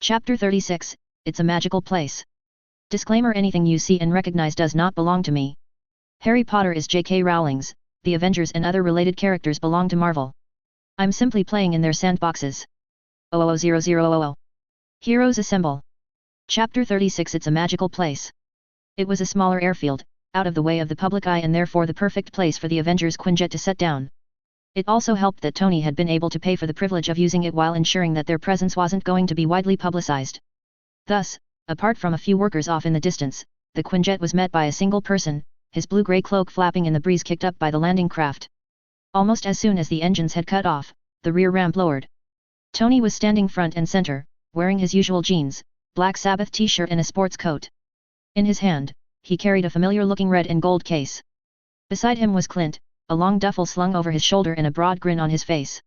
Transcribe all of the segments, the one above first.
Chapter 36, It's a Magical Place. Disclaimer: anything you see and recognize does not belong to me. Harry Potter is J.K. Rowling's, the Avengers and other related characters belong to Marvel. I'm simply playing in their sandboxes. 000000. Heroes Assemble. Chapter 36, It's a Magical Place. It was a smaller airfield, out of the way of the public eye and therefore the perfect place for the Avengers Quinjet to set down. It also helped that Tony had been able to pay for the privilege of using it while ensuring that their presence wasn't going to be widely publicized. Thus, apart from a few workers off in the distance, the Quinjet was met by a single person, his blue-grey cloak flapping in the breeze kicked up by the landing craft. Almost as soon as the engines had cut off, the rear ramp lowered. Tony was standing front and center, wearing his usual jeans, black Sabbath t-shirt and a sports coat. In his hand, he carried a familiar-looking red and gold case. Beside him was Clint, a long duffel slung over his shoulder and a broad grin on his face.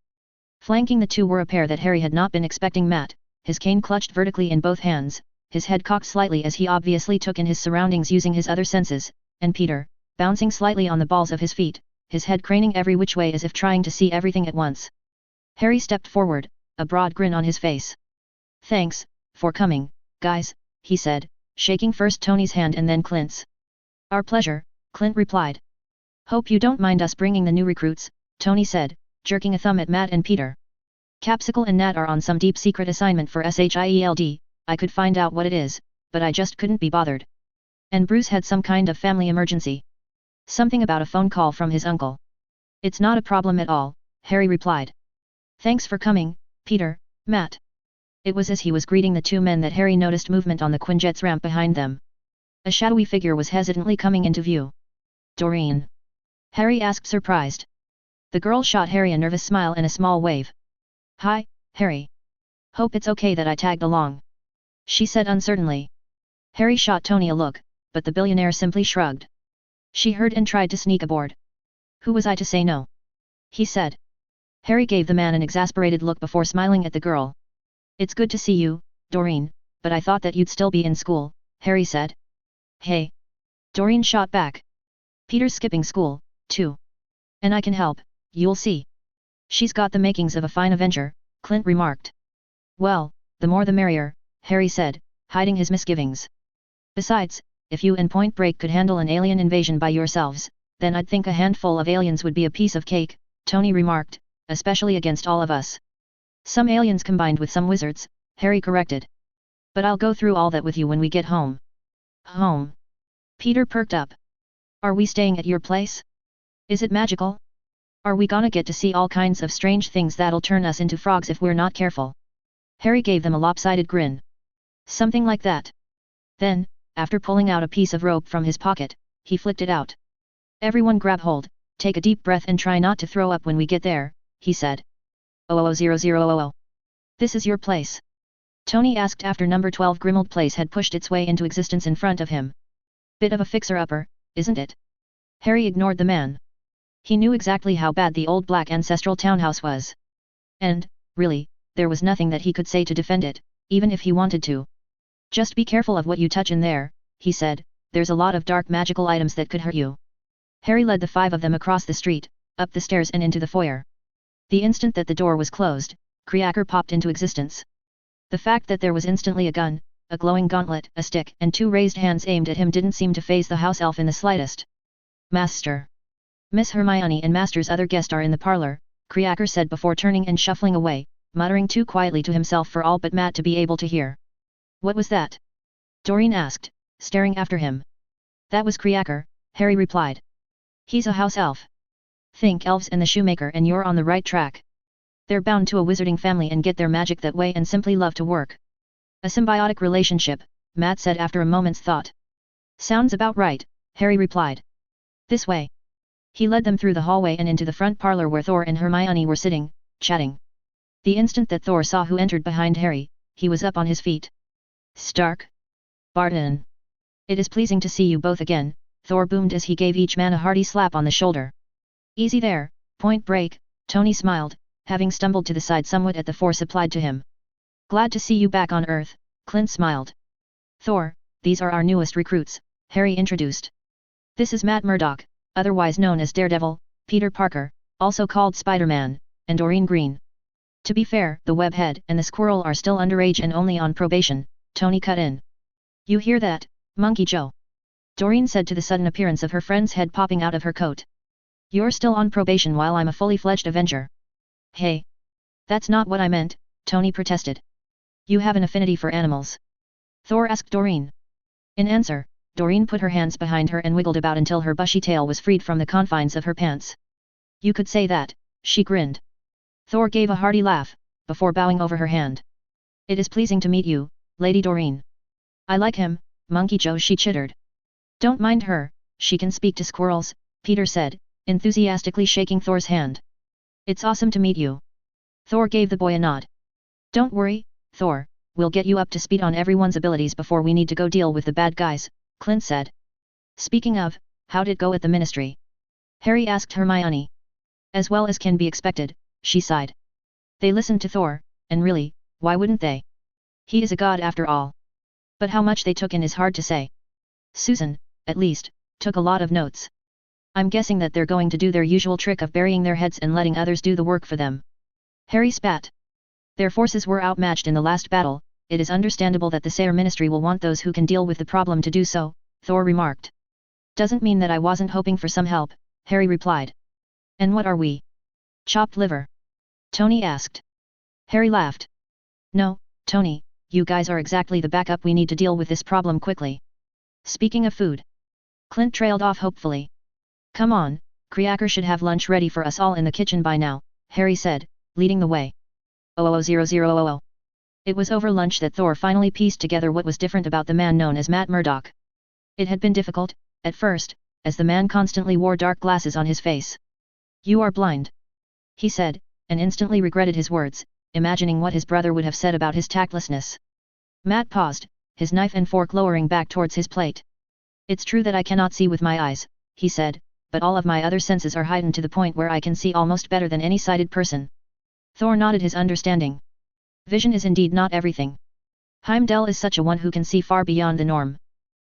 Flanking the two were a pair that Harry had not been expecting: Matt, his cane clutched vertically in both hands, his head cocked slightly as he obviously took in his surroundings using his other senses, and Peter, bouncing slightly on the balls of his feet, his head craning every which way as if trying to see everything at once. Harry stepped forward, a broad grin on his face. "Thanks for coming, guys," he said, shaking first Tony's hand and then Clint's. "Our pleasure," Clint replied. "Hope you don't mind us bringing the new recruits," Tony said, jerking a thumb at Matt and Peter. "Capsicle and Nat are on some deep secret assignment for SHIELD, I could find out what it is, but I just couldn't be bothered. And Bruce had some kind of family emergency. Something about a phone call from his uncle." "It's not a problem at all," Harry replied. "Thanks for coming, Peter, Matt." It was as he was greeting the two men that Harry noticed movement on the Quinjet's ramp behind them. A shadowy figure was hesitantly coming into view. "Dorene?" Harry asked, surprised. The girl shot Harry a nervous smile and a small wave. "Hi, Harry. Hope it's okay that I tagged along," she said uncertainly. Harry shot Tony a look, but the billionaire simply shrugged. "She heard and tried to sneak aboard. Who was I to say no?" he said. Harry gave the man an exasperated look before smiling at the girl. "It's good to see you, Dorene, but I thought that you'd still be in school," Harry said. "Hey!" Dorene shot back. "Peter's skipping school, too. And I can help, you'll see. She's got the makings of a fine Avenger," Clint remarked. "Well, the more the merrier," Harry said, hiding his misgivings. "Besides, if you and Point Break could handle an alien invasion by yourselves, then I'd think a handful of aliens would be a piece of cake," Tony remarked, "especially against all of us." "Some aliens combined with some wizards," Harry corrected. "But I'll go through all that with you when we get home." "Home?" Peter perked up. "Are we staying at your place? Is it magical? Are we gonna get to see all kinds of strange things that'll turn us into frogs if we're not careful?" Harry gave them a lopsided grin. "Something like that." Then, after pulling out a piece of rope from his pocket, he flicked it out. "Everyone grab hold, take a deep breath and try not to throw up when we get there," he said. 000000. "This is your place?" Tony asked after number 12 Grimmel Place had pushed its way into existence in front of him. "Bit of a fixer-upper, isn't it?" Harry ignored the man. He knew exactly how bad the old black ancestral townhouse was. And, really, there was nothing that he could say to defend it, even if he wanted to. "Just be careful of what you touch in there," he said, "there's a lot of dark magical items that could hurt you." Harry led the five of them across the street, up the stairs and into the foyer. The instant that the door was closed, Creaker popped into existence. The fact that there was instantly a gun, a glowing gauntlet, a stick and two raised hands aimed at him didn't seem to faze the house elf in the slightest. "Master. Miss Hermione and Master's other guest are in the parlor," Creaker said before turning and shuffling away, muttering too quietly to himself for all but Matt to be able to hear. "What was that?" Dorene asked, staring after him. "That was Creaker," Harry replied. "He's a house elf. Think elves and the shoemaker and you're on the right track. They're bound to a wizarding family and get their magic that way and simply love to work." "A symbiotic relationship," Matt said after a moment's thought. "Sounds about right," Harry replied. "This way." He led them through the hallway and into the front parlor where Thor and Hermione were sitting, chatting. The instant that Thor saw who entered behind Harry, he was up on his feet. "Stark? Barton. It is pleasing to see you both again," Thor boomed as he gave each man a hearty slap on the shoulder. "Easy there, Point Break," Tony smiled, having stumbled to the side somewhat at the force applied to him. "Glad to see you back on Earth," Clint smiled. "Thor, these are our newest recruits," Harry introduced. "This is Matt Murdock, otherwise known as Daredevil, Peter Parker, also called Spider-Man, and Dorene Green." To be fair, the webhead and the squirrel are still underage and only on probation, Tony cut in. You hear that, Monkey Joe? Dorene said to the sudden appearance of her friend's head popping out of her coat. You're still on probation while I'm a fully fledged Avenger. Hey! That's not what I meant, Tony protested. You have an affinity for animals. Thor asked Dorene. In answer, Dorene put her hands behind her and wiggled about until her bushy tail was freed from the confines of her pants. You could say that, she grinned. Thor gave a hearty laugh, before bowing over her hand. It is pleasing to meet you, Lady Dorene. I like him, Monkey Joe, she chittered. Don't mind her, she can speak to squirrels, Peter said, enthusiastically shaking Thor's hand. It's awesome to meet you. Thor gave the boy a nod. Don't worry, Thor, we'll get you up to speed on everyone's abilities before we need to go deal with the bad guys, Clint said. Speaking of, how'd it go at the Ministry? Harry asked Hermione. As well as can be expected, she sighed. They listened to Thor, and really, why wouldn't they? He is a god after all. But how much they took in is hard to say. Susan, at least, took a lot of notes. I'm guessing that they're going to do their usual trick of burying their heads and letting others do the work for them. Harry spat. Their forces were outmatched in the last battle, it is understandable that the Sayer Ministry will want those who can deal with the problem to do so, Thor remarked. Doesn't mean that I wasn't hoping for some help, Harry replied. And what are we? Chopped liver? Tony asked. Harry laughed. No, Tony, you guys are exactly the backup we need to deal with this problem quickly. Speaking of food. Clint trailed off hopefully. Come on, Kriaker should have lunch ready for us all in the kitchen by now, Harry said, leading the way. 000000. It was over lunch that Thor finally pieced together what was different about the man known as Matt Murdock. It had been difficult, at first, as the man constantly wore dark glasses on his face. You are blind. He said, and instantly regretted his words, imagining what his brother would have said about his tactlessness. Matt paused, his knife and fork lowering back towards his plate. It's true that I cannot see with my eyes, he said, but all of my other senses are heightened to the point where I can see almost better than any sighted person. Thor nodded his understanding. Vision is indeed not everything. Heimdall is such a one who can see far beyond the norm.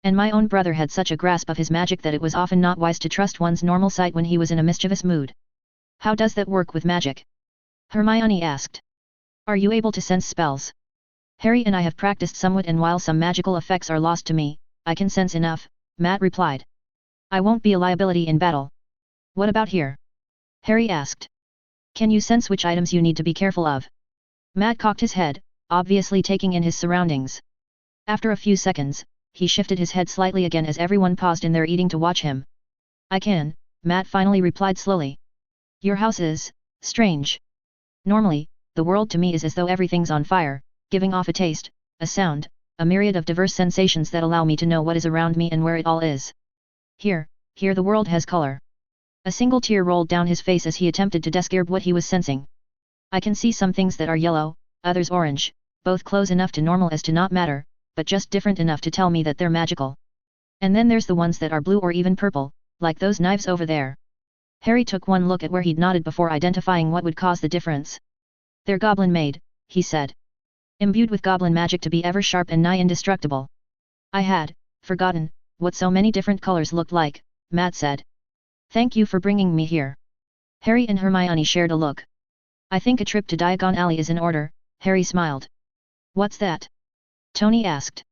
And my own brother had such a grasp of his magic that it was often not wise to trust one's normal sight when he was in a mischievous mood. How does that work with magic? Hermione asked. Are you able to sense spells? Harry and I have practiced somewhat, and while some magical effects are lost to me, I can sense enough, Matt replied. I won't be a liability in battle. What about here? Harry asked. Can you sense which items you need to be careful of? Matt cocked his head, obviously taking in his surroundings. After a few seconds, he shifted his head slightly again as everyone paused in their eating to watch him. I can, Matt finally replied slowly. Your house is strange. Normally, the world to me is as though everything's on fire, giving off a taste, a sound, a myriad of diverse sensations that allow me to know what is around me and where it all is. Here the world has color. A single tear rolled down his face as he attempted to describe what he was sensing. I can see some things that are yellow, others orange, both close enough to normal as to not matter, but just different enough to tell me that they're magical. And then there's the ones that are blue or even purple, like those knives over there. Harry took one look at where he'd nodded before identifying what would cause the difference. They're goblin-made, he said. Imbued with goblin magic to be ever sharp and nigh indestructible. I had forgotten what so many different colors looked like, Matt said. Thank you for bringing me here. Harry and Hermione shared a look. I think a trip to Diagon Alley is in order, Harry smiled. What's that? Tony asked.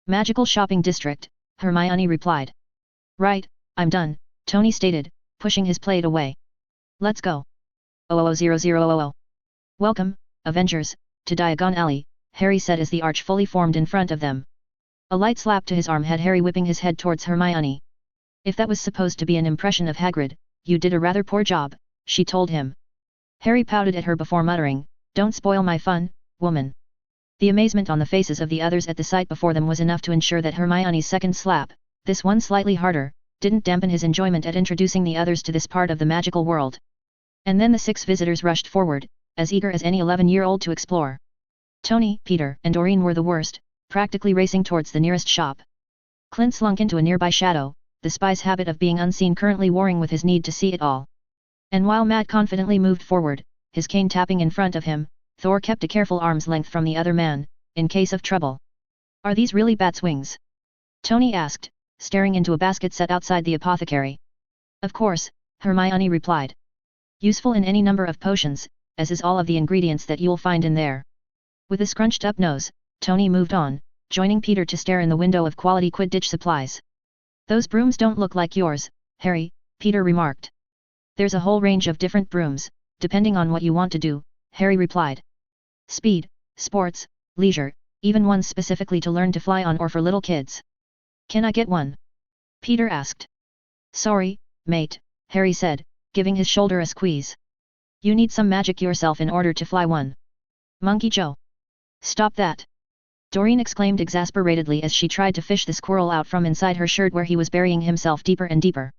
Magical shopping district, Hermione replied. Right, I'm done, Tony stated, pushing his plate away. Let's go. 000000. Welcome, Avengers, to Diagon Alley, Harry said as the arch fully formed in front of them. A light slap to his arm had Harry whipping his head towards Hermione. If that was supposed to be an impression of Hagrid, you did a rather poor job, she told him. Harry pouted at her before muttering, Don't spoil my fun, woman. The amazement on the faces of the others at the sight before them was enough to ensure that Hermione's second slap, this one slightly harder, didn't dampen his enjoyment at introducing the others to this part of the magical world. And then the 6 visitors rushed forward, as eager as any 11-year-old to explore. Tony, Peter, and Dorene were the worst, practically racing towards the nearest shop. Clint slunk into a nearby shadow, the spy's habit of being unseen currently warring with his need to see it all. And while Matt confidently moved forward, his cane tapping in front of him, Thor kept a careful arm's length from the other man, in case of trouble. Are these really bats' wings? Tony asked, staring into a basket set outside the apothecary. Of course, Hermione replied. Useful in any number of potions, as is all of the ingredients that you'll find in there. With a scrunched up nose, Tony moved on, joining Peter to stare in the window of quality Quidditch supplies. Those brooms don't look like yours, Harry, Peter remarked. There's a whole range of different brooms, depending on what you want to do, Harry replied. Speed, sports, leisure, even ones specifically to learn to fly on or for little kids. Can I get one? Peter asked. Sorry, mate, Harry said, giving his shoulder a squeeze. You need some magic yourself in order to fly one. Monkey Joe. Stop that! Dorene exclaimed exasperatedly as she tried to fish the squirrel out from inside her shirt where he was burying himself deeper and deeper.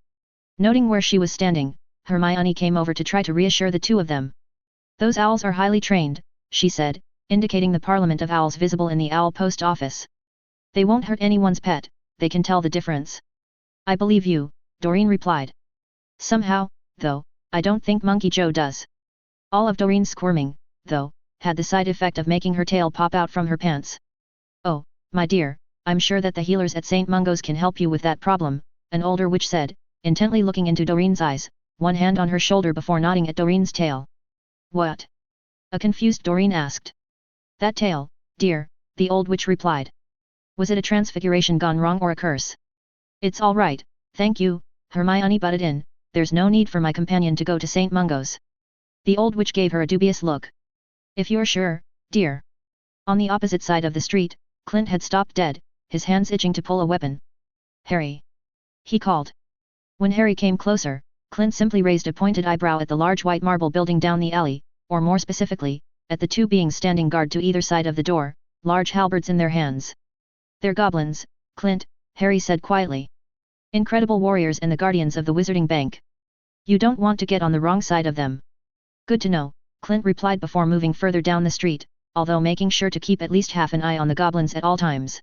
Noting where she was standing, Hermione came over to try to reassure the two of them. Those owls are highly trained, she said, indicating the Parliament of Owls visible in the owl post office. They won't hurt anyone's pet, they can tell the difference. I believe you, Dorene replied. Somehow, though, I don't think Monkey Joe does. All of Dorene's squirming, though, had the side effect of making her tail pop out from her pants. Oh, my dear, I'm sure that the healers at St. Mungo's can help you with that problem, an older witch said, intently looking into Dorene's eyes, one hand on her shoulder before nodding at Dorene's tail. What? A confused Dorene asked. That tail, dear, the old witch replied. Was it a transfiguration gone wrong or a curse? It's all right, thank you, Hermione butted in, there's no need for my companion to go to St. Mungo's. The old witch gave her a dubious look. If you're sure, dear. On the opposite side of the street, Clint had stopped dead, his hands itching to pull a weapon. Harry! He called. When Harry came closer, Clint simply raised a pointed eyebrow at the large white marble building down the alley, or more specifically, at the two beings standing guard to either side of the door, large halberds in their hands. They're goblins, Clint, Harry said quietly. Incredible warriors and the guardians of the Wizarding Bank. You don't want to get on the wrong side of them. Good to know, Clint replied before moving further down the street, although making sure to keep at least half an eye on the goblins at all times.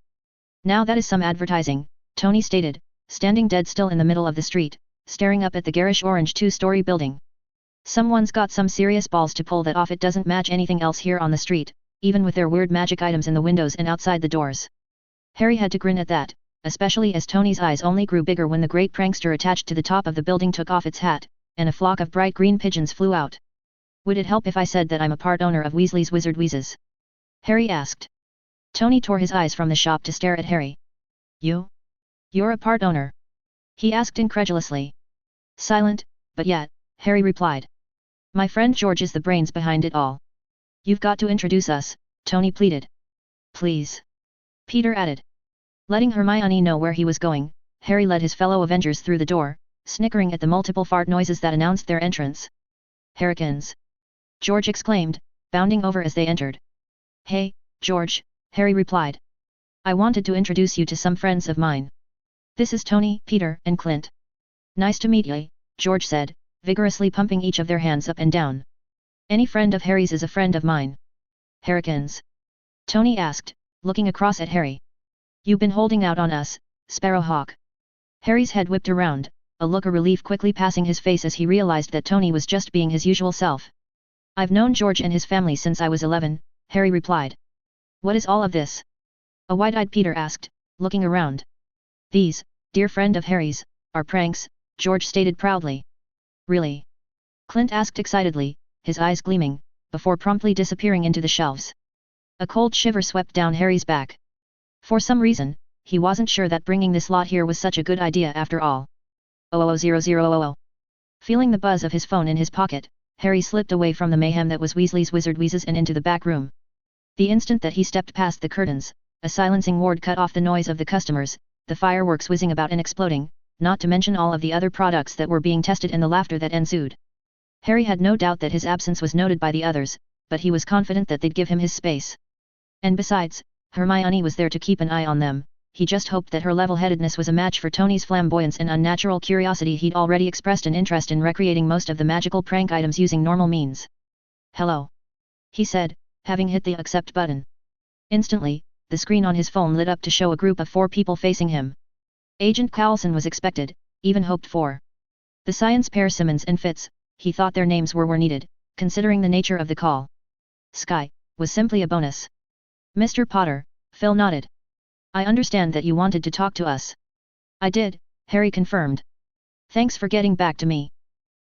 Now that is some advertising, Tony stated, standing dead still in the middle of the street, staring up at the garish orange two-story building. Someone's got some serious balls to pull that off. It doesn't match anything else here on the street, even with their weird magic items in the windows and outside the doors. Harry had to grin at that, especially as Tony's eyes only grew bigger when the great prankster attached to the top of the building took off its hat, and a flock of bright green pigeons flew out. Would it help if I said that I'm a part owner of Weasley's Wizard Wheezes? Harry asked. Tony tore his eyes from the shop to stare at Harry. You? You're a part owner? He asked incredulously. Silent, but yet, Harry replied. My friend George is the brains behind it all. You've got to introduce us, Tony pleaded. Please. Peter added. Letting Hermione know where he was going, Harry led his fellow Avengers through the door, snickering at the multiple fart noises that announced their entrance. Harrikins! George exclaimed, bounding over as they entered. Hey, George, Harry replied. I wanted to introduce you to some friends of mine. This is Tony, Peter, and Clint. Nice to meet you, George said, vigorously pumping each of their hands up and down. Any friend of Harry's is a friend of mine. Harrikins? Tony asked, looking across at Harry. You've been holding out on us, Sparrowhawk. Harry's head whipped around, a look of relief quickly passing his face as he realized that Tony was just being his usual self. I've known George and his family since I was 11, Harry replied. What is all of this? A wide-eyed Peter asked, looking around. These, dear friend of Harry's, are pranks, George stated proudly. Really? Clint asked excitedly, his eyes gleaming, before promptly disappearing into the shelves. A cold shiver swept down Harry's back. For some reason, he wasn't sure that bringing this lot here was such a good idea after all. 00000. Feeling the buzz of his phone in his pocket, Harry slipped away from the mayhem that was Weasley's Wizard Wheezes and into the back room. The instant that he stepped past the curtains, a silencing ward cut off the noise of the customers, the fireworks whizzing about and exploding, not to mention all of the other products that were being tested and the laughter that ensued. Harry had no doubt that his absence was noted by the others, but he was confident that they'd give him his space. And besides, Hermione was there to keep an eye on them. He just hoped that her level-headedness was a match for Tony's flamboyance and unnatural curiosity. He'd already expressed an interest in recreating most of the magical prank items using normal means. Hello. He said, having hit the accept button. Instantly, the screen on his phone lit up to show a group of 4 people facing him. Agent Coulson was expected, even hoped for. The science pair Simmons and Fitz, he thought their names were needed, considering the nature of the call. Sky, was simply a bonus. Mr. Potter, Phil nodded. I understand that you wanted to talk to us. I did, Harry confirmed. Thanks for getting back to me.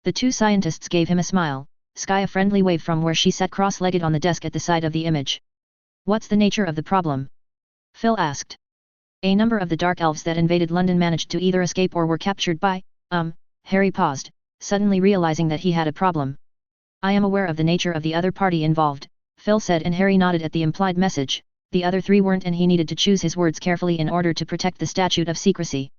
The two scientists gave him a smile, Skye a friendly wave from where she sat cross-legged on the desk at the side of the image. What's the nature of the problem? Phil asked. A number of the dark elves that invaded London managed to either escape or were captured by, Harry paused, suddenly realizing that he had a problem. I am aware of the nature of the other party involved, Phil said, and Harry nodded at the implied message. The other three weren't, and he needed to choose his words carefully in order to protect the statute of secrecy.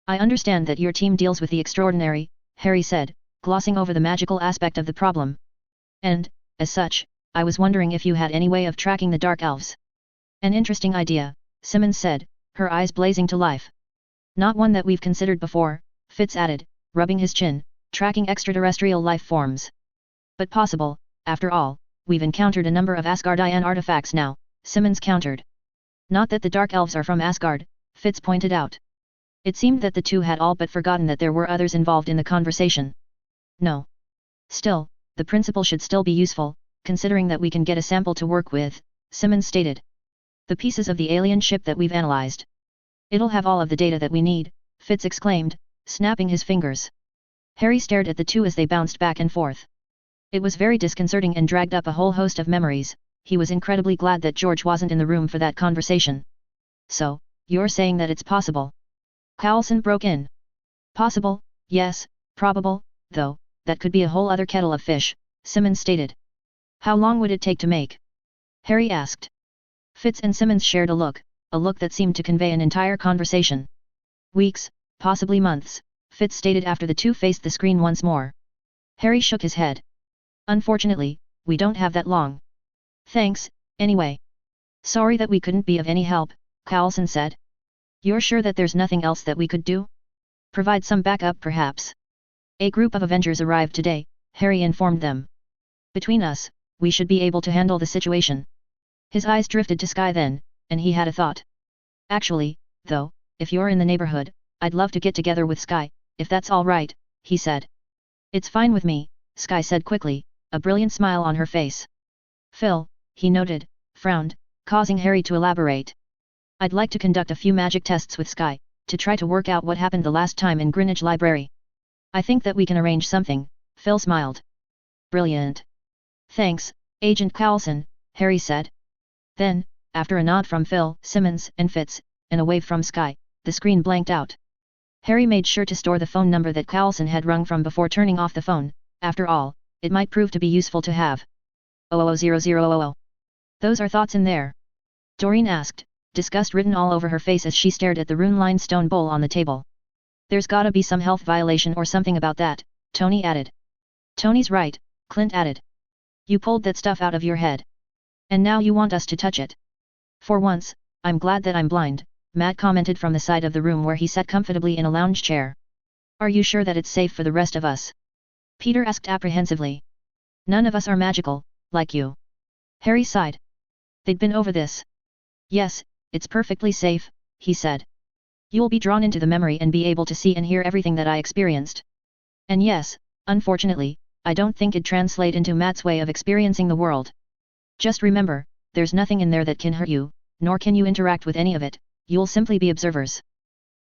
I understand that your team deals with the extraordinary, Harry said, glossing over the magical aspect of the problem. And, as such, I was wondering if you had any way of tracking the dark elves. An interesting idea, Simmons said, her eyes blazing to life. Not one that we've considered before, Fitz added, rubbing his chin, tracking extraterrestrial life forms. But possible, after all, we've encountered a number of Asgardian artifacts now, Simmons countered. Not that the dark elves are from Asgard, Fitz pointed out. It seemed that the two had all but forgotten that there were others involved in the conversation. No. Still, the principle should still be useful, considering that we can get a sample to work with, Simmons stated. The pieces of the alien ship that we've analyzed. It'll have all of the data that we need, Fitz exclaimed, snapping his fingers. Harry stared at the two as they bounced back and forth. It was very disconcerting and dragged up a whole host of memories. He was incredibly glad that George wasn't in the room for that conversation. So, you're saying that it's possible? Coulson broke in. Possible, yes, probable, though, that could be a whole other kettle of fish, Simmons stated. How long would it take to make? Harry asked. Fitz and Simmons shared a look that seemed to convey an entire conversation. Weeks, possibly months, Fitz stated after the two faced the screen once more. Harry shook his head. Unfortunately, we don't have that long. Thanks, anyway. Sorry that we couldn't be of any help, Coulson said. You're sure that there's nothing else that we could do? Provide some backup perhaps. A group of Avengers arrived today, Harry informed them. Between us, we should be able to handle the situation. His eyes drifted to Skye then, and he had a thought. Actually, though, if you're in the neighborhood, I'd love to get together with Skye, if that's all right, he said. It's fine with me, Skye said quickly, a brilliant smile on her face. Phil, he noted, frowned, causing Harry to elaborate. I'd like to conduct a few magic tests with Skye, to try to work out what happened the last time in Greenwich Library. I think that we can arrange something, Phil smiled. Brilliant. Thanks, Agent Coulson, Harry said. Then, after a nod from Phil, Simmons, and Fitz, and a wave from Skye, the screen blanked out. Harry made sure to store the phone number that Coulson had rung from before turning off the phone. After all, it might prove to be useful to have. 00000. Those are thoughts in there? Dorene asked, disgust written all over her face as she stared at the rune-lined stone bowl on the table. There's gotta be some health violation or something about that, Tony added. Tony's right, Clint added. You pulled that stuff out of your head. And now you want us to touch it. For once, I'm glad that I'm blind, Matt commented from the side of the room where he sat comfortably in a lounge chair. Are you sure that it's safe for the rest of us? Peter asked apprehensively. None of us are magical, like you. Harry sighed. They'd been over this. Yes, it's perfectly safe, he said. You'll be drawn into the memory and be able to see and hear everything that I experienced. And yes, unfortunately, I don't think it'd translate into Matt's way of experiencing the world. Just remember, there's nothing in there that can hurt you, nor can you interact with any of it, you'll simply be observers.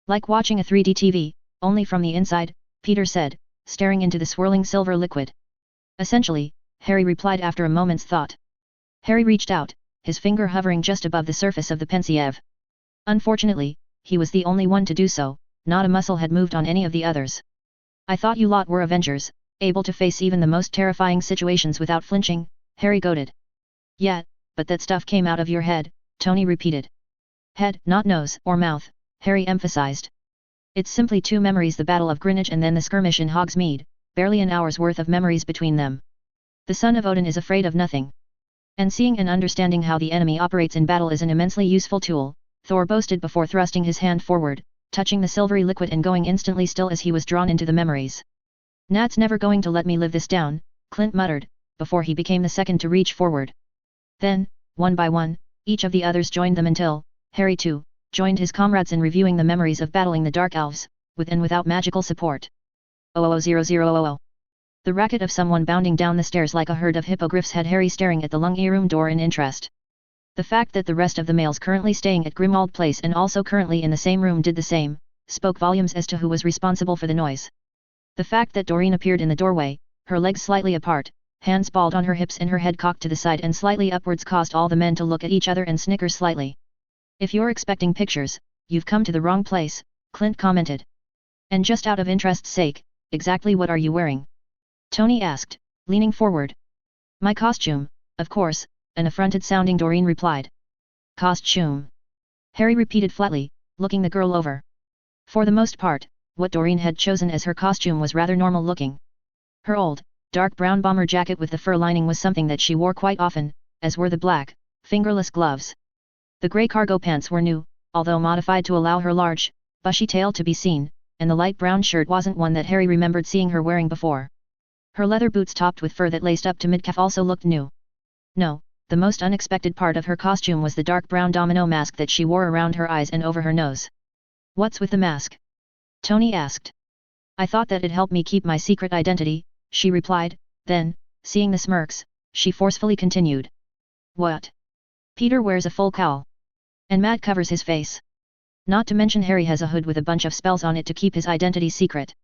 Like watching a 3D TV, only from the inside, Peter said, staring into the swirling silver liquid. Essentially, Harry replied after a moment's thought. Harry reached out, his finger hovering just above the surface of the pensieve. Unfortunately, he was the only one to do so, not a muscle had moved on any of the others. I thought you lot were Avengers, able to face even the most terrifying situations without flinching, Harry goaded. Yeah, but that stuff came out of your head, Tony repeated. Head, not nose or mouth, Harry emphasized. It's simply two memories, the Battle of Greenwich and then the skirmish in Hogsmeade, barely an hour's worth of memories between them. The son of Odin is afraid of nothing. And seeing and understanding how the enemy operates in battle is an immensely useful tool, Thor boasted before thrusting his hand forward, touching the silvery liquid and going instantly still as he was drawn into the memories. Nat's never going to let me live this down, Clint muttered, before he became the second to reach forward. Then, one by one, each of the others joined them until, Harry too, joined his comrades in reviewing the memories of battling the Dark Elves, with and without magical support. 00000. The racket of someone bounding down the stairs like a herd of hippogriffs had Harry staring at the lungy room door in interest. The fact that the rest of the males currently staying at Grimmel Place and also currently in the same room did the same, spoke volumes as to who was responsible for the noise. The fact that Dorene appeared in the doorway, her legs slightly apart, hands balled on her hips and her head cocked to the side and slightly upwards caused all the men to look at each other and snicker slightly. If you're expecting pictures, you've come to the wrong place, Clint commented. And just out of interest's sake, exactly what are you wearing? Tony asked, leaning forward. My costume, of course, an affronted-sounding Dorene replied. Costume? Harry repeated flatly, looking the girl over. For the most part, what Dorene had chosen as her costume was rather normal-looking. Her old, dark brown bomber jacket with the fur lining was something that she wore quite often, as were the black, fingerless gloves. The grey cargo pants were new, although modified to allow her large, bushy tail to be seen, and the light brown shirt wasn't one that Harry remembered seeing her wearing before. Her leather boots topped with fur that laced up to mid-calf also looked new. No, the most unexpected part of her costume was the dark brown domino mask that she wore around her eyes and over her nose. What's with the mask? Tony asked. I thought that it'd help me keep my secret identity, she replied, then, seeing the smirks, she forcefully continued. What? Peter wears a full cowl. And Matt covers his face. Not to mention Harry has a hood with a bunch of spells on it to keep his identity secret.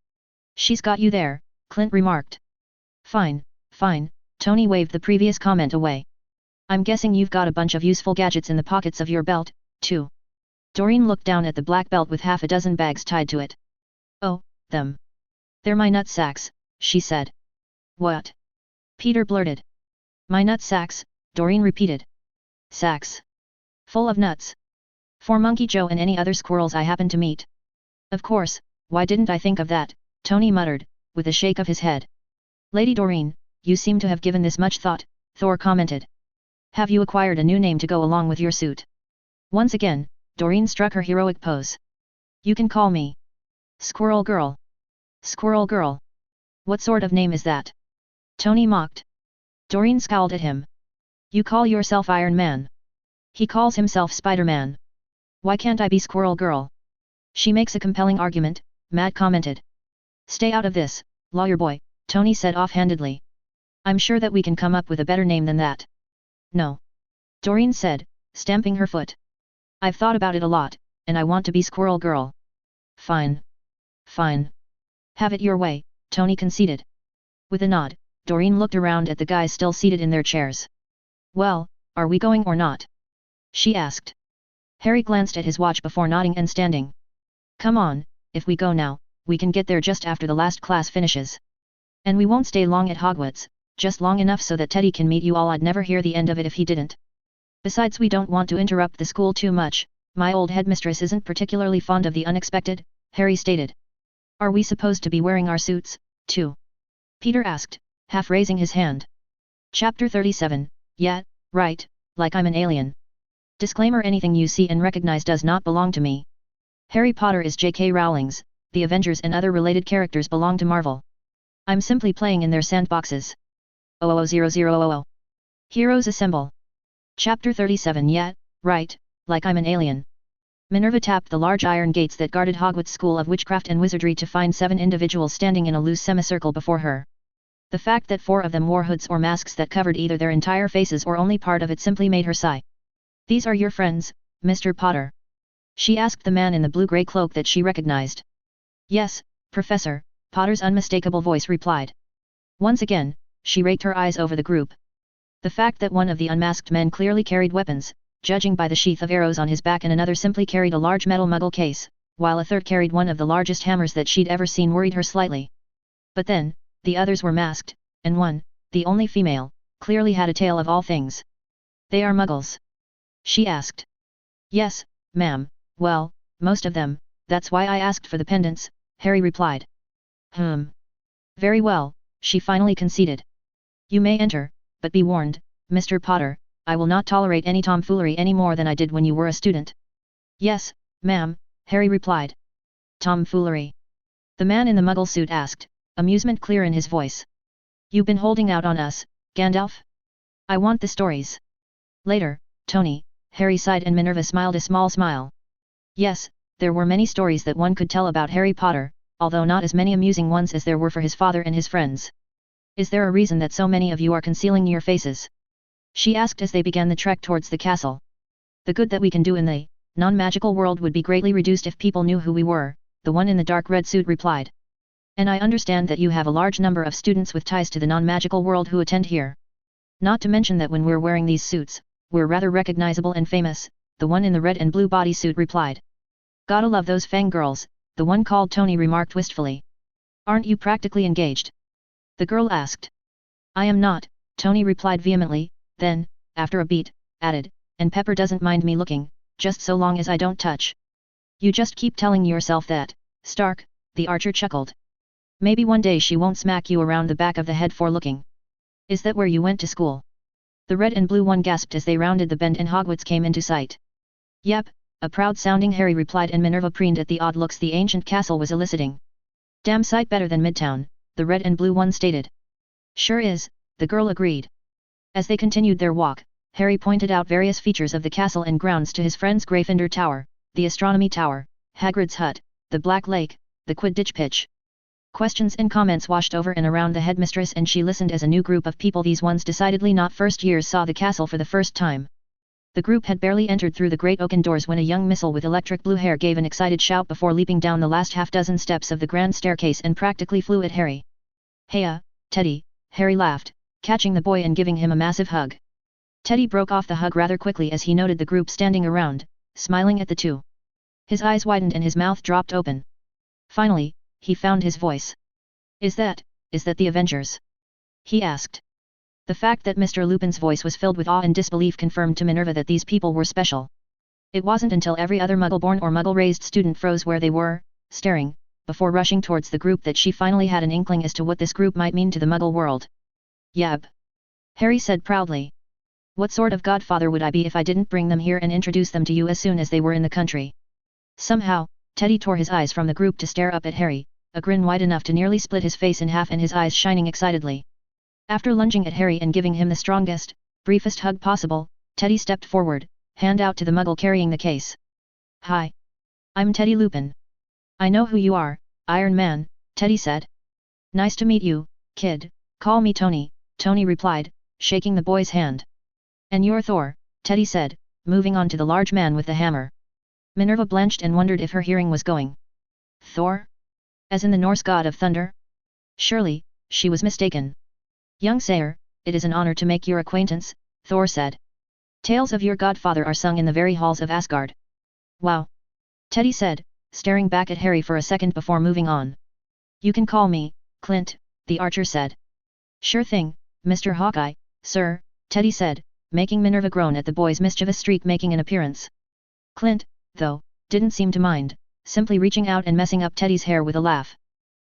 She's got you there, Clint remarked. Fine, fine, Tony waved the previous comment away. I'm guessing you've got a bunch of useful gadgets in the pockets of your belt, too. Dorene looked down at the black belt with half a dozen bags tied to it. Oh, them. They're my nut sacks, she said. What? Peter blurted. My nut sacks, Dorene repeated. Sacks. Full of nuts. For Monkey Joe and any other squirrels I happen to meet. Of course, why didn't I think of that, Tony muttered, with a shake of his head. Lady Dorene, you seem to have given this much thought, Thor commented. Have you acquired a new name to go along with your suit? Once again, Dorene struck her heroic pose. You can call me Squirrel Girl. Squirrel Girl. What sort of name is that? Tony mocked. Dorene scowled at him. You call yourself Iron Man. He calls himself Spider-Man. Why can't I be Squirrel Girl? She makes a compelling argument, Matt commented. Stay out of this, lawyer boy, Tony said offhandedly. I'm sure that we can come up with a better name than that. No. Dorene said, stamping her foot. I've thought about it a lot, and I want to be Squirrel Girl. Fine. Fine. Have it your way, Tony conceded. With a nod, Dorene looked around at the guys still seated in their chairs. Well, are we going or not? She asked. Harry glanced at his watch before nodding and standing. Come on, if we go now, we can get there just after the last class finishes. And we won't stay long at Hogwarts, just long enough so that Teddy can meet you all. I'd never hear the end of it if he didn't. Besides, we don't want to interrupt the school too much. My old headmistress isn't particularly fond of the unexpected, Harry stated. Are we supposed to be wearing our suits, too? Peter asked, half raising his hand. Chapter 37, yeah, right, like I'm an alien. Disclaimer: anything you see and recognize does not belong to me. Harry Potter is J.K. Rowling's, the Avengers and other related characters belong to Marvel. I'm simply playing in their sandboxes. 00000. Heroes assemble. Chapter 37. Yeah, right, like I'm an alien. Minerva tapped the large iron gates that guarded Hogwarts School of Witchcraft and Wizardry to find 7 individuals standing in a loose semicircle before her. The fact that 4 of them wore hoods or masks that covered either their entire faces or only part of it simply made her sigh. These are your friends, Mr. Potter? She asked the man in the blue-grey cloak that she recognized. Yes, Professor, Potter's unmistakable voice replied. Once again, she raked her eyes over the group. The fact that one of the unmasked men clearly carried weapons, judging by the sheath of arrows on his back, and another simply carried a large metal muggle case, while a third carried one of the largest hammers that she'd ever seen, worried her slightly. But then, the others were masked, and one, the only female, clearly had a tale of all things. They are muggles? She asked. Yes, ma'am, well, most of them, that's why I asked for the pendants, Harry replied. Very well, she finally conceded. You may enter, but be warned, Mr. Potter, I will not tolerate any tomfoolery any more than I did when you were a student. Yes, ma'am, Harry replied. Tomfoolery? The man in the muggle suit asked, amusement clear in his voice. You've been holding out on us, Gandalf? I want the stories. Later, Tony, Harry sighed and Minerva smiled a small smile. Yes, there were many stories that one could tell about Harry Potter, although not as many amusing ones as there were for his father and his friends. Is there a reason that so many of you are concealing your faces? She asked as they began the trek towards the castle. The good that we can do in the non-magical world would be greatly reduced if people knew who we were, the one in the dark red suit replied. And I understand that you have a large number of students with ties to the non-magical world who attend here. Not to mention that when we're wearing these suits, we're rather recognizable and famous, the one in the red and blue bodysuit replied. Gotta love those Fang girls, the one called Tony remarked wistfully. Aren't you practically engaged? The girl asked. I am not, Tony replied vehemently, then, after a beat, added, and Pepper doesn't mind me looking, just so long as I don't touch. You just keep telling yourself that, Stark, the archer chuckled. Maybe one day she won't smack you around the back of the head for looking. Is that where you went to school? The red and blue one gasped as they rounded the bend and Hogwarts came into sight. Yep, a proud-sounding Harry replied, and Minerva preened at the odd looks the ancient castle was eliciting. Damn sight better than Midtown, the red and blue one stated. Sure is, the girl agreed. As they continued their walk, Harry pointed out various features of the castle and grounds to his friends: Gryffindor Tower, the Astronomy Tower, Hagrid's hut, the Black Lake, the Quidditch pitch. Questions and comments washed over and around the headmistress, and she listened as a new group of people, these ones decidedly not first years, saw the castle for the first time. The group had barely entered through the great oaken doors when a young missile with electric blue hair gave an excited shout before leaping down the last half-dozen steps of the grand staircase and practically flew at Harry. Heya, Teddy, Harry laughed, catching the boy and giving him a massive hug. Teddy broke off the hug rather quickly as he noted the group standing around, smiling at the two. His eyes widened and his mouth dropped open. Finally, he found his voice. Is that the Avengers? He asked. The fact that Mr. Lupin's voice was filled with awe and disbelief confirmed to Minerva that these people were special. It wasn't until every other Muggle-born or Muggle-raised student froze where they were, staring, before rushing towards the group, that she finally had an inkling as to what this group might mean to the Muggle world. Yep. Harry said proudly. What sort of godfather would I be if I didn't bring them here and introduce them to you as soon as they were in the country? Somehow, Teddy tore his eyes from the group to stare up at Harry, a grin wide enough to nearly split his face in half and his eyes shining excitedly. After lunging at Harry and giving him the strongest, briefest hug possible, Teddy stepped forward, hand out to the Muggle carrying the case. Hi. I'm Teddy Lupin. I know who you are, Iron Man, Teddy said. Nice to meet you, kid, call me Tony, Tony replied, shaking the boy's hand. And you're Thor, Teddy said, moving on to the large man with the hammer. Minerva blanched and wondered if her hearing was going. Thor? As in the Norse god of thunder? Surely, she was mistaken. Young Sayer, it is an honor to make your acquaintance, Thor said. Tales of your godfather are sung in the very halls of Asgard. Wow. Teddy said, staring back at Harry for a second before moving on. You can call me, Clint, the archer said. Sure thing, Mr. Hawkeye, sir, Teddy said, making Minerva groan at the boy's mischievous streak making an appearance. Clint, though, didn't seem to mind, simply reaching out and messing up Teddy's hair with a laugh.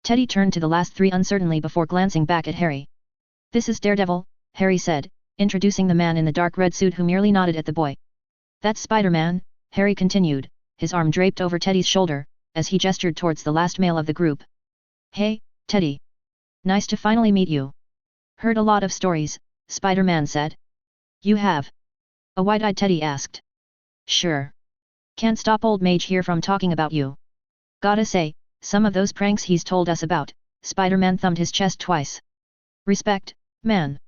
Teddy turned to the last three uncertainly before glancing back at Harry. This is Daredevil, Harry said, introducing the man in the dark red suit who merely nodded at the boy. That's Spider-Man, Harry continued, his arm draped over Teddy's shoulder, as he gestured towards the last male of the group. Hey, Teddy. Nice to finally meet you. Heard a lot of stories, Spider-Man said. You have? A wide-eyed Teddy asked. Sure. Can't stop old mage here from talking about you. Gotta say, some of those pranks he's told us about, Spider-Man thumbed his chest twice. Respect, man.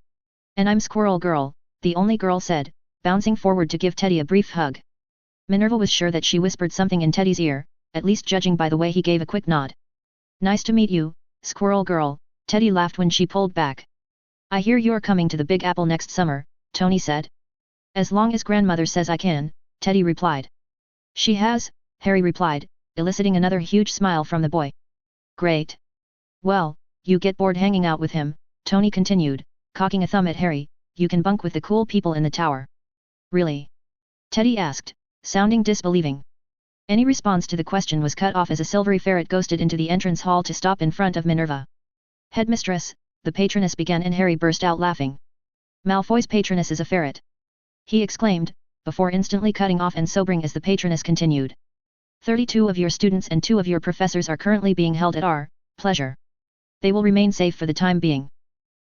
And I'm Squirrel Girl, the only girl said, bouncing forward to give Teddy a brief hug. Minerva was sure that she whispered something in Teddy's ear, at least judging by the way he gave a quick nod. Nice to meet you, Squirrel Girl, Teddy laughed when she pulled back. I hear you're coming to the Big Apple next summer, Tony said. As long as grandmother says I can, Teddy replied. She has, Harry replied, eliciting another huge smile from the boy. Great. Well, you get bored hanging out with him, Tony continued, cocking a thumb at Harry, you can bunk with the cool people in the tower. Really? Teddy asked, sounding disbelieving. Any response to the question was cut off as a silvery ferret ghosted into the entrance hall to stop in front of Minerva. Headmistress, the patroness began, and Harry burst out laughing. Malfoy's patroness is a ferret. He exclaimed, before instantly cutting off and sobering as the patroness continued. 32 of your students and 2 of your professors are currently being held at our pleasure. They will remain safe for the time being.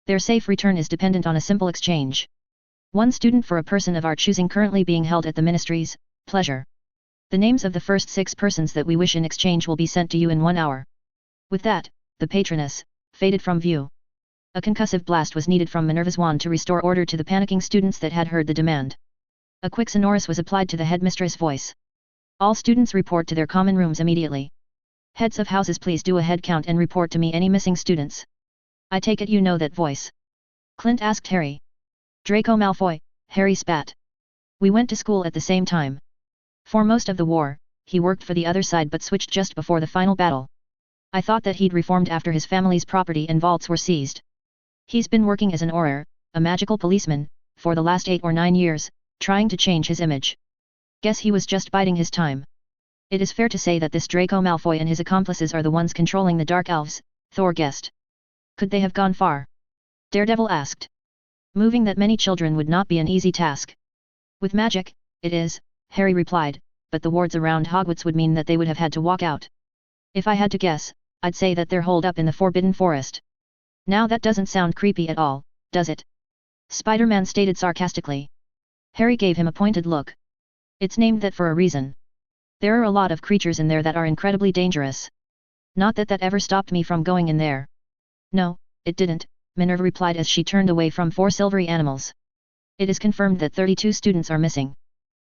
Their safe return is dependent on a simple exchange. 1 student for a person of our choosing currently being held at the ministry's pleasure. The names of the first 6 persons that we wish in exchange will be sent to you in 1 hour. With that, the patroness faded from view. A concussive blast was needed from Minerva's wand to restore order to the panicking students that had heard the demand. A quick sonorous was applied to the headmistress' voice. All students report to their common rooms immediately. Heads of houses, please do a head count and report to me any missing students. I take it you know that voice? Clint asked Harry. Draco Malfoy, Harry spat. We went to school at the same time. For most of the war, he worked for the other side but switched just before the final battle. I thought that he'd reformed after his family's property and vaults were seized. He's been working as an Auror, a magical policeman, for the last 8 or 9 years, trying to change his image. Guess he was just biding his time. It is fair to say that this Draco Malfoy and his accomplices are the ones controlling the Dark Elves, Thor guessed. Could they have gone far? Daredevil asked. Moving that many children would not be an easy task. With magic, it is, Harry replied, but the wards around Hogwarts would mean that they would have had to walk out. If I had to guess, I'd say that they're holed up in the Forbidden Forest. Now that doesn't sound creepy at all, does it? Spider-Man stated sarcastically. Harry gave him a pointed look. It's named that for a reason. There are a lot of creatures in there that are incredibly dangerous. Not that that ever stopped me from going in there. No, it didn't, Minerva replied as she turned away from 4 silvery animals. It is confirmed that 32 students are missing.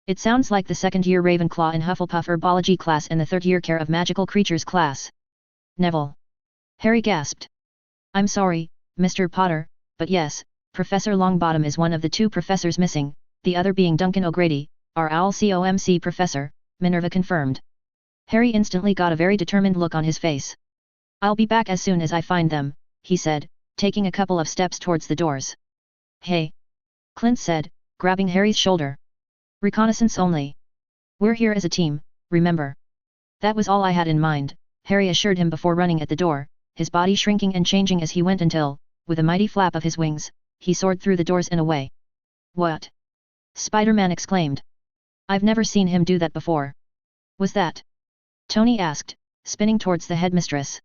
It sounds like the second-year Ravenclaw and Hufflepuff Herbology class and the third-year Care of Magical Creatures class. Neville. Harry gasped. I'm sorry, Mr. Potter, but yes, Professor Longbottom is one of the 2 professors missing, the other being Duncan O'Grady, our OWL-COMC professor, Minerva confirmed. Harry instantly got a very determined look on his face. I'll be back as soon as I find them, he said, taking a couple of steps towards the doors. Hey! Clint said, grabbing Harry's shoulder. Reconnaissance only. We're here as a team, remember? That was all I had in mind, Harry assured him before running at the door, his body shrinking and changing as he went until, with a mighty flap of his wings, he soared through the doors and away. What? Spider-Man exclaimed. I've never seen him do that before. Was that? Tony asked, spinning towards the headmistress.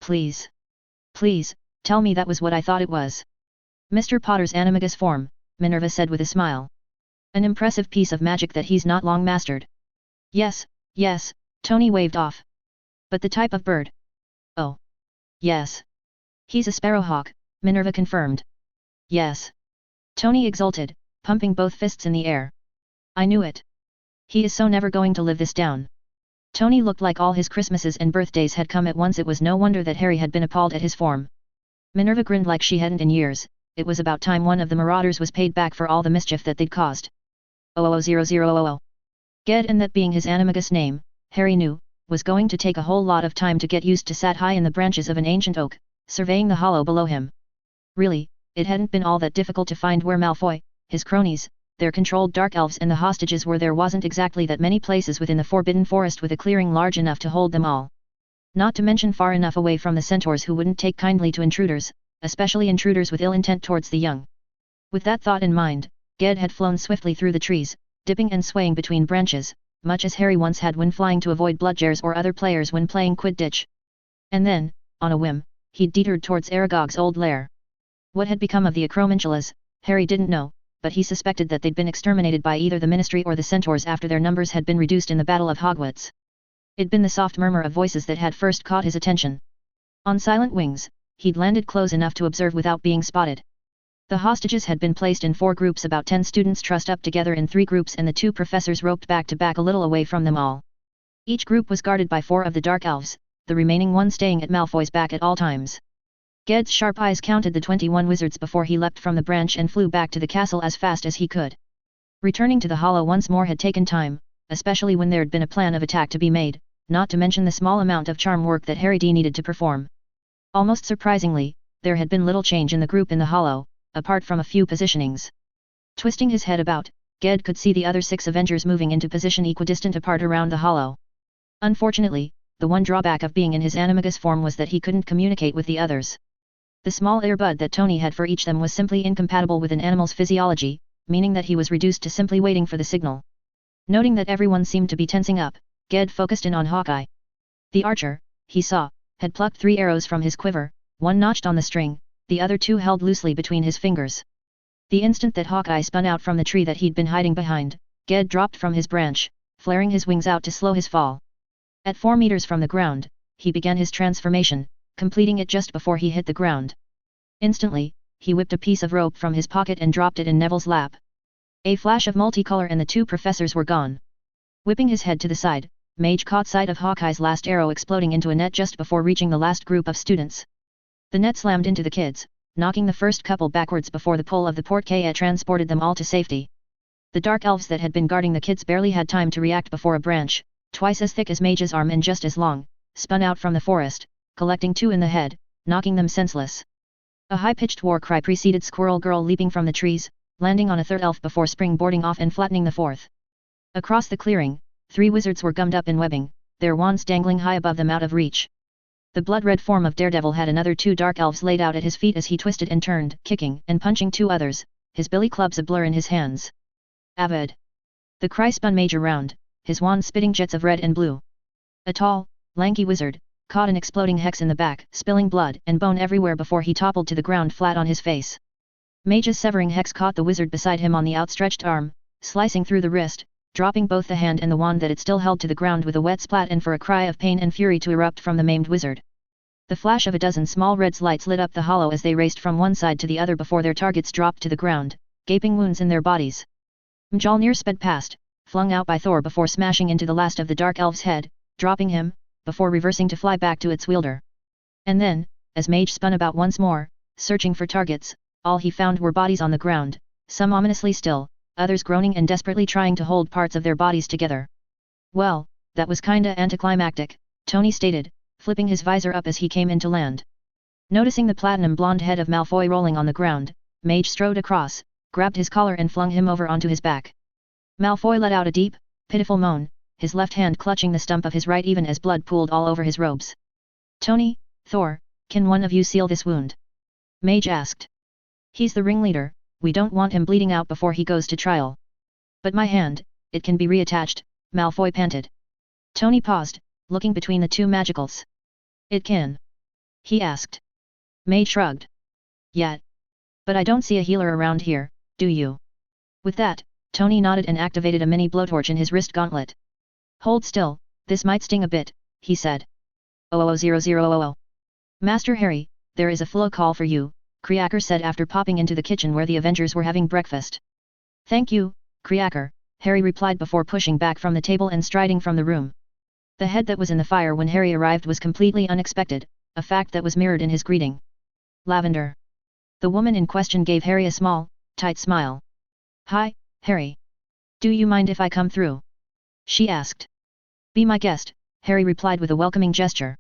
Please. Please, tell me that was what I thought it was. Mr. Potter's animagus form, Minerva said with a smile. An impressive piece of magic that he's not long mastered. Yes, yes, Tony waved off. But the type of bird? Oh. Yes. He's a sparrowhawk, Minerva confirmed. Yes. Tony exulted, pumping both fists in the air. I knew it. He is so never going to live this down. Tony looked like all his Christmases and birthdays had come at once. It was no wonder that Harry had been appalled at his form. Minerva grinned like she hadn't in years. It was about time one of the marauders was paid back for all the mischief that they'd caused. 00000. Ged, and that being his animagus name, Harry knew, was going to take a whole lot of time to get used to. Sat high in the branches of an ancient oak, surveying the hollow below him. Really, it hadn't been all that difficult to find where Malfoy, his cronies, their controlled dark elves and the hostages were. There wasn't exactly that many places within the Forbidden Forest with a clearing large enough to hold them all. Not to mention far enough away from the centaurs who wouldn't take kindly to intruders, especially intruders with ill intent towards the young. With that thought in mind, Ged had flown swiftly through the trees, dipping and swaying between branches, much as Harry once had when flying to avoid bludgers or other players when playing Quidditch. And then, on a whim, he'd detoured towards Aragog's old lair. What had become of the Acromantulas, Harry didn't know, but he suspected that they'd been exterminated by either the Ministry or the Centaurs after their numbers had been reduced in the Battle of Hogwarts. It'd been the soft murmur of voices that had first caught his attention. On silent wings, he'd landed close enough to observe without being spotted. The hostages had been placed in 4 groups, about 10 students trussed up together in 3 groups, and the 2 professors roped back to back a little away from them all. Each group was guarded by 4 of the Dark Elves, the remaining one staying at Malfoy's back at all times. Ged's sharp eyes counted the 21 wizards before he leapt from the branch and flew back to the castle as fast as he could. Returning to the hollow once more had taken time, especially when there'd been a plan of attack to be made, not to mention the small amount of charm work that Harry needed to perform. Almost surprisingly, there had been little change in the group in the hollow, apart from a few positionings. Twisting his head about, Ged could see the other 6 Avengers moving into position equidistant apart around the hollow. Unfortunately, the one drawback of being in his animagus form was that he couldn't communicate with the others. The small earbud that Tony had for each them was simply incompatible with an animal's physiology, meaning that he was reduced to simply waiting for the signal. Noting that everyone seemed to be tensing up, Ged focused in on Hawkeye. The archer, he saw, had plucked 3 arrows from his quiver, one notched on the string, the other 2 held loosely between his fingers. The instant that Hawkeye spun out from the tree that he'd been hiding behind, Ged dropped from his branch, flaring his wings out to slow his fall. At 4 meters from the ground, he began his transformation, completing it just before he hit the ground. Instantly, he whipped a piece of rope from his pocket and dropped it in Neville's lap. A flash of multicolor and the 2 professors were gone. Whipping his head to the side, Mage caught sight of Hawkeye's last arrow exploding into a net just before reaching the last group of students. The net slammed into the kids, knocking the first couple backwards before the pull of the porte-quay transported them all to safety. The dark elves that had been guarding the kids barely had time to react before a branch, twice as thick as Mage's arm and just as long, spun out from the forest, collecting 2 in the head, knocking them senseless. A high-pitched war cry preceded Squirrel Girl leaping from the trees, landing on a third elf before springboarding off and flattening the fourth. Across the clearing, 3 wizards were gummed up in webbing, their wands dangling high above them out of reach. The blood-red form of Daredevil had another 2 dark elves laid out at his feet as he twisted and turned, kicking and punching 2 others, his billy clubs a blur in his hands. Avid! The cry spun Mage around, his wand spitting jets of red and blue. A tall, lanky wizard, caught an exploding hex in the back, spilling blood and bone everywhere before he toppled to the ground flat on his face. Mage's severing hex caught the wizard beside him on the outstretched arm, slicing through the wrist, dropping both the hand and the wand that it still held to the ground with a wet splat and for a cry of pain and fury to erupt from the maimed wizard. The flash of a dozen small red lights lit up the hollow as they raced from one side to the other before their targets dropped to the ground, gaping wounds in their bodies. Mjolnir sped past, flung out by Thor before smashing into the last of the dark elf's head, dropping him, before reversing to fly back to its wielder. And then, as Mage spun about once more, searching for targets, all he found were bodies on the ground, some ominously still, others groaning and desperately trying to hold parts of their bodies together. Well, that was kinda anticlimactic, Tony stated, flipping his visor up as he came into land. Noticing the platinum blonde head of Malfoy rolling on the ground, Mage strode across, grabbed his collar and flung him over onto his back. Malfoy let out a deep, pitiful moan, his left hand clutching the stump of his right even as blood pooled all over his robes. Tony, Thor, can one of you seal this wound? Mage asked. He's the ringleader, we don't want him bleeding out before he goes to trial. But my hand, it can be reattached, Malfoy panted. Tony paused, looking between the 2 magicals. It can? He asked. Mage shrugged. Yeah. But I don't see a healer around here, do you? With that, Tony nodded and activated a mini blowtorch in his wrist gauntlet. Hold still, this might sting a bit, he said. 00000. Master Harry, there is a flow call for you, Kriaker said after popping into the kitchen where the Avengers were having breakfast. Thank you, Kriaker, Harry replied before pushing back from the table and striding from the room. The head that was in the fire when Harry arrived was completely unexpected, a fact that was mirrored in his greeting. Lavender. The woman in question gave Harry a small, tight smile. Hi, Harry. Do you mind if I come through? She asked. Be my guest, Harry replied with a welcoming gesture.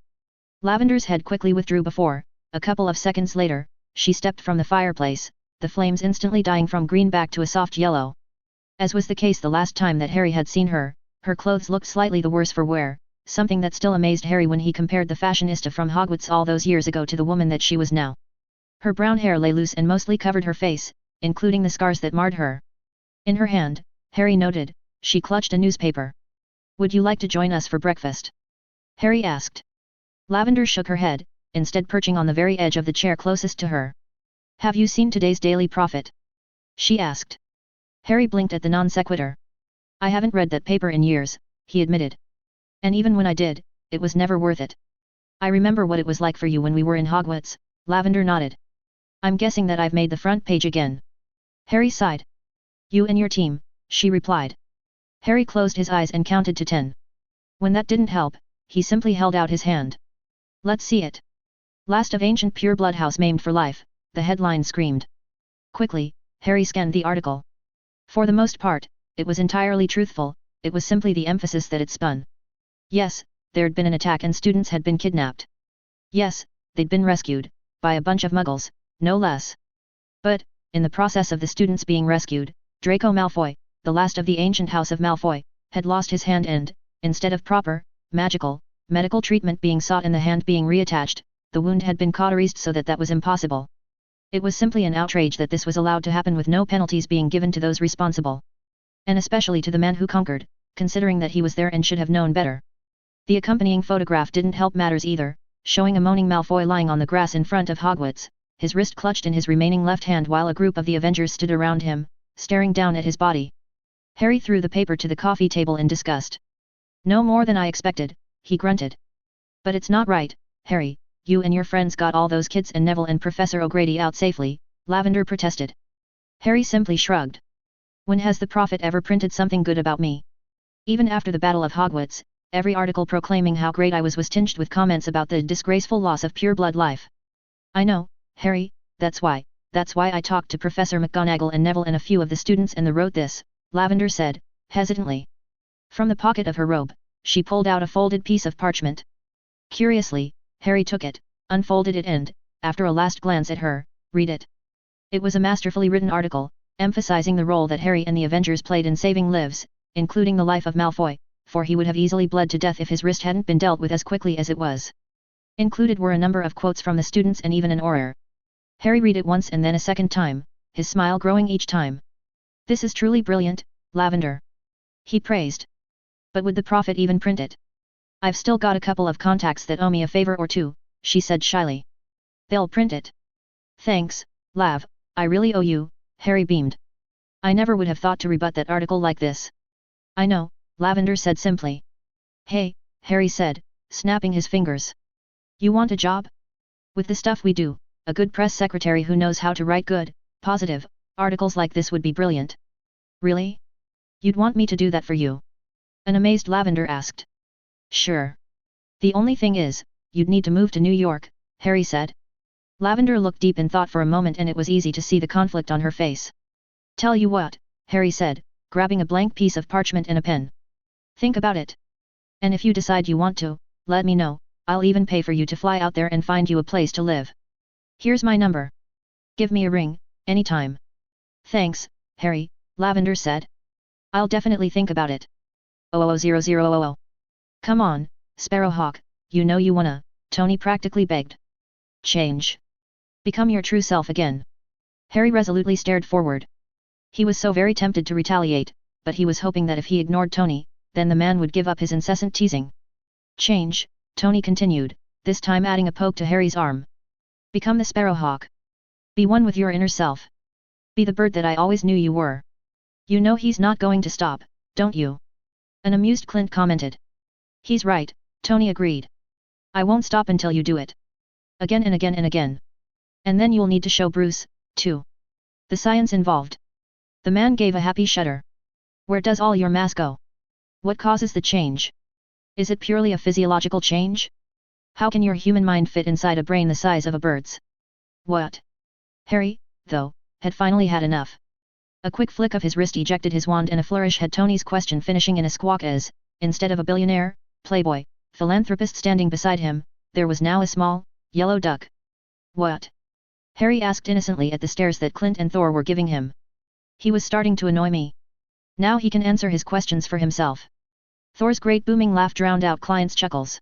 Lavender's head quickly withdrew before, a couple of seconds later, she stepped from the fireplace, the flames instantly dying from green back to a soft yellow. As was the case the last time that Harry had seen her, her clothes looked slightly the worse for wear, something that still amazed Harry when he compared the fashionista from Hogwarts all those years ago to the woman that she was now. Her brown hair lay loose and mostly covered her face, including the scars that marred her. In her hand, Harry noted, she clutched a newspaper. Would you like to join us for breakfast? Harry asked. Lavender shook her head, instead perching on the very edge of the chair closest to her. Have you seen today's Daily Prophet? She asked. Harry blinked at the non sequitur. I haven't read that paper in years, he admitted. And even when I did, it was never worth it. I remember what it was like for you when we were in Hogwarts, Lavender nodded. I'm guessing that I've made the front page again. Harry sighed. You and your team, she replied. Harry closed his eyes and counted to 10. When that didn't help, he simply held out his hand. Let's see it. Last of Ancient Pureblood House maimed for life, the headline screamed. Quickly, Harry scanned the article. For the most part, it was entirely truthful, it was simply the emphasis that it spun. Yes, there'd been an attack and students had been kidnapped. Yes, they'd been rescued, by a bunch of muggles, no less. But, in the process of the students being rescued, Draco Malfoy, the last of the ancient house of Malfoy, had lost his hand and, instead of proper, medical treatment being sought and the hand being reattached, the wound had been cauterized so that was impossible. It was simply an outrage that this was allowed to happen with no penalties being given to those responsible. And especially to the man who conquered, considering that he was there and should have known better. The accompanying photograph didn't help matters either, showing a moaning Malfoy lying on the grass in front of Hogwarts, his wrist clutched in his remaining left hand while a group of the Avengers stood around him, staring down at his body. Harry threw the paper to the coffee table in disgust. No more than I expected, he grunted. But it's not right, Harry, you and your friends got all those kids and Neville and Professor O'Grady out safely, Lavender protested. Harry simply shrugged. When has the Prophet ever printed something good about me? Even after the Battle of Hogwarts, every article proclaiming how great I was tinged with comments about the disgraceful loss of pure blood life. I know, Harry, that's why I talked to Professor McGonagall and Neville and a few of the students and wrote this, Lavender said, hesitantly. From the pocket of her robe, she pulled out a folded piece of parchment. Curiously, Harry took it, unfolded it and, after a last glance at her, read it. It was a masterfully written article, emphasizing the role that Harry and the Avengers played in saving lives, including the life of Malfoy, for he would have easily bled to death if his wrist hadn't been dealt with as quickly as it was. Included were a number of quotes from the students and even an orator. Harry read it once and then a second time, his smile growing each time. This is truly brilliant, Lavender. He praised. But would the Prophet even print it? I've still got a couple of contacts that owe me a favor or two, she said shyly. They'll print it. Thanks, Lav, I really owe you, Harry beamed. I never would have thought to rebut that article like this. I know, Lavender said simply. Hey, Harry said, snapping his fingers. You want a job? With the stuff we do, a good press secretary who knows how to write good, positive, articles like this would be brilliant. Really? You'd want me to do that for you? An amazed Lavender asked. Sure. The only thing is, you'd need to move to New York, Harry said. Lavender looked deep in thought for a moment and it was easy to see the conflict on her face. Tell you what, Harry said, grabbing a blank piece of parchment and a pen. Think about it. And if you decide you want to, let me know, I'll even pay for you to fly out there and find you a place to live. Here's my number. Give me a ring, anytime. Thanks, Harry, Lavender said. I'll definitely think about it. 00000. Come on, Sparrowhawk, you know you wanna, Tony practically begged. Change. Become your true self again. Harry resolutely stared forward. He was so very tempted to retaliate, but he was hoping that if he ignored Tony, then the man would give up his incessant teasing. Change, Tony continued, this time adding a poke to Harry's arm. Become the Sparrowhawk. Be one with your inner self. Be the bird that I always knew you were. You know he's not going to stop, don't you? An amused Clint commented. He's right, Tony agreed. I won't stop until you do it. Again and again and again. And then you'll need to show Bruce, too. The science involved. The man gave a happy shudder. Where does all your mass go? What causes the change? Is it purely a physiological change? How can your human mind fit inside a brain the size of a bird's? What? Harry, though, had finally had enough. A quick flick of his wrist ejected his wand and a flourish had Tony's question finishing in a squawk as, instead of a billionaire, playboy, philanthropist standing beside him, there was now a small, yellow duck. What? Harry asked innocently at the stares that Clint and Thor were giving him. He was starting to annoy me. Now he can answer his questions for himself. Thor's great booming laugh drowned out Clint's chuckles.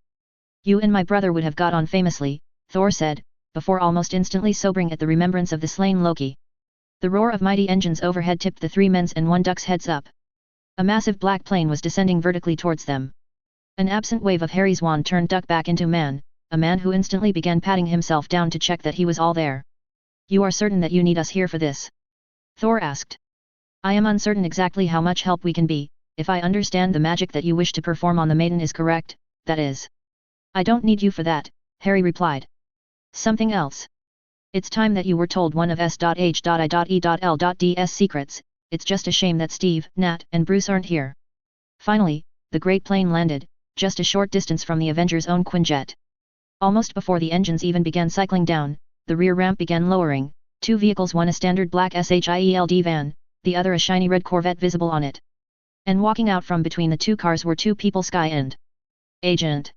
You and my brother would have got on famously, Thor said, before almost instantly sobering at the remembrance of the slain Loki. The roar of mighty engines overhead tipped the three men's and one duck's heads up. A massive black plane was descending vertically towards them. An absent wave of Harry's wand turned Duck back into man, a man who instantly began patting himself down to check that he was all there. You are certain that you need us here for this? Thor asked. I am uncertain exactly how much help we can be, if I understand the magic that you wish to perform on the maiden is correct, that is. I don't need you for that, Harry replied. Something else. It's time that you were told one of S.H.I.E.L.D's secrets, it's just a shame that Steve, Nat, and Bruce aren't here. Finally, the great plane landed, just a short distance from the Avengers' own Quinjet. Almost before the engines even began cycling down, the rear ramp began lowering, two vehicles, one a standard black SHIELD van, the other a shiny red Corvette visible on it. And walking out from between the two cars were two people, Sky and Agent.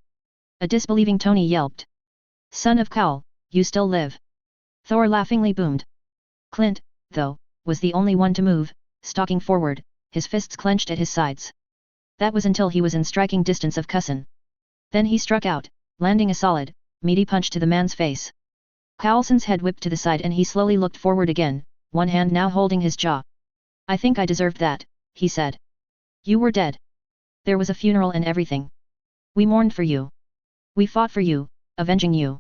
A disbelieving Tony yelped. Son of Cowl, you still live. Thor laughingly boomed. Clint, though, was the only one to move, stalking forward, his fists clenched at his sides. That was until he was in striking distance of Coulson. Then he struck out, landing a solid, meaty punch to the man's face. Coulson's head whipped to the side and he slowly looked forward again, one hand now holding his jaw. I think I deserved that, he said. You were dead. There was a funeral and everything. We mourned for you. We fought for you, avenging you.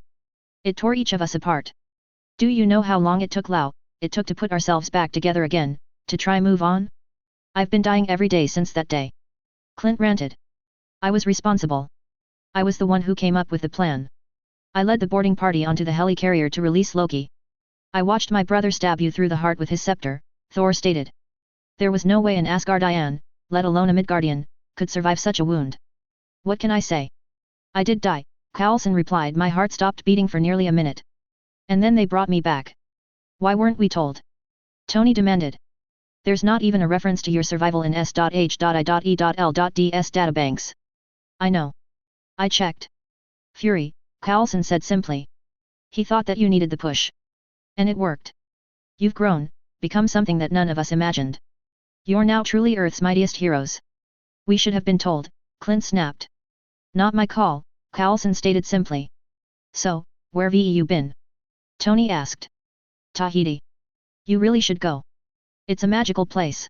It tore each of us apart. Do you know how long it took to put ourselves back together again, to try move on? I've been dying every day since that day. Clint ranted. I was responsible. I was the one who came up with the plan. I led the boarding party onto the helicarrier to release Loki. I watched my brother stab you through the heart with his scepter, Thor stated. There was no way an Asgardian, let alone a Midgardian, could survive such a wound. What can I say? I did die, Coulson replied. My heart stopped beating for nearly a minute. And then they brought me back. Why weren't we told? Tony demanded. There's not even a reference to your survival in S.H.I.E.L.D.S databanks. I know. I checked. Fury, Coulson said simply. He thought that you needed the push. And it worked. You've grown, become something that none of us imagined. You're now truly Earth's mightiest heroes. We should have been told, Clint snapped. Not my call, Coulson stated simply. So, where've you been? Tony asked. Tahiti. You really should go. It's a magical place.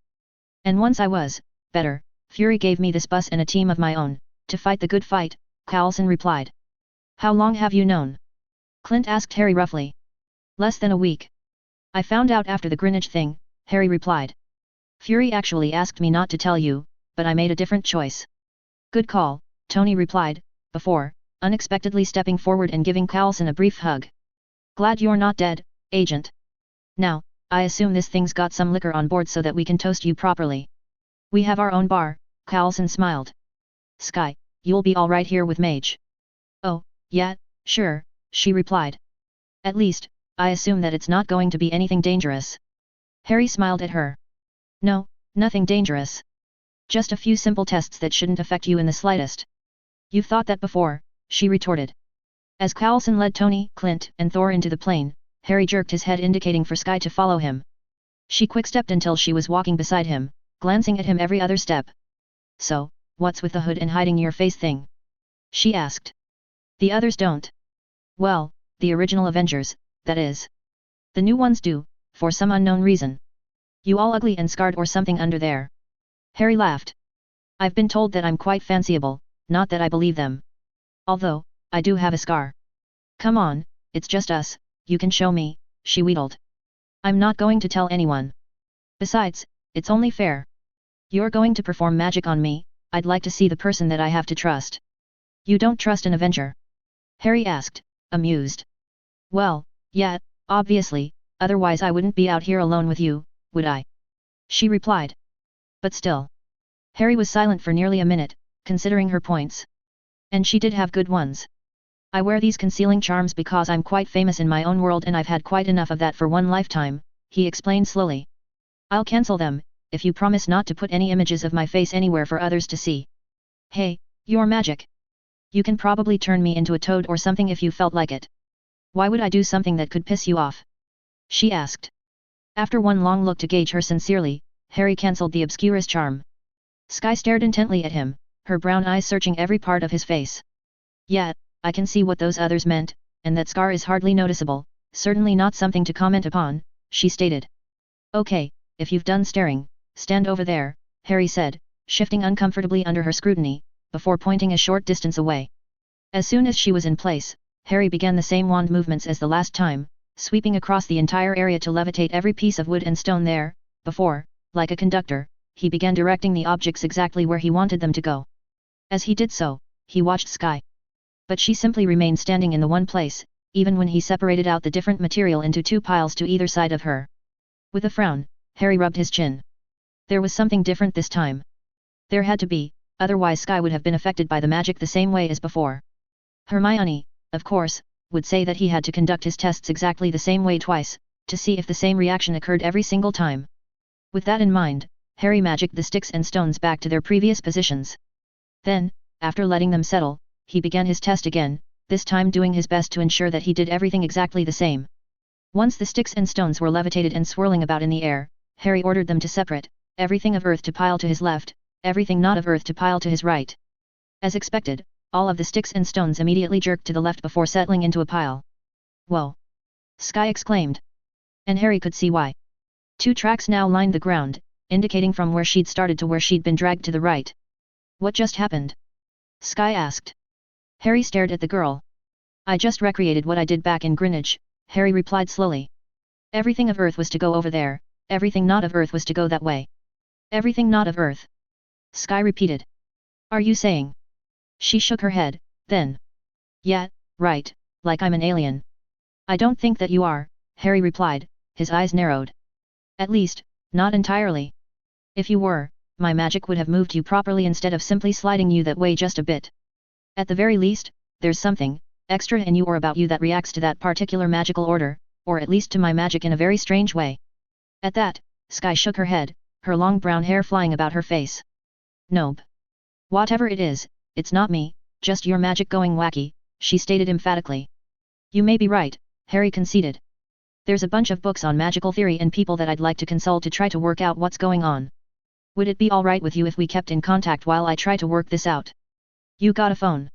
And once I was, better, Fury gave me this bus and a team of my own, to fight the good fight, Coulson replied. How long have you known? Clint asked Harry roughly. Less than a week. I found out after the Greenwich thing, Harry replied. Fury actually asked me not to tell you, but I made a different choice. Good call, Tony replied, before, unexpectedly stepping forward and giving Coulson a brief hug. Glad you're not dead, Agent. Now, I assume this thing's got some liquor on board so that we can toast you properly. We have our own bar, Coulson smiled. Sky, you'll be alright here with Mage. Oh, yeah, sure, she replied. At least, I assume that it's not going to be anything dangerous. Harry smiled at her. No, nothing dangerous. Just a few simple tests that shouldn't affect you in the slightest. You've thought that before, she retorted. As Coulson led Tony, Clint, and Thor into the plane, Harry jerked his head indicating for Sky to follow him. She quick-stepped until she was walking beside him, glancing at him every other step. So, what's with the hood and hiding your face thing? She asked. The others don't. Well, the original Avengers, that is. The new ones do, for some unknown reason. You all ugly and scarred or something under there. Harry laughed. I've been told that I'm quite fanciable, not that I believe them. Although, I do have a scar. Come on, it's just us, you can show me, she wheedled. I'm not going to tell anyone. Besides, it's only fair. You're going to perform magic on me, I'd like to see the person that I have to trust. You don't trust an Avenger? Harry asked, amused. Well, yeah, obviously, otherwise I wouldn't be out here alone with you, would I? She replied. But still. Harry was silent for nearly a minute, considering her points. And she did have good ones. I wear these concealing charms because I'm quite famous in my own world and I've had quite enough of that for one lifetime, he explained slowly. I'll cancel them, if you promise not to put any images of my face anywhere for others to see. Hey, you're magic. You can probably turn me into a toad or something if you felt like it. Why would I do something that could piss you off? She asked. After one long look to gauge her sincerely, Harry cancelled the obscurest charm. Sky stared intently at him, her brown eyes searching every part of his face. Yeah, I can see what those others meant, and that scar is hardly noticeable, certainly not something to comment upon, she stated. Okay, if you've done staring, stand over there, Harry said, shifting uncomfortably under her scrutiny, before pointing a short distance away. As soon as she was in place, Harry began the same wand movements as the last time, sweeping across the entire area to levitate every piece of wood and stone there, before, like a conductor, he began directing the objects exactly where he wanted them to go. As he did so, he watched Sky. But she simply remained standing in the one place, even when he separated out the different material into two piles to either side of her. With a frown, Harry rubbed his chin. There was something different this time. There had to be, otherwise Sky would have been affected by the magic the same way as before. Hermione, of course, would say that he had to conduct his tests exactly the same way twice, to see if the same reaction occurred every single time. With that in mind, Harry magicked the sticks and stones back to their previous positions. Then, after letting them settle, he began his test again, this time doing his best to ensure that he did everything exactly the same. Once the sticks and stones were levitated and swirling about in the air, Harry ordered them to separate, everything of earth to pile to his left, everything not of earth to pile to his right. As expected, all of the sticks and stones immediately jerked to the left before settling into a pile. Whoa! Sky exclaimed. And Harry could see why. 2 tracks now lined the ground, indicating from where she'd started to where she'd been dragged to the right. What just happened? Sky asked. Harry stared at the girl. I just recreated what I did back in Greenwich, Harry replied slowly. Everything of Earth was to go over there, everything not of Earth was to go that way. Everything not of Earth. Sky repeated. Are you saying? She shook her head, then. Yeah, right, like I'm an alien. I don't think that you are, Harry replied, his eyes narrowed. At least, not entirely. If you were, my magic would have moved you properly instead of simply sliding you that way just a bit. At the very least, there's something extra in you or about you that reacts to that particular magical order, or at least to my magic in a very strange way. At that, Sky shook her head, her long brown hair flying about her face. Nope. Whatever it is, it's not me, just your magic going wacky, she stated emphatically. You may be right, Harry conceded. There's a bunch of books on magical theory and people that I'd like to consult to try to work out what's going on. Would it be alright with you if we kept in contact while I try to work this out? You got a phone?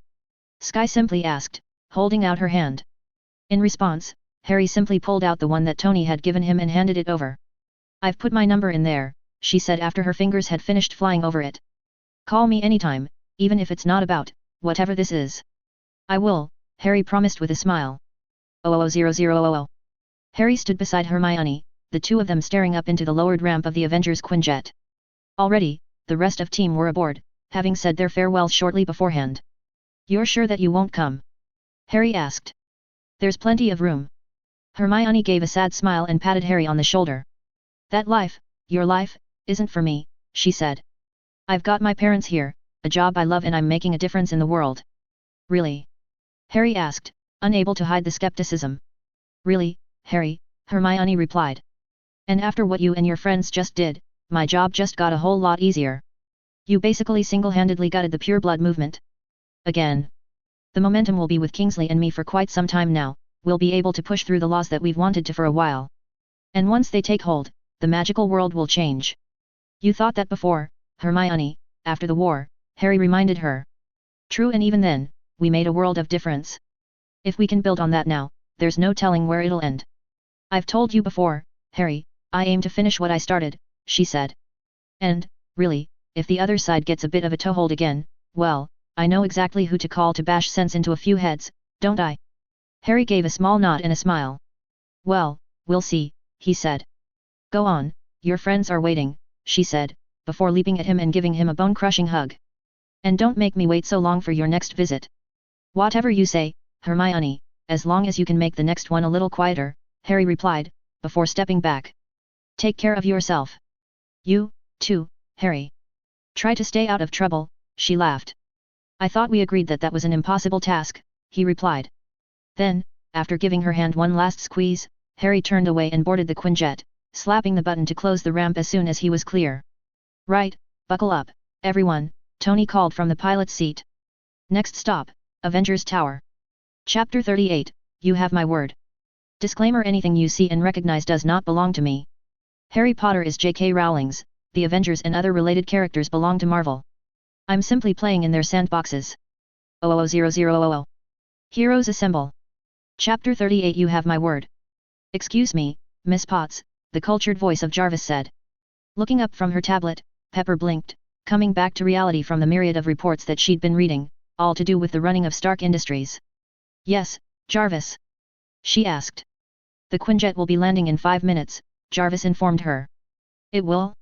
Sky simply asked, holding out her hand. In response, Harry simply pulled out the one that Tony had given him and handed it over. I've put my number in there, she said after her fingers had finished flying over it. Call me anytime, even if it's not about whatever this is. I will, Harry promised with a smile. 000000. Harry stood beside Hermione, the two of them staring up into the lowered ramp of the Avengers Quinjet. Already, the rest of team were aboard, having said their farewells shortly beforehand. You're sure that you won't come? Harry asked. There's plenty of room. Hermione gave a sad smile and patted Harry on the shoulder. That life, your life, isn't for me, she said. I've got my parents here, a job I love and I'm making a difference in the world. Really? Harry asked, unable to hide the skepticism. Really, Harry, Hermione replied. And after what you and your friends just did, my job just got a whole lot easier. You basically single-handedly gutted the pure blood movement. Again. The momentum will be with Kingsley and me for quite some time now, we'll be able to push through the laws that we've wanted to for a while. And once they take hold, the magical world will change. You thought that before, Hermione, after the war, Harry reminded her. True, and even then, we made a world of difference. If we can build on that now, there's no telling where it'll end. I've told you before, Harry, I aim to finish what I started, she said. And, really, if the other side gets a bit of a toehold again, well, I know exactly who to call to bash sense into a few heads, don't I? Harry gave a small nod and a smile. Well, we'll see, he said. Go on, your friends are waiting, she said, before leaping at him and giving him a bone-crushing hug. And don't make me wait so long for your next visit. Whatever you say, Hermione, as long as you can make the next one a little quieter, Harry replied, before stepping back. Take care of yourself. You, too, Harry. Try to stay out of trouble, she laughed. I thought we agreed that that was an impossible task, he replied. Then, after giving her hand one last squeeze, Harry turned away and boarded the Quinjet, slapping the button to close the ramp as soon as he was clear. Right, buckle up, everyone, Tony called from the pilot's seat. Next stop, Avengers Tower. Chapter 38, You Have My Word. Disclaimer: anything you see and recognize does not belong to me. Harry Potter is J.K. Rowling's, the Avengers and other related characters belong to Marvel. I'm simply playing in their sandboxes. 000000. Heroes Assemble. Chapter 38 You Have My Word. Excuse me, Miss Potts, the cultured voice of Jarvis said. Looking up from her tablet, Pepper blinked, coming back to reality from the myriad of reports that she'd been reading, all to do with the running of Stark Industries. Yes, Jarvis? She asked. The Quinjet will be landing in 5 minutes, Jarvis informed her. It will?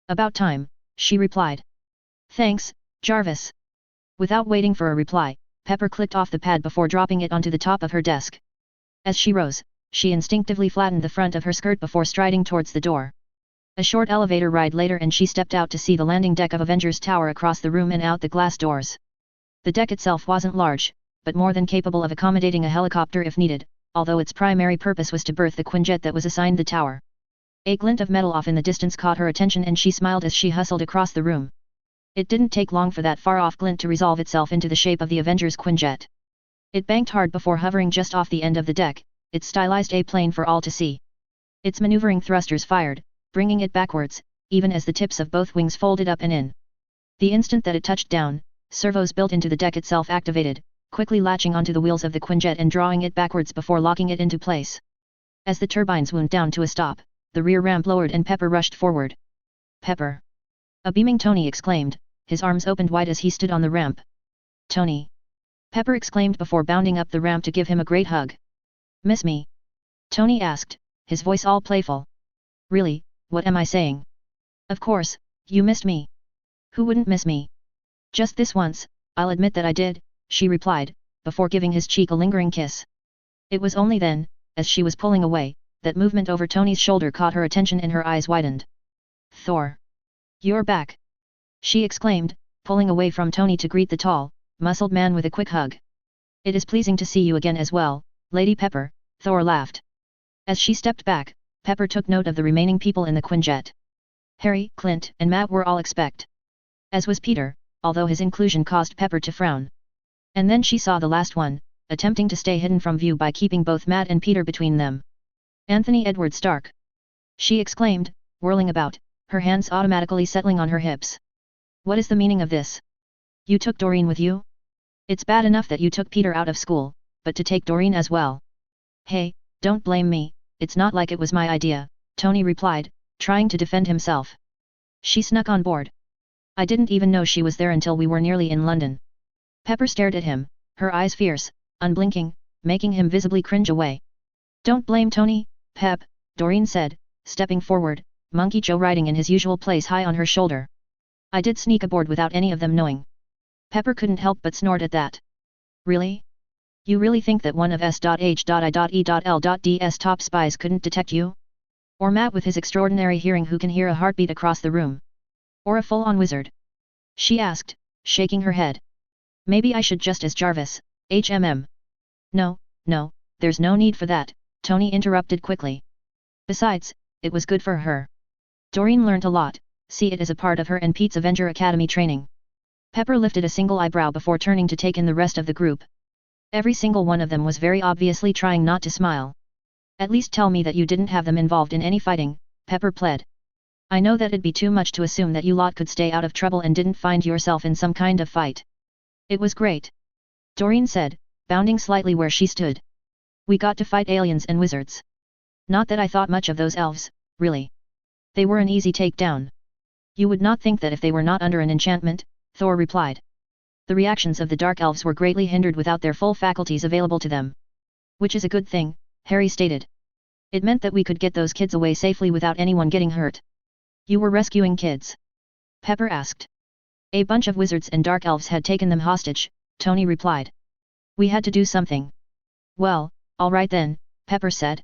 About time, she replied. Thanks, Jarvis. Without waiting for a reply, Pepper clicked off the pad before dropping it onto the top of her desk. As she rose, she instinctively flattened the front of her skirt before striding towards the door. A short elevator ride later and she stepped out to see the landing deck of Avengers Tower across the room and out the glass doors. The deck itself wasn't large, but more than capable of accommodating a helicopter if needed, although its primary purpose was to berth the Quinjet that was assigned the tower. A glint of metal off in the distance caught her attention and she smiled as she hustled across the room. It didn't take long for that far-off glint to resolve itself into the shape of the Avengers Quinjet. It banked hard before hovering just off the end of the deck, its stylized A-plane for all to see. Its maneuvering thrusters fired, bringing it backwards, even as the tips of both wings folded up and in. The instant that it touched down, servos built into the deck itself activated, quickly latching onto the wheels of the Quinjet and drawing it backwards before locking it into place. As the turbines wound down to a stop, the rear ramp lowered and Pepper rushed forward. Pepper! A beaming Tony exclaimed, his arms opened wide as he stood on the ramp. Tony! Pepper exclaimed before bounding up the ramp to give him a great hug. Miss me? Tony asked, his voice all playful. Really, what am I saying? Of course, you missed me. Who wouldn't miss me? Just this once, I'll admit that I did, she replied, before giving his cheek a lingering kiss. It was only then, as she was pulling away, that movement over Tony's shoulder caught her attention and her eyes widened. Thor! You're back! She exclaimed, pulling away from Tony to greet the tall, muscled man with a quick hug. It is pleasing to see you again as well, Lady Pepper, Thor laughed. As she stepped back, Pepper took note of the remaining people in the Quinjet. Harry, Clint, and Matt were all expect. As was Peter, although his inclusion caused Pepper to frown. And then she saw the last one, attempting to stay hidden from view by keeping both Matt and Peter between them. Anthony Edward Stark! She exclaimed, whirling about, her hands automatically settling on her hips. What is the meaning of this? You took Dorene with you? It's bad enough that you took Peter out of school, but to take Dorene as well. Hey, don't blame me, it's not like it was my idea, Tony replied, trying to defend himself. She snuck on board. I didn't even know she was there until we were nearly in London. Pepper stared at him, her eyes fierce, unblinking, making him visibly cringe away. Don't blame Tony, Pep, Dorene said, stepping forward, Monkey Joe riding in his usual place high on her shoulder. I did sneak aboard without any of them knowing. Pepper couldn't help but snort at that. Really? You really think that one of S.H.I.E.L.D's top spies couldn't detect you? Or Matt with his extraordinary hearing who can hear a heartbeat across the room? Or a full-on wizard? She asked, shaking her head. Maybe I should just as Jarvis, HMM. No, there's no need for that, Tony interrupted quickly. Besides, it was good for her. Dorene learnt a lot, see it as a part of her and Pete's Avenger Academy training. Pepper lifted a single eyebrow before turning to take in the rest of the group. Every single one of them was very obviously trying not to smile. At least tell me that you didn't have them involved in any fighting, Pepper pled. I know that it'd be too much to assume that you lot could stay out of trouble and didn't find yourself in some kind of fight. It was great. Dorene said, bounding slightly where she stood. We got to fight aliens and wizards. Not that I thought much of those elves, really. They were an easy takedown. You would not think that if they were not under an enchantment, Thor replied. The reactions of the dark elves were greatly hindered without their full faculties available to them. Which is a good thing, Harry stated. It meant that we could get those kids away safely without anyone getting hurt. You were rescuing kids? Pepper asked. A bunch of wizards and dark elves had taken them hostage, Tony replied. We had to do something. Well, all right then, Pepper said.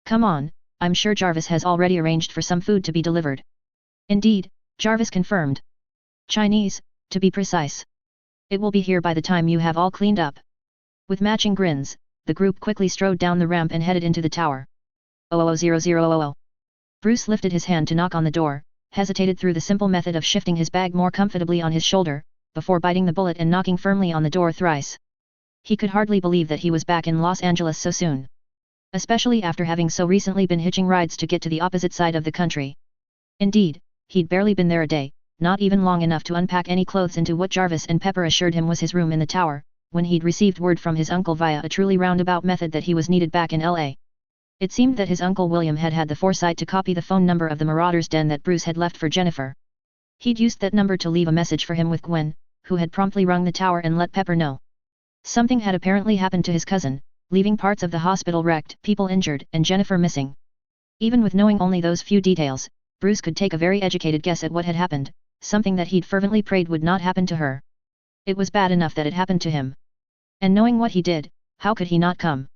Come on, I'm sure Jarvis has already arranged for some food to be delivered. Indeed, Jarvis confirmed. Chinese, to be precise. It will be here by the time you have all cleaned up. With matching grins, the group quickly strode down the ramp and headed into the tower. 000000. Bruce lifted his hand to knock on the door, hesitated through the simple method of shifting his bag more comfortably on his shoulder, before biting the bullet and knocking firmly on the door thrice. He could hardly believe that he was back in Los Angeles so soon. Especially after having so recently been hitching rides to get to the opposite side of the country. Indeed, he'd barely been there a day, not even long enough to unpack any clothes into what Jarvis and Pepper assured him was his room in the tower, when he'd received word from his uncle via a truly roundabout method that he was needed back in L.A. It seemed that his uncle William had had the foresight to copy the phone number of the Marauder's den that Bruce had left for Jennifer. He'd used that number to leave a message for him with Gwen, who had promptly rung the tower and let Pepper know. Something had apparently happened to his cousin, leaving parts of the hospital wrecked, people injured, and Jennifer missing. Even with knowing only those few details, Bruce could take a very educated guess at what had happened, something that he'd fervently prayed would not happen to her. It was bad enough that it happened to him. And knowing what he did, how could he not come?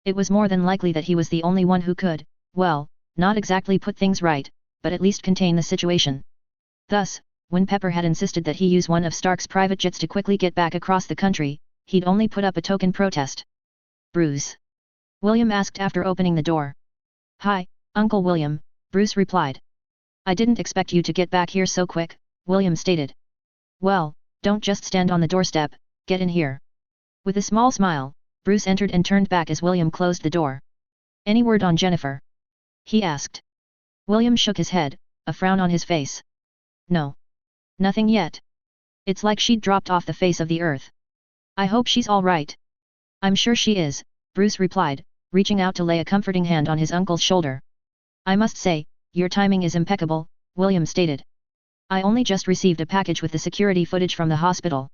It was more than likely that he was the only one who could, well, not exactly put things right, but at least contain the situation. Thus, when Pepper had insisted that he use one of Stark's private jets to quickly get back across the country, he'd only put up a token protest. Bruce? William asked after opening the door. Hi, Uncle William, Bruce replied. I didn't expect you to get back here so quick, William stated. Well, don't just stand on the doorstep, get in here. With a small smile, Bruce entered and turned back as William closed the door. Any word on Jennifer? He asked. William shook his head, a frown on his face. No. Nothing yet. It's like she'd dropped off the face of the earth. I hope she's all right. I'm sure she is, Bruce replied, reaching out to lay a comforting hand on his uncle's shoulder. I must say, your timing is impeccable, William stated. I only just received a package with the security footage from the hospital.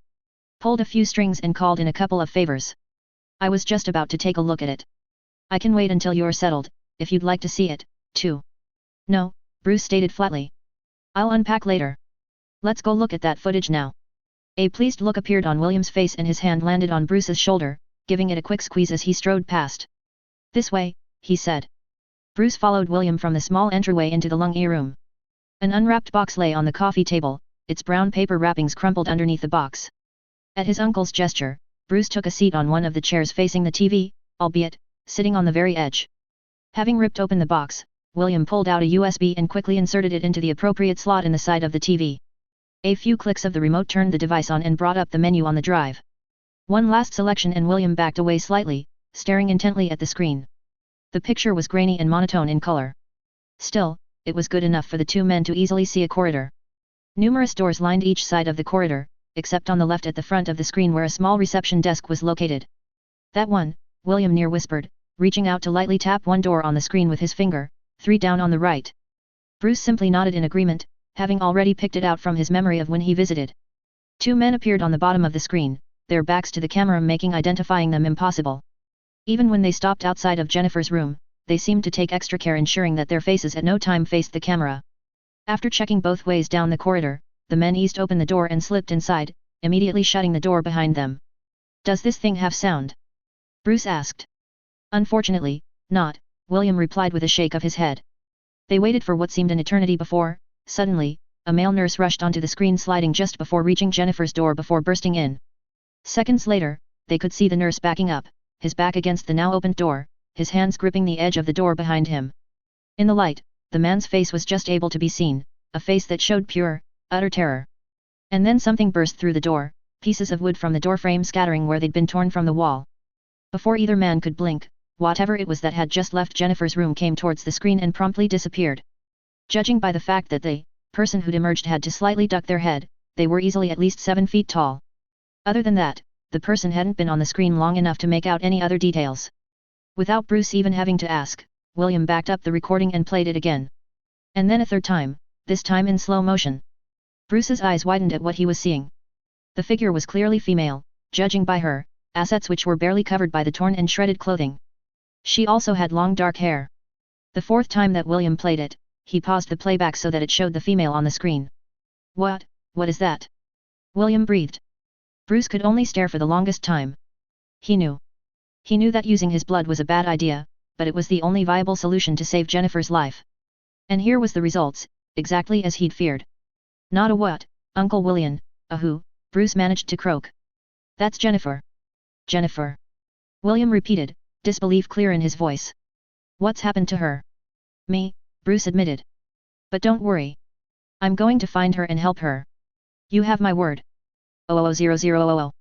Pulled a few strings and called in a couple of favors. I was just about to take a look at it. I can wait until you're settled, if you'd like to see it, too. No, Bruce stated flatly. I'll unpack later. Let's go look at that footage now. A pleased look appeared on William's face and his hand landed on Bruce's shoulder, giving it a quick squeeze as he strode past. This way, he said. Bruce followed William from the small entryway into the Lung-E room. An unwrapped box lay on the coffee table, its brown paper wrappings crumpled underneath the box. At his uncle's gesture, Bruce took a seat on one of the chairs facing the TV, albeit, sitting on the very edge. Having ripped open the box, William pulled out a USB and quickly inserted it into the appropriate slot in the side of the TV. A few clicks of the remote turned the device on and brought up the menu on the drive. One last selection and William backed away slightly, staring intently at the screen. The picture was grainy and monotone in color. Still, it was good enough for the two men to easily see a corridor. Numerous doors lined each side of the corridor, except on the left at the front of the screen where a small reception desk was located. That one, William near whispered, reaching out to lightly tap one door on the screen with his finger, 3 down on the right. Bruce simply nodded in agreement, having already picked it out from his memory of when he visited. 2 men appeared on the bottom of the screen, their backs to the camera making identifying them impossible. Even when they stopped outside of Jennifer's room, they seemed to take extra care ensuring that their faces at no time faced the camera. After checking both ways down the corridor, the men eased open the door and slipped inside, immediately shutting the door behind them. "Does this thing have sound?" Bruce asked. "Unfortunately, not," William replied with a shake of his head. They waited for what seemed an eternity before, suddenly, a male nurse rushed onto the screen sliding just before reaching Jennifer's door before bursting in. Seconds later, they could see the nurse backing up, his back against the now opened door, his hands gripping the edge of the door behind him. In the light, the man's face was just able to be seen, a face that showed pure, utter terror. And then something burst through the door, pieces of wood from the doorframe scattering where they'd been torn from the wall. Before either man could blink, whatever it was that had just left Jennifer's room came towards the screen and promptly disappeared. Judging by the fact that the person who'd emerged had to slightly duck their head, they were easily at least 7 feet tall. Other than that, the person hadn't been on the screen long enough to make out any other details. Without Bruce even having to ask, William backed up the recording and played it again. And then a third time, this time in slow motion. Bruce's eyes widened at what he was seeing. The figure was clearly female, judging by her assets which were barely covered by the torn and shredded clothing. She also had long dark hair. The 4th time that William played it, he paused the playback so that it showed the female on the screen. What is that?" William breathed. Bruce could only stare for the longest time. He knew that using his blood was a bad idea, but it was the only viable solution to save Jennifer's life. And here was the results, exactly as he'd feared. "Not a what, Uncle William, a who?" Bruce managed to croak. "That's Jennifer." "Jennifer?" William repeated, disbelief clear in his voice. "What's happened to her?" "Me," Bruce admitted. "But don't worry. I'm going to find her and help her. You have my word." 000000.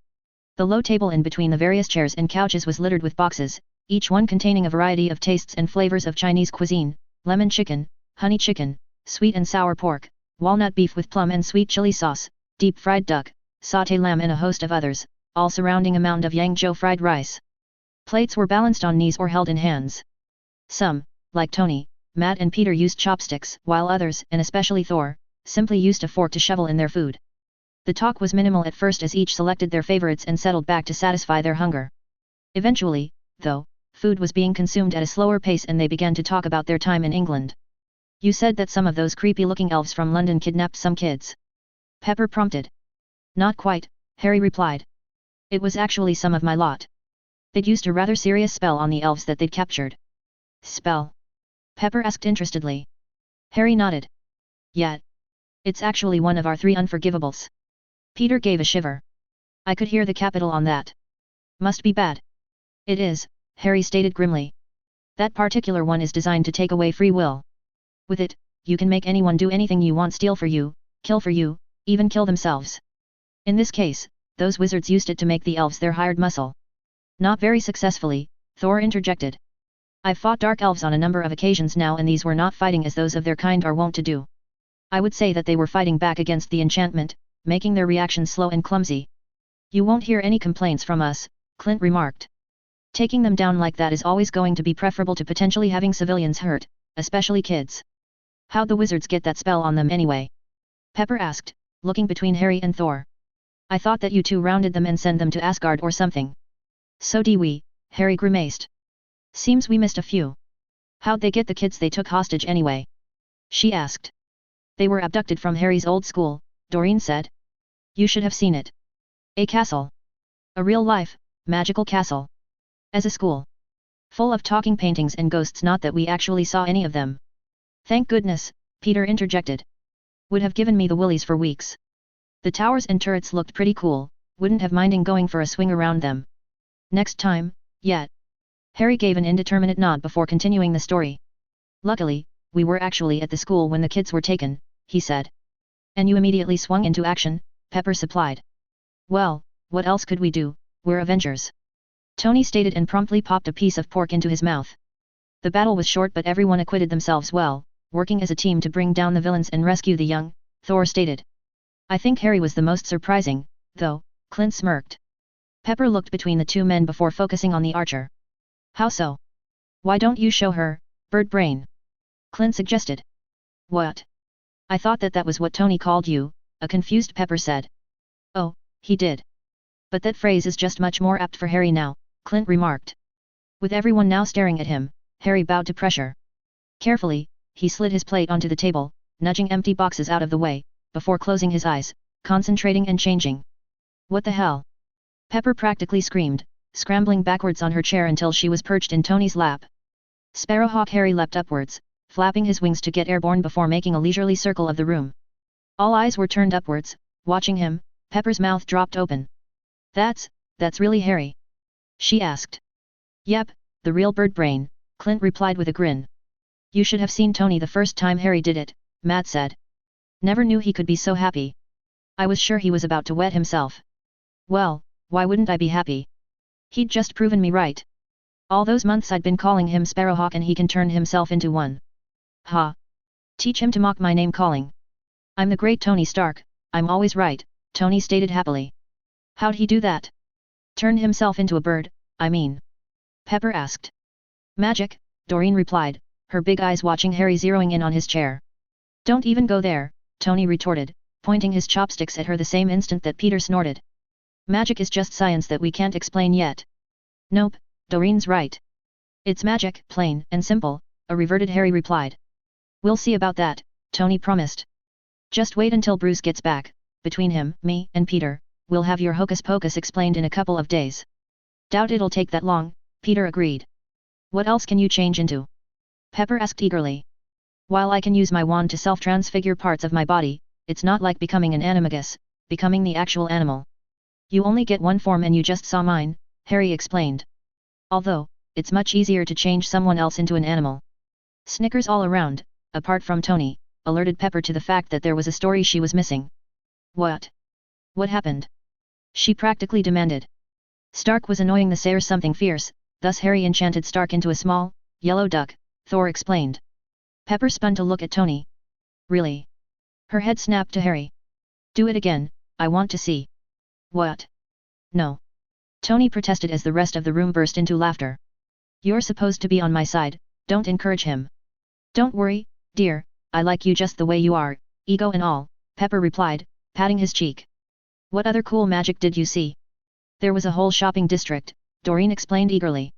The low table in between the various chairs and couches was littered with boxes, each one containing a variety of tastes and flavors of Chinese cuisine: lemon chicken, honey chicken, sweet and sour pork, walnut beef with plum and sweet chili sauce, deep fried duck, sauté lamb and a host of others, all surrounding a mound of Yangzhou fried rice. Plates were balanced on knees or held in hands. Some, like Tony, Matt and Peter used chopsticks, while others, and especially Thor, simply used a fork to shovel in their food. The talk was minimal at first as each selected their favorites and settled back to satisfy their hunger. Eventually, though, food was being consumed at a slower pace and they began to talk about their time in England. "You said that some of those creepy-looking elves from London kidnapped some kids?" Pepper prompted. "Not quite," Harry replied. "It was actually some of my lot. They'd used a rather serious spell on the elves that they'd captured." "Spell?" Pepper asked interestedly. Harry nodded. "Yeah. It's actually one of our 3 unforgivables." Peter gave a shiver. "I could hear the capital on that. Must be bad." "It is," Harry stated grimly. "That particular one is designed to take away free will. With it, you can make anyone do anything you want, steal for you, kill for you, even kill themselves. In this case, those wizards used it to make the elves their hired muscle." "Not very successfully," Thor interjected. "I've fought dark elves on a number of occasions now and these were not fighting as those of their kind are wont to do. I would say that they were fighting back against the enchantment, making their reactions slow and clumsy." "You won't hear any complaints from us," Clint remarked. "Taking them down like that is always going to be preferable to potentially having civilians hurt, especially kids." "How'd the wizards get that spell on them anyway?" Pepper asked, looking between Harry and Thor. "I thought that you two rounded them and sent them to Asgard or something." "So do we," Harry grimaced. "Seems we missed a few." "How'd they get the kids they took hostage anyway?" she asked. "They were abducted from Harry's old school," Dorene said. "You should have seen it. A castle. A real-life, magical castle. As a school. Full of talking paintings and ghosts, not that we actually saw any of them." "Thank goodness," Peter interjected. "Would have given me the willies for weeks. The towers and turrets looked pretty cool, wouldn't have minding going for a swing around them. Next time, yet. Harry gave an indeterminate nod before continuing the story. Luckily, we were actually at the school when the kids were taken, he said. And you immediately swung into action, Pepper supplied. Well, what else could we do, we're Avengers. Tony stated and promptly popped a piece of pork into his mouth. The battle was short but everyone acquitted themselves well, working as a team to bring down the villains and rescue the young, Thor stated. I think Harry was the most surprising, though, Clint smirked. Pepper looked between the two men before focusing on the archer. How so? Why don't you show her, bird brain? Clint suggested. What? I thought that was what Tony called you, a confused Pepper said. Oh, he did. But that phrase is just much more apt for Harry now, Clint remarked. With everyone now staring at him, Harry bowed to pressure. Carefully, he slid his plate onto the table, nudging empty boxes out of the way, before closing his eyes, concentrating and changing. What the hell? Pepper practically screamed, scrambling backwards on her chair until she was perched in Tony's lap. Sparrowhawk Harry leapt upwards, flapping his wings to get airborne before making a leisurely circle of the room. All eyes were turned upwards, watching him. Pepper's mouth dropped open. That's really Harry? She asked. Yep, the real bird brain, Clint replied with a grin. You should have seen Tony the first time Harry did it, Matt said. Never knew he could be so happy. I was sure he was about to wet himself. Well, why wouldn't I be happy? He'd just proven me right. All those months I'd been calling him Sparrowhawk and he can turn himself into one. Ha! Teach him to mock my name calling. I'm the great Tony Stark, I'm always right, Tony stated happily. How'd he do that? Turn himself into a bird, I mean. Pepper asked. Magic, Dorene replied, her big eyes watching Harry zeroing in on his chair. Don't even go there, Tony retorted, pointing his chopsticks at her the same instant that Peter snorted. Magic is just science that we can't explain yet. Nope, Dorene's right. It's magic, plain and simple, a reverted Harry replied. We'll see about that, Tony promised. Just wait until Bruce gets back, between him, me, and Peter, we'll have your hocus pocus explained in a couple of days. Doubt it'll take that long, Peter agreed. What else can you change into? Pepper asked eagerly. While I can use my wand to self-transfigure parts of my body, it's not like becoming an animagus, becoming the actual animal. You only get one form and you just saw mine, Harry explained. Although, it's much easier to change someone else into an animal. Snickers all around, apart from Tony, alerted Pepper to the fact that there was a story she was missing. What? What happened? She practically demanded. Stark was annoying the Sayers something fierce, thus Harry enchanted Stark into a small, yellow duck, Thor explained. Pepper spun to look at Tony. Really? Her head snapped to Harry. Do it again, I want to see. What? No. Tony protested as the rest of the room burst into laughter. You're supposed to be on my side, don't encourage him. Don't worry, dear, I like you just the way you are, ego and all, Pepper replied, patting his cheek. What other cool magic did you see? There was a whole shopping district, Dorene explained eagerly.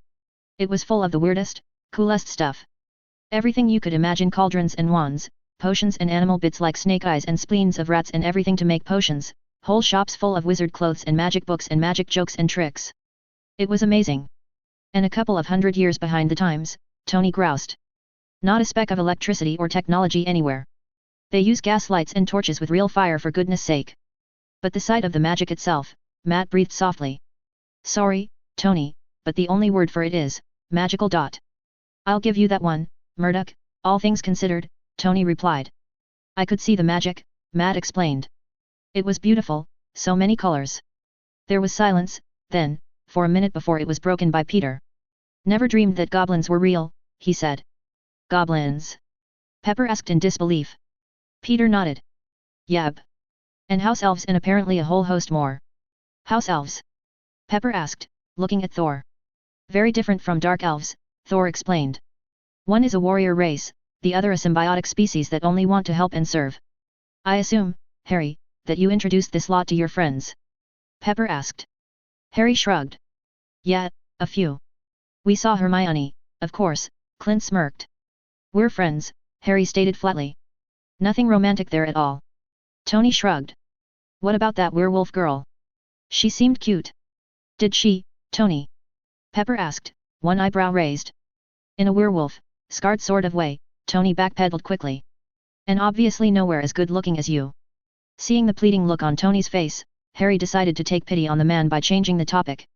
It was full of the weirdest, coolest stuff. Everything you could imagine, cauldrons and wands, potions and animal bits like snake eyes and spleens of rats and everything to make potions, whole shops full of wizard clothes and magic books and magic jokes and tricks. It was amazing. And a couple of 100 years behind the times, Tony groused. Not a speck of electricity or technology anywhere. They use gas lights and torches with real fire for goodness sake. But the sight of the magic itself, Matt breathed softly. Sorry, Tony, but the only word for it is, magical. I'll give you that one, Murdoch, all things considered, Tony replied. I could see the magic, Matt explained. It was beautiful, so many colors. There was silence, then, for a minute before it was broken by Peter. Never dreamed that goblins were real, he said. Goblins? Pepper asked in disbelief. Peter nodded. Yep. And house elves and apparently a whole host more. House elves? Pepper asked, looking at Thor. Very different from dark elves, Thor explained. One is a warrior race, the other a symbiotic species that only want to help and serve. I assume, Harry, that you introduced this lot to your friends? Pepper asked. Harry shrugged. Yeah, a few. We saw Hermione, of course, Clint smirked. We're friends, Harry stated flatly. Nothing romantic there at all. Tony shrugged. What about that werewolf girl? She seemed cute. Did she, Tony? Pepper asked, one eyebrow raised. In a werewolf, scarred sort of way, Tony backpedaled quickly. And obviously nowhere as good looking as you. Seeing the pleading look on Tony's face, Harry decided to take pity on the man by changing the topic.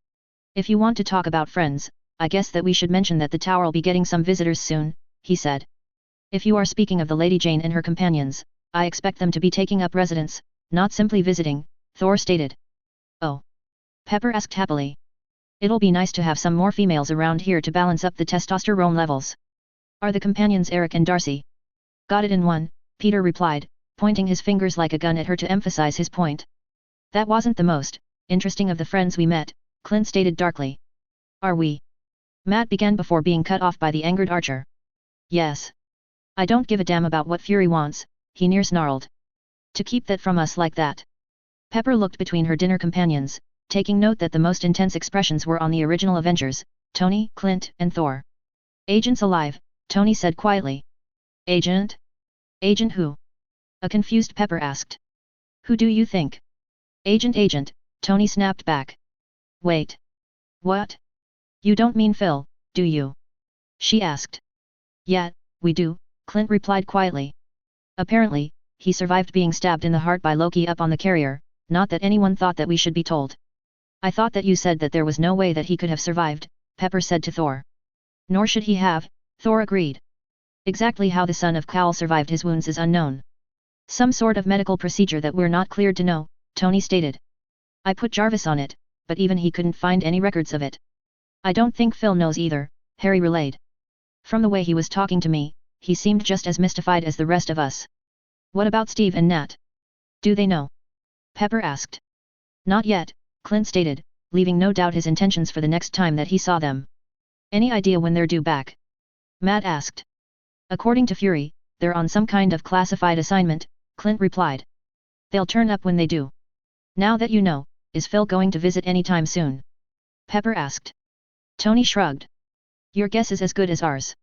If you want to talk about friends, I guess that we should mention that the tower'll be getting some visitors soon, he said. If you are speaking of the Lady Jane and her companions, I expect them to be taking up residence, not simply visiting, Thor stated. Oh. Pepper asked happily. It'll be nice to have some more females around here to balance up the testosterone levels. Are the companions Eric and Darcy? Got it in one, Peter replied, pointing his fingers like a gun at her to emphasize his point. That wasn't the most interesting of the friends we met, Clint stated darkly. Are we? Matt began before being cut off by the angered Archer. Yes. I don't give a damn about what Fury wants, he near snarled. To keep that from us like that. Pepper looked between her dinner companions, taking note that the most intense expressions were on the original Avengers, Tony, Clint, and Thor. Agents alive, Tony said quietly. Agent? Agent who? A confused Pepper asked. Who do you think? Agent, Tony snapped back. Wait. What? You don't mean Phil, do you? She asked. Yeah, we do, Clint replied quietly. Apparently, he survived being stabbed in the heart by Loki up on the carrier, not that anyone thought that we should be told. I thought that you said that there was no way that he could have survived, Pepper said to Thor. Nor should he have, Thor agreed. Exactly how the son of Cal survived his wounds is unknown. Some sort of medical procedure that we're not cleared to know, Tony stated. I put Jarvis on it, but even he couldn't find any records of it. I don't think Phil knows either, Harry relayed. From the way he was talking to me, he seemed just as mystified as the rest of us. What about Steve and Nat? Do they know? Pepper asked. Not yet, Clint stated, leaving no doubt his intentions for the next time that he saw them. Any idea when they're due back? Matt asked. According to Fury, they're on some kind of classified assignment, Clint replied. They'll turn up when they do. Now that you know, is Phil going to visit anytime soon? Pepper asked. Tony shrugged. Your guess is as good as ours.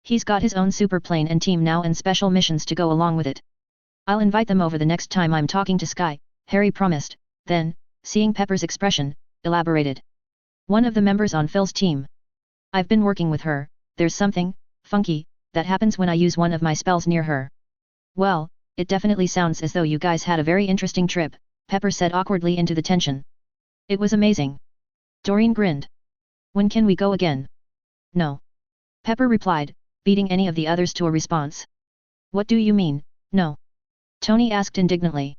He's got his own superplane and team now and special missions to go along with it. I'll invite them over the next time I'm talking to Sky, Harry promised, then, seeing Pepper's expression, elaborated. One of the members on Phil's team. I've been working with her, there's something funky that happens when I use one of my spells near her. Well, it definitely sounds as though you guys had a very interesting trip, Pepper said awkwardly into the tension. It was amazing. Dorene grinned. When can we go again? No. Pepper replied, beating any of the others to a response. What do you mean, no? Tony asked indignantly.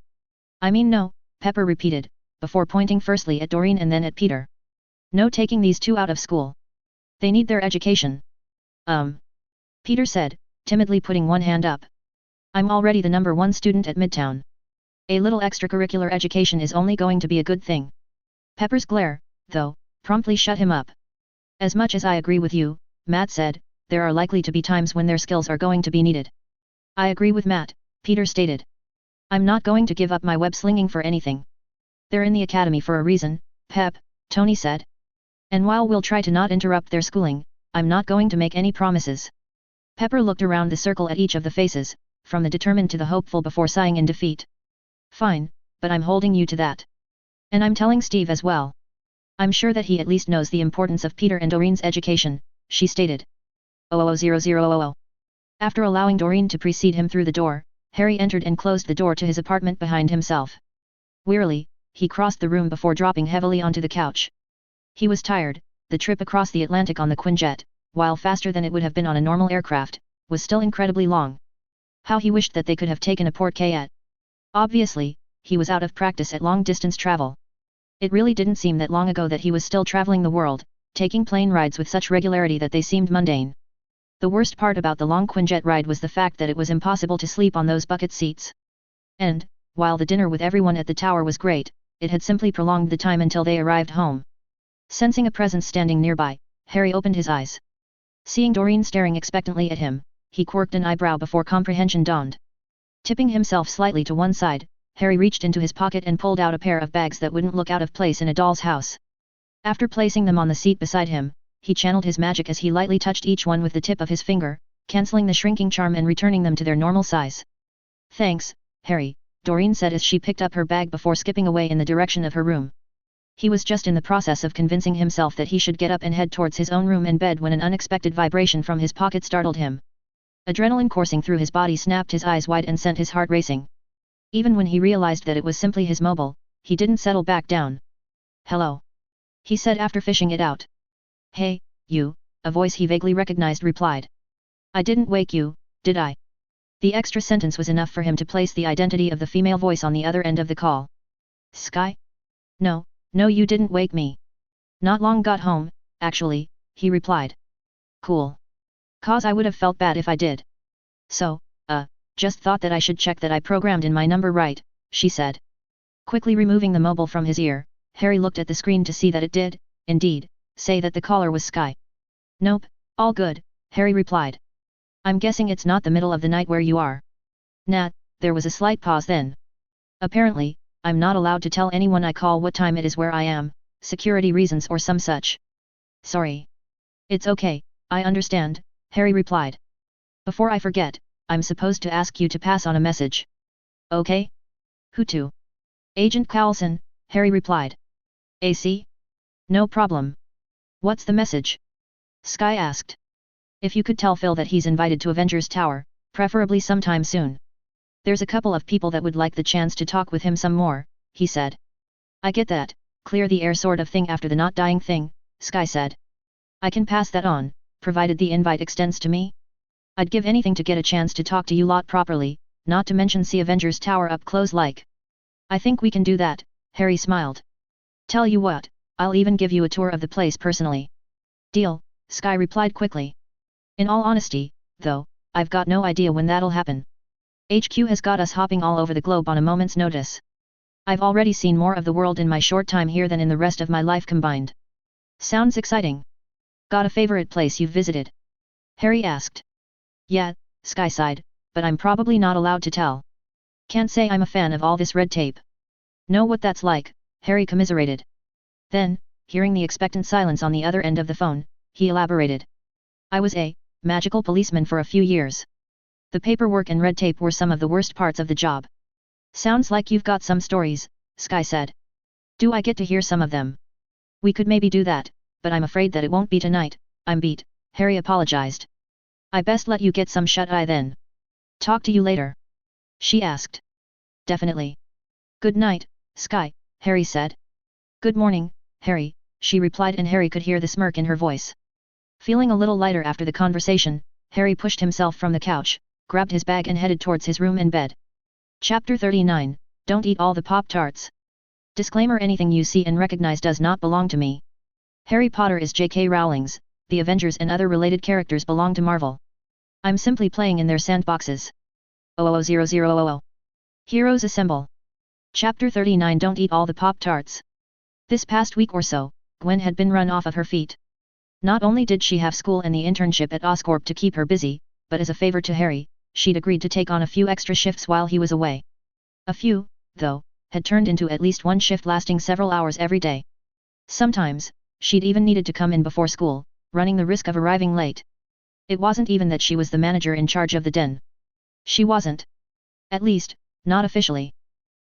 I mean no, Pepper repeated, before pointing firstly at Dorene and then at Peter. No taking these two out of school. They need their education. Peter said, timidly putting one hand up. I'm already the #1 student at Midtown. A little extracurricular education is only going to be a good thing. Pepper's glare, though, promptly shut him up. As much as I agree with you, Matt said, there are likely to be times when their skills are going to be needed. I agree with Matt, Peter stated. I'm not going to give up my web slinging for anything. They're in the academy for a reason, Pep, Tony said. And while we'll try to not interrupt their schooling, I'm not going to make any promises. Pepper looked around the circle at each of the faces, from the determined to the hopeful before sighing in defeat. Fine, but I'm holding you to that. And I'm telling Steve as well. I'm sure that he at least knows the importance of Peter and Dorene's education, she stated. 000000. After allowing Dorene to precede him through the door, Harry entered and closed the door to his apartment behind himself. Wearily, he crossed the room before dropping heavily onto the couch. He was tired. The trip across the Atlantic on the Quinjet, while faster than it would have been on a normal aircraft, was still incredibly long. How he wished that they could have taken a porte-carte. Obviously, he was out of practice at long-distance travel. It really didn't seem that long ago that he was still traveling the world, taking plane rides with such regularity that they seemed mundane. The worst part about the long Quinjet ride was the fact that it was impossible to sleep on those bucket seats. And, while the dinner with everyone at the tower was great, it had simply prolonged the time until they arrived home. Sensing a presence standing nearby, Harry opened his eyes. Seeing Dorene staring expectantly at him, he quirked an eyebrow before comprehension dawned. Tipping himself slightly to one side, Harry reached into his pocket and pulled out a pair of bags that wouldn't look out of place in a doll's house. After placing them on the seat beside him, he channeled his magic as he lightly touched each one with the tip of his finger, cancelling the shrinking charm and returning them to their normal size. Thanks, Harry, Dorene said as she picked up her bag before skipping away in the direction of her room. He was just in the process of convincing himself that he should get up and head towards his own room and bed when an unexpected vibration from his pocket startled him. Adrenaline coursing through his body snapped his eyes wide and sent his heart racing. Even when he realized that it was simply his mobile, he didn't settle back down. "Hello," he said after fishing it out. "Hey, you," a voice he vaguely recognized replied. "I didn't wake you, did I?" The extra sentence was enough for him to place the identity of the female voice on the other end of the call. "Sky? No, you didn't wake me. Not long got home, actually," he replied. "Cool. 'Cause I would have felt bad if I did. So, just thought that I should check that I programmed in my number right," she said. Quickly removing the mobile from his ear, Harry looked at the screen to see that it did, indeed, say that the caller was Sky. "Nope, all good," Harry replied. "I'm guessing it's not the middle of the night where you are." "Nah," there was a slight pause then. "Apparently, I'm not allowed to tell anyone I call what time it is where I am, security reasons or some such." "Sorry." "It's okay, I understand," Harry replied. "Before I forget, I'm supposed to ask you to pass on a message." "Okay? Who to?" "Agent Coulson," Harry replied. "AC? No problem. What's the message?" Sky asked. "If you could tell Phil that he's invited to Avengers Tower, preferably sometime soon. There's a couple of people that would like the chance to talk with him some more," he said. "I get that, clear the air sort of thing after the not dying thing," Sky said. "I can pass that on, provided the invite extends to me. I'd give anything to get a chance to talk to you lot properly, not to mention see Avengers Tower up close like." "I think we can do that," Harry smiled. "Tell you what, I'll even give you a tour of the place personally." "Deal," Sky replied quickly. "In all honesty, though, I've got no idea when that'll happen. HQ has got us hopping all over the globe on a moment's notice. I've already seen more of the world in my short time here than in the rest of my life combined." "Sounds exciting. Got a favorite place you've visited?" Harry asked. "Yeah," Sky sighed, "but I'm probably not allowed to tell. Can't say I'm a fan of all this red tape." "Know what that's like," Harry commiserated. Then, hearing the expectant silence on the other end of the phone, he elaborated. "I was a magical policeman for a few years. The paperwork and red tape were some of the worst parts of the job." "Sounds like you've got some stories," Sky said. "Do I get to hear some of them?" "We could maybe do that, but I'm afraid that it won't be tonight, I'm beat," Harry apologized. "I best let you get some shut-eye then. Talk to you later?" she asked. "Definitely. Good night, Sky," Harry said. "Good morning, Harry," she replied, and Harry could hear the smirk in her voice. Feeling a little lighter after the conversation, Harry pushed himself from the couch, grabbed his bag and headed towards his room and bed. Chapter 39, Don't Eat All the Pop-Tarts. Disclaimer: anything you see and recognize does not belong to me. Harry Potter is J.K. Rowling's, the Avengers and other related characters belong to Marvel. I'm simply playing in their sandboxes. 000000. Heroes Assemble. Chapter 39, Don't Eat All the Pop-Tarts. This past week or so, Gwen had been run off of her feet. Not only did she have school and the internship at Oscorp to keep her busy, but as a favor to Harry, she'd agreed to take on a few extra shifts while he was away. A few, though, had turned into at least one shift lasting several hours every day. Sometimes, she'd even needed to come in before school, running the risk of arriving late. It wasn't even that she was the manager in charge of the den. She wasn't. At least, not officially.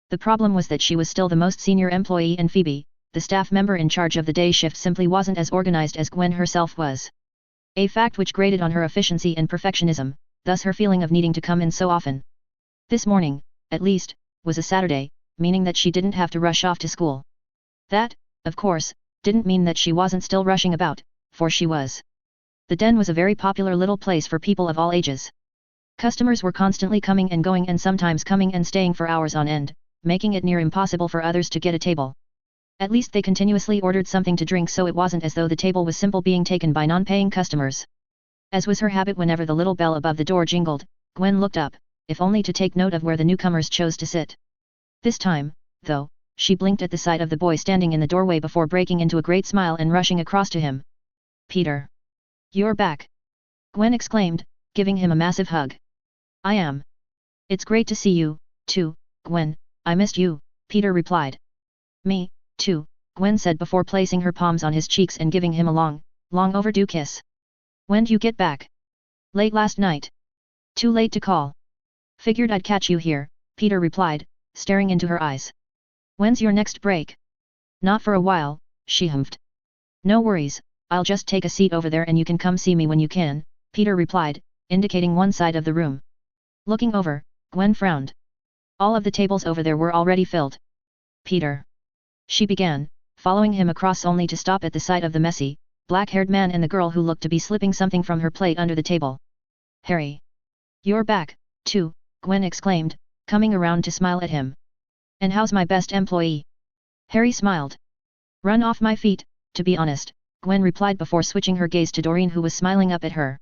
The problem was that she was still the most senior employee, and Phoebe, the staff member in charge of the day shift, simply wasn't as organized as Gwen herself was. A fact which grated on her efficiency and perfectionism, thus her feeling of needing to come in so often. This morning, at least, was a Saturday, meaning that she didn't have to rush off to school. That, of course, didn't mean that she wasn't still rushing about, for she was. The den was a very popular little place for people of all ages. Customers were constantly coming and going, and sometimes coming and staying for hours on end, making it near impossible for others to get a table. At least they continuously ordered something to drink, so it wasn't as though the table was simply being taken by non-paying customers. As was her habit, whenever the little bell above the door jingled, Gwen looked up, if only to take note of where the newcomers chose to sit. This time, though, she blinked at the sight of the boy standing in the doorway before breaking into a great smile and rushing across to him. "Peter! You're back!" Gwen exclaimed, giving him a massive hug. "I am. It's great to see you, too, Gwen, I missed you," Peter replied. "Me, too," Gwen said before placing her palms on his cheeks and giving him a long, long overdue kiss. "When'd you get back?" "Late last night. Too late to call. Figured I'd catch you here," Peter replied, staring into her eyes. "When's your next break?" "Not for a while," she humphed. "No worries, I'll just take a seat over there and you can come see me when you can," Peter replied, indicating one side of the room. Looking over, Gwen frowned. All of the tables over there were already filled. Peter. She began, following him across only to stop at the sight of the messy, black-haired man and the girl who looked to be slipping something from her plate under the table. Harry. You're back, too, Gwen exclaimed, coming around to smile at him. And how's my best employee? Harry smiled. Run off my feet, to be honest, Gwen replied before switching her gaze to Dorene who was smiling up at her.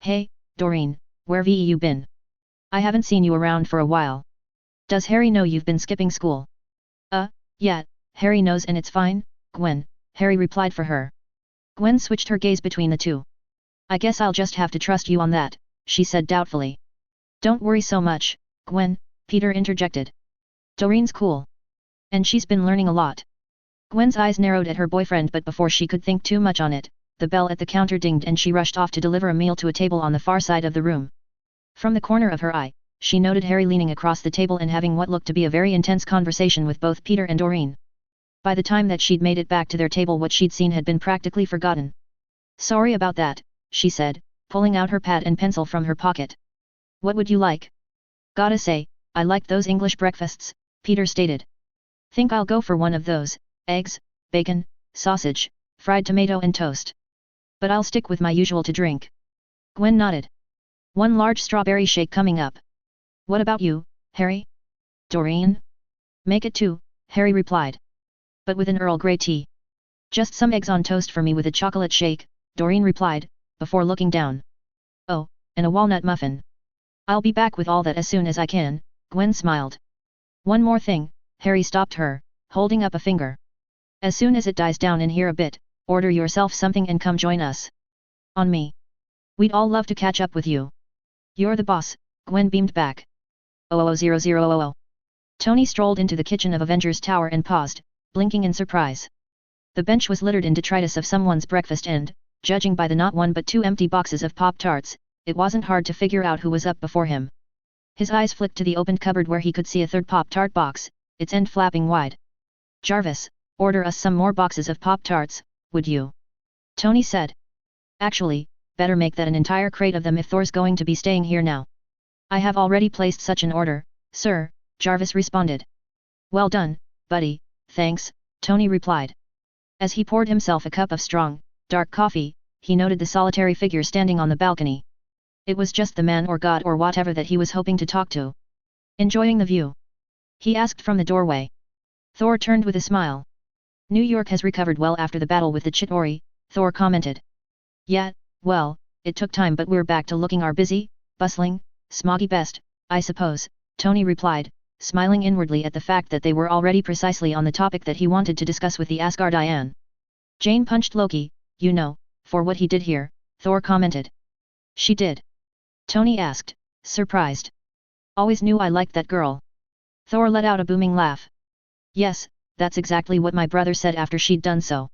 Hey, Dorene, where've you been? I haven't seen you around for a while. Does Harry know you've been skipping school? Yeah, Harry knows and it's fine, Gwen, Harry replied for her. Gwen switched her gaze between the two. I guess I'll just have to trust you on that, she said doubtfully. Don't worry so much, Gwen, Peter interjected. Dorene's cool. And she's been learning a lot. Gwen's eyes narrowed at her boyfriend but before she could think too much on it, the bell at the counter dinged and she rushed off to deliver a meal to a table on the far side of the room. From the corner of her eye, she noted Harry leaning across the table and having what looked to be a very intense conversation with both Peter and Dorene. By the time that she'd made it back to their table what she'd seen had been practically forgotten. Sorry about that, she said, pulling out her pad and pencil from her pocket. What would you like? Gotta say, I like those English breakfasts, Peter stated. Think I'll go for one of those, eggs, bacon, sausage, fried tomato and toast. But I'll stick with my usual to drink. Gwen nodded. One large strawberry shake coming up. What about you, Harry? Dorene? Make it two, Harry replied. But with an Earl Grey tea. Just some eggs on toast for me with a chocolate shake, Dorene replied, before looking down. Oh, and a walnut muffin. I'll be back with all that as soon as I can, Gwen smiled. One more thing, Harry stopped her, holding up a finger. As soon as it dies down in here a bit, order yourself something and come join us. On me. We'd all love to catch up with you. You're the boss, Gwen beamed back. 000000. Tony strolled into the kitchen of Avengers Tower and paused, blinking in surprise. The bench was littered in detritus of someone's breakfast and, judging by the not one but two empty boxes of Pop-Tarts, it wasn't hard to figure out who was up before him. His eyes flicked to the opened cupboard where he could see a third Pop-Tart box, its end flapping wide. Jarvis, order us some more boxes of Pop-Tarts, would you? Tony said. Actually, better make that an entire crate of them if Thor's going to be staying here now. I have already placed such an order, sir, Jarvis responded. Well done, buddy, thanks, Tony replied. As he poured himself a cup of strong, dark coffee, he noted the solitary figure standing on the balcony. It was just the man or god or whatever that he was hoping to talk to. Enjoying the view? He asked from the doorway. Thor turned with a smile. New York has recovered well after the battle with the Chitauri, Thor commented. Yeah, well, it took time but we're back to looking our busy, bustling, smoggy best, I suppose, Tony replied, smiling inwardly at the fact that they were already precisely on the topic that he wanted to discuss with the Asgardian. Jane punched Loki, you know, for what he did here, Thor commented. She did? Tony asked, surprised. Always knew I liked that girl. Thor let out a booming laugh. Yes, that's exactly what my brother said after she'd done so.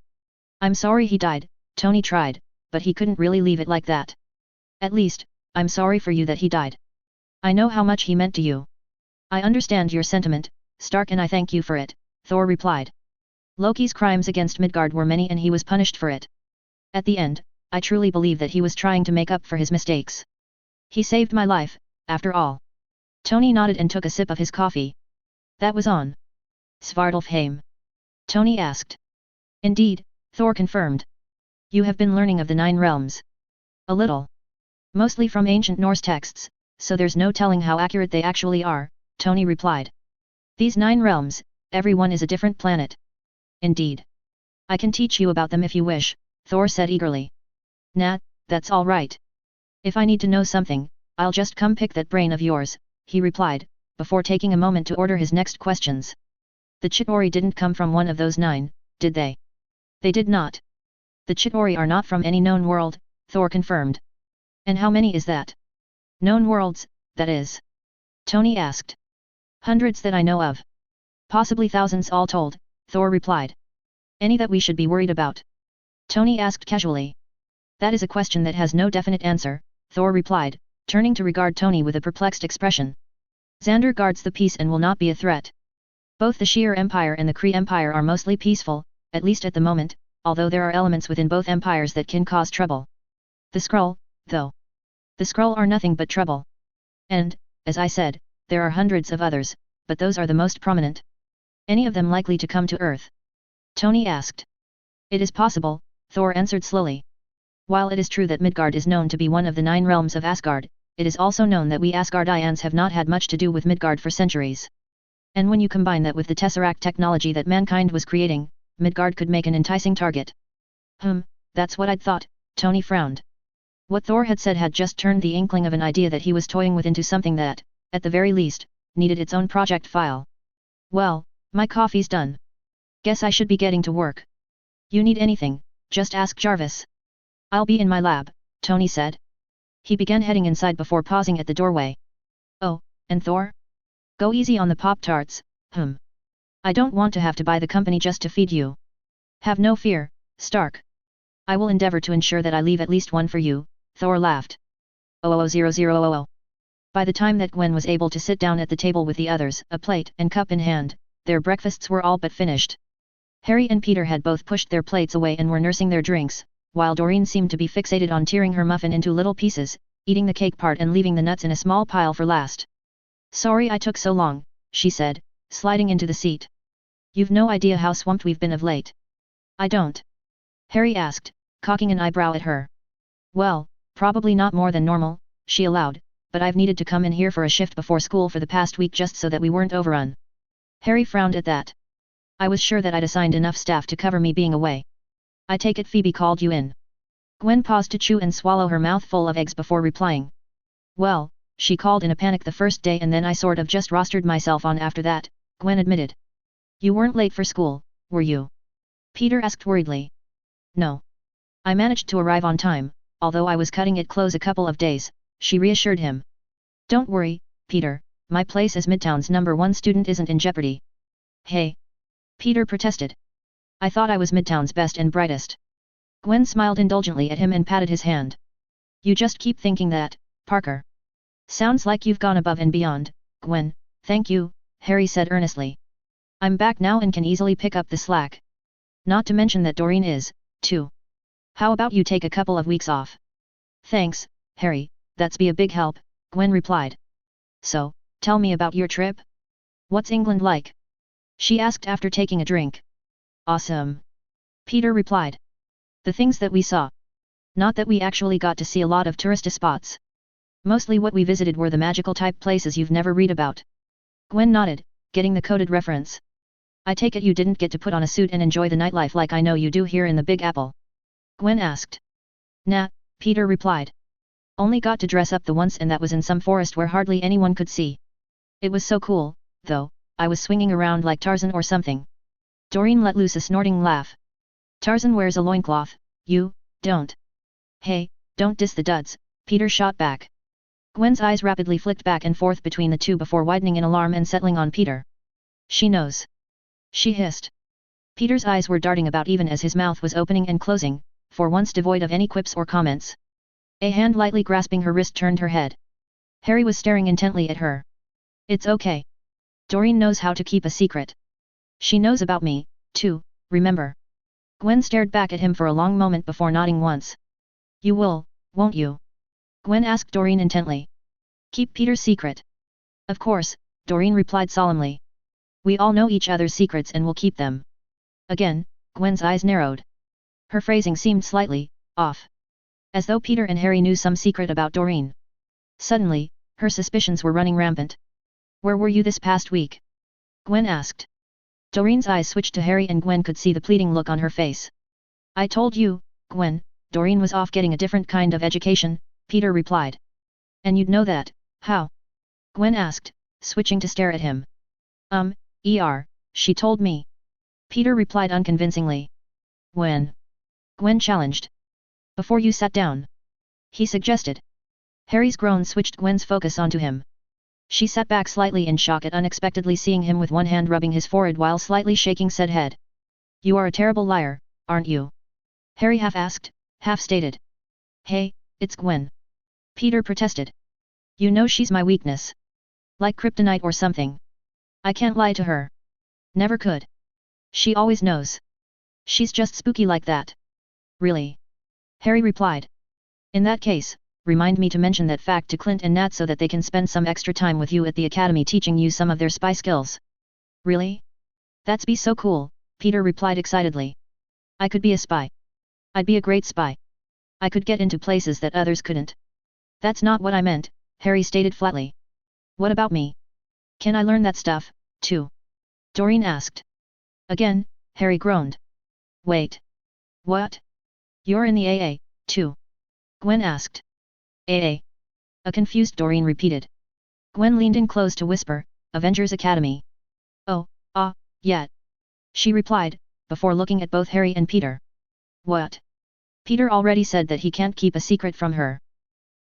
I'm sorry he died, Tony tried, but he couldn't really leave it like that. At least, I'm sorry for you that he died. I know how much he meant to you. I understand your sentiment, Stark, and I thank you for it, Thor replied. Loki's crimes against Midgard were many and he was punished for it. At the end, I truly believe that he was trying to make up for his mistakes. He saved my life, after all. Tony nodded and took a sip of his coffee. That was on Svartalfheim? Tony asked. Indeed, Thor confirmed. You have been learning of the Nine Realms. A little. Mostly from ancient Norse texts, so there's no telling how accurate they actually are, Tony replied. These 9 realms, everyone is a different planet. Indeed. I can teach you about them if you wish, Thor said eagerly. Nah, that's all right. If I need to know something, I'll just come pick that brain of yours, he replied, before taking a moment to order his next questions. The Chitauri didn't come from one of those 9, did they? They did not. The Chitauri are not from any known world, Thor confirmed. And how many is that? Known worlds, that is? Tony asked. Hundreds that I know of. Possibly thousands all told, Thor replied. Any that we should be worried about? Tony asked casually. That is a question that has no definite answer, Thor replied, turning to regard Tony with a perplexed expression. Xander guards the peace and will not be a threat. Both the Sheer Empire and the Kree Empire are mostly peaceful, at least at the moment, although there are elements within both empires that can cause trouble. The Skrull, though. The Skrull are nothing but trouble. And, as I said, there are hundreds of others, but those are the most prominent. Any of them likely to come to Earth? Tony asked. It is possible, Thor answered slowly. While it is true that Midgard is known to be one of the 9 realms of Asgard, it is also known that we Asgardians have not had much to do with Midgard for centuries. And when you combine that with the Tesseract technology that mankind was creating, Midgard could make an enticing target. That's what I'd thought, Tony frowned. What Thor had said had just turned the inkling of an idea that he was toying with into something that, at the very least, needed its own project file. Well, my coffee's done. Guess I should be getting to work. You need anything, just ask Jarvis. I'll be in my lab, Tony said. He began heading inside before pausing at the doorway. Oh, and Thor? Go easy on the Pop-Tarts, I don't want to have to buy the company just to feed you. Have no fear, Stark. I will endeavor to ensure that I leave at least one for you, Thor laughed. 00000. By the time that Gwen was able to sit down at the table with the others, a plate and cup in hand, their breakfasts were all but finished. Harry and Peter had both pushed their plates away and were nursing their drinks, while Dorene seemed to be fixated on tearing her muffin into little pieces, eating the cake part and leaving the nuts in a small pile for last. Sorry I took so long, she said, sliding into the seat. You've no idea how swamped we've been of late. I don't. Harry asked, cocking an eyebrow at her. Well, probably not more than normal, she allowed, but I've needed to come in here for a shift before school for the past week just so that we weren't overrun. Harry frowned at that. I was sure that I'd assigned enough staff to cover me being away. I take it Phoebe called you in. Gwen paused to chew and swallow her mouth full of eggs before replying. Well, she called in a panic the first day and then I sort of just rostered myself on after that, Gwen admitted. You weren't late for school, were you? Peter asked worriedly. No. I managed to arrive on time, although I was cutting it close a couple of days, she reassured him. Don't worry, Peter, my place as Midtown's #1 student isn't in jeopardy. Hey. Peter protested. I thought I was Midtown's best and brightest. Gwen smiled indulgently at him and patted his hand. You just keep thinking that, Parker. Sounds like you've gone above and beyond, Gwen, thank you, Harry said earnestly. I'm back now and can easily pick up the slack. Not to mention that Dorene is, too. How about you take a couple of weeks off? Thanks, Harry, that's be a big help, Gwen replied. So, tell me about your trip? What's England like? She asked after taking a drink. Awesome. Peter replied. The things that we saw. Not that we actually got to see a lot of tourist spots. Mostly what we visited were the magical type places you've never read about. Gwen nodded, getting the coded reference. I take it you didn't get to put on a suit and enjoy the nightlife like I know you do here in the Big Apple? Gwen asked. Nah, Peter replied. Only got to dress up the once and that was in some forest where hardly anyone could see. It was so cool, though, I was swinging around like Tarzan or something. Dorene let loose a snorting laugh. Tarzan wears a loincloth, you, don't. Hey, don't diss the duds, Peter shot back. Gwen's eyes rapidly flicked back and forth between the two before widening in alarm and settling on Peter. She knows. She hissed. Peter's eyes were darting about even as his mouth was opening and closing, for once devoid of any quips or comments. A hand lightly grasping her wrist turned her head. Harry was staring intently at her. It's okay. Dorene knows how to keep a secret. She knows about me, too, remember? Gwen stared back at him for a long moment before nodding once. You will, won't you? Gwen asked Dorene intently. Keep Peter's secret. Of course, Dorene replied solemnly. We all know each other's secrets and will keep them. Again, Gwen's eyes narrowed. Her phrasing seemed slightly off. As though Peter and Harry knew some secret about Dorene. Suddenly, her suspicions were running rampant. Where were you this past week? Gwen asked. Dorene's eyes switched to Harry and Gwen could see the pleading look on her face. I told you, Gwen, Dorene was off getting a different kind of education, Peter replied. And you'd know that, how? Gwen asked, switching to stare at him. She told me. Peter replied unconvincingly. When? Gwen challenged. Before you sat down. He suggested. Harry's groan switched Gwen's focus onto him. She sat back slightly in shock at unexpectedly seeing him with one hand rubbing his forehead while slightly shaking said head. You are a terrible liar, aren't you? Harry half asked, half stated. Hey, it's Gwen. Peter protested. You know she's my weakness. Like kryptonite or something. I can't lie to her. Never could. She always knows. She's just spooky like that. Really? Harry replied. In that case, remind me to mention that fact to Clint and Nat so that they can spend some extra time with you at the academy teaching you some of their spy skills. Really? That's be so cool, Peter replied excitedly. I could be a spy. I'd be a great spy. I could get into places that others couldn't. That's not what I meant, Harry stated flatly. What about me? Can I learn that stuff, too? Dorene asked. Again, Harry groaned. Wait. What? You're in the AA, too? Gwen asked. AA. A confused Dorene repeated. Gwen leaned in close to whisper, Avengers Academy. Oh, yeah. She replied, before looking at both Harry and Peter. What? Peter already said that he can't keep a secret from her.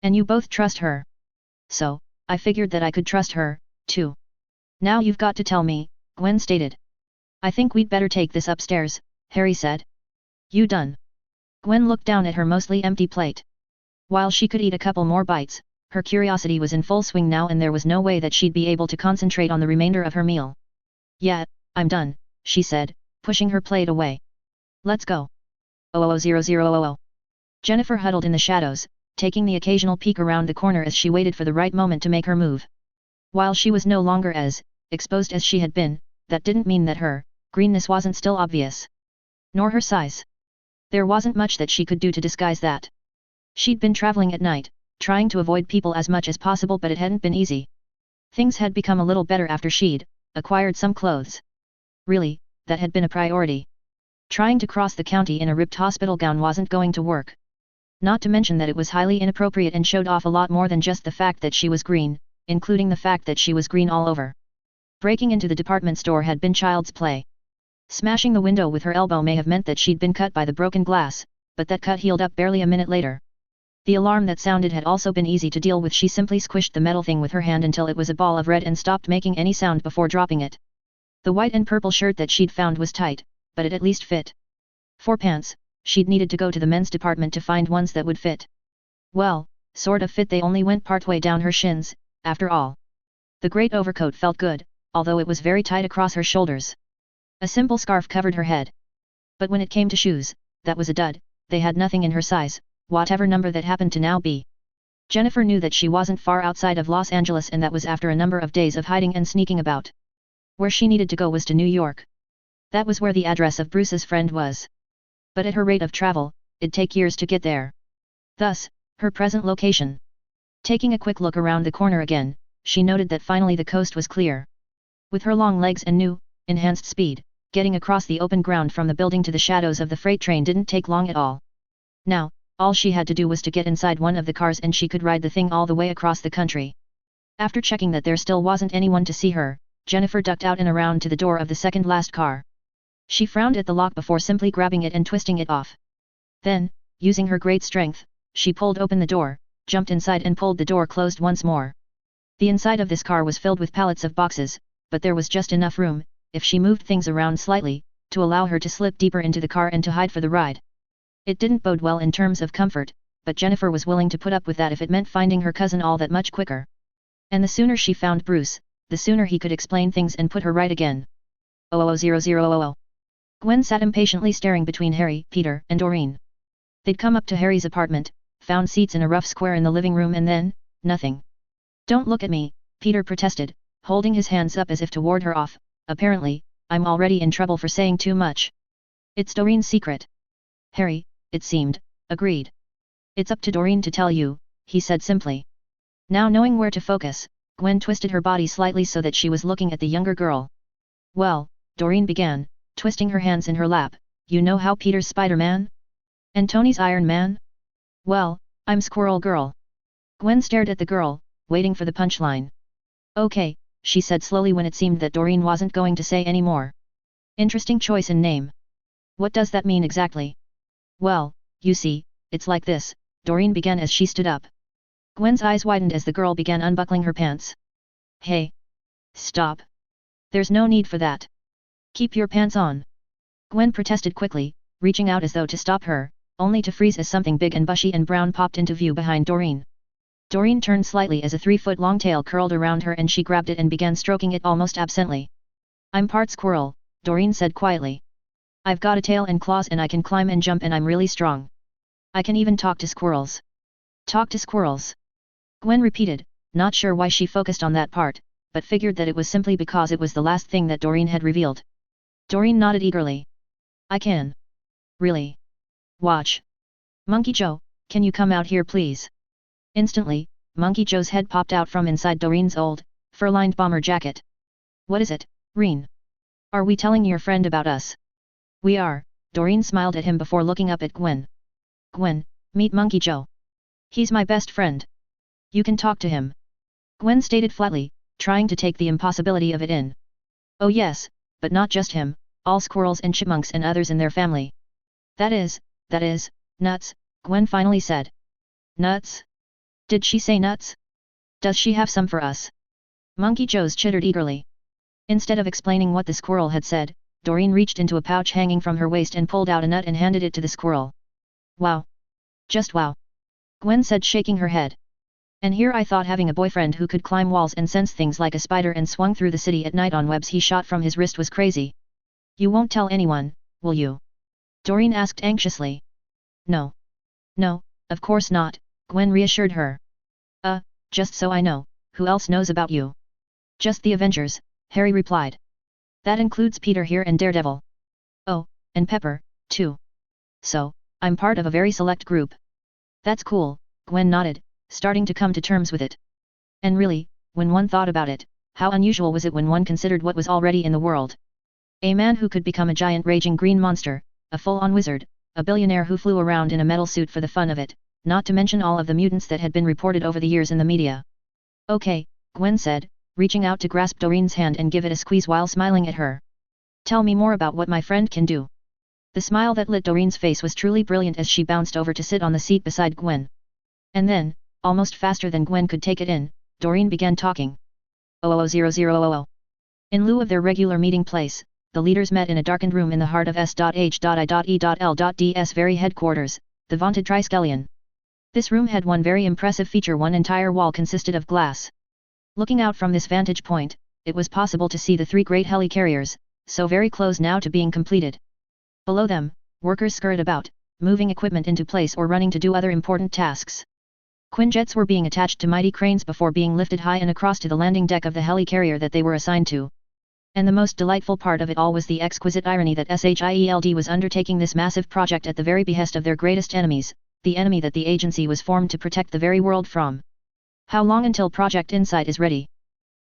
And you both trust her. So, I figured that I could trust her, too. Now you've got to tell me, Gwen stated. I think we'd better take this upstairs, Harry said. You done? Gwen looked down at her mostly empty plate. While she could eat a couple more bites, her curiosity was in full swing now and there was no way that she'd be able to concentrate on the remainder of her meal. Yeah, I'm done, she said, pushing her plate away. Let's go. 000000. Jennifer huddled in the shadows, taking the occasional peek around the corner as she waited for the right moment to make her move. While she was no longer as exposed as she had been, that didn't mean that her greenness wasn't still obvious. Nor her size. There wasn't much that she could do to disguise that. She'd been traveling at night, trying to avoid people as much as possible, but it hadn't been easy. Things had become a little better after she'd acquired some clothes. Really, that had been a priority. Trying to cross the county in a ripped hospital gown wasn't going to work. Not to mention that it was highly inappropriate and showed off a lot more than just the fact that she was green, including the fact that she was green all over. Breaking into the department store had been child's play. Smashing the window with her elbow may have meant that she'd been cut by the broken glass, but that cut healed up barely a minute later. The alarm that sounded had also been easy to deal with. She simply squished the metal thing with her hand until it was a ball of red and stopped making any sound before dropping it. The white and purple shirt that she'd found was tight, but it at least fit. For pants, she'd needed to go to the men's department to find ones that would fit. Well, sort of fit. They only went partway down her shins, after all. The great overcoat felt good, although it was very tight across her shoulders. A simple scarf covered her head. But when it came to shoes, that was a dud. They had nothing in her size, whatever number that happened to now be. Jennifer knew that she wasn't far outside of Los Angeles, and that was after a number of days of hiding and sneaking about. Where she needed to go was to New York. That was where the address of Bruce's friend was. But at her rate of travel, it'd take years to get there. Thus, her present location. Taking a quick look around the corner again, she noted that finally the coast was clear. With her long legs and new, enhanced speed, getting across the open ground from the building to the shadows of the freight train didn't take long at all. Now, all she had to do was to get inside one of the cars and she could ride the thing all the way across the country. After checking that there still wasn't anyone to see her, Jennifer ducked out and around to the door of the second last car. She frowned at the lock before simply grabbing it and twisting it off. Then, using her great strength, she pulled open the door, jumped inside and pulled the door closed once more. The inside of this car was filled with pallets of boxes, but there was just enough room, if she moved things around slightly, to allow her to slip deeper into the car and to hide for the ride. It didn't bode well in terms of comfort, but Jennifer was willing to put up with that if it meant finding her cousin all that much quicker. And the sooner she found Bruce, the sooner he could explain things and put her right again. 000000. Gwen sat impatiently staring between Harry, Peter, and Dorene. They'd come up to Harry's apartment, found seats in a rough square in the living room, and then, nothing. Don't look at me, Peter protested, holding his hands up as if to ward her off. Apparently, I'm already in trouble for saying too much. It's Dorene's secret. Harry, it seemed, agreed. It's up to Dorene to tell you, he said simply. Now knowing where to focus, Gwen twisted her body slightly so that she was looking at the younger girl. Well, Dorene began, twisting her hands in her lap, you know how Peter's Spider-Man? And Tony's Iron Man? Well, I'm Squirrel Girl. Gwen stared at the girl, waiting for the punchline. Okay, she said slowly when it seemed that Dorene wasn't going to say any more. Interesting choice in name. What does that mean exactly? Well, you see, it's like this, Dorene began as she stood up. Gwen's eyes widened as the girl began unbuckling her pants. Hey! Stop! There's no need for that. Keep your pants on. Gwen protested quickly, reaching out as though to stop her, only to freeze as something big and bushy and brown popped into view behind Dorene. Dorene turned slightly as a 3-foot-long tail curled around her and she grabbed it and began stroking it almost absently. I'm part squirrel, Dorene said quietly. I've got a tail and claws and I can climb and jump and I'm really strong. I can even talk to squirrels. Talk to squirrels. Gwen repeated, not sure why she focused on that part, but figured that it was simply because it was the last thing that Dorene had revealed. Dorene nodded eagerly. I can. Really? Watch. Monkey Joe, can you come out here please? Instantly, Monkey Joe's head popped out from inside Dorene's old, fur-lined bomber jacket. What is it, Reen? Are we telling your friend about us? We are, Dorene smiled at him before looking up at Gwen. Gwen, meet Monkey Joe. He's my best friend. You can talk to him. Gwen stated flatly, trying to take the impossibility of it in. Oh yes, but not just him, all squirrels and chipmunks and others in their family. That is, nuts, Gwen finally said. Nuts? Did she say nuts? Does she have some for us? Monkey Joe's chittered eagerly. Instead of explaining what the squirrel had said, Dorene reached into a pouch hanging from her waist and pulled out a nut and handed it to the squirrel. Wow. Just wow. Gwen said, shaking her head. And here I thought having a boyfriend who could climb walls and sense things like a spider and swung through the city at night on webs he shot from his wrist was crazy. You won't tell anyone, will you? Dorene asked anxiously. No. No, of course not, Gwen reassured her. Just so I know, who else knows about you? Just the Avengers, Harry replied. That includes Peter here and Daredevil. Oh, and Pepper, too. So, I'm part of a very select group. That's cool, Gwen nodded, starting to come to terms with it. And really, when one thought about it, how unusual was it when one considered what was already in the world? A man who could become a giant raging green monster, a full-on wizard, a billionaire who flew around in a metal suit for the fun of it, not to mention all of the mutants that had been reported over the years in the media. Okay, Gwen said, reaching out to grasp Dorene's hand and give it a squeeze while smiling at her. Tell me more about what my friend can do. The smile that lit Dorene's face was truly brilliant as she bounced over to sit on the seat beside Gwen. And then, almost faster than Gwen could take it in, Dorene began talking. 000000. In lieu of their regular meeting place, the leaders met in a darkened room in the heart of S.H.I.E.L.D.'s very headquarters, the vaunted Triskelion. This room had one very impressive feature: one entire wall consisted of glass. Looking out from this vantage point, it was possible to see the three great helicarriers, so very close now to being completed. Below them, workers scurried about, moving equipment into place or running to do other important tasks. Quinjets were being attached to mighty cranes before being lifted high and across to the landing deck of the helicarrier that they were assigned to. And the most delightful part of it all was the exquisite irony that SHIELD was undertaking this massive project at the very behest of their greatest enemies, the enemy that the agency was formed to protect the very world from. How long until Project Insight is ready?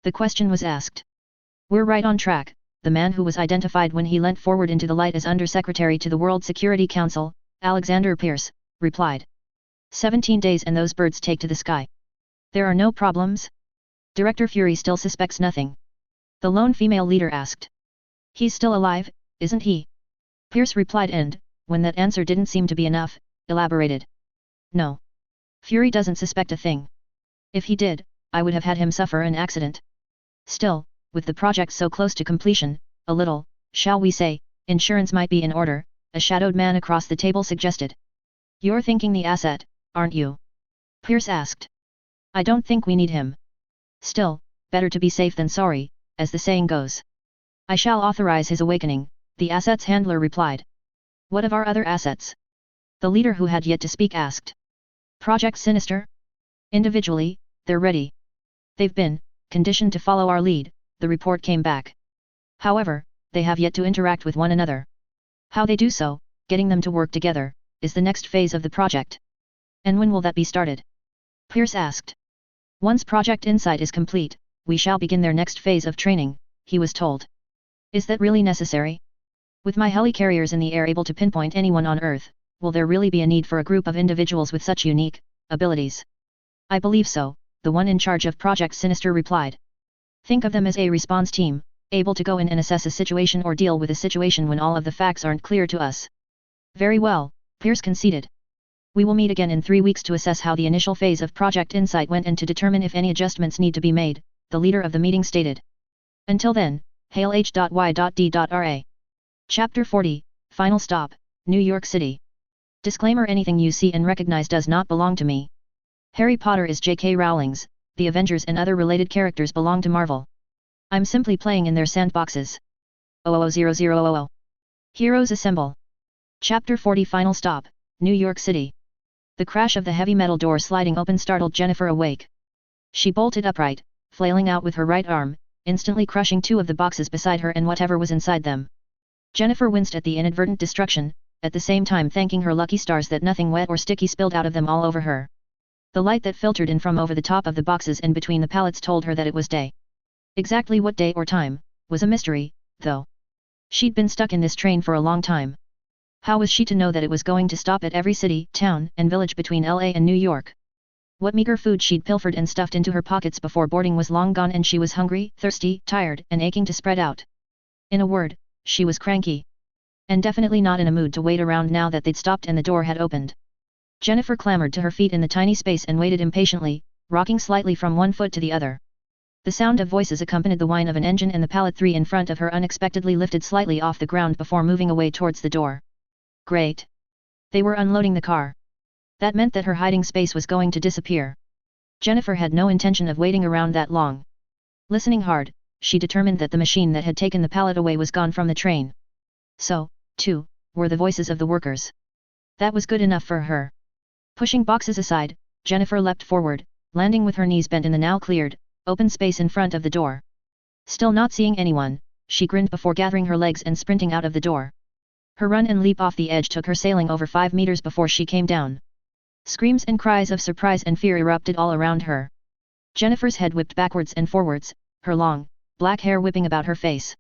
The question was asked. We're right on track, the man who was identified when he leant forward into the light as Undersecretary to the World Security Council, Alexander Pierce, replied. 17 days and those birds take to the sky. There are no problems? Director Fury still suspects nothing. The lone female leader asked. He's still alive, isn't he? Pierce replied and, when that answer didn't seem to be enough, elaborated. No. Fury doesn't suspect a thing. If he did, I would have had him suffer an accident. Still, with the project so close to completion, a little, shall we say, insurance might be in order, a shadowed man across the table suggested. You're thinking the asset, aren't you? Pierce asked. I don't think we need him. Still, better to be safe than sorry, as the saying goes. I shall authorize his awakening, the asset's handler replied. What of our other assets? The leader who had yet to speak asked. Project Sinister? Individually, they're ready. They've been conditioned to follow our lead, the report came back. However, they have yet to interact with one another. How they do so, getting them to work together, is the next phase of the project. And when will that be started? Pierce asked. Once Project Insight is complete, we shall begin their next phase of training, he was told. Is that really necessary? With my helicarriers in the air able to pinpoint anyone on Earth, will there really be a need for a group of individuals with such unique abilities? I believe so, the one in charge of Project Sinister replied. Think of them as a response team, able to go in and assess a situation or deal with a situation when all of the facts aren't clear to us. Very well, Pierce conceded. We will meet again in 3 weeks to assess how the initial phase of Project Insight went and to determine if any adjustments need to be made, the leader of the meeting stated. Until then, hail H.Y.D.Ra. Chapter 40, Final Stop, New York City. Disclaimer: anything you see and recognize does not belong to me. Harry Potter is J.K. Rowling's, the Avengers and other related characters belong to Marvel. I'm simply playing in their sandboxes. 000000. Heroes Assemble. Chapter 40, Final Stop, New York City. The crash of the heavy metal door sliding open startled Jennifer awake. She bolted upright, flailing out with her right arm, instantly crushing 2 of the boxes beside her and whatever was inside them. Jennifer winced at the inadvertent destruction, at the same time thanking her lucky stars that nothing wet or sticky spilled out of them all over her. The light that filtered in from over the top of the boxes and between the pallets told her that it was day. Exactly what day or time, was a mystery, though. She'd been stuck in this train for a long time. How was she to know that it was going to stop at every city, town, and village between LA and New York? What meager food she'd pilfered and stuffed into her pockets before boarding was long gone and she was hungry, thirsty, tired, and aching to spread out. In a word, she was cranky. And definitely not in a mood to wait around now that they'd stopped and the door had opened. Jennifer clambered to her feet in the tiny space and waited impatiently, rocking slightly from one foot to the other. The sound of voices accompanied the whine of an engine and the pallet 3 in front of her unexpectedly lifted slightly off the ground before moving away towards the door. Great. They were unloading the car. That meant that her hiding space was going to disappear. Jennifer had no intention of waiting around that long. Listening hard, she determined that the machine that had taken the pallet away was gone from the train. So, too, were the voices of the workers. That was good enough for her. Pushing boxes aside, Jennifer leapt forward, landing with her knees bent in the now cleared, open space in front of the door. Still not seeing anyone, she grinned before gathering her legs and sprinting out of the door. Her run and leap off the edge took her sailing over 5 meters before she came down. Screams and cries of surprise and fear erupted all around her. Jennifer's head whipped backwards and forwards, her long, black hair whipping about her face.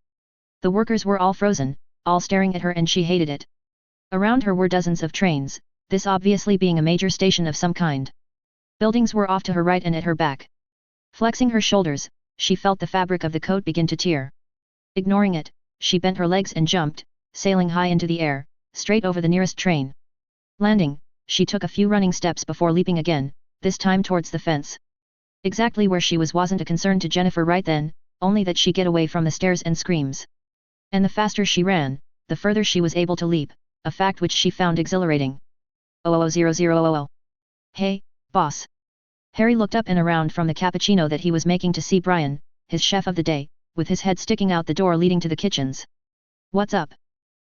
The workers were all frozen, all staring at her and she hated it. Around her were dozens of trains, this obviously being a major station of some kind. Buildings were off to her right and at her back. Flexing her shoulders, she felt the fabric of the coat begin to tear. Ignoring it, she bent her legs and jumped, sailing high into the air, straight over the nearest train. Landing, she took a few running steps before leaping again, this time towards the fence. Exactly where she was wasn't a concern to Jennifer right then, only that she get away from the stares and screams. And the faster she ran, the further she was able to leap, a fact which she found exhilarating. 00000. Hey, boss. Harry looked up and around from the cappuccino that he was making to see Brian, his chef of the day, with his head sticking out the door leading to the kitchens. What's up?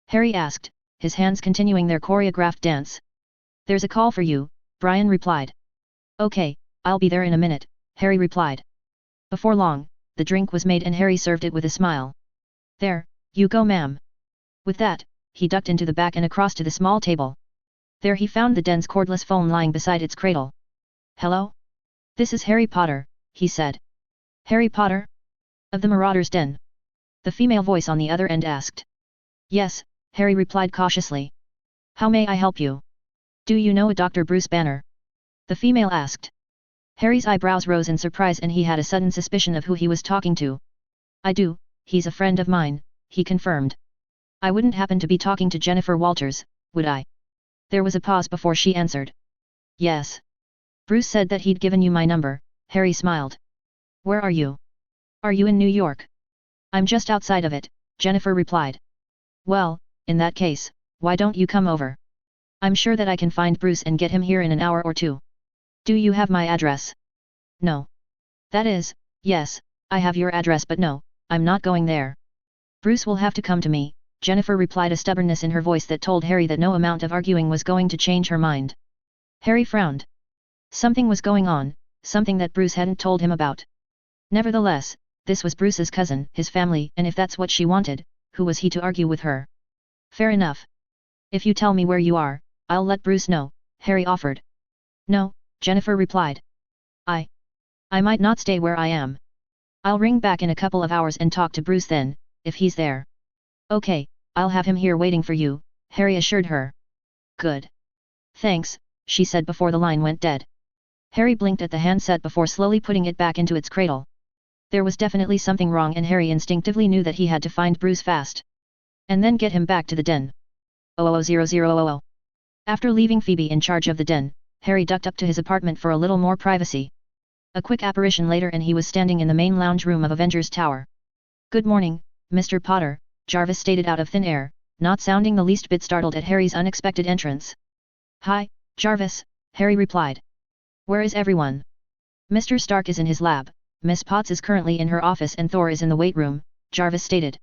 Harry asked, his hands continuing their choreographed dance. There's a call for you, Brian replied. Okay, I'll be there in a minute, Harry replied. Before long, the drink was made and Harry served it with a smile. There, you go ma'am. With that, he ducked into the back and across to the small table. There he found the den's cordless phone lying beside its cradle. Hello? This is Harry Potter, he said. Harry Potter? Of the Marauder's Den? The female voice on the other end asked. Yes, Harry replied cautiously. How may I help you? Do you know a Dr. Bruce Banner? The female asked. Harry's eyebrows rose in surprise and he had a sudden suspicion of who he was talking to. I do, he's a friend of mine, he confirmed. I wouldn't happen to be talking to Jennifer Walters, would I? There was a pause before she answered. Yes. Bruce said that he'd given you my number, Harry smiled. Where are you? Are you in New York? I'm just outside of it, Jennifer replied. Well, in that case, why don't you come over? I'm sure that I can find Bruce and get him here in an hour or two. Do you have my address? No. That is, yes, I have your address but no, I'm not going there. Bruce will have to come to me, Jennifer replied, a stubbornness in her voice that told Harry that no amount of arguing was going to change her mind. Harry frowned. Something was going on, something that Bruce hadn't told him about. Nevertheless, this was Bruce's cousin, his family, and if that's what she wanted, who was he to argue with her? Fair enough. If you tell me where you are, I'll let Bruce know, Harry offered. No, Jennifer replied. I might not stay where I am. I'll ring back in a couple of hours and talk to Bruce then, if he's there. Okay, I'll have him here waiting for you, Harry assured her. Good. Thanks, she said before the line went dead. Harry blinked at the handset before slowly putting it back into its cradle. There was definitely something wrong and Harry instinctively knew that he had to find Bruce fast. And then get him back to the den. 00000. After leaving Phoebe in charge of the den, Harry ducked up to his apartment for a little more privacy. A quick apparition later and he was standing in the main lounge room of Avengers Tower. Good morning, Mr. Potter, Jarvis stated out of thin air, not sounding the least bit startled at Harry's unexpected entrance. Hi, Jarvis, Harry replied. Where is everyone? Mr. Stark is in his lab, Miss Potts is currently in her office and Thor is in the weight room, Jarvis stated.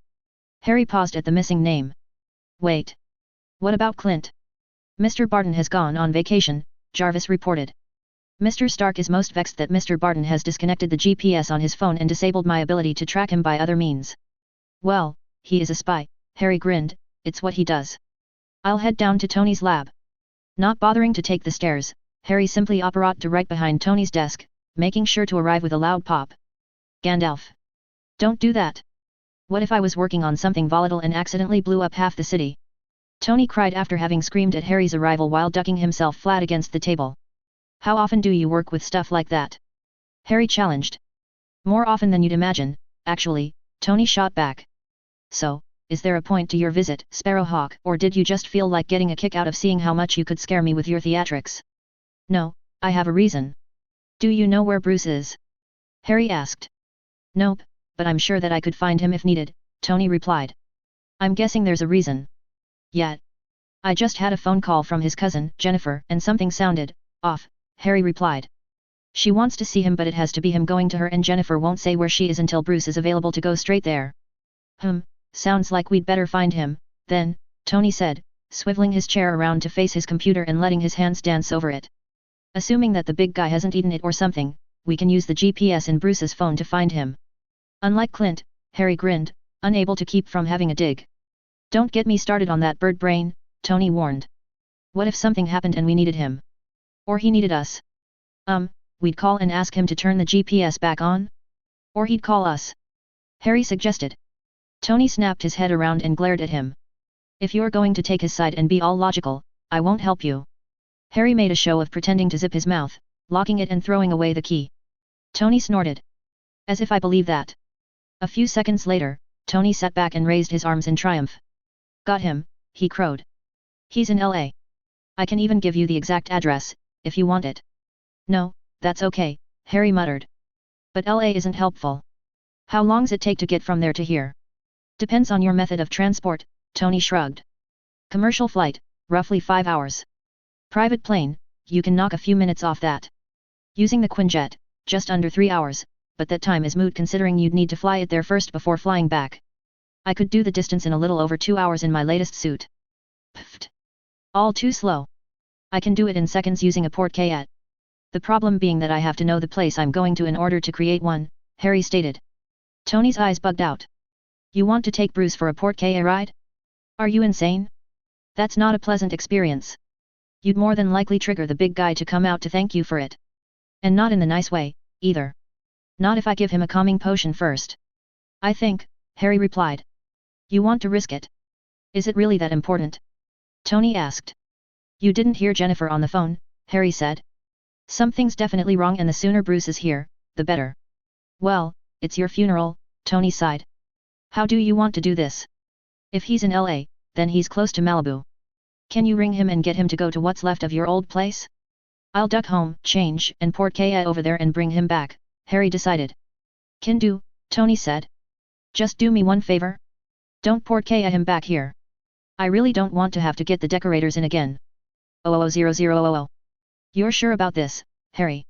Harry paused at the missing name. Wait. What about Clint? Mr. Barton has gone on vacation, Jarvis reported. Mr. Stark is most vexed that Mr. Barton has disconnected the GPS on his phone and disabled my ability to track him by other means. Well, he is a spy, Harry grinned, it's what he does. I'll head down to Tony's lab. Not bothering to take the stairs, Harry simply apparat to right behind Tony's desk, making sure to arrive with a loud pop. Gandalf. Don't do that. What if I was working on something volatile and accidentally blew up half the city? Tony cried after having screamed at Harry's arrival while ducking himself flat against the table. How often do you work with stuff like that? Harry challenged. More often than you'd imagine, actually, Tony shot back. So, is there a point to your visit, Sparrowhawk, or did you just feel like getting a kick out of seeing how much you could scare me with your theatrics? No, I have a reason. Do you know where Bruce is? Harry asked. Nope, but I'm sure that I could find him if needed, Tony replied. I'm guessing there's a reason. Yet. I just had a phone call from his cousin, Jennifer, and something sounded off, Harry replied. She wants to see him, but it has to be him going to her, and Jennifer won't say where she is until Bruce is available to go straight there. Sounds like we'd better find him, then, Tony said, swiveling his chair around to face his computer and letting his hands dance over it. Assuming that the big guy hasn't eaten it or something, we can use the GPS in Bruce's phone to find him. Unlike Clint, Harry grinned, unable to keep from having a dig. Don't get me started on that bird brain, Tony warned. What if something happened and we needed him? Or he needed us? We'd call and ask him to turn the GPS back on? Or he'd call us? Harry suggested. Tony snapped his head around and glared at him. If you're going to take his side and be all logical, I won't help you. Harry made a show of pretending to zip his mouth, locking it and throwing away the key. Tony snorted. As if I believe that. A few seconds later, Tony sat back and raised his arms in triumph. Got him, he crowed. He's in LA. I can even give you the exact address, if you want it. No, that's okay, Harry muttered. But LA isn't helpful. How long's it take to get from there to here? Depends on your method of transport, Tony shrugged. Commercial flight, roughly 5 hours. Private plane, you can knock a few minutes off that. Using the Quinjet, just under 3 hours, but that time is moot considering you'd need to fly it there first before flying back. I could do the distance in a little over 2 hours in my latest suit. Pfft. All too slow. I can do it in seconds using a port-cat. The problem being that I have to know the place I'm going to in order to create one, Harry stated. Tony's eyes bugged out. You want to take Bruce for a port-cat ride? Are you insane? That's not a pleasant experience. You'd more than likely trigger the big guy to come out to thank you for it. And not in the nice way, either. Not if I give him a calming potion first. I think, Harry replied. You want to risk it? Is it really that important? Tony asked. You didn't hear Jennifer on the phone, Harry said. Something's definitely wrong, and the sooner Bruce is here, the better. Well, it's your funeral, Tony sighed. How do you want to do this? If he's in LA, then he's close to Malibu. Can you ring him and get him to go to what's left of your old place? I'll duck home, change, and port-cat over there and bring him back, Harry decided. Can do, Tony said. Just do me one favor. Don't port-cat him back here. I really don't want to have to get the decorators in again. 00000. You're sure about this, Harry?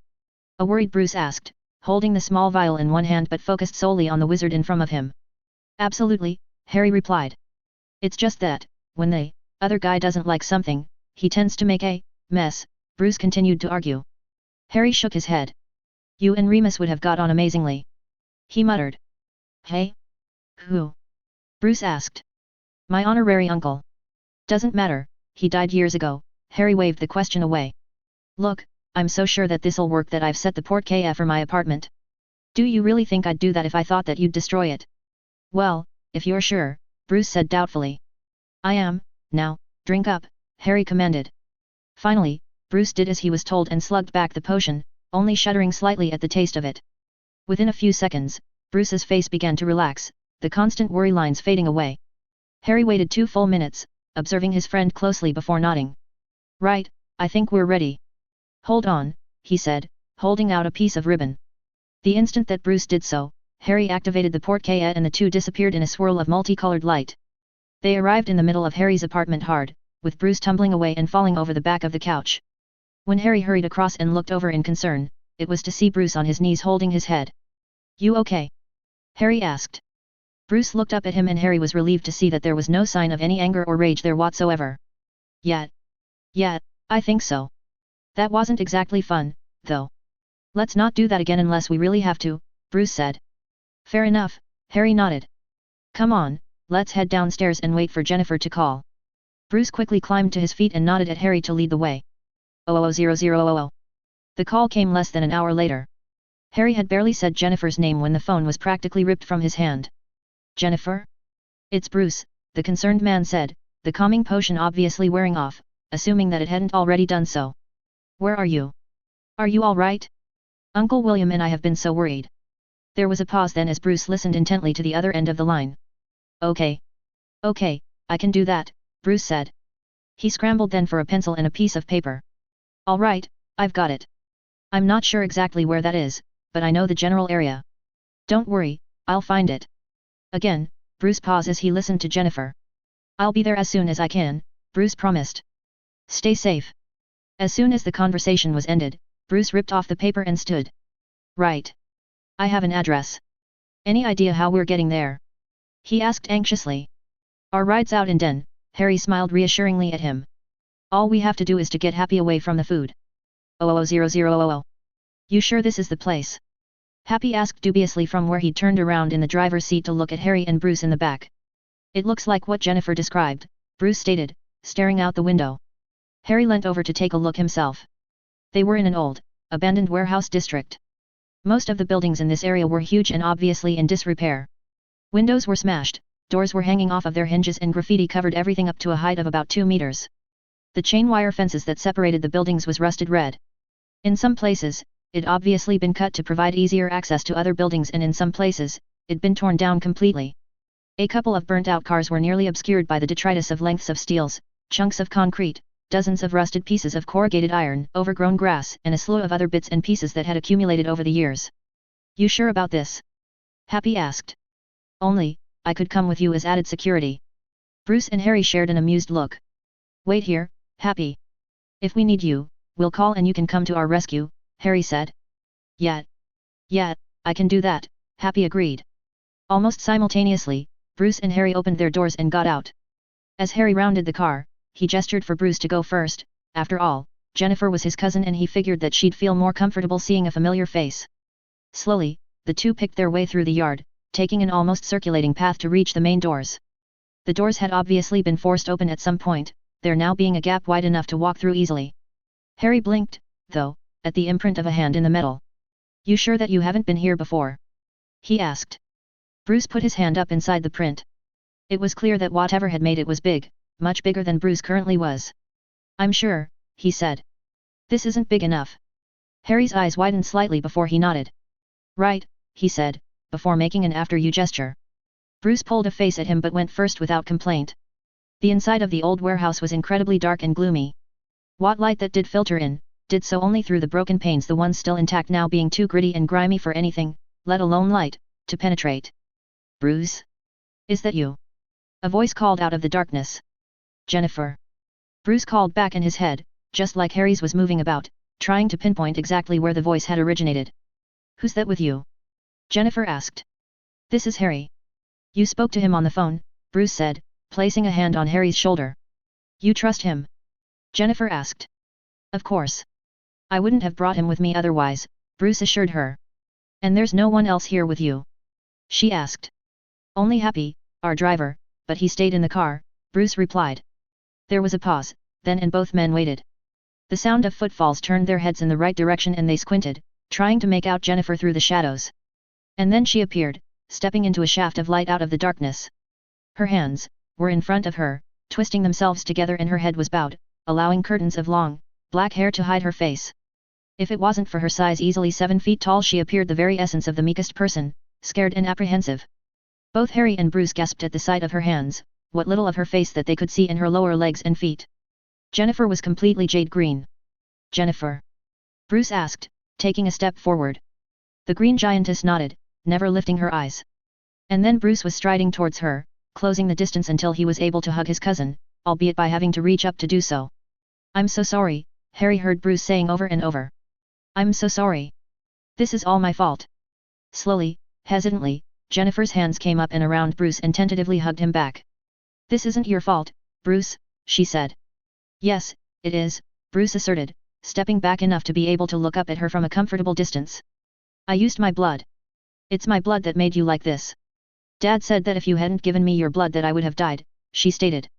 A worried Bruce asked, holding the small vial in one hand but focused solely on the wizard in front of him. Absolutely, Harry replied. It's just that, when the other guy doesn't like something, he tends to make a mess, Bruce continued to argue. Harry shook his head. You and Remus would have got on amazingly. He muttered. Hey? Who? Bruce asked. My honorary uncle. Doesn't matter, he died years ago, Harry waved the question away. Look, I'm so sure that this'll work that I've set the port-cat for my apartment. Do you really think I'd do that if I thought that you'd destroy it? Well, if you're sure, Bruce said doubtfully. I am. Now, drink up, Harry commanded. Finally, Bruce did as he was told and slugged back the potion, only shuddering slightly at the taste of it. Within a few seconds, Bruce's face began to relax, the constant worry lines fading away. Harry waited 2 full minutes, observing his friend closely before nodding. Right, I think we're ready. Hold on, he said, holding out a piece of ribbon. The instant that Bruce did so, Harry activated the port-cat and the two disappeared in a swirl of multicolored light. They arrived in the middle of Harry's apartment hard, with Bruce tumbling away and falling over the back of the couch. When Harry hurried across and looked over in concern, it was to see Bruce on his knees holding his head. You okay? Harry asked. Bruce looked up at him and Harry was relieved to see that there was no sign of any anger or rage there whatsoever. Yeah, I think so. That wasn't exactly fun, though. Let's not do that again unless we really have to, Bruce said. Fair enough, Harry nodded. Come on, let's head downstairs and wait for Jennifer to call. Bruce quickly climbed to his feet and nodded at Harry to lead the way. 000000. The call came less than an hour later. Harry had barely said Jennifer's name when the phone was practically ripped from his hand. Jennifer? It's Bruce, the concerned man said, the calming potion obviously wearing off, assuming that it hadn't already done so. Where are you? Are you all right? Uncle William and I have been so worried. There was a pause then as Bruce listened intently to the other end of the line. Okay. Okay, I can do that, Bruce said. He scrambled then for a pencil and a piece of paper. All right, I've got it. I'm not sure exactly where that is, but I know the general area. Don't worry, I'll find it. Again, Bruce paused as he listened to Jennifer. I'll be there as soon as I can, Bruce promised. Stay safe. As soon as the conversation was ended, Bruce ripped off the paper and stood. Right. I have an address. Any idea how we're getting there? He asked anxiously. Our ride's out in Den, Harry smiled reassuringly at him. All we have to do is to get Happy away from the food. 000000. You sure this is the place? Happy asked dubiously from where he'd turned around in the driver's seat to look at Harry and Bruce in the back. It looks like what Jennifer described, Bruce stated, staring out the window. Harry leant over to take a look himself. They were in an old, abandoned warehouse district. Most of the buildings in this area were huge and obviously in disrepair. Windows were smashed, doors were hanging off of their hinges and graffiti covered everything up to a height of about 2 meters. The chain wire fences that separated the buildings was rusted red. In some places, it'd obviously been cut to provide easier access to other buildings, and in some places, it'd been torn down completely. A couple of burnt-out cars were nearly obscured by the detritus of lengths of steels, chunks of concrete, dozens of rusted pieces of corrugated iron, overgrown grass, and a slew of other bits and pieces that had accumulated over the years. You sure about this? Happy asked. Only, I could come with you as added security. Bruce and Harry shared an amused look. Wait here, Happy. If we need you, we'll call and you can come to our rescue, Harry said. Yeah, I can do that, Happy agreed. Almost simultaneously, Bruce and Harry opened their doors and got out. As Harry rounded the car, he gestured for Bruce to go first. After all, Jennifer was his cousin and he figured that she'd feel more comfortable seeing a familiar face. Slowly, the two picked their way through the yard, taking an almost circulating path to reach the main doors. The doors had obviously been forced open at some point, there now being a gap wide enough to walk through easily. Harry blinked, though, at the imprint of a hand in the metal. You sure that you haven't been here before? He asked. Bruce put his hand up inside the print. It was clear that whatever had made it was big, much bigger than Bruce currently was. I'm sure, he said. This isn't big enough. Harry's eyes widened slightly before he nodded. Right, he said, before making an after you gesture. Bruce pulled a face at him but went first without complaint. The inside of the old warehouse was incredibly dark and gloomy. What light that did filter in, did so only through the broken panes, the ones still intact now being too gritty and grimy for anything, let alone light, to penetrate. Bruce? Is that you? A voice called out of the darkness. Jennifer. Bruce called back and his head, just like Harry's, was moving about, trying to pinpoint exactly where the voice had originated. Who's that with you? Jennifer asked. This is Harry. You spoke to him on the phone, Bruce said, placing a hand on Harry's shoulder. You trust him? Jennifer asked. Of course. I wouldn't have brought him with me otherwise, Bruce assured her. And there's no one else here with you? She asked. Only Happy, our driver, but he stayed in the car, Bruce replied. There was a pause, then, and both men waited. The sound of footfalls turned their heads in the right direction and they squinted, trying to make out Jennifer through the shadows. And then she appeared, stepping into a shaft of light out of the darkness. Her hands were in front of her, twisting themselves together, and her head was bowed, allowing curtains of long, black hair to hide her face. If it wasn't for her size, easily 7 feet tall, she appeared the very essence of the meekest person, scared and apprehensive. Both Harry and Bruce gasped at the sight of her hands, what little of her face that they could see, in her lower legs and feet. Jennifer was completely jade green. Jennifer? Bruce asked, taking a step forward. The green giantess nodded, never lifting her eyes. And then Bruce was striding towards her, closing the distance until he was able to hug his cousin, albeit by having to reach up to do so. I'm so sorry, Harry heard Bruce saying over and over. I'm so sorry. This is all my fault. Slowly, hesitantly, Jennifer's hands came up and around Bruce and tentatively hugged him back. This isn't your fault, Bruce, she said. Yes, it is, Bruce asserted, stepping back enough to be able to look up at her from a comfortable distance. I used my blood. It's my blood that made you like this. Dad said that if you hadn't given me your blood that I would have died, she stated.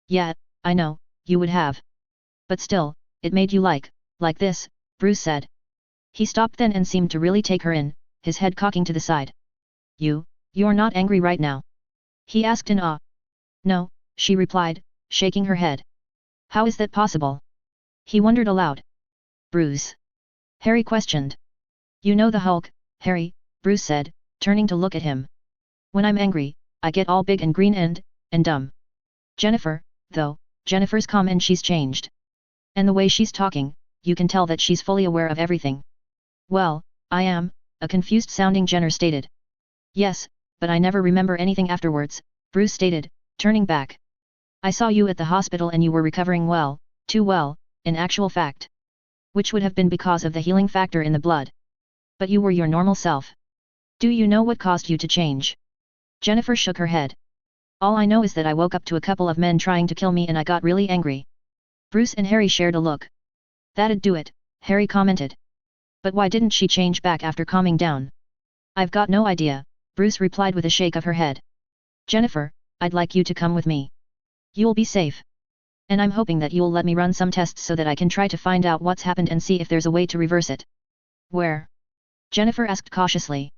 Yeah, I know, you would have. But still, it made you like this, Bruce said. He stopped then and seemed to really take her in, his head cocking to the side. You're not angry right now? He asked in awe. No, she replied, shaking her head. How is that possible? He wondered aloud. Bruce? Harry questioned. You know the Hulk, Harry, Bruce said, turning to look at him. When I'm angry, I get all big and green and dumb. Jennifer, though, Jennifer's calm and she's changed. And the way she's talking, you can tell that she's fully aware of everything. Well, I am, a confused sounding Jenner stated. Yes, but I never remember anything afterwards, Bruce stated, turning back. I saw you at the hospital and you were recovering well, too well, in actual fact. Which would have been because of the healing factor in the blood. But you were your normal self. Do you know what caused you to change? Jennifer shook her head. All I know is that I woke up to a couple of men trying to kill me and I got really angry. Bruce and Harry shared a look. That'd do it, Harry commented. But why didn't she change back after calming down? I've got no idea, Bruce replied with a shake of her head. Jennifer, I'd like you to come with me. You'll be safe. And I'm hoping that you'll let me run some tests so that I can try to find out what's happened and see if there's a way to reverse it. Where? Jennifer asked cautiously.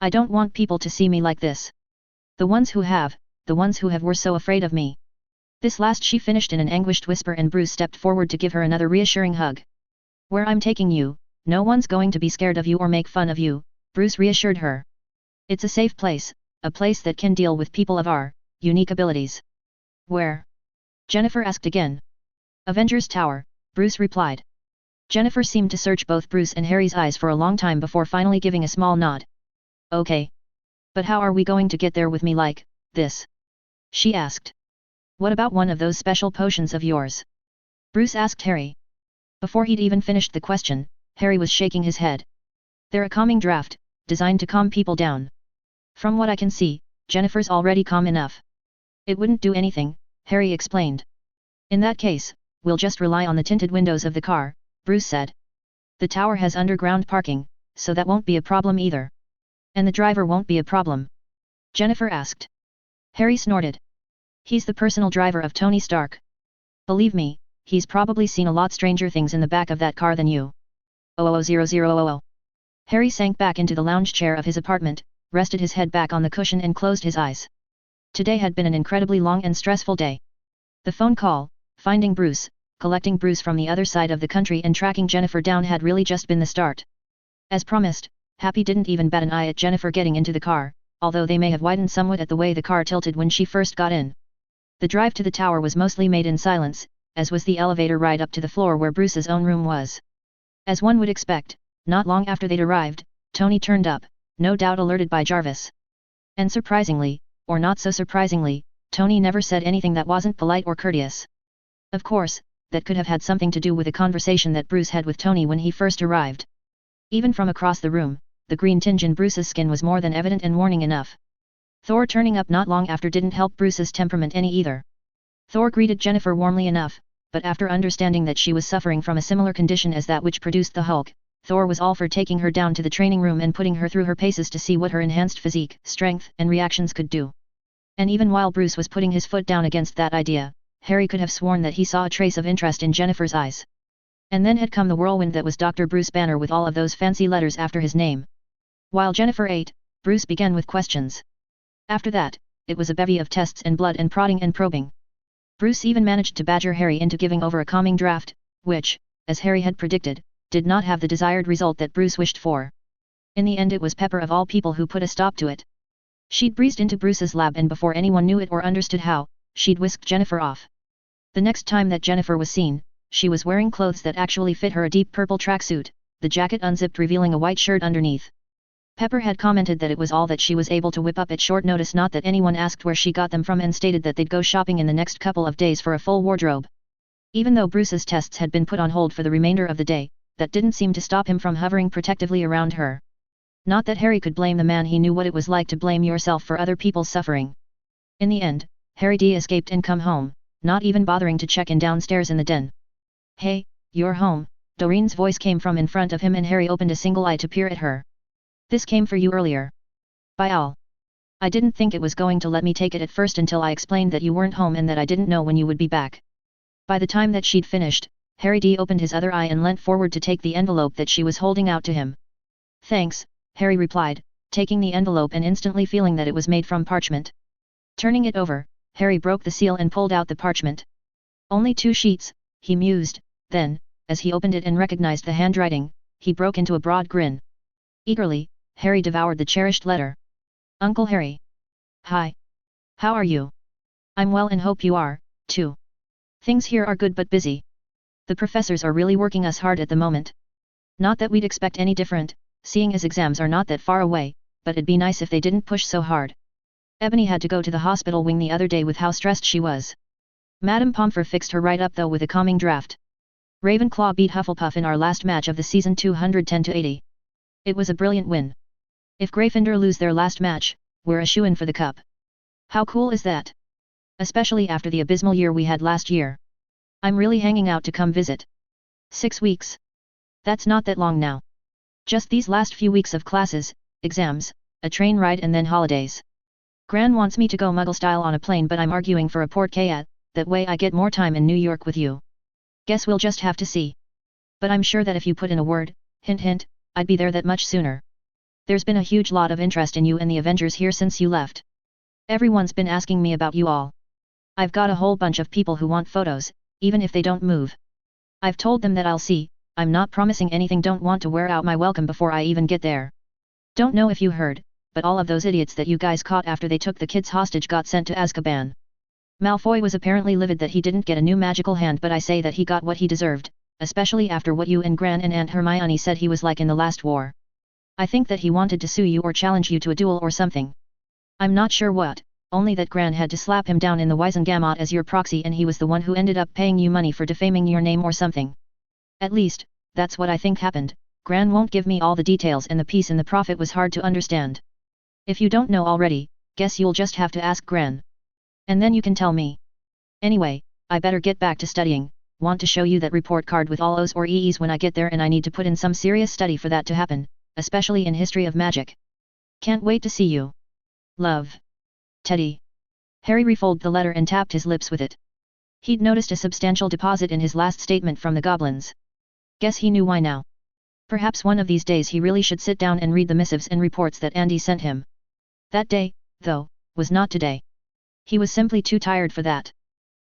I don't want people to see me like this. The ones who have were so afraid of me. This last she finished in an anguished whisper and Bruce stepped forward to give her another reassuring hug. Where I'm taking you, no one's going to be scared of you or make fun of you, Bruce reassured her. It's a safe place, a place that can deal with people of our unique abilities. Where? Jennifer asked again. Avengers Tower, Bruce replied. Jennifer seemed to search both Bruce and Harry's eyes for a long time before finally giving a small nod. Okay. But how are we going to get there with me like this? She asked. What about one of those special potions of yours? Bruce asked Harry. Before he'd even finished the question, Harry was shaking his head. They're a calming draft, designed to calm people down. From what I can see, Jennifer's already calm enough. It wouldn't do anything, Harry explained. In that case, we'll just rely on the tinted windows of the car, Bruce said. The tower has underground parking, so that won't be a problem either. And the driver won't be a problem? Jennifer asked. Harry snorted. He's the personal driver of Tony Stark. Believe me, he's probably seen a lot stranger things in the back of that car than you. 00000. Harry sank back into the lounge chair of his apartment, rested his head back on the cushion and closed his eyes. Today had been an incredibly long and stressful day. The phone call, finding Bruce, collecting Bruce from the other side of the country and tracking Jennifer down had really just been the start. As promised, Happy didn't even bat an eye at Jennifer getting into the car, although they may have widened somewhat at the way the car tilted when she first got in. The drive to the tower was mostly made in silence, as was the elevator ride up to the floor where Bruce's own room was. As one would expect, not long after they'd arrived, Tony turned up, no doubt alerted by Jarvis. And surprisingly, or not so surprisingly, Tony never said anything that wasn't polite or courteous. Of course, that could have had something to do with a conversation that Bruce had with Tony when he first arrived. Even from across the room, the green tinge in Bruce's skin was more than evident and warning enough. Thor turning up not long after didn't help Bruce's temperament any either. Thor greeted Jennifer warmly enough, but after understanding that she was suffering from a similar condition as that which produced the Hulk, Thor was all for taking her down to the training room and putting her through her paces to see what her enhanced physique, strength, and reactions could do. And even while Bruce was putting his foot down against that idea, Harry could have sworn that he saw a trace of interest in Jennifer's eyes. And then had come the whirlwind that was Dr. Bruce Banner with all of those fancy letters after his name. While Jennifer ate, Bruce began with questions. After that, it was a bevy of tests and blood and prodding and probing. Bruce even managed to badger Harry into giving over a calming draft, which, as Harry had predicted, did not have the desired result that Bruce wished for. In the end it was Pepper of all people who put a stop to it. She'd breezed into Bruce's lab and before anyone knew it or understood how, she'd whisked Jennifer off. The next time that Jennifer was seen, she was wearing clothes that actually fit her, a deep purple tracksuit, the jacket unzipped revealing a white shirt underneath. Pepper had commented that it was all that she was able to whip up at short notice, not that anyone asked where she got them from, and stated that they'd go shopping in the next couple of days for a full wardrobe. Even though Bruce's tests had been put on hold for the remainder of the day, that didn't seem to stop him from hovering protectively around her. Not that Harry could blame the man, he knew what it was like to blame yourself for other people's suffering. In the end, Harry escaped and come home, not even bothering to check in downstairs in the den. Hey, you're home, Dorene's voice came from in front of him and Harry opened a single eye to peer at her. This came for you earlier. By Al. I didn't think it was going to let me take it at first until I explained that you weren't home and that I didn't know when you would be back. By the time that she'd finished, Harry D opened his other eye and leant forward to take the envelope that she was holding out to him. Thanks, Harry replied, taking the envelope and instantly feeling that it was made from parchment. Turning it over, Harry broke the seal and pulled out the parchment. Only 2 sheets, he mused, then, as he opened it and recognized the handwriting, he broke into a broad grin. Eagerly, Harry devoured the cherished letter. Uncle Harry. Hi. How are you? I'm well and hope you are, too. Things here are good but busy. The professors are really working us hard at the moment. Not that we'd expect any different, seeing as exams are not that far away, but it'd be nice if they didn't push so hard. Ebony had to go to the hospital wing the other day with how stressed she was. Madame Pomfrey fixed her right up though with a calming draft. Ravenclaw beat Hufflepuff in our last match of the season 210-80. It was a brilliant win. If Gryffindor lose their last match, we're a shoo-in for the cup. How cool is that? Especially after the abysmal year we had last year. I'm really hanging out to come visit. 6 weeks. That's not that long now. Just these last few weeks of classes, exams, a train ride and then holidays. Gran wants me to go Muggle style on a plane but I'm arguing for a portcat, that way I get more time in New York with you. Guess we'll just have to see. But I'm sure that if you put in a word, hint hint, I'd be there that much sooner. There's been a huge lot of interest in you and the Avengers here since you left. Everyone's been asking me about you all. I've got a whole bunch of people who want photos, even if they don't move. I've told them that I'll see, I'm not promising anything, don't want to wear out my welcome before I even get there. Don't know if you heard, but all of those idiots that you guys caught after they took the kids hostage got sent to Azkaban. Malfoy was apparently livid that he didn't get a new magical hand, but I say that he got what he deserved, especially after what you and Gran and Aunt Hermione said he was like in the last war. I think that he wanted to sue you or challenge you to a duel or something. I'm not sure what, only that Gran had to slap him down in the Wizengamot as your proxy and he was the one who ended up paying you money for defaming your name or something. At least, that's what I think happened. Gran won't give me all the details and the peace in the prophet was hard to understand. If you don't know already, guess you'll just have to ask Gran. And then you can tell me. Anyway, I better get back to studying, want to show you that report card with all O's or E's when I get there and I need to put in some serious study for that to happen, especially in history of magic. Can't wait to see you. Love. Teddy. Harry refolded the letter and tapped his lips with it. He'd noticed a substantial deposit in his last statement from the goblins. Guess he knew why now. Perhaps one of these days he really should sit down and read the missives and reports that Andy sent him. That day, though, was not today. He was simply too tired for that.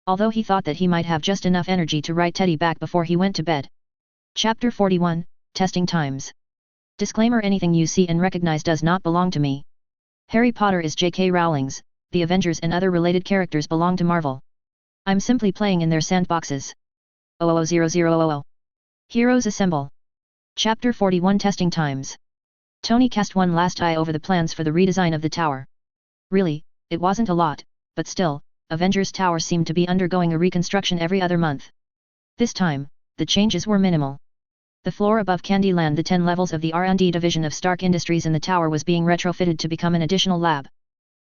Although he thought that he might have just enough energy to write Teddy back before he went to bed. Chapter 41, Testing Times. Disclaimer: anything you see and recognize does not belong to me. Harry Potter is J.K. Rowling's, the Avengers and other related characters belong to Marvel. I'm simply playing in their sandboxes. 000000. Heroes Assemble. Chapter 41 Testing Times. Tony cast one last eye over the plans for the redesign of the tower. Really, it wasn't a lot, but still, Avengers Tower seemed to be undergoing a reconstruction every other month. This time, the changes were minimal. The floor above Candyland, the 10 levels of the R&D division of Stark Industries in the tower, was being retrofitted to become an additional lab.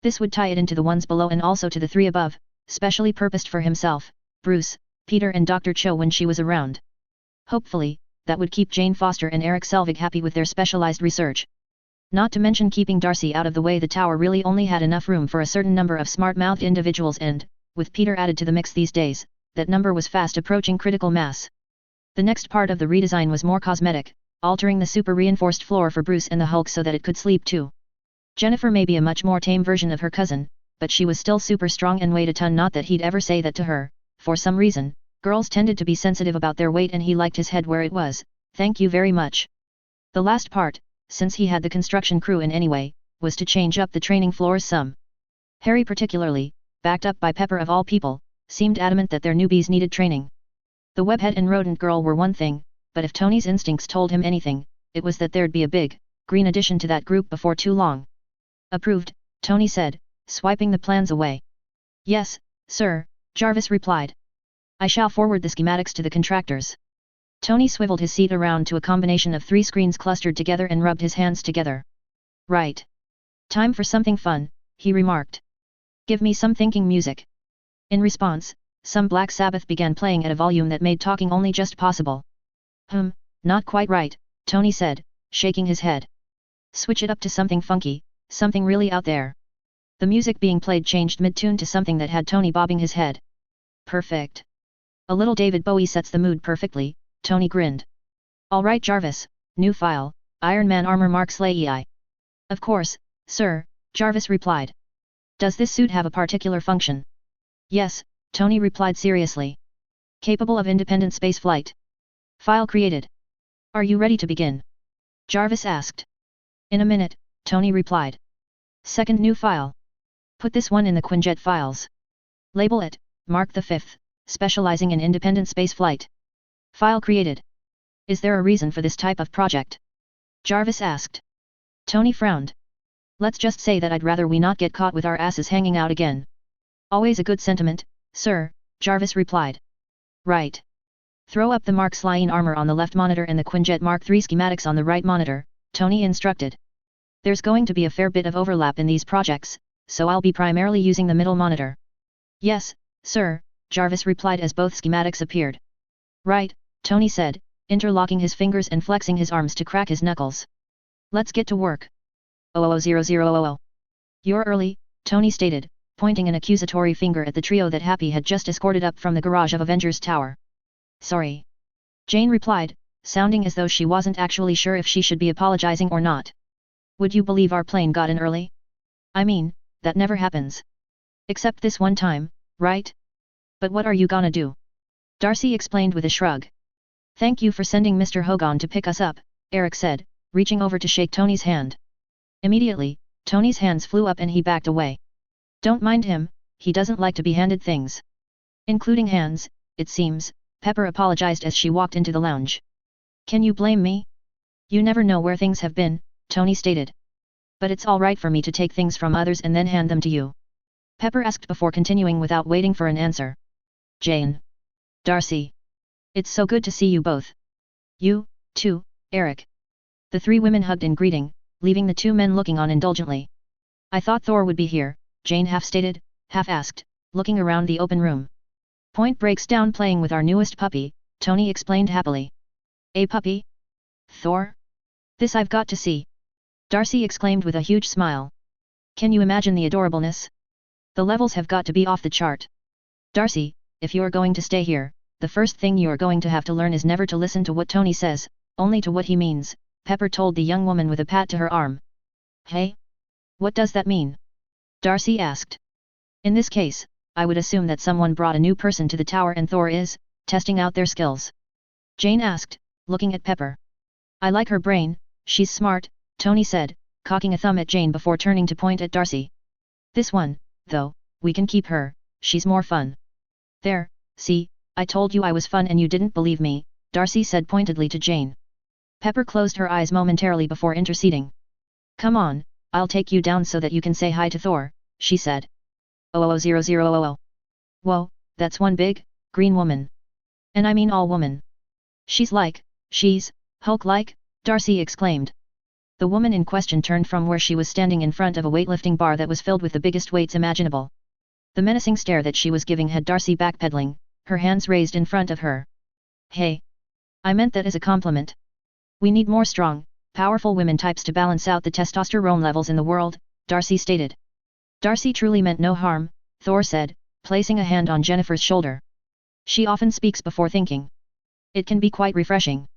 This would tie it into the ones below and also to the 3 above, specially purposed for himself, Bruce, Peter and Dr. Cho when she was around. Hopefully, that would keep Jane Foster and Eric Selvig happy with their specialized research. Not to mention keeping Darcy out of the way. The tower really only had enough room for a certain number of smart-mouthed individuals and, with Peter added to the mix these days, that number was fast approaching critical mass. The next part of the redesign was more cosmetic, altering the super-reinforced floor for Bruce and the Hulk so that it could sleep too. Jennifer may be a much more tame version of her cousin, but she was still super strong and weighed a ton. Not that he'd ever say that to her, for some reason, girls tended to be sensitive about their weight and he liked his head where it was. Thank you very much. The last part, since he had the construction crew in anyway, was to change up the training floors some. Harry particularly, backed up by Pepper of all people, seemed adamant that their newbies needed training. The webhead and rodent girl were one thing, but if Tony's instincts told him anything, it was that there'd be a big, green addition to that group before too long. Approved, Tony said, swiping the plans away. Yes, sir, Jarvis replied. I shall forward the schematics to the contractors. Tony swiveled his seat around to a combination of 3 screens clustered together and rubbed his hands together. Right. Time for something fun, he remarked. Give me some thinking music. In response, some Black Sabbath began playing at a volume that made talking only just possible. Not quite right, Tony said, shaking his head. Switch it up to something funky, something really out there. The music being played changed mid-tune to something that had Tony bobbing his head. Perfect. A little David Bowie sets the mood perfectly, Tony grinned. Alright Jarvis, new file, Iron Man armor marks Leii. Of course, sir, Jarvis replied. Does this suit have a particular function? Yes, Tony replied seriously. Capable of independent space flight. File created. Are you ready to begin? Jarvis asked. In a minute, Tony replied. Second new file. Put this one in the Quinjet files. Label it, Mark the 5th, specializing in independent space flight. File created. Is there a reason for this type of project? Jarvis asked. Tony frowned. Let's just say that I'd rather we not get caught with our asses hanging out again. Always a good sentiment, sir, Jarvis replied. Right. Throw up the Mark Leii armor on the left monitor and the Quinjet Mark III schematics on the right monitor, Tony instructed. There's going to be a fair bit of overlap in these projects, so I'll be primarily using the middle monitor. Yes, sir, Jarvis replied as both schematics appeared. Right, Tony said, interlocking his fingers and flexing his arms to crack his knuckles. Let's get to work. 00000. You're early, Tony stated, pointing an accusatory finger at the trio that Happy had just escorted up from the garage of Avengers Tower. Sorry. Jane replied, sounding as though she wasn't actually sure if she should be apologizing or not. Would you believe our plane got in early? I mean, that never happens. Except this one time, right? But what are you gonna do? Darcy explained with a shrug. Thank you for sending Mr. Hogan to pick us up, Eric said, reaching over to shake Tony's hand. Immediately, Tony's hands flew up and he backed away. Don't mind him, he doesn't like to be handed things. Including hands, it seems, Pepper apologized as she walked into the lounge. Can you blame me? You never know where things have been, Tony stated. But it's all right for me to take things from others and then hand them to you. Pepper asked before continuing without waiting for an answer. Jane. Darcy. It's so good to see you both. You, too, Eric. The three women hugged in greeting, leaving the two men looking on indulgently. I thought Thor would be here, Jane half stated, half asked, looking around the open room. Point breaks down playing with our newest puppy, Tony explained happily. A puppy? Thor? This I've got to see. Darcy exclaimed with a huge smile. Can you imagine the adorableness? The levels have got to be off the chart. Darcy, if you're going to stay here, the first thing you're going to have to learn is never to listen to what Tony says, only to what he means, Pepper told the young woman with a pat to her arm. Hey? What does that mean? Darcy asked. In this case, I would assume that someone brought a new person to the tower and Thor is, testing out their skills. Jane asked, looking at Pepper. I like her brain, she's smart, Tony said, cocking a thumb at Jane before turning to point at Darcy. This one, though, we can keep her, she's more fun. There, see, I told you I was fun and you didn't believe me, Darcy said pointedly to Jane. Pepper closed her eyes momentarily before interceding. Come on, I'll take you down so that you can say hi to Thor, she said. 00000. Whoa, that's one big, green woman. And I mean all woman. She's, Hulk-like, Darcy exclaimed. The woman in question turned from where she was standing in front of a weightlifting bar that was filled with the biggest weights imaginable. The menacing stare that she was giving had Darcy backpedaling, her hands raised in front of her. Hey! I meant that as a compliment. We need more strong, powerful women types to balance out the testosterone levels in the world, Darcy stated. Darcy truly meant no harm, Thor said, placing a hand on Jennifer's shoulder. She often speaks before thinking. It can be quite refreshing.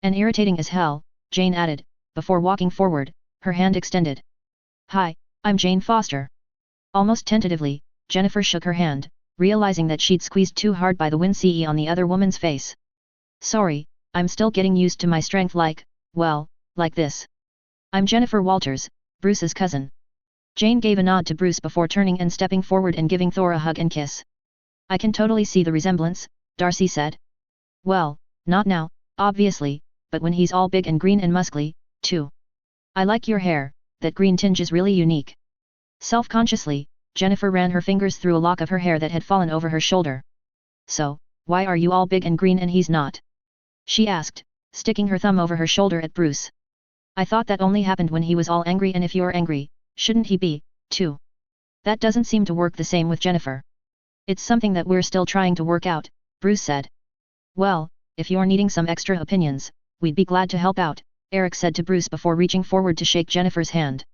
And irritating as hell, Jane added, before walking forward, her hand extended. Hi, I'm Jane Foster. Almost tentatively, Jennifer shook her hand, realizing that she'd squeezed too hard by the wind CE on the other woman's face. Sorry, I'm still getting used to my strength like this. I'm Jennifer Walters, Bruce's cousin. Jane gave a nod to Bruce before turning and stepping forward and giving Thor a hug and kiss. I can totally see the resemblance, Darcy said. Well, not now, obviously, but when he's all big and green and muscly, too. I like your hair, that green tinge is really unique. Self-consciously, Jennifer ran her fingers through a lock of her hair that had fallen over her shoulder. So, why are you all big and green and he's not? She asked, sticking her thumb over her shoulder at Bruce. I thought that only happened when he was all angry, and if you're angry, shouldn't he be, too? That doesn't seem to work the same with Jennifer. It's something that we're still trying to work out, Bruce said. Well, if you're needing some extra opinions, we'd be glad to help out, Eric said to Bruce before reaching forward to shake Jennifer's hand.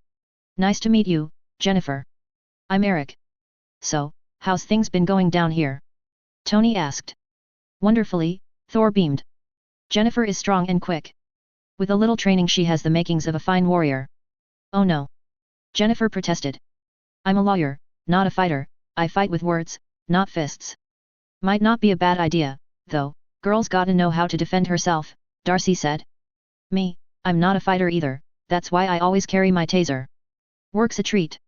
Nice to meet you, Jennifer. I'm Eric. So, how's things been going down here? Tony asked. Wonderfully, Thor beamed. Jennifer is strong and quick. With a little training she has the makings of a fine warrior. Oh no. Jennifer protested. I'm a lawyer, not a fighter, I fight with words, not fists. Might not be a bad idea, though, girl's gotta know how to defend herself, Darcy said. Me, I'm not a fighter either, that's why I always carry my taser. Works a treat.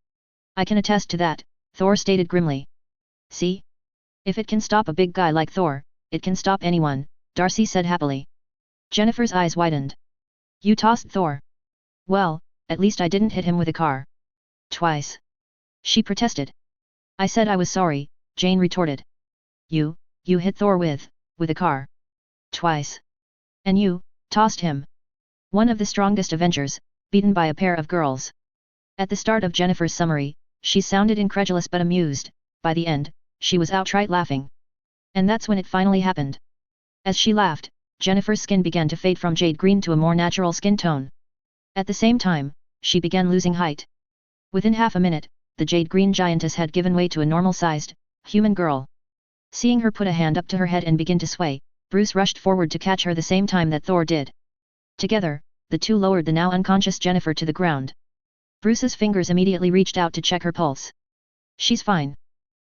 I can attest to that, Thor stated grimly. See? If it can stop a big guy like Thor, it can stop anyone, Darcy said happily. Jennifer's eyes widened. You tossed Thor. Well, at least I didn't hit him with a car. Twice. She protested. I said I was sorry, Jane retorted. You hit Thor with a car. Twice. And you, tossed him. One of the strongest Avengers, beaten by a pair of girls. At the start of Jennifer's summary, she sounded incredulous but amused, by the end, she was outright laughing. And that's when it finally happened. As she laughed, Jennifer's skin began to fade from jade green to a more natural skin tone. At the same time, she began losing height. Within half a minute, the jade green giantess had given way to a normal-sized, human girl. Seeing her put a hand up to her head and begin to sway, Bruce rushed forward to catch her the same time that Thor did. Together, the two lowered the now unconscious Jennifer to the ground. Bruce's fingers immediately reached out to check her pulse. She's fine.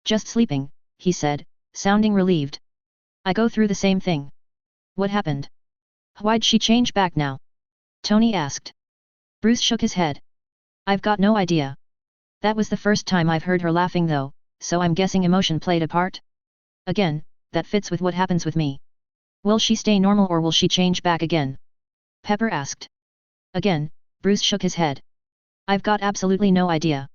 Just sleeping, he said, sounding relieved. I go through the same thing. What happened? Why'd she change back now? Tony asked. Bruce shook his head. I've got no idea. That was the first time I've heard her laughing though, so I'm guessing emotion played a part? Again, that fits with what happens with me. Will she stay normal or will she change back again? Pepper asked. Again, Bruce shook his head. I've got absolutely no idea.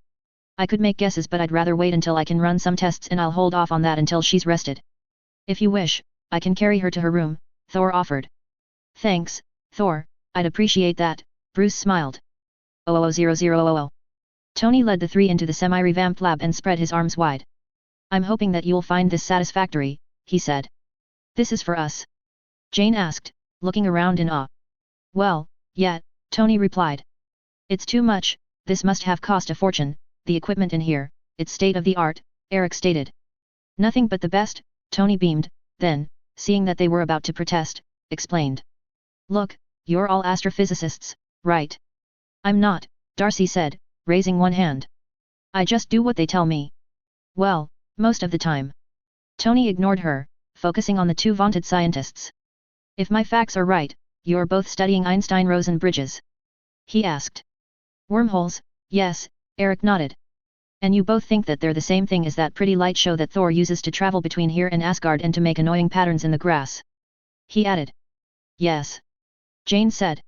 I could make guesses but I'd rather wait until I can run some tests and I'll hold off on that until she's rested. If you wish, I can carry her to her room, Thor offered. Thanks, Thor, I'd appreciate that, Bruce smiled. 00000. Tony led the three into the semi-revamped lab and spread his arms wide. I'm hoping that you'll find this satisfactory, he said. This is for us? Jane asked, looking around in awe. Well, yeah, Tony replied. It's too much, this must have cost a fortune, the equipment in here, it's state-of-the-art, Eric stated. Nothing but the best, Tony beamed, then, seeing that they were about to protest, explained. Look, you're all astrophysicists, right? I'm not, Darcy said, raising one hand. I just do what they tell me. Well, most of the time. Tony ignored her, focusing on the two vaunted scientists. If my facts are right, you're both studying Einstein-Rosen bridges? He asked. Wormholes, yes, Eric nodded. And you both think that they're the same thing as that pretty light show that Thor uses to travel between here and Asgard and to make annoying patterns in the grass? He added. Yes. Jane said.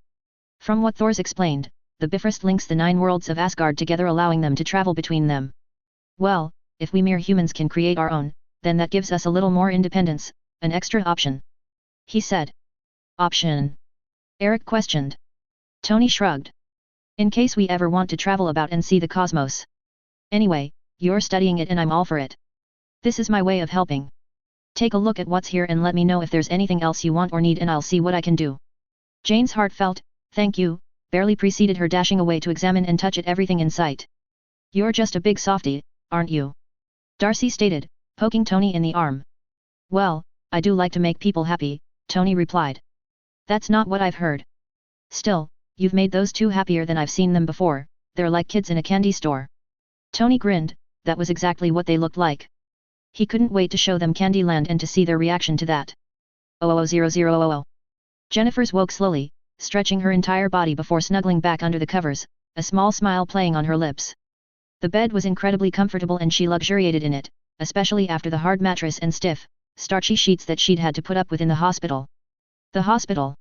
From what Thor's explained, the Bifrost links the 9 worlds of Asgard together, allowing them to travel between them. Well, if we mere humans can create our own, then that gives us a little more independence, an extra option. He said. Option? Eric questioned. Tony shrugged. In case we ever want to travel about and see the cosmos. Anyway, you're studying it and I'm all for it. This is my way of helping. Take a look at what's here and let me know if there's anything else you want or need and I'll see what I can do. Jane's heartfelt, thank you, barely preceded her dashing away to examine and touch at everything in sight. You're just a big softie, aren't you? Darcy stated, poking Tony in the arm. Well, I do like to make people happy, Tony replied. That's not what I've heard. Still, you've made those two happier than I've seen them before, they're like kids in a candy store. Tony grinned, that was exactly what they looked like. He couldn't wait to show them Candyland and to see their reaction to that. 00000. Jennifer's woke slowly, stretching her entire body before snuggling back under the covers, a small smile playing on her lips. The bed was incredibly comfortable and she luxuriated in it, especially after the hard mattress and stiff, starchy sheets that she'd had to put up with in the hospital. The hospital.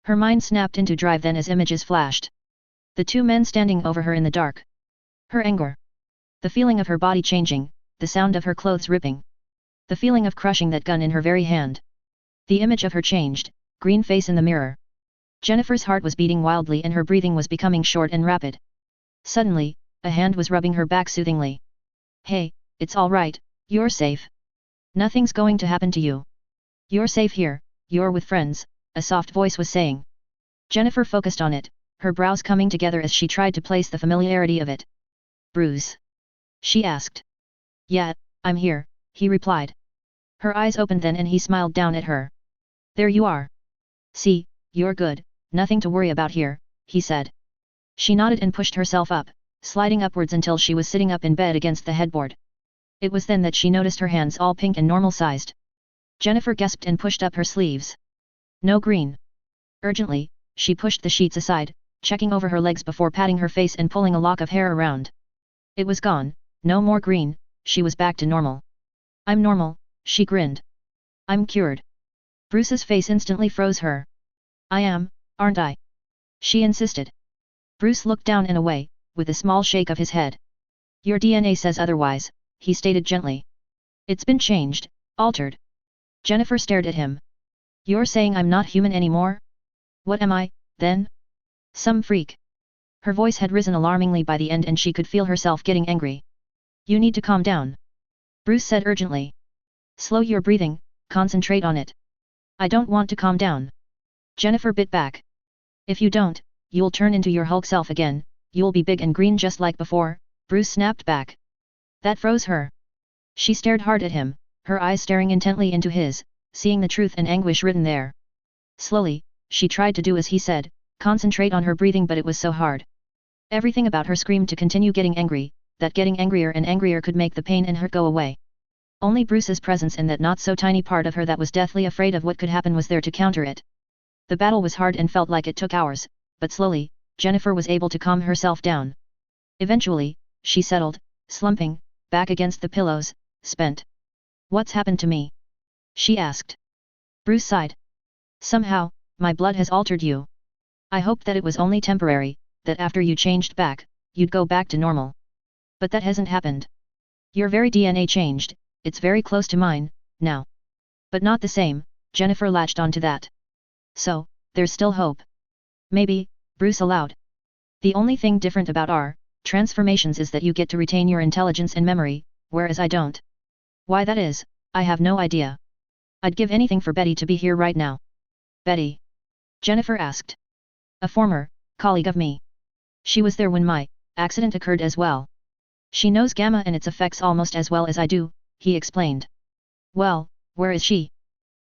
Her mind snapped into drive then as images flashed. The two men standing over her in the dark. Her anger. The feeling of her body changing, the sound of her clothes ripping. The feeling of crushing that gun in her very hand. The image of her changed, green face in the mirror. Jennifer's heart was beating wildly and her breathing was becoming short and rapid. Suddenly, a hand was rubbing her back soothingly. Hey, it's all right, you're safe. Nothing's going to happen to you. You're safe here, you're with friends, a soft voice was saying. Jennifer focused on it, her brows coming together as she tried to place the familiarity of it. Bruce. She asked. Yeah, I'm here, he replied. Her eyes opened then and he smiled down at her. There you are. See, you're good, nothing to worry about here, he said. She nodded and pushed herself up, sliding upwards until she was sitting up in bed against the headboard. It was then that she noticed her hands all pink and normal-sized. Jennifer gasped and pushed up her sleeves. No green. Urgently, she pushed the sheets aside, checking over her legs before patting her face and pulling a lock of hair around. It was gone, no more green, she was back to normal. I'm normal, she grinned. I'm cured. Bruce's face instantly froze her. I am, aren't I? She insisted. Bruce looked down and away, with a small shake of his head. Your DNA says otherwise, he stated gently. It's been changed, altered. Jennifer stared at him. You're saying I'm not human anymore? What am I, then? Some freak. Her voice had risen alarmingly by the end and she could feel herself getting angry. You need to calm down. Bruce said urgently. Slow your breathing, concentrate on it. I don't want to calm down. Jennifer bit back. If you don't, you'll turn into your Hulk self again, you'll be big and green just like before, Bruce snapped back. That froze her. She stared hard at him, her eyes staring intently into his, seeing the truth and anguish written there. Slowly, she tried to do as he said, concentrate on her breathing, but it was so hard. Everything about her screamed to continue getting angry, that getting angrier and angrier could make the pain and hurt go away. Only Bruce's presence in that not so tiny part of her that was deathly afraid of what could happen was there to counter it. The battle was hard and felt like it took hours, but slowly, Jennifer was able to calm herself down. Eventually, she settled, slumping, back against the pillows, spent. What's happened to me? She asked. Bruce sighed. Somehow, my blood has altered you. I hoped that it was only temporary, that after you changed back, you'd go back to normal. But that hasn't happened. Your very DNA changed, it's very close to mine, now. But not the same, Jennifer latched onto that. So, there's still hope. Maybe, Bruce allowed. The only thing different about our transformations is that you get to retain your intelligence and memory, whereas I don't. Why that is, I have no idea. I'd give anything for Betty to be here right now. Betty? Jennifer asked. A former colleague of me. She was there when my accident occurred as well. She knows Gamma and its effects almost as well as I do, he explained. Well, where is she?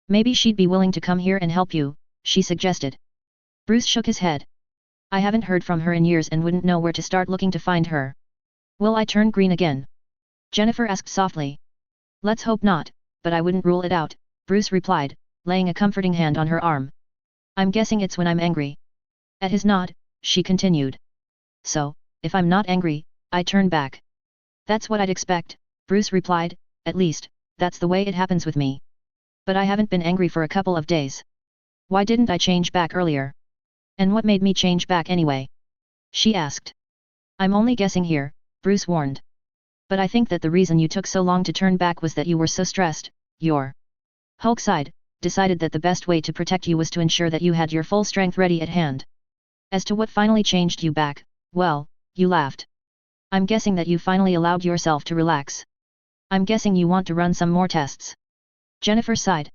Maybe she'd be willing to come here and help you, she suggested. Bruce shook his head. I haven't heard from her in years and wouldn't know where to start looking to find her. Will I turn green again? Jennifer asked softly. Let's hope not, but I wouldn't rule it out, Bruce replied, laying a comforting hand on her arm. I'm guessing it's when I'm angry. At his nod, she continued. So, if I'm not angry, I turn back. That's what I'd expect, Bruce replied, at least, that's the way it happens with me. But I haven't been angry for a couple of days. Why didn't I change back earlier? And what made me change back anyway? She asked. I'm only guessing here, Bruce warned. But I think that the reason you took so long to turn back was that you were so stressed, your Hulk side decided that the best way to protect you was to ensure that you had your full strength ready at hand. As to what finally changed you back, well, you laughed. I'm guessing that you finally allowed yourself to relax. I'm guessing you want to run some more tests. Jennifer sighed.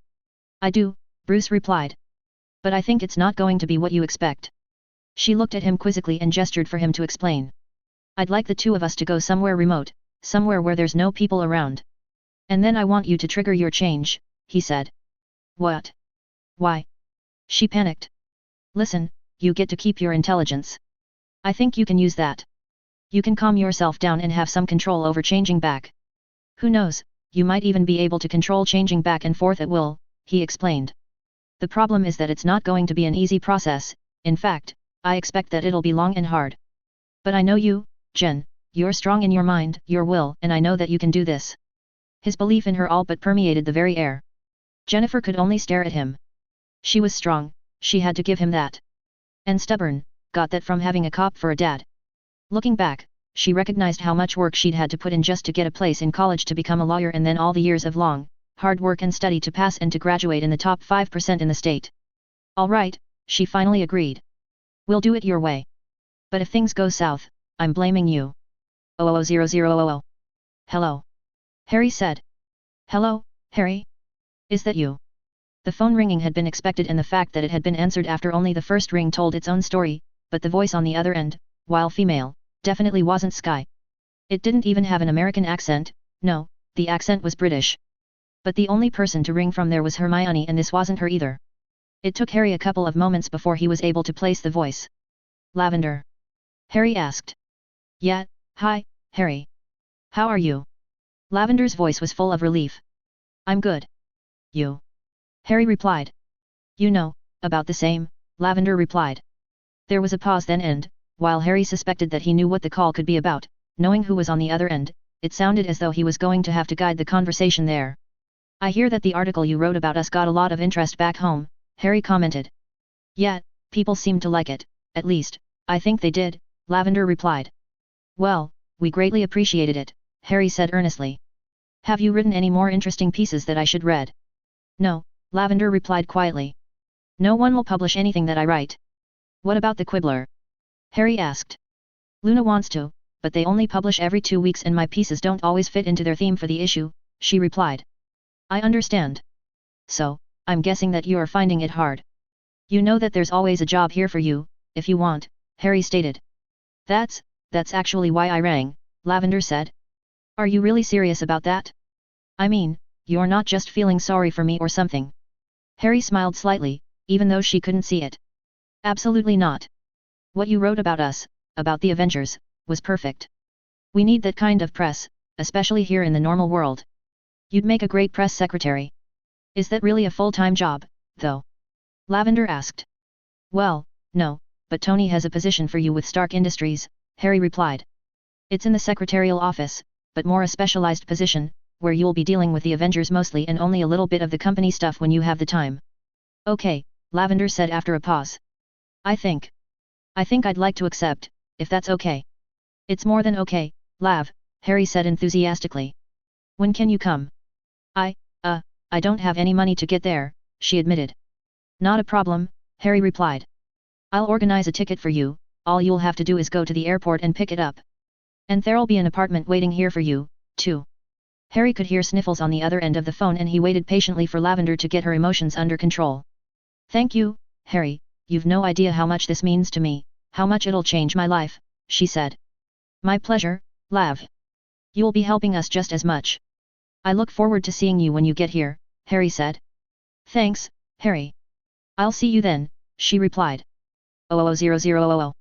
I do, Bruce replied. But I think it's not going to be what you expect. She looked at him quizzically and gestured for him to explain. I'd like the two of us to go somewhere remote, somewhere where there's no people around. And then I want you to trigger your change, he said. What? Why? She panicked. Listen, you get to keep your intelligence. I think you can use that. You can calm yourself down and have some control over changing back. Who knows, you might even be able to control changing back and forth at will, he explained. The problem is that it's not going to be an easy process, in fact, I expect that it'll be long and hard. But I know you, Jen, you're strong in your mind, your will, and I know that you can do this. His belief in her all but permeated the very air. Jennifer could only stare at him. She was strong, she had to give him that. And stubborn, got that from having a cop for a dad. Looking back, she recognized how much work she'd had to put in just to get a place in college to become a lawyer and then all the years of long, hard work and study to pass and to graduate in the top 5% in the state. All right, she finally agreed. We'll do it your way. But if things go south, I'm blaming you. 000000. Hello. Harry said. Hello, Harry? Is that you? The phone ringing had been expected and the fact that it had been answered after only the first ring told its own story, but the voice on the other end, while female, definitely wasn't Sky. It didn't even have an American accent, no, the accent was British. But the only person to ring from there was Hermione, and this wasn't her either. It took Harry a couple of moments before he was able to place the voice. Lavender? Harry asked. Yeah, hi, Harry. How are you? Lavender's voice was full of relief. I'm good. You? Harry replied. You know, about the same, Lavender replied. There was a pause then, and, while Harry suspected that he knew what the call could be about, knowing who was on the other end, it sounded as though he was going to have to guide the conversation there. I hear that the article you wrote about us got a lot of interest back home, Harry commented. Yeah, people seemed to like it, at least, I think they did, Lavender replied. Well, we greatly appreciated it, Harry said earnestly. Have you written any more interesting pieces that I should read? No, Lavender replied quietly. No one will publish anything that I write. What about the Quibbler? Harry asked. Luna wants to, but they only publish every 2 weeks and my pieces don't always fit into their theme for the issue, she replied. I understand. So, I'm guessing that you are finding it hard. You know that there's always a job here for you, if you want, Harry stated. That's actually why I rang, Lavender said. Are you really serious about that? I mean, you're not just feeling sorry for me or something. Harry smiled slightly, even though she couldn't see it. Absolutely not. What you wrote about us, about the Avengers, was perfect. We need that kind of press, especially here in the normal world. You'd make a great press secretary. Is that really a full-time job, though? Lavender asked. Well, no, but Tony has a position for you with Stark Industries, Harry replied. It's in the secretarial office, but more a specialized position, where you'll be dealing with the Avengers mostly and only a little bit of the company stuff when you have the time. Okay, Lavender said after a pause. I think I'd like to accept, if that's okay. It's more than okay, Lav, Harry said enthusiastically. When can you come? I don't have any money to get there, she admitted. Not a problem, Harry replied. I'll organize a ticket for you, all you'll have to do is go to the airport and pick it up. And there'll be an apartment waiting here for you, too. Harry could hear sniffles on the other end of the phone and he waited patiently for Lavender to get her emotions under control. Thank you, Harry, you've no idea how much this means to me, how much it'll change my life, she said. My pleasure, Lav. You'll be helping us just as much. I look forward to seeing you when you get here, Harry said. Thanks, Harry. I'll see you then, she replied. 000000.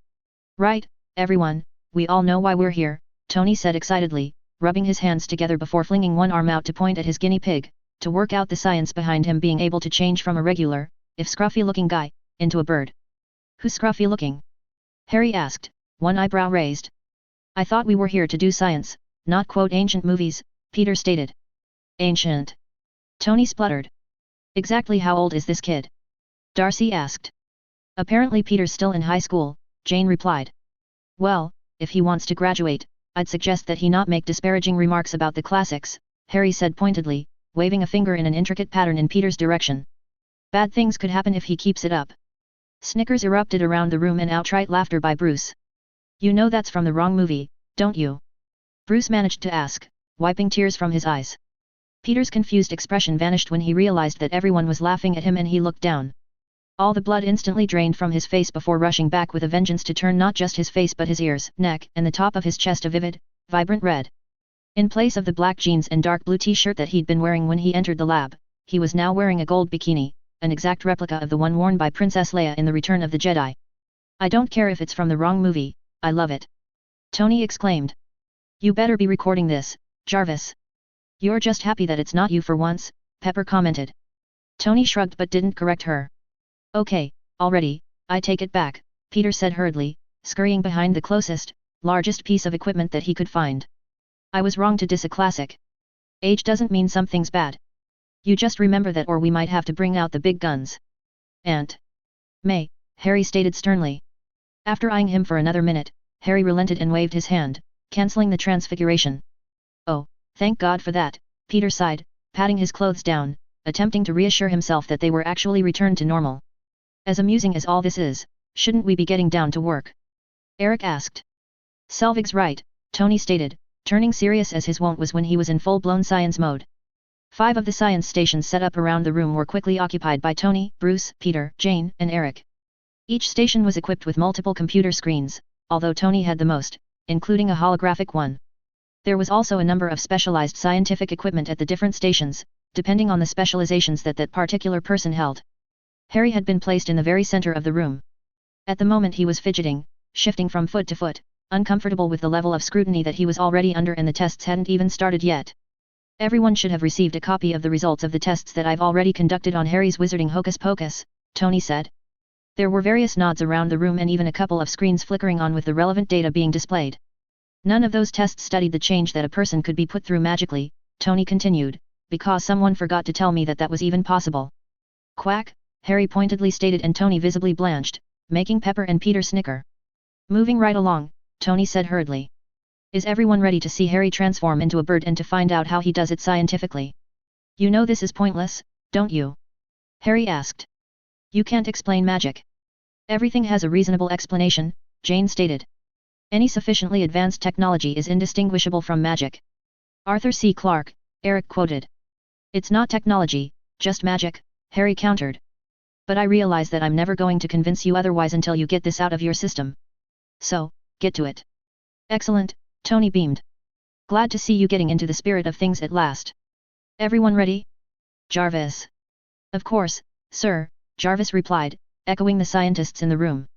Right, everyone, we all know why we're here, Tony said excitedly, rubbing his hands together before flinging one arm out to point at his guinea pig, to work out the science behind him being able to change from a regular, if scruffy-looking guy, into a bird. Who's scruffy-looking? Harry asked, one eyebrow raised. I thought we were here to do science, not quote ancient movies, Peter stated. Ancient? Tony spluttered. Exactly how old is this kid? Darcy asked. Apparently Peter's still in high school, Jane replied. Well, if he wants to graduate, I'd suggest that he not make disparaging remarks about the classics, Harry said pointedly, waving a finger in an intricate pattern in Peter's direction. Bad things could happen if he keeps it up. Snickers erupted around the room and outright laughter by Bruce. You know that's from the wrong movie, don't you? Bruce managed to ask, wiping tears from his eyes. Peter's confused expression vanished when he realized that everyone was laughing at him and he looked down. All the blood instantly drained from his face before rushing back with a vengeance to turn not just his face but his ears, neck, and the top of his chest a vivid, vibrant red. In place of the black jeans and dark blue t-shirt that he'd been wearing when he entered the lab, he was now wearing a gold bikini, an exact replica of the one worn by Princess Leia in The Return of the Jedi. I don't care if it's from the wrong movie, I love it. Tony exclaimed. You better be recording this, Jarvis. You're just happy that it's not you for once, Pepper commented. Tony shrugged but didn't correct her. Okay, already, I take it back, Peter said hurriedly, scurrying behind the closest, largest piece of equipment that he could find. I was wrong to diss a classic. Age doesn't mean something's bad. You just remember that or we might have to bring out the big guns. Aunt May, Harry stated sternly. After eyeing him for another minute, Harry relented and waved his hand, cancelling the transfiguration. Oh, thank God for that, Peter sighed, patting his clothes down, attempting to reassure himself that they were actually returned to normal. As amusing as all this is, shouldn't we be getting down to work? Eric asked. Selvig's right, Tony stated, turning serious as his wont was when he was in full-blown science mode. 5 of the science stations set up around the room were quickly occupied by Tony, Bruce, Peter, Jane, and Eric. Each station was equipped with multiple computer screens, although Tony had the most, including a holographic one. There was also a number of specialized scientific equipment at the different stations, depending on the specializations that particular person held. Harry had been placed in the very center of the room. At the moment he was fidgeting, shifting from foot to foot, uncomfortable with the level of scrutiny that he was already under, and the tests hadn't even started yet. Everyone should have received a copy of the results of the tests that I've already conducted on Harry's wizarding hocus pocus, Tony said. There were various nods around the room and even a couple of screens flickering on with the relevant data being displayed. None of those tests studied the change that a person could be put through magically, Tony continued, because someone forgot to tell me that was even possible. Quack, Harry pointedly stated, and Tony visibly blanched, making Pepper and Peter snicker. Moving right along, Tony said hurriedly. Is everyone ready to see Harry transform into a bird and to find out how he does it scientifically? You know this is pointless, don't you? Harry asked. You can't explain magic. Everything has a reasonable explanation, Jane stated. Any sufficiently advanced technology is indistinguishable from magic. Arthur C. Clarke, Eric quoted. It's not technology, just magic, Harry countered. But I realize that I'm never going to convince you otherwise until you get this out of your system. So, get to it. Excellent, Tony beamed. Glad to see you getting into the spirit of things at last. Everyone ready? Jarvis. Of course, sir, Jarvis replied, echoing the scientists in the room.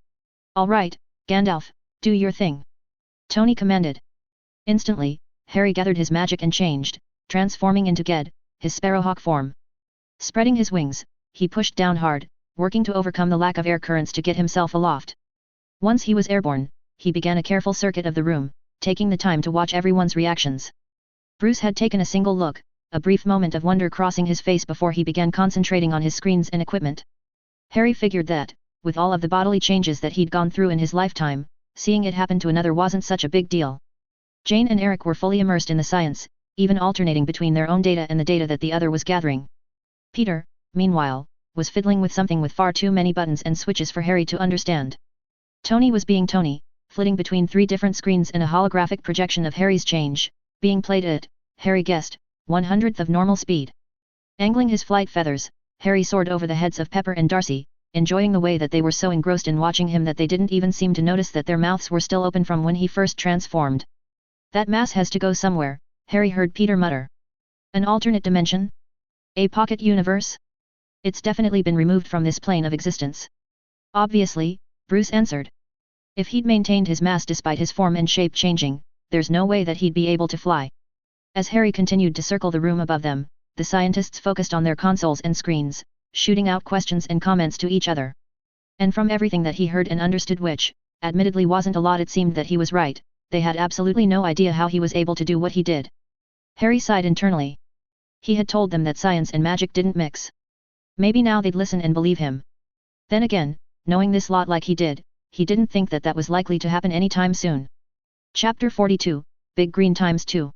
All right, Gandalf, do your thing. Tony commanded. Instantly, Harry gathered his magic and changed, transforming into Ged, his sparrowhawk form. Spreading his wings, he pushed down hard, working to overcome the lack of air currents to get himself aloft. Once he was airborne, he began a careful circuit of the room, taking the time to watch everyone's reactions. Bruce had taken a single look, a brief moment of wonder crossing his face before he began concentrating on his screens and equipment. Harry figured that, with all of the bodily changes that he'd gone through in his lifetime, seeing it happen to another wasn't such a big deal. Jane and Eric were fully immersed in the science, even alternating between their own data and the data that the other was gathering. Peter, meanwhile, was fiddling with something with far too many buttons and switches for Harry to understand. Tony was being Tony, flitting between 3 different screens and a holographic projection of Harry's change, being played at, Harry guessed, 1/100th of normal speed. Angling his flight feathers, Harry soared over the heads of Pepper and Darcy, enjoying the way that they were so engrossed in watching him that they didn't even seem to notice that their mouths were still open from when he first transformed. That mass has to go somewhere, Harry heard Peter mutter. An alternate dimension? A pocket universe? It's definitely been removed from this plane of existence. Obviously, Bruce answered. If he'd maintained his mass despite his form and shape changing, there's no way that he'd be able to fly. As Harry continued to circle the room above them, the scientists focused on their consoles and screens, shooting out questions and comments to each other. And from everything that he heard and understood, which, admittedly wasn't a lot, it seemed that he was right, they had absolutely no idea how he was able to do what he did. Harry sighed internally. He had told them that science and magic didn't mix. Maybe now they'd listen and believe him. Then again, knowing this lot like he did, he didn't think that was likely to happen anytime soon. Chapter 42, Big Green ×2.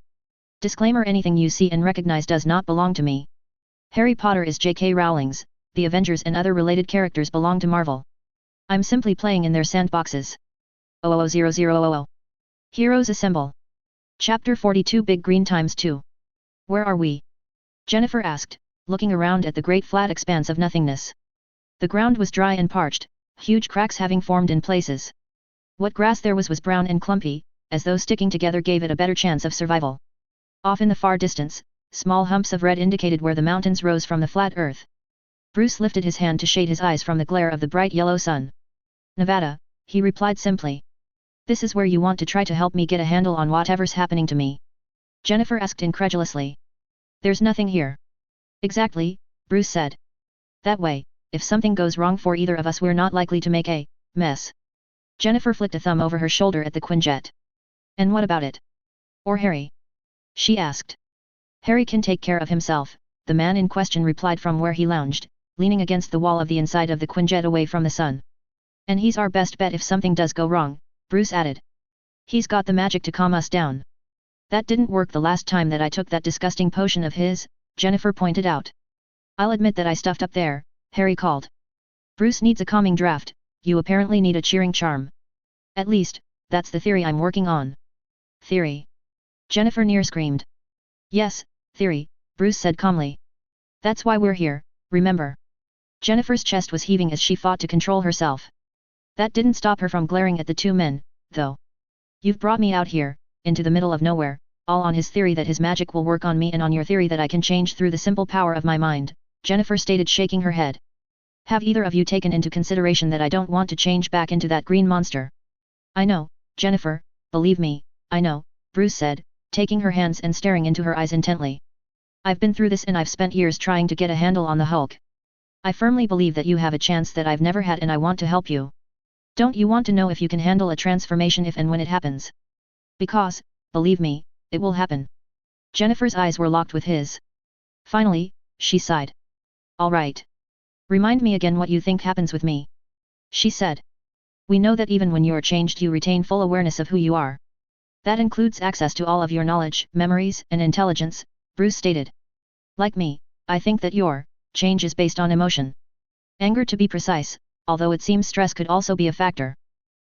Disclaimer: anything you see and recognize does not belong to me. Harry Potter is J.K. Rowling's, the Avengers and other related characters belong to Marvel. I'm simply playing in their sandboxes. 000000. Heroes Assemble. Chapter 42, Big Green ×2. Where are we? Jennifer asked, looking around at the great flat expanse of nothingness. The ground was dry and parched, huge cracks having formed in places. What grass there was brown and clumpy, as though sticking together gave it a better chance of survival. Off in the far distance, small humps of red indicated where the mountains rose from the flat earth. Bruce lifted his hand to shade his eyes from the glare of the bright yellow sun. Nevada, he replied simply. This is where you want to try to help me get a handle on whatever's happening to me? Jennifer asked incredulously. There's nothing here. Exactly, Bruce said. That way, if something goes wrong for either of us, we're not likely to make a mess. Jennifer flicked a thumb over her shoulder at the Quinjet. And what about it? Or Harry? She asked. Harry can take care of himself, the man in question replied from where he lounged, leaning against the wall of the inside of the Quinjet away from the sun. And he's our best bet if something does go wrong, Bruce added. He's got the magic to calm us down. That didn't work the last time that I took that disgusting potion of his, Jennifer pointed out. I'll admit that I stuffed up there, Harry called. Bruce needs a calming draft, you apparently need a cheering charm. At least, that's the theory I'm working on. Theory? Jennifer near screamed. Yes, theory, Bruce said calmly. That's why we're here, remember? Jennifer's chest was heaving as she fought to control herself. That didn't stop her from glaring at the two men, though. You've brought me out here, into the middle of nowhere, all on his theory that his magic will work on me and on your theory that I can change through the simple power of my mind, Jennifer stated, shaking her head. Have either of you taken into consideration that I don't want to change back into that green monster? I know, Jennifer, believe me, I know, Bruce said, taking her hands and staring into her eyes intently. I've been through this and I've spent years trying to get a handle on the Hulk. I firmly believe that you have a chance that I've never had and I want to help you. Don't you want to know if you can handle a transformation if and when it happens? Because, believe me, it will happen. Jennifer's eyes were locked with his. Finally, she sighed. All right. Remind me again what you think happens with me. She said. We know that even when you're changed you retain full awareness of who you are. That includes access to all of your knowledge, memories, and intelligence, Bruce stated. Like me, I think that your change is based on emotion. Anger to be precise, although it seems stress could also be a factor.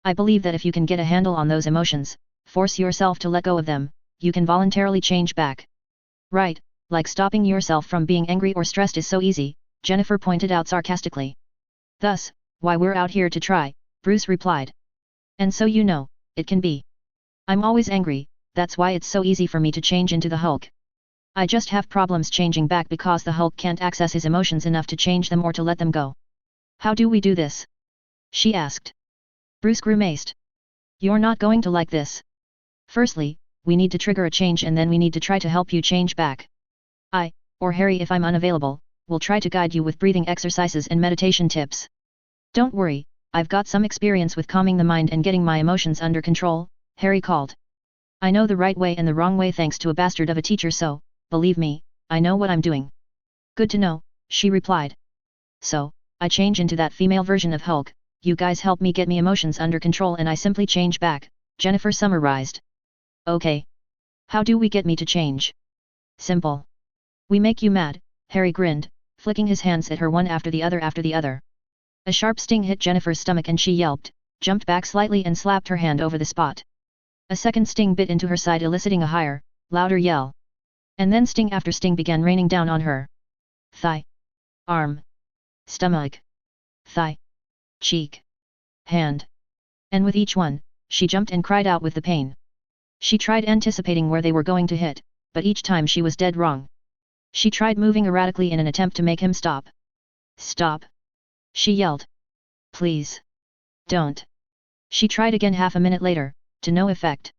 I believe that if you can get a handle on those emotions, force yourself to let go of them, you can voluntarily change back. Right, like stopping yourself from being angry or stressed is so easy, Jennifer pointed out sarcastically. Thus, why we're out here to try, Bruce replied. And so you know, it can be. I'm always angry, that's why it's so easy for me to change into the Hulk. I just have problems changing back because the Hulk can't access his emotions enough to change them or to let them go. How do we do this? She asked. Bruce grimaced. You're not going to like this. Firstly, we need to trigger a change and then we need to try to help you change back. I, or Harry if I'm unavailable, will try to guide you with breathing exercises and meditation tips. Don't worry, I've got some experience with calming the mind and getting my emotions under control, Harry called. I know the right way and the wrong way thanks to a bastard of a teacher, so, believe me, I know what I'm doing. Good to know, she replied. So, I change into that female version of Hulk, you guys help me get me emotions under control and I simply change back, Jennifer summarized. Okay. How do we get me to change? Simple. We make you mad, Harry grinned, flicking his hands at her one after the other after the other. A sharp sting hit Jennifer's stomach and she yelped, jumped back slightly and slapped her hand over the spot. A second sting bit into her side eliciting a higher, louder yell. And then sting after sting began raining down on her. Thigh. Arm. Stomach. Thigh. Cheek. Hand. And with each one, she jumped and cried out with the pain. She tried anticipating where they were going to hit, but each time she was dead wrong. She tried moving erratically in an attempt to make him stop. Stop! She yelled. Please. Don't. She tried again half a minute later, to no effect.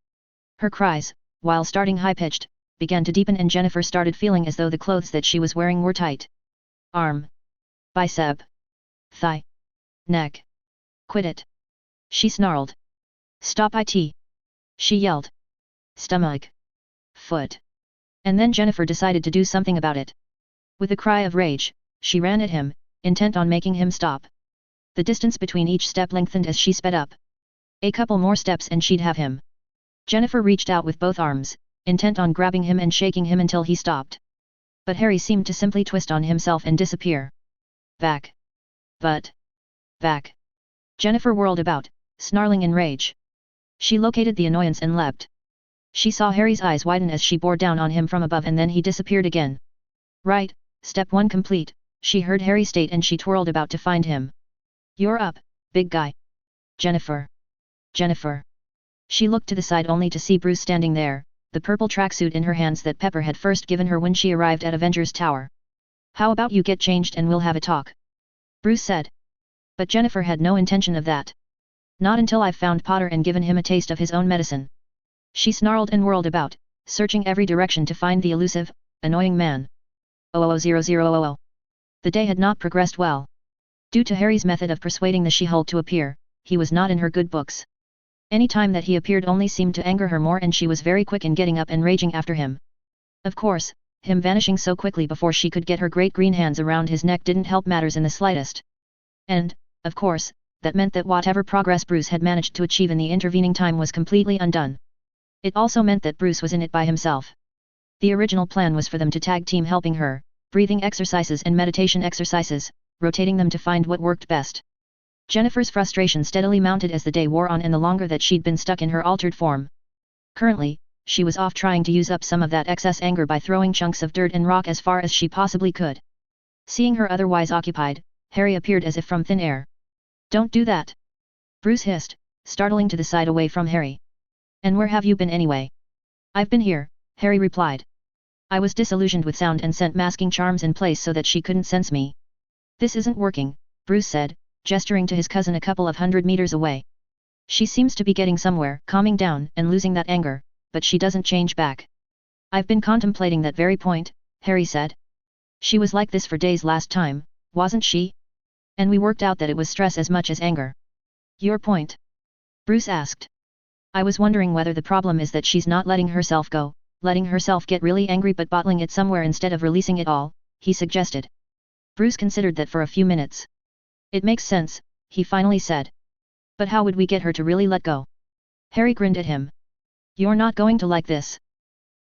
Her cries, while starting high-pitched, began to deepen and Jennifer started feeling as though the clothes that she was wearing were tight. Arm. Bicep. Thigh. Neck. Quit it. She snarled. Stop it. She yelled. Stomach. Foot. And then Jennifer decided to do something about it. With a cry of rage, she ran at him, intent on making him stop. The distance between each step lengthened as she sped up. A couple more steps and she'd have him. Jennifer reached out with both arms, intent on grabbing him and shaking him until he stopped. But Harry seemed to simply twist on himself and disappear. Back. But. Back. Jennifer whirled about, snarling in rage. She located the annoyance and leapt. She saw Harry's eyes widen as she bore down on him from above and then he disappeared again. Right, step 1 complete, she heard Harry state and she twirled about to find him. You're up, big guy. Jennifer. Jennifer. She looked to the side only to see Bruce standing there, the purple tracksuit in her hands that Pepper had first given her when she arrived at Avengers Tower. How about you get changed and we'll have a talk? Bruce said. But Jennifer had no intention of that. Not until I've found Potter and given him a taste of his own medicine. She snarled and whirled about, searching every direction to find the elusive, annoying man. 00000. The day had not progressed well. Due to Harry's method of persuading the She-Hulk to appear, he was not in her good books. Any time that he appeared only seemed to anger her more and she was very quick in getting up and raging after him. Of course, him vanishing so quickly before she could get her great green hands around his neck didn't help matters in the slightest. And, of course, that meant that whatever progress Bruce had managed to achieve in the intervening time was completely undone. It also meant that Bruce was in it by himself. The original plan was for them to tag team helping her, breathing exercises and meditation exercises, rotating them to find what worked best. Jennifer's frustration steadily mounted as the day wore on and the longer that she'd been stuck in her altered form. Currently, she was off trying to use up some of that excess anger by throwing chunks of dirt and rock as far as she possibly could. Seeing her otherwise occupied, Harry appeared as if from thin air. Don't do that! Bruce hissed, startling to the side away from Harry. And where have you been anyway? I've been here, Harry replied. I was disillusioned with sound and sent masking charms in place so that she couldn't sense me. This isn't working, Bruce said, gesturing to his cousin a couple of 100 meters away. She seems to be getting somewhere, calming down and losing that anger, but she doesn't change back. I've been contemplating that very point, Harry said. She was like this for days last time, wasn't she? And we worked out that it was stress as much as anger. Your point? Bruce asked. I was wondering whether the problem is that she's not letting herself go, letting herself get really angry but bottling it somewhere instead of releasing it all, he suggested. Bruce considered that for a few minutes. It makes sense, he finally said. But how would we get her to really let go? Harry grinned at him. You're not going to like this.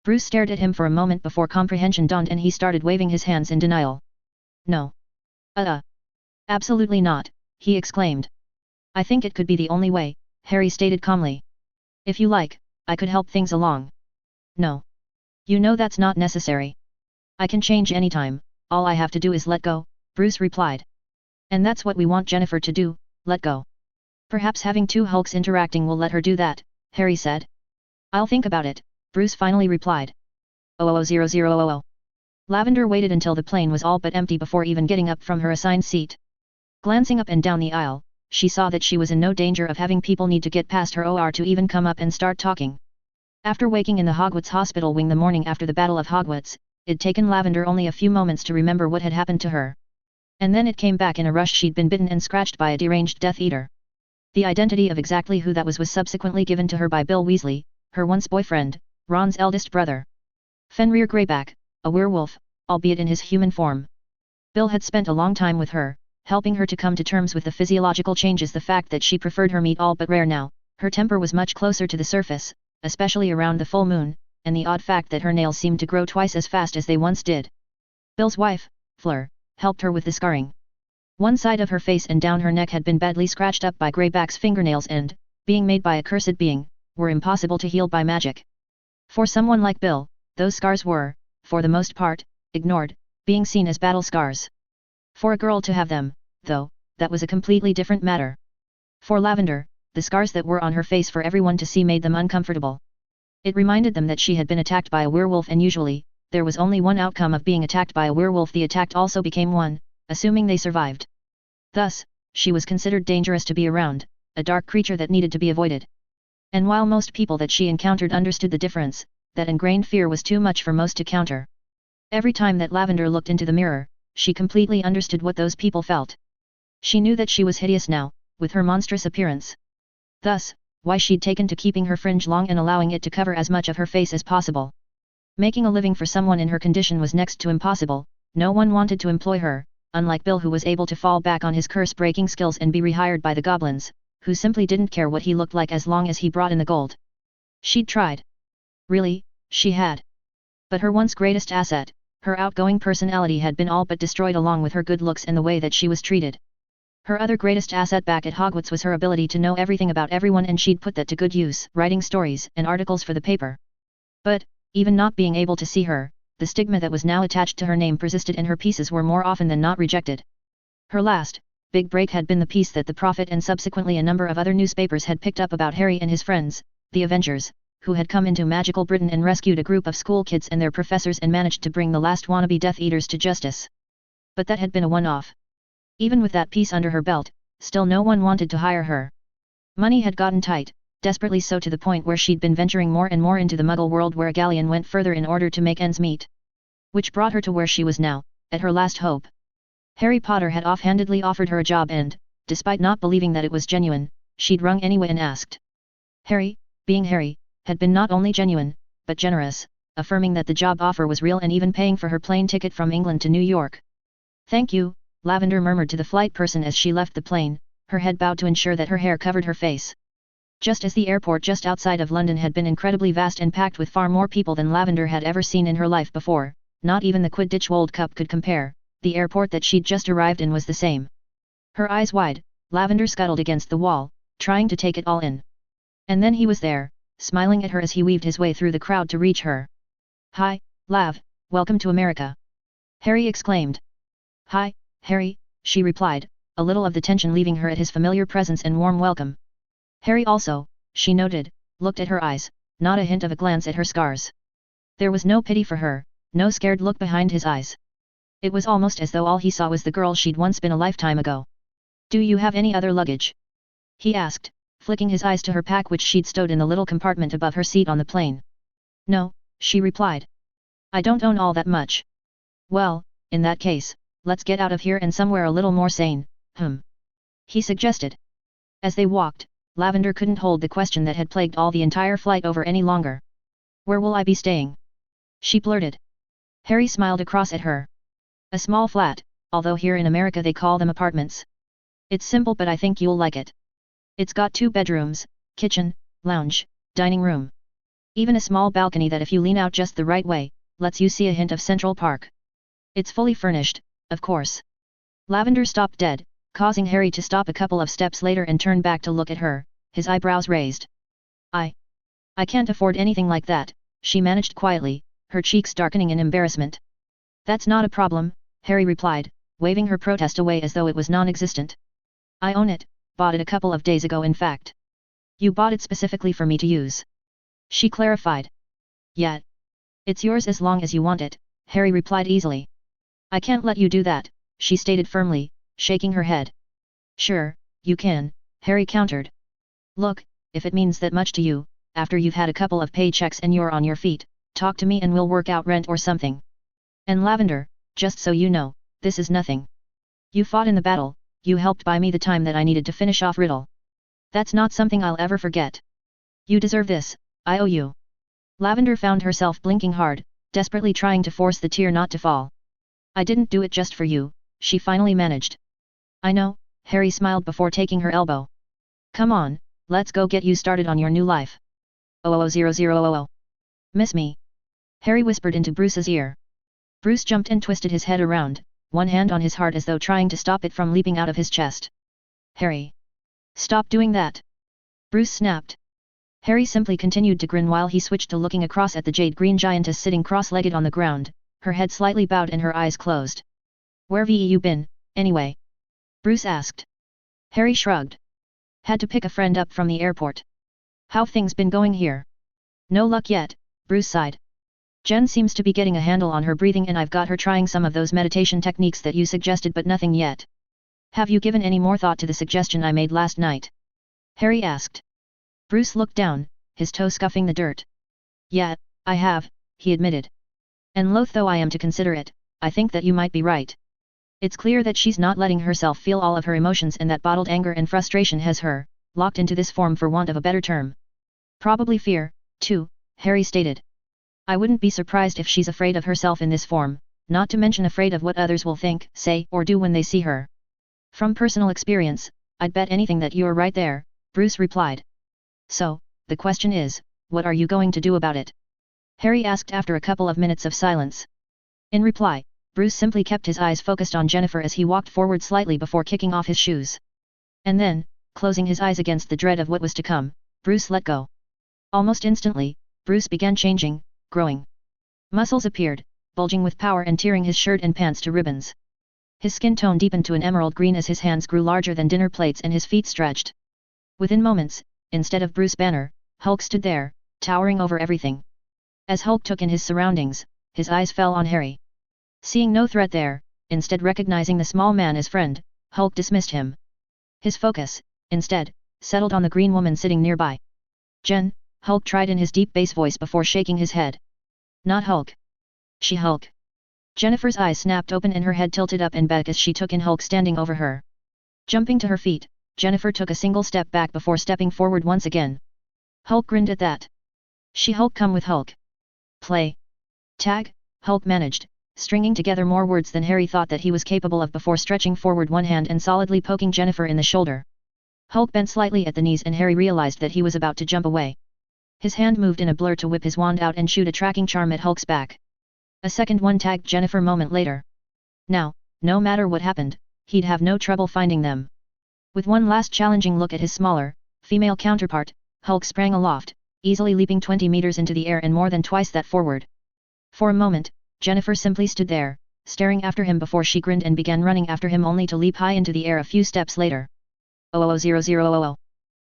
Bruce stared at him for a moment before comprehension dawned and he started waving his hands in denial. No. Absolutely not, he exclaimed. I think it could be the only way, Harry stated calmly. If you like, I could help things along. No. You know that's not necessary. I can change anytime, all I have to do is let go, Bruce replied. And that's what we want Jennifer to do, let go. Perhaps having two Hulks interacting will let her do that, Harry said. I'll think about it, Bruce finally replied. 000000. Lavender waited until the plane was all but empty before even getting up from her assigned seat. Glancing up and down the aisle, she saw that she was in no danger of having people need to get past her OR to even come up and start talking. After waking in the Hogwarts hospital wing the morning after the Battle of Hogwarts, it'd taken Lavender only a few moments to remember what had happened to her. And then it came back in a rush. She'd been bitten and scratched by a deranged Death Eater. The identity of exactly who that was subsequently given to her by Bill Weasley, her once boyfriend, Ron's eldest brother. Fenrir Greyback, a werewolf, albeit in his human form. Bill had spent a long time with her, helping her to come to terms with the physiological changes, the fact that she preferred her meat all but rare now, her temper was much closer to the surface, especially around the full moon, and the odd fact that her nails seemed to grow twice as fast as they once did. Bill's wife, Fleur, helped her with the scarring. One side of her face and down her neck had been badly scratched up by Greyback's fingernails and, being made by a cursed being, were impossible to heal by magic. For someone like Bill, those scars were, for the most part, ignored, being seen as battle scars. For a girl to have them, though, that was a completely different matter. For Lavender, the scars that were on her face for everyone to see made them uncomfortable. It reminded them that she had been attacked by a werewolf, and usually, there was only one outcome of being attacked by a werewolf: the attacked also became one, assuming they survived. Thus, she was considered dangerous to be around, a dark creature that needed to be avoided. And while most people that she encountered understood the difference, that ingrained fear was too much for most to counter. Every time that Lavender looked into the mirror, she completely understood what those people felt. She knew that she was hideous now, with her monstrous appearance. Thus, why she'd taken to keeping her fringe long and allowing it to cover as much of her face as possible. Making a living for someone in her condition was next to impossible. No one wanted to employ her, unlike Bill, who was able to fall back on his curse-breaking skills and be rehired by the goblins, who simply didn't care what he looked like as long as he brought in the gold. She'd tried. Really, she had. But her once greatest asset, her outgoing personality, had been all but destroyed, along with her good looks and the way that she was treated. Her other greatest asset back at Hogwarts was her ability to know everything about everyone, and she'd put that to good use, writing stories and articles for the paper. But, even not being able to see her, the stigma that was now attached to her name persisted, and her pieces were more often than not rejected. Her last, big break had been the piece that the Prophet and subsequently a number of other newspapers had picked up about Harry and his friends, the Avengers, who had come into magical Britain and rescued a group of school kids and their professors and managed to bring the last wannabe Death Eaters to justice. But that had been a one-off. Even with that piece under her belt, still no one wanted to hire her. Money had gotten tight, desperately so, to the point where she'd been venturing more and more into the Muggle world, where a galleon went further in order to make ends meet. Which brought her to where she was now, at her last hope. Harry Potter had offhandedly offered her a job and, despite not believing that it was genuine, she'd rung anyway and asked. Harry, being Harry, had been not only genuine, but generous, affirming that the job offer was real and even paying for her plane ticket from England to New York. "Thank you," Lavender murmured to the flight person as she left the plane, her head bowed to ensure that her hair covered her face. Just as the airport just outside of London had been incredibly vast and packed with far more people than Lavender had ever seen in her life before, not even the Quidditch World Cup could compare, the airport that she'd just arrived in was the same. Her eyes wide, Lavender scuttled against the wall, trying to take it all in. And then he was there, smiling at her as he weaved his way through the crowd to reach her. "Hi, Lav, welcome to America," Harry exclaimed. "Hi, Harry," she replied, a little of the tension leaving her at his familiar presence and warm welcome. Harry also, she noted, looked at her eyes, not a hint of a glance at her scars. There was no pity for her, no scared look behind his eyes. It was almost as though all he saw was the girl she'd once been a lifetime ago. Do you have any other luggage? He asked, flicking his eyes to her pack which she'd stowed in the little compartment above her seat on the plane. No, she replied. I don't own all that much. Well, in that case, let's get out of here and somewhere a little more sane, he suggested. As they walked, Lavender couldn't hold the question that had plagued all the entire flight over any longer. Where will I be staying? She blurted. Harry smiled across at her. A small flat, although here in America they call them apartments. It's simple but I think you'll like it. It's got 2 bedrooms, kitchen, lounge, dining room. Even a small balcony that if you lean out just the right way, lets you see a hint of Central Park. It's fully furnished, of course. Lavender stopped dead, causing Harry to stop a couple of steps later and turn back to look at her, his eyebrows raised. I can't afford anything like that, she managed quietly, her cheeks darkening in embarrassment. That's not a problem, Harry replied, waving her protest away as though it was non-existent. I own it, bought it a couple of days ago in fact. You bought it specifically for me to use. She clarified. Yeah. It's yours as long as you want it, Harry replied easily. I can't let you do that, she stated firmly, shaking her head. Sure, you can, Harry countered. Look, if it means that much to you, after you've had a couple of paychecks and you're on your feet, talk to me and we'll work out rent or something. And Lavender, just so you know, this is nothing. You fought in the battle, you helped buy me the time that I needed to finish off Riddle. That's not something I'll ever forget. You deserve this, I owe you. Lavender found herself blinking hard, desperately trying to force the tear not to fall. I didn't do it just for you, she finally managed. I know, Harry smiled before taking her elbow. Come on, let's go get you started on your new life. 000000. Miss me? Harry whispered into Bruce's ear. Bruce jumped and twisted his head around, one hand on his heart as though trying to stop it from leaping out of his chest. Harry! Stop doing that! Bruce snapped. Harry simply continued to grin while he switched to looking across at the jade-green giantess sitting cross-legged on the ground, her head slightly bowed and her eyes closed. Where've you been, anyway? Bruce asked. Harry shrugged. Had to pick a friend up from the airport. How've things been going here? No luck yet, Bruce sighed. Jen seems to be getting a handle on her breathing and I've got her trying some of those meditation techniques that you suggested but nothing yet. Have you given any more thought to the suggestion I made last night? Harry asked. Bruce looked down, his toe scuffing the dirt. Yeah, I have, he admitted. And loath though I am to consider it, I think that you might be right. It's clear that she's not letting herself feel all of her emotions and that bottled anger and frustration has her, locked into this form for want of a better term. Probably fear, too, Harry stated. I wouldn't be surprised if she's afraid of herself in this form, not to mention afraid of what others will think, say, or do when they see her. From personal experience, I'd bet anything that you're right there, Bruce replied. So, the question is, what are you going to do about it? Harry asked after a couple of minutes of silence. In reply, Bruce simply kept his eyes focused on Jennifer as he walked forward slightly before kicking off his shoes. And then, closing his eyes against the dread of what was to come, Bruce let go. Almost instantly, Bruce began changing, growing. Muscles appeared, bulging with power and tearing his shirt and pants to ribbons. His skin tone deepened to an emerald green as his hands grew larger than dinner plates and his feet stretched. Within moments, instead of Bruce Banner, Hulk stood there, towering over everything. As Hulk took in his surroundings, his eyes fell on Harry. Seeing no threat there, instead recognizing the small man as friend, Hulk dismissed him. His focus, instead, settled on the green woman sitting nearby. Jen, Hulk tried in his deep bass voice before shaking his head. Not Hulk. She-Hulk. Jennifer's eyes snapped open and her head tilted up in back as she took in Hulk standing over her. Jumping to her feet, Jennifer took a single step back before stepping forward once again. Hulk grinned at that. She-Hulk come with Hulk. Play. Tag, Hulk managed, stringing together more words than Harry thought that he was capable of before stretching forward one hand and solidly poking Jennifer in the shoulder. Hulk bent slightly at the knees and Harry realized that he was about to jump away. His hand moved in a blur to whip his wand out and shoot a tracking charm at Hulk's back. A second one tagged Jennifer moment later. Now, no matter what happened, he'd have no trouble finding them. With one last challenging look at his smaller, female counterpart, Hulk sprang aloft, easily leaping 20 meters into the air and more than twice that forward. For a moment, Jennifer simply stood there, staring after him before she grinned and began running after him only to leap high into the air a few steps later. 000000.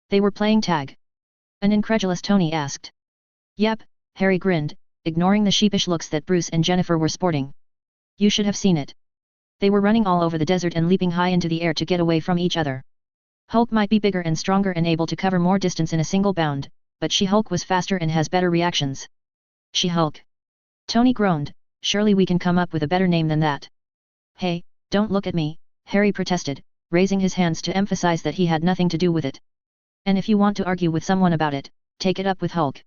They were playing tag. An incredulous Tony asked. Yep, Harry grinned, ignoring the sheepish looks that Bruce and Jennifer were sporting. You should have seen it. They were running all over the desert and leaping high into the air to get away from each other. Hulk might be bigger and stronger and able to cover more distance in a single bound, but She-Hulk was faster and has better reactions. She-Hulk. Tony groaned, surely we can come up with a better name than that. Hey, don't look at me, Harry protested, raising his hands to emphasize that he had nothing to do with it. And if you want to argue with someone about it, take it up with Hulk.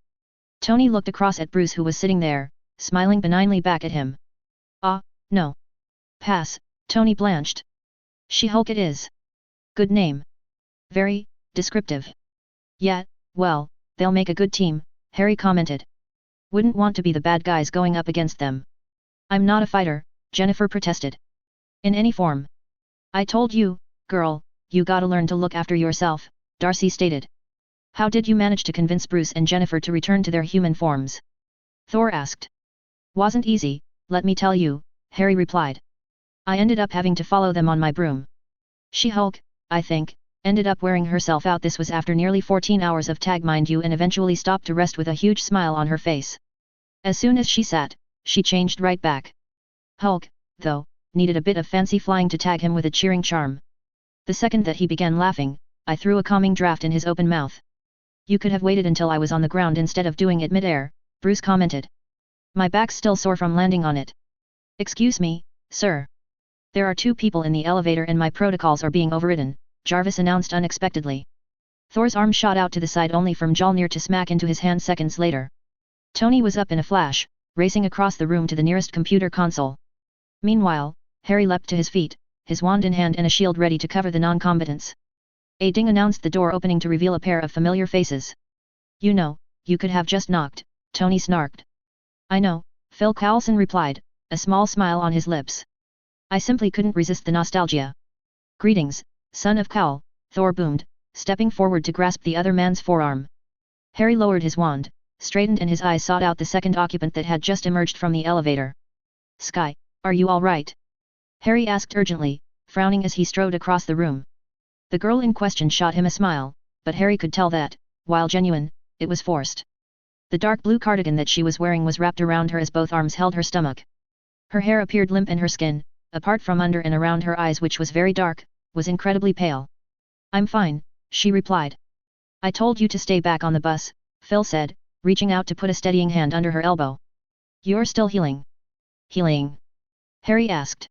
Tony looked across at Bruce who was sitting there, smiling benignly back at him. Ah, no. Pass, Tony blanched. She-Hulk it is. Good name. Very descriptive. Yeah, well, they'll make a good team, Harry commented. Wouldn't want to be the bad guys going up against them. I'm not a fighter, Jennifer protested. In any form. I told you, girl, you gotta learn to look after yourself, Darcy stated. How did you manage to convince Bruce and Jennifer to return to their human forms? Thor asked. Wasn't easy, let me tell you, Harry replied. I ended up having to follow them on my broom. She-Hulk, I think, ended up wearing herself out. This was after nearly 14 hours of tag, mind you, and eventually stopped to rest with a huge smile on her face. As soon as she sat, she changed right back. Hulk, though, needed a bit of fancy flying to tag him with a cheering charm. The second that he began laughing, I threw a calming draft in his open mouth. You could have waited until I was on the ground instead of doing it mid-air, Bruce commented. My back's still sore from landing on it. Excuse me, sir. There are 2 people in the elevator and my protocols are being overridden, Jarvis announced unexpectedly. Thor's arm shot out to the side only from Mjolnir to smack into his hand seconds later. Tony was up in a flash, racing across the room to the nearest computer console. Meanwhile, Harry leapt to his feet, his wand in hand and a shield ready to cover the non-combatants. A ding announced the door opening to reveal a pair of familiar faces. You know, you could have just knocked, Tony snarked. I know, Phil Coulson replied, a small smile on his lips. I simply couldn't resist the nostalgia. Greetings, son of Coul, Thor boomed, stepping forward to grasp the other man's forearm. Harry lowered his wand, straightened and his eyes sought out the second occupant that had just emerged from the elevator. Sky, are you all right? Harry asked urgently, frowning as he strode across the room. The girl in question shot him a smile, but Harry could tell that, while genuine, it was forced. The dark blue cardigan that she was wearing was wrapped around her as both arms held her stomach. Her hair appeared limp and her skin, apart from under and around her eyes which was very dark, was incredibly pale. I'm fine, she replied. I told you to stay back on the bus, Phil said, reaching out to put a steadying hand under her elbow. You're still healing. Healing? Harry asked.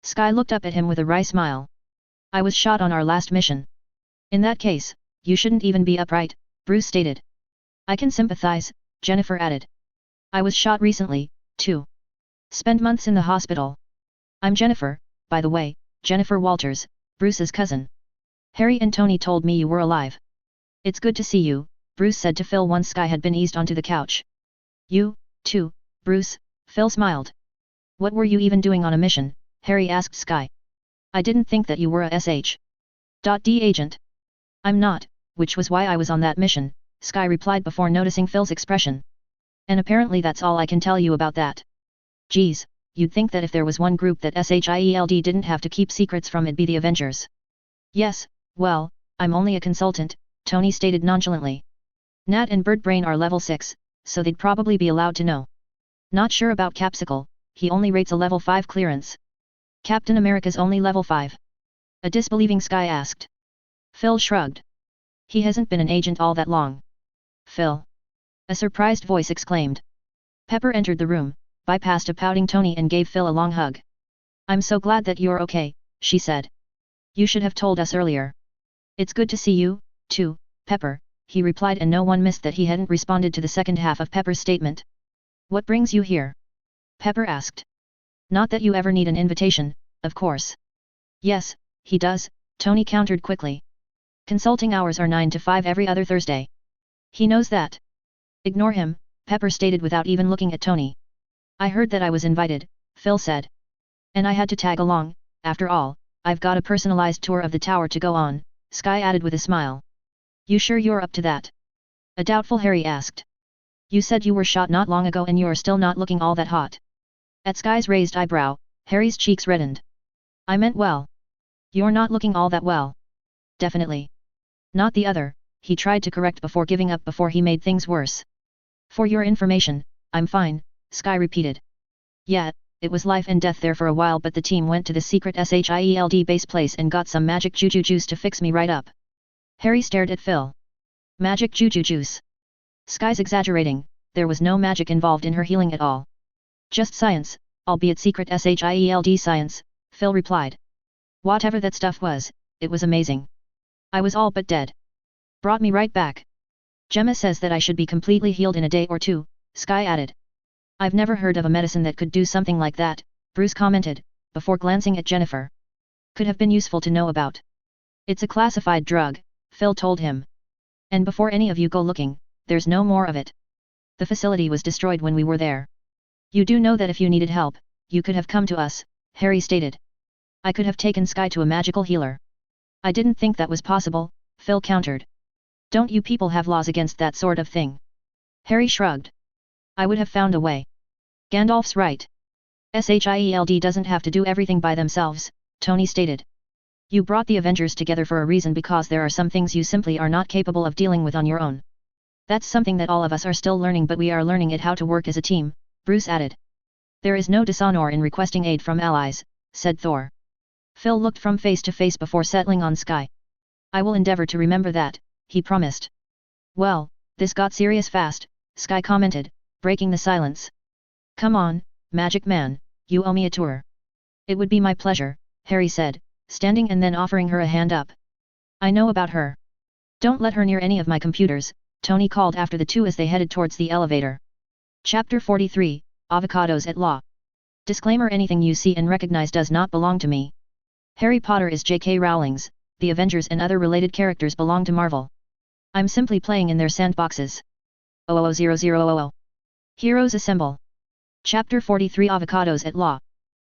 Sky looked up at him with a wry smile. I was shot on our last mission. In that case, you shouldn't even be upright, Bruce stated. I can sympathize, Jennifer added. I was shot recently, too. Spent months in the hospital. I'm Jennifer, by the way, Jennifer Walters, Bruce's cousin. Harry and Tony told me you were alive. It's good to see you, Bruce said to Phil once Sky had been eased onto the couch. You, too, Bruce, Phil smiled. What were you even doing on a mission? Harry asked Sky. I didn't think that you were a SH.D agent. I'm not, which was why I was on that mission, Sky replied before noticing Phil's expression. And apparently that's all I can tell you about that. Geez, you'd think that if there was one group that SHIELD didn't have to keep secrets from, it'd be the Avengers. Yes, well, I'm only a consultant, Tony stated nonchalantly. Nat and Birdbrain are level 6, so they'd probably be allowed to know. Not sure about Capsicle, he only rates a level 5 clearance. Captain America's only level 5. A disbelieving Sky asked. Phil shrugged. He hasn't been an agent all that long. Phil. A surprised voice exclaimed. Pepper entered the room, bypassed a pouting Tony and gave Phil a long hug. I'm so glad that you're okay, she said. You should have told us earlier. It's good to see you, too, Pepper, he replied, and no one missed that he hadn't responded to the second half of Pepper's statement. What brings you here? Pepper asked. Not that you ever need an invitation, of course. Yes, he does, Tony countered quickly. Consulting hours are 9 to 5 every other Thursday. He knows that. Ignore him, Pepper stated without even looking at Tony. I heard that I was invited, Phil said. And I had to tag along, after all, I've got a personalized tour of the tower to go on, Sky added with a smile. You sure you're up to that? A doubtful Harry asked. You said you were shot not long ago and you're still not looking all that hot. At Sky's raised eyebrow, Harry's cheeks reddened. I meant well. You're not looking all that well. Definitely. Not the other, he tried to correct before giving up before he made things worse. For your information, I'm fine, Sky repeated. Yeah, it was life and death there for a while, but the team went to the secret SHIELD base place and got some magic juju juice to fix me right up. Harry stared at Phil. Magic juju juice. Sky's exaggerating, there was no magic involved in her healing at all. Just science, albeit secret SHIELD science, Phil replied. Whatever that stuff was, it was amazing. I was all but dead. Brought me right back. Gemma says that I should be completely healed in a day or two, Sky added. I've never heard of a medicine that could do something like that, Bruce commented, before glancing at Jennifer. Could have been useful to know about. It's a classified drug, Phil told him. And before any of you go looking, there's no more of it. The facility was destroyed when we were there. You do know that if you needed help, you could have come to us, Harry stated. I could have taken Sky to a magical healer. I didn't think that was possible, Phil countered. Don't you people have laws against that sort of thing? Harry shrugged. I would have found a way. Gandalf's right. SHIELD doesn't have to do everything by themselves, Tony stated. You brought the Avengers together for a reason, because there are some things you simply are not capable of dealing with on your own. That's something that all of us are still learning, but we are learning it how to work as a team, Bruce added. There is no dishonor in requesting aid from allies, said Thor. Phil looked from face to face before settling on Sky. I will endeavor to remember that, he promised. Well, this got serious fast, Sky commented, breaking the silence. Come on, Magic Man, you owe me a tour. It would be my pleasure, Harry said, standing and then offering her a hand up. I know about her. Don't let her near any of my computers, Tony called after the two as they headed towards the elevator. Chapter 43, Avocados at Law. Disclaimer: anything you see and recognize does not belong to me. Harry Potter is J.K. Rowling's, the Avengers and other related characters belong to Marvel. I'm simply playing in their sandboxes. 00000. Heroes assemble. Chapter 43, Avocados at Law.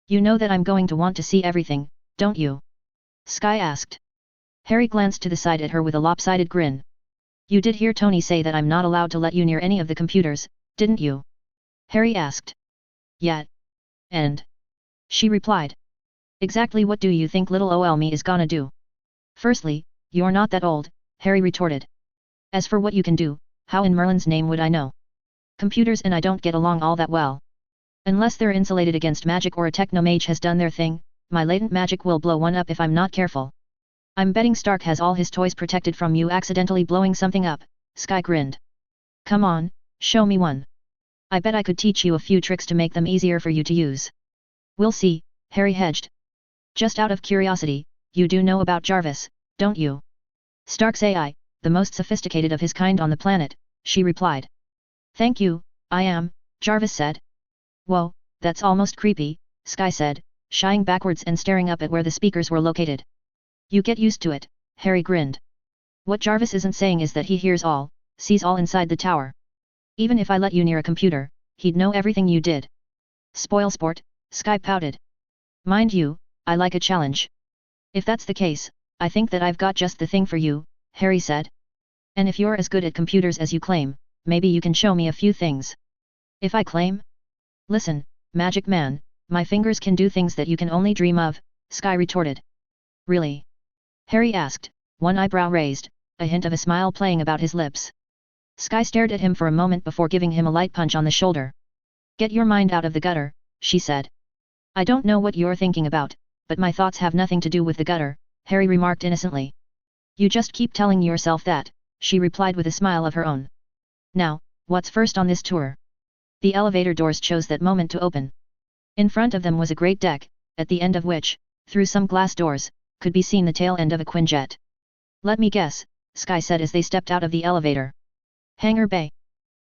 You know that I'm going to want to see everything, don't you? Sky asked. Harry glanced to the side at her with a lopsided grin. You did hear Tony say that I'm not allowed to let you near any of the computers, didn't you? Harry asked. Yeah. And? She replied. Exactly what do you think little ol me is gonna do? Firstly, you're not that old, Harry retorted. As for what you can do, how in Merlin's name would I know? Computers and I don't get along all that well. Unless they're insulated against magic or a technomage has done their thing, my latent magic will blow one up if I'm not careful. I'm betting Stark has all his toys protected from you accidentally blowing something up, Sky grinned. Come on, show me one. I bet I could teach you a few tricks to make them easier for you to use. We'll see, Harry hedged. Just out of curiosity, you do know about Jarvis, don't you? Stark's AI, the most sophisticated of his kind on the planet, she replied. Thank you, I am, Jarvis said. Whoa, that's almost creepy, Sky said, shying backwards and staring up at where the speakers were located. You get used to it, Harry grinned. What Jarvis isn't saying is that he hears all, sees all inside the tower. Even if I let you near a computer, he'd know everything you did. Spoil sport, Sky pouted. Mind you, I like a challenge. If that's the case, I think that I've got just the thing for you, Harry said. And if you're as good at computers as you claim, maybe you can show me a few things. If I claim? Listen, Magic Man, my fingers can do things that you can only dream of, Sky retorted. Really? Harry asked, one eyebrow raised, a hint of a smile playing about his lips. Sky stared at him for a moment before giving him a light punch on the shoulder. Get your mind out of the gutter, she said. I don't know what you're thinking about, but my thoughts have nothing to do with the gutter, Harry remarked innocently. You just keep telling yourself that, she replied with a smile of her own. Now, what's first on this tour? The elevator doors chose that moment to open. In front of them was a great deck, at the end of which, through some glass doors, could be seen the tail end of a Quinjet. Let me guess, Sky said as they stepped out of the elevator. Hangar Bay.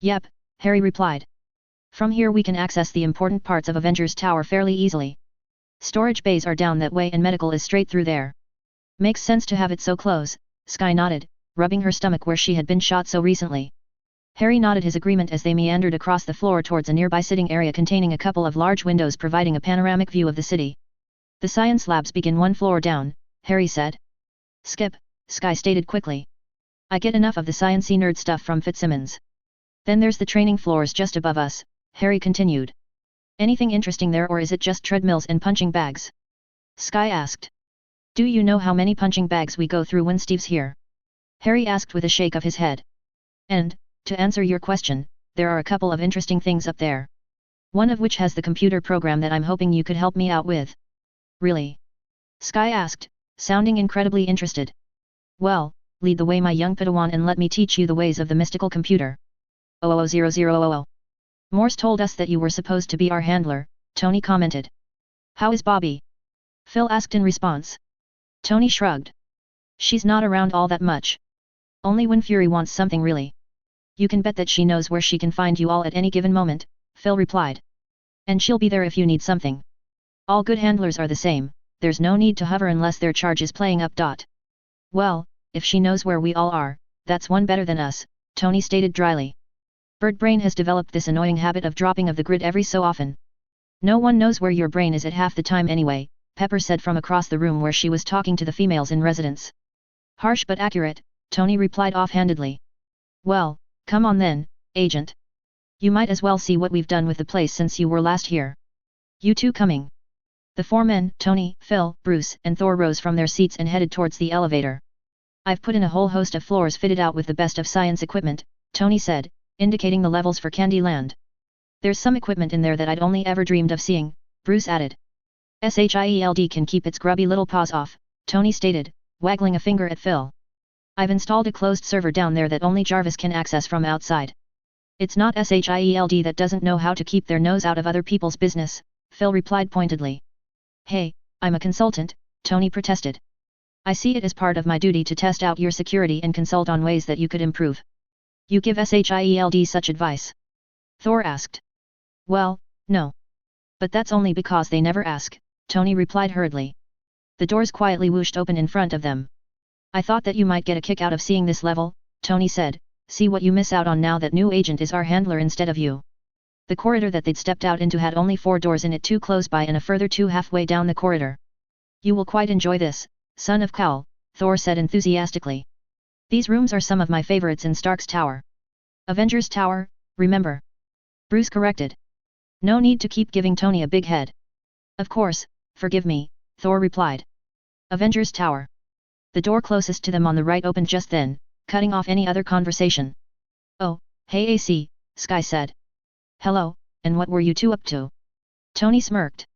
Yep, Harry replied. From here we can access the important parts of Avengers Tower fairly easily. Storage bays are down that way and medical is straight through there. Makes sense to have it so close, Sky nodded, rubbing her stomach where she had been shot so recently. Harry nodded his agreement as they meandered across the floor towards a nearby sitting area containing a couple of large windows providing a panoramic view of the city. The science labs begin one floor down, Harry said. Skip, Sky stated quickly. I get enough of the sciencey nerd stuff from Fitzsimmons. Then there's the training floors just above us, Harry continued. Anything interesting there or is it just treadmills and punching bags? Sky asked. Do you know how many punching bags we go through when Steve's here? Harry asked with a shake of his head. And, to answer your question, there are a couple of interesting things up there. One of which has the computer program that I'm hoping you could help me out with. Really? Sky asked, sounding incredibly interested. Well, lead the way my young Padawan and let me teach you the ways of the mystical computer. 000000. Morse told us that you were supposed to be our handler, Tony commented. How is Bobby? Phil asked in response. Tony shrugged. She's not around all that much. Only when Fury wants something really. You can bet that she knows where she can find you all at any given moment, Phil replied. And she'll be there if you need something. All good handlers are the same, there's no need to hover unless their charge is playing up. Well, if she knows where we all are, that's one better than us, Tony stated dryly. Birdbrain has developed this annoying habit of dropping of the grid every so often. No one knows where your brain is at half the time anyway, Pepper said from across the room where she was talking to the females in residence. Harsh but accurate, Tony replied offhandedly. Well, come on then, Agent. You might as well see what we've done with the place since you were last here. You two coming? The four men, Tony, Phil, Bruce, and Thor rose from their seats and headed towards the elevator. I've put in a whole host of floors fitted out with the best of science equipment, Tony said, indicating the levels for Candyland. There's some equipment in there that I'd only ever dreamed of seeing, Bruce added. SHIELD can keep its grubby little paws off, Tony stated, waggling a finger at Phil. I've installed a closed server down there that only Jarvis can access from outside. It's not SHIELD that doesn't know how to keep their nose out of other people's business, Phil replied pointedly. Hey, I'm a consultant, Tony protested. I see it as part of my duty to test out your security and consult on ways that you could improve. You give SHIELD such advice? Thor asked. Well, no. But that's only because they never ask, Tony replied hurriedly. The doors quietly whooshed open in front of them. I thought that you might get a kick out of seeing this level, Tony said, see what you miss out on now that new agent is our handler instead of you. The corridor that they'd stepped out into had only 4 doors in it, 2 close by and a further 2 halfway down the corridor. You will quite enjoy this, son of Cowl, Thor said enthusiastically. These rooms are some of my favorites in Stark's Tower. Avengers Tower, remember? Bruce corrected. No need to keep giving Tony a big head. Of course, forgive me, Thor replied. Avengers Tower. The door closest to them on the right opened just then, cutting off any other conversation. Oh, hey AC, Sky said. Hello, and what were you two up to? Tony smirked.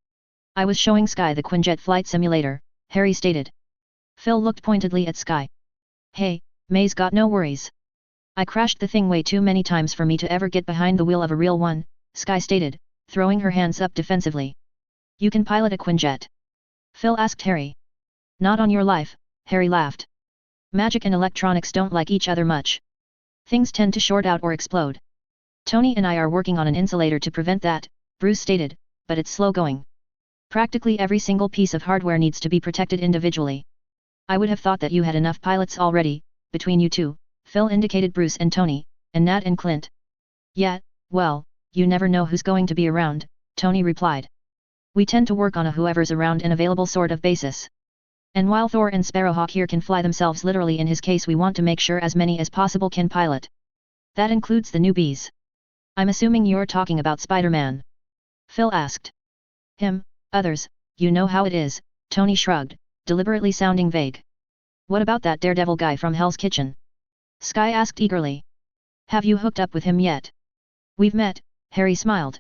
I was showing Sky the Quinjet flight simulator, Harry stated. Phil looked pointedly at Sky. Hey, May's got no worries. I crashed the thing way too many times for me to ever get behind the wheel of a real one, Sky stated, throwing her hands up defensively. You can pilot a Quinjet? Phil asked Harry. Not on your life, Harry laughed. Magic and electronics don't like each other much. Things tend to short out or explode. Tony and I are working on an insulator to prevent that, Bruce stated, but it's slow going. Practically every single piece of hardware needs to be protected individually. I would have thought that you had enough pilots already, between you two, Phil indicated Bruce and Tony, and Nat and Clint. Yeah, well, you never know who's going to be around, Tony replied. We tend to work on a whoever's around and available sort of basis. And while Thor and Sparrowhawk here can fly themselves literally, in his case we want to make sure as many as possible can pilot. That includes the newbies. I'm assuming you're talking about Spider-Man. Phil asked. Him, others, you know how it is, Tony shrugged, deliberately sounding vague. What about that Daredevil guy from Hell's Kitchen? Sky asked eagerly. Have you hooked up with him yet? We've met, Harry smiled.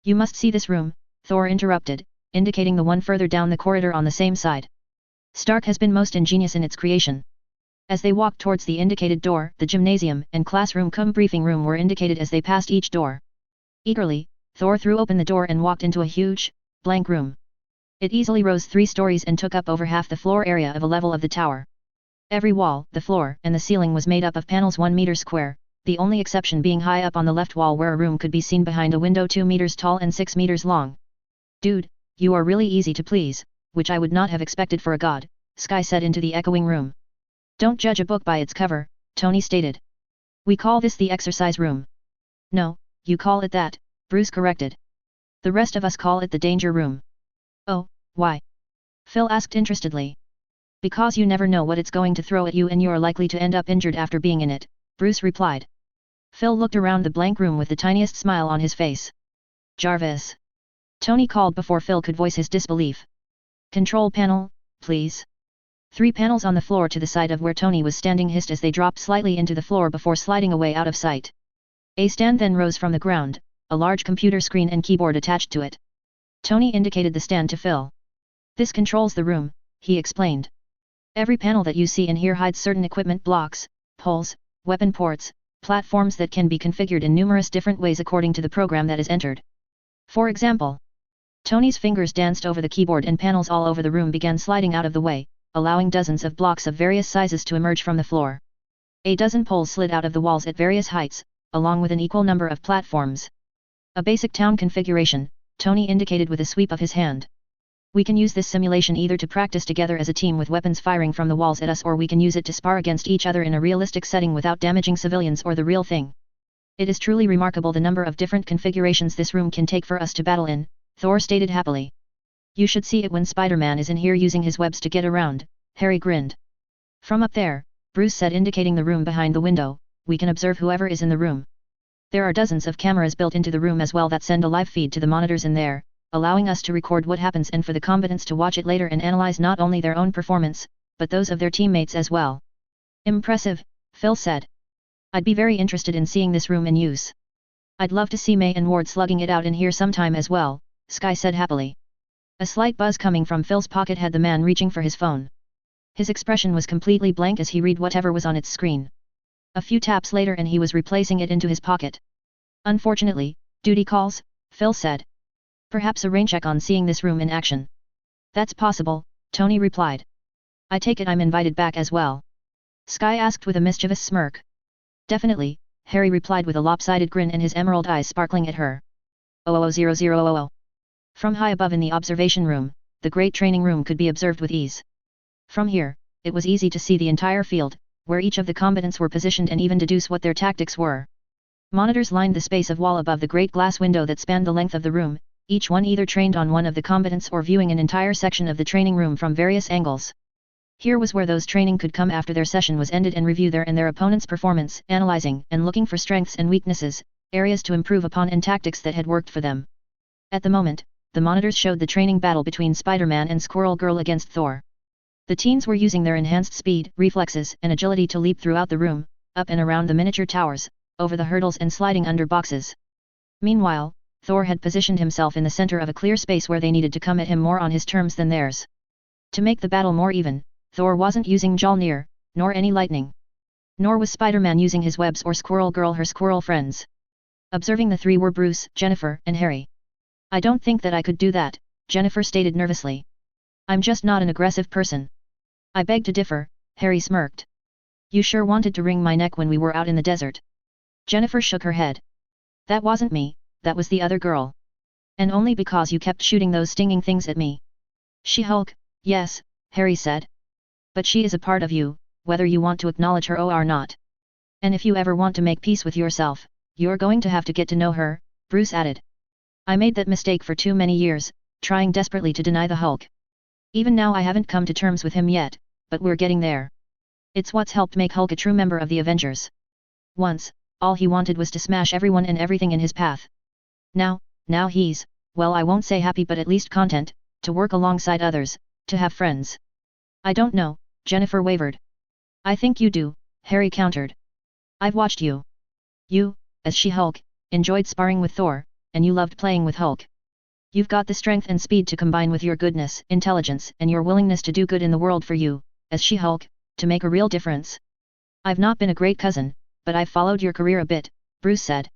You must see this room, Thor interrupted, indicating the one further down the corridor on the same side. Stark has been most ingenious in its creation. As they walked towards the indicated door, the gymnasium and classroom cum briefing room were indicated as they passed each door. Eagerly, Thor threw open the door and walked into a huge, blank room. It easily rose 3 stories and took up over half the floor area of a level of the tower. Every wall, the floor, and the ceiling was made up of panels 1 meter square, the only exception being high up on the left wall where a room could be seen behind a window 2 meters tall and 6 meters long. Dude, you are really easy to please, which I would not have expected for a god, Sky said into the echoing room. Don't judge a book by its cover, Tony stated. We call this the exercise room. No, you call it that, Bruce corrected. The rest of us call it the danger room. Oh, why? Phil asked interestedly. Because you never know what it's going to throw at you and you're likely to end up injured after being in it, Bruce replied. Phil looked around the blank room with the tiniest smile on his face. Jarvis. Tony called before Phil could voice his disbelief. Control panel, please. 3 panels on the floor to the side of where Tony was standing hissed as they dropped slightly into the floor before sliding away out of sight. A stand then rose from the ground, a large computer screen and keyboard attached to it. Tony indicated the stand to Phil. This controls the room, he explained. Every panel that you see in here hides certain equipment blocks, poles, weapon ports, platforms that can be configured in numerous different ways according to the program that is entered. For example, Tony's fingers danced over the keyboard and panels all over the room began sliding out of the way, allowing dozens of blocks of various sizes to emerge from the floor. A dozen poles slid out of the walls at various heights, along with an equal number of platforms. A basic town configuration, Tony indicated with a sweep of his hand. We can use this simulation either to practice together as a team with weapons firing from the walls at us, or we can use it to spar against each other in a realistic setting without damaging civilians or the real thing. It is truly remarkable the number of different configurations this room can take for us to battle in, Thor stated happily. You should see it when Spider-Man is in here using his webs to get around, Harry grinned. From up there, Bruce said, indicating the room behind the window, we can observe whoever is in the room. There are dozens of cameras built into the room as well that send a live feed to the monitors in there, allowing us to record what happens and for the combatants to watch it later and analyze not only their own performance, but those of their teammates as well. Impressive, Phil said. I'd be very interested in seeing this room in use. I'd love to see May and Ward slugging it out in here sometime as well, Sky said happily. A slight buzz coming from Phil's pocket had the man reaching for his phone. His expression was completely blank as he read whatever was on its screen. A few taps later and he was replacing it into his pocket. Unfortunately, duty calls, Phil said. Perhaps a rain check on seeing this room in action. That's possible, Tony replied. I take it I'm invited back as well? Sky asked with a mischievous smirk. Definitely, Harry replied with a lopsided grin and his emerald eyes sparkling at her. 000000. From high above in the observation room, the great training room could be observed with ease. From here, it was easy to see the entire field, where each of the combatants were positioned and even deduce what their tactics were. Monitors lined the space of wall above the great glass window that spanned the length of the room, each one either trained on one of the combatants or viewing an entire section of the training room from various angles. Here was where those training could come after their session was ended and review their and their opponent's performance, analyzing and looking for strengths and weaknesses, areas to improve upon and tactics that had worked for them. At the moment, the monitors showed the training battle between Spider-Man and Squirrel Girl against Thor. The teens were using their enhanced speed, reflexes, and agility to leap throughout the room, up and around the miniature towers, over the hurdles and sliding under boxes. Meanwhile, Thor had positioned himself in the center of a clear space where they needed to come at him more on his terms than theirs. To make the battle more even, Thor wasn't using Mjolnir, nor any lightning. Nor was Spider-Man using his webs or Squirrel Girl her squirrel friends. Observing the three were Bruce, Jennifer, and Harry. I don't think that I could do that, Jennifer stated nervously. I'm just not an aggressive person. I beg to differ, Harry smirked. You sure wanted to wring my neck when we were out in the desert. Jennifer shook her head. That wasn't me, that was the other girl. And only because you kept shooting those stinging things at me. She-Hulk, yes, Harry said. But she is a part of you, whether you want to acknowledge her or not. And if you ever want to make peace with yourself, you're going to have to get to know her, Bruce added. I made that mistake for too many years, trying desperately to deny the Hulk. Even now I haven't come to terms with him yet, but we're getting there. It's what's helped make Hulk a true member of the Avengers. Once, all he wanted was to smash everyone and everything in his path. Now he's, well, I won't say happy but at least content, to work alongside others, to have friends. I don't know, Jennifer wavered. I think you do, Harry countered. I've watched you. You, as She-Hulk, enjoyed sparring with Thor, and you loved playing with Hulk. You've got the strength and speed to combine with your goodness, intelligence, and your willingness to do good in the world for you, as She-Hulk, to make a real difference. I've not been a great cousin, but I've followed your career a bit, Bruce said.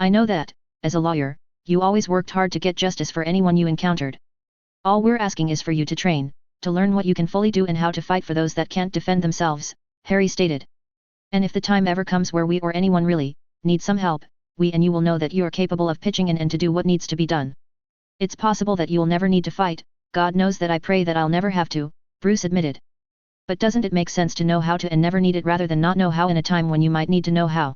I know that, as a lawyer, you always worked hard to get justice for anyone you encountered. All we're asking is for you to train, to learn what you can fully do and how to fight for those that can't defend themselves, Harry stated. And if the time ever comes where we or anyone really need some help, we and you will know that you are capable of pitching in and to do what needs to be done. It's possible that you'll never need to fight, God knows that I pray that I'll never have to, Bruce admitted. But doesn't it make sense to know how to and never need it rather than not know how in a time when you might need to know how?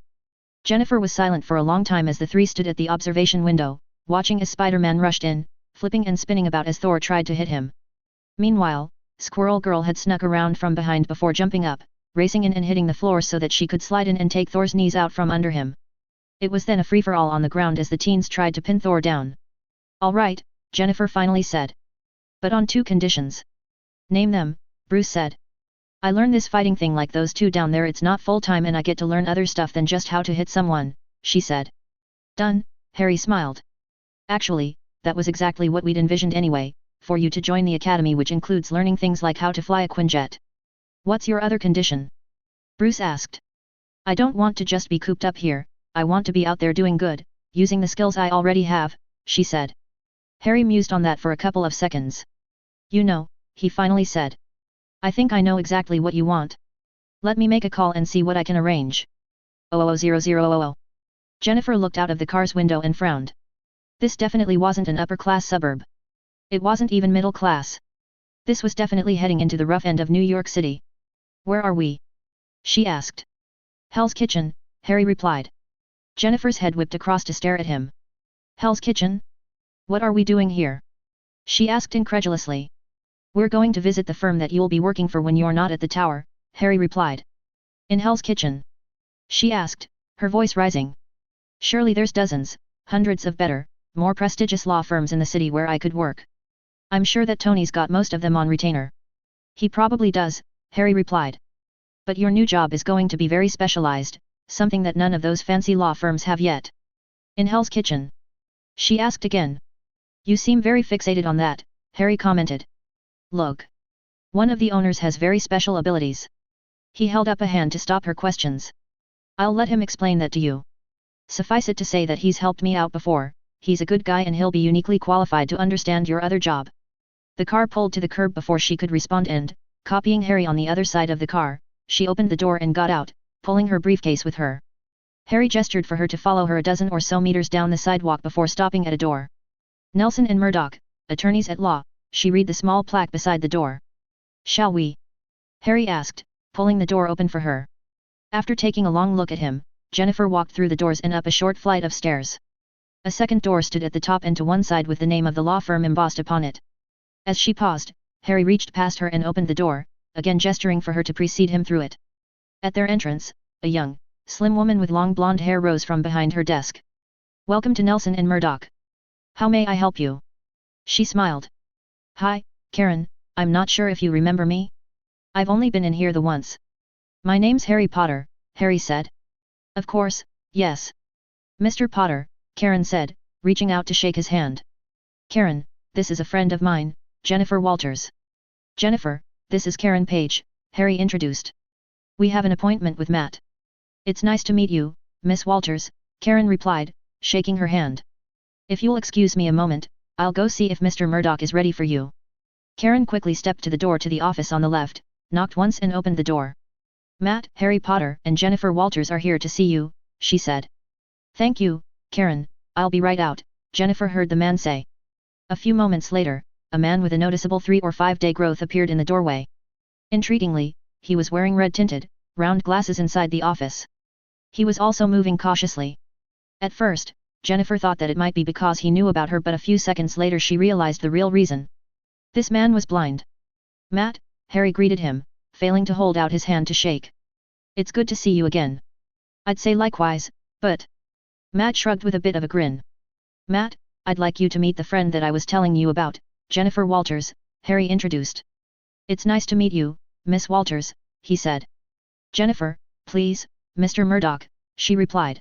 Jennifer was silent for a long time as the three stood at the observation window, watching as Spider-Man rushed in, flipping and spinning about as Thor tried to hit him. Meanwhile, Squirrel Girl had snuck around from behind before jumping up, racing in and hitting the floor so that she could slide in and take Thor's knees out from under him. It was then a free-for-all on the ground as the teens tried to pin Thor down. All right, Jennifer finally said. But on two conditions. Name them, Bruce said. I learn this fighting thing like those two down there, it's not full-time and I get to learn other stuff than just how to hit someone, she said. Done, Harry smiled. Actually, that was exactly what we'd envisioned anyway, for you to join the academy, which includes learning things like how to fly a Quinjet. What's your other condition? Bruce asked. I don't want to just be cooped up here, I want to be out there doing good, using the skills I already have, she said. Harry mused on that for a couple of seconds. You know, he finally said. I think I know exactly what you want. Let me make a call and see what I can arrange. 00000. Jennifer looked out of the car's window and frowned. This definitely wasn't an upper-class suburb. It wasn't even middle class. This was definitely heading into the rough end of New York City. Where are we? She asked. Hell's Kitchen, Harry replied. Jennifer's head whipped across to stare at him. Hell's Kitchen? What are we doing here? She asked incredulously. We're going to visit the firm that you'll be working for when you're not at the tower, Harry replied. In Hell's Kitchen? She asked, her voice rising. Surely there's dozens, hundreds of better, more prestigious law firms in the city where I could work. I'm sure that Tony's got most of them on retainer. He probably does, Harry replied. But your new job is going to be very specialized, something that none of those fancy law firms have yet. In Hell's Kitchen? She asked again. You seem very fixated on that, Harry commented. Look. One of the owners has very special abilities. He held up a hand to stop her questions. I'll let him explain that to you. Suffice it to say that he's helped me out before, he's a good guy and he'll be uniquely qualified to understand your other job. The car pulled to the curb before she could respond and, copying Harry on the other side of the car, she opened the door and got out, pulling her briefcase with her. Harry gestured for her to follow her a dozen or so meters down the sidewalk before stopping at a door. Nelson and Murdoch, attorneys at law, she read the small plaque beside the door. Shall we? Harry asked, pulling the door open for her. After taking a long look at him, Jennifer walked through the doors and up a short flight of stairs. A second door stood at the top and to one side with the name of the law firm embossed upon it. As she paused, Harry reached past her and opened the door, again gesturing for her to precede him through it. At their entrance, a young, slim woman with long blonde hair rose from behind her desk. Welcome to Nelson and Murdoch. How may I help you? She smiled. Hi, Karen, I'm not sure if you remember me. I've only been in here the once. My name's Harry Potter, Harry said. Of course, yes. Mr. Potter, Karen said, reaching out to shake his hand. Karen, this is a friend of mine, Jennifer Walters. Jennifer, this is Karen Page, Harry introduced. We have an appointment with Matt. It's nice to meet you, Miss Walters, Karen replied, shaking her hand. If you'll excuse me a moment, I'll go see if Mr. Murdoch is ready for you. Karen quickly stepped to the door to the office on the left, knocked once and opened the door. Matt, Harry Potter and Jennifer Walters are here to see you, she said. Thank you, Karen, I'll be right out, Jennifer heard the man say. A few moments later, a man with a noticeable 3 or 5 day growth appeared in the doorway. Intriguingly, he was wearing red-tinted, round glasses inside the office. He was also moving cautiously. At first, Jennifer thought that it might be because he knew about her, but a few seconds later she realized the real reason. This man was blind. Matt, Harry greeted him, failing to hold out his hand to shake. It's good to see you again. I'd say likewise, but... Matt shrugged with a bit of a grin. Matt, I'd like you to meet the friend that I was telling you about, Jennifer Walters, Harry introduced. It's nice to meet you, Miss Walters, he said. Jennifer, please, Mr. Murdoch, she replied.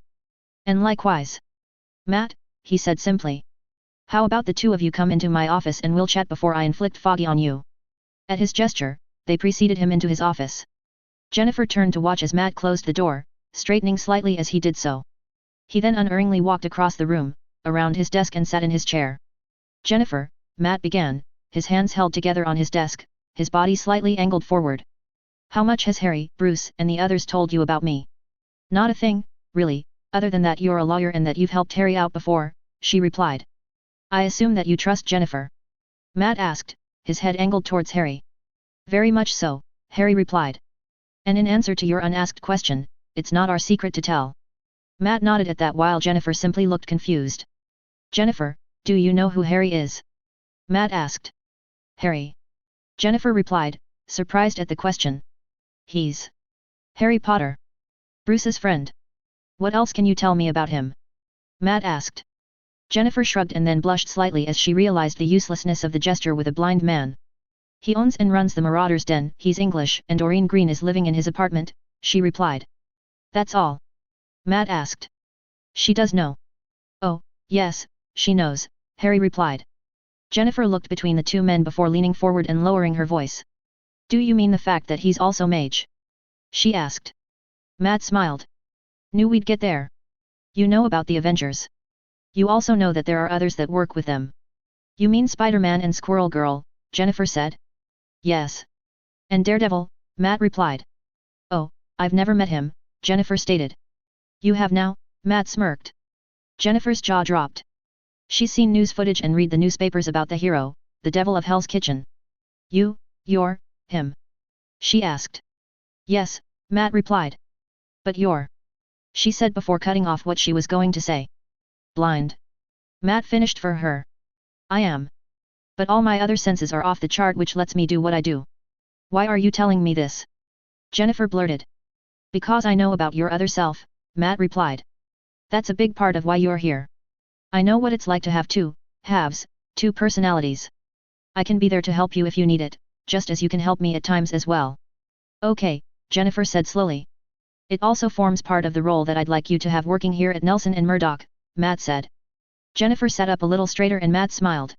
And likewise. Matt, he said simply. How about the two of you come into my office and we'll chat before I inflict Foggy on you. At his gesture, they preceded him into his office. Jennifer turned to watch as Matt closed the door, straightening slightly as he did so. He then unerringly walked across the room, around his desk and sat in his chair. Jennifer, Matt began, his hands held together on his desk, his body slightly angled forward. How much has Harry, Bruce, and the others told you about me? Not a thing, really, other than that you're a lawyer and that you've helped Harry out before, she replied. I assume that you trust Jennifer? Matt asked, his head angled towards Harry. Very much so, Harry replied. And in answer to your unasked question, it's not our secret to tell. Matt nodded at that while Jennifer simply looked confused. Jennifer, do you know who Harry is? Matt asked. Harry. Jennifer replied, surprised at the question. He's Harry Potter. Bruce's friend. What else can you tell me about him? Matt asked. Jennifer shrugged and then blushed slightly as she realized the uselessness of the gesture with a blind man. He owns and runs the Marauder's Den, he's English and Dorene Green is living in his apartment, she replied. That's all? Matt asked. She does know. Oh, yes, she knows, Harry replied. Jennifer looked between the two men before leaning forward and lowering her voice. Do you mean the fact that he's also mage? She asked. Matt smiled. Knew we'd get there. You know about the Avengers. You also know that there are others that work with them. You mean Spider-Man and Squirrel Girl, Jennifer said. Yes. And Daredevil, Matt replied. Oh, I've never met him, Jennifer stated. You have now, Matt smirked. Jennifer's jaw dropped. She's seen news footage and read the newspapers about the hero, the devil of Hell's Kitchen. You're him? She asked. Yes, Matt replied. But you're... she said before cutting off what she was going to say. Blind. Matt finished for her. I am. But all my other senses are off the chart, which lets me do what I do. Why are you telling me this? Jennifer blurted. Because I know about your other self, Matt replied. That's a big part of why you're here. I know what it's like to have two halves, two personalities. I can be there to help you if you need it, just as you can help me at times as well. Okay, Jennifer said slowly. It also forms part of the role that I'd like you to have working here at Nelson and Murdoch, Matt said. Jennifer sat up a little straighter and Matt smiled.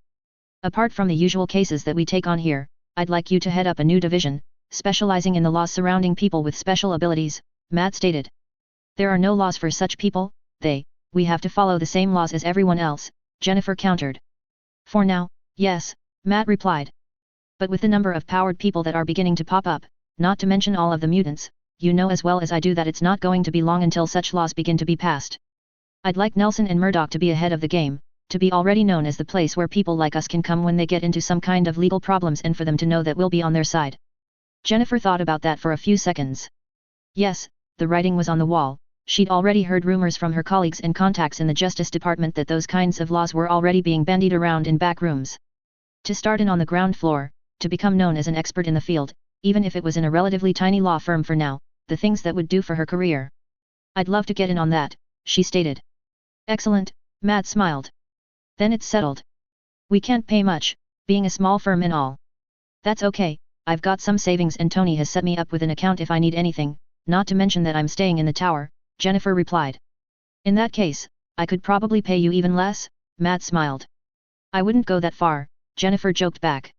Apart from the usual cases that we take on here, I'd like you to head up a new division, specializing in the laws surrounding people with special abilities, Matt stated. There are no laws for such people, we have to follow the same laws as everyone else, Jennifer countered. For now, yes, Matt replied. But with the number of powered people that are beginning to pop up, not to mention all of the mutants, you know as well as I do that it's not going to be long until such laws begin to be passed. I'd like Nelson and Murdoch to be ahead of the game, to be already known as the place where people like us can come when they get into some kind of legal problems and for them to know that we'll be on their side. Jennifer thought about that for a few seconds. Yes, the writing was on the wall. She'd already heard rumors from her colleagues and contacts in the Justice Department that those kinds of laws were already being bandied around in back rooms. To start in on the ground floor, to become known as an expert in the field, even if it was in a relatively tiny law firm for now, the things that would do for her career. I'd love to get in on that, she stated. Excellent, Matt smiled. Then it's settled. We can't pay much, being a small firm and all. That's okay, I've got some savings and Tony has set me up with an account if I need anything, not to mention that I'm staying in the tower, Jennifer replied. In that case, I could probably pay you even less, Matt smiled. I wouldn't go that far, Jennifer joked back.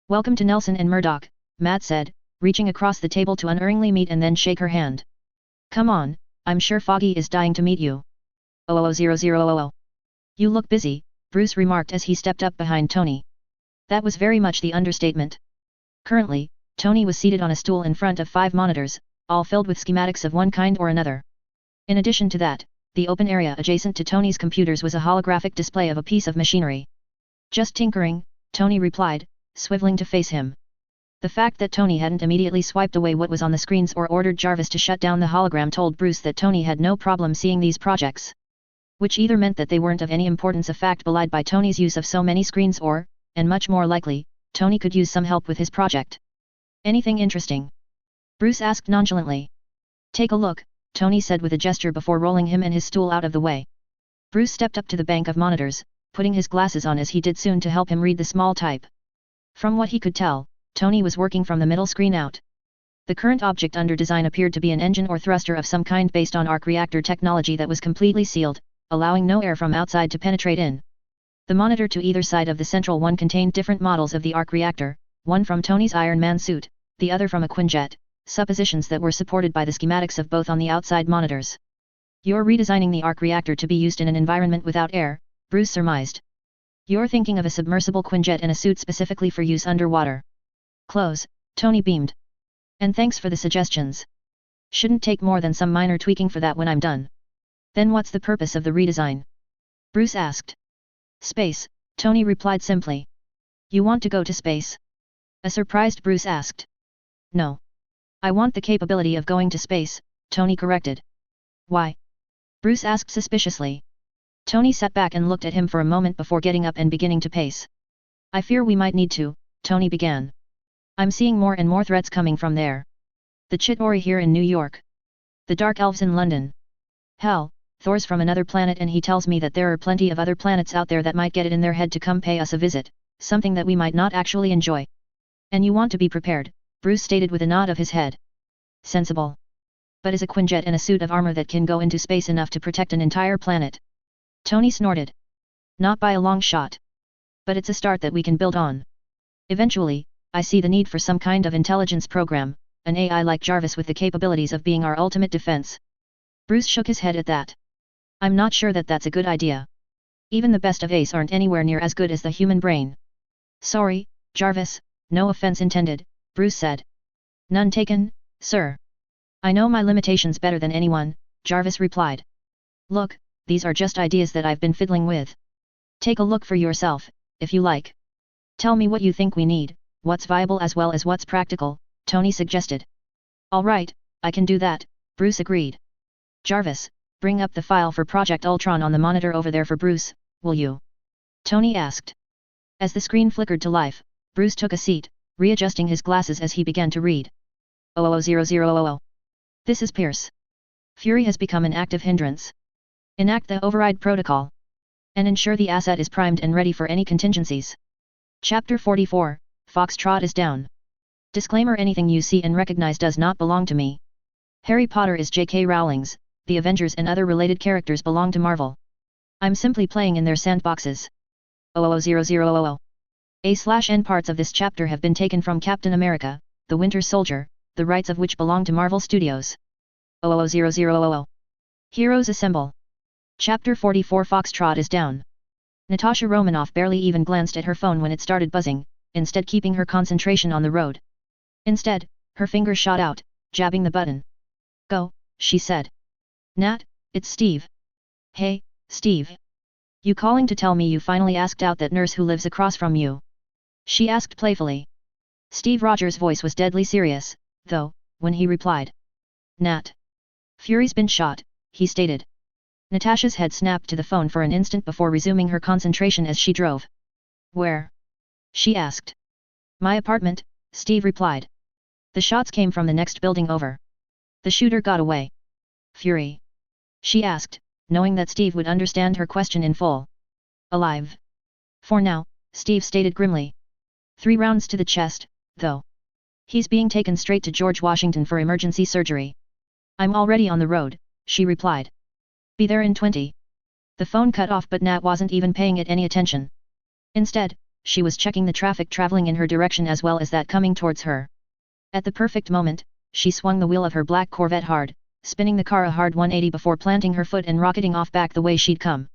Welcome to Nelson and Murdoch, Matt said, reaching across the table to unerringly meet and then shake her hand. Come on, I'm sure Foggy is dying to meet you. 00000. You look busy, Bruce remarked as he stepped up behind Tony. That was very much the understatement. Currently, Tony was seated on a stool in front of 5 monitors, all filled with schematics of one kind or another. In addition to that, the open area adjacent to Tony's computers was a holographic display of a piece of machinery. Just tinkering, Tony replied, swiveling to face him. The fact that Tony hadn't immediately swiped away what was on the screens or ordered Jarvis to shut down the hologram told Bruce that Tony had no problem seeing these projects. Which either meant that they weren't of any importance, a fact belied by Tony's use of so many screens, or, and much more likely, Tony could use some help with his project. Anything interesting? Bruce asked nonchalantly. Take a look, Tony said with a gesture before rolling him and his stool out of the way. Bruce stepped up to the bank of monitors, putting his glasses on as he did soon to help him read the small type. From what he could tell, Tony was working from the middle screen out. The current object under design appeared to be an engine or thruster of some kind based on arc reactor technology that was completely sealed, allowing no air from outside to penetrate in. The monitor to either side of the central one contained different models of the arc reactor, one from Tony's Iron Man suit, the other from a Quinjet, suppositions that were supported by the schematics of both on the outside monitors. You're redesigning the arc reactor to be used in an environment without air, Bruce surmised. You're thinking of a submersible Quinjet in a suit specifically for use underwater. Close, Tony beamed. And thanks for the suggestions. Shouldn't take more than some minor tweaking for that when I'm done. Then what's the purpose of the redesign? Bruce asked. Space, Tony replied simply. You want to go to space? A surprised Bruce asked. No. I want the capability of going to space, Tony corrected. Why? Bruce asked suspiciously. Tony sat back and looked at him for a moment before getting up and beginning to pace. I fear we might need to, Tony began. I'm seeing more and more threats coming from there. The Chitauri here in New York. The Dark Elves in London. Hell, Thor's from another planet and he tells me that there are plenty of other planets out there that might get it in their head to come pay us a visit, something that we might not actually enjoy. And you want to be prepared, Bruce stated with a nod of his head. Sensible. but is a Quinjet and a suit of armor that can go into space enough to protect an entire planet. Tony snorted. Not by a long shot. But it's a start that we can build on. Eventually, I see the need for some kind of intelligence program, an AI like Jarvis with the capabilities of being our ultimate defense. Bruce shook his head at that. I'm not sure that that's a good idea. Even the best of ACE aren't anywhere near as good as the human brain. Sorry, Jarvis, no offense intended, Bruce said. None taken, sir. I know my limitations better than anyone, Jarvis replied. Look, these are just ideas that I've been fiddling with. Take a look for yourself, if you like. Tell me what you think we need, what's viable as well as what's practical, Tony suggested. All right, I can do that, Bruce agreed. Jarvis, bring up the file for Project Ultron on the monitor over there for Bruce, will you? Tony asked. As the screen flickered to life, Bruce took a seat, readjusting his glasses as he began to read. 000000. This is Pierce. Fury has become an active hindrance. Enact the override protocol. And ensure the asset is primed and ready for any contingencies. Chapter 44, Foxtrot is down. Disclaimer: anything you see and recognize does not belong to me. Harry Potter is J.K. Rowling's, the Avengers and other related characters belong to Marvel. I'm simply playing in their sandboxes. 000000. A/N parts of this chapter have been taken from Captain America, the Winter Soldier, the rights of which belong to Marvel Studios. 000000. Heroes assemble. Chapter 44 Foxtrot is down. Natasha Romanoff barely even glanced at her phone when it started buzzing, instead keeping her concentration on the road. Instead, her finger shot out, jabbing the button. Go, she said. Nat, it's Steve. Hey, Steve. You calling to tell me you finally asked out that nurse who lives across from you? She asked playfully. Steve Rogers' voice was deadly serious, though, when he replied. Nat. Fury's been shot, he stated. Natasha's head snapped to the phone for an instant before resuming her concentration as she drove. Where? She asked. My apartment, Steve replied. The shots came from the next building over. The shooter got away. Fury? She asked, knowing that Steve would understand her question in full. Alive. For now, Steve stated grimly. 3 rounds to the chest, though. He's being taken straight to George Washington for emergency surgery. I'm already on the road, she replied. Be there in 20. The phone cut off, but Nat wasn't even paying it any attention. Instead, she was checking the traffic traveling in her direction as well as that coming towards her. At the perfect moment, she swung the wheel of her black Corvette hard, spinning the car a hard 180 before planting her foot and rocketing off back the way she'd come.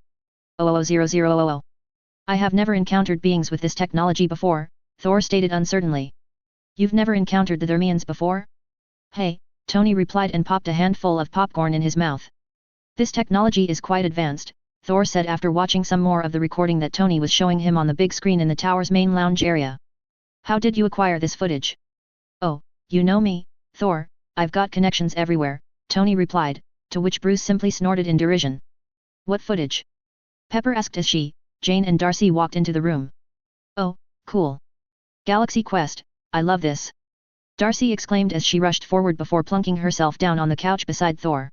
000000. I have never encountered beings with this technology before, Thor stated uncertainly. You've never encountered the Thermians before? Hey, Tony replied and popped a handful of popcorn in his mouth. This technology is quite advanced, Thor said after watching some more of the recording that Tony was showing him on the big screen in the tower's main lounge area. How did you acquire this footage? Oh, you know me, Thor, I've got connections everywhere, Tony replied, to which Bruce simply snorted in derision. What footage? Pepper asked as she, Jane and Darcy walked into the room. Oh, cool. Galaxy Quest, I love this. Darcy exclaimed as she rushed forward before plunking herself down on the couch beside Thor.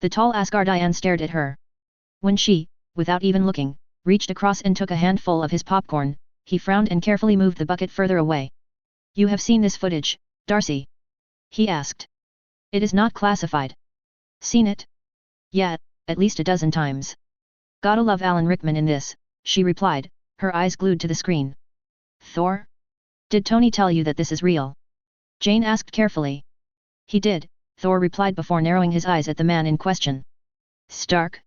The tall Asgardian stared at her. When she, without even looking, reached across and took a handful of his popcorn, he frowned and carefully moved the bucket further away. You have seen this footage, Darcy? He asked. It is not classified. Seen it? Yeah, at least a dozen times. Gotta love Alan Rickman in this, she replied, her eyes glued to the screen. Thor? Did Tony tell you that this is real? Jane asked carefully. He did, Thor replied before narrowing his eyes at the man in question. Stark?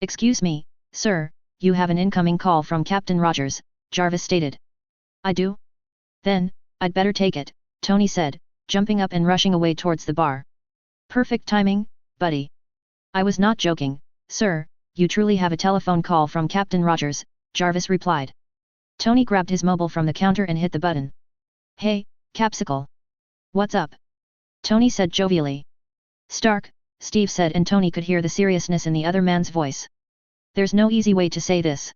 Excuse me, sir, you have an incoming call from Captain Rogers, Jarvis stated. I do? Then, I'd better take it, Tony said, jumping up and rushing away towards the bar. Perfect timing, buddy. I was not joking, sir, you truly have a telephone call from Captain Rogers, Jarvis replied. Tony grabbed his mobile from the counter and hit the button. Hey, Capsicle. What's up? Tony said jovially. Stark, Steve said, and Tony could hear the seriousness in the other man's voice. There's no easy way to say this.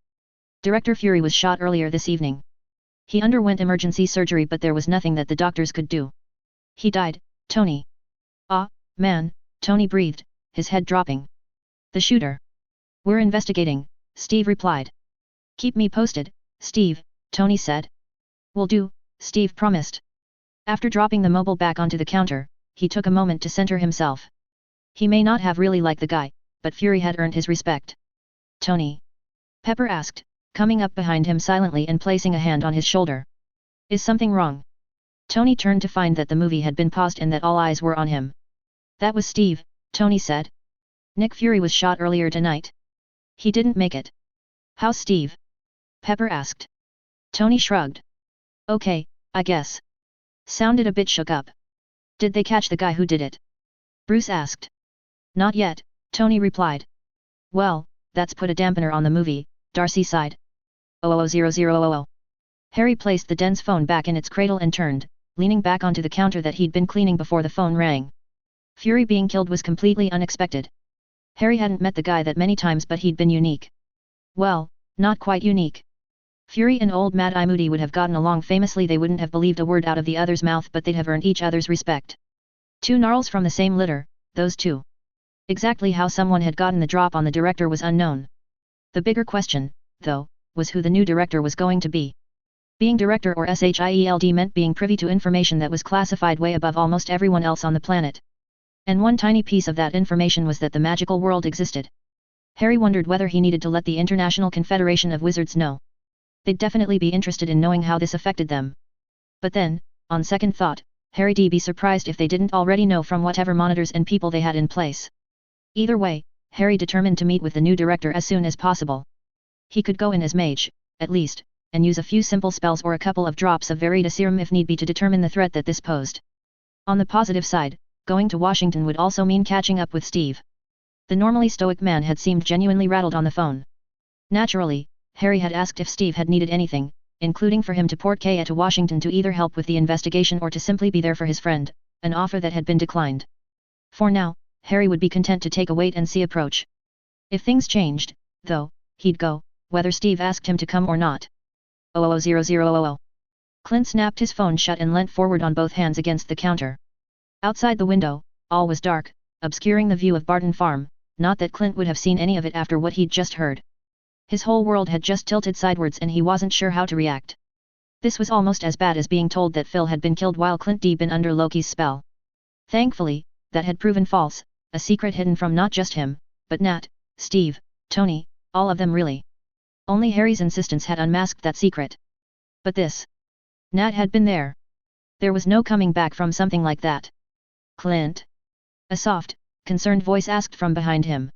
Director Fury was shot earlier this evening. He underwent emergency surgery, but there was nothing that the doctors could do. He died, Tony. Ah, man, Tony breathed, his head dropping. The shooter. We're investigating, Steve replied. Keep me posted, Steve, Tony said. Will do, Steve promised. After dropping the mobile back onto the counter, he took a moment to center himself. He may not have really liked the guy, but Fury had earned his respect. Tony? Pepper asked, coming up behind him silently and placing a hand on his shoulder. Is something wrong? Tony turned to find that the movie had been paused and that all eyes were on him. That was Steve, Tony said. Nick Fury was shot earlier tonight. He didn't make it. How's Steve? Pepper asked. Tony shrugged. Okay, I guess. Sounded a bit shook up. Did they catch the guy who did it? Bruce asked. Not yet, Tony replied. Well, that's put a dampener on the movie, Darcy sighed. 000000. Harry placed the dense phone back in its cradle and turned, leaning back onto the counter that he'd been cleaning before the phone rang. Fury being killed was completely unexpected. Harry hadn't met the guy that many times, but he'd been unique. Well, not quite unique. Fury and old Mad Eye Moody would have gotten along famously. They wouldn't have believed a word out of the other's mouth, but they'd have earned each other's respect. Two gnarls from the same litter, those two. Exactly how someone had gotten the drop on the director was unknown. The bigger question, though, was who the new director was going to be. Being director or SHIELD meant being privy to information that was classified way above almost everyone else on the planet. And one tiny piece of that information was that the magical world existed. Harry wondered whether he needed to let the International Confederation of Wizards know. They'd definitely be interested in knowing how this affected them. But then, on second thought, Harry'd be surprised if they didn't already know from whatever monitors and people they had in place. Either way, Harry determined to meet with the new director as soon as possible. He could go in as mage, at least, and use a few simple spells or a couple of drops of Verita serum if need be to determine the threat that this posed. On the positive side, going to Washington would also mean catching up with Steve. The normally stoic man had seemed genuinely rattled on the phone. Naturally, Harry had asked if Steve had needed anything, including for him to port Kaya to Washington to either help with the investigation or to simply be there for his friend, an offer that had been declined. For now, Harry would be content to take a wait-and-see approach. If things changed, though, he'd go, whether Steve asked him to come or not. 000000. Clint snapped his phone shut and leant forward on both hands against the counter. Outside the window, all was dark, obscuring the view of Barton Farm, not that Clint would have seen any of it after what he'd just heard. His whole world had just tilted sidewards and he wasn't sure how to react. This was almost as bad as being told that Phil had been killed while Clint'd been under Loki's spell. Thankfully, that had proven false, a secret hidden from not just him, but Nat, Steve, Tony, all of them really. Only Harry's insistence had unmasked that secret. But this. Nat had been there. There was no coming back from something like that. Clint? A soft, concerned voice asked from behind him.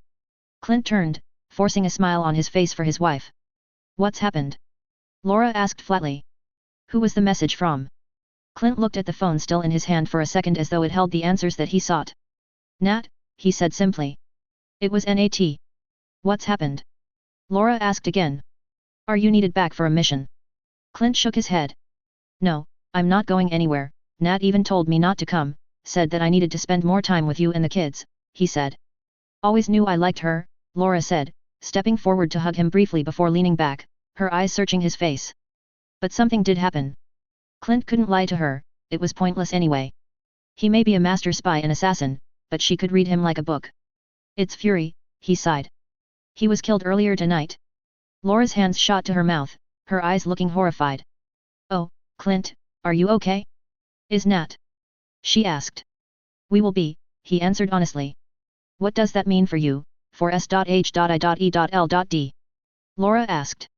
Clint turned, forcing a smile on his face for his wife. What's happened? Laura asked flatly. Who was the message from? Clint looked at the phone still in his hand for a second as though it held the answers that he sought. Nat, he said simply. It was Nat. What's happened? Laura asked again. Are you needed back for a mission? Clint shook his head. No, I'm not going anywhere. Nat even told me not to come, said that I needed to spend more time with you and the kids, he said. Always knew I liked her, Laura said, stepping forward to hug him briefly before leaning back, her eyes searching his face. But something did happen. Clint couldn't lie to her, it was pointless anyway. He may be a master spy and assassin, but she could read him like a book. It's Fury, he sighed. He was killed earlier tonight. Laura's hands shot to her mouth, her eyes looking horrified. Oh, Clint, are you okay? Is Nat? She asked. We will be, he answered honestly. What does that mean for you, for S.H.I.E.L.D? Laura asked.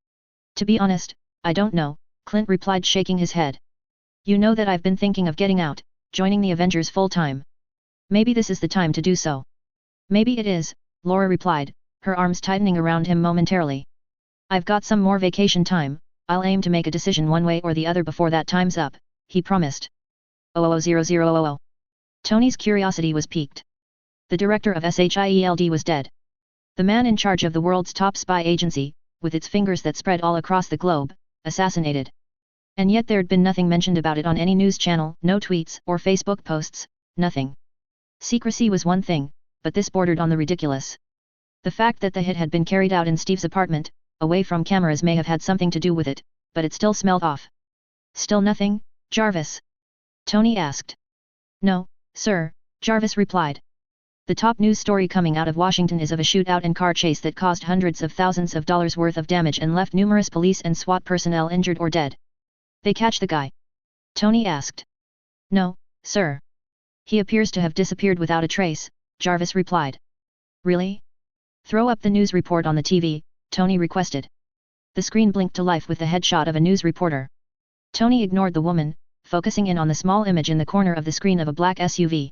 To be honest, I don't know, Clint replied shaking his head. You know that I've been thinking of getting out, joining the Avengers full-time. Maybe this is the time to do so. Maybe it is, Laura replied, her arms tightening around him momentarily. I've got some more vacation time, I'll aim to make a decision one way or the other before that time's up, he promised. 000000. Tony's curiosity was piqued. The director of SHIELD was dead. The man in charge of the world's top spy agency, with its fingers that spread all across the globe, assassinated. And yet there'd been nothing mentioned about it on any news channel, no tweets or Facebook posts, nothing. Secrecy was one thing, but this bordered on the ridiculous. The fact that the hit had been carried out in Steve's apartment, away from cameras may have had something to do with it, but it still smelled off. Still nothing, Jarvis? Tony asked. No, sir, Jarvis replied. The top news story coming out of Washington is of a shootout and car chase that caused hundreds of thousands of dollars worth of damage and left numerous police and SWAT personnel injured or dead. They catch the guy? Tony asked. No, sir. He appears to have disappeared without a trace, Jarvis replied. Really? Throw up the news report on the TV, Tony requested. The screen blinked to life with the headshot of a news reporter. Tony ignored the woman, focusing in on the small image in the corner of the screen of a black SUV.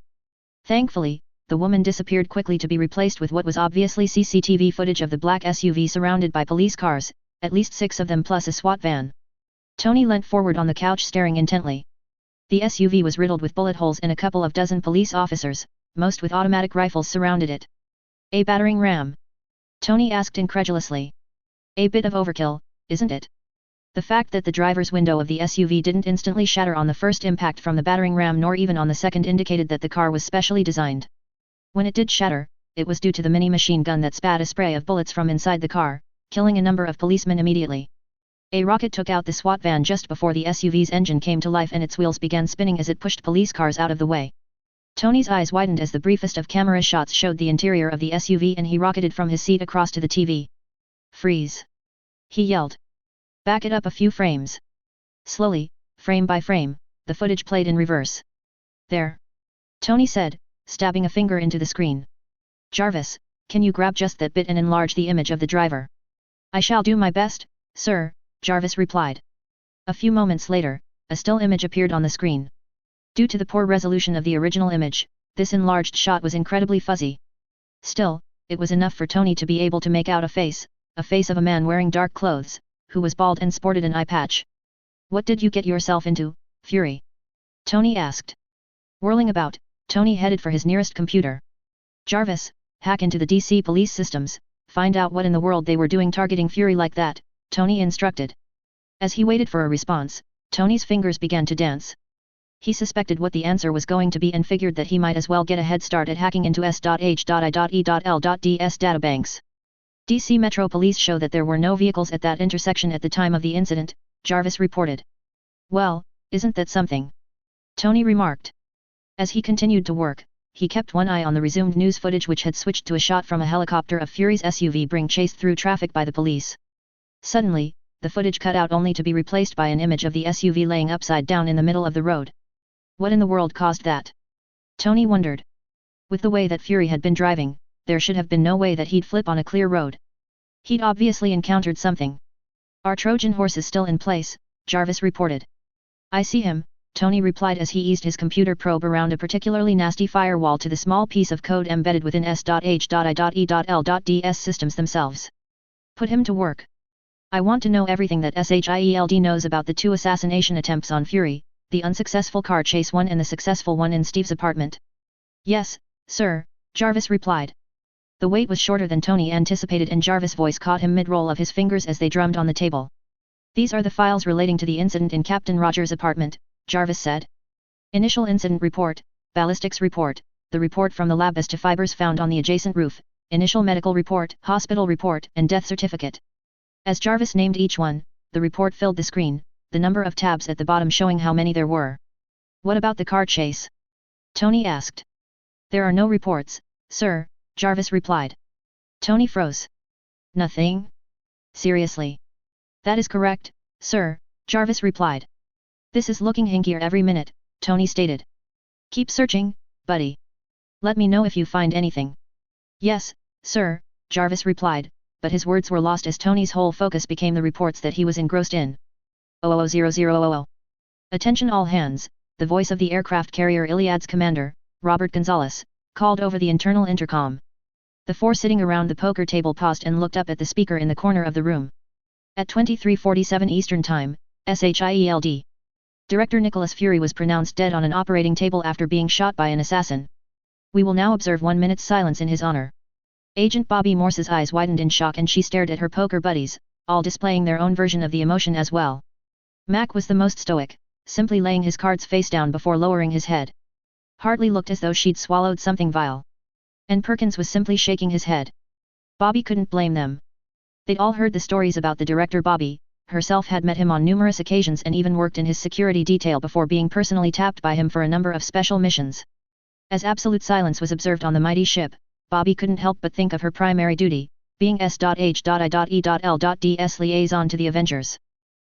Thankfully, the woman disappeared quickly to be replaced with what was obviously CCTV footage of the black SUV surrounded by police cars, at least 6 of them plus a SWAT van. Tony leant forward on the couch staring intently. The SUV was riddled with bullet holes and a couple of dozen police officers, most with automatic rifles, surrounded it. A battering ram? Tony asked incredulously. A bit of overkill, isn't it? The fact that the driver's window of the SUV didn't instantly shatter on the first impact from the battering ram nor even on the second indicated that the car was specially designed. When it did shatter, it was due to the mini machine gun that spat a spray of bullets from inside the car, killing a number of policemen immediately. A rocket took out the SWAT van just before the SUV's engine came to life and its wheels began spinning as it pushed police cars out of the way. Tony's eyes widened as the briefest of camera shots showed the interior of the SUV and he rocketed from his seat across to the TV. Freeze! He yelled. Back it up a few frames. Slowly, frame by frame, the footage played in reverse. There. Tony said, stabbing a finger into the screen. Jarvis, can you grab just that bit and enlarge the image of the driver? I shall do my best, sir, Jarvis replied. A few moments later, a still image appeared on the screen. Due to the poor resolution of the original image, this enlarged shot was incredibly fuzzy. Still, it was enough for Tony to be able to make out a face of a man wearing dark clothes, who was bald and sported an eye patch. What did you get yourself into, Fury? Tony asked. Whirling about, Tony headed for his nearest computer. Jarvis, hack into the DC police systems, find out what in the world they were doing targeting Fury like that, Tony instructed. As he waited for a response, Tony's fingers began to dance. He suspected what the answer was going to be and figured that he might as well get a head start at hacking into S.H.I.E.L.D.'s databanks. DC Metro Police show that there were no vehicles at that intersection at the time of the incident, Jarvis reported. Well, isn't that something? Tony remarked. As he continued to work, he kept one eye on the resumed news footage which had switched to a shot from a helicopter of Fury's SUV being chased through traffic by the police. Suddenly, the footage cut out only to be replaced by an image of the SUV laying upside down in the middle of the road. What in the world caused that? Tony wondered. With the way that Fury had been driving, there should have been no way that he'd flip on a clear road. He'd obviously encountered something. Our Trojan horse is still in place, Jarvis reported. I see him, Tony replied as he eased his computer probe around a particularly nasty firewall to the small piece of code embedded within S.H.I.E.L.D.'s systems themselves. Put him to work. I want to know everything that SHIELD knows about the 2 assassination attempts on Fury, the unsuccessful car chase one and the successful one in Steve's apartment. Yes, sir, Jarvis replied. The wait was shorter than Tony anticipated and Jarvis' voice caught him mid-roll of his fingers as they drummed on the table. These are the files relating to the incident in Captain Rogers' apartment, Jarvis said. Initial incident report, ballistics report, the report from the lab as to fibers found on the adjacent roof, initial medical report, hospital report, and death certificate. As Jarvis named each one, the report filled the screen, the number of tabs at the bottom showing how many there were. What about the car chase? Tony asked. There are no reports, sir, Jarvis replied. Tony froze. Nothing? Seriously? That is correct, sir, Jarvis replied. This is looking hinkier every minute, Tony stated. Keep searching, buddy. Let me know if you find anything. Yes, sir, Jarvis replied, but his words were lost as Tony's whole focus became the reports that he was engrossed in. 000000. Attention all hands, the voice of the aircraft carrier Iliad's commander, Robert Gonzalez, called over the internal intercom. The 4 sitting around the poker table paused and looked up at the speaker in the corner of the room. At 23:47 Eastern Time, SHIELD. Director Nicholas Fury was pronounced dead on an operating table after being shot by an assassin. We will now observe 1 minute's silence in his honor. Agent Bobby Morse's eyes widened in shock and she stared at her poker buddies, all displaying their own version of the emotion as well. Mac was the most stoic, simply laying his cards face down before lowering his head. Hartley looked as though she'd swallowed something vile. And Perkins was simply shaking his head. Bobby couldn't blame them. They'd all heard the stories about the director. Bobby herself had met him on numerous occasions and even worked in his security detail before being personally tapped by him for a number of special missions. As absolute silence was observed on the mighty ship, Bobby couldn't help but think of her primary duty, being S.H.I.E.L.D's liaison to the Avengers.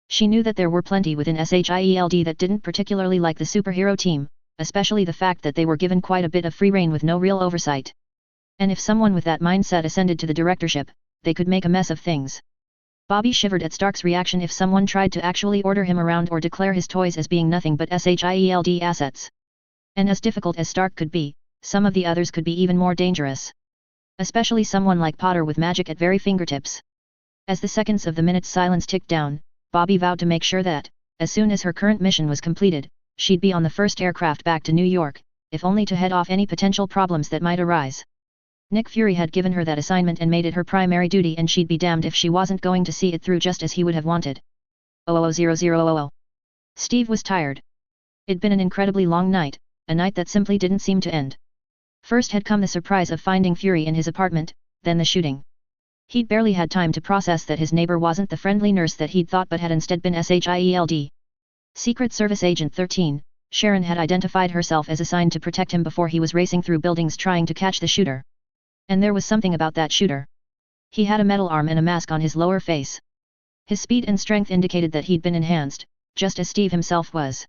She knew that there were plenty within SHIELD that didn't particularly like the superhero team, especially the fact that they were given quite a bit of free rein with no real oversight. And if someone with that mindset ascended to the directorship, they could make a mess of things. Bobby shivered at Stark's reaction if someone tried to actually order him around or declare his toys as being nothing but SHIELD assets. And as difficult as Stark could be, some of the others could be even more dangerous. Especially someone like Potter with magic at very fingertips. As the seconds of the minute's silence ticked down, Bobby vowed to make sure that, as soon as her current mission was completed, she'd be on the first aircraft back to New York, if only to head off any potential problems that might arise. Nick Fury had given her that assignment and made it her primary duty, and she'd be damned if she wasn't going to see it through just as he would have wanted. 000000. Steve was tired. It'd been an incredibly long night, a night that simply didn't seem to end. First had come the surprise of finding Fury in his apartment, then the shooting. He'd barely had time to process that his neighbor wasn't the friendly nurse that he'd thought but had instead been SHIELD. Secret Service Agent 13, Sharon had identified herself as assigned to protect him before he was racing through buildings trying to catch the shooter. And there was something about that shooter. He had a metal arm and a mask on his lower face. His speed and strength indicated that he'd been enhanced, just as Steve himself was.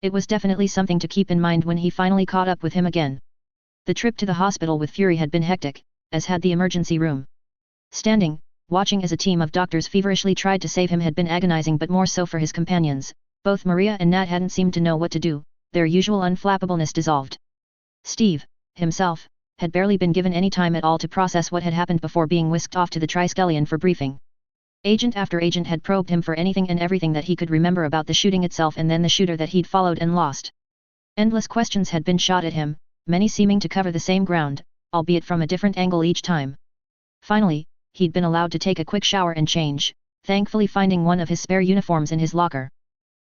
It was definitely something to keep in mind when he finally caught up with him again. The trip to the hospital with Fury had been hectic, as had the emergency room. Standing, watching as a team of doctors feverishly tried to save him had been agonizing, but more so for his companions. Both Maria and Nat hadn't seemed to know what to do, their usual unflappableness dissolved. Steve, himself, had barely been given any time at all to process what had happened before being whisked off to the Triskelion for briefing. Agent after agent had probed him for anything and everything that he could remember about the shooting itself and then the shooter that he'd followed and lost. Endless questions had been shot at him, many seeming to cover the same ground, albeit from a different angle each time. Finally, he'd been allowed to take a quick shower and change, thankfully finding one of his spare uniforms in his locker.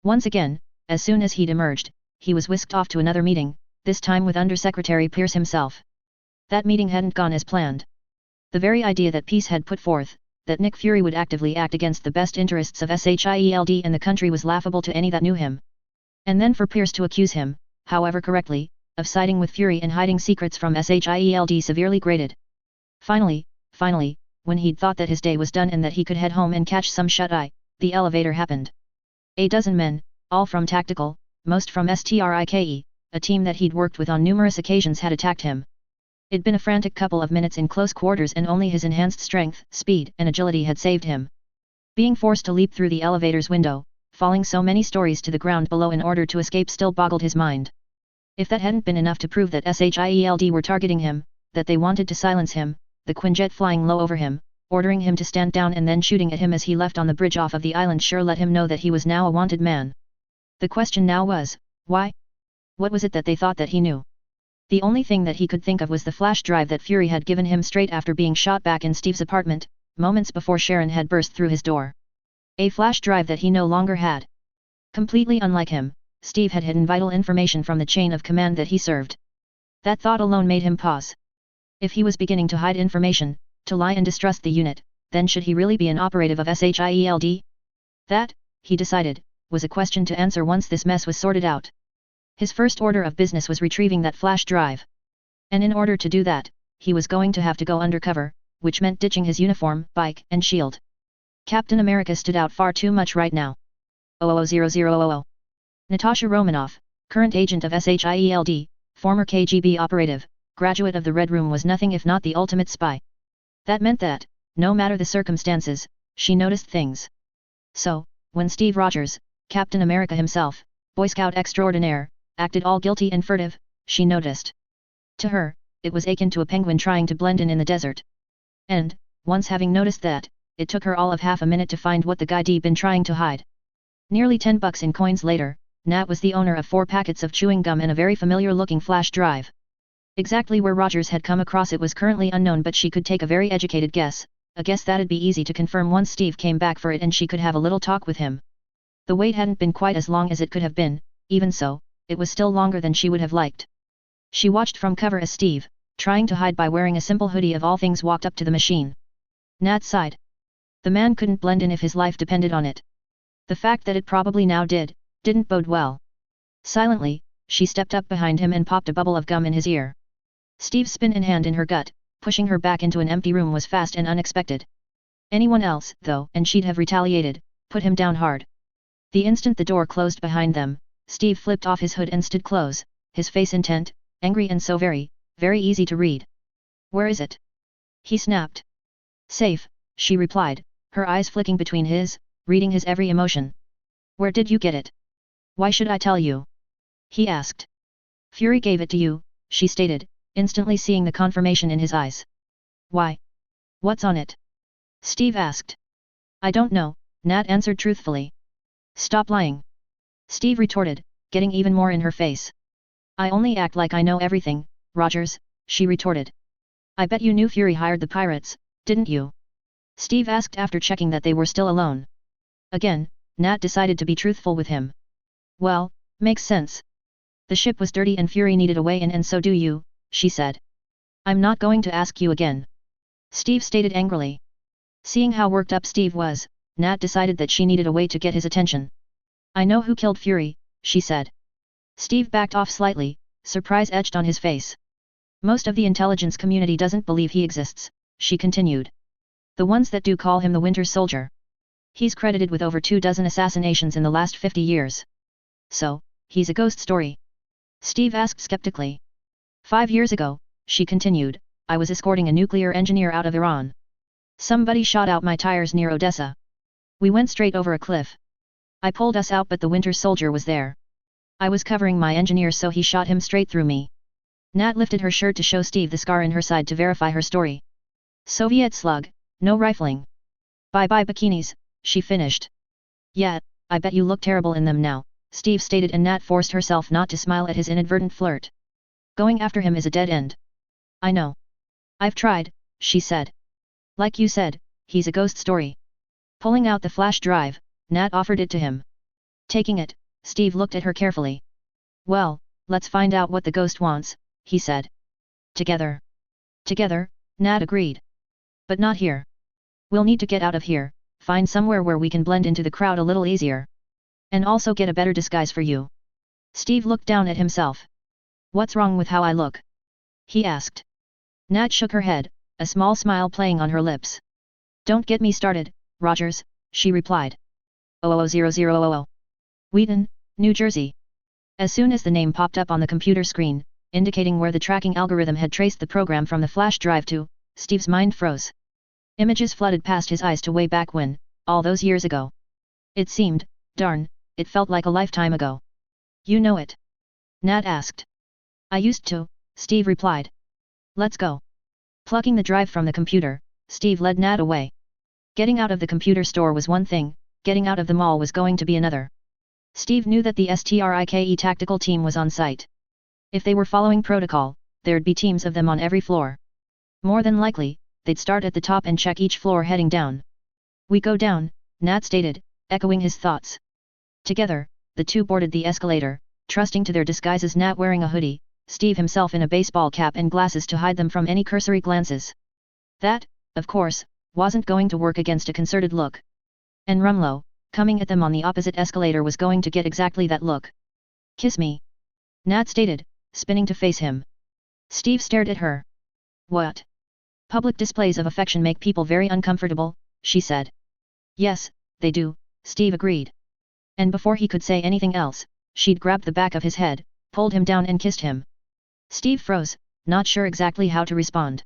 Once again, as soon as he'd emerged, he was whisked off to another meeting, this time with Undersecretary Pierce himself. That meeting hadn't gone as planned. The very idea that Peace had put forth, that Nick Fury would actively act against the best interests of SHIELD and the country was laughable to any that knew him. And then for Pierce to accuse him, however correctly, of siding with Fury and hiding secrets from SHIELD severely grated. Finally, when he'd thought that his day was done and that he could head home and catch some shut-eye, the elevator happened. A dozen men, all from Tactical, most from STRIKE, a team that he'd worked with on numerous occasions, had attacked him. It'd been a frantic couple of minutes in close quarters and only his enhanced strength, speed, and agility had saved him. Being forced to leap through the elevator's window, falling so many stories to the ground below in order to escape still boggled his mind. If that hadn't been enough to prove that SHIELD were targeting him, that they wanted to silence him, the Quinjet flying low over him, ordering him to stand down and then shooting at him as he left on the bridge off of the island sure let him know that he was now a wanted man. The question now was, why? What was it that they thought that he knew? The only thing that he could think of was the flash drive that Fury had given him straight after being shot back in Steve's apartment, moments before Sharon had burst through his door. A flash drive that he no longer had. Completely unlike him, Steve had hidden vital information from the chain of command that he served. That thought alone made him pause. If he was beginning to hide information, to lie and distrust the unit, then should he really be an operative of SHIELD? That, he decided, was a question to answer once this mess was sorted out. His first order of business was retrieving that flash drive. And in order to do that, he was going to have to go undercover, which meant ditching his uniform, bike, and shield. Captain America stood out far too much right now. 000000. Natasha Romanoff, current agent of SHIELD, former KGB operative, graduate of the Red Room, was nothing if not the ultimate spy. That meant that, no matter the circumstances, she noticed things. So, when Steve Rogers, Captain America himself, Boy Scout extraordinaire, acted all guilty and furtive, she noticed. To her, it was akin to a penguin trying to blend in the desert. And, once having noticed that, it took her all of half a minute to find what the guy'd been trying to hide. Nearly $10 in coins later, Nat was the owner of 4 packets of chewing gum and a very familiar-looking flash drive. Exactly where Rogers had come across it was currently unknown, but she could take a very educated guess, a guess that'd be easy to confirm once Steve came back for it and she could have a little talk with him. The wait hadn't been quite as long as it could have been, even so, it was still longer than she would have liked. She watched from cover as Steve, trying to hide by wearing a simple hoodie of all things, walked up to the machine. Nat sighed. The man couldn't blend in if his life depended on it. The fact that it probably now didn't bode well. Silently, she stepped up behind him and popped a bubble of gum in his ear. Steve's spin and hand in her gut, pushing her back into an empty room, was fast and unexpected. Anyone else, though, and she'd have retaliated, put him down hard. The instant the door closed behind them, Steve flipped off his hood and stood close, his face intent, angry and so very, very easy to read. Where is it? He snapped. Safe, she replied, her eyes flicking between his, reading his every emotion. Where did you get it? Why should I tell you? He asked. Fury gave it to you, she stated, instantly seeing the confirmation in his eyes. Why? What's on it? Steve asked. I don't know, Nat answered truthfully. Stop lying. Steve retorted, getting even more in her face. I only act like I know everything, Rogers, she retorted. I bet you knew Fury hired the pirates, didn't you? Steve asked after checking that they were still alone. Again, Nat decided to be truthful with him. Well, makes sense. The ship was dirty and Fury needed a way in and so do you, she said. I'm not going to ask you again. Steve stated angrily. Seeing how worked up Steve was, Nat decided that she needed a way to get his attention. I know who killed Fury, she said. Steve backed off slightly, surprise etched on his face. Most of the intelligence community doesn't believe he exists, she continued. The ones that do call him the Winter Soldier. He's credited with over 24 assassinations in the last 50 years. So, he's a ghost story? Steve asked skeptically. 5 years ago, she continued, I was escorting a nuclear engineer out of Iran. Somebody shot out my tires near Odessa. We went straight over a cliff. I pulled us out but the Winter Soldier was there. I was covering my engineer so he shot him straight through me. Nat lifted her shirt to show Steve the scar in her side to verify her story. Soviet slug, no rifling. Bye-bye bikinis, she finished. Yeah, I bet you look terrible in them now, Steve stated and Nat forced herself not to smile at his inadvertent flirt. Going after him is a dead end. I know. I've tried, she said. Like you said, he's a ghost story. Pulling out the flash drive, Nat offered it to him. Taking it, Steve looked at her carefully. Well, let's find out what the ghost wants, he said. Together. Together, Nat agreed. But not here. We'll need to get out of here, find somewhere where we can blend into the crowd a little easier. And also get a better disguise for you. Steve looked down at himself. What's wrong with how I look? He asked. Nat shook her head, a small smile playing on her lips. Don't get me started, Rogers, she replied. 00000. Wheaton, New Jersey. As soon as the name popped up on the computer screen, indicating where the tracking algorithm had traced the program from the flash drive to, Steve's mind froze. Images flooded past his eyes to way back when, all those years ago. It seemed, darn, it felt like a lifetime ago. You know it? Nat asked. I used to, Steve replied. Let's go. Plucking the drive from the computer, Steve led Nat away. Getting out of the computer store was one thing, getting out of the mall was going to be another. Steve knew that the STRIKE tactical team was on site. If they were following protocol, there'd be teams of them on every floor. More than likely, they'd start at the top and check each floor heading down. We go down, Nat stated, echoing his thoughts. Together, the two boarded the escalator, trusting to their disguises, Nat wearing a hoodie, Steve himself in a baseball cap and glasses to hide them from any cursory glances. That, of course, wasn't going to work against a concerted look. And Rumlow, coming at them on the opposite escalator, was going to get exactly that look. Kiss me. Nat stated, spinning to face him. Steve stared at her. What? Public displays of affection make people very uncomfortable, she said. Yes, they do, Steve agreed. And before he could say anything else, she'd grabbed the back of his head, pulled him down and kissed him. Steve froze, not sure exactly how to respond.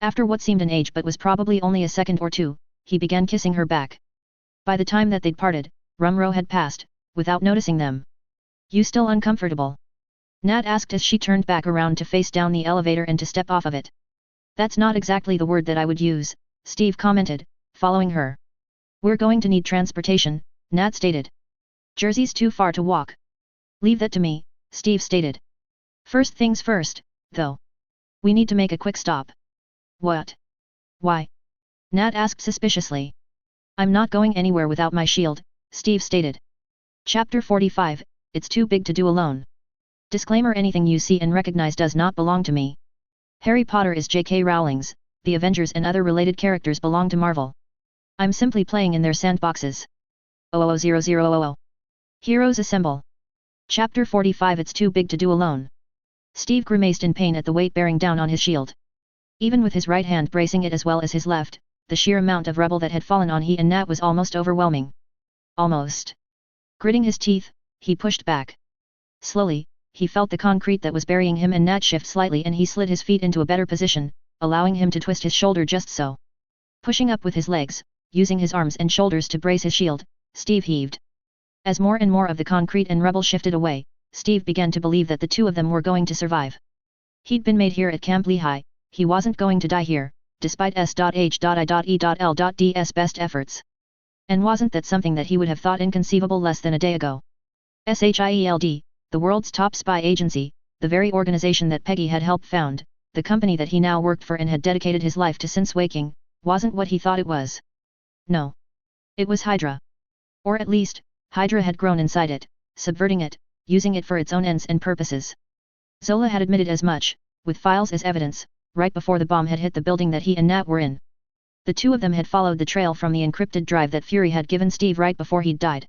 After what seemed an age but was probably only a second or two, he began kissing her back. By the time that they'd parted, Rumrow had passed, without noticing them. You still uncomfortable? Nat asked as she turned back around to face down the elevator and to step off of it. That's not exactly the word that I would use, Steve commented, following her. We're going to need transportation, Nat stated. Jersey's too far to walk. Leave that to me, Steve stated. First things first, though. We need to make a quick stop. What? Why? Nat asked suspiciously. I'm not going anywhere without my shield, Steve stated. Chapter 45, It's too big to do alone. Disclaimer: anything you see and recognize does not belong to me. Harry Potter is J.K. Rowling's, the Avengers and other related characters belong to Marvel. I'm simply playing in their sandboxes. 00000. Heroes assemble. Chapter 45, It's too big to do alone. Steve grimaced in pain at the weight bearing down on his shield. Even with his right hand bracing it as well as his left, the sheer amount of rubble that had fallen on he and Nat was almost overwhelming. Almost. Gritting his teeth, he pushed back. Slowly, he felt the concrete that was burying him and Nat shift slightly and he slid his feet into a better position, allowing him to twist his shoulder just so. Pushing up with his legs, using his arms and shoulders to brace his shield, Steve heaved. As more and more of the concrete and rubble shifted away, Steve began to believe that the two of them were going to survive. He'd been made here at Camp Lehigh, he wasn't going to die here, despite S.H.I.E.L.D's best efforts. And wasn't that something that he would have thought inconceivable less than a day ago? SHIELD, the world's top spy agency, the very organization that Peggy had helped found, the company that he now worked for and had dedicated his life to since waking, wasn't what he thought it was. No. It was Hydra. Or at least, Hydra had grown inside it, subverting it, using it for its own ends and purposes. Zola had admitted as much, with files as evidence, right before the bomb had hit the building that he and Nat were in. The two of them had followed the trail from the encrypted drive that Fury had given Steve right before he'd died.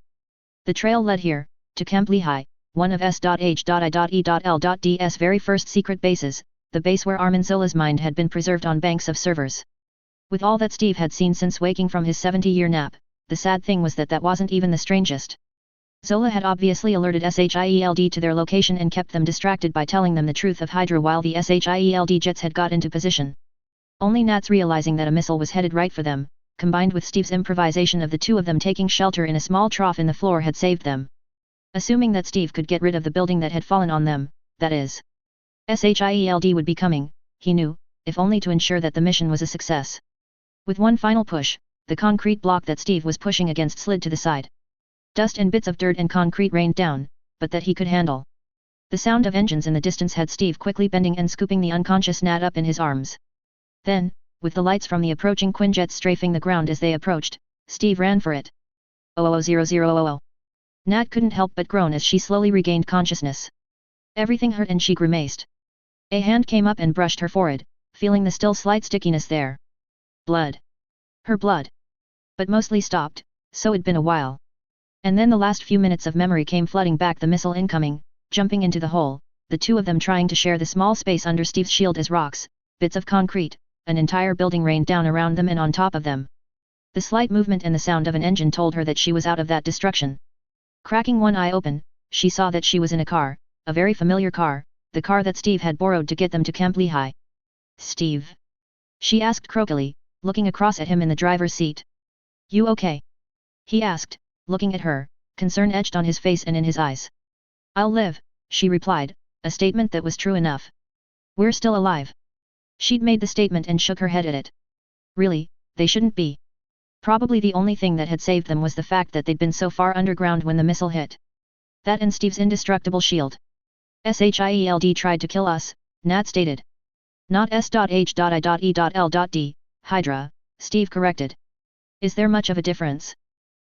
The trail led here, to Camp Lehigh, one of S.H.I.E.L.D's very first secret bases, the base where Armin Zola's mind had been preserved on banks of servers. With all that Steve had seen since waking from his 70-year nap, the sad thing was that that wasn't even the strangest. Zola had obviously alerted SHIELD to their location and kept them distracted by telling them the truth of Hydra while the SHIELD jets had got into position. Only Nat's realizing that a missile was headed right for them, combined with Steve's improvisation of the two of them taking shelter in a small trough in the floor had saved them. Assuming that Steve could get rid of the building that had fallen on them, that is, SHIELD would be coming, he knew, if only to ensure that the mission was a success. With one final push, the concrete block that Steve was pushing against slid to the side. Dust and bits of dirt and concrete rained down, but that he could handle. The sound of engines in the distance had Steve quickly bending and scooping the unconscious Nat up in his arms. Then, with the lights from the approaching Quinjets strafing the ground as they approached, Steve ran for it. 00000. Nat couldn't help but groan as she slowly regained consciousness. Everything hurt and she grimaced. A hand came up and brushed her forehead, feeling the still slight stickiness there. Blood. Her blood. But mostly stopped, so it'd been a while. And then the last few minutes of memory came flooding back, the missile incoming, jumping into the hole, the two of them trying to share the small space under Steve's shield as rocks, bits of concrete, an entire building rained down around them and on top of them. The slight movement and the sound of an engine told her that she was out of that destruction. Cracking one eye open, she saw that she was in a car, a very familiar car, the car that Steve had borrowed to get them to Camp Lehigh. Steve? She asked croakily, looking across at him in the driver's seat. You okay? He asked, looking at her, concern etched on his face and in his eyes. I'll live, she replied, a statement that was true enough. We're still alive. She'd made the statement and shook her head at it. Really, they shouldn't be. Probably the only thing that had saved them was the fact that they'd been so far underground when the missile hit. That and Steve's indestructible shield. SHIELD tried to kill us, Nat stated. Not S.H.I.E.L.D, Hydra, Steve corrected. Is there much of a difference?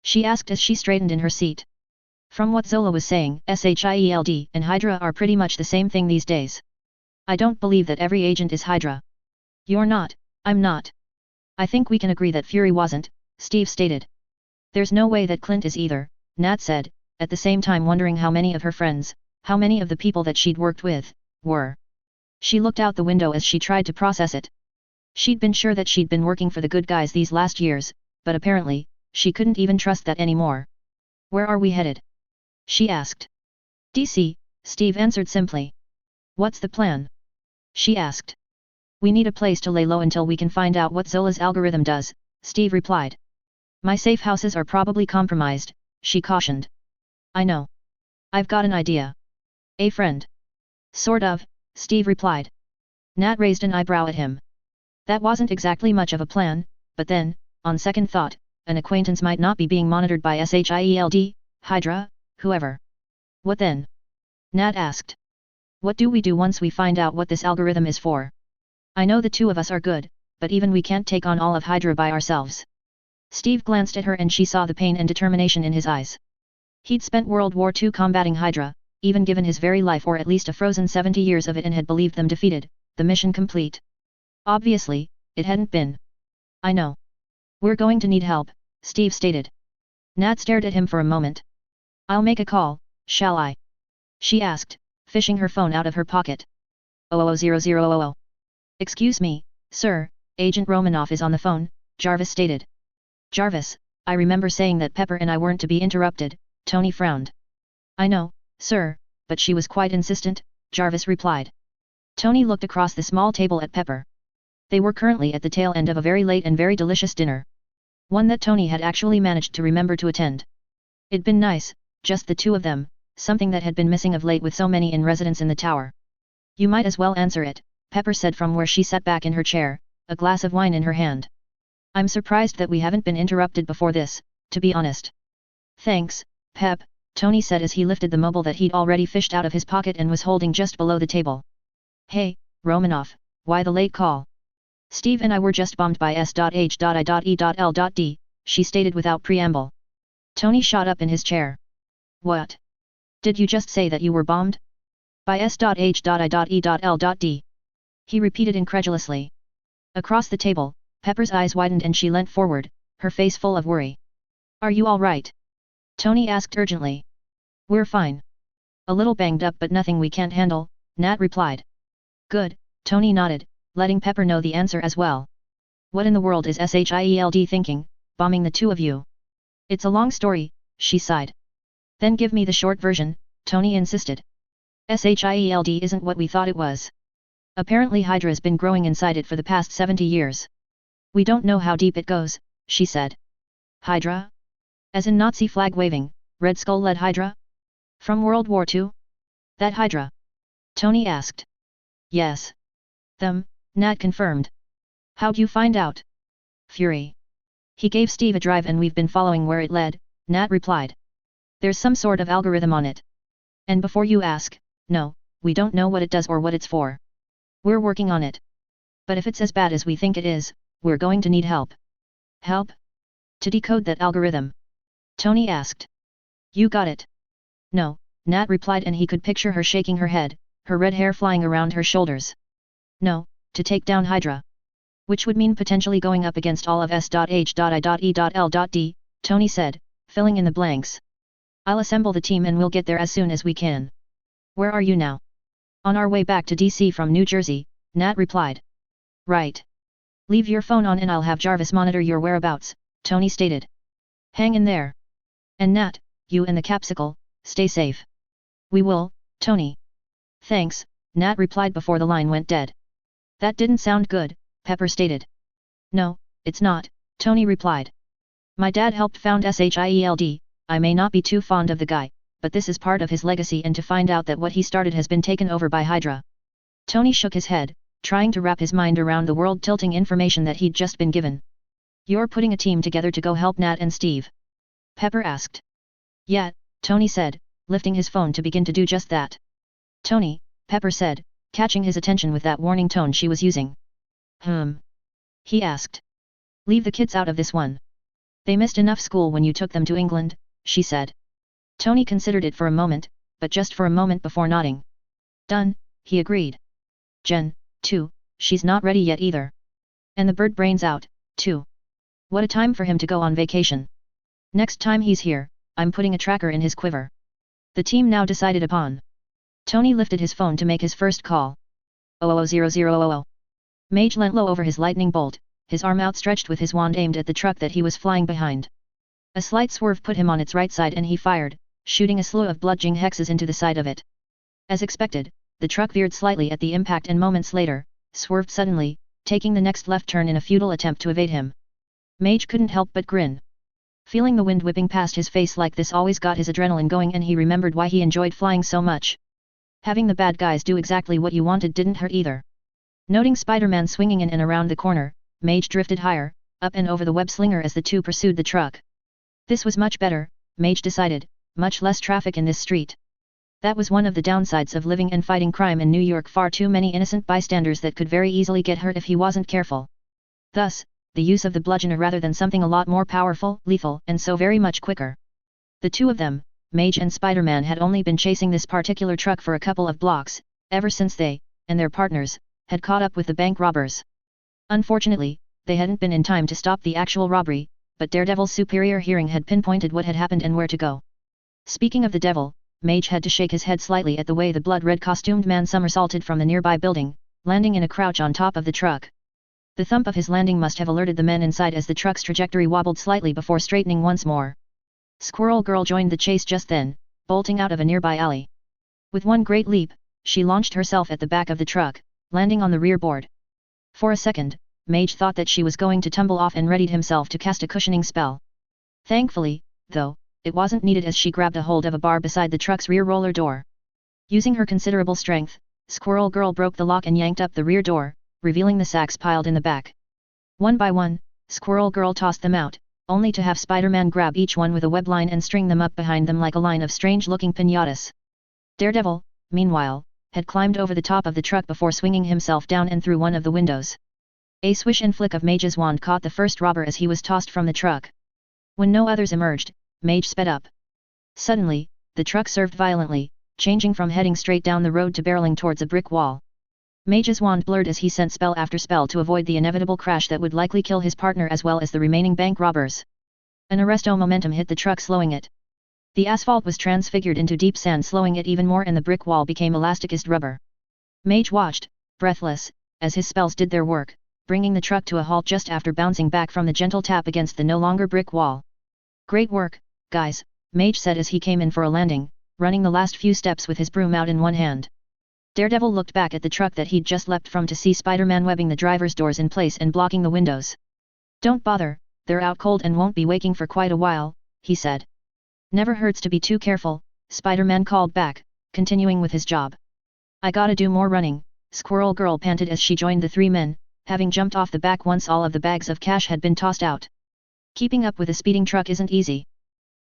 She asked as she straightened in her seat. From what Zola was saying, SHIELD and Hydra are pretty much the same thing these days. I don't believe that every agent is Hydra. You're not, I'm not. I think we can agree that Fury wasn't, Steve stated. There's no way that Clint is either, Nat said, at the same time wondering how many of her friends, how many of the people that she'd worked with, were. She looked out the window as she tried to process it. She'd been sure that she'd been working for the good guys these last years, but apparently, she couldn't even trust that anymore. Where are we headed? She asked. DC, Steve answered simply. What's the plan? She asked. We need a place to lay low until we can find out what Zola's algorithm does, Steve replied. My safe houses are probably compromised, she cautioned. I know. I've got an idea. A friend. Sort of, Steve replied. Nat raised an eyebrow at him. That wasn't exactly much of a plan, but then, on second thought, an acquaintance might not be being monitored by SHIELD, Hydra, whoever. What then? Nat asked. What do we do once we find out what this algorithm is for? I know the two of us are good, but even we can't take on all of Hydra by ourselves. Steve glanced at her and she saw the pain and determination in his eyes. He'd spent World War II combating Hydra, even given his very life or at least a frozen 70 years of it, and had believed them defeated, the mission complete. Obviously, it hadn't been. I know. We're going to need help, Steve stated. Nat stared at him for a moment. I'll make a call, shall I? She asked, fishing her phone out of her pocket. 00000. Excuse me, sir, Agent Romanoff is on the phone, Jarvis stated. Jarvis, I remember saying that Pepper and I weren't to be interrupted, Tony frowned. I know, sir, but she was quite insistent, Jarvis replied. Tony looked across the small table at Pepper. They were currently at the tail end of a very late and very delicious dinner. One that Tony had actually managed to remember to attend. It'd been nice, just the two of them, something that had been missing of late with so many in residence in the tower. You might as well answer it, Pepper said from where she sat back in her chair, a glass of wine in her hand. I'm surprised that we haven't been interrupted before this, to be honest. Thanks, Pep, Tony said as he lifted the mobile that he'd already fished out of his pocket and was holding just below the table. Hey, Romanoff, why the late call? Steve and I were just bombed by S.H.I.E.L.D., she stated without preamble. Tony shot up in his chair. What? Did you just say that you were bombed? By S.H.I.E.L.D. He repeated incredulously. Across the table, Pepper's eyes widened and she leant forward, her face full of worry. Are you all right? Tony asked urgently. We're fine. A little banged up but nothing we can't handle, Nat replied. Good, Tony nodded, letting Pepper know the answer as well. What in the world is SHIELD thinking, bombing the two of you? It's a long story, she sighed. Then give me the short version, Tony insisted. SHIELD isn't what we thought it was. Apparently Hydra's been growing inside it for the past 70 years. We don't know how deep it goes, she said. Hydra? As in Nazi flag waving, Red Skull-led Hydra? From World War II? That Hydra? Tony asked. Yes. Them, Nat confirmed. How'd you find out? Fury. He gave Steve a drive and we've been following where it led, Nat replied. There's some sort of algorithm on it. And before you ask, no, we don't know what it does or what it's for. We're working on it. But if it's as bad as we think it is, we're going to need help. Help? To decode that algorithm? Tony asked. You got it. No, Nat replied and he could picture her shaking her head, her red hair flying around her shoulders. No, to take down Hydra. Which would mean potentially going up against all of S.H.I.E.L.D., Tony said, filling in the blanks. I'll assemble the team and we'll get there as soon as we can. Where are you now? On our way back to DC from New Jersey, Nat replied. Right. Leave your phone on and I'll have Jarvis monitor your whereabouts, Tony stated. Hang in there. And Nat, you and the Capsicle, stay safe. We will, Tony. Thanks, Nat replied before the line went dead. That didn't sound good, Pepper stated. No, it's not, Tony replied. My dad helped found SHIELD, I may not be too fond of the guy, but this is part of his legacy and to find out that what he started has been taken over by Hydra. Tony shook his head, trying to wrap his mind around the world-tilting information that he'd just been given. You're putting a team together to go help Nat and Steve? Pepper asked. Yeah, Tony said, lifting his phone to begin to do just that. Tony, Pepper said, catching his attention with that warning tone she was using. He asked. Leave the kids out of this one. They missed enough school when you took them to England, she said. Tony considered it for a moment, but just for a moment before nodding. Done, he agreed. Jen, too, she's not ready yet either. And the bird brain's out, too. What a time for him to go on vacation. Next time he's here, I'm putting a tracker in his quiver. The team now decided upon. Tony lifted his phone to make his first call. 000000. Mage leant low over his lightning bolt, his arm outstretched with his wand aimed at the truck that he was flying behind. A slight swerve put him on its right side and he fired, shooting a slew of bludgeoning hexes into the side of it. As expected, the truck veered slightly at the impact and moments later, swerved suddenly, taking the next left turn in a futile attempt to evade him. Mage couldn't help but grin. Feeling the wind whipping past his face like this always got his adrenaline going and he remembered why he enjoyed flying so much. Having the bad guys do exactly what you wanted didn't hurt either. Noting Spider-Man swinging in and around the corner, Mage drifted higher, up and over the web slinger as the two pursued the truck. This was much better, Mage decided, much less traffic in this street. That was one of the downsides of living and fighting crime in New York, far too many innocent bystanders that could very easily get hurt if he wasn't careful. Thus, the use of the bludgeoner rather than something a lot more powerful, lethal, and so very much quicker. The two of them, Mage and Spider-Man, had only been chasing this particular truck for a couple of blocks, ever since they, and their partners, had caught up with the bank robbers. Unfortunately, they hadn't been in time to stop the actual robbery, but Daredevil's superior hearing had pinpointed what had happened and where to go. Speaking of the devil, Mage had to shake his head slightly at the way the blood-red costumed man somersaulted from the nearby building, landing in a crouch on top of the truck. The thump of his landing must have alerted the men inside as the truck's trajectory wobbled slightly before straightening once more. Squirrel Girl joined the chase just then, bolting out of a nearby alley. With one great leap, she launched herself at the back of the truck, landing on the rear board. For a second, Mage thought that she was going to tumble off and readied himself to cast a cushioning spell. Thankfully, though, it wasn't needed as she grabbed a hold of a bar beside the truck's rear roller door. Using her considerable strength, Squirrel Girl broke the lock and yanked up the rear door, revealing the sacks piled in the back. One by one, Squirrel Girl tossed them out, only to have Spider-Man grab each one with a web line and string them up behind them like a line of strange-looking piñatas. Daredevil, meanwhile, had climbed over the top of the truck before swinging himself down and through one of the windows. A swish and flick of Mage's wand caught the first robber as he was tossed from the truck. When no others emerged, Mage sped up. Suddenly, the truck swerved violently, changing from heading straight down the road to barreling towards a brick wall. Mage's wand blurred as he sent spell after spell to avoid the inevitable crash that would likely kill his partner as well as the remaining bank robbers. An arresto momentum hit the truck, slowing it. The asphalt was transfigured into deep sand, slowing it even more, and the brick wall became elasticized rubber. Mage watched, breathless, as his spells did their work, bringing the truck to a halt just after bouncing back from the gentle tap against the no longer brick wall. "Great work, guys," Mage said as he came in for a landing, running the last few steps with his broom out in one hand. Daredevil looked back at the truck that he'd just leapt from to see Spider-Man webbing the driver's doors in place and blocking the windows. "Don't bother, they're out cold and won't be waking for quite a while," he said. "Never hurts to be too careful," Spider-Man called back, continuing with his job. "I gotta do more running," Squirrel Girl panted as she joined the three men, having jumped off the back once all of the bags of cash had been tossed out. "Keeping up with a speeding truck isn't easy."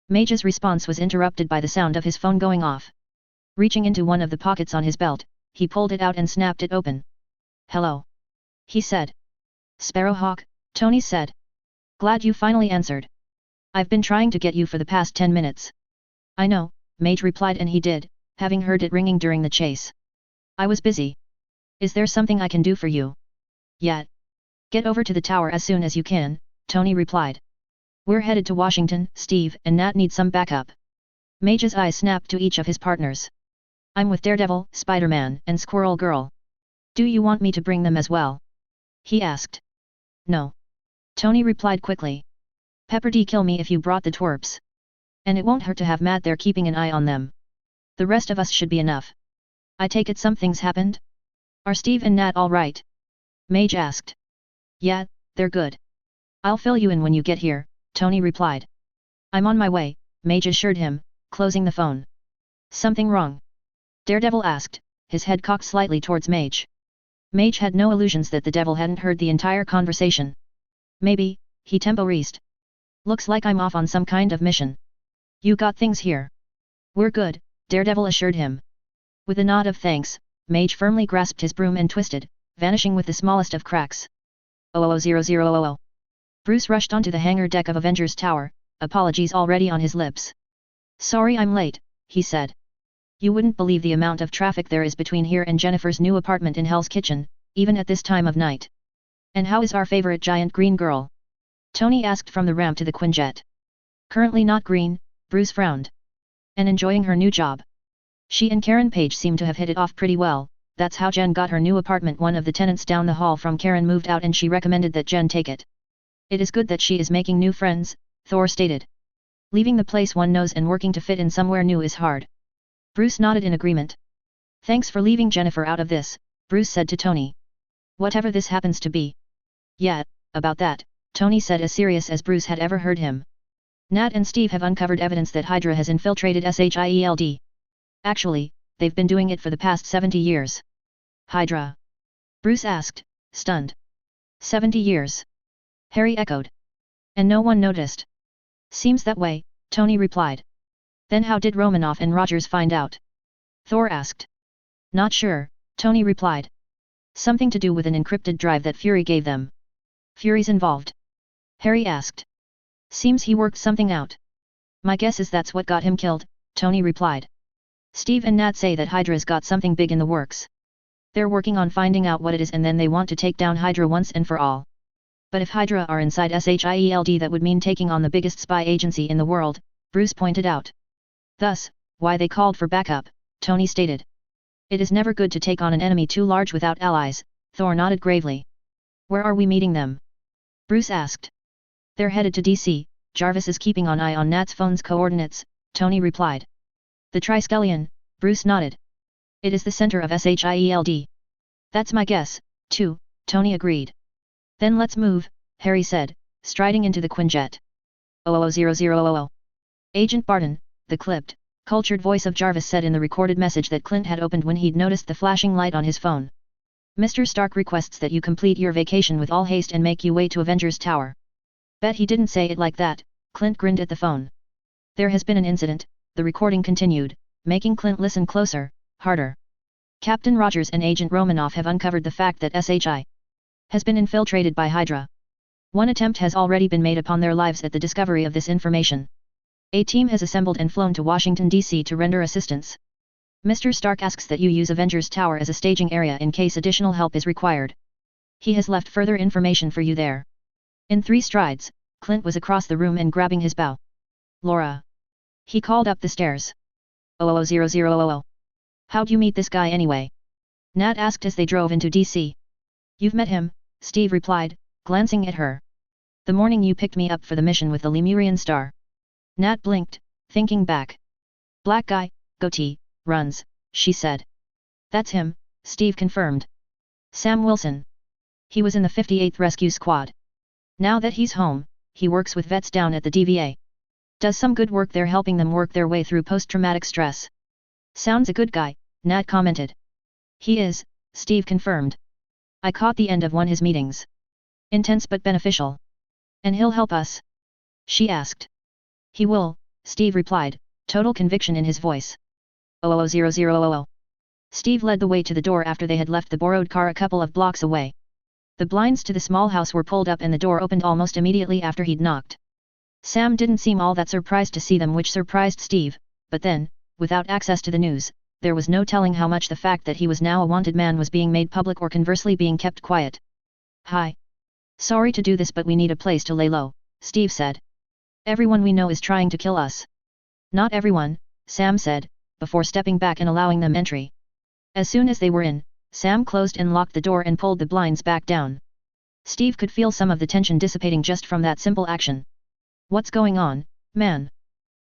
Mage's response was interrupted by the sound of his phone going off. Reaching into one of the pockets on his belt, he pulled it out and snapped it open. "Hello," he said. "Sparrowhawk," Tony said. "Glad you finally answered. I've been trying to get you for the past 10 minutes. "I know," Mage replied, and he did, having heard it ringing during the chase. "I was busy. Is there something I can do for you?" "Yet. Get over to the tower as soon as you can," Tony replied. "We're headed to Washington. Steve and Nat need some backup." Mage's eyes snapped to each of his partners. "I'm with Daredevil, Spider-Man, and Squirrel Girl. Do you want me to bring them as well?" he asked. "No," Tony replied quickly. "Pepper-D kill me if you brought the twerps. And it won't hurt to have Matt there keeping an eye on them. The rest of us should be enough." "I take it something's happened? Are Steve and Nat all right?" Mage asked. "Yeah, they're good. I'll fill you in when you get here," Tony replied. "I'm on my way," Mage assured him, closing the phone. "Something wrong?" Daredevil asked, his head cocked slightly towards Mage. Mage had no illusions that the devil hadn't heard the entire conversation. "Maybe," he temporized. "Looks like I'm off on some kind of mission." "You got things here?" "We're good," Daredevil assured him. With a nod of thanks, Mage firmly grasped his broom and twisted, vanishing with the smallest of cracks. 000000. Bruce rushed onto the hangar deck of Avengers Tower, apologies already on his lips. "Sorry I'm late," he said. "You wouldn't believe the amount of traffic there is between here and Jennifer's new apartment in Hell's Kitchen, even at this time of night." "And how is our favorite giant green girl?" Tony asked from the ramp to the Quinjet. "Currently not green," Bruce frowned. "And enjoying her new job. She and Karen Page seem to have hit it off pretty well. That's how Jen got her new apartment. One of the tenants down the hall from Karen moved out and she recommended that Jen take it. It is good that she is making new friends," Thor stated. "Leaving the place one knows and working to fit in somewhere new is hard." Bruce nodded in agreement. "Thanks for leaving Jennifer out of this," Bruce said to Tony. "Whatever this happens to be." "Yeah, about that," Tony said, as serious as Bruce had ever heard him. "Nat and Steve have uncovered evidence that Hydra has infiltrated SHIELD. Actually, they've been doing it for the past 70 years. "Hydra?" Bruce asked, stunned. 70 years? Harry echoed. "And no one noticed?" "Seems that way," Tony replied. "Then how did Romanoff and Rogers find out?" Thor asked. "Not sure," Tony replied. "Something to do with an encrypted drive that Fury gave them." "Fury's involved?" Harry asked. "Seems he worked something out. My guess is that's what got him killed," Tony replied. "Steve and Nat say that Hydra's got something big in the works. They're working on finding out what it is and then they want to take down Hydra once and for all. But if Hydra are inside SHIELD, that would mean taking on the biggest spy agency in the world," Bruce pointed out. "Thus, why they called for backup," Tony stated. "It is never good to take on an enemy too large without allies," Thor nodded gravely. "Where are we meeting them?" Bruce asked. "They're headed to DC, Jarvis is keeping an eye on Nat's phone's coordinates," Tony replied. "The Triskelion," Bruce nodded. "It is the center of SHIELD. "That's my guess, too," Tony agreed. Then let's move, Harry said, striding into the Quinjet. 000000. Agent Barton, the clipped, cultured voice of Jarvis said in the recorded message that Clint had opened when he'd noticed the flashing light on his phone. Mr. Stark requests that you complete your vacation with all haste and make your way to Avengers Tower. Bet he didn't say it like that, Clint grinned at the phone. There has been an incident, the recording continued, making Clint listen closer, harder. Captain Rogers and Agent Romanoff have uncovered the fact that SHI has been infiltrated by Hydra. One attempt has already been made upon their lives at the discovery of this information. A team has assembled and flown to Washington, D.C. to render assistance. Mr. Stark asks that you use Avengers Tower as a staging area in case additional help is required. He has left further information for you there. In 3 strides, Clint was across the room and grabbing his bow. Laura. He called up the stairs. 000000. How'd you meet this guy anyway? Nat asked as they drove into D.C. You've met him, Steve replied, glancing at her. The morning you picked me up for the mission with the Lemurian star. Nat blinked, thinking back. Black guy, goatee, runs, she said. That's him, Steve confirmed. Sam Wilson. He was in the 58th Rescue Squad. Now that he's home, he works with vets down at the DVA. Does some good work there helping them work their way through post-traumatic stress. Sounds a good guy, Nat commented. He is, Steve confirmed. I caught the end of one his meetings. Intense but beneficial. And he'll help us? She asked. He will, Steve replied, total conviction in his voice. 000000. Steve led the way to the door after they had left the borrowed car a couple of blocks away. The blinds to the small house were pulled up and the door opened almost immediately after he'd knocked. Sam didn't seem all that surprised to see them, which surprised Steve, but then, without access to the news, there was no telling how much the fact that he was now a wanted man was being made public or conversely being kept quiet. Hi. Sorry to do this, but we need a place to lay low, Steve said. Everyone we know is trying to kill us. Not everyone, Sam said, before stepping back and allowing them entry. As soon as they were in, Sam closed and locked the door and pulled the blinds back down. Steve could feel some of the tension dissipating just from that simple action. What's going on, man?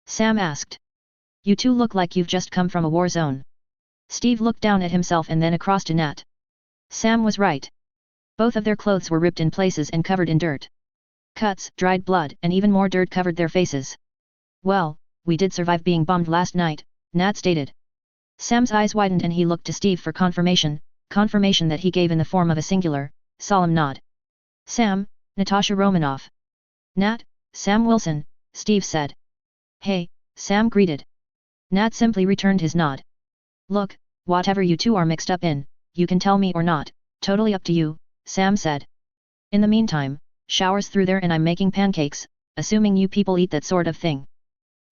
Sam asked. You two look like you've just come from a war zone. Steve looked down at himself and then across to Nat. Sam was right. Both of their clothes were ripped in places and covered in dirt. Cuts, dried blood, and even more dirt covered their faces. Well, we did survive being bombed last night, Nat stated. Sam's eyes widened and he looked to Steve for confirmation that he gave in the form of a singular, solemn nod. Sam, Natasha Romanoff. Nat, Sam Wilson, Steve said. Hey, Sam greeted. Nat simply returned his nod. Look, whatever you two are mixed up in, you can tell me or not, totally up to you, Sam said. In the meantime, shower's through there and I'm making pancakes, assuming you people eat that sort of thing.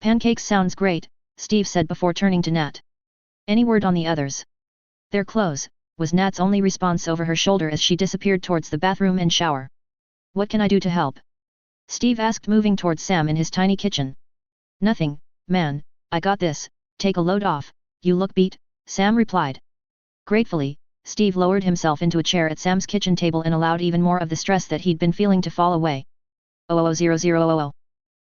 Pancakes sounds great, Steve said before turning to Nat. Any word on the others? Their clothes, was Nat's only response over her shoulder as she disappeared towards the bathroom and shower. What can I do to help? Steve asked, moving towards Sam in his tiny kitchen. Nothing, man, I got this, take a load off, you look beat, Sam replied. Gratefully, Steve lowered himself into a chair at Sam's kitchen table and allowed even more of the stress that he'd been feeling to fall away. 000000.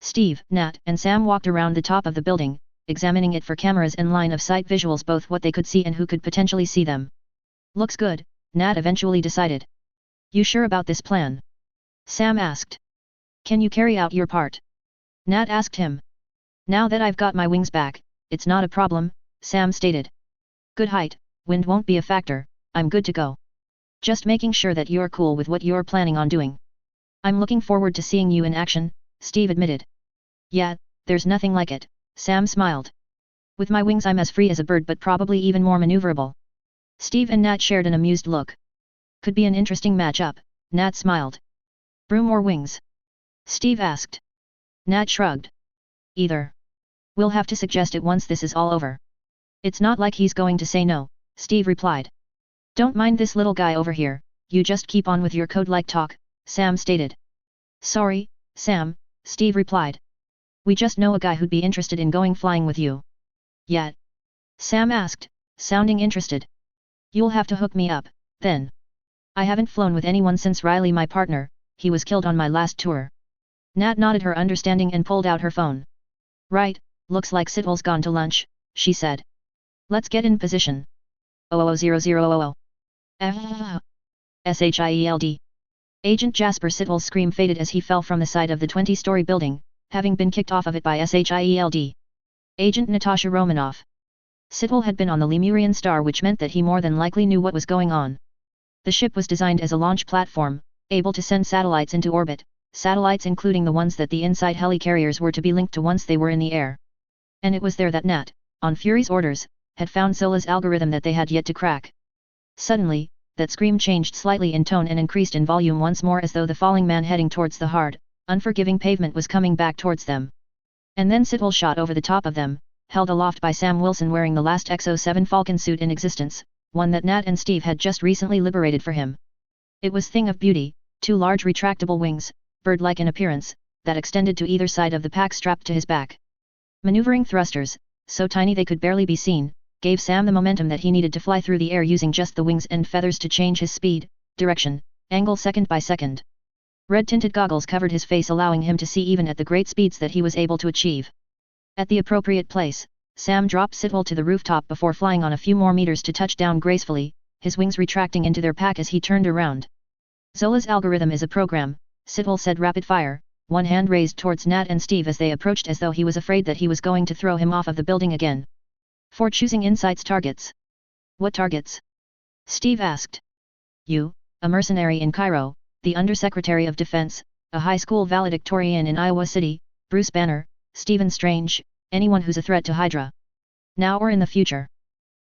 Steve, Nat, and Sam walked around the top of the building, examining it for cameras and line-of-sight visuals, both what they could see and who could potentially see them. Looks good, Nat eventually decided. You sure about this plan? Sam asked. Can you carry out your part? Nat asked him. Now that I've got my wings back, it's not a problem, Sam stated. Good height, wind won't be a factor, I'm good to go. Just making sure that you're cool with what you're planning on doing. I'm looking forward to seeing you in action, Steve admitted. Yeah, there's nothing like it, Sam smiled. With my wings I'm as free as a bird, but probably even more maneuverable. Steve and Nat shared an amused look. Could be an interesting matchup, Nat smiled. Broom or wings? Steve asked. Nat shrugged. Either. We'll have to suggest it once this is all over. It's not like he's going to say no, Steve replied. Don't mind this little guy over here, you just keep on with your code-like talk, Sam stated. Sorry, Sam, Steve replied. We just know a guy who'd be interested in going flying with you. Yet? Sam asked, sounding interested. You'll have to hook me up, then. I haven't flown with anyone since Riley, my partner, he was killed on my last tour. Nat nodded her understanding and pulled out her phone. Right, looks like Sitwell's gone to lunch, she said. Let's get in position. 000000. SHIELD. Agent Jasper Sitwell's scream faded as he fell from the side of the 20-story building, having been kicked off of it by SHIELD. Agent Natasha Romanoff. Sitwell had been on the Lemurian star, which meant that he more than likely knew what was going on. The ship was designed as a launch platform, able to send satellites into orbit, satellites including the ones that the inside helicarriers were to be linked to once they were in the air. And it was there that Nat, on Fury's orders, had found Zola's algorithm that they had yet to crack. Suddenly, that scream changed slightly in tone and increased in volume once more, as though the falling man heading towards the hard, unforgiving pavement was coming back towards them. And then Sitwell shot over the top of them, held aloft by Sam Wilson wearing the last XO7 Falcon suit in existence, one that Nat and Steve had just recently liberated for him. It was thing of beauty, 2 large retractable wings, bird-like in appearance, that extended to either side of the pack strapped to his back. Maneuvering thrusters, so tiny they could barely be seen, gave Sam the momentum that he needed to fly through the air, using just the wings and feathers to change his speed, direction, angle second by second. Red-tinted goggles covered his face, allowing him to see even at the great speeds that he was able to achieve. At the appropriate place, Sam dropped Sitwell to the rooftop before flying on a few more meters to touch down gracefully, his wings retracting into their pack as he turned around. Zola's algorithm is a program, Sitwell said rapid fire, one hand raised towards Nat and Steve as they approached, as though he was afraid that he was going to throw him off of the building again. For choosing Insight's targets. What targets? Steve asked. You, a mercenary in Cairo, the Undersecretary of Defense, a high school valedictorian in Iowa City, Bruce Banner, Stephen Strange, anyone who's a threat to Hydra. Now or in the future?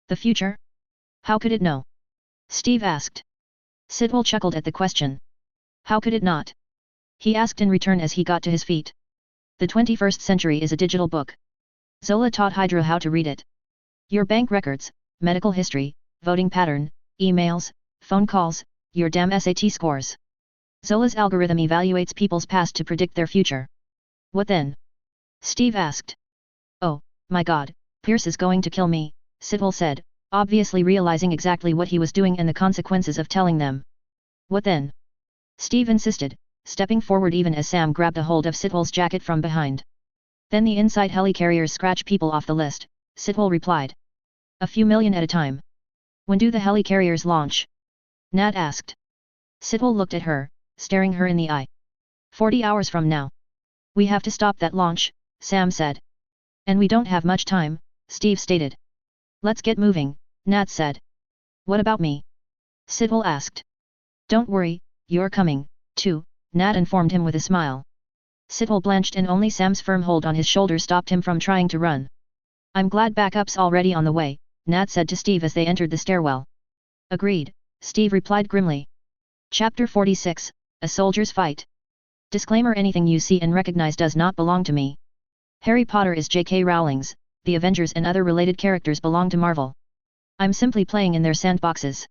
The future? How could it know? Steve asked. Sitwell chuckled at the question. How could it not? He asked in return as he got to his feet. The 21st century is a digital book. Zola taught Hydra how to read it. Your bank records, medical history, voting pattern, emails, phone calls, your damn SAT scores. Zola's algorithm evaluates people's past to predict their future. What then? Steve asked. Oh, my God, Pierce is going to kill me, Sitwell said, obviously realizing exactly what he was doing and the consequences of telling them. What then? Steve insisted, stepping forward even as Sam grabbed a hold of Sitwell's jacket from behind. Then the inside helicarriers scratch people off the list, Sitwell replied. A few million at a time. When do the helicarriers launch? Nat asked. Sitwell looked at her, staring her in the eye. 40 hours from now. We have to stop that launch, Sam said. And we don't have much time, Steve stated. Let's get moving, Nat said. What about me? Sitwell asked. Don't worry, you're coming, too, Nat informed him with a smile. Sitwell blanched and only Sam's firm hold on his shoulder stopped him from trying to run. I'm glad backup's already on the way, Nat said to Steve as they entered the stairwell. Agreed, Steve replied grimly. Chapter 46, A Soldier's Fight. Disclaimer: anything you see and recognize does not belong to me. Harry Potter is J.K. Rowling's, the Avengers and other related characters belong to Marvel. I'm simply playing in their sandboxes.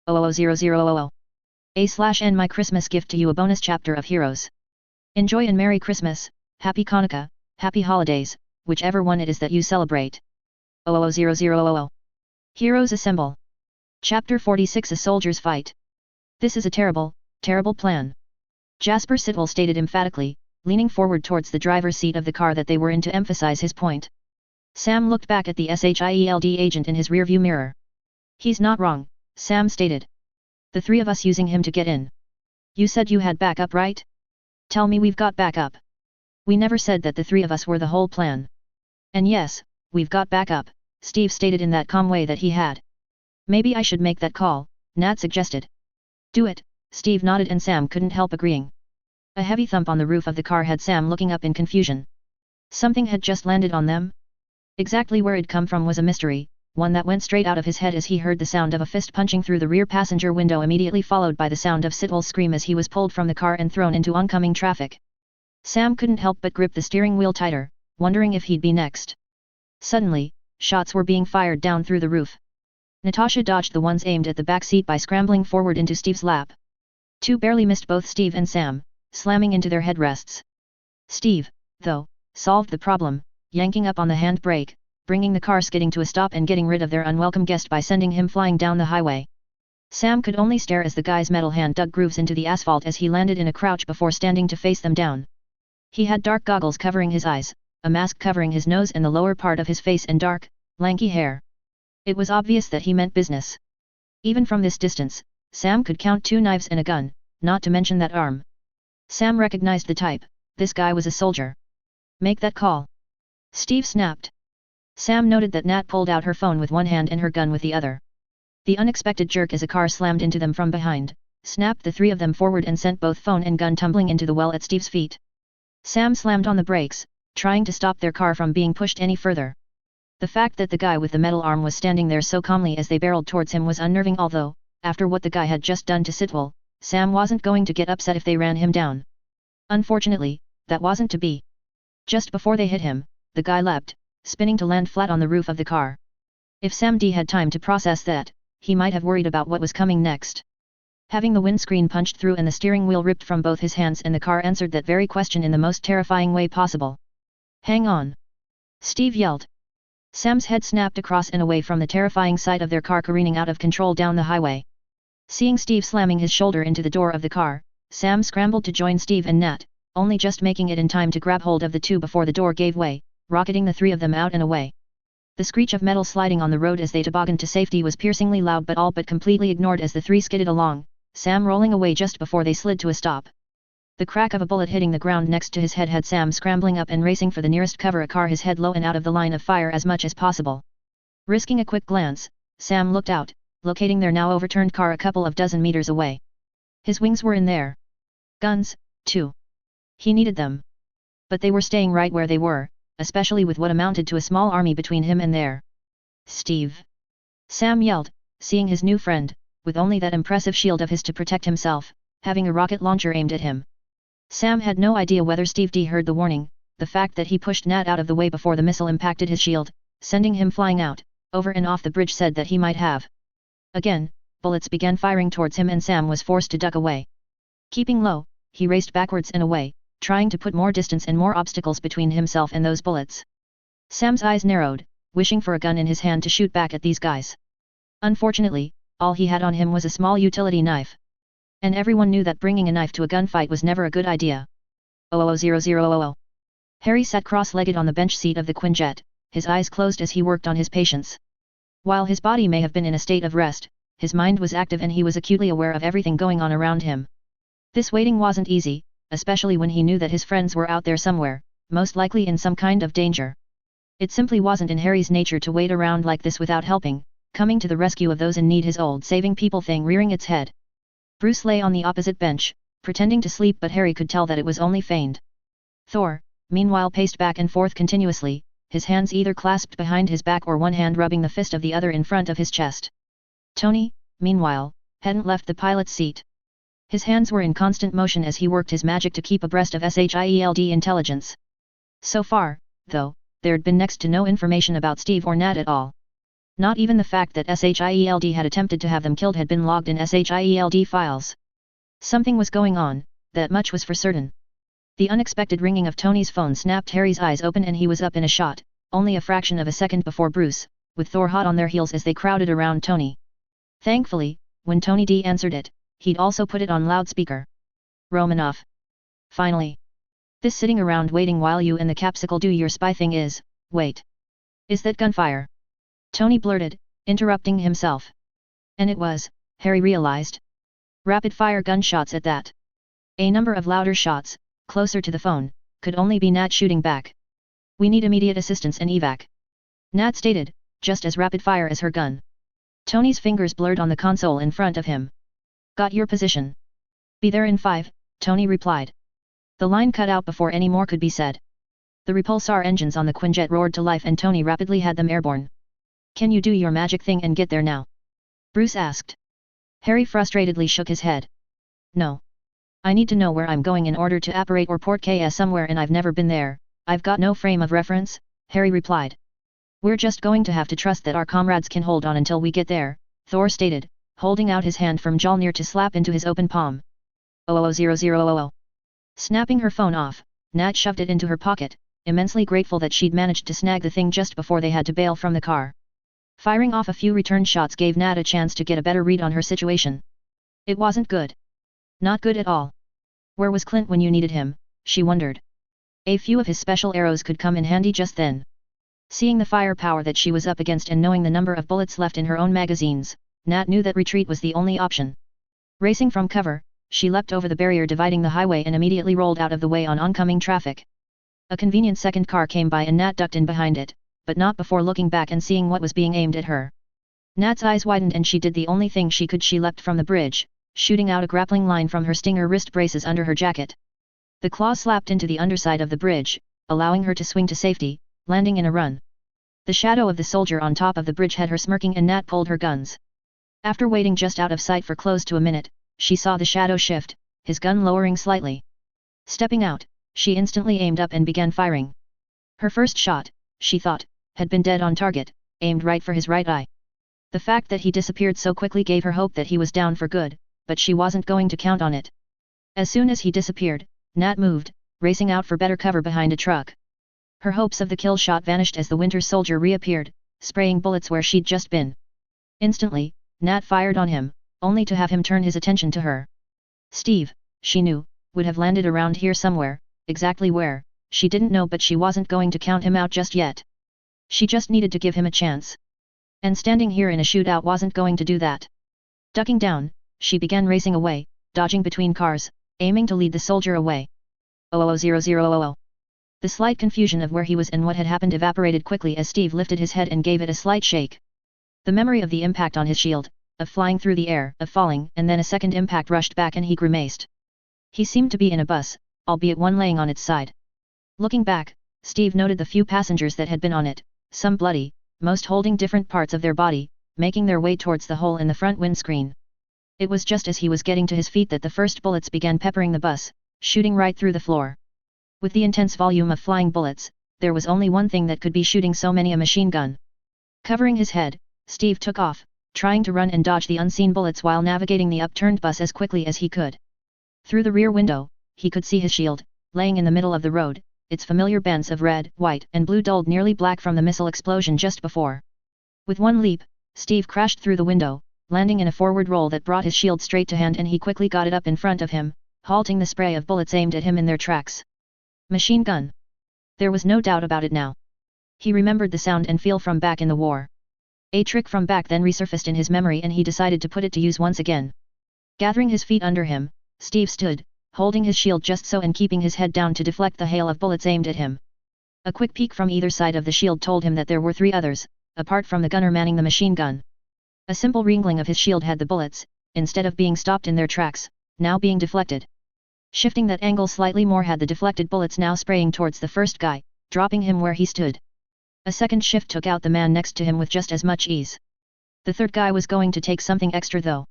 000000. A/N my Christmas gift to you, a bonus chapter of Heroes. Enjoy and Merry Christmas, Happy Hanukkah, Happy Holidays, whichever one it is that you celebrate. 000000. Heroes Assemble. Chapter 46, A Soldier's Fight. This is a terrible, terrible plan. Jasper Sitwell stated emphatically, leaning forward towards the driver's seat of the car that they were in to emphasize his point. Sam looked back at the SHIELD agent in his rearview mirror. He's not wrong, Sam stated. The 3 of us using him to get in. You said you had backup, right? Tell me we've got backup. We never said that the 3 of us were the whole plan. And yes, we've got backup, Steve stated in that calm way that he had. Maybe I should make that call, Nat suggested. Do it, Steve nodded and Sam couldn't help agreeing. A heavy thump on the roof of the car had Sam looking up in confusion. Something had just landed on them? Exactly where it'd come from was a mystery, one that went straight out of his head as he heard the sound of a fist punching through the rear passenger window, immediately followed by the sound of Sitwell's scream as he was pulled from the car and thrown into oncoming traffic. Sam couldn't help but grip the steering wheel tighter, wondering if he'd be next. Suddenly, shots were being fired down through the roof. Natasha dodged the ones aimed at the back seat by scrambling forward into Steve's lap. 2 barely missed both Steve and Sam, slamming into their headrests. Steve, though, solved the problem, yanking up on the handbrake, bringing the car skidding to a stop and getting rid of their unwelcome guest by sending him flying down the highway. Sam could only stare as the guy's metal hand dug grooves into the asphalt as he landed in a crouch before standing to face them down. He had dark goggles covering his eyes, a mask covering his nose and the lower part of his face, and dark, lanky hair. It was obvious that he meant business. Even from this distance, Sam could count 2 knives and a gun, not to mention that arm. Sam recognized the type, this guy was a soldier. Make that call. Steve snapped. Sam noted that Nat pulled out her phone with one hand and her gun with the other. The unexpected jerk as a car slammed into them from behind, snapped the three of them forward and sent both phone and gun tumbling into the well at Steve's feet. Sam slammed on the brakes, trying to stop their car from being pushed any further. The fact that the guy with the metal arm was standing there so calmly as they barreled towards him was unnerving, although, after what the guy had just done to Sitwell, Sam wasn't going to get upset if they ran him down. Unfortunately, that wasn't to be. Just before they hit him, the guy leapt, spinning to land flat on the roof of the car. If Sam D had time to process that, he might have worried about what was coming next. Having the windscreen punched through and the steering wheel ripped from both his hands and the car answered that very question in the most terrifying way possible. Hang on! Steve yelled. Sam's head snapped across and away from the terrifying sight of their car careening out of control down the highway. Seeing Steve slamming his shoulder into the door of the car, Sam scrambled to join Steve and Nat, only just making it in time to grab hold of the two before the door gave way, rocketing the three of them out and away. The screech of metal sliding on the road as they tobogganed to safety was piercingly loud but all but completely ignored as the three skidded along, Sam rolling away just before they slid to a stop. The crack of a bullet hitting the ground next to his head had Sam scrambling up and racing for the nearest cover, a car his head low and out of the line of fire as much as possible. Risking a quick glance, Sam looked out, locating their now overturned car a couple of dozen meters away. His wings were in there. Guns, too. He needed them. But they were staying right where they were, especially with what amounted to a small army between him and their. Steve! Sam yelled, seeing his new friend, with only that impressive shield of his to protect himself, having a rocket launcher aimed at him. Sam had no idea whether Steve D heard the warning, the fact that he pushed Nat out of the way before the missile impacted his shield, sending him flying out, over and off the bridge said that he might have. Again, bullets began firing towards him and Sam was forced to duck away. Keeping low, he raced backwards and away, trying to put more distance and more obstacles between himself and those bullets. Sam's eyes narrowed, wishing for a gun in his hand to shoot back at these guys. Unfortunately, all he had on him was a small utility knife. And everyone knew that bringing a knife to a gunfight was never a good idea. 00000. Harry sat cross-legged on the bench seat of the Quinjet, his eyes closed as he worked on his patients. While his body may have been in a state of rest, his mind was active and he was acutely aware of everything going on around him. This waiting wasn't easy, especially when he knew that his friends were out there somewhere, most likely in some kind of danger. It simply wasn't in Harry's nature to wait around like this without helping, coming to the rescue of those in need, his old saving people thing rearing its head. Bruce lay on the opposite bench, pretending to sleep, but Harry could tell that it was only feigned. Thor, meanwhile, paced back and forth continuously, his hands either clasped behind his back or one hand rubbing the fist of the other in front of his chest. Tony, meanwhile, hadn't left the pilot's seat. His hands were in constant motion as he worked his magic to keep abreast of SHIELD intelligence. So far, though, there'd been next to no information about Steve or Nat at all. Not even the fact that SHIELD had attempted to have them killed had been logged in SHIELD files. Something was going on, that much was for certain. The unexpected ringing of Tony's phone snapped Harry's eyes open and he was up in a shot, only a fraction of a second before Bruce, with Thor hot on their heels as they crowded around Tony. Thankfully, when Tony D answered it, he'd also put it on loudspeaker. Romanoff. Finally. This sitting around waiting while you and the Capsicle do your spy thing is, wait. Is that gunfire? Tony blurted, interrupting himself. And it was, Harry realized. Rapid-fire gunshots at that. A number of louder shots, closer to the phone, could only be Nat shooting back. We need immediate assistance and evac. Nat stated, just as rapid-fire as her gun. Tony's fingers blurred on the console in front of him. Got your position. Be there in 5, Tony replied. The line cut out before any more could be said. The repulsor engines on the Quinjet roared to life and Tony rapidly had them airborne. Can you do your magic thing and get there now? Bruce asked. Harry frustratedly shook his head. No. I need to know where I'm going in order to apparate or port KS somewhere and I've never been there, I've got no frame of reference, Harry replied. We're just going to have to trust that our comrades can hold on until we get there, Thor stated, holding out his hand from Mjolnir to slap into his open palm. 00000. Snapping her phone off, Nat shoved it into her pocket, immensely grateful that she'd managed to snag the thing just before they had to bail from the car. Firing off a few return shots gave Nat a chance to get a better read on her situation. It wasn't good. Not good at all. Where was Clint when you needed him, she wondered. A few of his special arrows could come in handy just then. Seeing the firepower that she was up against and knowing the number of bullets left in her own magazines, Nat knew that retreat was the only option. Racing from cover, she leapt over the barrier dividing the highway and immediately rolled out of the way on oncoming traffic. A convenient second car came by and Nat ducked in behind it, but not before looking back and seeing what was being aimed at her. Nat's eyes widened and she did the only thing she could. She leapt from the bridge, shooting out a grappling line from her stinger wrist braces under her jacket. The claws slapped into the underside of the bridge, allowing her to swing to safety, landing in a run. The shadow of the soldier on top of the bridge had her smirking and Nat pulled her guns. After waiting just out of sight for close to a minute, she saw the shadow shift, his gun lowering slightly. Stepping out, she instantly aimed up and began firing. Her first shot, she thought, had been dead on target, aimed right for his right eye. The fact that he disappeared so quickly gave her hope that he was down for good, but she wasn't going to count on it. As soon as he disappeared, Nat moved, racing out for better cover behind a truck. Her hopes of the kill shot vanished as the Winter Soldier reappeared, spraying bullets where she'd just been. Instantly, Nat fired on him, only to have him turn his attention to her. Steve, she knew, would have landed around here somewhere, exactly where, she didn't know, but she wasn't going to count him out just yet. She just needed to give him a chance. And standing here in a shootout wasn't going to do that. Ducking down, she began racing away, dodging between cars, aiming to lead the soldier away. 00000. The slight confusion of where he was and what had happened evaporated quickly as Steve lifted his head and gave it a slight shake. The memory of the impact on his shield, of flying through the air, of falling, and then a second impact rushed back and he grimaced. He seemed to be in a bus, albeit one laying on its side. Looking back, Steve noted the few passengers that had been on it, some bloody, most holding different parts of their body, making their way towards the hole in the front windscreen. It was just as he was getting to his feet that the first bullets began peppering the bus, shooting right through the floor. With the intense volume of flying bullets, there was only one thing that could be shooting so many: a machine gun. Covering his head, Steve took off, trying to run and dodge the unseen bullets while navigating the upturned bus as quickly as he could. Through the rear window, he could see his shield, laying in the middle of the road, its familiar bands of red, white, and blue dulled nearly black from the missile explosion just before. With one leap, Steve crashed through the window, landing in a forward roll that brought his shield straight to hand, and he quickly got it up in front of him, halting the spray of bullets aimed at him in their tracks. Machine gun. There was no doubt about it now. He remembered the sound and feel from back in the war. A trick from back then resurfaced in his memory and he decided to put it to use once again. Gathering his feet under him, Steve stood, holding his shield just so and keeping his head down to deflect the hail of bullets aimed at him. A quick peek from either side of the shield told him that there were 3 others, apart from the gunner manning the machine gun. A simple wrinkling of his shield had the bullets, instead of being stopped in their tracks, now being deflected. Shifting that angle slightly more had the deflected bullets now spraying towards the first guy, dropping him where he stood. A second shift took out the man next to him with just as much ease. The third guy was going to take something extra though.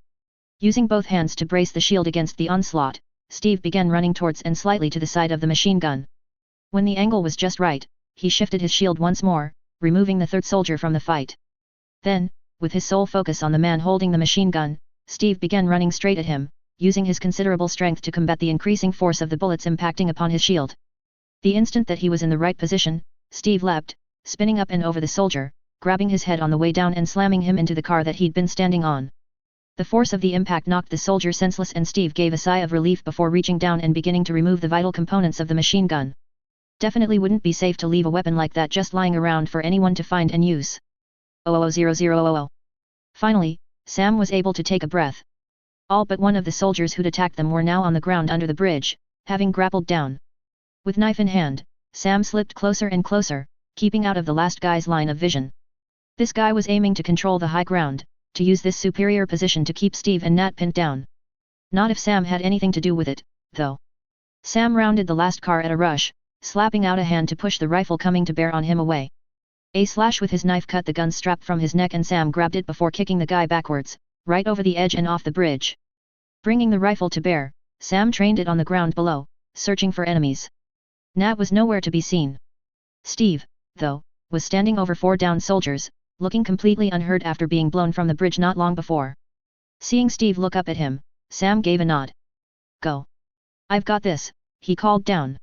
Using both hands to brace the shield against the onslaught, Steve began running towards and slightly to the side of the machine gun. When the angle was just right, he shifted his shield once more, removing the third soldier from the fight. Then, with his sole focus on the man holding the machine gun, Steve began running straight at him, using his considerable strength to combat the increasing force of the bullets impacting upon his shield. The instant that he was in the right position, Steve leapt, spinning up and over the soldier, grabbing his head on the way down and slamming him into the car that he'd been standing on. The force of the impact knocked the soldier senseless and Steve gave a sigh of relief before reaching down and beginning to remove the vital components of the machine gun. Definitely wouldn't be safe to leave a weapon like that just lying around for anyone to find and use. 00000. Finally, Sam was able to take a breath. All but one of the soldiers who'd attacked them were now on the ground under the bridge, having grappled down. With knife in hand, Sam slipped closer and closer, keeping out of the last guy's line of vision. This guy was aiming to control the high ground, to use this superior position to keep Steve and Nat pinned down. Not if Sam had anything to do with it, though. Sam rounded the last car at a rush, slapping out a hand to push the rifle coming to bear on him away. A slash with his knife cut the gun strap from his neck and Sam grabbed it before kicking the guy backwards, right over the edge and off the bridge. Bringing the rifle to bear, Sam trained it on the ground below, searching for enemies. Nat was nowhere to be seen. Steve, though, was standing over 4 downed soldiers, looking completely unhurt after being blown from the bridge not long before. Seeing Steve look up at him, Sam gave a nod. Go. I've got this, he called down.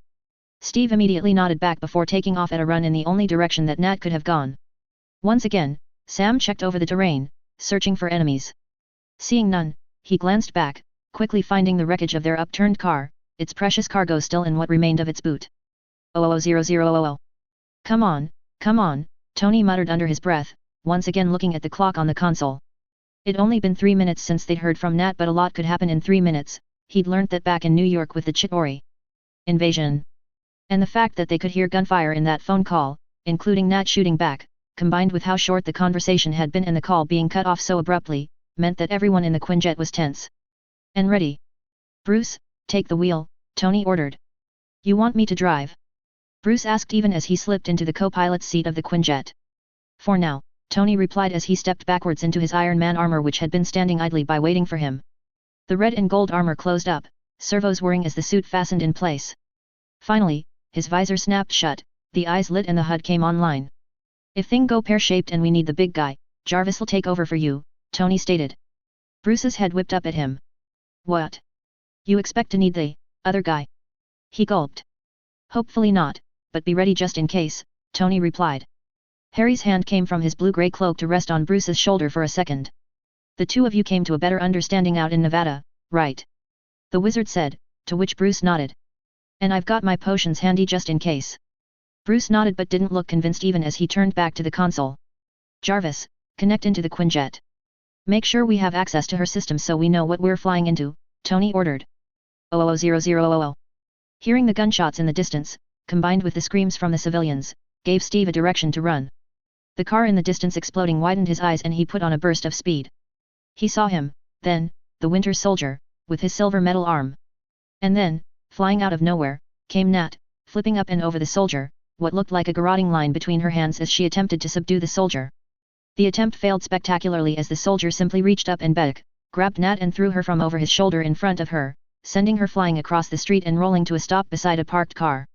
Steve immediately nodded back before taking off at a run in the only direction that Nat could have gone. Once again, Sam checked over the terrain, searching for enemies. Seeing none, he glanced back, quickly finding the wreckage of their upturned car, its precious cargo still in what remained of its boot. 00000. Come on, Tony muttered under his breath, once again looking at the clock on the console. It'd only been 3 minutes since they'd heard from Nat, but a lot could happen in 3 minutes. he'd learnt that back in New York with the Chitauri invasion. And the fact that they could hear gunfire in that phone call, including Nat shooting back, combined with how short the conversation had been and the call being cut off so abruptly, meant that everyone in the Quinjet was tense. And ready. Bruce, take the wheel, Tony ordered. You want me to drive? Bruce asked even as he slipped into the co-pilot's seat of the Quinjet. For now, Tony replied as he stepped backwards into his Iron Man armor which had been standing idly by waiting for him. The red and gold armor closed up, servos whirring as the suit fastened in place. Finally, his visor snapped shut, the eyes lit and the HUD came online. If thing go pear-shaped and we need the big guy, Jarvis'll take over for you, Tony stated. Bruce's head whipped up at him. What? You expect to need the other guy? He gulped. Hopefully not, but be ready just in case, Tony replied. Harry's hand came from his blue-gray cloak to rest on Bruce's shoulder for a second. The two of you came to a better understanding out in Nevada, right? The wizard said, to which Bruce nodded. And I've got my potions handy just in case. Bruce nodded but didn't look convinced even as he turned back to the console. Jarvis, connect into the Quinjet. Make sure we have access to her system so we know what we're flying into, Tony ordered. 000000. Hearing the gunshots in the distance, combined with the screams from the civilians, gave Steve a direction to run. The car in the distance exploding widened his eyes and he put on a burst of speed. He saw him, then, the Winter Soldier, with his silver metal arm. And then, flying out of nowhere, came Nat, flipping up and over the soldier, what looked like a garroting line between her hands as she attempted to subdue the soldier. The attempt failed spectacularly as the soldier simply reached up and grabbed Nat and threw her from over his shoulder in front of her, sending her flying across the street and rolling to a stop beside a parked car.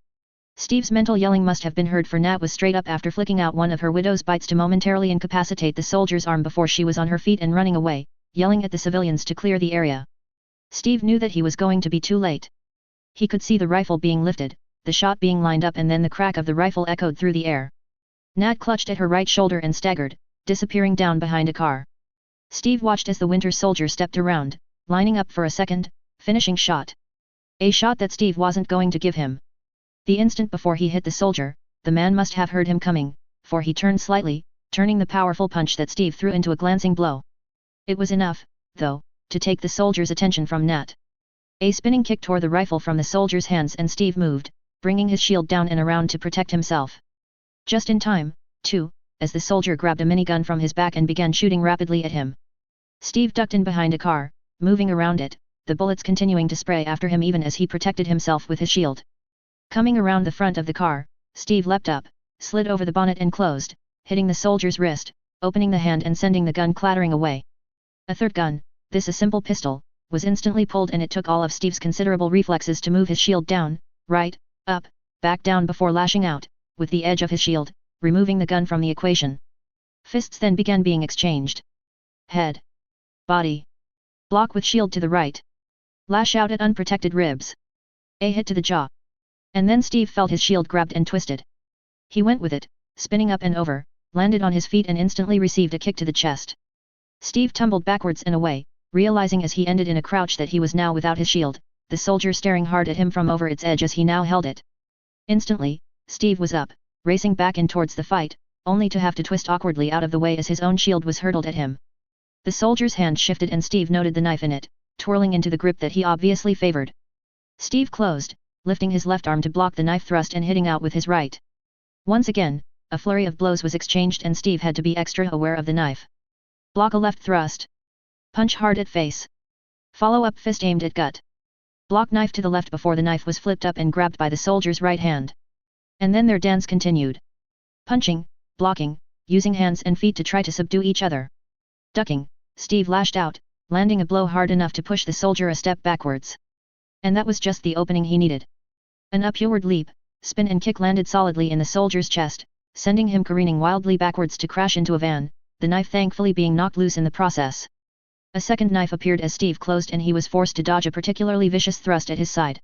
Steve's mental yelling must have been heard for Nat was straight up after flicking out one of her widow's bites to momentarily incapacitate the soldier's arm before she was on her feet and running away, yelling at the civilians to clear the area. Steve knew that he was going to be too late. He could see the rifle being lifted, the shot being lined up and then the crack of the rifle echoed through the air. Nat clutched at her right shoulder and staggered, disappearing down behind a car. Steve watched as the Winter Soldier stepped around, lining up for a second, finishing shot. A shot that Steve wasn't going to give him. The instant before he hit the soldier, the man must have heard him coming, for he turned slightly, turning the powerful punch that Steve threw into a glancing blow. It was enough, though, to take the soldier's attention from Nat. A spinning kick tore the rifle from the soldier's hands and Steve moved, bringing his shield down and around to protect himself. Just in time, too, as the soldier grabbed a minigun from his back and began shooting rapidly at him. Steve ducked in behind a car, moving around it, the bullets continuing to spray after him even as he protected himself with his shield. Coming around the front of the car, Steve leapt up, slid over the bonnet and closed, hitting the soldier's wrist, opening the hand and sending the gun clattering away. A third gun, this a simple pistol, was instantly pulled and it took all of Steve's considerable reflexes to move his shield down, right, up, back down before lashing out, with the edge of his shield, removing the gun from the equation. Fists then began being exchanged. Head. Body. Block with shield to the right. Lash out at unprotected ribs. A hit to the jaw. And then Steve felt his shield grabbed and twisted. He went with it, spinning up and over, landed on his feet and instantly received a kick to the chest. Steve tumbled backwards and away, realizing as he ended in a crouch that he was now without his shield, the soldier staring hard at him from over its edge as he now held it. Instantly, Steve was up, racing back in towards the fight, only to have to twist awkwardly out of the way as his own shield was hurtled at him. The soldier's hand shifted and Steve noted the knife in it, twirling into the grip that he obviously favored. Steve closed, lifting his left arm to block the knife thrust and hitting out with his right. Once again, a flurry of blows was exchanged and Steve had to be extra aware of the knife. Block a left thrust. Punch hard at face. Follow-up fist aimed at gut. Block knife to the left before the knife was flipped up and grabbed by the soldier's right hand. And then their dance continued. Punching, blocking, using hands and feet to try to subdue each other. Ducking, Steve lashed out, landing a blow hard enough to push the soldier a step backwards. And that was just the opening he needed. An upward leap, spin and kick landed solidly in the soldier's chest, sending him careening wildly backwards to crash into a van, the knife thankfully being knocked loose in the process. A second knife appeared as Steve closed and he was forced to dodge a particularly vicious thrust at his side.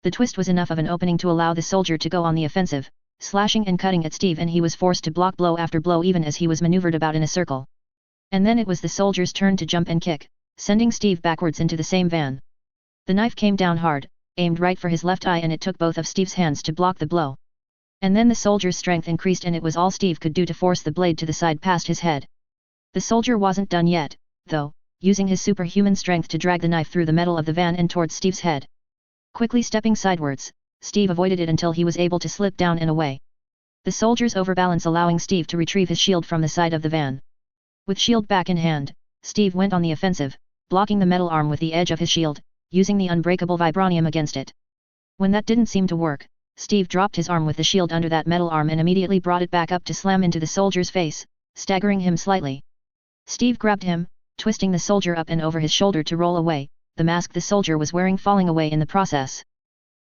The twist was enough of an opening to allow the soldier to go on the offensive, slashing and cutting at Steve and he was forced to block blow after blow even as he was maneuvered about in a circle. And then it was the soldier's turn to jump and kick, sending Steve backwards into the same van. The knife came down hard, aimed right for his left eye and it took both of Steve's hands to block the blow. And then the soldier's strength increased and it was all Steve could do to force the blade to the side past his head. The soldier wasn't done yet, though, using his superhuman strength to drag the knife through the metal of the van and towards Steve's head. Quickly stepping sidewards, Steve avoided it until he was able to slip down and away. The soldiers overbalance, allowing Steve to retrieve his shield from the side of the van. With shield back in hand, Steve went on the offensive, blocking the metal arm with the edge of his shield, using the unbreakable vibranium against it. When that didn't seem to work, Steve dropped his arm with the shield under that metal arm and immediately brought it back up to slam into the soldier's face, staggering him slightly. Steve grabbed him, twisting the soldier up and over his shoulder to roll away, the mask the soldier was wearing falling away in the process.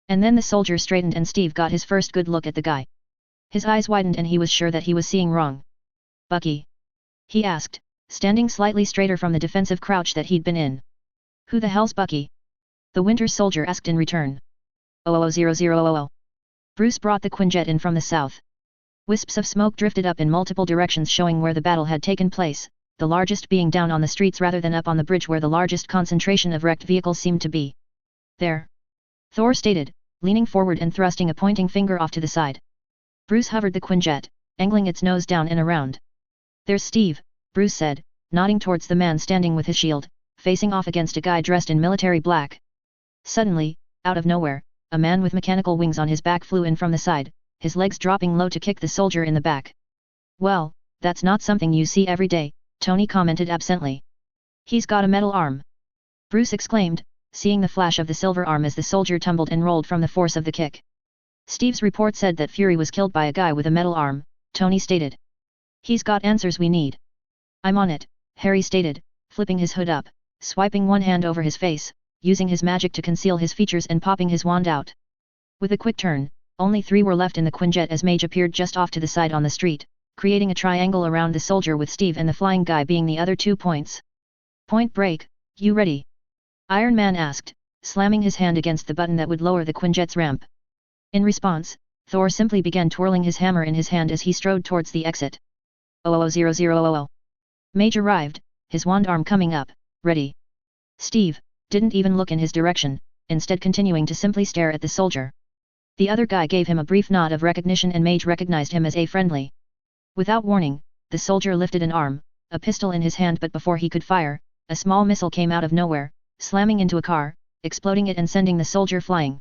And then the soldier straightened and Steve got his first good look at the guy. His eyes widened and he was sure that he was seeing wrong. "Bucky?" he asked, standing slightly straighter from the defensive crouch that he'd been in. "Who the hell's Bucky?" the Winter Soldier asked in return. "00000. Bruce brought the Quinjet in from the south." Wisps of smoke drifted up in multiple directions showing where the battle had taken place, the largest being down on the streets rather than up on the bridge where the largest concentration of wrecked vehicles seemed to be. "There," Thor stated, leaning forward and thrusting a pointing finger off to the side. Bruce hovered the Quinjet, angling its nose down and around. "There's Steve," Bruce said, nodding towards the man standing with his shield, facing off against a guy dressed in military black. Suddenly, out of nowhere, a man with mechanical wings on his back flew in from the side, his legs dropping low to kick the soldier in the back. "Well, that's not something you see every day," Tony commented absently. "He's got a metal arm," Bruce exclaimed, seeing the flash of the silver arm as the soldier tumbled and rolled from the force of the kick. "Steve's report said that Fury was killed by a guy with a metal arm," Tony stated. "He's got answers we need." "I'm on it," Harry stated, flipping his hood up, swiping one hand over his face, using his magic to conceal his features and popping his wand out. With a quick turn, only 3 were left in the Quinjet as Mage appeared just off to the side on the street, creating a triangle around the soldier with Steve and the flying guy being the other 2 points. "Point Break, you ready?" Iron Man asked, slamming his hand against the button that would lower the Quinjet's ramp. In response, Thor simply began twirling his hammer in his hand as he strode towards the exit. 00000. Mage arrived, his wand arm coming up, ready. Steve didn't even look in his direction, instead continuing to simply stare at the soldier. The other guy gave him a brief nod of recognition and Mage recognized him as a friendly. Without warning, the soldier lifted an arm, a pistol in his hand, but before he could fire, a small missile came out of nowhere, slamming into a car, exploding it and sending the soldier flying.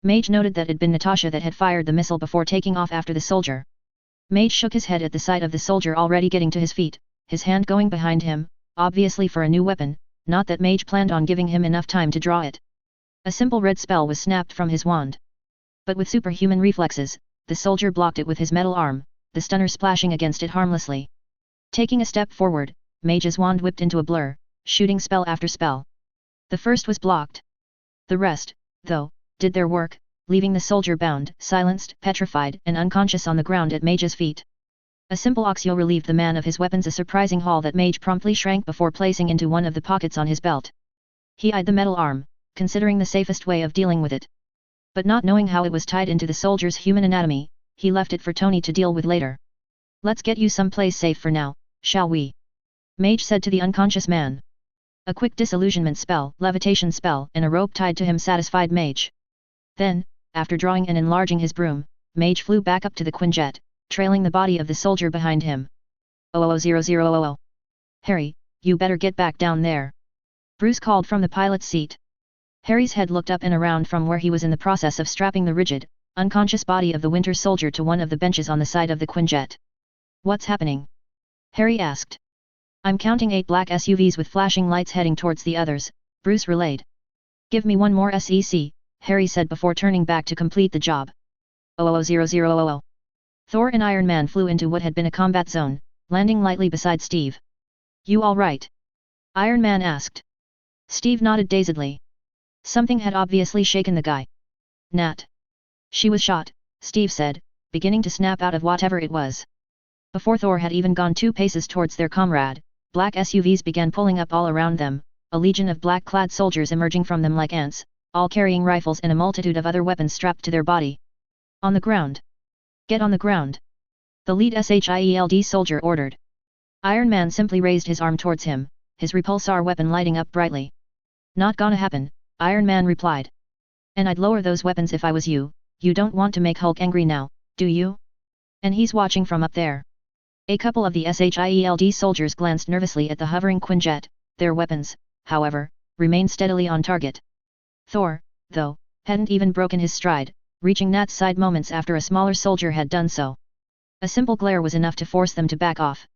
Mage noted that it had been Natasha that had fired the missile before taking off after the soldier. Mage shook his head at the sight of the soldier already getting to his feet, his hand going behind him, obviously for a new weapon, not that Mage planned on giving him enough time to draw it. A simple red spell was snapped from his wand. But with superhuman reflexes, the soldier blocked it with his metal arm, the stunner splashing against it harmlessly. Taking a step forward, Mage's wand whipped into a blur, shooting spell after spell. The first was blocked. The rest, though, did their work, leaving the soldier bound, silenced, petrified, and unconscious on the ground at Mage's feet. A simple Oxio relieved the man of his weapons, a surprising haul that Mage promptly shrank before placing into one of the pockets on his belt. He eyed the metal arm, considering the safest way of dealing with it. But not knowing how it was tied into the soldier's human anatomy, he left it for Tony to deal with later. "Let's get you someplace safe for now, shall we?" Mage said to the unconscious man. A quick disillusionment spell, levitation spell, and a rope tied to him satisfied Mage. Then, after drawing and enlarging his broom, Mage flew back up to the Quinjet, trailing the body of the soldier behind him. 00000. "Harry, you better get back down there," Bruce called from the pilot's seat. Harry's head looked up and around from where he was in the process of strapping the rigid, unconscious body of the Winter Soldier to one of the benches on the side of the Quinjet. "What's happening?" Harry asked. "I'm counting 8 black SUVs with flashing lights heading towards the others," Bruce relayed. "Give me one more SEC, Harry said before turning back to complete the job. 00000. Thor and Iron Man flew into what had been a combat zone, landing lightly beside Steve. "You all right?" Iron Man asked. Steve nodded dazedly. Something had obviously shaken the guy. "Nat. She was shot," Steve said, beginning to snap out of whatever it was. Before Thor had even gone 2 paces towards their comrade, black SUVs began pulling up all around them, a legion of black-clad soldiers emerging from them like ants, all carrying rifles and a multitude of other weapons strapped to their body. "On the ground. Get on the ground," the lead SHIELD soldier ordered. Iron Man simply raised his arm towards him, his repulsor weapon lighting up brightly. "Not gonna happen," Iron Man replied. "And I'd lower those weapons if I was you. You don't want to make Hulk angry now, do you? And he's watching from up there." A couple of the SHIELD soldiers glanced nervously at the hovering Quinjet, Their weapons, however, remained steadily on target. Thor, though, hadn't even broken his stride, reaching Nat's side moments after a smaller soldier had done so. A simple glare was enough to force them to back off.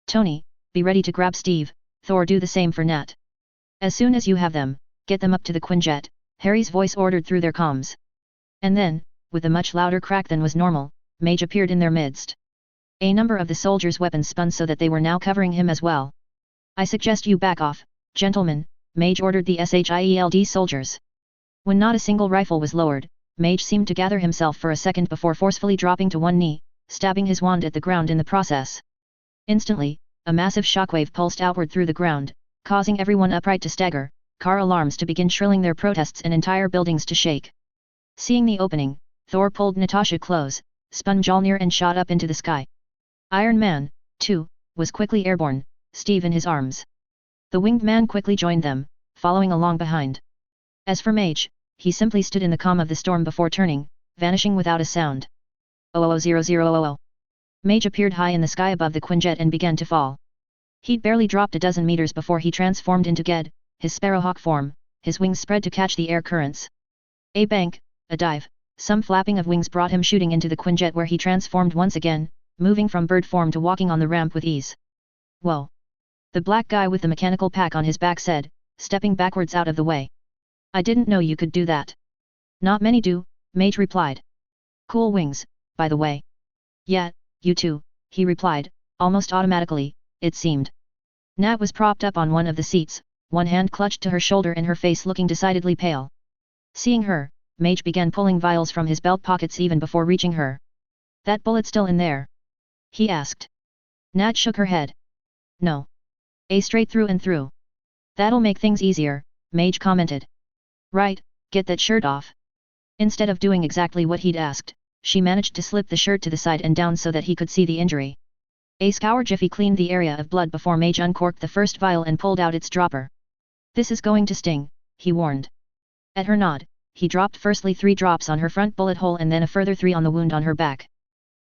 Tony, be ready to grab Steve. Thor, do the same for Nat. As soon as you have them, get them up to the Quinjet, Harry's voice ordered through their comms. And then, with a much louder crack than was normal, Mage appeared in their midst. A number of the soldiers' weapons spun so that they were now covering him as well. I suggest you back off, gentlemen, Mage ordered the SHIELD soldiers. When not a single rifle was lowered, Mage seemed to gather himself for a second before forcefully dropping to one knee, stabbing his wand at the ground in the process. Instantly, a massive shockwave pulsed outward through the ground, causing everyone upright to stagger, car alarms to begin shrilling their protests and entire buildings to shake. Seeing the opening, Thor pulled Natasha close, spun Mjolnir and shot up into the sky. Iron Man, too, was quickly airborne, Steve in his arms. The winged man quickly joined them, following along behind. As for Mage, he simply stood in the calm of the storm before turning, vanishing without a sound. 00000. Mage appeared high in the sky above the Quinjet and began to fall. He'd barely dropped a dozen meters before he transformed into Ged, his sparrowhawk form, his wings spread to catch the air currents. A bank, a dive, some flapping of wings brought him shooting into the Quinjet where he transformed once again, moving from bird form to walking on the ramp with ease. Whoa! The black guy with the mechanical pack on his back said, stepping backwards out of the way. I didn't know you could do that. Not many do, Mage replied. Cool wings, by the way. Yeah, you too, he replied, almost automatically, it seemed. Nat was propped up on one of the seats, one hand clutched to her shoulder and her face looking decidedly pale. Seeing her, Mage began pulling vials from his belt pockets even before reaching her. That bullet still in there? He asked. Nat shook her head. No. A straight through and through. That'll make things easier, Mage commented. Right, get that shirt off. Instead of doing exactly what he'd asked, she managed to slip the shirt to the side and down so that he could see the injury. A scour jiffy cleaned the area of blood before Mage uncorked the first vial and pulled out its dropper. This is going to sting, he warned. At her nod, he dropped firstly 3 drops on her front bullet hole and then a further 3 on the wound on her back.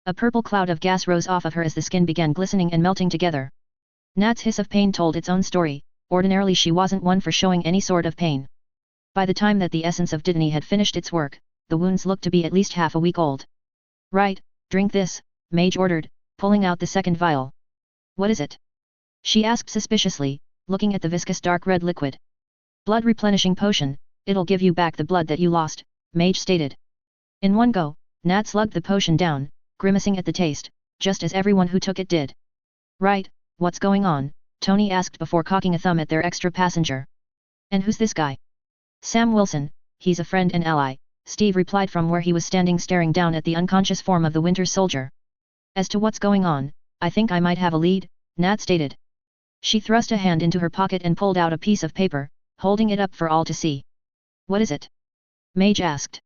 A purple cloud of gas rose off of her as the skin began glistening and melting together. Nat's hiss of pain told its own story. Ordinarily she wasn't one for showing any sort of pain. By the time that the essence of Dittany had finished its work, the wounds looked to be at least half a week old. Right, drink this, Mage ordered, pulling out the second vial. What is it? She asked suspiciously, looking at the viscous dark red liquid. Blood replenishing potion, it'll give you back the blood that you lost, Mage stated. In one go, Nat slugged the potion down, grimacing at the taste, just as everyone who took it did. Right, what's going on? Tony asked before cocking a thumb at their extra passenger. And who's this guy? Sam Wilson, he's a friend and ally, Steve replied from where he was standing staring down at the unconscious form of the Winter Soldier. As to what's going on, I think I might have a lead, Nat stated. She thrust a hand into her pocket and pulled out a piece of paper, holding it up for all to see. What is it? Mage asked.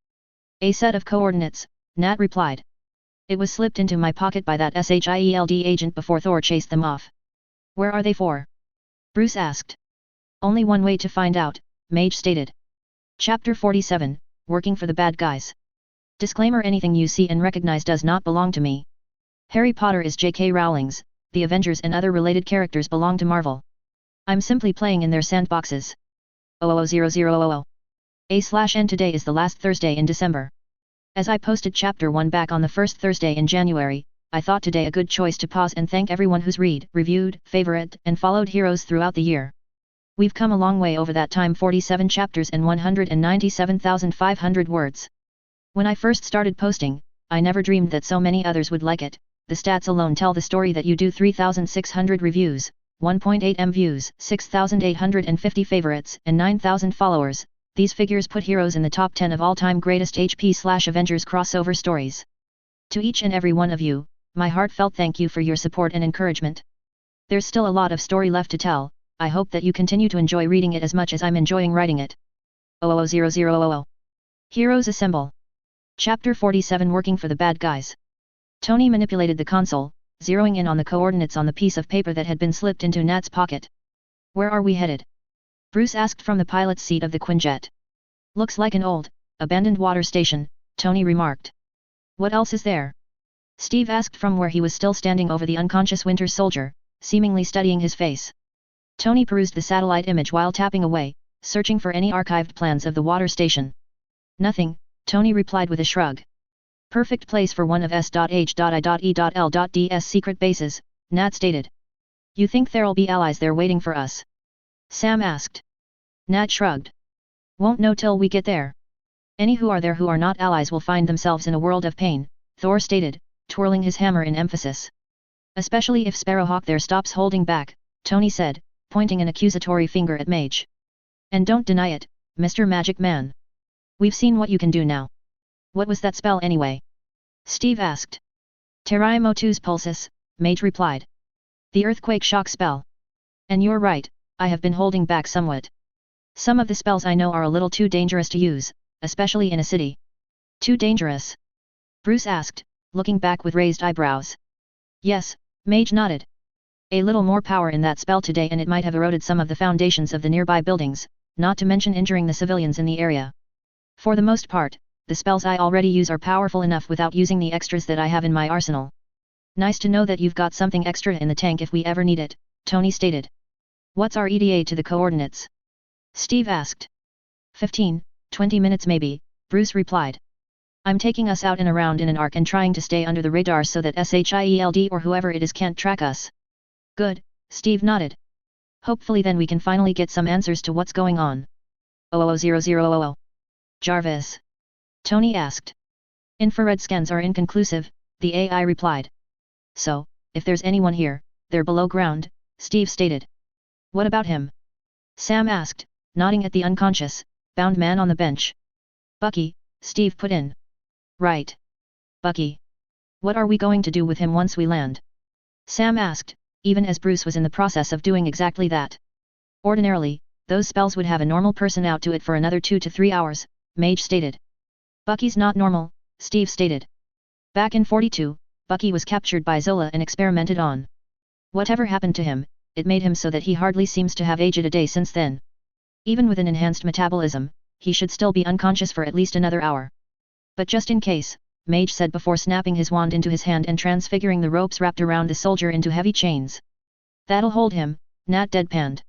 A set of coordinates, Nat replied. It was slipped into my pocket by that SHIELD agent before Thor chased them off. Where are they for? Bruce asked. Only one way to find out, Mage stated. Chapter 47, Working for the Bad Guys. Disclaimer: anything you see and recognize does not belong to me. Harry Potter is J.K. Rowling's, the Avengers and other related characters belong to Marvel. I'm simply playing in their sandboxes. 00000. A/N today is the last Thursday in December. As I posted Chapter 1 back on the first Thursday in January, I thought today a good choice to pause and thank everyone who's read, reviewed, favorite, and followed heroes throughout the year. We've come a long way over that time, 47 chapters and 197,500 words. When I first started posting, I never dreamed that so many others would like it. The stats alone tell the story that you do 3,600 reviews, 1.8 M views, 6,850 favorites, and 9,000 followers. These figures put Heroes in the top 10 of all-time greatest HP/Avengers crossover stories. To each and every one of you, my heartfelt thank you for your support and encouragement. There's still a lot of story left to tell. I hope that you continue to enjoy reading it as much as I'm enjoying writing it. 00000. Heroes Assemble. Chapter 47, Working for the Bad Guys. Tony manipulated the console, zeroing in on the coordinates on the piece of paper that had been slipped into Nat's pocket. Where are we headed? Bruce asked from the pilot's seat of the Quinjet. Looks like an old, abandoned water station, Tony remarked. What else is there? Steve asked from where he was still standing over the unconscious Winter Soldier, seemingly studying his face. Tony perused the satellite image while tapping away, searching for any archived plans of the water station. Nothing, Tony replied with a shrug. Perfect place for one of S.H.I.E.L.D's secret bases, Nat stated. You think there'll be allies there waiting for us? Sam asked. Nat shrugged. Won't know till we get there. Any who are there who are not allies will find themselves in a world of pain, Thor stated, twirling his hammer in emphasis. Especially if Sparrowhawk there stops holding back, Tony said, pointing an accusatory finger at Mage. And don't deny it, Mr. Magic Man. We've seen what you can do now. What was that spell anyway? Steve asked. Terrai Motu's Pulsus, Mage replied. The earthquake shock spell. And you're right, I have been holding back somewhat. Some of the spells I know are a little too dangerous to use, especially in a city. Too dangerous? Bruce asked, looking back with raised eyebrows. Yes, Mage nodded. A little more power in that spell today and it might have eroded some of the foundations of the nearby buildings, not to mention injuring the civilians in the area. For the most part, the spells I already use are powerful enough without using the extras that I have in my arsenal. Nice to know that you've got something extra in the tank if we ever need it, Tony stated. What's our ETA to the coordinates? Steve asked. 15, 20 minutes maybe, Bruce replied. I'm taking us out and around in an arc and trying to stay under the radar so that SHIELD or whoever it is can't track us. Good, Steve nodded. Hopefully then we can finally get some answers to what's going on. 000000. Jarvis. Tony asked. Infrared scans are inconclusive, the AI replied. So, if there's anyone here, they're below ground, Steve stated. What about him? Sam asked, nodding at the unconscious, bound man on the bench. Bucky, Steve put in. Right. Bucky. What are we going to do with him once we land? Sam asked, even as Bruce was in the process of doing exactly that. Ordinarily, those spells would have a normal person out to it for another 2 to 3 hours, Mage stated. Bucky's not normal, Steve stated. Back in 42, Bucky was captured by Zola and experimented on. Whatever happened to him, it made him so that he hardly seems to have aged a day since then. Even with an enhanced metabolism, he should still be unconscious for at least another hour. But just in case, Mage said before snapping his wand into his hand and transfiguring the ropes wrapped around the soldier into heavy chains. That'll hold him, Nat deadpanned.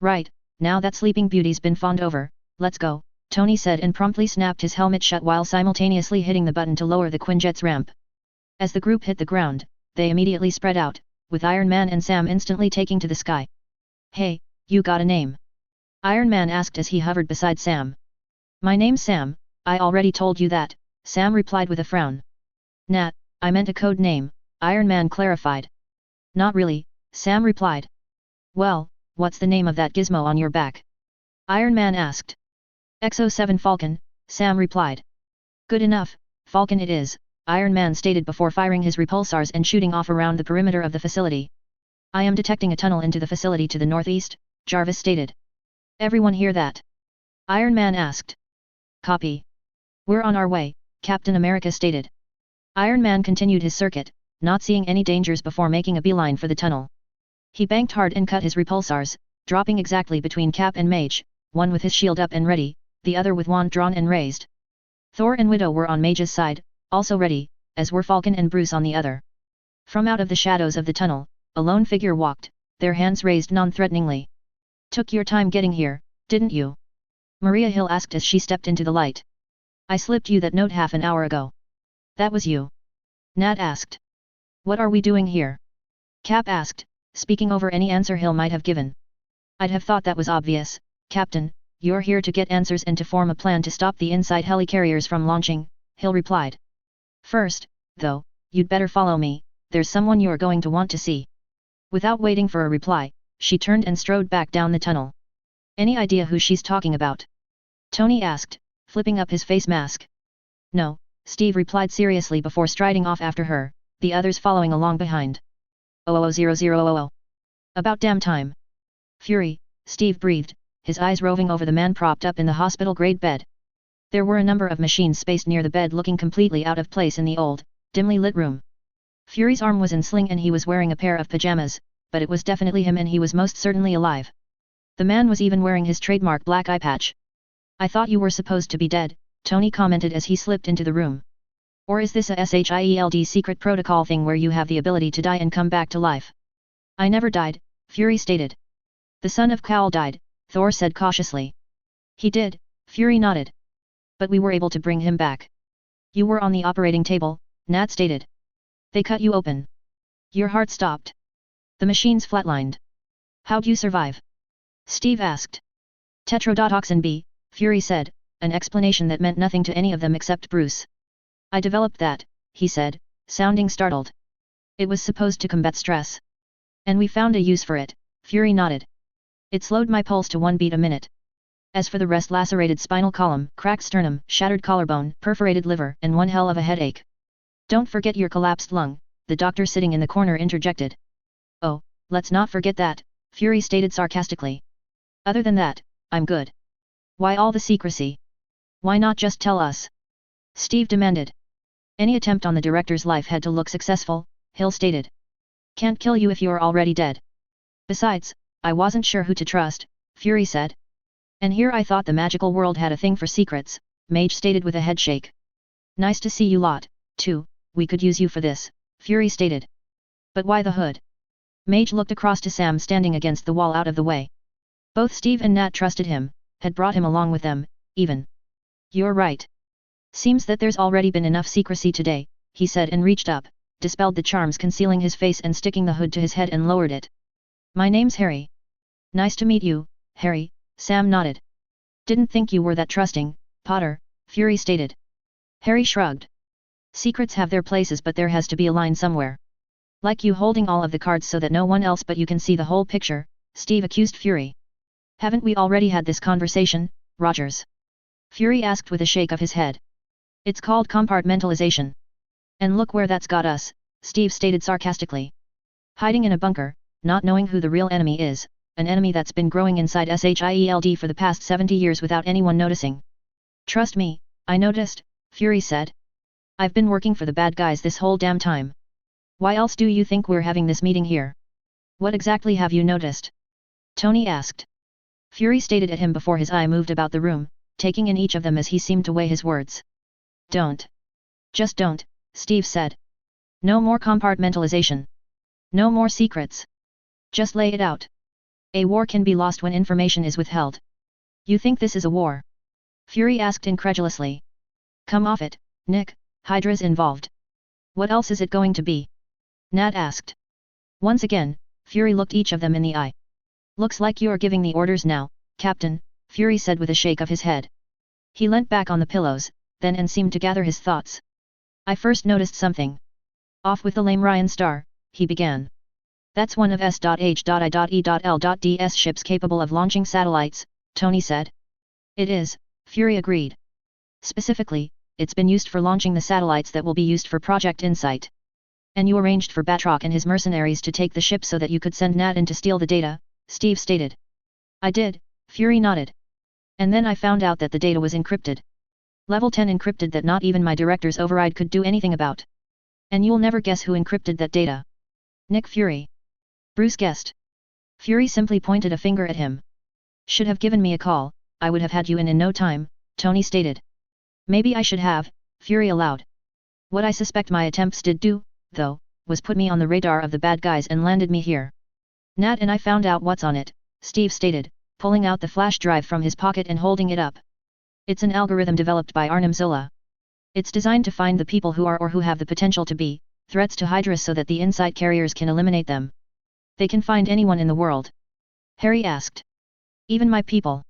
Right, now that Sleeping Beauty's been fawned over, let's go, Tony said and promptly snapped his helmet shut while simultaneously hitting the button to lower the Quinjet's ramp. As the group hit the ground, they immediately spread out, with Iron Man and Sam instantly taking to the sky. Hey, you got a name? Iron Man asked as he hovered beside Sam. My name's Sam, I already told you that, Sam replied with a frown. Nat, I meant a code name, Iron Man clarified. Not really, Sam replied. Well, what's the name of that gizmo on your back? Iron Man asked. XO7 Falcon, Sam replied. Good enough, Falcon it is, Iron Man stated before firing his repulsors and shooting off around the perimeter of the facility. I am detecting a tunnel into the facility to the northeast, Jarvis stated. Everyone hear that? Iron Man asked. Copy. We're on our way, Captain America stated. Iron Man continued his circuit, not seeing any dangers before making a beeline for the tunnel. He banked hard and cut his repulsors, dropping exactly between Cap and Mage, one with his shield up and ready, the other with wand drawn and raised. Thor and Widow were on Mage's side, also ready, as were Falcon and Bruce on the other. From out of the shadows of the tunnel, a lone figure walked, their hands raised non-threateningly. Took your time getting here, didn't you? Maria Hill asked as she stepped into the light. I slipped you that note half an hour ago. That was you? Nat asked. What are we doing here? Cap asked, speaking over any answer Hill might have given. I'd have thought that was obvious, Captain, you're here to get answers and to form a plan to stop the inside helicarriers from launching, Hill replied. First, though, you'd better follow me, there's someone you're going to want to see. Without waiting for a reply, she turned and strode back down the tunnel. Any idea who she's talking about? Tony asked, flipping up his face mask. No, Steve replied seriously before striding off after her, the others following along behind. 000000. About damn time. Fury, Steve breathed, his eyes roving over the man propped up in the hospital-grade bed. There were a number of machines spaced near the bed looking completely out of place in the old, dimly lit room. Fury's arm was in sling and he was wearing a pair of pajamas, but it was definitely him and he was most certainly alive. The man was even wearing his trademark black eye patch. I thought you were supposed to be dead, Tony commented as he slipped into the room. Or is this a SHIELD secret protocol thing where you have the ability to die and come back to life? I never died, Fury stated. The son of Cowl died, Thor said cautiously. He did, Fury nodded. But we were able to bring him back. You were on the operating table, Nat stated. They cut you open. Your heart stopped. The machines flatlined. How'd you survive? Steve asked. Tetrodotoxin B, Fury said, an explanation that meant nothing to any of them except Bruce. I developed that, he said, sounding startled. It was supposed to combat stress. And we found a use for it, Fury nodded. It slowed my pulse to 1 beat a minute. As for the rest, lacerated spinal column, cracked sternum, shattered collarbone, perforated liver, and one hell of a headache. Don't forget your collapsed lung, the doctor sitting in the corner interjected. Oh, let's not forget that, Fury stated sarcastically. Other than that, I'm good. Why all the secrecy? Why not just tell us? Steve demanded. Any attempt on the director's life had to look successful, Hill stated. Can't kill you if you're already dead. Besides, I wasn't sure who to trust, Fury said. And here I thought the magical world had a thing for secrets, Mage stated with a headshake. Nice to see you lot, too, we could use you for this, Fury stated. But why the hood? Mage looked across to Sam standing against the wall out of the way. Both Steve and Nat trusted him, had brought him along with them, even. You're right. Seems that there's already been enough secrecy today, he said and reached up, dispelled the charms concealing his face and sticking the hood to his head and lowered it. My name's Harry. Nice to meet you, Harry, Sam nodded. Didn't think you were that trusting, Potter, Fury stated. Harry shrugged. Secrets have their places, but there has to be a line somewhere. Like you holding all of the cards so that no one else but you can see the whole picture, Steve accused Fury. Haven't we already had this conversation, Rogers? Fury asked with a shake of his head. It's called compartmentalization. And look where that's got us, Steve stated sarcastically. Hiding in a bunker, not knowing who the real enemy is, an enemy that's been growing inside SHIELD for the past 70 years without anyone noticing. Trust me, I noticed, Fury said. I've been working for the bad guys this whole damn time. Why else do you think we're having this meeting here? What exactly have you noticed? Tony asked. Fury stated at him before his eye moved about the room, taking in each of them as he seemed to weigh his words. Don't. Just don't, Steve said. No more compartmentalization. No more secrets. Just lay it out. A war can be lost when information is withheld. You think this is a war? Fury asked incredulously. Come off it, Nick, Hydra's involved. What else is it going to be? Nat asked. Once again, Fury looked each of them in the eye. Looks like you're giving the orders now, Captain, Fury said with a shake of his head. He leant back on the pillows, then and seemed to gather his thoughts. I first noticed something. Off with the lame Ryan Star, he began. That's one of S.H.I.E.L.D's ships capable of launching satellites, Tony said. It is, Fury agreed. Specifically, it's been used for launching the satellites that will be used for Project Insight. And you arranged for Batroc and his mercenaries to take the ship so that you could send Nat in to steal the data, Steve stated. I did, Fury nodded. And then I found out that the data was encrypted. Level 10 encrypted that not even my director's override could do anything about. And you'll never guess who encrypted that data. Nick Fury. Bruce guessed. Fury simply pointed a finger at him. Should have given me a call, I would have had you in no time, Tony stated. Maybe I should have, Fury allowed. What I suspect my attempts did do, though, was put me on the radar of the bad guys and landed me here. Nat and I found out what's on it, Steve stated, pulling out the flash drive from his pocket and holding it up. It's an algorithm developed by Arnim Zola. It's designed to find the people who are or who have the potential to be threats to Hydra so that the Insight carriers can eliminate them. They can find anyone in the world. Harry asked. Even my people.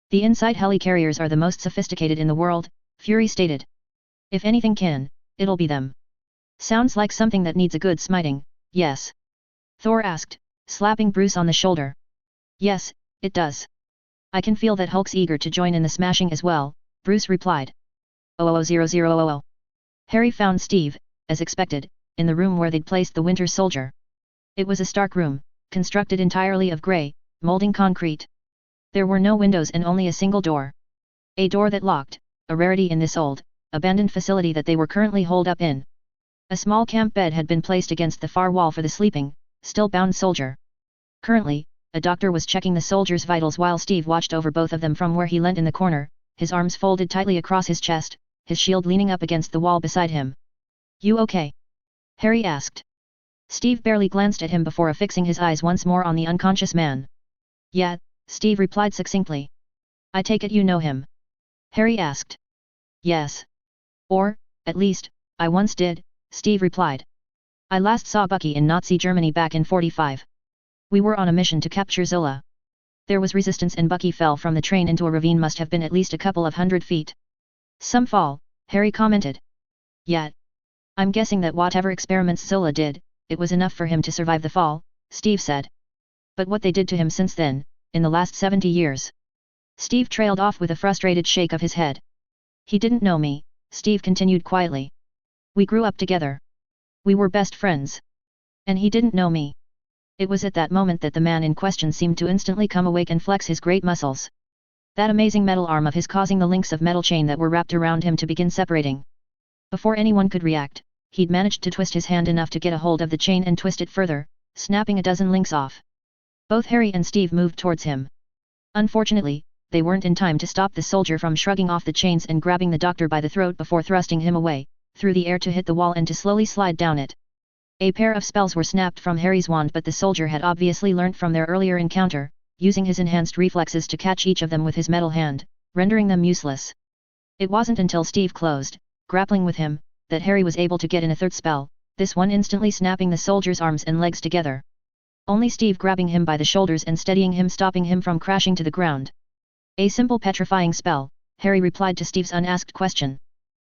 The Insight Helicarriers are the most sophisticated in the world, Fury stated. If anything can, it'll be them. Sounds like something that needs a good smiting, yes? Thor asked, slapping Bruce on the shoulder. Yes, it does. I can feel that Hulk's eager to join in the smashing as well, Bruce replied. 000000. Harry found Steve, as expected, in the room where they'd placed the Winter Soldier. It was a stark room, constructed entirely of grey, molding concrete. There were no windows and only a single door. A door that locked, a rarity in this old, abandoned facility that they were currently holed up in. A small camp bed had been placed against the far wall for the sleeping, still bound soldier. Currently, a doctor was checking the soldier's vitals while Steve watched over both of them from where he leant in the corner, his arms folded tightly across his chest, his shield leaning up against the wall beside him. You okay? Harry asked. Steve barely glanced at him before affixing his eyes once more on the unconscious man. Yeah, Steve replied succinctly. I take it you know him? Harry asked. Yes. Or, at least, I once did, Steve replied. I last saw Bucky in Nazi Germany back in '45. We were on a mission to capture Zola. There was resistance and Bucky fell from the train into a ravine must have been at least a couple of 100 feet. Some fall, Harry commented. Yeah. I'm guessing that whatever experiments Zola did, it was enough for him to survive the fall, Steve said. But what they did to him since then, in the last 70 years. Steve trailed off with a frustrated shake of his head. He didn't know me, Steve continued quietly. We grew up together. We were best friends. And he didn't know me. It was at that moment that the man in question seemed to instantly come awake and flex his great muscles. That amazing metal arm of his causing the links of metal chain that were wrapped around him to begin separating. Before anyone could react, he'd managed to twist his hand enough to get a hold of the chain and twist it further, snapping a dozen links off. Both Harry and Steve moved towards him. Unfortunately, they weren't in time to stop the soldier from shrugging off the chains and grabbing the doctor by the throat before thrusting him away, through the air to hit the wall and to slowly slide down it. A pair of spells were snapped from Harry's wand, but the soldier had obviously learnt from their earlier encounter, using his enhanced reflexes to catch each of them with his metal hand, rendering them useless. It wasn't until Steve closed, grappling with him, that Harry was able to get in a third spell, this one instantly snapping the soldier's arms and legs together. Only Steve grabbing him by the shoulders and steadying him, stopping him from crashing to the ground. A simple petrifying spell, Harry replied to Steve's unasked question.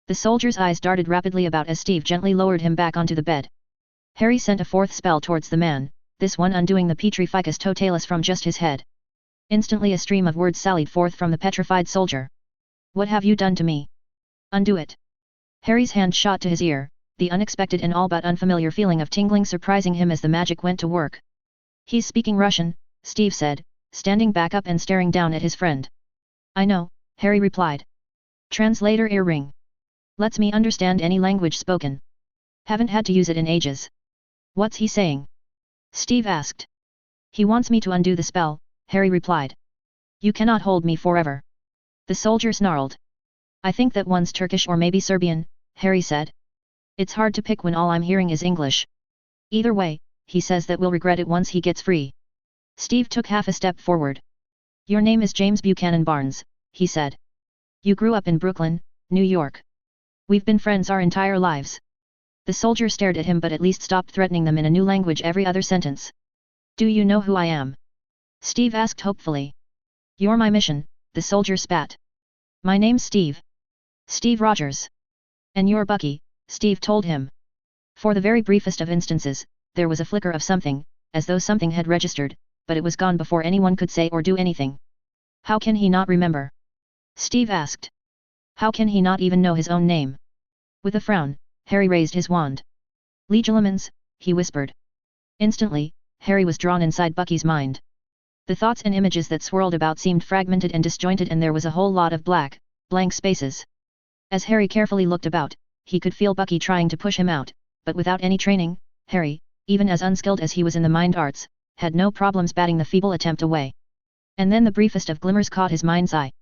The soldier's eyes darted rapidly about as Steve gently lowered him back onto the bed. Harry sent a fourth spell towards the man, this one undoing the Petrificus totalis from just his head. Instantly a stream of words sallied forth from the petrified soldier. What have you done to me? Undo it. Harry's hand shot to his ear, the unexpected and all but unfamiliar feeling of tingling surprising him as the magic went to work. He's speaking Russian, Steve said, standing back up and staring down at his friend. I know, Harry replied. Translator earring. Lets me understand any language spoken. Haven't had to use it in ages. What's he saying? Steve asked. He wants me to undo the spell, Harry replied. You cannot hold me forever. The soldier snarled. I think that one's Turkish or maybe Serbian, Harry said. It's hard to pick when all I'm hearing is English. Either way, he says that we'll regret it once he gets free. Steve took half a step forward. Your name is James Buchanan Barnes, he said. You grew up in Brooklyn, New York. We've been friends our entire lives. The soldier stared at him but at least stopped threatening them in a new language every other sentence. Do you know who I am? Steve asked hopefully. You're my mission, the soldier spat. My name's Steve. Steve Rogers. And you're Bucky, Steve told him. For the very briefest of instances, there was a flicker of something, as though something had registered, but it was gone before anyone could say or do anything. How can he not remember? Steve asked. How can he not even know his own name? With a frown, Harry raised his wand. Legilimens, he whispered. Instantly, Harry was drawn inside Bucky's mind. The thoughts and images that swirled about seemed fragmented and disjointed, and there was a whole lot of blank spaces. As Harry carefully looked about, he could feel Bucky trying to push him out, but without any training, Harry, even as unskilled as he was in the mind arts, had no problems batting the feeble attempt away. And then the briefest of glimmers caught his mind's eye.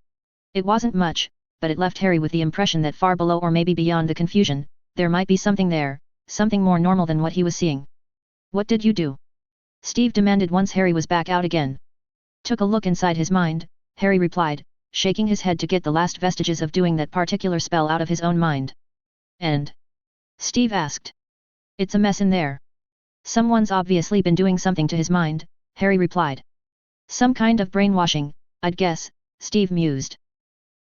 It wasn't much, but it left Harry with the impression that far below or maybe beyond the confusion, there might be something there, something more normal than what he was seeing. What did you do? Steve demanded once Harry was back out again. Took a look inside his mind, Harry replied, shaking his head to get the last vestiges of doing that particular spell out of his own mind. And? Steve asked. It's a mess in there. Someone's obviously been doing something to his mind, Harry replied. Some kind of brainwashing, I'd guess, Steve mused.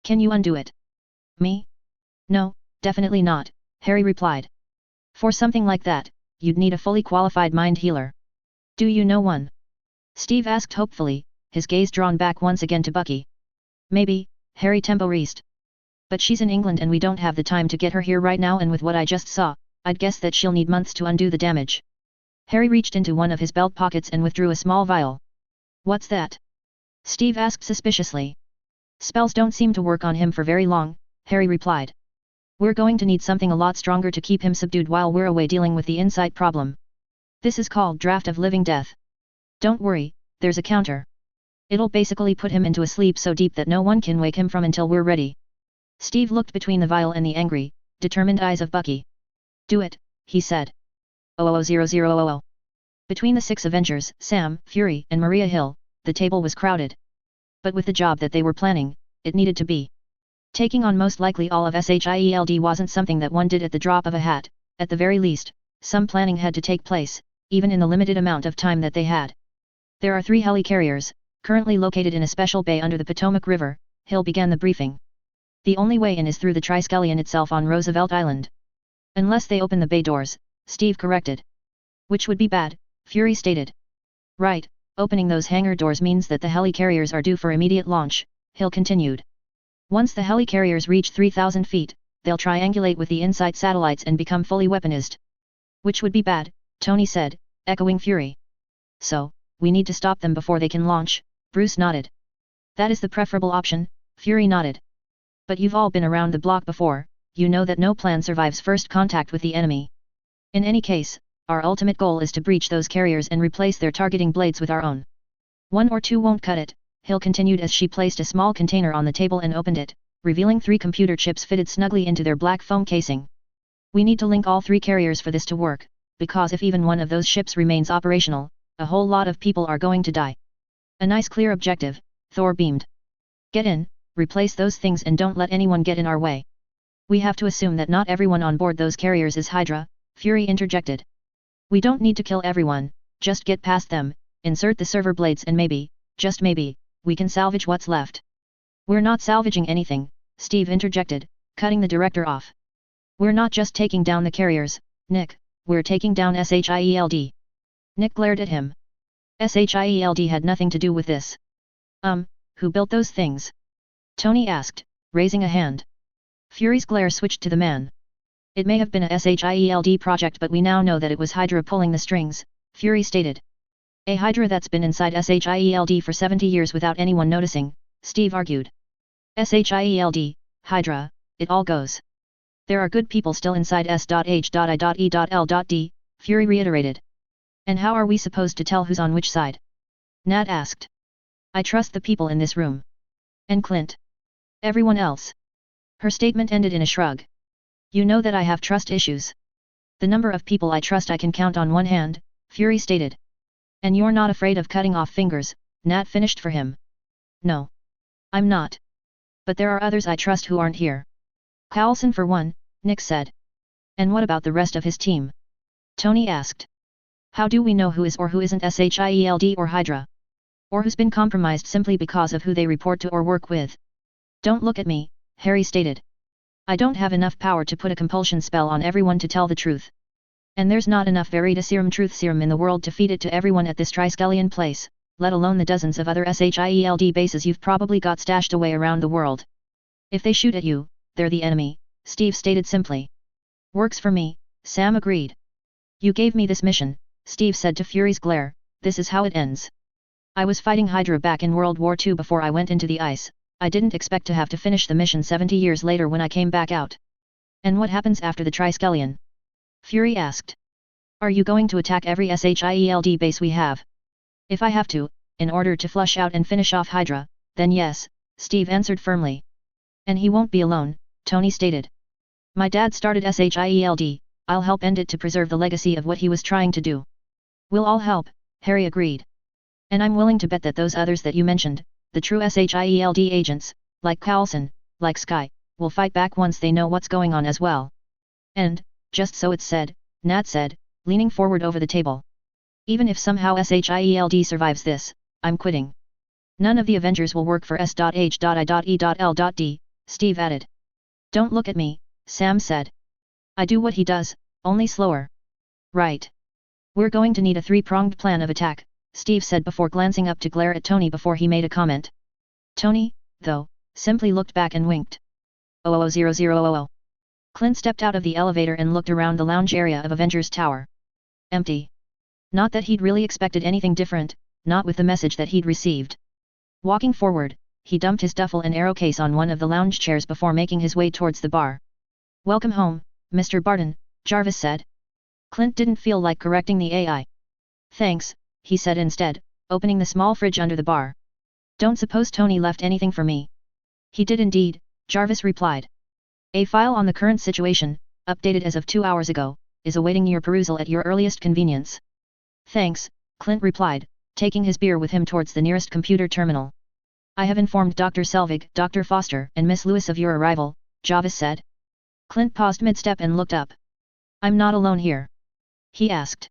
Can you undo it? Me? No, definitely not, Harry replied. For something like that, you'd need a fully qualified mind healer. Do you know one? Steve asked hopefully, his gaze drawn back once again to Bucky. Maybe, Harry temporized. But she's in England and we don't have the time to get her here right now, and with what I just saw, I'd guess that she'll need months to undo the damage. Harry reached into one of his belt pockets and withdrew a small vial. What's that? Steve asked suspiciously. Spells don't seem to work on him for very long, Harry replied. We're going to need something a lot stronger to keep him subdued while we're away dealing with the insight problem. This is called Draft of Living Death. Don't worry, there's a counter. It'll basically put him into a sleep so deep that no one can wake him from until we're ready. Steve looked between the vial and the angry, determined eyes of Bucky. Do it, he said. 00000. Between the 6 Avengers, Sam, Fury, and Maria Hill, the table was crowded. But with the job that they were planning, it needed to be. Taking on most likely all of SHIELD wasn't something that one did at the drop of a hat. At the very least, some planning had to take place, even in the limited amount of time that they had. There are 3 helicarriers, currently located in a special bay under the Potomac River. Hill began the briefing. The only way in is through the Triskelion itself on Roosevelt Island. Unless they open the bay doors, Steve corrected. Which would be bad, Fury stated. Right, opening those hangar doors means that the helicarriers are due for immediate launch, Hill continued. Once the helicarriers reach 3,000 feet, they'll triangulate with the InSight satellites and become fully weaponized. Which would be bad, Tony said, echoing Fury. So, we need to stop them before they can launch, Bruce nodded. That is the preferable option, Fury nodded. But you've all been around the block before, you know that no plan survives first contact with the enemy. In any case, our ultimate goal is to breach those carriers and replace their targeting blades with our own. 1 or 2 won't cut it, Hill continued as she placed a small container on the table and opened it, revealing 3 computer chips fitted snugly into their black foam casing. We need to link all 3 carriers for this to work, because if even one of those ships remains operational, a whole lot of people are going to die. A nice clear objective, Thor beamed. Get in, replace those things and don't let anyone get in our way. We have to assume that not everyone on board those carriers is Hydra, Fury interjected. We don't need to kill everyone, just get past them, insert the server blades and maybe, just maybe, we can salvage what's left. We're not salvaging anything, Steve interjected, cutting the director off. We're not just taking down the carriers, Nick, we're taking down SHIELD. Nick glared at him. SHIELD had nothing to do with this. Who built those things? Tony asked, raising a hand. Fury's glare switched to the man. It may have been a SHIELD project but we now know that it was Hydra pulling the strings, Fury stated. A Hydra that's been inside SHIELD for 70 years without anyone noticing, Steve argued. SHIELD, Hydra, it all goes. There are good people still inside S.H.I.E.L.D, Fury reiterated. And how are we supposed to tell who's on which side? Nat asked. I trust the people in this room. And Clint. Everyone else. Her statement ended in a shrug. You know that I have trust issues. The number of people I trust I can count on one hand, Fury stated. And you're not afraid of cutting off fingers, Nat finished for him. No. I'm not. But there are others I trust who aren't here. Coulson for one, Nick said. And what about the rest of his team? Tony asked. How do we know who is or who isn't SHIELD or Hydra? Or who's been compromised simply because of who they report to or work with? Don't look at me, Harry stated. I don't have enough power to put a compulsion spell on everyone to tell the truth. And there's not enough Veritaserum truth serum in the world to feed it to everyone at this Triskelion place, let alone the dozens of other SHIELD bases you've probably got stashed away around the world. If they shoot at you, they're the enemy, Steve stated simply. Works for me, Sam agreed. You gave me this mission, Steve said to Fury's glare, this is how it ends. I was fighting Hydra back in World War II before I went into the ice. I didn't expect to have to finish the mission 70 years later when I came back out. And what happens after the Triskelion? Fury asked. Are you going to attack every SHIELD base we have? If I have to, in order to flush out and finish off Hydra, then yes, Steve answered firmly. And he won't be alone, Tony stated. My dad started SHIELD, I'll help end it to preserve the legacy of what he was trying to do. We'll all help, Harry agreed. And I'm willing to bet that those others that you mentioned, the true SHIELD agents, like Coulson, like Sky, will fight back once they know what's going on as well. And, just so it's said, Nat said, leaning forward over the table. Even if somehow SHIELD survives this, I'm quitting. None of the Avengers will work for S.H.I.E.L.D, Steve added. Don't look at me, Sam said. I do what he does, only slower. Right. We're going to need a 3-pronged plan of attack, Steve said before glancing up to glare at Tony before he made a comment. Tony, though, simply looked back and winked. 00000. Clint stepped out of the elevator and looked around the lounge area of Avengers Tower. Empty. Not that he'd really expected anything different, not with the message that he'd received. Walking forward, he dumped his duffel and arrow case on one of the lounge chairs before making his way towards the bar. Welcome home, Mr. Barton, Jarvis said. Clint didn't feel like correcting the AI. Thanks, he said instead, opening the small fridge under the bar. Don't suppose Tony left anything for me? He did indeed, Jarvis replied. A file on the current situation, updated as of 2 hours ago, is awaiting your perusal at your earliest convenience. Thanks, Clint replied, taking his beer with him towards the nearest computer terminal. I have informed Dr. Selvig, Dr. Foster, and Miss Lewis of your arrival, Jarvis said. Clint paused mid-step and looked up. I'm not alone here. He asked.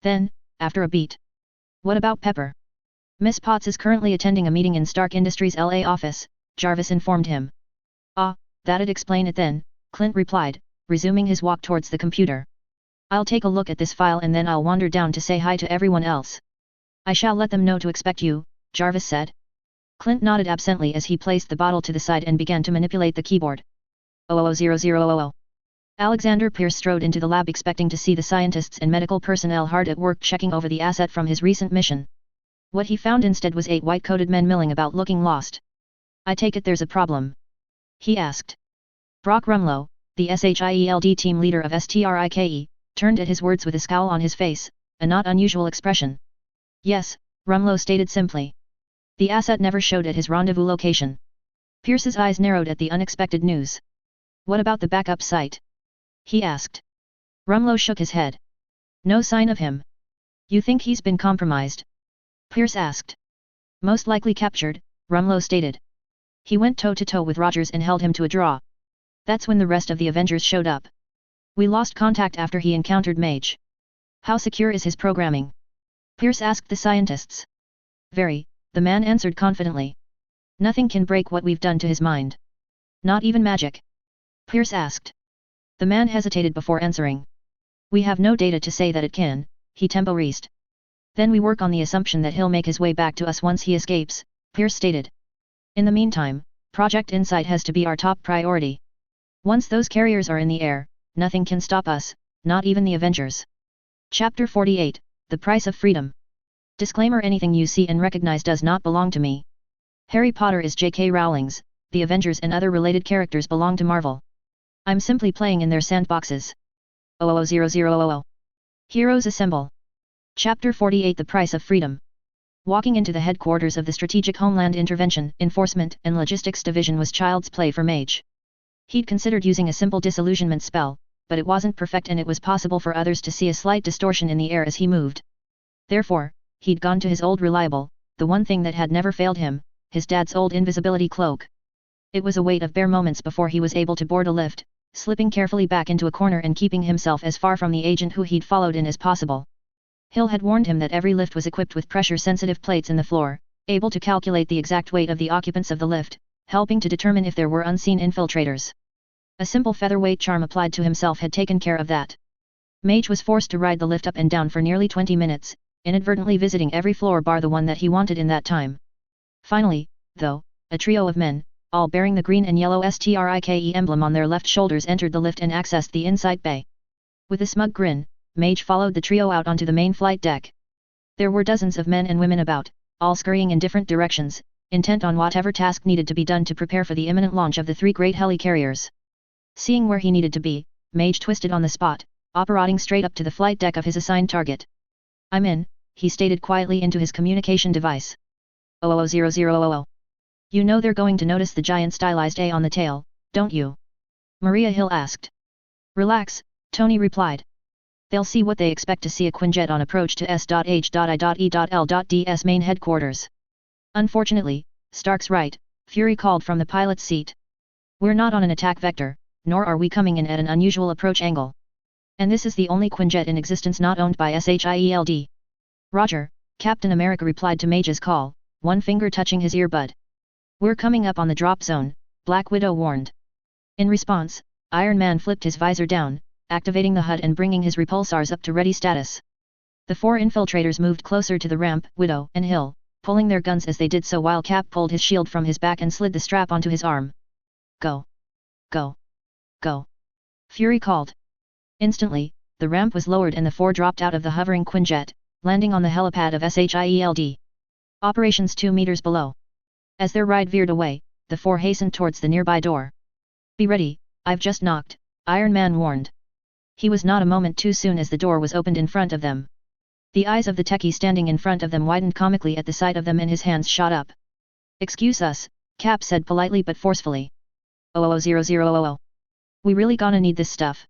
Then, after a beat. What about Pepper? Miss Potts is currently attending a meeting in Stark Industries' LA office, Jarvis informed him. Ah, that'd explain it then, Clint replied, resuming his walk towards the computer. I'll take a look at this file and then I'll wander down to say hi to everyone else. I shall let them know to expect you, Jarvis said. Clint nodded absently as he placed the bottle to the side and began to manipulate the keyboard. 000000. Alexander Pierce strode into the lab expecting to see the scientists and medical personnel hard at work checking over the asset from his recent mission. What he found instead was 8 white-coated men milling about looking lost. I take it there's a problem? He asked. Brock Rumlow, the SHIELD team leader of STRIKE, turned at his words with a scowl on his face, a not unusual expression. Yes, Rumlow stated simply. The asset never showed at his rendezvous location. Pierce's eyes narrowed at the unexpected news. What about the backup site? He asked. Rumlow shook his head. No sign of him. You think he's been compromised? Pierce asked. Most likely captured, Rumlow stated. He went toe-to-toe with Rogers and held him to a draw. That's when the rest of the Avengers showed up. We lost contact after he encountered Mage. How secure is his programming? Pierce asked the scientists. Very, the man answered confidently. Nothing can break what we've done to his mind. Not even magic? Pierce asked. The man hesitated before answering. We have no data to say that it can, he temporized. Then we work on the assumption that he'll make his way back to us once he escapes, Pierce stated. In the meantime, Project Insight has to be our top priority. Once those carriers are in the air, nothing can stop us, not even the Avengers. Chapter 48, The Price of Freedom. Disclaimer: anything you see and recognize does not belong to me. Harry Potter is J.K. Rowling's, the Avengers and other related characters belong to Marvel. I'm simply playing in their sandboxes. 000000. Heroes Assemble. Chapter 48, The Price of Freedom. Walking into the headquarters of the Strategic Homeland Intervention, Enforcement, and Logistics Division was child's play for Mage. He'd considered using a simple disillusionment spell, but it wasn't perfect and it was possible for others to see a slight distortion in the air as he moved. Therefore, he'd gone to his old reliable, the one thing that had never failed him, his dad's old invisibility cloak. It was a wait of bare moments before he was able to board a lift, slipping carefully back into a corner and keeping himself as far from the agent who he'd followed in as possible. Hill had warned him that every lift was equipped with pressure-sensitive plates in the floor, able to calculate the exact weight of the occupants of the lift, helping to determine if there were unseen infiltrators. A simple featherweight charm applied to himself had taken care of that. Mage was forced to ride the lift up and down for nearly 20 minutes, inadvertently visiting every floor bar the one that he wanted in that time. Finally, though, a trio of men, all bearing the green and yellow STRIKE emblem on their left shoulders, entered the lift and accessed the inside bay. With a smug grin, Mage followed the trio out onto the main flight deck. There were dozens of men and women about, all scurrying in different directions, intent on whatever task needed to be done to prepare for the imminent launch of the 3 great helicarriers. Seeing where he needed to be, Mage twisted on the spot, operating straight up to the flight deck of his assigned target. I'm in, he stated quietly into his communication device. 000000. You know they're going to notice the giant stylized A on the tail, don't you? Maria Hill asked. Relax, Tony replied. They'll see what they expect to see: a Quinjet on approach to S.H.I.E.L.D's main headquarters. Unfortunately, Stark's right, Fury called from the pilot's seat. We're not on an attack vector, nor are we coming in at an unusual approach angle. And this is the only Quinjet in existence not owned by SHIELD. Roger, Captain America replied to Mage's call, one finger touching his earbud. We're coming up on the drop zone, Black Widow warned. In response, Iron Man flipped his visor down, activating the HUD and bringing his repulsors up to ready status. The 4 infiltrators moved closer to the ramp, Widow and Hill, pulling their guns as they did so while Cap pulled his shield from his back and slid the strap onto his arm. Go! Go! Go! Fury called. Instantly, the ramp was lowered and the 4 dropped out of the hovering Quinjet, landing on the helipad of SHIELD. Operations 2 meters below. As their ride veered away, the 4 hastened towards the nearby door. Be ready, I've just knocked, Iron Man warned. He was not a moment too soon as the door was opened in front of them. The eyes of the techie standing in front of them widened comically at the sight of them and his hands shot up. Excuse us, Cap said politely but forcefully. 000000. We really gonna need this stuff?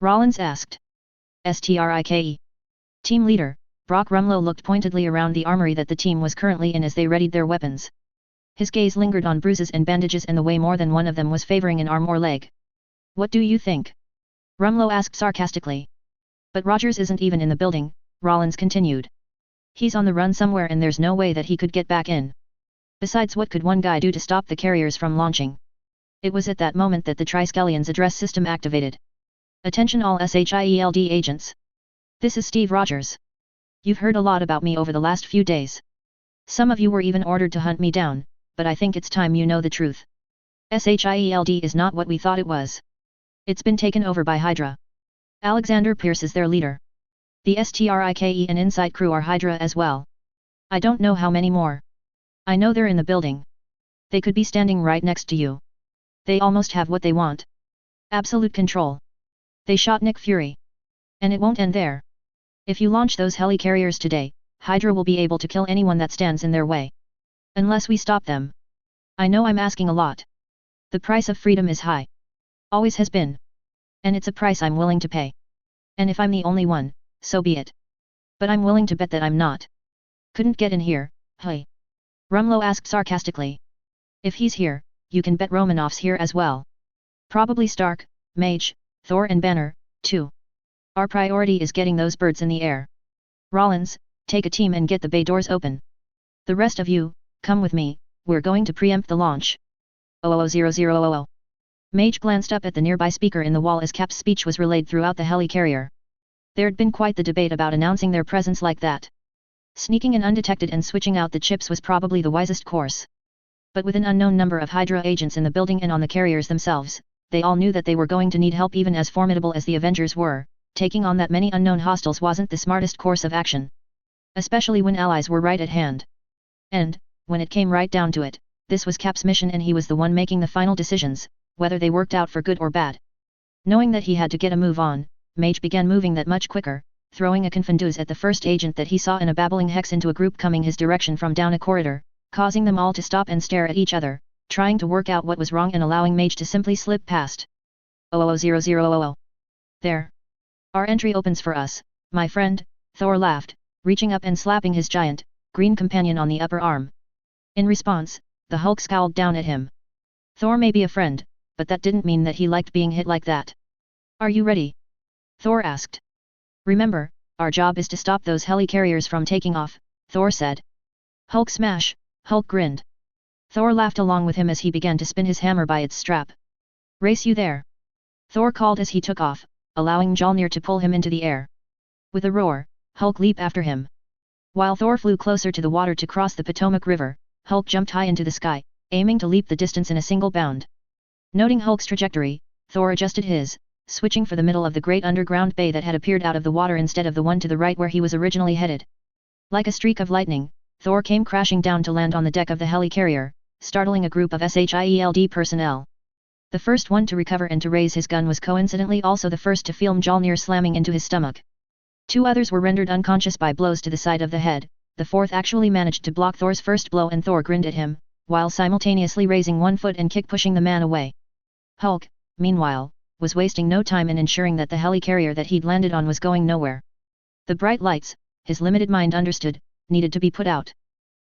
Rollins asked. STRIKE. Team leader, Brock Rumlow looked pointedly around the armory that the team was currently in as they readied their weapons. His gaze lingered on bruises and bandages and the way more than one of them was favoring an arm or leg. What do you think? Rumlow asked sarcastically. But Rogers isn't even in the building, Rollins continued. He's on the run somewhere and there's no way that he could get back in. Besides, what could one guy do to stop the carriers from launching? It was at that moment that the Triskelions address system activated. Attention all SHIELD agents. This is Steve Rogers. You've heard a lot about me over the last few days. Some of you were even ordered to hunt me down, but I think it's time you know the truth. SHIELD is not what we thought it was. It's been taken over by Hydra. Alexander Pierce is their leader. The STRIKE and Insight crew are Hydra as well. I don't know how many more. I know they're in the building. They could be standing right next to you. They almost have what they want. Absolute control. They shot Nick Fury. And it won't end there. If you launch those helicarriers today, Hydra will be able to kill anyone that stands in their way. Unless we stop them. I know I'm asking a lot. The price of freedom is high. Always has been. And it's a price I'm willing to pay. And if I'm the only one, so be it. But I'm willing to bet that I'm not. Couldn't get in here, hey? Rumlow asked sarcastically. If he's here, you can bet Romanoff's here as well. Probably Stark, Mage, Thor and Banner, too. Our priority is getting those birds in the air. Rollins, take a team and get the bay doors open. The rest of you, come with me, we're going to preempt the launch. 000000. Mage glanced up at the nearby speaker in the wall as Cap's speech was relayed throughout the helicarrier. There'd been quite the debate about announcing their presence like that. Sneaking in undetected and switching out the chips was probably the wisest course. But with an unknown number of Hydra agents in the building and on the carriers themselves, they all knew that they were going to need help. Even as formidable as the Avengers were, taking on that many unknown hostiles wasn't the smartest course of action. Especially when allies were right at hand. And, when it came right down to it, this was Cap's mission and he was the one making the final decisions, whether they worked out for good or bad. Knowing that he had to get a move on, Mage began moving that much quicker, throwing a confuse at the first agent that he saw in a babbling hex into a group coming his direction from down a corridor, causing them all to stop and stare at each other, trying to work out what was wrong and allowing Mage to simply slip past. 000000. There. Our entry opens for us, my friend, Thor laughed, reaching up and slapping his giant, green companion on the upper arm. In response, the Hulk scowled down at him. Thor may be a friend, but that didn't mean that he liked being hit like that. Are you ready? Thor asked. Remember, our job is to stop those helicarriers from taking off, Thor said. Hulk smash, Hulk grinned. Thor laughed along with him as he began to spin his hammer by its strap. Race you there! Thor called as he took off, allowing Mjolnir to pull him into the air. With a roar, Hulk leaped after him. While Thor flew closer to the water to cross the Potomac River, Hulk jumped high into the sky, aiming to leap the distance in a single bound. Noting Hulk's trajectory, Thor adjusted his, switching for the middle of the great underground bay that had appeared out of the water instead of the one to the right where he was originally headed. Like a streak of lightning, Thor came crashing down to land on the deck of the helicarrier, startling a group of SHIELD personnel. The first one to recover and to raise his gun was coincidentally also the first to feel Mjolnir slamming into his stomach. Two others were rendered unconscious by blows to the side of the head, the fourth actually managed to block Thor's first blow and Thor grinned at him, while simultaneously raising one foot and pushing the man away. Hulk, meanwhile, was wasting no time in ensuring that the helicarrier that he'd landed on was going nowhere. The bright lights, his limited mind understood, needed to be put out.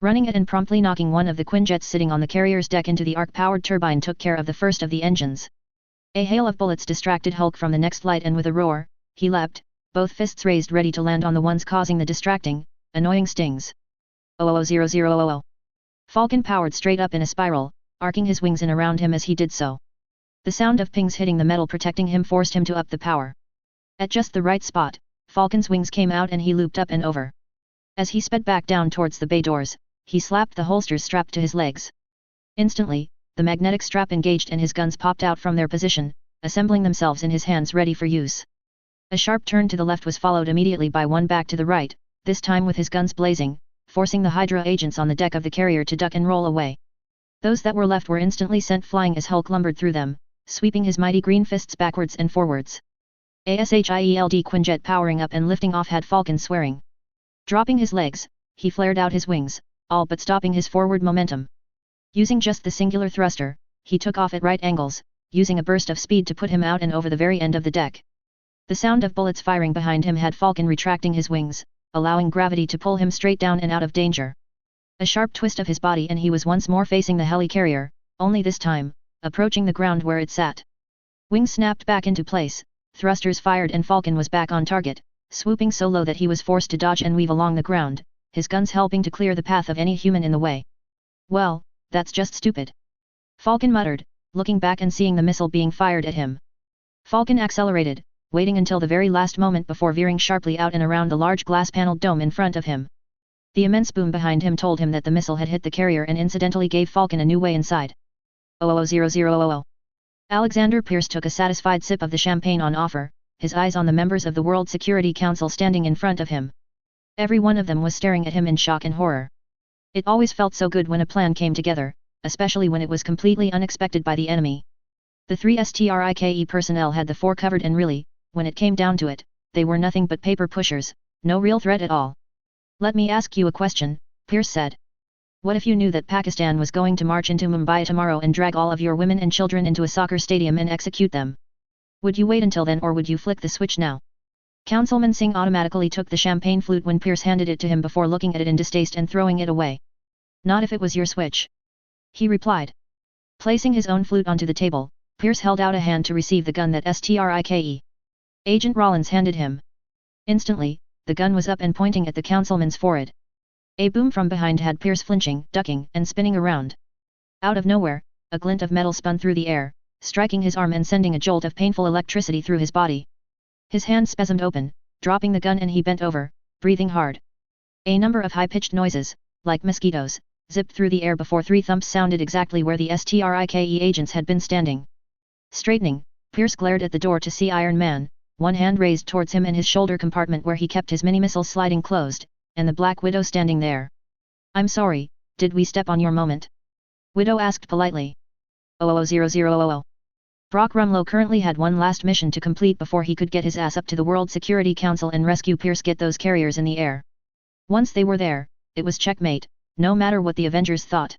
Running it and promptly knocking one of the Quinjets sitting on the carrier's deck into the arc-powered turbine took care of the first of the engines. A hail of bullets distracted Hulk from the next light and with a roar, he leapt, both fists raised ready to land on the ones causing the distracting, annoying stings. 000000. Falcon powered straight up in a spiral, arcing his wings in around him as he did so. The sound of pings hitting the metal protecting him forced him to up the power. At just the right spot, Falcon's wings came out and he looped up and over. As he sped back down towards the bay doors, he slapped the holsters strapped to his legs. Instantly, the magnetic strap engaged and his guns popped out from their position, assembling themselves in his hands ready for use. A sharp turn to the left was followed immediately by one back to the right, this time with his guns blazing, forcing the Hydra agents on the deck of the carrier to duck and roll away. Those that were left were instantly sent flying as Hulk lumbered through them, sweeping his mighty green fists backwards and forwards. ASHIELD Quinjet powering up and lifting off had Falcon swearing. Dropping his legs, he flared out his wings, all but stopping his forward momentum. Using just the singular thruster, he took off at right angles, using a burst of speed to put him out and over the very end of the deck. The sound of bullets firing behind him had Falcon retracting his wings, allowing gravity to pull him straight down and out of danger. A sharp twist of his body and he was once more facing the helicarrier, only this time, approaching the ground where it sat. Wings snapped back into place, thrusters fired and Falcon was back on target, swooping so low that he was forced to dodge and weave along the ground, his guns helping to clear the path of any human in the way. Well, that's just stupid. Falcon muttered, looking back and seeing the missile being fired at him. Falcon accelerated, waiting until the very last moment before veering sharply out and around the large glass-paneled dome in front of him. The immense boom behind him told him that the missile had hit the carrier and incidentally gave Falcon a new way inside. 00000. Alexander Pierce took a satisfied sip of the champagne on offer, his eyes on the members of the World Security Council standing in front of him. Every one of them was staring at him in shock and horror. It always felt so good when a plan came together, especially when it was completely unexpected by the enemy. The 3 STRIKE personnel had the 4 covered and really, when it came down to it, they were nothing but paper pushers, no real threat at all. Let me ask you a question, Pierce said. What if you knew that Pakistan was going to march into Mumbai tomorrow and drag all of your women and children into a soccer stadium and execute them? Would you wait until then or would you flick the switch now? Councilman Singh automatically took the champagne flute when Pierce handed it to him before looking at it in distaste and throwing it away. Not if it was your switch. He replied. Placing his own flute onto the table, Pierce held out a hand to receive the gun that STRIKE. Agent Rollins handed him. Instantly, the gun was up and pointing at the councilman's forehead. A boom from behind had Pierce flinching, ducking, and spinning around. Out of nowhere, a glint of metal spun through the air, striking his arm and sending a jolt of painful electricity through his body. His hand spasmed open, dropping the gun and he bent over, breathing hard. A number of high-pitched noises, like mosquitoes, zipped through the air before 3 thumps sounded exactly where the STRIKE agents had been standing. Straightening, Pierce glared at the door to see Iron Man, one hand raised towards him and his shoulder compartment where he kept his mini-missile sliding closed, and the Black Widow standing there. I'm sorry, did we step on your moment? Widow asked politely. 00000. Brock Rumlow currently had one last mission to complete before he could get his ass up to the World Security Council and rescue Pierce, get those carriers in the air. Once they were there, it was checkmate, no matter what the Avengers thought.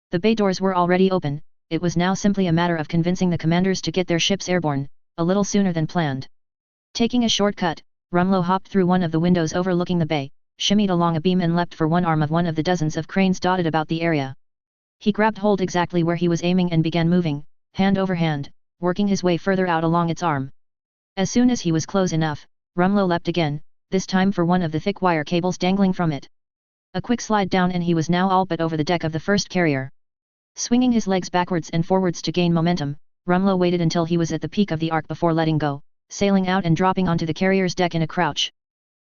The bay doors were already open, it was now simply a matter of convincing the commanders to get their ships airborne, a little sooner than planned. Taking a shortcut, Rumlow hopped through one of the windows overlooking the bay, shimmied along a beam and leapt for one arm of one of the dozens of cranes dotted about the area. He grabbed hold exactly where he was aiming and began moving, hand over hand, working his way further out along its arm. As soon as he was close enough, Rumlow leapt again, this time for one of the thick wire cables dangling from it. A quick slide down and he was now all but over the deck of the first carrier. Swinging his legs backwards and forwards to gain momentum, Rumlow waited until he was at the peak of the arc before letting go, sailing out and dropping onto the carrier's deck in a crouch.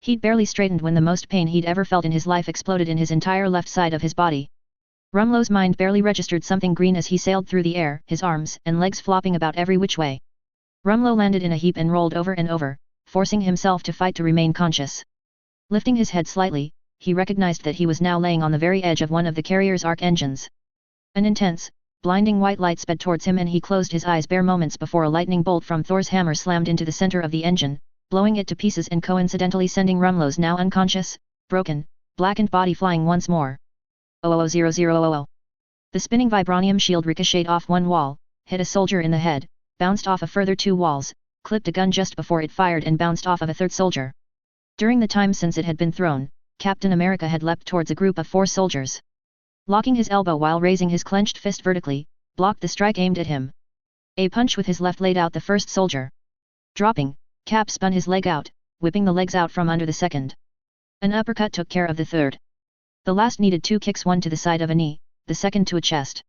He'd barely straightened when the most pain he'd ever felt in his life exploded in his entire left side of his body. Rumlow's mind barely registered something green as he sailed through the air, his arms and legs flopping about every which way. Rumlow landed in a heap and rolled over and over, forcing himself to fight to remain conscious. Lifting his head slightly, he recognized that he was now laying on the very edge of one of the carrier's arc engines. An intense, blinding white light sped towards him and he closed his eyes bare moments before a lightning bolt from Thor's hammer slammed into the center of the engine, blowing it to pieces and coincidentally sending Rumlow's now unconscious, broken, blackened body flying once more. 00000. The spinning vibranium shield ricocheted off one wall, hit a soldier in the head, bounced off a further 2 walls, clipped a gun just before it fired and bounced off of a third soldier. During the time since it had been thrown, Captain America had leapt towards a group of 4 soldiers. Locking his elbow while raising his clenched fist vertically, blocked the strike aimed at him. A punch with his left laid out the first soldier. Dropping, Cap spun his leg out, whipping the legs out from under the second. An uppercut took care of the third. The last needed 2 kicks, one to the side of a knee, the second to a chest.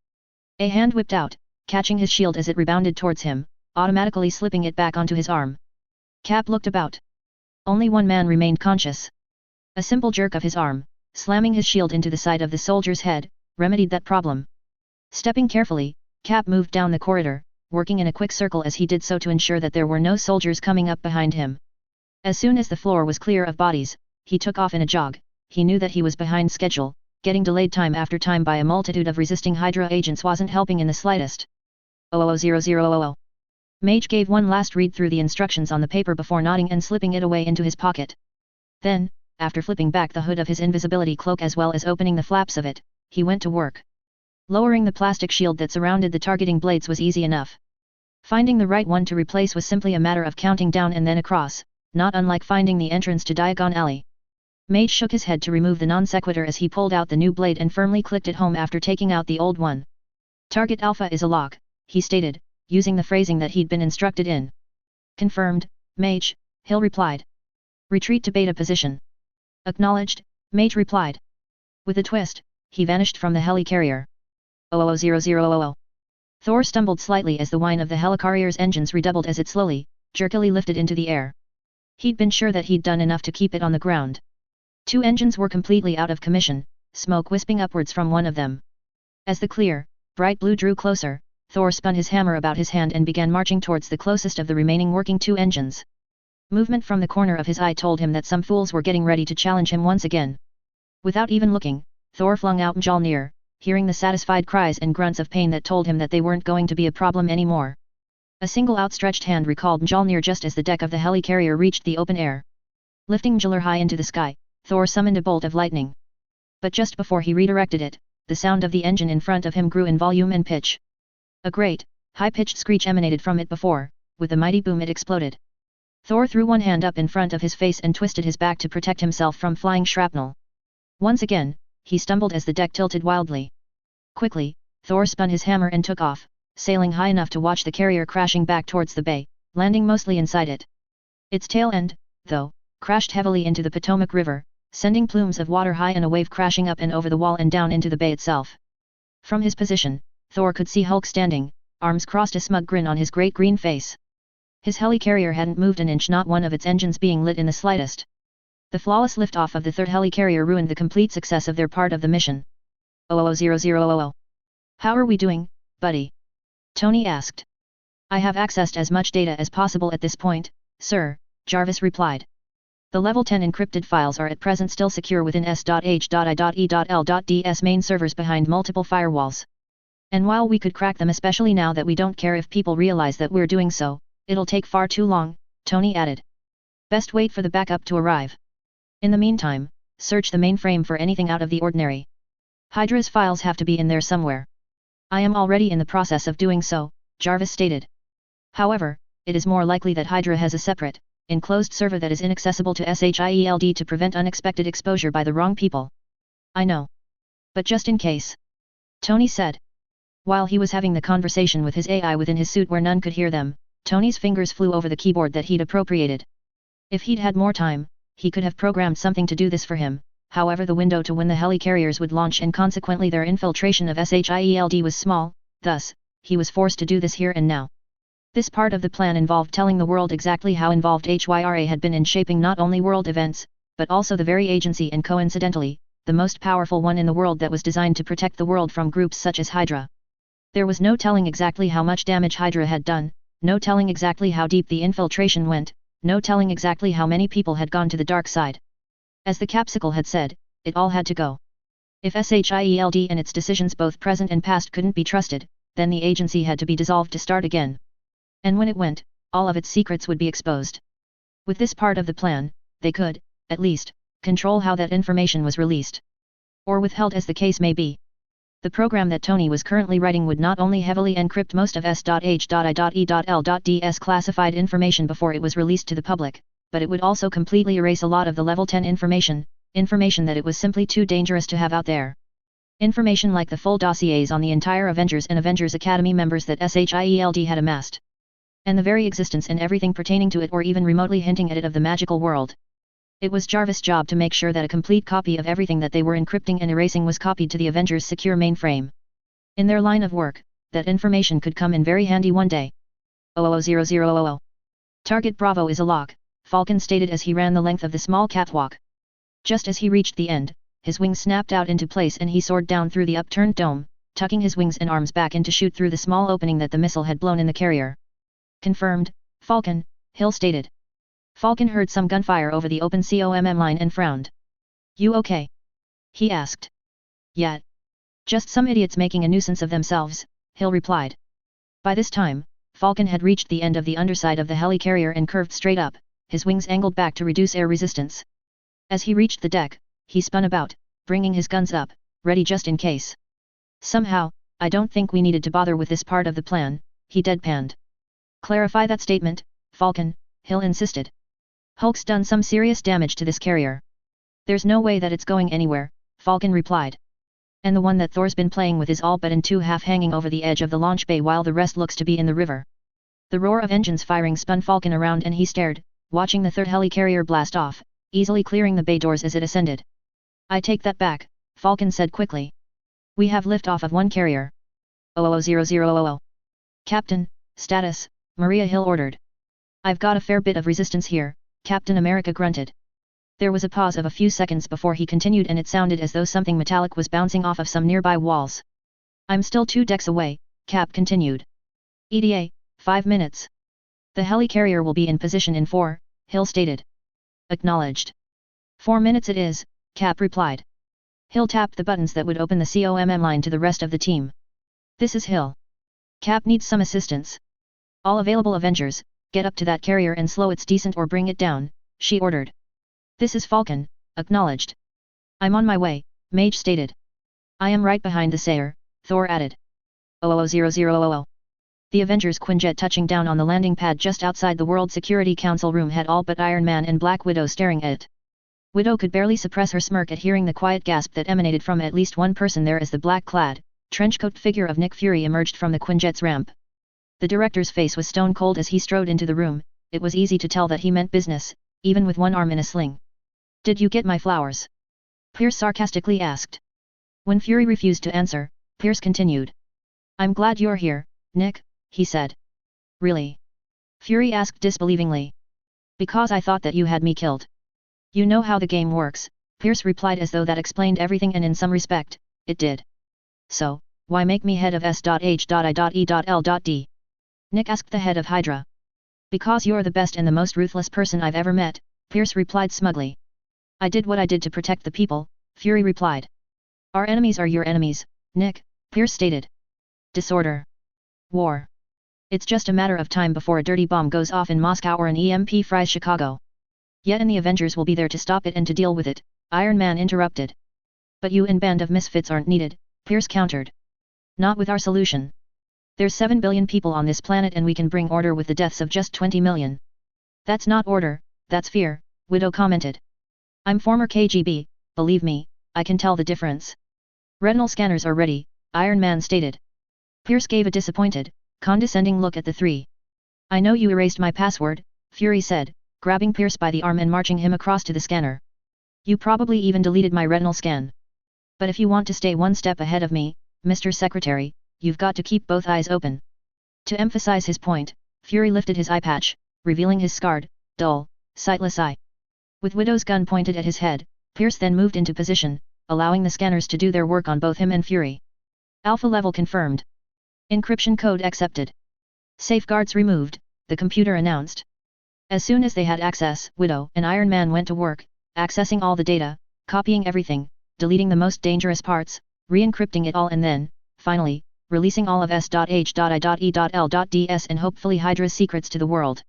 A hand whipped out, catching his shield as it rebounded towards him, automatically slipping it back onto his arm. Cap looked about. Only one man remained conscious. A simple jerk of his arm, slamming his shield into the side of the soldier's head, remedied that problem. Stepping carefully, Cap moved down the corridor, working in a quick circle as he did so to ensure that there were no soldiers coming up behind him. As soon as the floor was clear of bodies, he took off in a jog. He knew that he was behind schedule, getting delayed time after time by a multitude of resisting Hydra agents wasn't helping in the slightest. 00000. Mage gave one last read through the instructions on the paper before nodding and slipping it away into his pocket. Then, after flipping back the hood of his invisibility cloak as well as opening the flaps of it, he went to work. Lowering the plastic shield that surrounded the targeting blades was easy enough. Finding the right one to replace was simply a matter of counting down and then across, not unlike finding the entrance to Diagon Alley. Mage shook his head to remove the non sequitur as he pulled out the new blade and firmly clicked it home after taking out the old one. Target Alpha is a lock, he stated, using the phrasing that he'd been instructed in. Confirmed, Mage, Hill replied. Retreat to beta position. Acknowledged, Mage replied. With a twist, he vanished from the helicarrier. 000000. Thor stumbled slightly as the whine of the Helicarrier's engines redoubled as it slowly, jerkily lifted into the air. He'd been sure that he'd done enough to keep it on the ground. 2 engines were completely out of commission, smoke wisping upwards from one of them. As the clear, bright blue drew closer, Thor spun his hammer about his hand and began marching towards the closest of the remaining working 2 engines. Movement from the corner of his eye told him that some fools were getting ready to challenge him once again. Without even looking, Thor flung out Mjolnir, hearing the satisfied cries and grunts of pain that told him that they weren't going to be a problem anymore. A single outstretched hand recalled Mjolnir just as the deck of the helicarrier reached the open air. Lifting Mjolnir high into the sky, Thor summoned a bolt of lightning. But just before he redirected it, the sound of the engine in front of him grew in volume and pitch. A great, high-pitched screech emanated from it before, with a mighty boom it exploded. Thor threw one hand up in front of his face and twisted his back to protect himself from flying shrapnel. Once again, he stumbled as the deck tilted wildly. Quickly, Thor spun his hammer and took off, sailing high enough to watch the carrier crashing back towards the bay, landing mostly inside it. Its tail end, though, crashed heavily into the Potomac River, sending plumes of water high in a wave crashing up and over the wall and down into the bay itself. From his position, Thor could see Hulk standing, arms crossed, a smug grin on his great green face. His helicarrier hadn't moved an inch, not one of its engines being lit in the slightest. The flawless liftoff of the 3rd helicarrier ruined the complete success of their part of the mission. 000000. How are we doing, buddy? Tony asked. I have accessed as much data as possible at this point, sir, Jarvis replied. The level 10 encrypted files are at present still secure within s.h.i.e.l.ds main servers behind multiple firewalls. And while we could crack them, especially now that we don't care if people realize that we're doing so, it'll take far too long, Tony added. Best wait for the backup to arrive. In the meantime, search the mainframe for anything out of the ordinary. Hydra's files have to be in there somewhere. I am already in the process of doing so, Jarvis stated. However, it is more likely that Hydra has a separate, enclosed server that is inaccessible to SHIELD to prevent unexpected exposure by the wrong people. I know. But just in case. Tony said. While he was having the conversation with his AI within his suit where none could hear them, Tony's fingers flew over the keyboard that he'd appropriated. If he'd had more time, he could have programmed something to do this for him. However, the window to when the helicarriers would launch and consequently their infiltration of SHIELD was small, thus, he was forced to do this here and now. This part of the plan involved telling the world exactly how involved HYRA had been in shaping not only world events, but also the very agency and coincidentally, the most powerful one in the world that was designed to protect the world from groups such as Hydra. There was no telling exactly how much damage Hydra had done, no telling exactly how deep the infiltration went, no telling exactly how many people had gone to the dark side. As the Capsicle had said, it all had to go. If SHIELD and its decisions both present and past couldn't be trusted, then the agency had to be dissolved to start again. And when it went, all of its secrets would be exposed. With this part of the plan, they could, at least, control how that information was released. Or withheld, as the case may be. The program that Tony was currently writing would not only heavily encrypt most of s.h.i.e.l.ds classified information before it was released to the public, but it would also completely erase a lot of the level 10 information that it was simply too dangerous to have out there. Information like the full dossiers on the entire Avengers and Avengers Academy members that SHIELD had amassed. And the very existence and everything pertaining to it or even remotely hinting at it of the magical world. It was Jarvis' job to make sure that a complete copy of everything that they were encrypting and erasing was copied to the Avengers' secure mainframe. In their line of work, that information could come in very handy one day. 000000. Target Bravo is a lock, Falcon stated as he ran the length of the small catwalk. Just as he reached the end, his wings snapped out into place and he soared down through the upturned dome, tucking his wings and arms back in to shoot through the small opening that the missile had blown in the carrier. Confirmed, Falcon, Hill stated. Falcon heard some gunfire over the open COMM line and frowned. You okay? He asked. Yeah. Just some idiots making a nuisance of themselves, Hill replied. By this time, Falcon had reached the end of the underside of the helicarrier and curved straight up, his wings angled back to reduce air resistance. As he reached the deck, he spun about, bringing his guns up, ready just in case. Somehow, I don't think we needed to bother with this part of the plan, he deadpanned. Clarify that statement, Falcon, Hill insisted. Hulk's done some serious damage to this carrier. There's no way that it's going anywhere, Falcon replied. And the one that Thor's been playing with is all but in two half hanging over the edge of the launch bay while the rest looks to be in the river. The roar of engines firing spun Falcon around and he stared, watching the third helicarrier blast off, easily clearing the bay doors as it ascended. I take that back, Falcon said quickly. We have liftoff of one carrier. 000000. Captain, status, Maria Hill ordered. I've got a fair bit of resistance here, Captain America grunted. There was a pause of a few seconds before he continued and it sounded as though something metallic was bouncing off of some nearby walls. I'm still 2 decks away, Cap continued. ETA, 5 minutes. The helicarrier will be in position in 4, Hill stated. Acknowledged. 4 minutes it is, Cap replied. Hill tapped the buttons that would open the COMM line to the rest of the team. This is Hill. Cap needs some assistance. All available Avengers, get up to that carrier and slow its descent or bring it down, she ordered. This is Falcon, acknowledged. I'm on my way, Mage stated. I am right behind the Sayer, Thor added. 000000. The Avengers Quinjet touching down on the landing pad just outside the World Security Council room had all but Iron Man and Black Widow staring at it. Widow could barely suppress her smirk at hearing the quiet gasp that emanated from at least one person there as the black-clad, trench-coat figure of Nick Fury emerged from the Quinjet's ramp. The director's face was stone-cold as he strode into the room. It was easy to tell that he meant business, even with one arm in a sling. Did you get my flowers? Pierce sarcastically asked. When Fury refused to answer, Pierce continued. I'm glad you're here, Nick, he said. Really? Fury asked disbelievingly. Because I thought that you had me killed. You know how the game works, Pierce replied as though that explained everything and in some respect, it did. So, why make me head of S.H.I.E.L.D? Nick asked the head of Hydra. Because you're the best and the most ruthless person I've ever met, Pierce replied smugly. I did what I did to protect the people, Fury replied. Our enemies are your enemies, Nick, Pierce stated. Disorder. War. It's just a matter of time before a dirty bomb goes off in Moscow or an EMP fries Chicago. Yet and the Avengers will be there to stop it and to deal with it, Iron Man interrupted. But you and Band of Misfits aren't needed, Pierce countered. Not with our solution. There's 7 billion people on this planet and we can bring order with the deaths of just 20 million. That's not order, that's fear, Widow commented. I'm former KGB, believe me, I can tell the difference. Retinal scanners are ready, Iron Man stated. Pierce gave a disappointed, condescending look at the three. I know you erased my password, Fury said, grabbing Pierce by the arm and marching him across to the scanner. You probably even deleted my retinal scan. But if you want to stay one step ahead of me, Mr. Secretary, you've got to keep both eyes open. To emphasize his point, Fury lifted his eye patch, revealing his scarred, dull, sightless eye. With Widow's gun pointed at his head, Pierce then moved into position, allowing the scanners to do their work on both him and Fury. Alpha level confirmed. Encryption code accepted. Safeguards removed, the computer announced. As soon as they had access, Widow and Iron Man went to work, accessing all the data, copying everything, deleting the most dangerous parts, re-encrypting it all and then, finally, releasing all of S.H.I.E.L.D.S and hopefully Hydra's secrets to the world.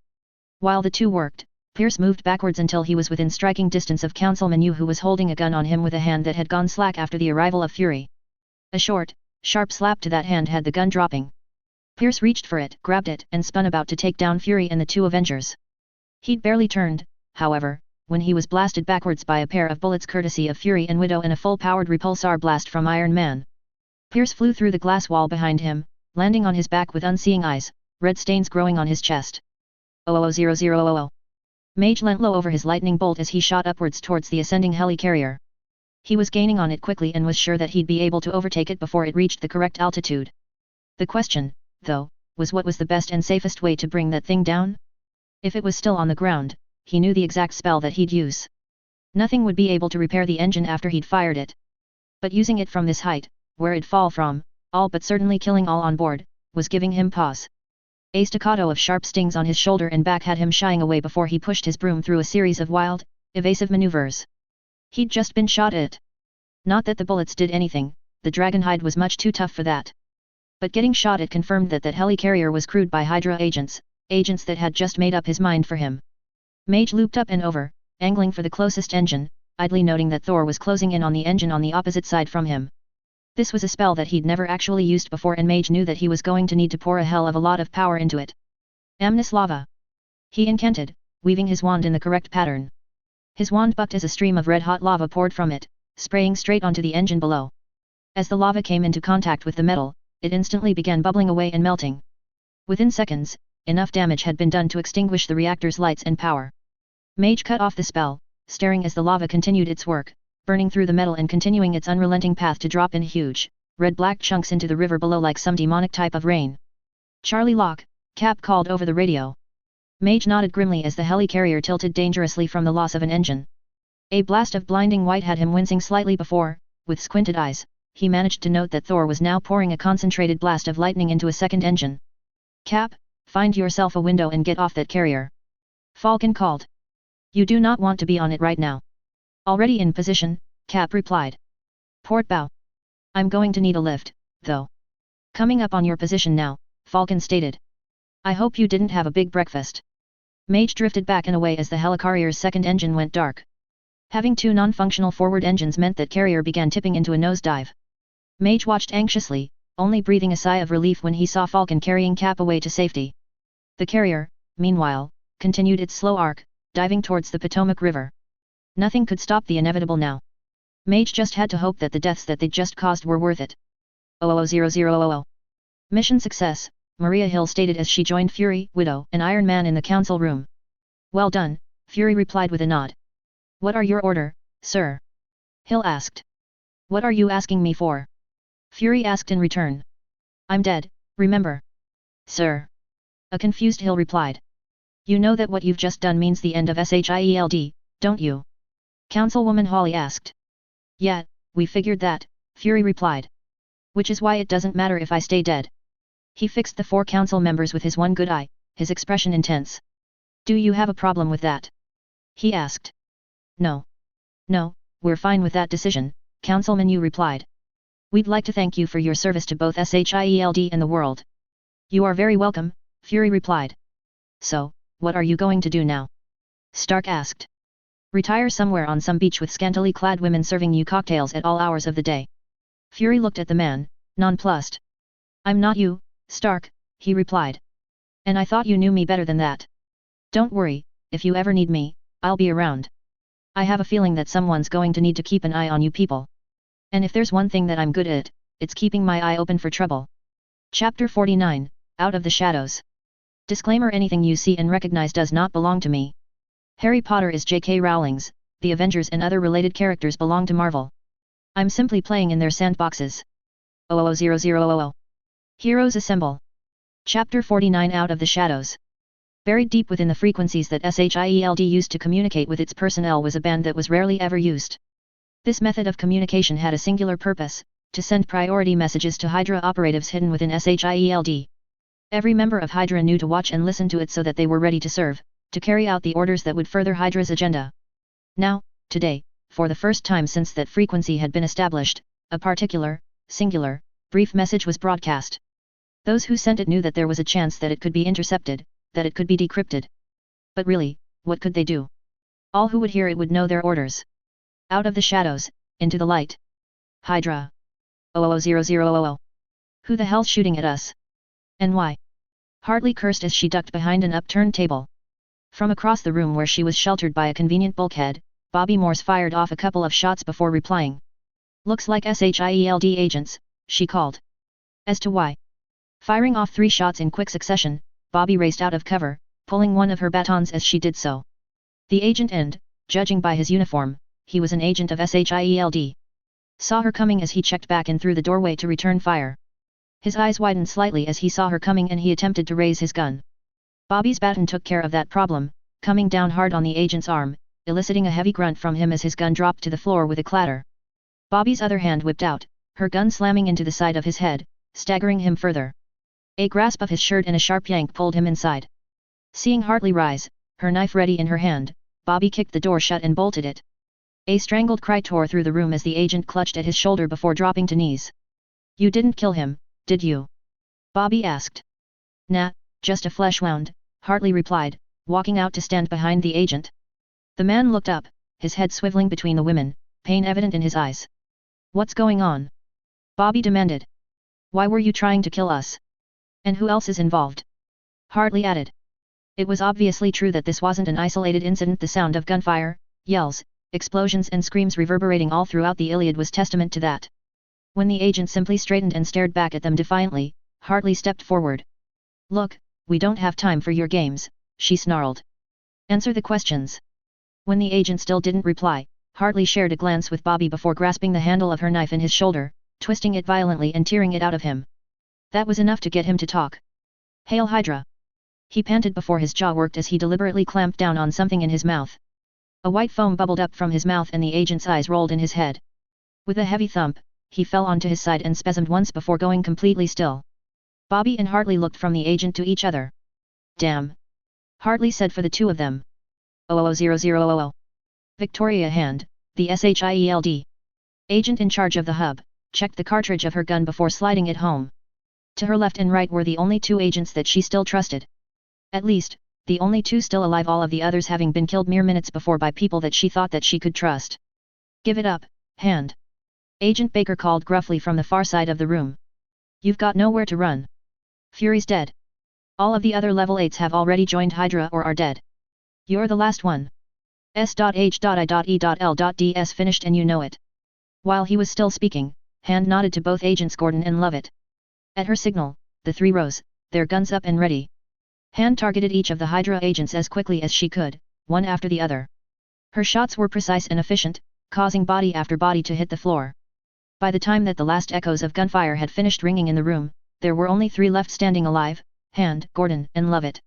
While the two worked, Pierce moved backwards until he was within striking distance of Councilman Yu who was holding a gun on him with a hand that had gone slack after the arrival of Fury. A short, sharp slap to that hand had the gun dropping. Pierce reached for it, grabbed it, and spun about to take down Fury and the two Avengers. He'd barely turned, however, when he was blasted backwards by a pair of bullets courtesy of Fury and Widow and a full-powered repulsar blast from Iron Man. Pierce flew through the glass wall behind him, landing on his back with unseeing eyes, red stains growing on his chest. 000000. Mage leant low over his lightning bolt as he shot upwards towards the ascending helicarrier. He was gaining on it quickly and was sure that he'd be able to overtake it before it reached the correct altitude. The question, though, was what was the best and safest way to bring that thing down? If it was still on the ground, he knew the exact spell that he'd use. Nothing would be able to repair the engine after he'd fired it. But using it from this height, where it'd fall from, all but certainly killing all on board, was giving him pause. A staccato of sharp stings on his shoulder and back had him shying away before he pushed his broom through a series of wild, evasive maneuvers. He'd just been shot at. Not that the bullets did anything, the dragonhide was much too tough for that. But getting shot at confirmed that helicarrier was crewed by Hydra agents that had just made up his mind for him. Mage looped up and over, angling for the closest engine, idly noting that Thor was closing in on the engine on the opposite side from him. This was a spell that he'd never actually used before and Mage knew that he was going to need to pour a hell of a lot of power into it. Amnis Lava. He incanted, weaving his wand in the correct pattern. His wand bucked as a stream of red-hot lava poured from it, spraying straight onto the engine below. As the lava came into contact with the metal, it instantly began bubbling away and melting. Within seconds, enough damage had been done to extinguish the reactor's lights and power. Mage cut off the spell, staring as the lava continued its work, burning through the metal and continuing its unrelenting path to drop in huge, red-black chunks into the river below like some demonic type of rain. "Charlie Lock," Cap called over the radio. Mage nodded grimly as the helicarrier tilted dangerously from the loss of an engine. A blast of blinding white had him wincing slightly before, with squinted eyes, he managed to note that Thor was now pouring a concentrated blast of lightning into a second engine. "Cap, find yourself a window and get off that carrier," Falcon called. "You do not want to be on it right now." "Already in position," Cap replied. "Port bow. I'm going to need a lift, though." "Coming up on your position now," Falcon stated. "I hope you didn't have a big breakfast." Mage drifted back and away as the helicarrier's second engine went dark. Having two non-functional forward engines meant that carrier began tipping into a nosedive. Mage watched anxiously, only breathing a sigh of relief when he saw Falcon carrying Cap away to safety. The carrier, meanwhile, continued its slow arc, diving towards the Potomac River. Nothing could stop the inevitable now. Mage just had to hope that the deaths that they'd just caused were worth it. 00000. Mission success, Maria Hill stated as she joined Fury, Widow, and Iron Man in the council room. "Well done," Fury replied with a nod. "What are your order, sir?" Hill asked. "What are you asking me for?" Fury asked in return. "I'm dead, remember?" "Sir?" A confused Hill replied. "You know that what you've just done means the end of SHIELD, don't you?" Councilwoman Holly asked. "Yeah, we figured that," Fury replied. "Which is why it doesn't matter if I stay dead." He fixed the four council members with his one good eye, his expression intense. "Do you have a problem with that?" he asked. No, we're fine with that decision," Councilman Yu replied. "We'd like to thank you for your service to both SHIELD and the world." "You are very welcome," Fury replied. "So, what are you going to do now?" Stark asked. "Retire somewhere on some beach with scantily clad women serving you cocktails at all hours of the day." Fury looked at the man, nonplussed. "I'm not you, Stark," he replied. "And I thought you knew me better than that. Don't worry, if you ever need me, I'll be around. I have a feeling that someone's going to need to keep an eye on you people. And if there's one thing that I'm good at, it's keeping my eye open for trouble." Chapter 49, Out of the Shadows. Disclaimer: anything you see and recognize does not belong to me. Harry Potter is J.K. Rowling's, the Avengers and other related characters belong to Marvel. I'm simply playing in their sandboxes. 00000. Heroes Assemble. Chapter 49, Out of the Shadows. Buried deep within the frequencies that SHIELD used to communicate with its personnel was a band that was rarely ever used. This method of communication had a singular purpose: to send priority messages to Hydra operatives hidden within SHIELD. Every member of Hydra knew to watch and listen to it so that they were ready to serve, to carry out the orders that would further Hydra's agenda. Now, today, for the first time since that frequency had been established, a particular, singular, brief message was broadcast. Those who sent it knew that there was a chance that it could be intercepted, that it could be decrypted. But really, what could they do? All who would hear it would know their orders. Out of the shadows, into the light. Hydra. 00000. Who the hell's shooting at us? And why? Hartley cursed as she ducked behind an upturned table. From across the room where she was sheltered by a convenient bulkhead, Bobby Morse fired off a couple of shots before replying. "Looks like SHIELD agents," she called. As to why? Firing off 3 shots in quick succession, Bobby raced out of cover, pulling one of her batons as she did so. The agent and, judging by his uniform, he was an agent of SHIELD. Saw her coming as he checked back in through the doorway to return fire. His eyes widened slightly as he saw her coming and he attempted to raise his gun. Bobby's baton took care of that problem, coming down hard on the agent's arm, eliciting a heavy grunt from him as his gun dropped to the floor with a clatter. Bobby's other hand whipped out, her gun slamming into the side of his head, staggering him further. A grasp of his shirt and a sharp yank pulled him inside. Seeing Hartley rise, her knife ready in her hand, Bobby kicked the door shut and bolted it. A strangled cry tore through the room as the agent clutched at his shoulder before dropping to knees. "You didn't kill him, did you?" Bobby asked. "Nah, just a flesh wound," Hartley replied, walking out to stand behind the agent. The man looked up, his head swiveling between the women, pain evident in his eyes. "What's going on?" Bobby demanded. "Why were you trying to kill us? And who else is involved?" Hartley added. It was obviously true that this wasn't an isolated incident. The sound of gunfire, yells, explosions and screams reverberating all throughout the Iliad was testament to that. When the agent simply straightened and stared back at them defiantly, Hartley stepped forward. "Look, we don't have time for your games," she snarled. "Answer the questions." When the agent still didn't reply, Hartley shared a glance with Bobby before grasping the handle of her knife in his shoulder, twisting it violently and tearing it out of him. That was enough to get him to talk. "Hail Hydra!" He panted before his jaw worked as he deliberately clamped down on something in his mouth. A white foam bubbled up from his mouth and the agent's eyes rolled in his head. With a heavy thump, he fell onto his side and spasmed once before going completely still. Bobby and Hartley looked from the agent to each other. "Damn!" Hartley said for the two of them. 000000. Victoria Hand, the SHIELD agent in charge of the hub, checked the cartridge of her gun before sliding it home. To her left and right were the only two agents that she still trusted. At least, the only two still alive, all of the others having been killed mere minutes before by people that she thought that she could trust. "Give it up, Hand," Agent Baker called gruffly from the far side of the room. "You've got nowhere to run. Fury's dead. All of the other level 8s have already joined Hydra or are dead. You're the last one. S.H.I.E.L.D.S finished and you know it." While he was still speaking, Hand nodded to both agents Gordon and Lovett. At her signal, the three rose, their guns up and ready. Hand targeted each of the Hydra agents as quickly as she could, one after the other. Her shots were precise and efficient, causing body after body to hit the floor. By the time that the last echoes of gunfire had finished ringing in the room, there were only three left standing alive: Hand, Gordon, and Lovett.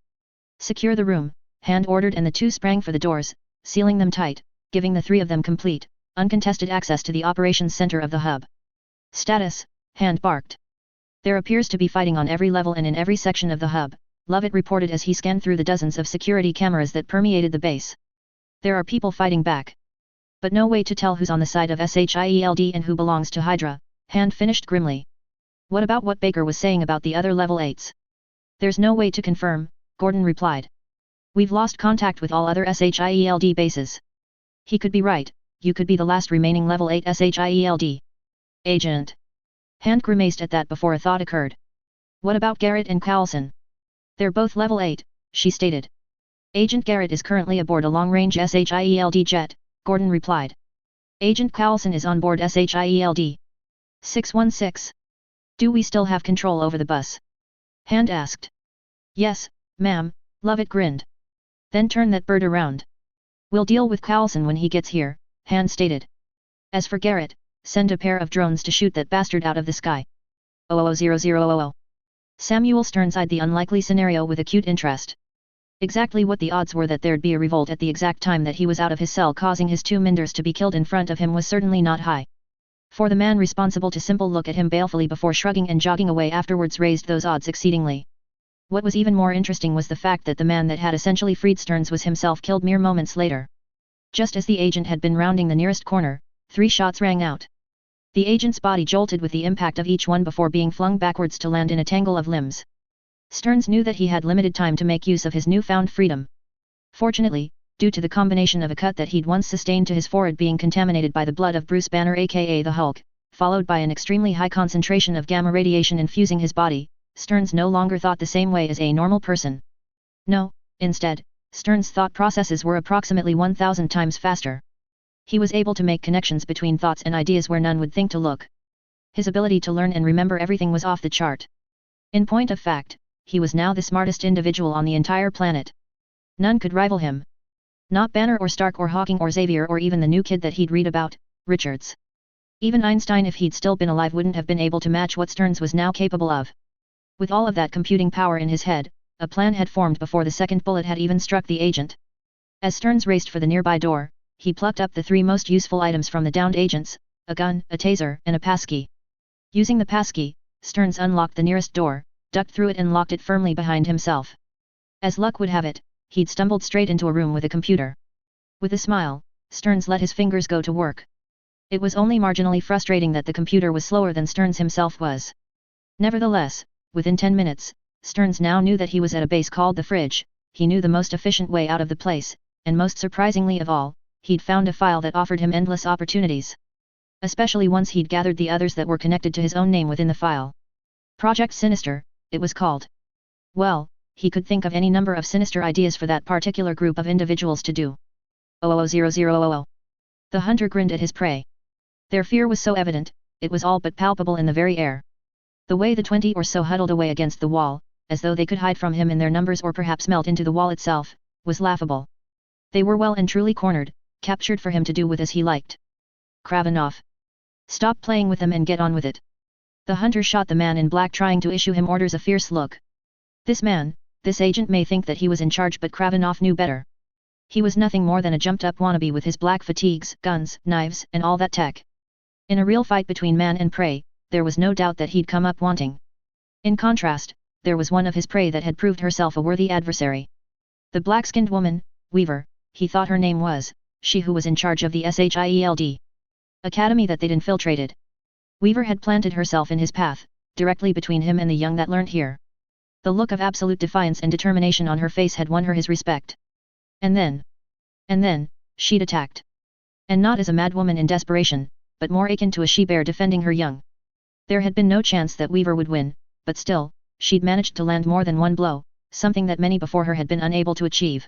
"Secure the room," Hand ordered, and the two sprang for the doors, sealing them tight, giving the three of them complete, uncontested access to the operations center of the hub. "Status," Hand barked. "There appears to be fighting on every level and in every section of the hub," Lovett reported as he scanned through the dozens of security cameras that permeated the base. "There are people fighting back. But no way to tell who's on the side of SHIELD and who belongs to Hydra," Hand finished grimly. "What about what Baker was saying about the other level 8s? "There's no way to confirm," Gordon replied. "We've lost contact with all other SHIELD bases. He could be right, you could be the last remaining level 8 SHIELD agent." Hand grimaced at that before a thought occurred. "What about Garrett and Coulson?" "They're both level 8, she stated. "Agent Garrett is currently aboard a long-range SHIELD jet," Gordon replied. "Agent Coulson is on board SHIELD 616. "Do we still have control over the bus?" Hand asked. "Yes, ma'am," Lovett grinned. "Then turn that bird around. We'll deal with Coulson when he gets here," Hand stated. "As for Garrett, send a pair of drones to shoot that bastard out of the sky." 000000. Samuel Stearns eyed the unlikely scenario with acute interest. Exactly what the odds were that there'd be a revolt at the exact time that he was out of his cell causing his two Minders to be killed in front of him was certainly not high. For the man responsible to simple look at him balefully before shrugging and jogging away afterwards raised those odds exceedingly. What was even more interesting was the fact that the man that had essentially freed Stearns was himself killed mere moments later. Just as the agent had been rounding the nearest corner, 3 shots rang out. The agent's body jolted with the impact of each one before being flung backwards to land in a tangle of limbs. Stearns knew that he had limited time to make use of his newfound freedom. Fortunately, due to the combination of a cut that he'd once sustained to his forehead being contaminated by the blood of Bruce Banner aka the Hulk, followed by an extremely high concentration of gamma radiation infusing his body, Stearns no longer thought the same way as a normal person. No, instead, Stearns' thought processes were approximately 1,000 times faster. He was able to make connections between thoughts and ideas where none would think to look. His ability to learn and remember everything was off the chart. In point of fact, he was now the smartest individual on the entire planet. None could rival him. Not Banner or Stark or Hawking or Xavier or even the new kid that he'd read about, Richards. Even Einstein, if he'd still been alive, wouldn't have been able to match what Stearns was now capable of. With all of that computing power in his head, a plan had formed before the second bullet had even struck the agent. As Stearns raced for the nearby door, he plucked up the 3 most useful items from the downed agents: a gun, a taser, and a passkey. Using the passkey, Stearns unlocked the nearest door, ducked through it and locked it firmly behind himself. As luck would have it, he'd stumbled straight into a room with a computer. With a smile, Stearns let his fingers go to work. It was only marginally frustrating that the computer was slower than Stearns himself was. Nevertheless, within 10 minutes, Stearns now knew that he was at a base called the Fridge. He knew the most efficient way out of the place, and most surprisingly of all, he'd found a file that offered him endless opportunities. Especially once he'd gathered the others that were connected to his own name within the file. Project Sinister, it was called. Well, he could think of any number of sinister ideas for that particular group of individuals to do. 00000. The hunter grinned at his prey. Their fear was so evident, it was all but palpable in the very air. The way the 20 or so huddled away against the wall, as though they could hide from him in their numbers or perhaps melt into the wall itself, was laughable. They were well and truly cornered, captured for him to do with as he liked. Kravenov. Stop playing with them and get on with it. The hunter shot the man in black, trying to issue him orders, a fierce look. This man, this agent may think that he was in charge, but Kravenov knew better. He was nothing more than a jumped-up wannabe with his black fatigues, guns, knives, and all that tech. In a real fight between man and prey, there was no doubt that he'd come up wanting. In contrast, there was one of his prey that had proved herself a worthy adversary. The black-skinned woman, Weaver, he thought her name was, she who was in charge of the SHIELD academy that they'd infiltrated. Weaver had planted herself in his path, directly between him and the young that learned here. The look of absolute defiance and determination on her face had won her his respect. And then, she'd attacked. And not as a madwoman in desperation, but more akin to a she-bear defending her young. There had been no chance that Weaver would win, but still, she'd managed to land more than one blow, something that many before her had been unable to achieve.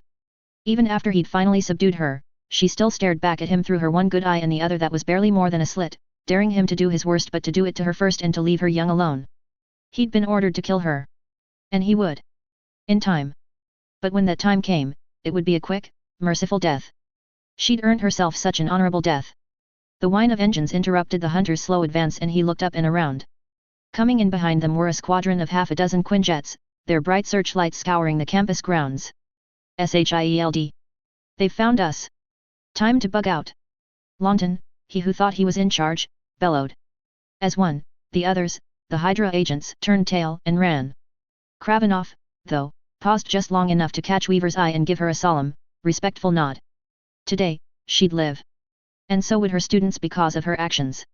Even after he'd finally subdued her, she still stared back at him through her one good eye and the other that was barely more than a slit, daring him to do his worst, but to do it to her first and to leave her young alone. He'd been ordered to kill her. And he would. In time. But when that time came, it would be a quick, merciful death. She'd earned herself such an honorable death. The whine of engines interrupted the hunter's slow advance, and he looked up and around. Coming in behind them were a squadron of half a dozen Quinjets, their bright searchlights scouring the campus grounds. SHIELD. They've found us. Time to bug out. Lawton, he who thought he was in charge, bellowed. As one, the others, the Hydra agents, turned tail and ran. Kravenov, though, paused just long enough to catch Weaver's eye and give her a solemn, respectful nod. Today, she'd live. And so would her students because of her actions.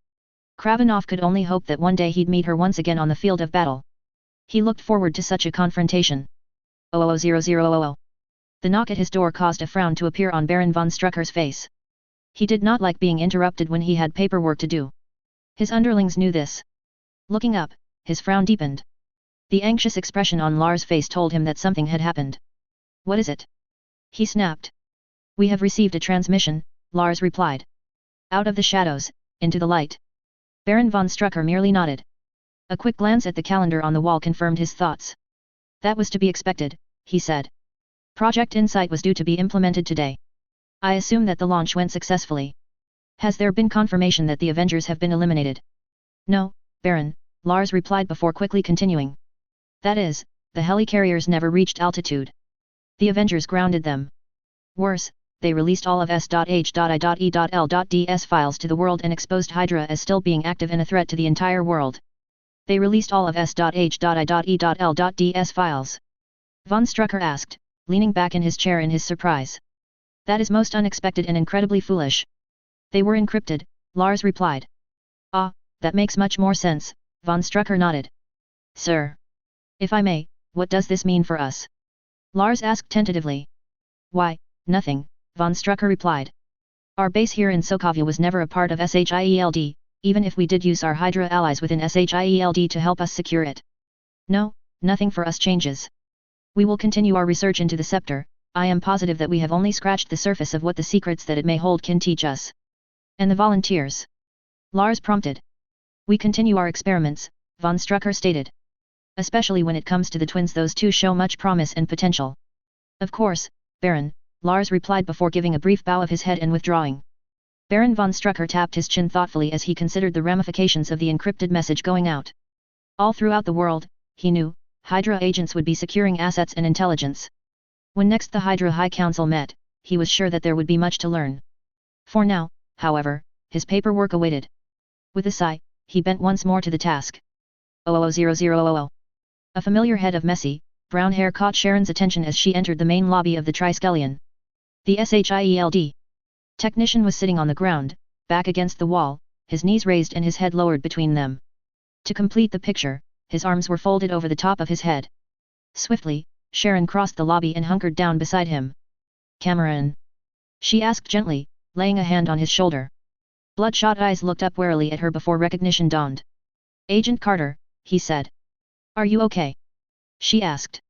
Kravenov could only hope that one day he'd meet her once again on the field of battle. He looked forward to such a confrontation. 00000. The knock at his door caused a frown to appear on Baron von Strucker's face. He did not like being interrupted when he had paperwork to do. His underlings knew this. Looking up, his frown deepened. The anxious expression on Lars' face told him that something had happened. What is it? He snapped. We have received a transmission, Lars replied. Out of the shadows, into the light. Baron von Strucker merely nodded. A quick glance at the calendar on the wall confirmed his thoughts. That was to be expected, he said. Project Insight was due to be implemented today. I assume that the launch went successfully. Has there been confirmation that the Avengers have been eliminated? No, Baron, Lars replied before quickly continuing. That is, the Helicarriers never reached altitude. The Avengers grounded them. Worse, they released all of S.H.I.E.L.D.'s files to the world and exposed Hydra as still being active and a threat to the entire world. They released all of S.H.I.E.L.D.'s files. Von Strucker asked, leaning back in his chair in his surprise. That is most unexpected and incredibly foolish. They were encrypted, Lars replied. Ah, that makes much more sense, von Strucker nodded. Sir. If I may, what does this mean for us? Lars asked tentatively. Why, nothing, von Strucker replied. Our base here in Sokovia was never a part of SHIELD, even if we did use our Hydra allies within SHIELD to help us secure it. No, nothing for us changes. We will continue our research into the scepter. I am positive that we have only scratched the surface of what the secrets that it may hold can teach us. And the volunteers? Lars prompted. We continue our experiments, von Strucker stated. Especially when it comes to the twins, those two show much promise and potential. Of course, Baron, Lars replied before giving a brief bow of his head and withdrawing. Baron von Strucker tapped his chin thoughtfully as he considered the ramifications of the encrypted message going out. All throughout the world, he knew, Hydra agents would be securing assets and intelligence. When next the Hydra High Council met, he was sure that there would be much to learn. For now, however, his paperwork awaited. With a sigh, he bent once more to the task. 00000. A familiar head of messy, brown hair caught Sharon's attention as she entered the main lobby of the Triskelion. The SHIELD technician was sitting on the ground, back against the wall, his knees raised and his head lowered between them. To complete the picture, his arms were folded over the top of his head. Swiftly, Sharon crossed the lobby and hunkered down beside him. Cameron? She asked gently, laying a hand on his shoulder. Bloodshot eyes looked up warily at her before recognition dawned. Agent Carter, he said. Are you okay? She asked.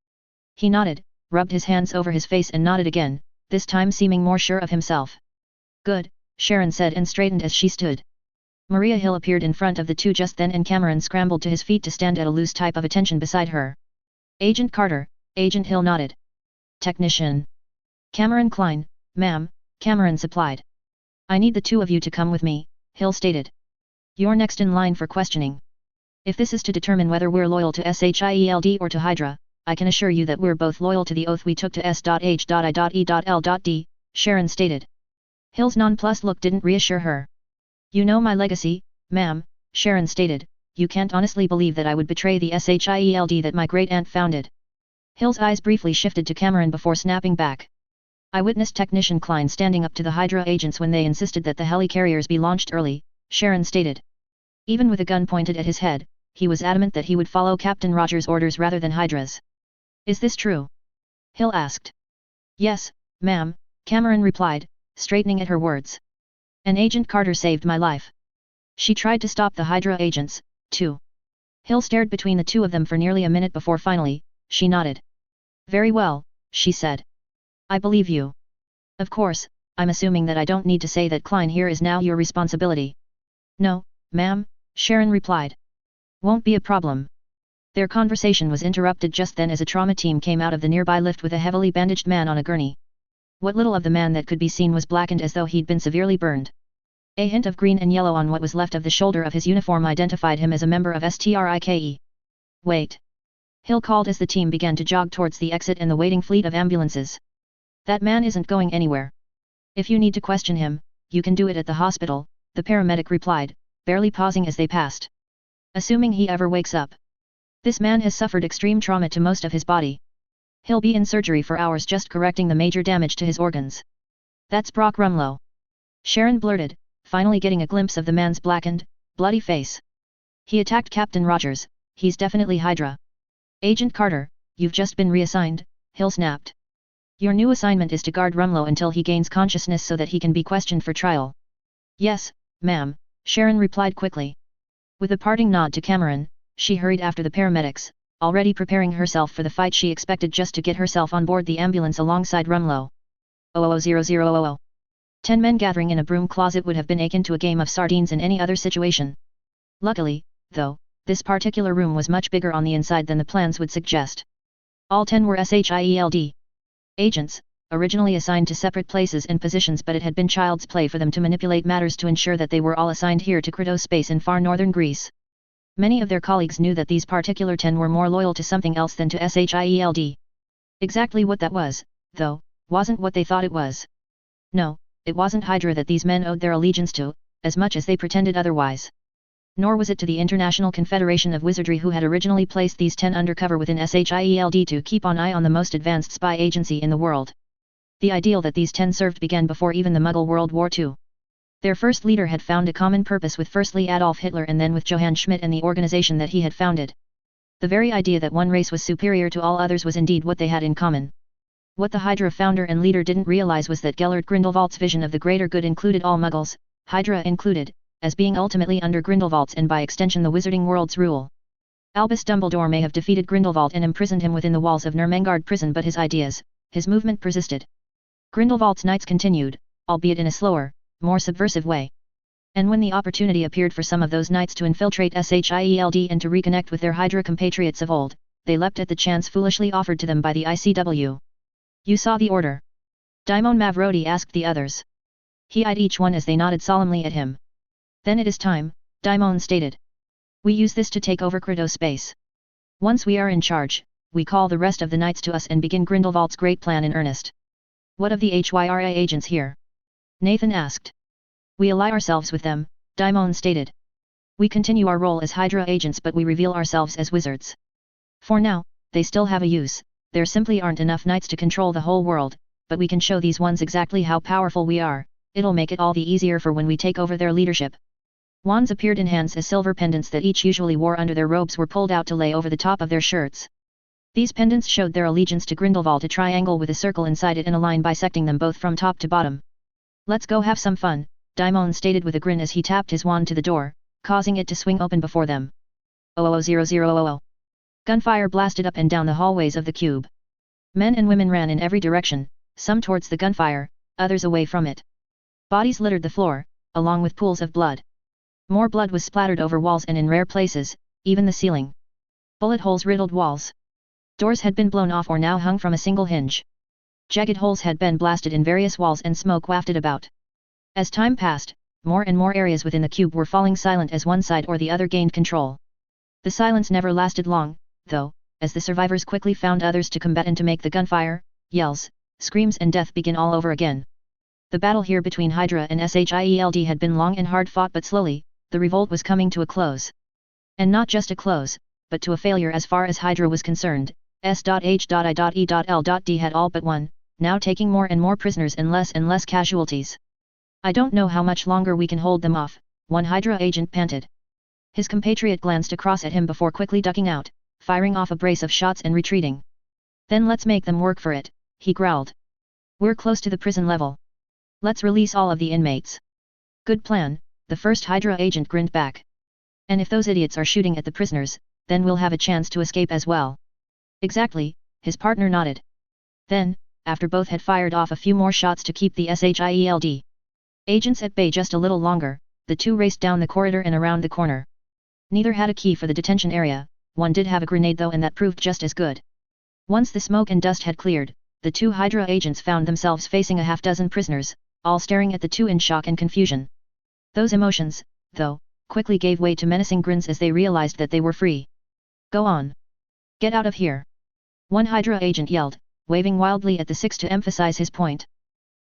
He nodded, rubbed his hands over his face and nodded again, this time seeming more sure of himself. Good, Sharon said and straightened as she stood. Maria Hill appeared in front of the two just then and Cameron scrambled to his feet to stand at a loose type of attention beside her. Agent Carter, Agent Hill nodded. Technician. Cameron Klein, ma'am, Cameron supplied. I need the two of you to come with me, Hill stated. You're next in line for questioning. If this is to determine whether we're loyal to SHIELD or to Hydra, I can assure you that we're both loyal to the oath we took to S.H.I.E.L.D, Sharon stated. Hill's nonplussed look didn't reassure her. You know my legacy, ma'am, Sharon stated, you can't honestly believe that I would betray the SHIELD that my great-aunt founded. Hill's eyes briefly shifted to Cameron before snapping back. I witnessed Technician Klein standing up to the Hydra agents when they insisted that the Helicarriers be launched early, Sharon stated. Even with a gun pointed at his head, he was adamant that he would follow Captain Rogers' orders rather than Hydra's. Is this true? Hill asked. Yes, ma'am, Cameron replied, straightening at her words. And Agent Carter saved my life. She tried to stop the Hydra agents, too. Hill stared between the two of them for nearly a minute before finally, she nodded. Very well, she said. I believe you. Of course, I'm assuming that I don't need to say that Klein here is now your responsibility. No, ma'am, Sharon replied. Won't be a problem. Their conversation was interrupted just then as a trauma team came out of the nearby lift with a heavily bandaged man on a gurney. What little of the man that could be seen was blackened as though he'd been severely burned. A hint of green and yellow on what was left of the shoulder of his uniform identified him as a member of STRIKE. Wait. Hill called as the team began to jog towards the exit and the waiting fleet of ambulances. That man isn't going anywhere. If you need to question him, you can do it at the hospital, the paramedic replied, barely pausing as they passed. Assuming he ever wakes up. This man has suffered extreme trauma to most of his body. He'll be in surgery for hours just correcting the major damage to his organs. That's Brock Rumlow. Sharon blurted, finally getting a glimpse of the man's blackened, bloody face. He attacked Captain Rogers, he's definitely Hydra. Agent Carter, you've just been reassigned, Hill snapped. Your new assignment is to guard Rumlow until he gains consciousness so that he can be questioned for trial. Yes, ma'am, Sharon replied quickly. With a parting nod to Cameron, she hurried after the paramedics, already preparing herself for the fight she expected just to get herself on board the ambulance alongside Rumlow. 00000. 10 men gathering in a broom closet would have been akin to a game of sardines in any other situation. Luckily, though, this particular room was much bigger on the inside than the plans would suggest. All 10 were SHIELD agents, originally assigned to separate places and positions, but it had been child's play for them to manipulate matters to ensure that they were all assigned here to Krytos space in far northern Greece. Many of their colleagues knew that these particular 10 were more loyal to something else than to SHIELD. Exactly what that was, though, wasn't what they thought it was. No, it wasn't Hydra that these men owed their allegiance to, as much as they pretended otherwise. Nor was it to the International Confederation of Wizardry who had originally placed these 10 undercover within SHIELD to keep an eye on the most advanced spy agency in the world. The ideal that these 10 served began before even the Muggle World War II. Their first leader had found a common purpose with firstly Adolf Hitler and then with Johann Schmidt and the organization that he had founded. The very idea that one race was superior to all others was indeed what they had in common. What the Hydra founder and leader didn't realize was that Gellert Grindelwald's vision of the greater good included all Muggles, Hydra included, as being ultimately under Grindelwald's and by extension the wizarding world's rule. Albus Dumbledore may have defeated Grindelwald and imprisoned him within the walls of Nurmengard prison, but his ideas, his movement persisted. Grindelwald's knights continued, albeit in a slower, more subversive way. And when the opportunity appeared for some of those knights to infiltrate SHIELD and to reconnect with their Hydra compatriots of old, they leapt at the chance foolishly offered to them by the ICW. You saw the order? Daimon Mavrodi asked the others. He eyed each one as they nodded solemnly at him. Then it is time, Daimon stated. We use this to take over Krytos space. Once we are in charge, we call the rest of the knights to us and begin Grindelwald's great plan in earnest. What of the Hyra agents here? Nathan asked. We ally ourselves with them, Daimon stated. We continue our role as Hydra agents, but we reveal ourselves as wizards. For now, they still have a use, there simply aren't enough knights to control the whole world, but we can show these ones exactly how powerful we are, it'll make it all the easier for when we take over their leadership. Wands appeared in hands as silver pendants that each usually wore under their robes were pulled out to lay over the top of their shirts. These pendants showed their allegiance to Grindelwald, a triangle with a circle inside it and a line bisecting them both from top to bottom. Let's go have some fun, Daimon stated with a grin as he tapped his wand to the door, causing it to swing open before them. 00000. Gunfire blasted up and down the hallways of the cube. Men and women ran in every direction, some towards the gunfire, others away from it. Bodies littered the floor, along with pools of blood. More blood was splattered over walls and in rare places, even the ceiling. Bullet holes riddled walls. Doors had been blown off or now hung from a single hinge. Jagged holes had been blasted in various walls and smoke wafted about. As time passed, more and more areas within the cube were falling silent as one side or the other gained control. The silence never lasted long, though, as the survivors quickly found others to combat and to make the gunfire, yells, screams and death begin all over again. The battle here between Hydra and SHIELD had been long and hard fought, but slowly, the revolt was coming to a close. And not just a close, but to a failure as far as Hydra was concerned. S.H.I.E.L.D had all but won, now taking more and more prisoners and less casualties. I don't know how much longer we can hold them off, one Hydra agent panted. His compatriot glanced across at him before quickly ducking out, firing off a brace of shots and retreating. Then let's make them work for it, he growled. We're close to the prison level. Let's release all of the inmates. Good plan, the first Hydra agent grinned back. And if those idiots are shooting at the prisoners, then we'll have a chance to escape as well. Exactly, his partner nodded. Then, after both had fired off a few more shots to keep the SHIELD agents at bay just a little longer, the two raced down the corridor and around the corner. Neither had a key for the detention area, one did have a grenade though, and that proved just as good. Once the smoke and dust had cleared, the two Hydra agents found themselves facing a half-dozen prisoners, all staring at the two in shock and confusion. Those emotions, though, quickly gave way to menacing grins as they realized that they were free. Go on. Get out of here. One Hydra agent yelled, waving wildly at the six to emphasize his point.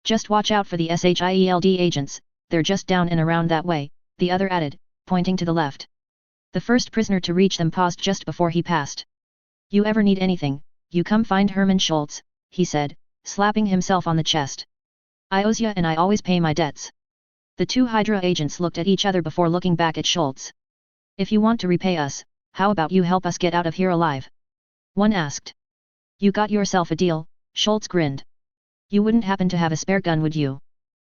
Just watch out for the SHIELD agents, they're just down and around that way, the other added, pointing to the left. The first prisoner to reach them paused just before he passed. You ever need anything, you come find Herman Schultz, he said, slapping himself on the chest. I owes ya and I always pay my debts. The two Hydra agents looked at each other before looking back at Schultz. If you want to repay us, how about you help us get out of here alive? One asked. You got yourself a deal, Schultz grinned. You wouldn't happen to have a spare gun, would you?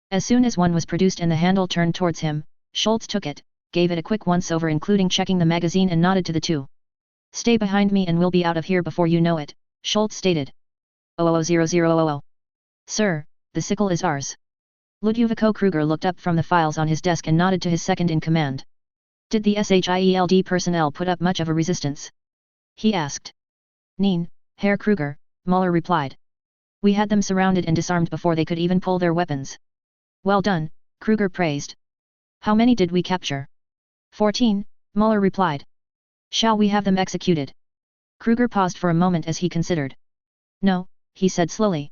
As soon as one was produced and the handle turned towards him, Schultz took it, gave it a quick once-over including checking the magazine and nodded to the two. Stay behind me and we'll be out of here before you know it, Schultz stated. 000000. Sir, the sickle is ours. Ludovico Kruger looked up from the files on his desk and nodded to his second-in-command. Did the SHIELD personnel put up much of a resistance? He asked. Neen, Herr Kruger, Muller replied. We had them surrounded and disarmed before they could even pull their weapons. Well done, Kruger praised. How many did we capture? 14, Muller replied. Shall we have them executed? Kruger paused for a moment as he considered. No, he said slowly.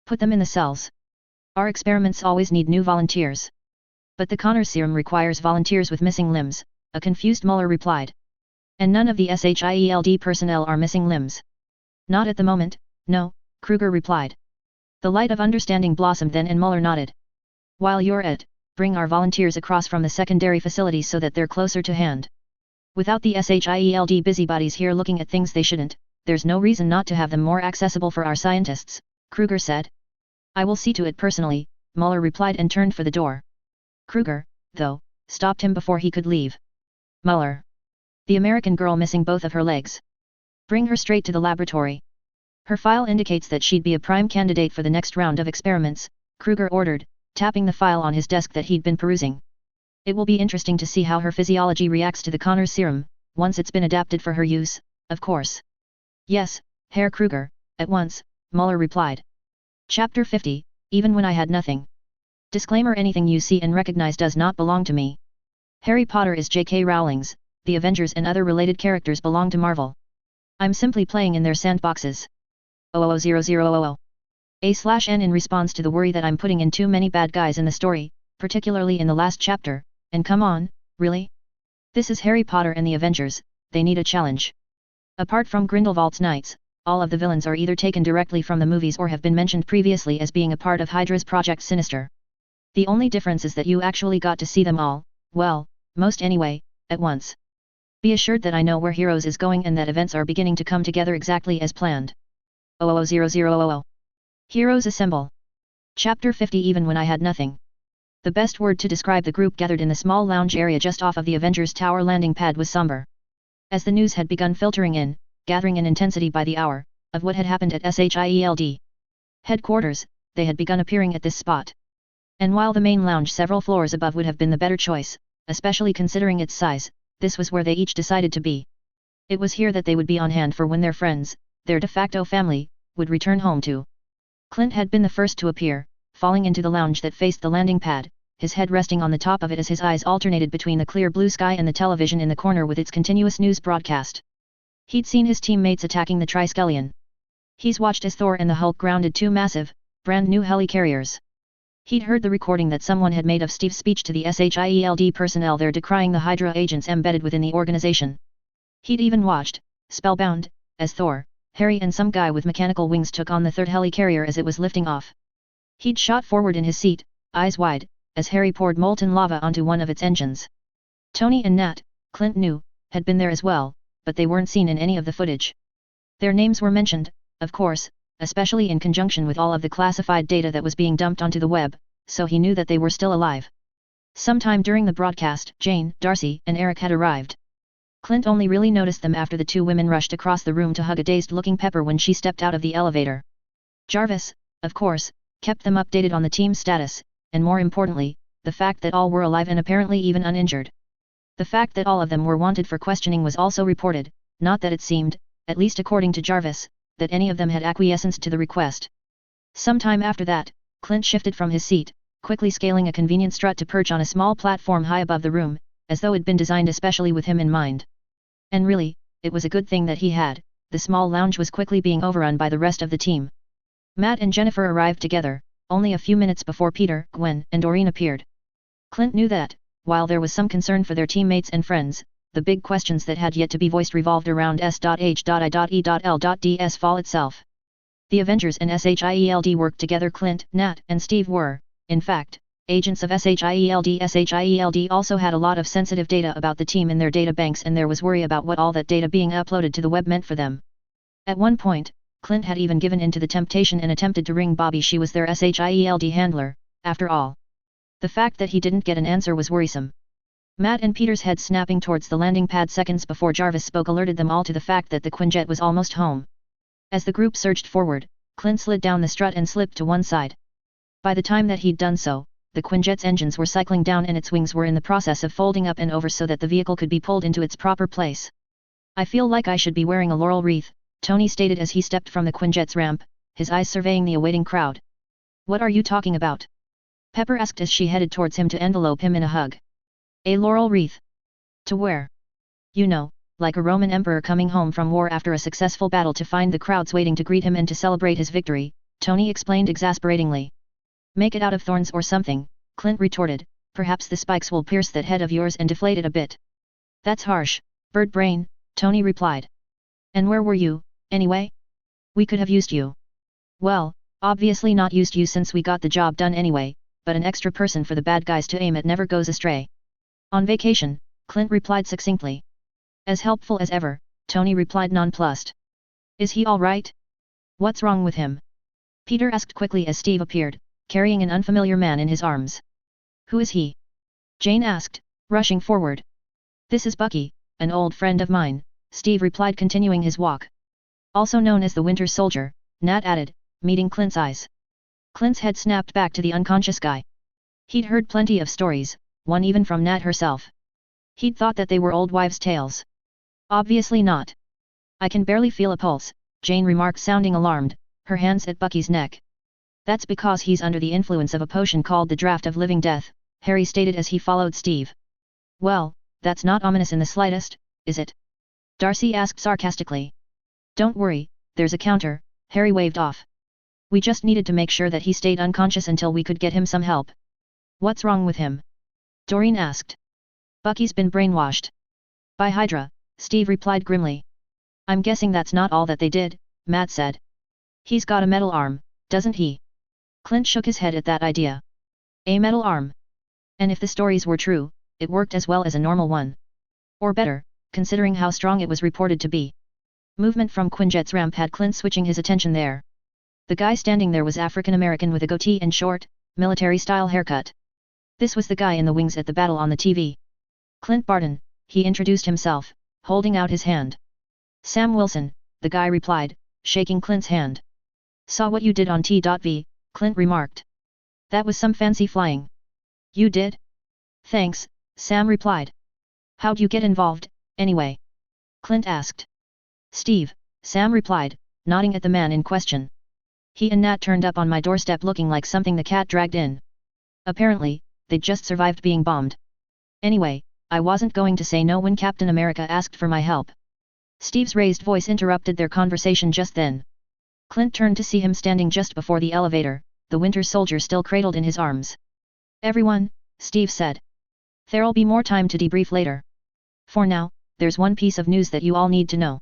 Put them in the cells. Our experiments always need new volunteers. But the Connor serum requires volunteers with missing limbs, a confused Muller replied. And none of the SHIELD personnel are missing limbs. Not at the moment, no, Kruger replied. The light of understanding blossomed then and Muller nodded. While you're at, bring our volunteers across from the secondary facilities so that they're closer to hand. Without the SHIELD busybodies here looking at things they shouldn't, there's no reason not to have them more accessible for our scientists, Kruger said. I will see to it personally, Muller replied and turned for the door. Kruger, though, stopped him before he could leave. Muller. The American girl missing both of her legs. Bring her straight to the laboratory. Her file indicates that she'd be a prime candidate for the next round of experiments, Kruger ordered, tapping the file on his desk that he'd been perusing. It will be interesting to see how her physiology reacts to the Connor serum, once it's been adapted for her use, of course. Yes, Herr Kruger, at once, Muller replied. Chapter 50, Even when I had nothing. Disclaimer: anything you see and recognize does not belong to me. Harry Potter is J.K. Rowling's, the Avengers and other related characters belong to Marvel. I'm simply playing in their sandboxes. 000000. A/N in response to the worry that I'm putting in too many bad guys in the story, particularly in the last chapter, and come on, really? This is Harry Potter and the Avengers, they need a challenge. Apart from Grindelwald's Knights, all of the villains are either taken directly from the movies or have been mentioned previously as being a part of Hydra's Project Sinister. The only difference is that you actually got to see them all, well, most anyway, at once. Be assured that I know where Heroes is going and that events are beginning to come together exactly as planned. 000000. Heroes assemble. Chapter 50. Even when I had nothing. The best word to describe the group gathered in the small lounge area just off of the Avengers Tower landing pad was somber. As the news had begun filtering in, gathering in intensity by the hour, of what had happened at SHIELD headquarters, they had begun appearing at this spot. And while the main lounge several floors above would have been the better choice, especially considering its size, this was where they each decided to be. It was here that they would be on hand for when their friends, their de facto family, would return home to. Clint had been the first to appear, falling into the lounge that faced the landing pad, his head resting on the top of it as his eyes alternated between the clear blue sky and the television in the corner with its continuous news broadcast. He'd seen his teammates attacking the Triskelion. He's watched as Thor and the Hulk grounded two massive, brand new helicarriers. He'd heard the recording that someone had made of Steve's speech to the SHIELD personnel there decrying the Hydra agents embedded within the organization. He'd even watched, spellbound, as Thor, Harry and some guy with mechanical wings took on the third helicarrier as it was lifting off. He'd shot forward in his seat, eyes wide, as Harry poured molten lava onto one of its engines. Tony and Nat, Clint knew, had been there as well, but they weren't seen in any of the footage. Their names were mentioned, of course, especially in conjunction with all of the classified data that was being dumped onto the web, so he knew that they were still alive. Sometime during the broadcast, Jane, Darcy, and Eric had arrived. Clint only really noticed them after the two women rushed across the room to hug a dazed-looking Pepper when she stepped out of the elevator. Jarvis, of course, kept them updated on the team's status, and more importantly, the fact that all were alive and apparently even uninjured. The fact that all of them were wanted for questioning was also reported, not that it seemed, at least according to Jarvis, that any of them had acquiesced to the request. Sometime after that, Clint shifted from his seat, quickly scaling a convenient strut to perch on a small platform high above the room, as though it'd been designed especially with him in mind. And really, it was a good thing that he had. The small lounge was quickly being overrun by the rest of the team. Matt and Jennifer arrived together, only a few minutes before Peter, Gwen, and Dorene appeared. Clint knew that, while there was some concern for their teammates and friends, the big questions that had yet to be voiced revolved around S.H.I.E.L.D.'s fall itself. The Avengers and SHIELD worked together. Clint, Nat, and Steve were, in fact, agents of SHIELD. SHIELD also had a lot of sensitive data about the team in their data banks, and there was worry about what all that data being uploaded to the web meant for them. At one point, Clint had even given in to the temptation and attempted to ring Bobby. She was their SHIELD handler, after all. The fact that he didn't get an answer was worrisome. Matt and Peter's head snapping towards the landing pad seconds before Jarvis spoke alerted them all to the fact that the Quinjet was almost home. As the group surged forward, Clint slid down the strut and slipped to one side. By the time that he'd done so, the Quinjet's engines were cycling down and its wings were in the process of folding up and over so that the vehicle could be pulled into its proper place. "I feel like I should be wearing a laurel wreath," Tony stated as he stepped from the Quinjet's ramp, his eyes surveying the awaiting crowd. "What are you talking about?" Pepper asked as she headed towards him to envelope him in a hug. "A laurel wreath? To wear? You know, like a Roman emperor coming home from war after a successful battle to find the crowds waiting to greet him and to celebrate his victory," Tony explained exasperatingly. "Make it out of thorns or something," Clint retorted, "perhaps the spikes will pierce that head of yours and deflate it a bit." "That's harsh, bird brain," Tony replied. "And where were you, anyway? We could have used you." "Well, obviously not used you since we got the job done anyway, but an extra person for the bad guys to aim at never goes astray." "On vacation," Clint replied succinctly. "As helpful as ever," Tony replied nonplussed. "Is he all right? What's wrong with him?" Peter asked quickly as Steve appeared, carrying an unfamiliar man in his arms. "Who is he?" Jane asked, rushing forward. "This is Bucky, an old friend of mine," Steve replied, continuing his walk. "Also known as the Winter Soldier," Nat added, meeting Clint's eyes. Clint's head snapped back to the unconscious guy. He'd heard plenty of stories, one even from Nat herself. He'd thought that they were old wives' tales. "Obviously not. I can barely feel a pulse," Jane remarked, sounding alarmed, her hands at Bucky's neck. "That's because he's under the influence of a potion called the Draft of Living Death," Harry stated as he followed Steve. "Well, that's not ominous in the slightest, is it?" Darcy asked sarcastically. "Don't worry, there's a counter," Harry waved off. "We just needed to make sure that he stayed unconscious until we could get him some help." "What's wrong with him?" Dorene asked. "Bucky's been brainwashed by Hydra," Steve replied grimly. "I'm guessing that's not all that they did," Matt said. "He's got a metal arm, doesn't he?" Clint shook his head at that idea. "A metal arm? And if the stories were true, it worked as well as a normal one. Or better, considering how strong it was reported to be." Movement from Quinjet's ramp had Clint switching his attention there. The guy standing there was African American with a goatee and short, military-style haircut. This was the guy in the wings at the battle on the TV. "Clint Barton," he introduced himself, holding out his hand. "Sam Wilson," the guy replied, shaking Clint's hand. "Saw what you did on T.V., Clint remarked. That was some fancy flying. You did? Thanks, Sam replied. How'd you get involved, anyway? Clint asked. Steve, Sam replied, nodding at the man in question. He and Nat turned up on my doorstep looking like something the cat dragged in. Apparently, they'd just survived being bombed. Anyway, I wasn't going to say no when Captain America asked for my help. Steve's raised voice interrupted their conversation just then. Clint turned to see him standing just before the elevator, the Winter Soldier still cradled in his arms. Everyone, Steve said. There'll be more time to debrief later. For now, there's one piece of news that you all need to know.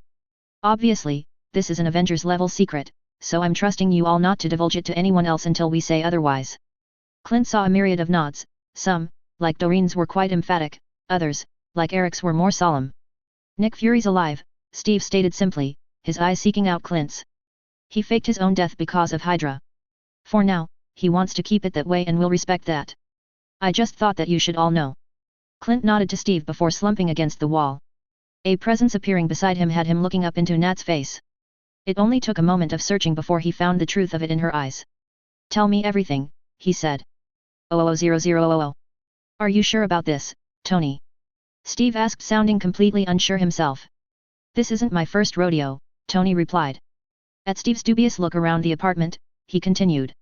Obviously, this is an Avengers-level secret, so I'm trusting you all not to divulge it to anyone else until we say otherwise. Clint saw a myriad of nods, some, like Dorene's were quite emphatic, others, like Eric's were more solemn. Nick Fury's alive, Steve stated simply, his eyes seeking out Clint's. He faked his own death because of Hydra. For now, he wants to keep it that way and will respect that. I just thought that you should all know. Clint nodded to Steve before slumping against the wall. A presence appearing beside him had him looking up into Nat's face. It only took a moment of searching before he found the truth of it in her eyes. Tell me everything, he said. 000000. Are you sure about this, Tony? Steve asked, sounding completely unsure himself. This isn't my first rodeo, Tony replied. At Steve's dubious look around the apartment, he continued.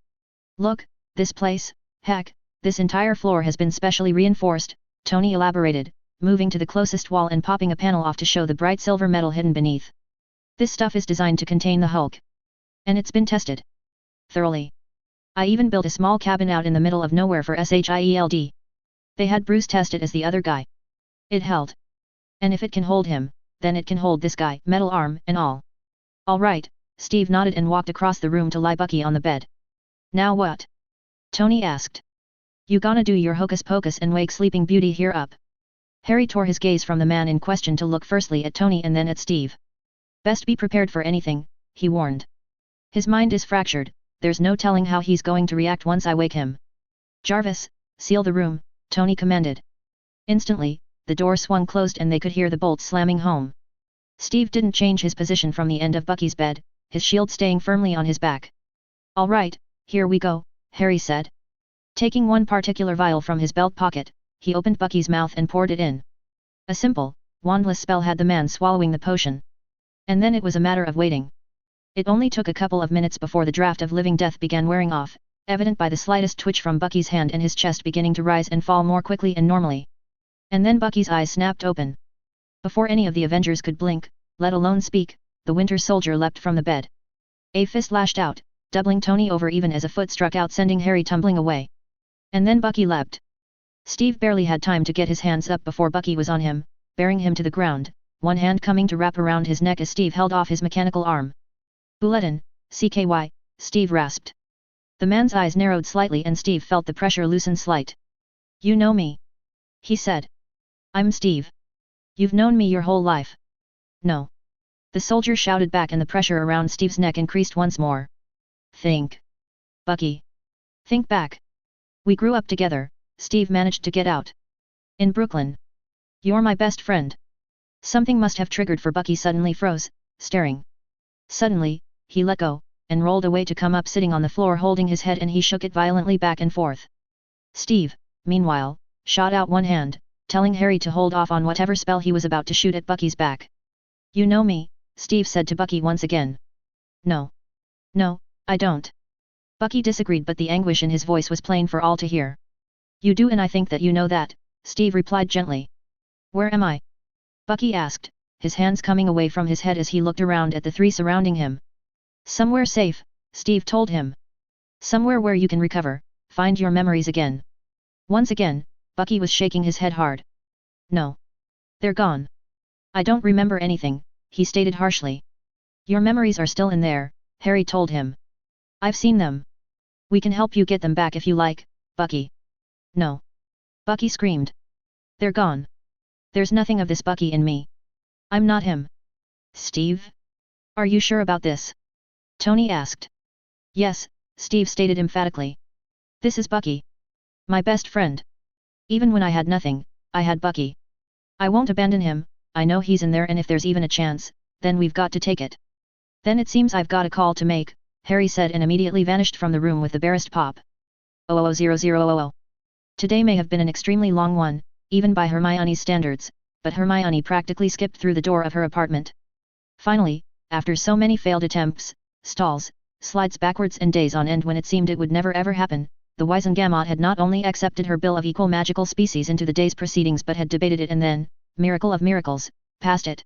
Look, this place, heck, this entire floor has been specially reinforced, Tony elaborated, moving to the closest wall and popping a panel off to show the bright silver metal hidden beneath. This stuff is designed to contain the Hulk. And it's been tested. Thoroughly. I even built a small cabin out in the middle of nowhere for SHIELD. They had Bruce test it as the other guy. It held. And if it can hold him, then it can hold this guy, metal arm and all. All right, Steve nodded and walked across the room to lie Bucky on the bed. Now what? Tony asked. You gonna do your hocus pocus and wake Sleeping Beauty here up? Harry tore his gaze from the man in question to look firstly at Tony and then at Steve. Best be prepared for anything, he warned. His mind is fractured, there's no telling how he's going to react once I wake him. Jarvis, seal the room, Tony commanded. Instantly, the door swung closed and they could hear the bolts slamming home. Steve didn't change his position from the end of Bucky's bed, his shield staying firmly on his back. All right, here we go, Harry said. Taking one particular vial from his belt pocket, he opened Bucky's mouth and poured it in. A simple, wandless spell had the man swallowing the potion. And then it was a matter of waiting. It only took a couple of minutes before the draft of living death began wearing off, evident by the slightest twitch from Bucky's hand and his chest beginning to rise and fall more quickly and normally. And then Bucky's eyes snapped open. Before any of the Avengers could blink, let alone speak, the Winter Soldier leapt from the bed. A fist lashed out, doubling Tony over even as a foot struck out, sending Harry tumbling away. And then Bucky leapt. Steve barely had time to get his hands up before Bucky was on him, bearing him to the ground, one hand coming to wrap around his neck as Steve held off his mechanical arm. Bulletin, CKY, Steve rasped. The man's eyes narrowed slightly and Steve felt the pressure loosen slight. You know me? He said. I'm Steve. You've known me your whole life. No. The soldier shouted back and the pressure around Steve's neck increased once more. Think. Bucky. Think back. We grew up together, Steve managed to get out. In Brooklyn. You're my best friend. Something must have triggered for Bucky suddenly froze, staring. Suddenly, he let go, and rolled away to come up sitting on the floor holding his head and he shook it violently back and forth. Steve, meanwhile, shot out one hand, telling Harry to hold off on whatever spell he was about to shoot at Bucky's back. You know me, Steve said to Bucky once again. No. No, I don't. Bucky disagreed but the anguish in his voice was plain for all to hear. You do and I think that you know that, Steve replied gently. Where am I? Bucky asked, his hands coming away from his head as he looked around at the three surrounding him. Somewhere safe, Steve told him. Somewhere where you can recover, find your memories again. Once again, Bucky was shaking his head hard. No. They're gone. I don't remember anything, he stated harshly. Your memories are still in there, Harry told him. I've seen them. We can help you get them back if you like, Bucky. No. Bucky screamed. They're gone. There's nothing of this Bucky in me. I'm not him. Steve? Are you sure about this? Tony asked. Yes, Steve stated emphatically. This is Bucky. My best friend. Even when I had nothing, I had Bucky. I won't abandon him, I know he's in there and if there's even a chance, then we've got to take it. Then it seems I've got a call to make, Harry said and immediately vanished from the room with the barest pop. 00000. Today may have been an extremely long one, even by Hermione's standards, but Hermione practically skipped through the door of her apartment. Finally, after so many failed attempts, stalls, slides backwards and days on end when it seemed it would never ever happen, the Wizengamot had not only accepted her bill of equal magical species into the day's proceedings but had debated it and then, miracle of miracles, passed it.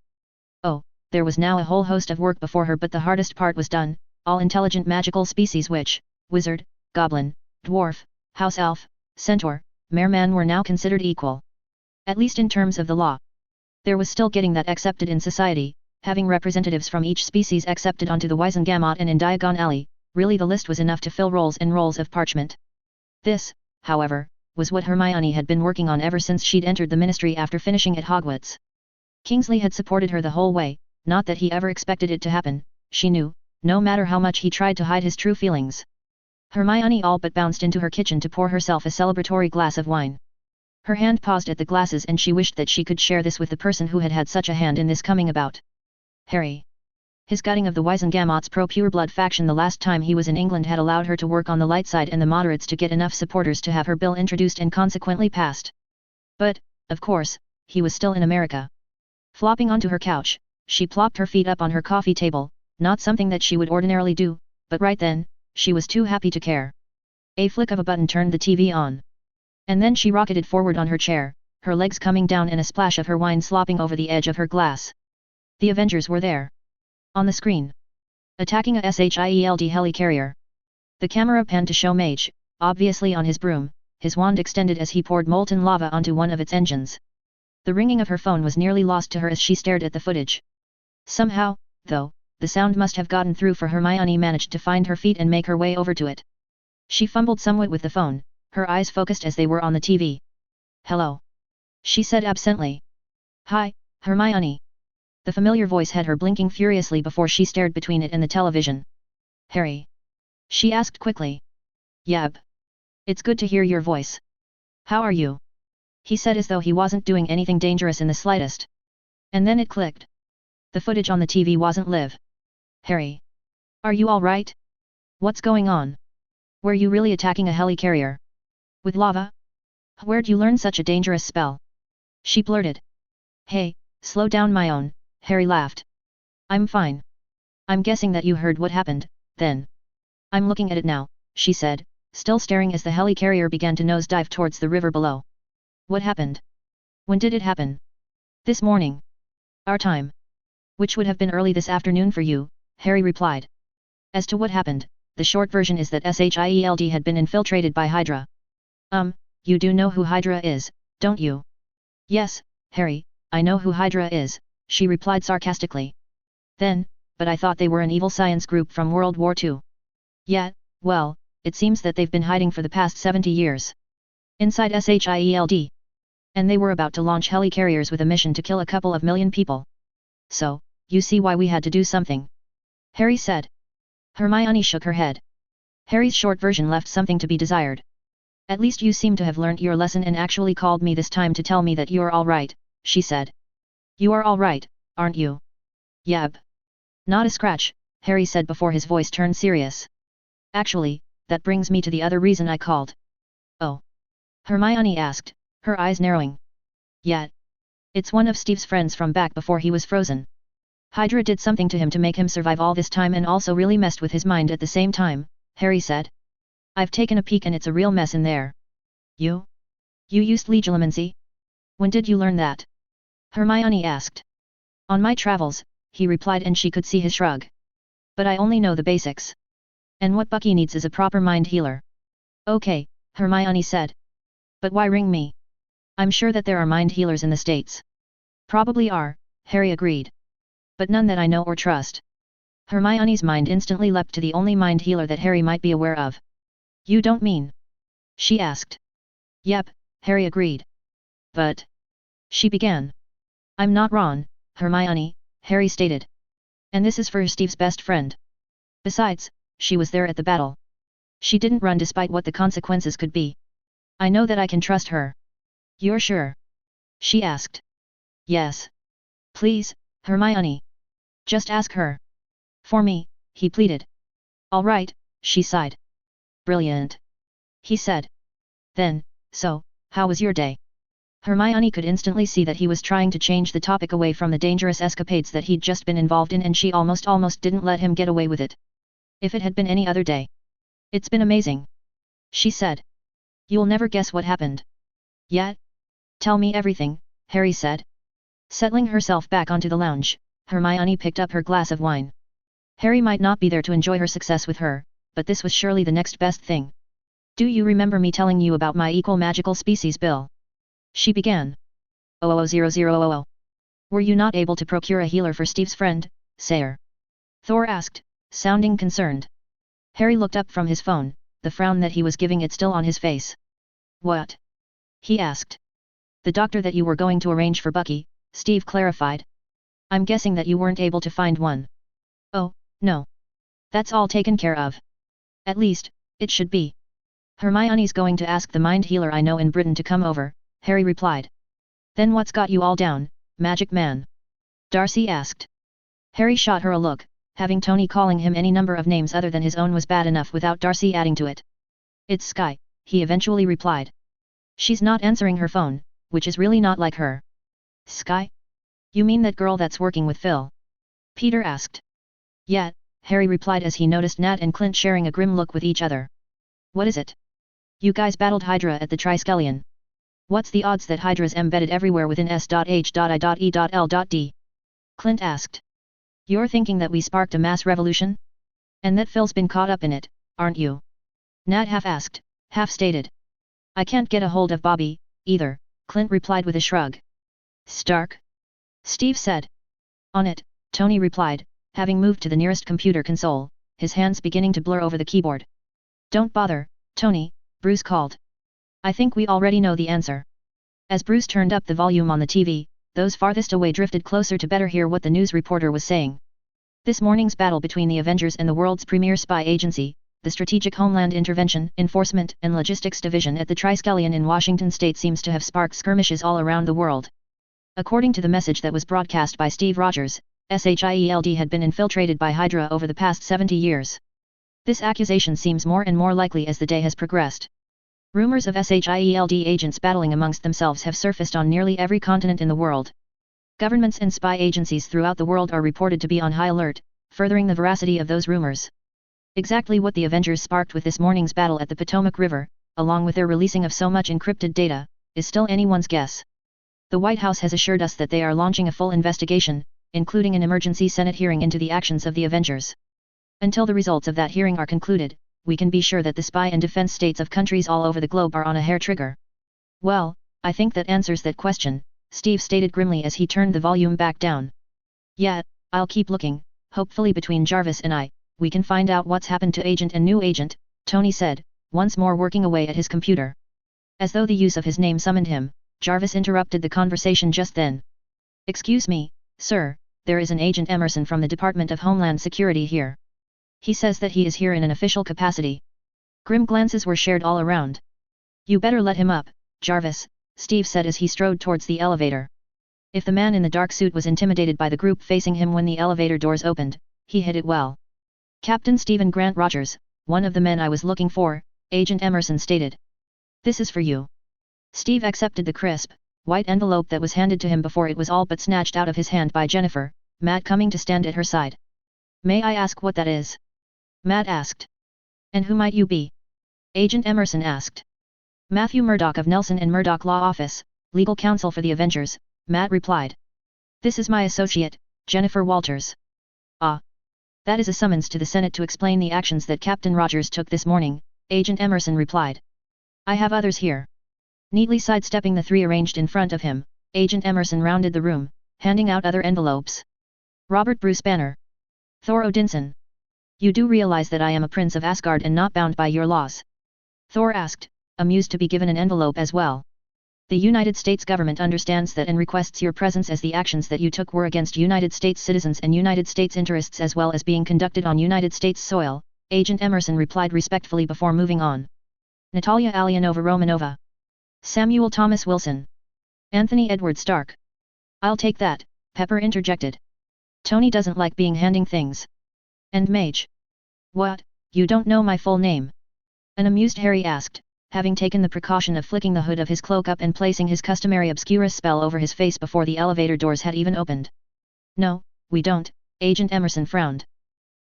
Oh, there was now a whole host of work before her, but the hardest part was done. All intelligent magical species witch, wizard, goblin, dwarf, house elf, centaur, merman were now considered equal. At least in terms of the law. There was still getting that accepted in society, having representatives from each species accepted onto the Wizengamot and in Diagon Alley. Really the list was enough to fill rolls and rolls of parchment. This, however, was what Hermione had been working on ever since she'd entered the ministry after finishing at Hogwarts. Kingsley had supported her the whole way, not that he ever expected it to happen, she knew, no matter how much he tried to hide his true feelings. Hermione all but bounced into her kitchen to pour herself a celebratory glass of wine. Her hand paused at the glasses and she wished that she could share this with the person who had had such a hand in this coming about. Harry. His gutting of the Wizengamot's pro-pureblood faction the last time he was in England had allowed her to work on the light side and the moderates to get enough supporters to have her bill introduced and consequently passed. But, of course, he was still in America. Flopping onto her couch, she plopped her feet up on her coffee table, not something that she would ordinarily do, but right then, she was too happy to care. A flick of a button turned the TV on. And then she rocketed forward on her chair, her legs coming down and a splash of her wine slopping over the edge of her glass. The Avengers were there. On the screen. Attacking a SHIELD helicarrier. The camera panned to show Mage, obviously on his broom, his wand extended as he poured molten lava onto one of its engines. The ringing of her phone was nearly lost to her as she stared at the footage. Somehow, though, the sound must have gotten through for Hermione managed to find her feet and make her way over to it. She fumbled somewhat with the phone, her eyes focused as they were on the TV. "Hello," she said absently. "Hi, Hermione." The familiar voice had her blinking furiously before she stared between it and the television. "Harry?" she asked quickly. "Yep. It's good to hear your voice. How are you?" he said as though he wasn't doing anything dangerous in the slightest. And then it clicked. The footage on the TV wasn't live. "Harry. Are you all right? What's going on? Were you really attacking a helicarrier? With lava? Where'd you learn such a dangerous spell?" she blurted. "Hey, slow down my own," Harry laughed. "I'm fine. I'm guessing that you heard what happened, then." "I'm looking at it now," she said, still staring as the helicarrier began to nosedive towards the river below. "What happened? When did it happen?" "This morning. Our time. Which would have been early this afternoon for you," Harry replied. "As to what happened, the short version is that SHIELD had been infiltrated by Hydra." You do know who Hydra is, don't you?" "Yes, Harry, I know who Hydra is," she replied sarcastically. "Then, but I thought they were an evil science group from World War II. "Yeah, well, it seems that they've been hiding for the past 70 years. Inside SHIELD. And they were about to launch helicarriers with a mission to kill a couple of million people. So, you see why we had to do something," Harry said. Hermione shook her head. Harry's short version left something to be desired. "At least you seem to have learnt your lesson and actually called me this time to tell me that you're all right," she said. "You are all right, aren't you?" "Yep. Not a scratch," Harry said before his voice turned serious. "Actually, that brings me to the other reason I called." "Oh?" Hermione asked, her eyes narrowing. "Yeah. It's one of Steve's friends from back before he was frozen. Hydra did something to him to make him survive all this time and also really messed with his mind at the same time," Harry said. "I've taken a peek and it's a real mess in there." You used legilimency? When did you learn that?" Hermione asked. "On my travels," he replied and she could see his shrug. "But I only know the basics. And what Bucky needs is a proper mind healer." "Okay," Hermione said. "But why ring me? I'm sure that there are mind healers in the States." "Probably are," Harry agreed. "But none that I know or trust." Hermione's mind instantly leapt to the only mind healer that Harry might be aware of. "You don't mean?" she asked. "Yep," Harry agreed. "But..." she began. "I'm not Ron, Hermione," Harry stated. "And this is for Steve's best friend. Besides, she was there at the battle. She didn't run despite what the consequences could be. I know that I can trust her." "You're sure?" she asked. "Yes. Please, Hermione. Just ask her." "For me," he pleaded. All right, she sighed. Brilliant. He said. Then, so, how was your day? Hermione could instantly see that he was trying to change the topic away from the dangerous escapades that he'd just been involved in, and she almost didn't let him get away with it. If it had been any other day. It's been amazing. She said. You'll never guess what happened. Yet? Tell me everything, Harry said. Settling herself back onto the lounge, Hermione picked up her glass of wine. Harry might not be there to enjoy her success with her, but this was surely the next best thing. Do you remember me telling you about my equal magical species bill? She began. 000000. Were you not able to procure a healer for Steve's friend, Sayre? Thor asked, sounding concerned. Harry looked up from his phone, the frown that he was giving it still on his face. What? He asked. The doctor that you were going to arrange for Bucky, Steve clarified. I'm guessing that you weren't able to find one. Oh, no. That's all taken care of. At least, it should be. Hermione's going to ask the mind healer I know in Britain to come over, Harry replied. Then what's got you all down, Magic Man? Darcy asked. Harry shot her a look, having Tony calling him any number of names other than his own was bad enough without Darcy adding to it. It's Sky, he eventually replied. She's not answering her phone, which is really not like her. Sky? You mean that girl that's working with Phil? Peter asked. Yeah, Harry replied as he noticed Nat and Clint sharing a grim look with each other. What is it? You guys battled Hydra at the Triskelion. What's the odds that Hydra's embedded everywhere within S.H.I.E.L.D? Clint asked. You're thinking that we sparked a mass revolution? And that Phil's been caught up in it, aren't you? Nat half asked, half stated. I can't get a hold of Bobby, either, Clint replied with a shrug. Stark? Steve said. On it, Tony replied, having moved to the nearest computer console, his hands beginning to blur over the keyboard. Don't bother, Tony, Bruce called. I think we already know the answer. As Bruce turned up the volume on the TV, those farthest away drifted closer to better hear what the news reporter was saying. This morning's battle between the Avengers and the world's premier spy agency, the Strategic Homeland Intervention, Enforcement and Logistics Division at the Triskelion in Washington state seems to have sparked skirmishes all around the world. According to the message that was broadcast by Steve Rogers, SHIELD had been infiltrated by Hydra over the past 70 years. This accusation seems more and more likely as the day has progressed. Rumors of SHIELD agents battling amongst themselves have surfaced on nearly every continent in the world. Governments and spy agencies throughout the world are reported to be on high alert, furthering the veracity of those rumors. Exactly what the Avengers sparked with this morning's battle at the Potomac River, along with their releasing of so much encrypted data, is still anyone's guess. The White House has assured us that they are launching a full investigation, including an emergency Senate hearing into the actions of the Avengers. Until the results of that hearing are concluded, we can be sure that the spy and defense states of countries all over the globe are on a hair trigger. Well, I think that answers that question, Steve stated grimly as he turned the volume back down. Yeah, I'll keep looking, hopefully between Jarvis and I, we can find out what's happened to Agent and New Agent, Tony said, once more working away at his computer. As though the use of his name summoned him, Jarvis interrupted the conversation just then. Excuse me, sir, there is an Agent Emerson from the Department of Homeland Security here. He says that he is here in an official capacity. Grim glances were shared all around. You better let him up, Jarvis, Steve said as he strode towards the elevator. If the man in the dark suit was intimidated by the group facing him when the elevator doors opened, he hid it well. Captain Stephen Grant Rogers, one of the men I was looking for, Agent Emerson stated. This is for you. Steve accepted the crisp, white envelope that was handed to him before it was all but snatched out of his hand by Jennifer, Matt coming to stand at her side. May I ask what that is? Matt asked. And who might you be? Agent Emerson asked. Matthew Murdoch of Nelson and Murdoch Law Office, legal counsel for the Avengers, Matt replied. This is my associate, Jennifer Walters. Ah. That is a summons to the Senate to explain the actions that Captain Rogers took this morning, Agent Emerson replied. I have others here. Neatly sidestepping the three arranged in front of him, Agent Emerson rounded the room, handing out other envelopes. Robert Bruce Banner. Thor Odinson. You do realize that I am a prince of Asgard and not bound by your laws? Thor asked, amused to be given an envelope as well. The United States government understands that and requests your presence as the actions that you took were against United States citizens and United States interests as well as being conducted on United States soil, Agent Emerson replied respectfully before moving on. Natalia Alianova Romanova. Samuel Thomas Wilson. Anthony Edward Stark. I'll take that, Pepper interjected. Tony doesn't like being handing things. And Mage. What, You don't know my full name? An amused Harry asked, having taken the precaution of flicking the hood of his cloak up and placing his customary obscurus spell over his face before the elevator doors had even opened. No, we don't, Agent Emerson frowned.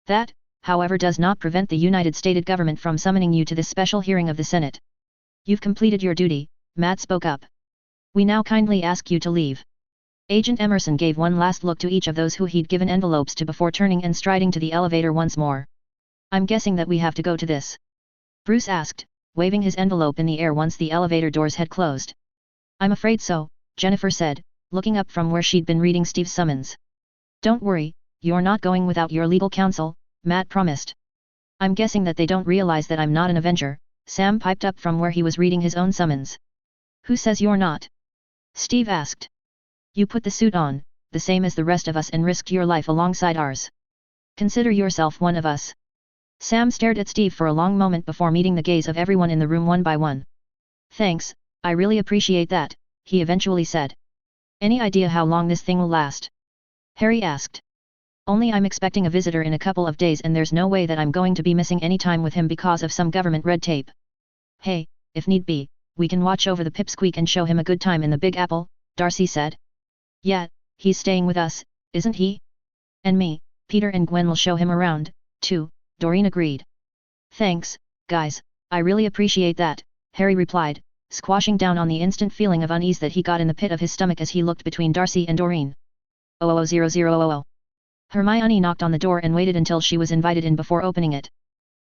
That, however, does not prevent the United States government from summoning you to this special hearing of the Senate. You've completed your duty, Matt spoke up. We now kindly ask you to leave. Agent Emerson gave one last look to each of those who he'd given envelopes to before turning and striding to the elevator once more. I'm guessing that we have to go to this? Bruce asked, waving his envelope in the air once the elevator doors had closed. I'm afraid so, Jennifer said, looking up from where she'd been reading Steve's summons. Don't worry, you're not going without your legal counsel, Matt promised. I'm guessing that they don't realize that I'm not an Avenger, Sam piped up from where he was reading his own summons. Who says you're not? Steve asked. You put the suit on, the same as the rest of us, and risked your life alongside ours. Consider yourself one of us. Sam stared at Steve for a long moment before meeting the gaze of everyone in the room one by one. Thanks, I really appreciate that, he eventually said. Any idea how long this thing will last? Harry asked. Only I'm expecting a visitor in a couple of days, and there's no way that I'm going to be missing any time with him because of some government red tape. Hey, if need be, we can watch over the pipsqueak and show him a good time in the Big Apple, Darcy said. Yeah, he's staying with us, isn't he? And me, Peter and Gwen will show him around, too, Dorene agreed. Thanks, guys, I really appreciate that, Harry replied, squashing down on the instant feeling of unease that he got in the pit of his stomach as he looked between Darcy and Dorene. 00000. Hermione knocked on the door and waited until she was invited in before opening it.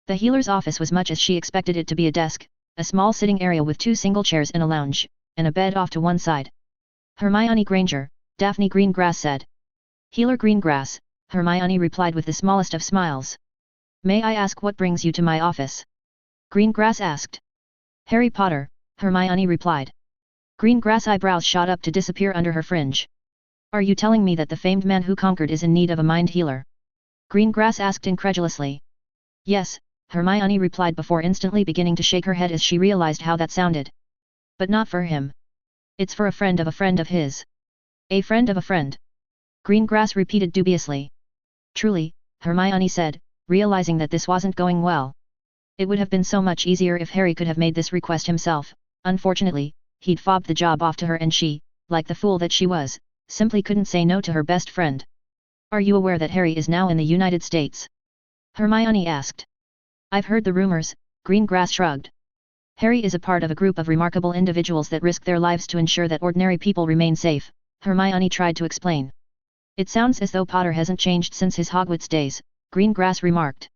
The healer's office was much as she expected it to be: a desk, a small sitting area with 2 single chairs and a lounge, and a bed off to one side. Hermione Granger, Daphne Greengrass said. Healer Greengrass, Hermione replied with the smallest of smiles. May I ask what brings you to my office? Greengrass asked. Harry Potter, Hermione replied. Greengrass' eyebrows shot up to disappear under her fringe. Are you telling me that the famed man who conquered is in need of a mind healer? Greengrass asked incredulously. Yes, Hermione replied before instantly beginning to shake her head as she realized how that sounded. But not for him. It's for a friend of his. A friend of a friend. Greengrass repeated dubiously. Truly, Hermione said, realizing that this wasn't going well. It would have been so much easier if Harry could have made this request himself. Unfortunately, he'd fobbed the job off to her, and she, like the fool that she was, simply couldn't say no to her best friend. Are you aware that Harry is now in the United States? Hermione asked. I've heard the rumors, Greengrass shrugged. Harry is a part of a group of remarkable individuals that risk their lives to ensure that ordinary people remain safe, Hermione tried to explain. It sounds as though Potter hasn't changed since his Hogwarts days, Greengrass remarked.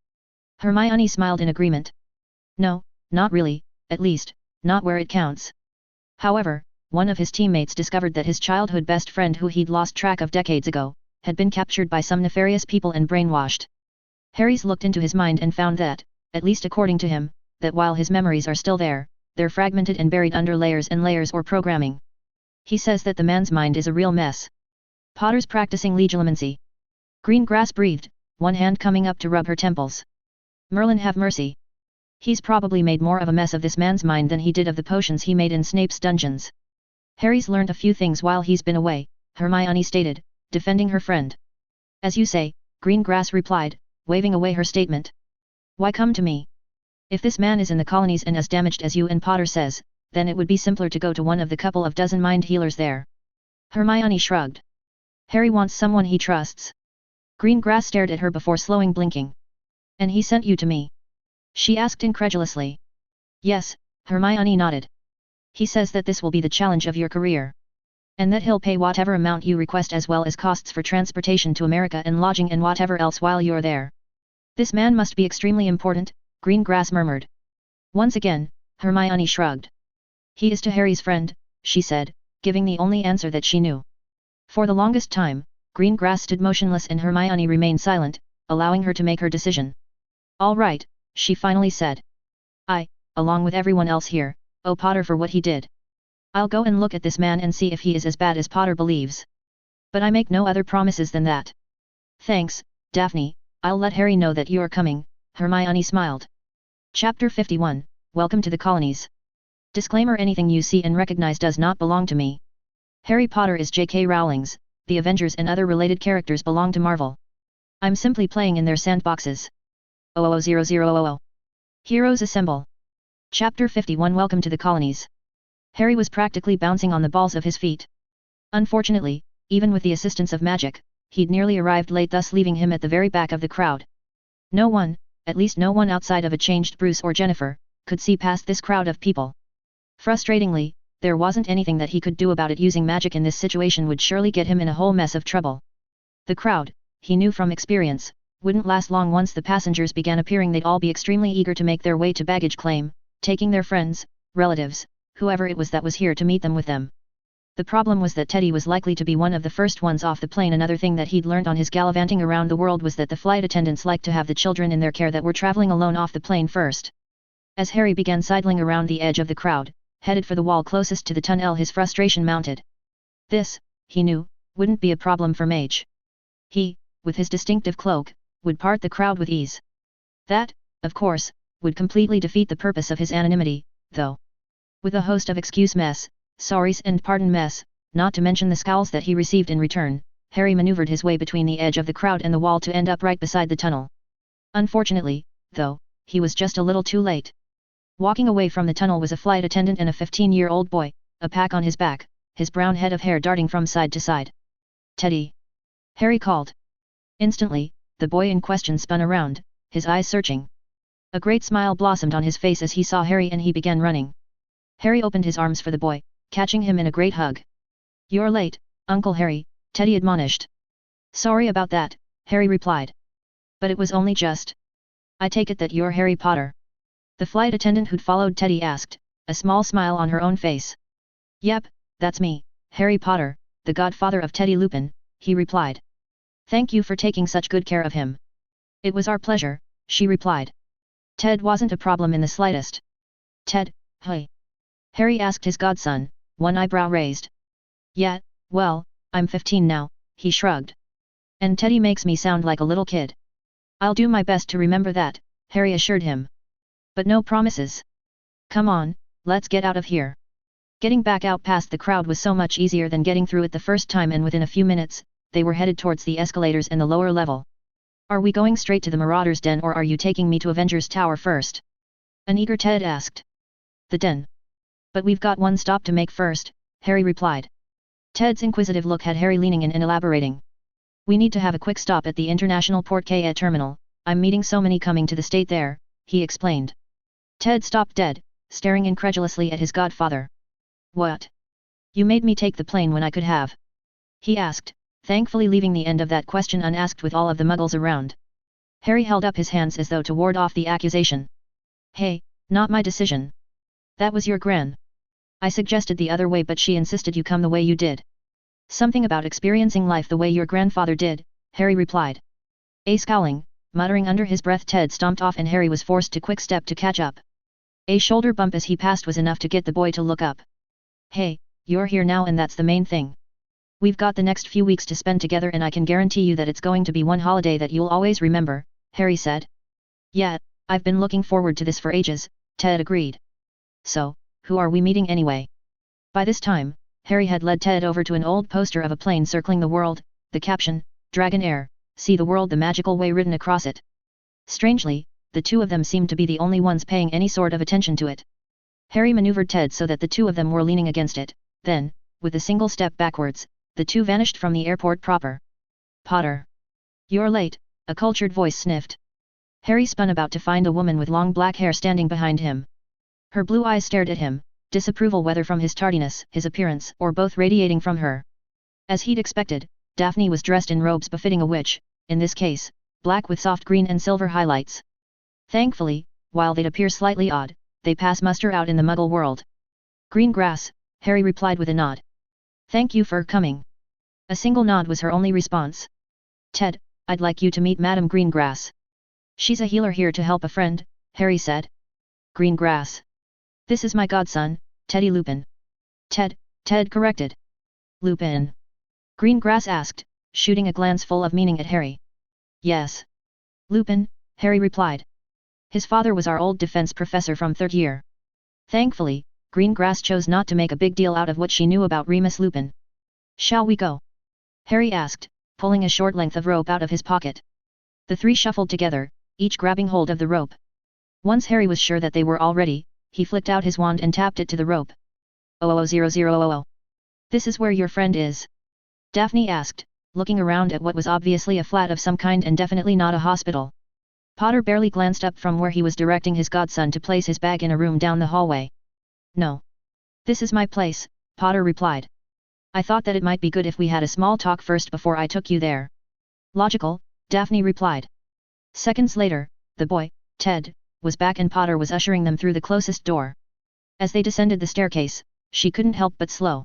Hermione smiled in agreement. No, not really, at least, not where it counts. However, one of his teammates discovered that his childhood best friend, who he'd lost track of decades ago, had been captured by some nefarious people and brainwashed. Harry's looked into his mind and found that, at least according to him, that while his memories are still there, they're fragmented and buried under layers and layers or programming. He says that the man's mind is a real mess. Potter's practicing legilimency. Greengrass breathed, one hand coming up to rub her temples. Merlin have mercy. He's probably made more of a mess of this man's mind than he did of the potions he made in Snape's dungeons. Harry's learned a few things while he's been away, Hermione stated, defending her friend. As you say, Greengrass replied, waving away her statement. Why come to me? If this man is in the colonies and as damaged as you and Potter says, then it would be simpler to go to one of the couple of dozen mind healers there. Hermione shrugged. Harry wants someone he trusts. Greengrass stared at her before slowing blinking. And he sent you to me? She asked incredulously. Yes, Hermione nodded. He says that this will be the challenge of your career. And that he'll pay whatever amount you request, as well as costs for transportation to America and lodging and whatever else while you're there. This man must be extremely important, Greengrass murmured. Once again, Hermione shrugged. He is to Harry's friend, she said, giving the only answer that she knew. For the longest time, Greengrass stood motionless and Hermione remained silent, allowing her to make her decision. All right, she finally said. I, along with everyone else here, owe Potter for what he did. I'll go and look at this man and see if he is as bad as Potter believes. But I make no other promises than that. Thanks, Daphne, I'll let Harry know that you're coming, Hermione smiled. Chapter 51, Welcome to the Colonies. Disclaimer: anything you see and recognize does not belong to me. Harry Potter is J.K. Rowling's, the Avengers and other related characters belong to Marvel. I'm simply playing in their sandboxes. 000000. Heroes Assemble. Chapter 51. Welcome to the colonies. Harry was practically bouncing on the balls of his feet. Unfortunately, even with the assistance of magic, he'd nearly arrived late, thus leaving him at the very back of the crowd. No one, at least no one outside of a changed Bruce or Jennifer, could see past this crowd of people. Frustratingly, there wasn't anything that he could do about it. Using magic in this situation would surely get him in a whole mess of trouble. The crowd, he knew from experience, wouldn't last long. Once the passengers began appearing, they'd all be extremely eager to make their way to baggage claim, taking their friends, relatives, whoever it was that was here to meet them with them. The problem was that Teddy was likely to be one of the first ones off the plane. Another thing that he'd learned on his gallivanting around the world was that the flight attendants liked to have the children in their care that were traveling alone off the plane first. As Harry began sidling around the edge of the crowd, headed for the wall closest to the tunnel, his frustration mounted. This, he knew, wouldn't be a problem for Mage. He, with his distinctive cloak, would part the crowd with ease. That, of course, would completely defeat the purpose of his anonymity, though. With a host of excuse mess, sorries and pardon mess, not to mention the scowls that he received in return, Harry maneuvered his way between the edge of the crowd and the wall to end up right beside the tunnel. Unfortunately, though, he was just a little too late. Walking away from the tunnel was a flight attendant and a 15-year-old boy, a pack on his back, his brown head of hair darting from side to side. "Teddy!" Harry called. Instantly, the boy in question spun around, his eyes searching. A great smile blossomed on his face as he saw Harry, and he began running. Harry opened his arms for the boy, catching him in a great hug. "You're late, Uncle Harry," Teddy admonished. "Sorry about that," Harry replied. "But it was only just. I take it that you're Harry Potter?" The flight attendant who'd followed Teddy asked, a small smile on her own face. "Yep, that's me, Harry Potter, the godfather of Teddy Lupin," he replied. "Thank you for taking such good care of him." "It was our pleasure," she replied. Ted wasn't a problem in the slightest. "Ted, hey?" Harry asked his godson, one eyebrow raised. "Yeah, well, I'm 15 now," he shrugged. "And Teddy makes me sound like a little kid." "I'll do my best to remember that," Harry assured him. "But no promises. Come on, let's get out of here." Getting back out past the crowd was so much easier than getting through it the first time, and within a few minutes, they were headed towards the escalators in the lower level. "Are we going straight to the Marauder's Den, or are you taking me to Avengers Tower first?" an eager Ted asked. "The den. But we've got one stop to make first," Harry replied. Ted's inquisitive look had Harry leaning in and elaborating. "We need to have a quick stop at the International Port K terminal, I'm meeting so many coming to the state there," he explained. Ted stopped dead, staring incredulously at his godfather. "What? You made me take the plane when I could have?" he asked, thankfully leaving the end of that question unasked with all of the muggles around. Harry held up his hands as though to ward off the accusation. "Hey, not my decision. That was your gran. I suggested the other way, but she insisted you come the way you did." "Something about experiencing life the way your grandfather did," Harry replied. Scowling, muttering under his breath, Ted stomped off and Harry was forced to quick step to catch up. A shoulder bump as he passed was enough to get the boy to look up. "Hey, you're here now and that's the main thing. We've got the next few weeks to spend together and I can guarantee you that it's going to be one holiday that you'll always remember," Harry said. "Yeah, I've been looking forward to this for ages," Ted agreed. "So, who are we meeting anyway?" By this time, Harry had led Ted over to an old poster of a plane circling the world, the caption, "Dragon Air, see the world the magical way" written across it. Strangely, the two of them seemed to be the only ones paying any sort of attention to it. Harry maneuvered Ted so that the two of them were leaning against it, then, with a single step backwards, the two vanished from the airport proper. "Potter! You're late," a cultured voice sniffed. Harry spun about to find a woman with long black hair standing behind him. Her blue eyes stared at him, disapproval whether from his tardiness, his appearance, or both radiating from her. As he'd expected, Daphne was dressed in robes befitting a witch, in this case, black with soft green and silver highlights. Thankfully, while they'd appear slightly odd, they pass muster out in the Muggle world. "Green grass," Harry replied with a nod. "Thank you for coming." A single nod was her only response. "Ted, I'd like you to meet Madame Greengrass. She's a healer here to help a friend," Harry said. "Greengrass. This is my godson, Teddy Lupin." Ted corrected. "Lupin?" Greengrass asked, shooting a glance full of meaning at Harry. "Yes. Lupin," Harry replied. "His father was our old defense professor from third year." Thankfully, Greengrass chose not to make a big deal out of what she knew about Remus Lupin. "Shall we go?" Harry asked, pulling a short length of rope out of his pocket. The three shuffled together, each grabbing hold of the rope. Once Harry was sure that they were all ready, he flicked out his wand and tapped it to the rope. 00000. This is where your friend is? Daphne asked, looking around at what was obviously a flat of some kind and definitely not a hospital. Potter barely glanced up from where he was directing his godson to place his bag in a room down the hallway. No. This is my place, Potter replied. I thought that it might be good if we had a small talk first before I took you there. Logical, Daphne replied. Seconds later, the boy, Ted, was back and Potter was ushering them through the closest door. As they descended the staircase, she couldn't help but slow.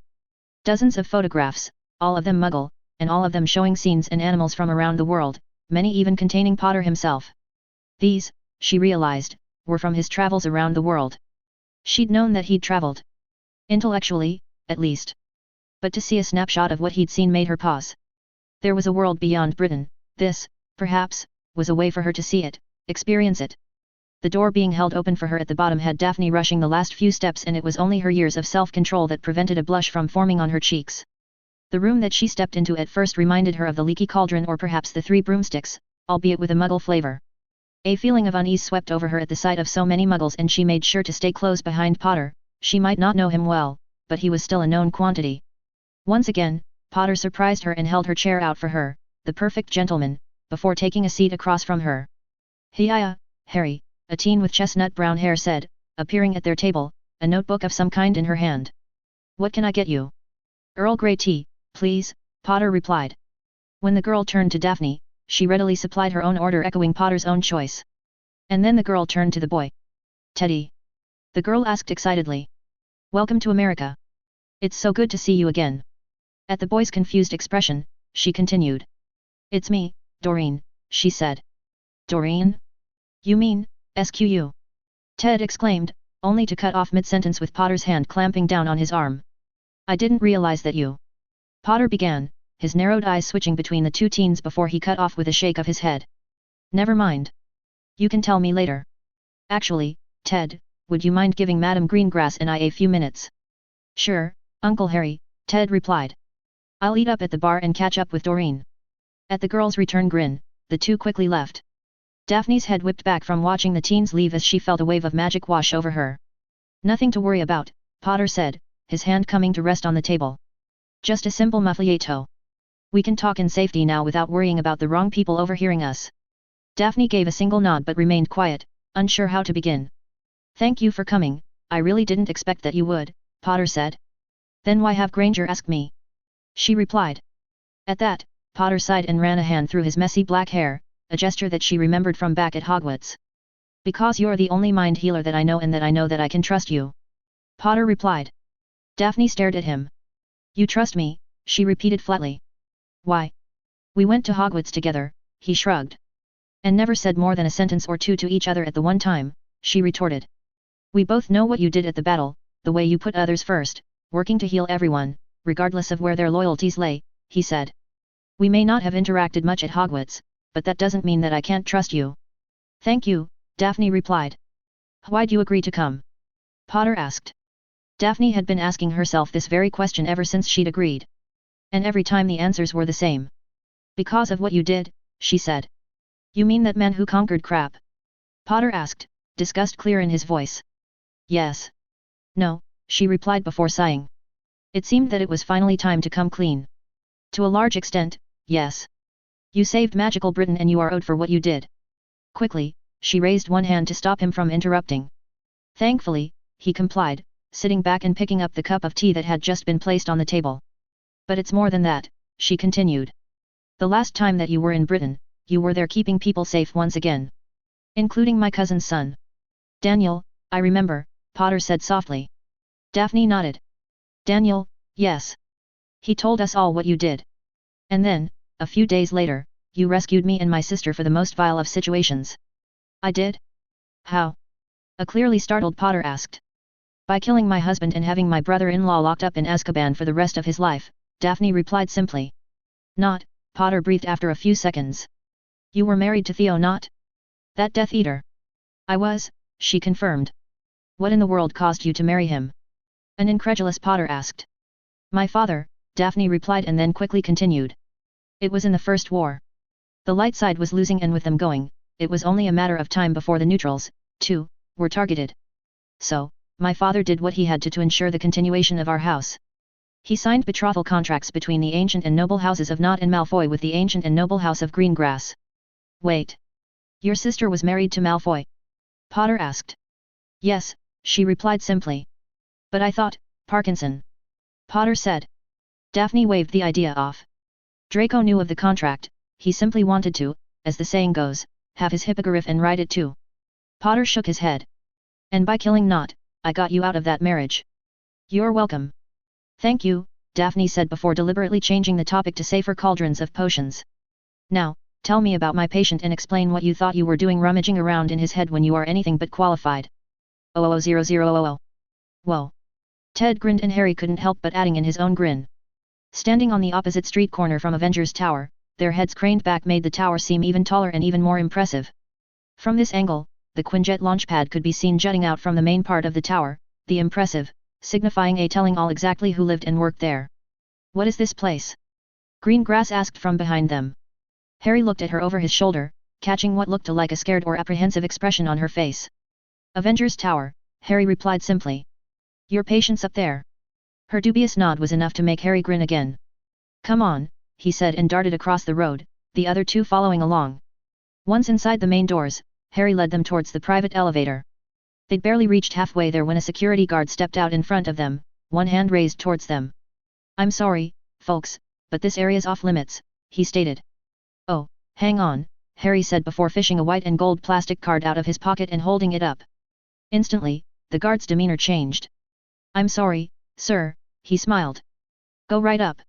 Dozens of photographs, all of them Muggle, and all of them showing scenes and animals from around the world, many even containing Potter himself. These, she realized, were from his travels around the world. She'd known that he'd traveled. Intellectually, at least. But to see a snapshot of what he'd seen made her pause. There was a world beyond Britain. This, perhaps, was a way for her to see it, experience it. The door being held open for her at the bottom had Daphne rushing the last few steps, and it was only her years of self-control that prevented a blush from forming on her cheeks. The room that she stepped into at first reminded her of the leaky cauldron or perhaps the Three Broomsticks, albeit with a Muggle flavor. A feeling of unease swept over her at the sight of so many Muggles, and she made sure to stay close behind Potter. She might not know him well, but he was still a known quantity. Once again, Potter surprised her and held her chair out for her, the perfect gentleman, before taking a seat across from her. Hiya, Harry, a teen with chestnut brown hair said, appearing at their table, a notebook of some kind in her hand. What can I get you? Earl Grey tea, please, Potter replied. When the girl turned to Daphne, she readily supplied her own order, echoing Potter's own choice. And then the girl turned to the boy. Teddy. The girl asked excitedly. Welcome to America. It's so good to see you again. At the boy's confused expression, she continued. It's me, Dorene, she said. Dorene? You mean, SQU? Ted exclaimed, only to cut off mid-sentence with Potter's hand clamping down on his arm. I didn't realize that you... Potter began, his narrowed eyes switching between the two teens before he cut off with a shake of his head. Never mind. You can tell me later. Actually, Ted, would you mind giving Madame Greengrass and I a few minutes? Sure, Uncle Harry, Ted replied. I'll eat up at the bar and catch up with Dorene. At the girl's return grin, the two quickly left. Daphne's head whipped back from watching the teens leave as she felt a wave of magic wash over her. Nothing to worry about, Potter said, his hand coming to rest on the table. Just a simple muffliato. We can talk in safety now without worrying about the wrong people overhearing us. Daphne gave a single nod but remained quiet, unsure how to begin. Thank you for coming, I really didn't expect that you would, Potter said. Then why have Granger ask me? She replied. At that, Potter sighed and ran a hand through his messy black hair, a gesture that she remembered from back at Hogwarts. Because you're the only mind healer that I know and that I know that I can trust you. Potter replied. Daphne stared at him. You trust me, she repeated flatly. Why? We went to Hogwarts together, he shrugged. And never said more than a sentence or two to each other at the one time, she retorted. We both know what you did at the battle, the way you put others first, working to heal everyone, regardless of where their loyalties lay, he said. We may not have interacted much at Hogwarts, but that doesn't mean that I can't trust you. Thank you, Daphne replied. Why'd you agree to come? Potter asked. Daphne had been asking herself this very question ever since she'd agreed. And every time the answers were the same. Because of what you did, she said. You mean that man who conquered crap? Potter asked, disgust clear in his voice. Yes. No, she replied before sighing. It seemed that it was finally time to come clean. To a large extent, yes. You saved magical Britain and you are owed for what you did. Quickly, she raised one hand to stop him from interrupting. Thankfully, he complied, sitting back and picking up the cup of tea that had just been placed on the table. But it's more than that, she continued. The last time that you were in Britain, you were there keeping people safe once again. Including my cousin's son. Daniel, I remember, Potter said softly. Daphne nodded. Daniel, yes. He told us all what you did. And then, a few days later, you rescued me and my sister for the most vile of situations. I did? How? A clearly startled Potter asked. By killing my husband and having my brother-in-law locked up in Azkaban for the rest of his life, Daphne replied simply. Not, Potter breathed after a few seconds. You were married to Theo, not? That Death Eater. I was, she confirmed. What in the world caused you to marry him? An incredulous Potter asked. My father, Daphne replied and then quickly continued. It was in the First War. The light side was losing and with them going, it was only a matter of time before the neutrals, too, were targeted. So, my father did what he had to ensure the continuation of our house. He signed betrothal contracts between the ancient and noble houses of Nott and Malfoy with the ancient and noble house of Greengrass. Wait. Your sister was married to Malfoy? Potter asked. Yes, she replied simply. But I thought, Parkinson. Potter said. Daphne waved the idea off. Draco knew of the contract, he simply wanted to, as the saying goes, have his hippogriff and ride it too. Potter shook his head. And by killing Nott, I got you out of that marriage. You're welcome. Thank you, Daphne said before deliberately changing the topic to safer cauldrons of potions. Now, tell me about my patient and explain what you thought you were doing rummaging around in his head when you are anything but qualified. 00000. Whoa. Ted grinned and Harry couldn't help but adding in his own grin. Standing on the opposite street corner from Avengers Tower, their heads craned back made the tower seem even taller and even more impressive. From this angle, the Quinjet launchpad could be seen jutting out from the main part of the tower, the impressive, signifying a telling all exactly who lived and worked there. What is this place? Greengrass asked from behind them. Harry looked at her over his shoulder, catching what looked like a scared or apprehensive expression on her face. Avengers Tower, Harry replied simply. Your patient's up there. Her dubious nod was enough to make Harry grin again. Come on, he said and darted across the road, the other two following along. Once inside the main doors, Harry led them towards the private elevator. They'd barely reached halfway there when a security guard stepped out in front of them, one hand raised towards them. I'm sorry, folks, but this area's off limits, he stated. Oh, hang on, Harry said before fishing a white and gold plastic card out of his pocket and holding it up. Instantly, the guard's demeanor changed. I'm sorry, sir, he smiled. Go right up.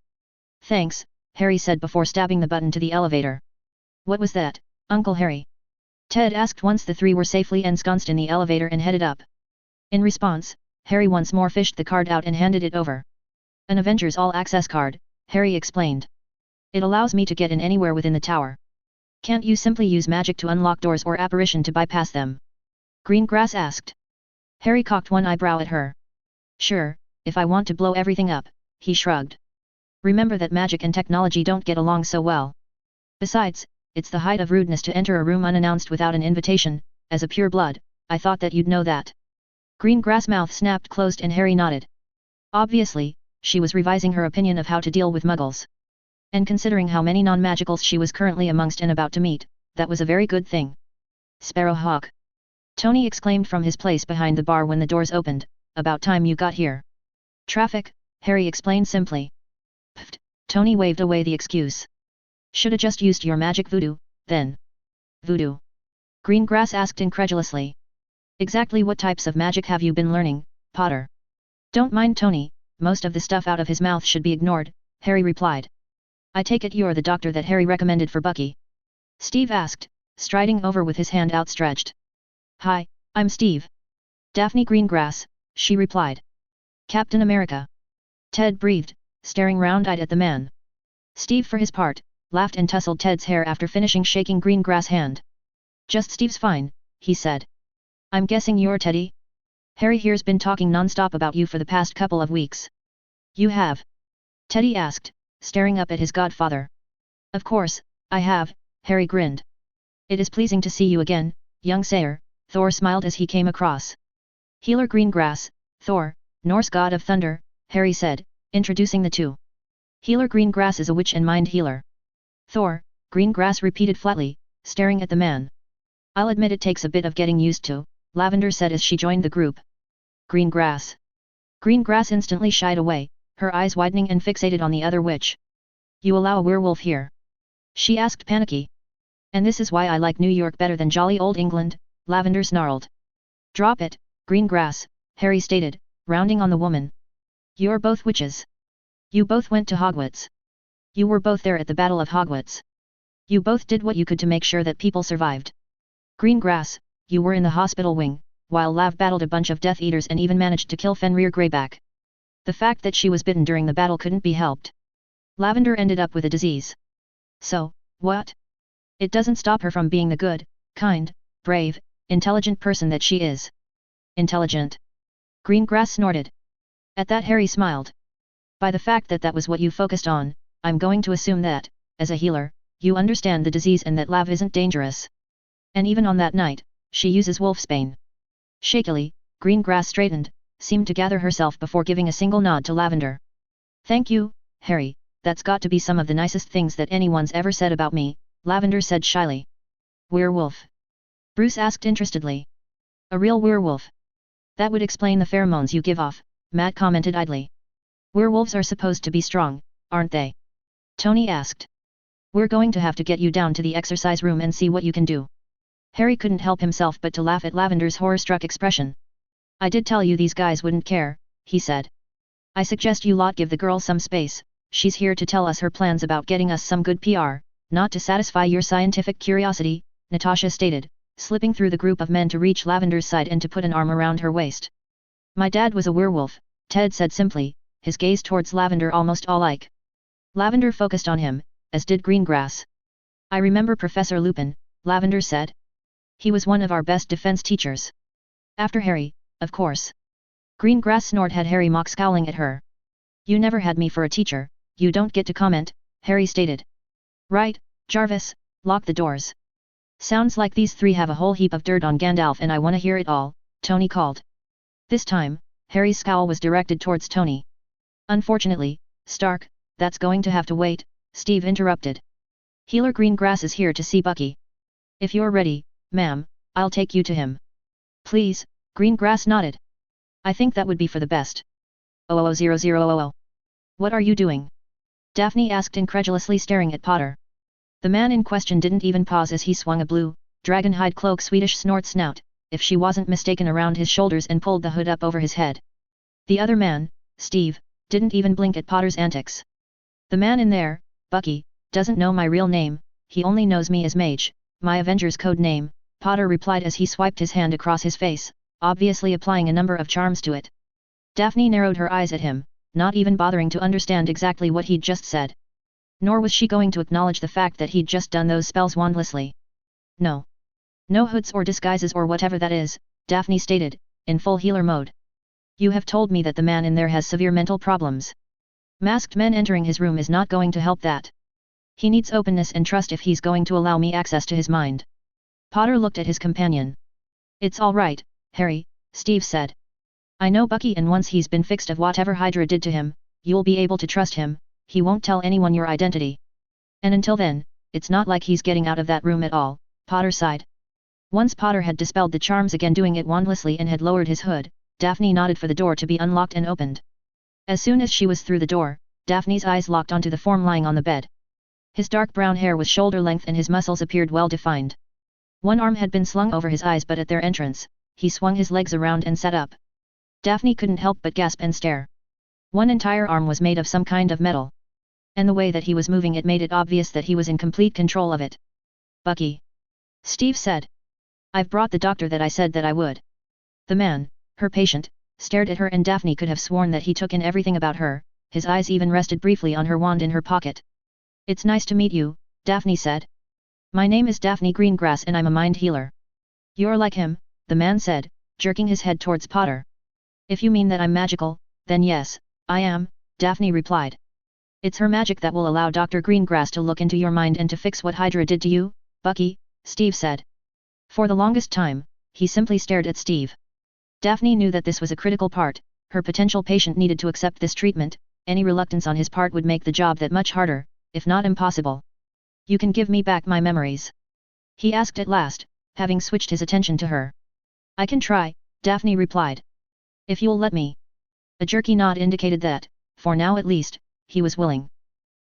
Thanks, Harry said before stabbing the button to the elevator. What was that, Uncle Harry? Ted asked once the three were safely ensconced in the elevator and headed up. In response, Harry once more fished the card out and handed it over. An Avengers All-Access card, Harry explained. It allows me to get in anywhere within the tower. Can't you simply use magic to unlock doors or apparition to bypass them? Greengrass asked. Harry cocked one eyebrow at her. Sure, if I want to blow everything up, he shrugged. Remember that magic and technology don't get along so well. Besides, it's the height of rudeness to enter a room unannounced without an invitation. As a pureblood, I thought that you'd know that. Greengrass' mouth snapped closed and Harry nodded. Obviously, she was revising her opinion of how to deal with muggles. And considering how many non-magicals she was currently amongst and about to meet, that was a very good thing. Sparrowhawk! Tony exclaimed from his place behind the bar when the doors opened, about time you got here. Traffic, Harry explained simply. Pfft, Tony waved away the excuse. Shoulda just used your magic voodoo, then. Voodoo? Greengrass asked incredulously. Exactly what types of magic have you been learning, Potter? Don't mind Tony, most of the stuff out of his mouth should be ignored, Harry replied. I take it you're the doctor that Harry recommended for Bucky? Steve asked, striding over with his hand outstretched. Hi, I'm Steve. Daphne Greengrass, she replied. Captain America. Ted breathed, staring round-eyed at the man. Steve for his part, laughed and tousled Ted's hair after finishing shaking Greengrass' hand. Just Steve's fine, he said. I'm guessing you're Teddy? Harry here's been talking non-stop about you for the past couple of weeks. You have? Teddy asked, staring up at his godfather. Of course, I have, Harry grinned. It is pleasing to see you again, young Sayer, Thor smiled as he came across. Healer Greengrass, Thor, Norse god of thunder, Harry said, introducing the two. Healer Greengrass is a witch and mind healer. Thor, Greengrass repeated flatly, staring at the man. I'll admit it takes a bit of getting used to, Lavender said as she joined the group. Greengrass. Greengrass instantly shied away, her eyes widening and fixated on the other witch. You allow a werewolf here? She asked panicky. And this is why I like New York better than jolly old England, Lavender snarled. Drop it, Greengrass, Harry stated, rounding on the woman. You're both witches. You both went to Hogwarts. You were both there at the Battle of Hogwarts. You both did what you could to make sure that people survived. Greengrass, you were in the hospital wing, while Lav battled a bunch of Death Eaters and even managed to kill Fenrir Greyback. The fact that she was bitten during the battle couldn't be helped. Lavender ended up with a disease. So, what? It doesn't stop her from being the good, kind, brave, intelligent person that she is. Intelligent? Greengrass snorted. At that Harry smiled. By the fact that that was what you focused on, I'm going to assume that, as a healer, you understand the disease and that Lav isn't dangerous. And even on that night, she uses wolfsbane. Shakily, Greengrass straightened, seemed to gather herself before giving a single nod to Lavender. Thank you, Harry, that's got to be some of the nicest things that anyone's ever said about me, Lavender said shyly. Werewolf? Bruce asked interestedly. A real werewolf? That would explain the pheromones you give off, Matt commented idly. Werewolves are supposed to be strong, aren't they? Tony asked. We're going to have to get you down to the exercise room and see what you can do. Harry couldn't help himself but to laugh at Lavender's horror-struck expression. I did tell you these guys wouldn't care, he said. I suggest you lot give the girl some space, she's here to tell us her plans about getting us some good PR, not to satisfy your scientific curiosity, Natasha stated, slipping through the group of men to reach Lavender's side and to put an arm around her waist. My dad was a werewolf, Ted said simply, his gaze towards Lavender almost awe-like. Lavender focused on him, as did Greengrass. I remember Professor Lupin, Lavender said. He was one of our best defense teachers. After Harry, of course. Greengrass snort had Harry mock scowling at her. You never had me for a teacher, you don't get to comment, Harry stated. Right, Jarvis, lock the doors. Sounds like these three have a whole heap of dirt on Gandalf and I wanna hear it all, Tony called. This time, Harry's scowl was directed towards Tony. Unfortunately, Stark, that's going to have to wait, Steve interrupted. Healer Greengrass is here to see Bucky. If you're ready, ma'am, I'll take you to him. Please, Greengrass nodded. I think that would be for the best. 000000. What are you doing? Daphne asked incredulously staring at Potter. The man in question didn't even pause as he swung a blue, dragon-hide cloak Swedish snort snout, if she wasn't mistaken around his shoulders and pulled the hood up over his head. The other man, Steve, didn't even blink at Potter's antics. The man in there, Bucky, doesn't know my real name, he only knows me as Mage, my Avengers code name, Potter replied as he swiped his hand across his face, obviously applying a number of charms to it. Daphne narrowed her eyes at him, not even bothering to understand exactly what he'd just said. Nor was she going to acknowledge the fact that he'd just done those spells wandlessly. No. No hoods or disguises or whatever that is, Daphne stated, in full healer mode. You have told me that the man in there has severe mental problems. Masked men entering his room is not going to help that. He needs openness and trust if he's going to allow me access to his mind. Potter looked at his companion. It's all right, Harry, Steve said. I know Bucky and once he's been fixed of whatever Hydra did to him, you'll be able to trust him, he won't tell anyone your identity. And until then, it's not like he's getting out of that room at all, Potter sighed. Once Potter had dispelled the charms again doing it wandlessly and had lowered his hood, Daphne nodded for the door to be unlocked and opened. As soon as she was through the door, Daphne's eyes locked onto the form lying on the bed. His dark brown hair was shoulder length and his muscles appeared well defined. One arm had been slung over his eyes but at their entrance, he swung his legs around and sat up. Daphne couldn't help but gasp and stare. One entire arm was made of some kind of metal. And the way that he was moving it made it obvious that he was in complete control of it. Bucky. Steve said. I've brought the doctor that I said that I would. The man, her patient, stared at her and Daphne could have sworn that he took in everything about her, his eyes even rested briefly on her wand in her pocket. It's nice to meet you, Daphne said. My name is Daphne Greengrass and I'm a mind healer. You're like him, the man said, jerking his head towards Potter. If you mean that I'm magical, then yes, I am, Daphne replied. It's her magic that will allow Dr. Greengrass to look into your mind and to fix what Hydra did to you, Bucky, Steve said. For the longest time, he simply stared at Steve. Daphne knew that this was a critical part, her potential patient needed to accept this treatment, any reluctance on his part would make the job that much harder, if not impossible. You can give me back my memories? He asked at last, having switched his attention to her. I can try, Daphne replied. If you'll let me. A jerky nod indicated that, for now at least, he was willing.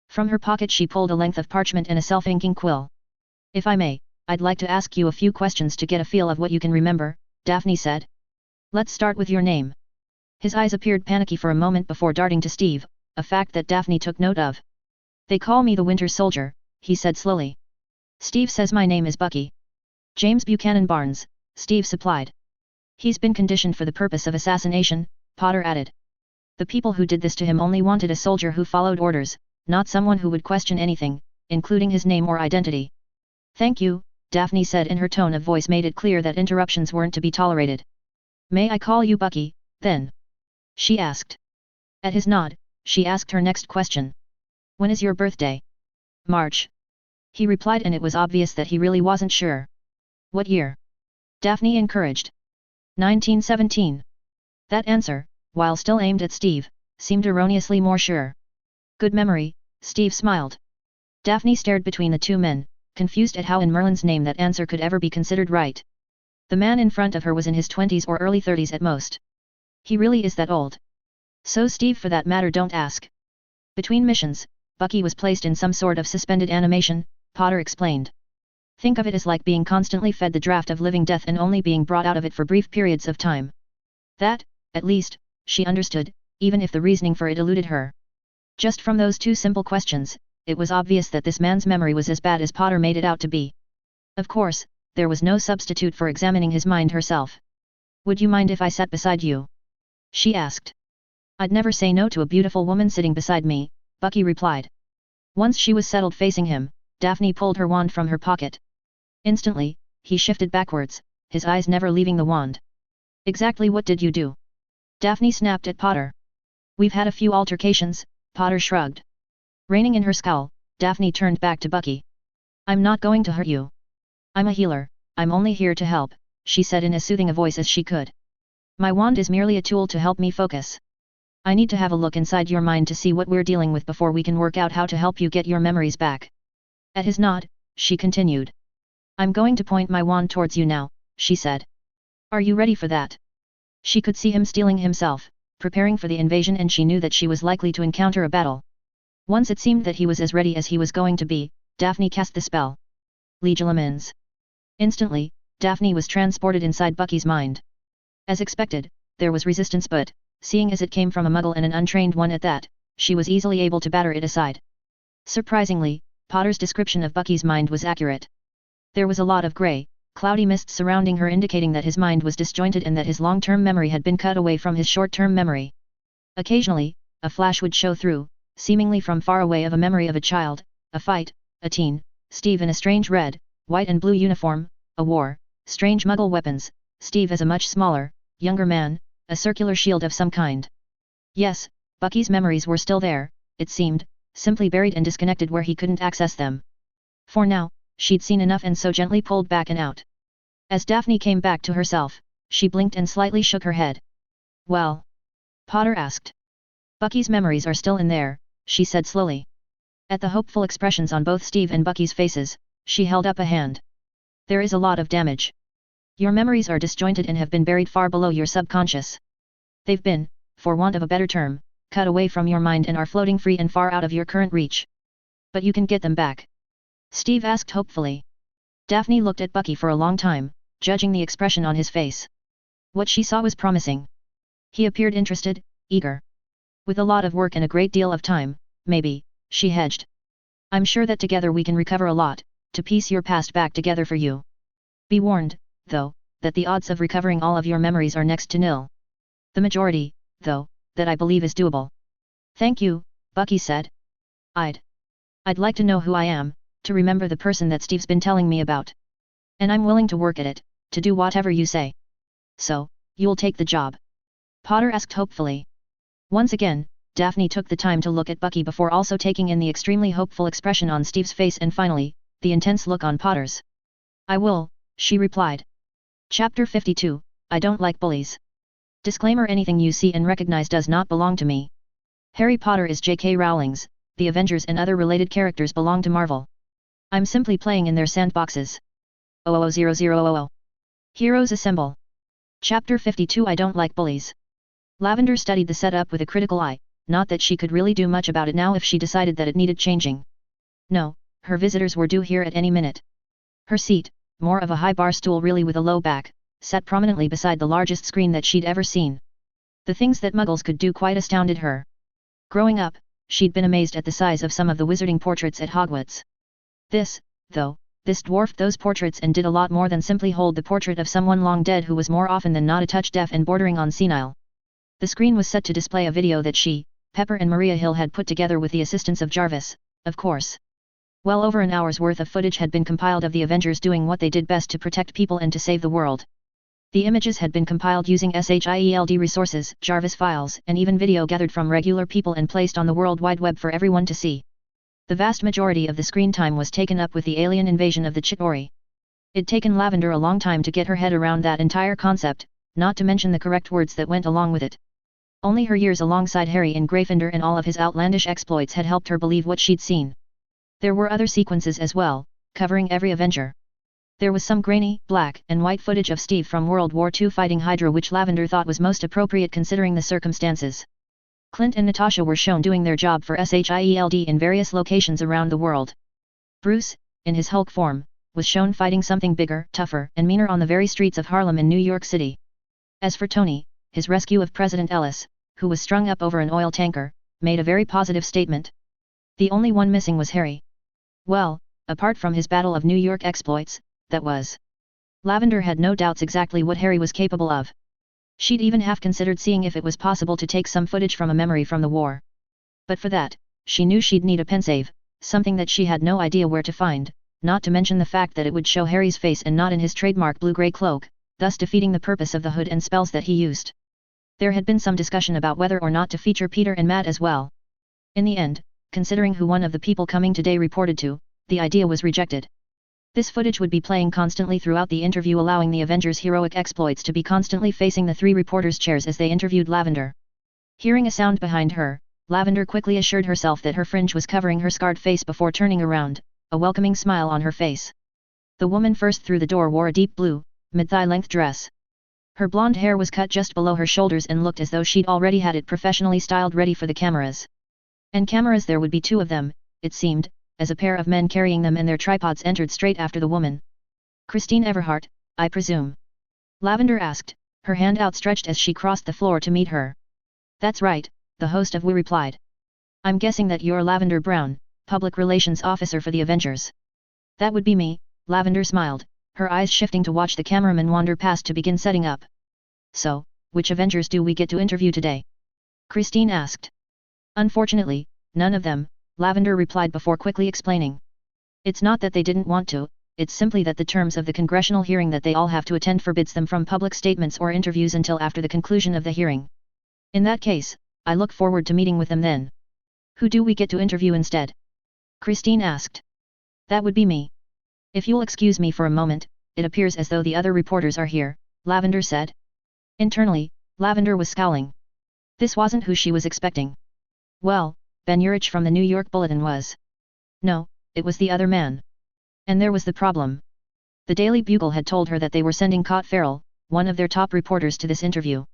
From her pocket she pulled a length of parchment and a self-inking quill. If I may, I'd like to ask you a few questions to get a feel of what you can remember, Daphne said. Let's start with your name. His eyes appeared panicky for a moment before darting to Steve, a fact that Daphne took note of. They call me the Winter Soldier, he said slowly. Steve says my name is Bucky. James Buchanan Barnes, Steve supplied. He's been conditioned for the purpose of assassination, Potter added. The people who did this to him only wanted a soldier who followed orders, not someone who would question anything, including his name or identity. Thank you, Daphne said, and her tone of voice made it clear that interruptions weren't to be tolerated. May I call you Bucky, then? She asked. At his nod, she asked her next question. When is your birthday? March. He replied, and it was obvious that he really wasn't sure. What year? Daphne encouraged. 1917. That answer, while still aimed at Steve, seemed erroneously more sure. Good memory, Steve smiled. Daphne stared between the two men, confused at how in Merlin's name that answer could ever be considered right. The man in front of her was in his 20s or early 30s at most. He really is that old. So Steve, for that matter, don't ask. Between missions, Bucky was placed in some sort of suspended animation, Potter explained. Think of it as like being constantly fed the draft of living death and only being brought out of it for brief periods of time. That, at least, she understood, even if the reasoning for it eluded her. Just from those two simple questions, it was obvious that this man's memory was as bad as Potter made it out to be. Of course, there was no substitute for examining his mind herself. Would you mind if I sat beside you? She asked. I'd never say no to a beautiful woman sitting beside me, Bucky replied. Once she was settled facing him, Daphne pulled her wand from her pocket. Instantly, he shifted backwards, his eyes never leaving the wand. Exactly what did you do? Daphne snapped at Potter. We've had a few altercations, Potter shrugged. Reining in her scowl, Daphne turned back to Bucky. I'm not going to hurt you. I'm a healer, I'm only here to help, she said in as soothing a voice as she could. My wand is merely a tool to help me focus. I need to have a look inside your mind to see what we're dealing with before we can work out how to help you get your memories back. At his nod, she continued. I'm going to point my wand towards you now, she said. Are you ready for that? She could see him steeling himself, preparing for the invasion, and she knew that she was likely to encounter a battle. Once it seemed that he was as ready as he was going to be, Daphne cast the spell. Legilimens. Instantly, Daphne was transported inside Bucky's mind. As expected, there was resistance, but, seeing as it came from a muggle and an untrained one at that, she was easily able to batter it aside. Surprisingly, Potter's description of Bucky's mind was accurate. There was a lot of grey, cloudy mist surrounding her, indicating that his mind was disjointed and that his long-term memory had been cut away from his short-term memory. Occasionally, a flash would show through, seemingly from far away, of a memory of a child, a fight, a teen, Steve in a strange red, white and blue uniform, a war, strange muggle weapons, Steve as a much smaller, younger man, a circular shield of some kind. Yes, Bucky's memories were still there, it seemed, simply buried and disconnected where he couldn't access them. For now, she'd seen enough and so gently pulled back and out. As Daphne came back to herself, she blinked and slightly shook her head. Well? Potter asked. Bucky's memories are still in there, she said slowly. At the hopeful expressions on both Steve and Bucky's faces, she held up a hand. There is a lot of damage. Your memories are disjointed and have been buried far below your subconscious. They've been, for want of a better term, cut away from your mind and are floating free and far out of your current reach. But you can get them back? Steve asked hopefully. Daphne looked at Bucky for a long time, judging the expression on his face. What she saw was promising. He appeared interested, eager. With a lot of work and a great deal of time, maybe, she hedged. I'm sure that together we can recover a lot, to piece your past back together for you. Be warned, though, that the odds of recovering all of your memories are next to nil. The majority, though, that I believe is doable. Thank you, Bucky said. I'd like to know who I am, to remember the person that Steve's been telling me about. And I'm willing to work at it, to do whatever you say. So, you'll take the job? Potter asked hopefully. Once again, Daphne took the time to look at Bucky before also taking in the extremely hopeful expression on Steve's face and finally, the intense look on Potter's. I will, she replied. Chapter 52, I don't like bullies. Disclaimer: anything you see and recognize does not belong to me. Harry Potter is J.K. Rowling's, the Avengers and other related characters belong to Marvel. I'm simply playing in their sandboxes. 00000. Heroes assemble. Chapter 52, I don't like bullies. Lavender studied the setup with a critical eye, not that she could really do much about it now if she decided that it needed changing. No, her visitors were due here at any minute. Her seat, more of a high bar stool really with a low back, sat prominently beside the largest screen that she'd ever seen. The things that muggles could do quite astounded her. Growing up, she'd been amazed at the size of some of the wizarding portraits at Hogwarts. This dwarfed those portraits and did a lot more than simply hold the portrait of someone long dead who was more often than not a touch deaf and bordering on senile. The screen was set to display a video that she, Pepper and Maria Hill had put together with the assistance of Jarvis, of course. Well over an hour's worth of footage had been compiled of the Avengers doing what they did best to protect people and to save the world. The images had been compiled using SHIELD resources, Jarvis files, and even video gathered from regular people and placed on the World Wide Web for everyone to see. The vast majority of the screen time was taken up with the alien invasion of the Chitauri. It'd taken Lavender a long time to get her head around that entire concept, not to mention the correct words that went along with it. Only her years alongside Harry in Gryffindor and all of his outlandish exploits had helped her believe what she'd seen. There were other sequences as well, covering every Avenger. There was some grainy, black and white footage of Steve from World War II fighting Hydra, which Lavender thought was most appropriate considering the circumstances. Clint and Natasha were shown doing their job for SHIELD in various locations around the world. Bruce, in his Hulk form, was shown fighting something bigger, tougher, and meaner on the very streets of Harlem in New York City. As for Tony, his rescue of President Ellis, who was strung up over an oil tanker, made a very positive statement. The only one missing was Harry. Well, apart from his Battle of New York exploits, that was. Lavender had no doubts exactly what Harry was capable of. She'd even half considered seeing if it was possible to take some footage from a memory from the war. But for that, she knew she'd need a pensave, something that she had no idea where to find, not to mention the fact that it would show Harry's face and not in his trademark blue-grey cloak, thus defeating the purpose of the hood and spells that he used. There had been some discussion about whether or not to feature Peter and Matt as well. In the end, considering who one of the people coming today reported to, the idea was rejected. This footage would be playing constantly throughout the interview, allowing the Avengers' heroic exploits to be constantly facing the three reporters' chairs as they interviewed Lavender. Hearing a sound behind her, Lavender quickly assured herself that her fringe was covering her scarred face before turning around, a welcoming smile on her face. The woman first through the door wore a deep blue, mid-thigh-length dress. Her blonde hair was cut just below her shoulders and looked as though she'd already had it professionally styled ready for the cameras. And cameras there would be two of them, it seemed, as a pair of men carrying them and their tripods entered straight after the woman. "Christine Everhart, I presume?" Lavender asked, her hand outstretched as she crossed the floor to meet her. "That's right," the host of WE replied. "I'm guessing that you're Lavender Brown, Public Relations Officer for the Avengers." "That would be me," Lavender smiled, her eyes shifting to watch the cameraman wander past to begin setting up. "So, which Avengers do we get to interview today?" Christine asked. "Unfortunately, none of them," Lavender replied before quickly explaining. "It's not that they didn't want to, it's simply that the terms of the congressional hearing that they all have to attend forbids them from public statements or interviews until after the conclusion of the hearing. In that case, I look forward to meeting with them then." "Who do we get to interview instead?" Christine asked. "That would be me." "If you'll excuse me for a moment, it appears as though the other reporters are here," Lavender said. Internally, Lavender was scowling. This wasn't who she was expecting. Well, Ben Urich from the New York Bulletin was. No, it was the other man. And there was the problem. The Daily Bugle had told her that they were sending Cot Farrell, one of their top reporters, to this interview.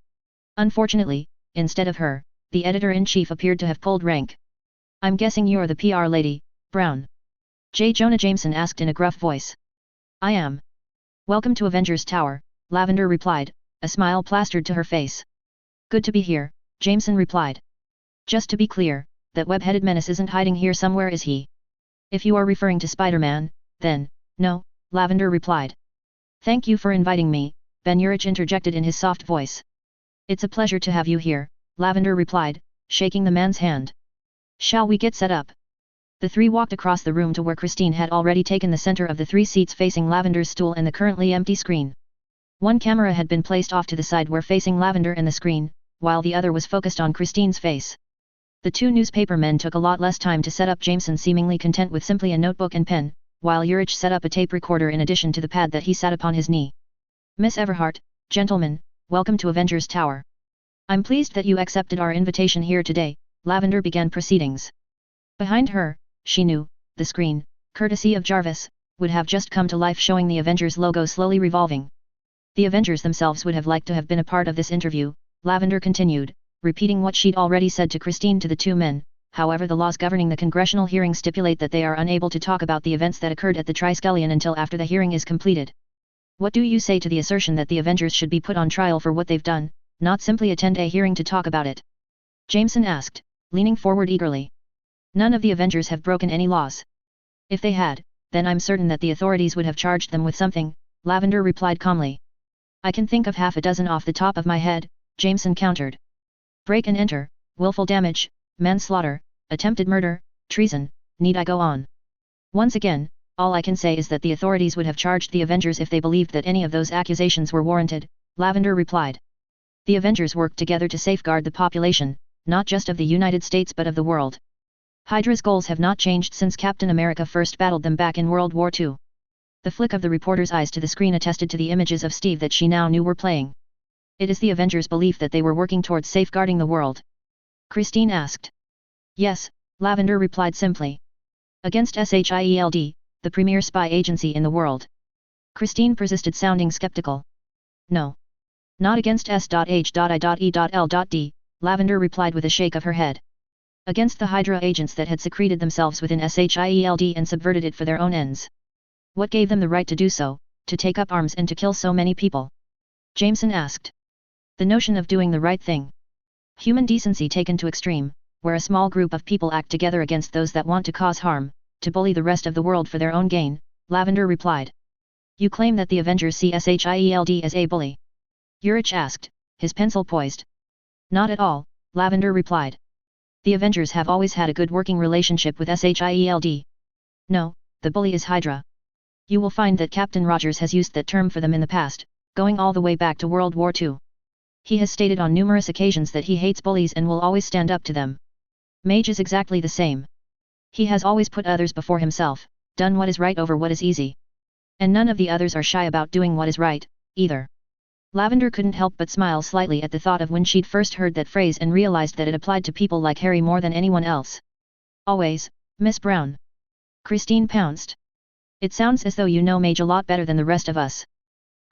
Unfortunately, instead of her, the editor-in-chief appeared to have pulled rank. "I'm guessing you're the PR lady, Brown?" J. Jonah Jameson asked in a gruff voice. "I am." "Welcome to Avengers Tower," Lavender replied, a smile plastered to her face. "Good to be here," Jameson replied. "Just to be clear, that web-headed menace isn't hiding here somewhere, is he?" "If you are referring to Spider-Man, then, no," Lavender replied. "Thank you for inviting me," Ben Urich interjected in his soft voice. "It's a pleasure to have you here," Lavender replied, shaking the man's hand. "Shall we get set up?" The three walked across the room to where Christine had already taken the center of the three seats facing Lavender's stool and the currently empty screen. One camera had been placed off to the side where facing Lavender and the screen, while the other was focused on Christine's face. The two newspaper men took a lot less time to set up, Jameson seemingly content with simply a notebook and pen, while Urich set up a tape recorder in addition to the pad that he sat upon his knee. "Miss Everhart, gentlemen, welcome to Avengers Tower. I'm pleased that you accepted our invitation here today," Lavender began proceedings. Behind her, she knew, the screen, courtesy of Jarvis, would have just come to life, showing the Avengers logo slowly revolving. "The Avengers themselves would have liked to have been a part of this interview," Lavender continued, repeating what she'd already said to Christine to the two men. "However, the laws governing the congressional hearing stipulate that they are unable to talk about the events that occurred at the Triskelion until after the hearing is completed. What do you say to the assertion that the Avengers should be put on trial for what they've done, not simply attend a hearing to talk about it?" Jameson asked, leaning forward eagerly. "None of the Avengers have broken any laws. If they had, then I'm certain that the authorities would have charged them with something," Lavender replied calmly. "I can think of half a dozen off the top of my head," Jameson countered. "Break and enter, willful damage, manslaughter, attempted murder, treason, need I go on? Once again, all I can say is that the authorities would have charged the Avengers if they believed that any of those accusations were warranted," Lavender replied. "The Avengers worked together to safeguard the population, not just of the United States but of the world. Hydra's goals have not changed since Captain America first battled them back in World War II. The flick of the reporter's eyes to the screen attested to the images of Steve that she now knew were playing. It is the Avengers' belief that they were working towards safeguarding the world? Christine asked. Yes, Lavender replied simply. Against SHIELD, the premier spy agency in the world. Christine persisted, sounding skeptical. No. Not against S.H.I.E.L.D, Lavender replied with a shake of her head. Against the Hydra agents that had secreted themselves within SHIELD and subverted it for their own ends. What gave them the right to do so, to take up arms and to kill so many people? Jameson asked. The notion of doing the right thing. Human decency taken to extreme, where a small group of people act together against those that want to cause harm, to bully the rest of the world for their own gain, Lavender replied. You claim that the Avengers see SHIELD as a bully? Urich asked, his pencil poised. Not at all, Lavender replied. The Avengers have always had a good working relationship with SHIELD. No, the bully is Hydra. You will find that Captain Rogers has used that term for them in the past, going all the way back to World War II. He has stated on numerous occasions that he hates bullies and will always stand up to them. Mage is exactly the same. He has always put others before himself, done what is right over what is easy. And none of the others are shy about doing what is right, either. Lavender couldn't help but smile slightly at the thought of when she'd first heard that phrase and realized that it applied to people like Harry more than anyone else. Always, Miss Brown. Christine pounced. It sounds as though you know Mage a lot better than the rest of us.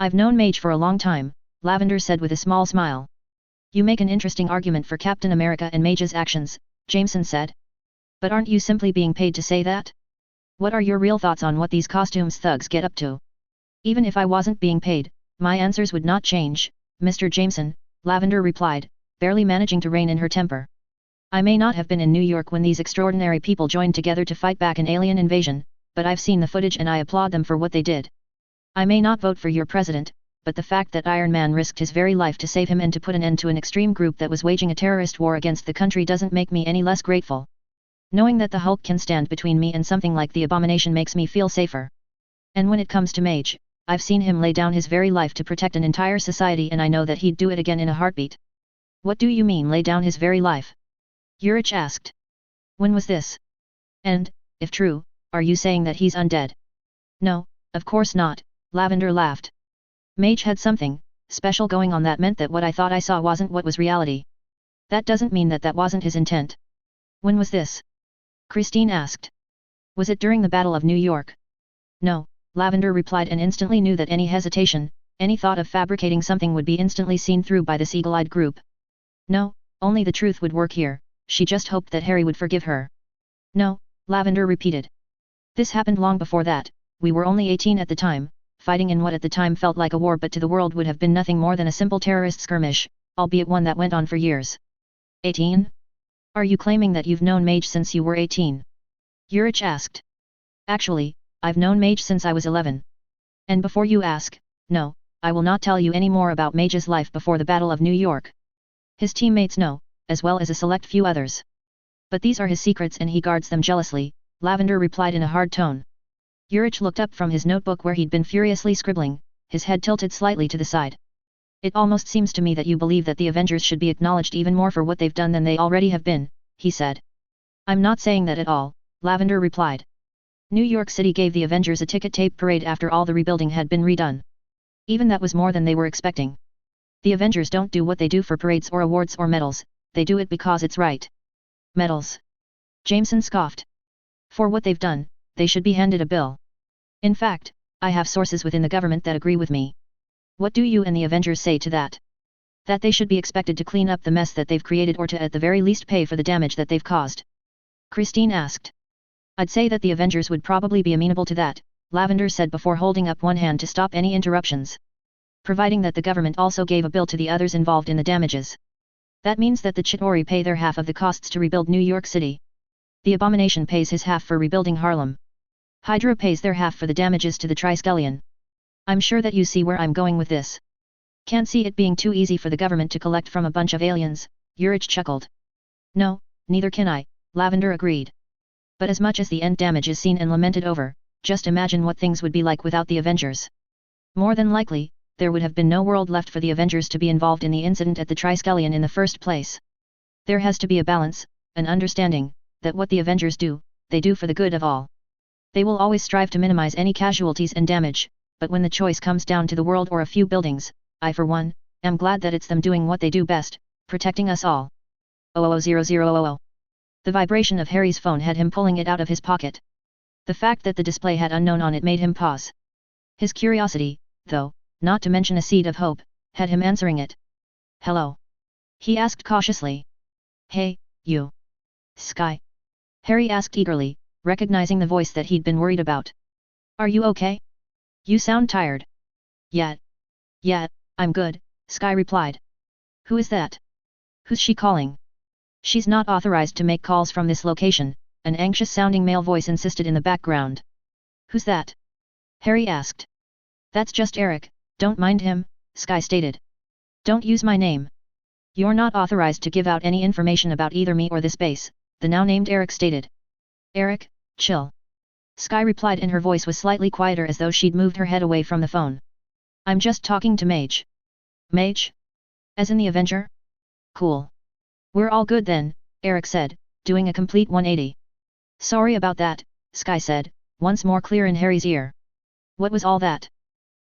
I've known Mage for a long time, Lavender said with a small smile. You make an interesting argument for Captain America and Mage's actions, Jameson said. But aren't you simply being paid to say that? What are your real thoughts on what these costumes thugs get up to? Even if I wasn't being paid, my answers would not change, Mr. Jameson, Lavender replied, barely managing to rein in her temper. I may not have been in New York when these extraordinary people joined together to fight back an alien invasion, but I've seen the footage and I applaud them for what they did. I may not vote for your president, but the fact that Iron Man risked his very life to save him and to put an end to an extreme group that was waging a terrorist war against the country doesn't make me any less grateful. Knowing that the Hulk can stand between me and something like the Abomination makes me feel safer. And when it comes to Mage, I've seen him lay down his very life to protect an entire society and I know that he'd do it again in a heartbeat. What do you mean lay down his very life? Urich asked. When was this? And, if true, are you saying that he's undead? No, of course not, Lavender laughed. Mage had something special going on that meant that what I thought I saw wasn't what was reality. That doesn't mean that that wasn't his intent. When was this? Christine asked. Was it during the Battle of New York? No, Lavender replied and instantly knew that any hesitation, any thought of fabricating something would be instantly seen through by this eagle-eyed group. No, only the truth would work here, she just hoped that Harry would forgive her. No, Lavender repeated. This happened long before that, we were only 18 at the time, fighting in what at the time felt like a war but to the world would have been nothing more than a simple terrorist skirmish, albeit one that went on for years. 18? Are you claiming that you've known Mage since you were 18? Urich asked. Actually, I've known Mage since I was 11. And before you ask, no, I will not tell you any more about Mage's life before the Battle of New York. His teammates know, as well as a select few others. But these are his secrets and he guards them jealously, Lavender replied in a hard tone. Urich looked up from his notebook where he'd been furiously scribbling, his head tilted slightly to the side. It almost seems to me that you believe that the Avengers should be acknowledged even more for what they've done than they already have been, he said. I'm not saying that at all, Lavender replied. New York City gave the Avengers a ticket tape parade after all the rebuilding had been redone. Even that was more than they were expecting. The Avengers don't do what they do for parades or awards or medals, they do it because it's right. Medals? Jameson scoffed. For what they've done, they should be handed a bill. In fact, I have sources within the government that agree with me. What do you and the Avengers say to that? That they should be expected to clean up the mess that they've created or to at the very least pay for the damage that they've caused? Christine asked. I'd say that the Avengers would probably be amenable to that, Lavender said before holding up one hand to stop any interruptions. Providing that the government also gave a bill to the others involved in the damages. That means that the Chitauri pay their half of the costs to rebuild New York City. The Abomination pays his half for rebuilding Harlem. Hydra pays their half for the damages to the Triskelion. I'm sure that you see where I'm going with this. Can't see it being too easy for the government to collect from a bunch of aliens, Urich chuckled. No, neither can I, Lavender agreed. But as much as the end damage is seen and lamented over, just imagine what things would be like without the Avengers. More than likely, there would have been no world left for the Avengers to be involved in the incident at the Triskelion in the first place. There has to be a balance, an understanding, that what the Avengers do, they do for the good of all. They will always strive to minimize any casualties and damage, but when the choice comes down to the world or a few buildings, I for one, am glad that it's them doing what they do best, protecting us all. 00000. The vibration of Harry's phone had him pulling it out of his pocket. The fact that the display had unknown on it made him pause. His curiosity, though, not to mention a seed of hope, had him answering it. Hello? He asked cautiously. Hey, you. Sky? Harry asked eagerly, recognizing the voice that he'd been worried about. Are you okay? You sound tired. Yeah, I'm good, Sky replied. Who is that? Who's she calling? She's not authorized to make calls from this location, an anxious-sounding male voice insisted in the background. Who's that? Harry asked. That's just Eric, don't mind him, Sky stated. Don't use my name. You're not authorized to give out any information about either me or this base, the now named Eric stated. Eric, chill. Sky replied and her voice was slightly quieter as though she'd moved her head away from the phone. I'm just talking to Mage. Mage? As in the Avenger? Cool. We're all good then, Eric said, doing a complete 180. Sorry about that, Sky said, once more clear in Harry's ear. What was all that?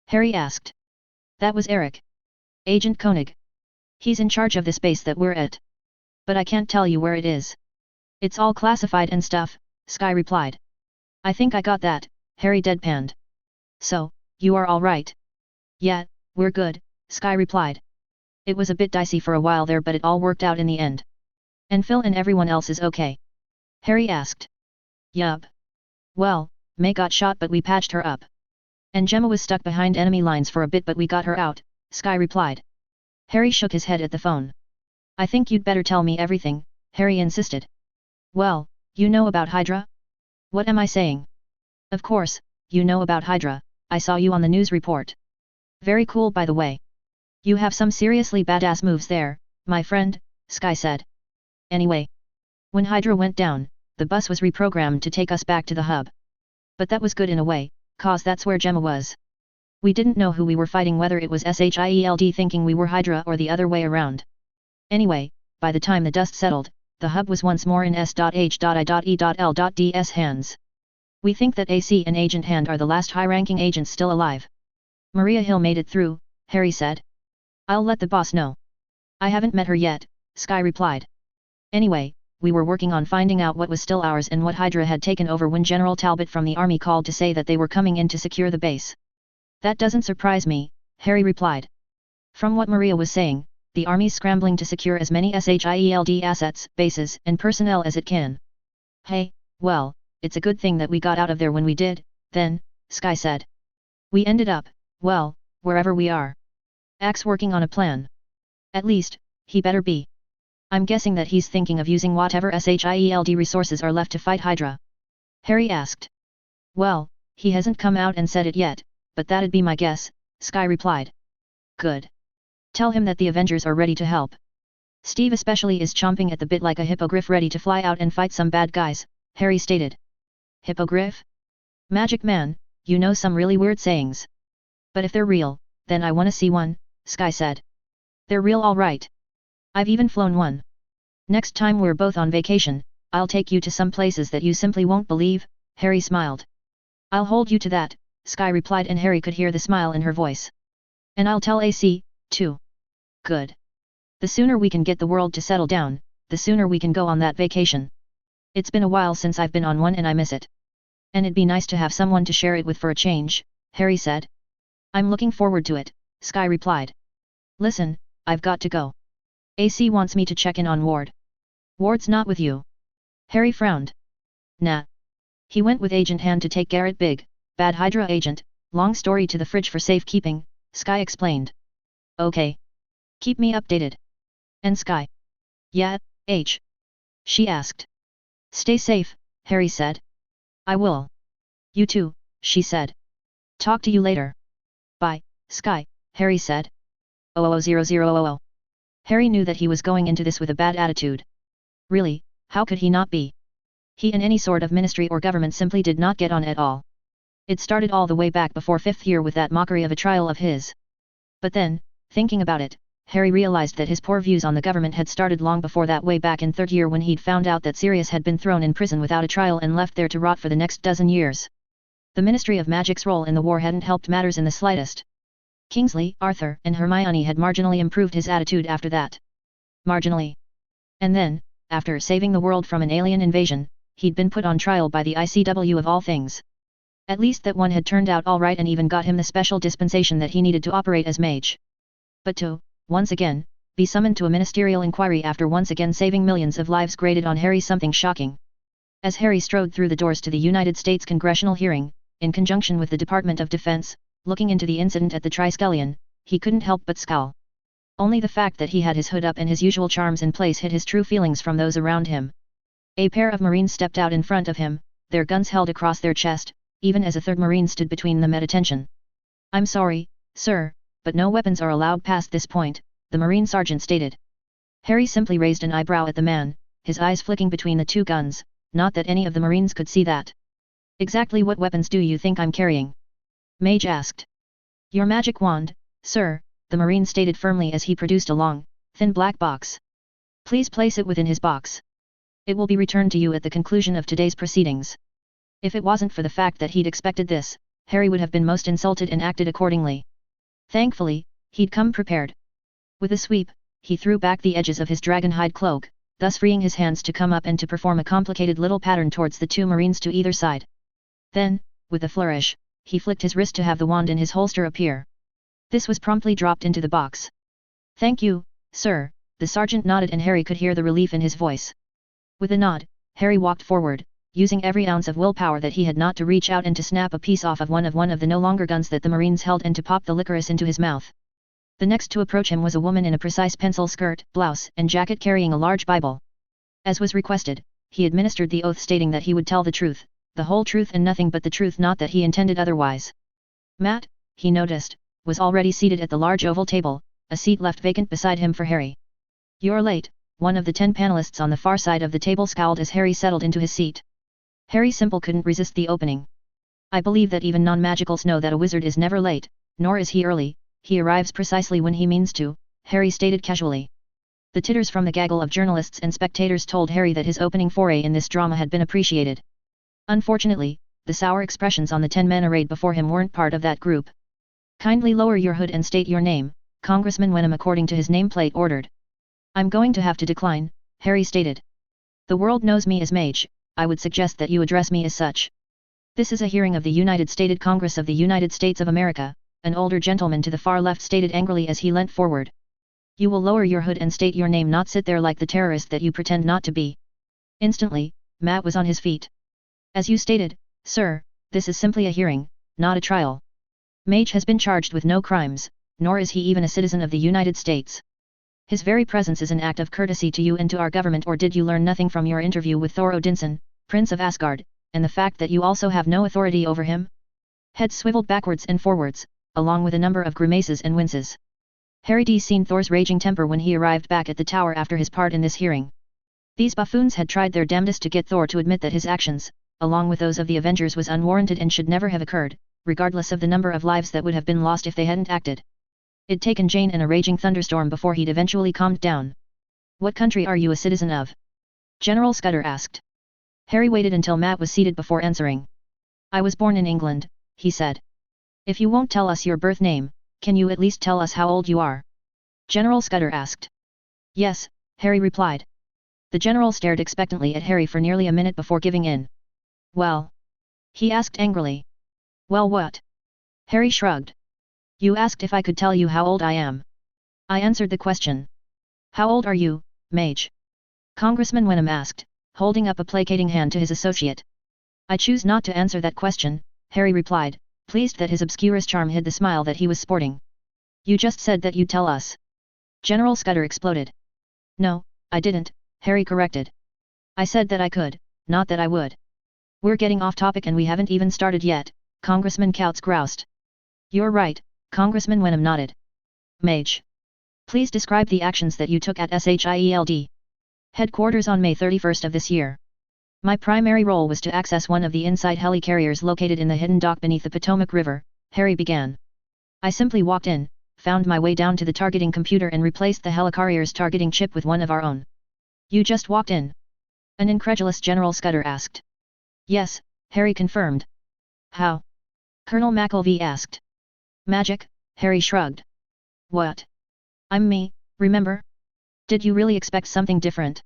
Harry asked. That was Eric. Agent Koenig. He's in charge of this base that we're at. But I can't tell you where it is. It's all classified and stuff, Sky replied. I think I got that, Harry deadpanned. So, you are all right? Yeah, we're good, Sky replied. It was a bit dicey for a while there but it all worked out in the end. And Phil and everyone else is okay? Harry asked. Yup. Well, May got shot but we patched her up. And Gemma was stuck behind enemy lines for a bit but we got her out, Sky replied. Harry shook his head at the phone. I think you'd better tell me everything, Harry insisted. Well, you know about Hydra? What am I saying? Of course, you know about Hydra, I saw you on the news report. Very cool by the way. You have some seriously badass moves there, my friend, Sky said. Anyway. When Hydra went down, the bus was reprogrammed to take us back to the hub. But that was good in a way, cause that's where Gemma was. We didn't know who we were fighting whether it was SHIELD thinking we were Hydra or the other way around. Anyway, by the time the dust settled, the hub was once more in S.H.I.E.L.D.'s hands. We think that AC and Agent Hand are the last high-ranking agents still alive. Maria Hill made it through, Harry said. I'll let the boss know. I haven't met her yet, Sky replied. Anyway, we were working on finding out what was still ours and what Hydra had taken over when General Talbot from the army called to say that they were coming in to secure the base. That doesn't surprise me, Harry replied. From what Maria was saying, the army's scrambling to secure as many SHIELD assets, bases, and personnel as it can. Hey, well, it's a good thing that we got out of there when we did, then, Sky said. We ended up, well, wherever we are. Axe working on a plan. At least, he better be. I'm guessing that he's thinking of using whatever SHIELD resources are left to fight Hydra. Harry asked. Well, he hasn't come out and said it yet, but that'd be my guess, Sky replied. Good. Tell him that the Avengers are ready to help. Steve especially is chomping at the bit like a hippogriff ready to fly out and fight some bad guys, Harry stated. Hippogriff? Magic man, you know some really weird sayings. But if they're real, then I wanna see one, Sky said. They're real all right. I've even flown one. Next time we're both on vacation, I'll take you to some places that you simply won't believe, Harry smiled. I'll hold you to that, Sky replied and Harry could hear the smile in her voice. And I'll tell AC, too. Good. The sooner we can get the world to settle down, the sooner we can go on that vacation. It's been a while since I've been on one and I miss it. And it'd be nice to have someone to share it with for a change, Harry said. I'm looking forward to it, Sky replied. Listen, I've got to go. AC wants me to check in on Ward. Ward's not with you. Harry frowned. Nah. He went with Agent Hand to take Garrett Big, bad Hydra agent, long story to the fridge for safekeeping, Sky explained. Okay. Keep me updated. And Sky? Yeah, H. She asked. Stay safe, Harry said. I will. You too, she said. Talk to you later. Bye, Sky, Harry said. 00000. Harry knew that he was going into this with a bad attitude. Really, how could he not be? He and any sort of ministry or government simply did not get on at all. It started all the way back before 5th year with that mockery of a trial of his. But then, thinking about it, Harry realized that his poor views on the government had started long before that way back in 3rd year when he'd found out that Sirius had been thrown in prison without a trial and left there to rot for the next dozen years. The Ministry of Magic's role in the war hadn't helped matters in the slightest. Kingsley, Arthur, and Hermione had marginally improved his attitude after that. Marginally. And then, after saving the world from an alien invasion, he'd been put on trial by the ICW of all things. At least that one had turned out alright and even got him the special dispensation that he needed to operate as mage. But to, once again, be summoned to a ministerial inquiry after once again saving millions of lives grated on Harry something shocking. As Harry strode through the doors to the United States congressional hearing, in conjunction with the Department of Defense, looking into the incident at the Triskelion, he couldn't help but scowl. Only the fact that he had his hood up and his usual charms in place hid his true feelings from those around him. A pair of Marines stepped out in front of him, their guns held across their chest, even as a third Marine stood between them at attention. "I'm sorry, sir, but no weapons are allowed past this point," the Marine sergeant stated. Harry simply raised an eyebrow at the man, his eyes flicking between the two guns, not that any of the Marines could see that. "Exactly what weapons do you think I'm carrying?" Mage asked. "Your magic wand, sir," the Marine stated firmly as he produced a long, thin black box. "Please place it within his box. It will be returned to you at the conclusion of today's proceedings." If it wasn't for the fact that he'd expected this, Harry would have been most insulted and acted accordingly. Thankfully, he'd come prepared. With a sweep, he threw back the edges of his dragonhide cloak, thus freeing his hands to come up and to perform a complicated little pattern towards the two Marines to either side. Then, with a flourish, he flicked his wrist to have the wand in his holster appear. This was promptly dropped into the box. "Thank you, sir," the sergeant nodded and Harry could hear the relief in his voice. With a nod, Harry walked forward, using every ounce of willpower that he had not to reach out and to snap a piece off of one of the no longer guns that the Marines held and to pop the licorice into his mouth. The next to approach him was a woman in a precise pencil skirt, blouse, and jacket carrying a large Bible. As was requested, he administered the oath stating that he would tell the truth, the whole truth and nothing but the truth, not that he intended otherwise. Matt, he noticed, was already seated at the large oval table, a seat left vacant beside him for Harry. "You're late," one of the 10 panelists on the far side of the table scowled as Harry settled into his seat. Harry simple couldn't resist the opening. "I believe that even non-magicals know that a wizard is never late, nor is he early, he arrives precisely when he means to," Harry stated casually. The titters from the gaggle of journalists and spectators told Harry that his opening foray in this drama had been appreciated. Unfortunately, the sour expressions on the 10 men arrayed before him weren't part of that group. "Kindly lower your hood and state your name," Congressman Wenham according to his nameplate ordered. "I'm going to have to decline," Harry stated. "The world knows me as Mage, I would suggest that you address me as such. This is a hearing of the United States Congress of the United States of America," an older gentleman to the far left stated angrily as he leant forward. "You will lower your hood and state your name, not sit there like the terrorist that you pretend not to be." Instantly, Matt was on his feet. "As you stated, sir, this is simply a hearing, not a trial. Mage has been charged with no crimes, nor is he even a citizen of the United States. His very presence is an act of courtesy to you and to our government, or did you learn nothing from your interview with Thor Odinson, Prince of Asgard, and the fact that you also have no authority over him?" Heads swiveled backwards and forwards, along with a number of grimaces and winces. Harry D. seen Thor's raging temper when he arrived back at the tower after his part in this hearing. These buffoons had tried their damnedest to get Thor to admit that his actions, along with those of the Avengers, was unwarranted and should never have occurred, regardless of the number of lives that would have been lost if they hadn't acted. It'd taken Jane and a raging thunderstorm before he'd eventually calmed down. "What country are you a citizen of?" General Scudder asked. Harry waited until Matt was seated before answering. "I was born in England," he said. "If you won't tell us your birth name, can you at least tell us how old you are?" General Scudder asked. "Yes," Harry replied. The general stared expectantly at Harry for nearly a minute before giving in. "Well?" he asked angrily. "Well, what?" Harry shrugged. "You asked if I could tell you how old I am. I answered the question. How old are you, Mage?" Congressman Wenham asked, holding up a placating hand to his associate. "I choose not to answer that question," Harry replied, pleased that his obscurest charm hid the smile that he was sporting. "You just said that you'd tell us." General Scudder exploded. "No, I didn't," Harry corrected. "I said that I could, not that I would." "We're getting off topic and we haven't even started yet," Congressman Coutts groused. "You're right," Congressman Wenham nodded. "Mage. Please describe the actions that you took at SHIELD headquarters on May 31st of this year." "My primary role was to access one of the inside helicarriers located in the hidden dock beneath the Potomac River," Harry began. "I simply walked in, found my way down to the targeting computer and replaced the Helicarriers targeting chip with one of our own." "You just walked in?" an incredulous General Scudder asked. "Yes," Harry confirmed. "How?" Colonel McElvey asked. Magic, Harry shrugged. What? I'm me, remember? Did you really expect something different?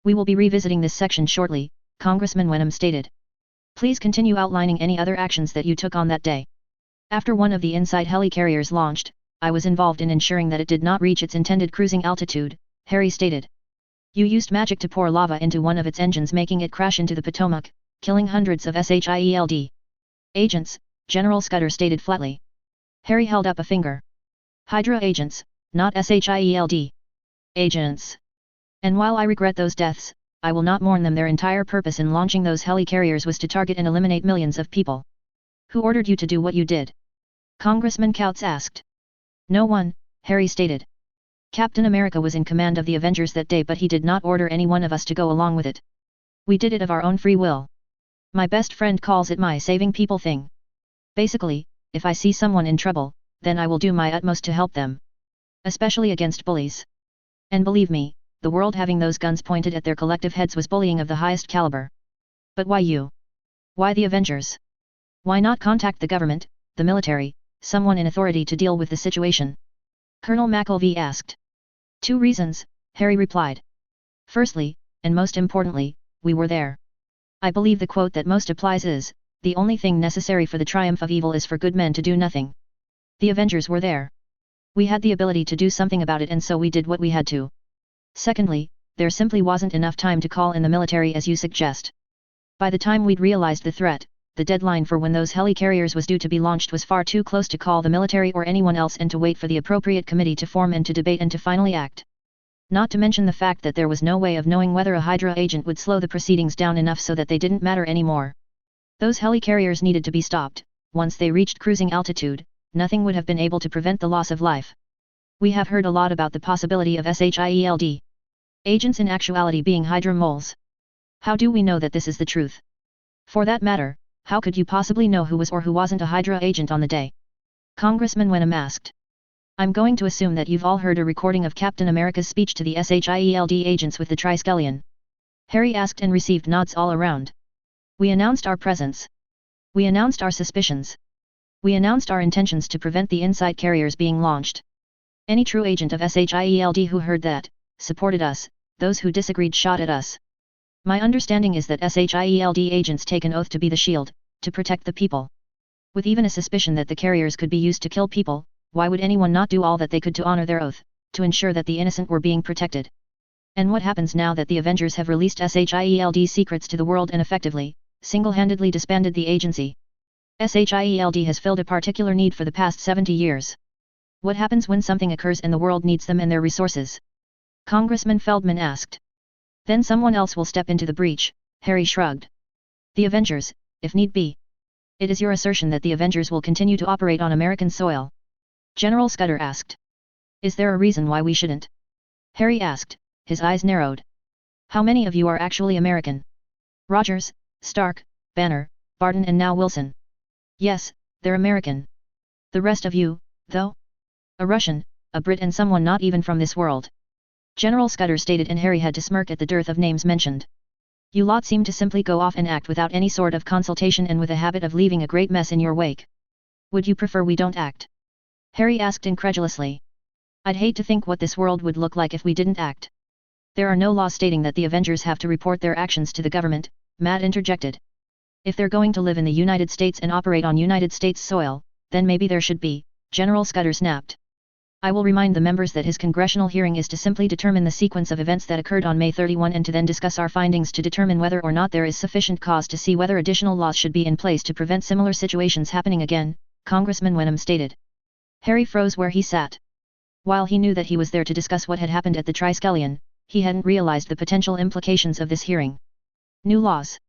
We will be revisiting this section shortly, Congressman Wenham stated. Please continue outlining any other actions that you took on that day. After one of the inside helicarriers launched, I was involved in ensuring that it did not reach its intended cruising altitude, Harry stated. You used magic to pour lava into one of its engines, making it crash into the Potomac, killing hundreds of SHIELD agents, General Scudder stated flatly. Harry held up a finger. Hydra agents, not SHIELD agents. And while I regret those deaths, I will not mourn them. Their entire purpose in launching those helicarriers was to target and eliminate millions of people. Who ordered you to do what you did? Congressman Coutts asked. No one, Harry stated. Captain America was in command of the Avengers that day, but he did not order any one of us to go along with it. We did it of our own free will. My best friend calls it my saving people thing. Basically, if I see someone in trouble, then I will do my utmost to help them. Especially against bullies. And believe me, the world having those guns pointed at their collective heads was bullying of the highest caliber. But why you? Why the Avengers? Why not contact the government, the military, someone in authority to deal with the situation? Colonel McElvey asked. 2 reasons, Harry replied. Firstly, and most importantly, we were there. I believe the quote that most applies is, the only thing necessary for the triumph of evil is for good men to do nothing. The Avengers were there. We had the ability to do something about it, and so we did what we had to. Secondly, there simply wasn't enough time to call in the military as you suggest. By the time we'd realized the threat, the deadline for when those helicarriers was due to be launched was far too close to call the military or anyone else and to wait for the appropriate committee to form and to debate and to finally act. Not to mention the fact that there was no way of knowing whether a Hydra agent would slow the proceedings down enough so that they didn't matter anymore. Those helicarriers needed to be stopped. Once they reached cruising altitude, nothing would have been able to prevent the loss of life. We have heard a lot about the possibility of SHIELD agents in actuality being Hydra moles. How do we know that this is the truth? For that matter, how could you possibly know who was or who wasn't a Hydra agent on the day? Congressman Wenham asked. I'm going to assume that you've all heard a recording of Captain America's speech to the SHIELD agents with the Triskelion. Harry asked and received nods all around. We announced our presence. We announced our suspicions. We announced our intentions to prevent the inside carriers being launched. Any true agent of SHIELD who heard that, supported us, those who disagreed shot at us. My understanding is that SHIELD agents take an oath to be the shield, to protect the people. With even a suspicion that the carriers could be used to kill people, why would anyone not do all that they could to honor their oath, to ensure that the innocent were being protected? And what happens now that the Avengers have released SHIELD secrets to the world and effectively, single-handedly disbanded the agency? SHIELD has filled a particular need for the past 70 years. What happens when something occurs and the world needs them and their resources? Congressman Feldman asked. Then someone else will step into the breach, Harry shrugged. The Avengers, if need be. It is your assertion that the Avengers will continue to operate on American soil? General Scudder asked. Is there a reason why we shouldn't? Harry asked, his eyes narrowed. How many of you are actually American? Rogers, Stark, Banner, Barton and now Wilson. Yes, they're American. The rest of you, though? A Russian, a Brit and someone not even from this world. General Scudder stated, and Harry had to smirk at the dearth of names mentioned. You lot seem to simply go off and act without any sort of consultation and with a habit of leaving a great mess in your wake. Would you prefer we don't act? Harry asked incredulously. I'd hate to think what this world would look like if we didn't act. There are no laws stating that the Avengers have to report their actions to the government, Matt interjected. If they're going to live in the United States and operate on United States soil, then maybe there should be, General Scudder snapped. I will remind the members that his congressional hearing is to simply determine the sequence of events that occurred on May 31 and to then discuss our findings to determine whether or not there is sufficient cause to see whether additional laws should be in place to prevent similar situations happening again, Congressman Wenham stated. Harry froze where he sat. While he knew that he was there to discuss what had happened at the Triskelion, he hadn't realized the potential implications of this hearing. New laws.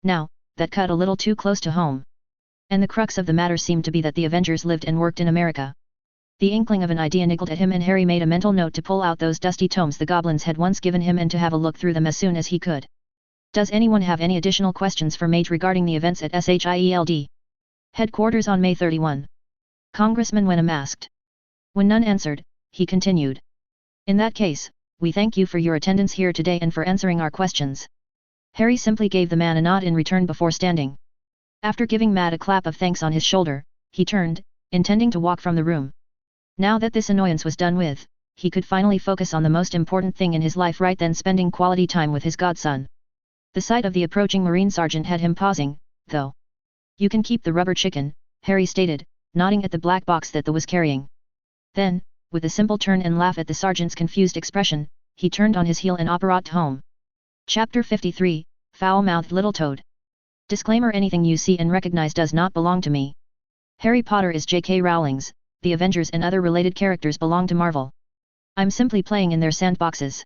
Now, that cut a little too close to home. And the crux of the matter seemed to be that the Avengers lived and worked in America. The inkling of an idea niggled at him, and Harry made a mental note to pull out those dusty tomes the goblins had once given him and to have a look through them as soon as he could. Does anyone have any additional questions for Mage regarding the events at SHIELD headquarters on May 31? Congressman Wenham asked. When none answered, he continued. In that case, we thank you for your attendance here today and for answering our questions. Harry simply gave the man a nod in return before standing. After giving Matt a clap of thanks on his shoulder, he turned, intending to walk from the room. Now that this annoyance was done with, he could finally focus on the most important thing in his life right then, spending quality time with his godson. The sight of the approaching Marine Sergeant had him pausing, though. You can keep the rubber chicken, Harry stated, nodding at the black box that the was carrying. Then, with a simple turn and laugh at the sergeant's confused expression, he turned on his heel and operated home. Chapter 53, Foul-Mouthed Little Toad. Disclaimer: anything you see and recognize does not belong to me. Harry Potter is J.K. Rowling's, the Avengers and other related characters belong to Marvel. I'm simply playing in their sandboxes.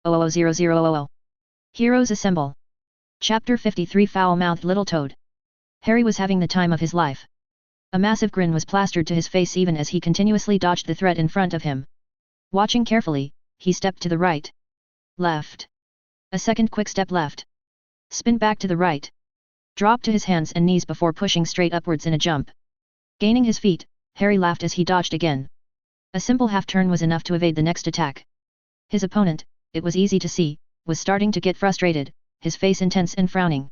000000. Heroes Assemble. Chapter 53, Foul-Mouthed Little Toad. Harry was having the time of his life. A massive grin was plastered to his face even as he continuously dodged the threat in front of him. Watching carefully, he stepped to the right. Left. A second quick step left. Spin back to the right. Drop to his hands and knees before pushing straight upwards in a jump. Gaining his feet, Harry laughed as he dodged again. A simple half-turn was enough to evade the next attack. His opponent, it was easy to see, was starting to get frustrated, his face intense and frowning.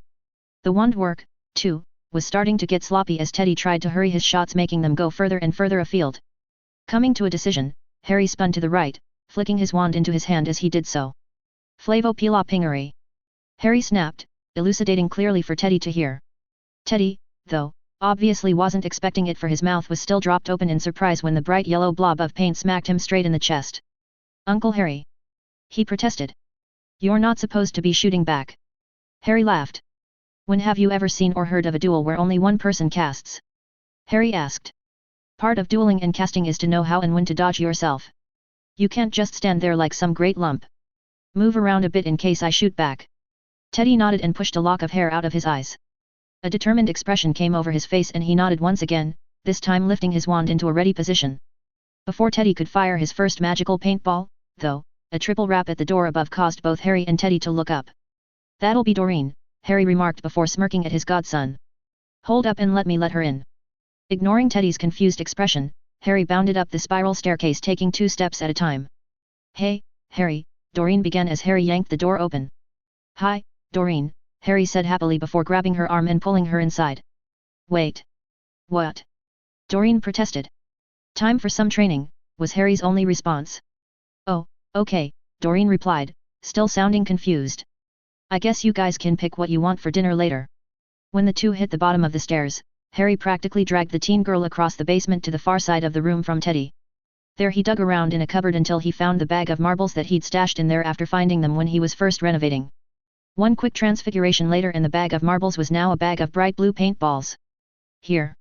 The wand work, too, was starting to get sloppy as Teddy tried to hurry his shots, making them go further and further afield. Coming to a decision, Harry spun to the right, flicking his wand into his hand as he did so. Flavo Pila Pingery. Harry snapped, elucidating clearly for Teddy to hear. Teddy, though, obviously wasn't expecting it, for his mouth was still dropped open in surprise when the bright yellow blob of paint smacked him straight in the chest. Uncle Harry! He protested. You're not supposed to be shooting back. Harry laughed. When have you ever seen or heard of a duel where only one person casts? Harry asked. Part of dueling and casting is to know how and when to dodge yourself. You can't just stand there like some great lump. Move around a bit in case I shoot back. Teddy nodded and pushed a lock of hair out of his eyes. A determined expression came over his face and he nodded once again, this time lifting his wand into a ready position. Before Teddy could fire his first magical paintball, though, a triple rap at the door above caused both Harry and Teddy to look up. That'll be Dorene, Harry remarked before smirking at his godson. Hold up and let me let her in. Ignoring Teddy's confused expression, Harry bounded up the spiral staircase, taking 2 steps at a time. Hey, Harry, Dorene began as Harry yanked the door open. Hi, Dorene, Harry said happily before grabbing her arm and pulling her inside. Wait. What? Dorene protested. Time for some training, was Harry's only response. Oh, okay, Dorene replied, still sounding confused. I guess you guys can pick what you want for dinner later. When the two hit the bottom of the stairs, Harry practically dragged the teen girl across the basement to the far side of the room from Teddy. There he dug around in a cupboard until he found the bag of marbles that he'd stashed in there after finding them when he was first renovating. One quick transfiguration later and the bag of marbles was now a bag of bright blue paintballs. Here.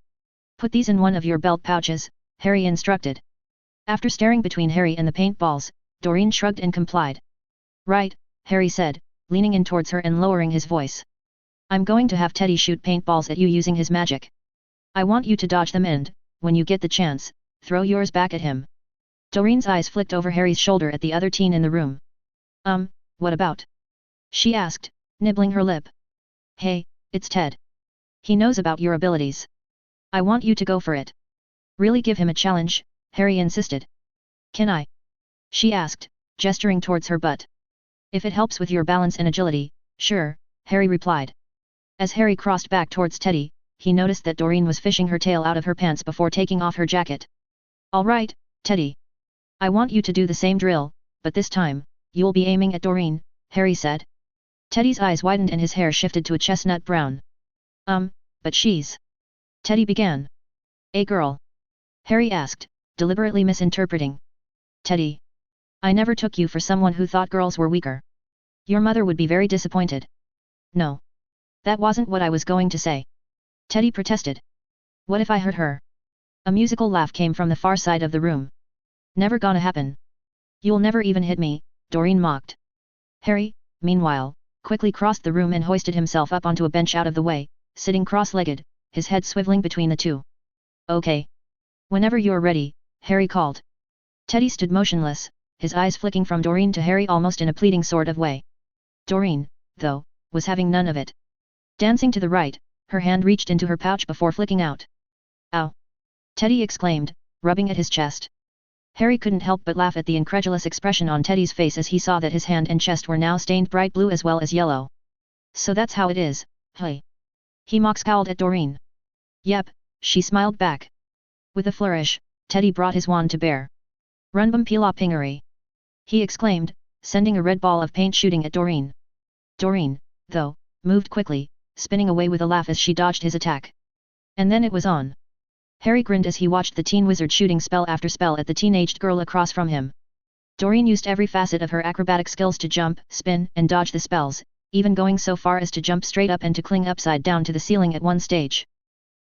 Put these in one of your belt pouches, Harry instructed. After staring between Harry and the paintballs, Dorene shrugged and complied. Right, Harry said, leaning in towards her and lowering his voice. I'm going to have Teddy shoot paintballs at you using his magic. I want you to dodge them and, when you get the chance, throw yours back at him. Dorene's eyes flicked over Harry's shoulder at the other teen in the room. What about? She asked, nibbling her lip. Hey, it's Ted. He knows about your abilities. I want you to go for it. Really give him a challenge, Harry insisted. Can I? She asked, gesturing towards her butt. If it helps with your balance and agility, sure, Harry replied. As Harry crossed back towards Teddy, he noticed that Dorene was fishing her tail out of her pants before taking off her jacket. All right, Teddy. I want you to do the same drill, but this time, you'll be aiming at Dorene, Harry said. Teddy's eyes widened and his hair shifted to a chestnut brown. But she's... Teddy began. A girl? Harry asked, deliberately misinterpreting. Teddy. I never took you for someone who thought girls were weaker. Your mother would be very disappointed. No. That wasn't what I was going to say. Teddy protested. What if I hurt her? A musical laugh came from the far side of the room. Never gonna happen. You'll never even hit me, Dorene mocked. Harry, meanwhile, quickly crossed the room and hoisted himself up onto a bench out of the way, sitting cross-legged, his head swiveling between the two. Okay. Whenever you're ready, Harry called. Teddy stood motionless, his eyes flicking from Dorene to Harry almost in a pleading sort of way. Dorene, though, was having none of it. Dancing to the right, her hand reached into her pouch before flicking out. Ow! Teddy exclaimed, rubbing at his chest. Harry couldn't help but laugh at the incredulous expression on Teddy's face as he saw that his hand and chest were now stained bright blue as well as yellow. So that's how it is, hey. He mock scowled at Dorene. Yep, she smiled back. With a flourish, Teddy brought his wand to bear. Runbum pila pingery! He exclaimed, sending a red ball of paint shooting at Dorene. Dorene, though, moved quickly, spinning away with a laugh as she dodged his attack. And then it was on. Harry grinned as he watched the teen wizard shooting spell after spell at the teenaged girl across from him. Dorene used every facet of her acrobatic skills to jump, spin, and dodge the spells, even going so far as to jump straight up and to cling upside down to the ceiling at one stage.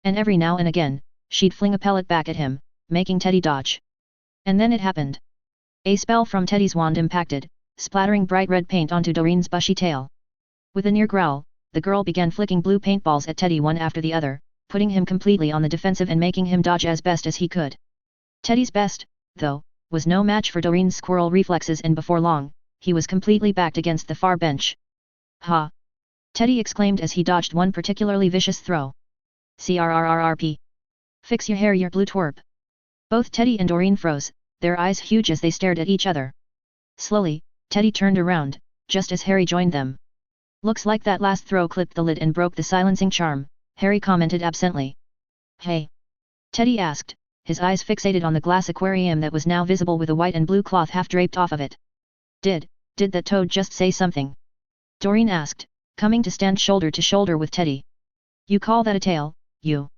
And every now and again, she'd fling a pellet back at him, making Teddy dodge. And then it happened. A spell from Teddy's wand impacted, splattering bright red paint onto Dorene's bushy tail. With a near growl, the girl began flicking blue paintballs at Teddy one after the other, putting him completely on the defensive and making him dodge as best as he could. Teddy's best, though, was no match for Dorene's squirrel reflexes, and before long, he was completely backed against the far bench. Ha! Teddy exclaimed as he dodged one particularly vicious throw. CRRRRP. Fix your hair, you blue twerp. Both Teddy and Dorene froze, their eyes huge as they stared at each other. Slowly, Teddy turned around, just as Harry joined them. Looks like that last throw clipped the lid and broke the silencing charm, Harry commented absently. Hey? Teddy asked, his eyes fixated on the glass aquarium that was now visible with a white and blue cloth half draped off of it. Did that toad just say something? Dorene asked, coming to stand shoulder to shoulder with Teddy. You call that a tail, you?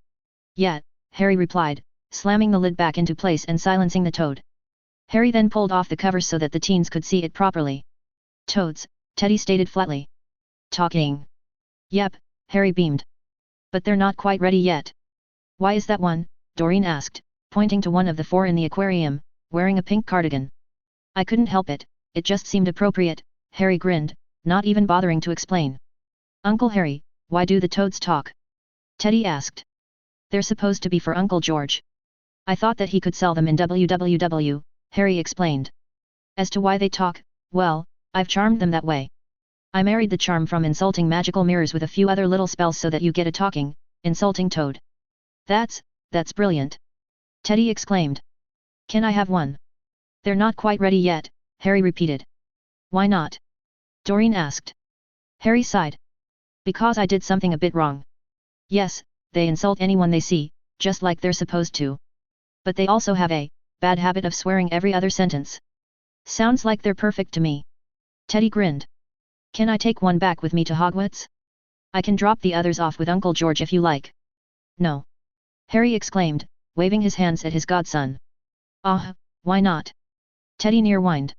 Yeah, Harry replied, slamming the lid back into place and silencing the toad. Harry then pulled off the covers so that the teens could see it properly. Toads, Teddy stated flatly. Talking. Yep, Harry beamed. But they're not quite ready yet. Why is that one? Dorene asked, pointing to one of the four in the aquarium, wearing a pink cardigan. I couldn't help it, it just seemed appropriate, Harry grinned, not even bothering to explain. Uncle Harry, why do the toads talk? Teddy asked. They're supposed to be for Uncle George. I thought that he could sell them in WWW, Harry explained. As to why they talk, well, I've charmed them that way. I married the charm from insulting magical mirrors with a few other little spells so that you get a talking, insulting toad. That's brilliant. Teddy exclaimed. Can I have one? They're not quite ready yet, Harry repeated. Why not? Dorene asked. Harry sighed. Because I did something a bit wrong. Yes, they insult anyone they see, just like they're supposed to. But they also have a bad habit of swearing every other sentence. Sounds like they're perfect to me. Teddy grinned. Can I take one back with me to Hogwarts? I can drop the others off with Uncle George if you like. No. Harry exclaimed, waving his hands at his godson. Why not? Teddy near-whined.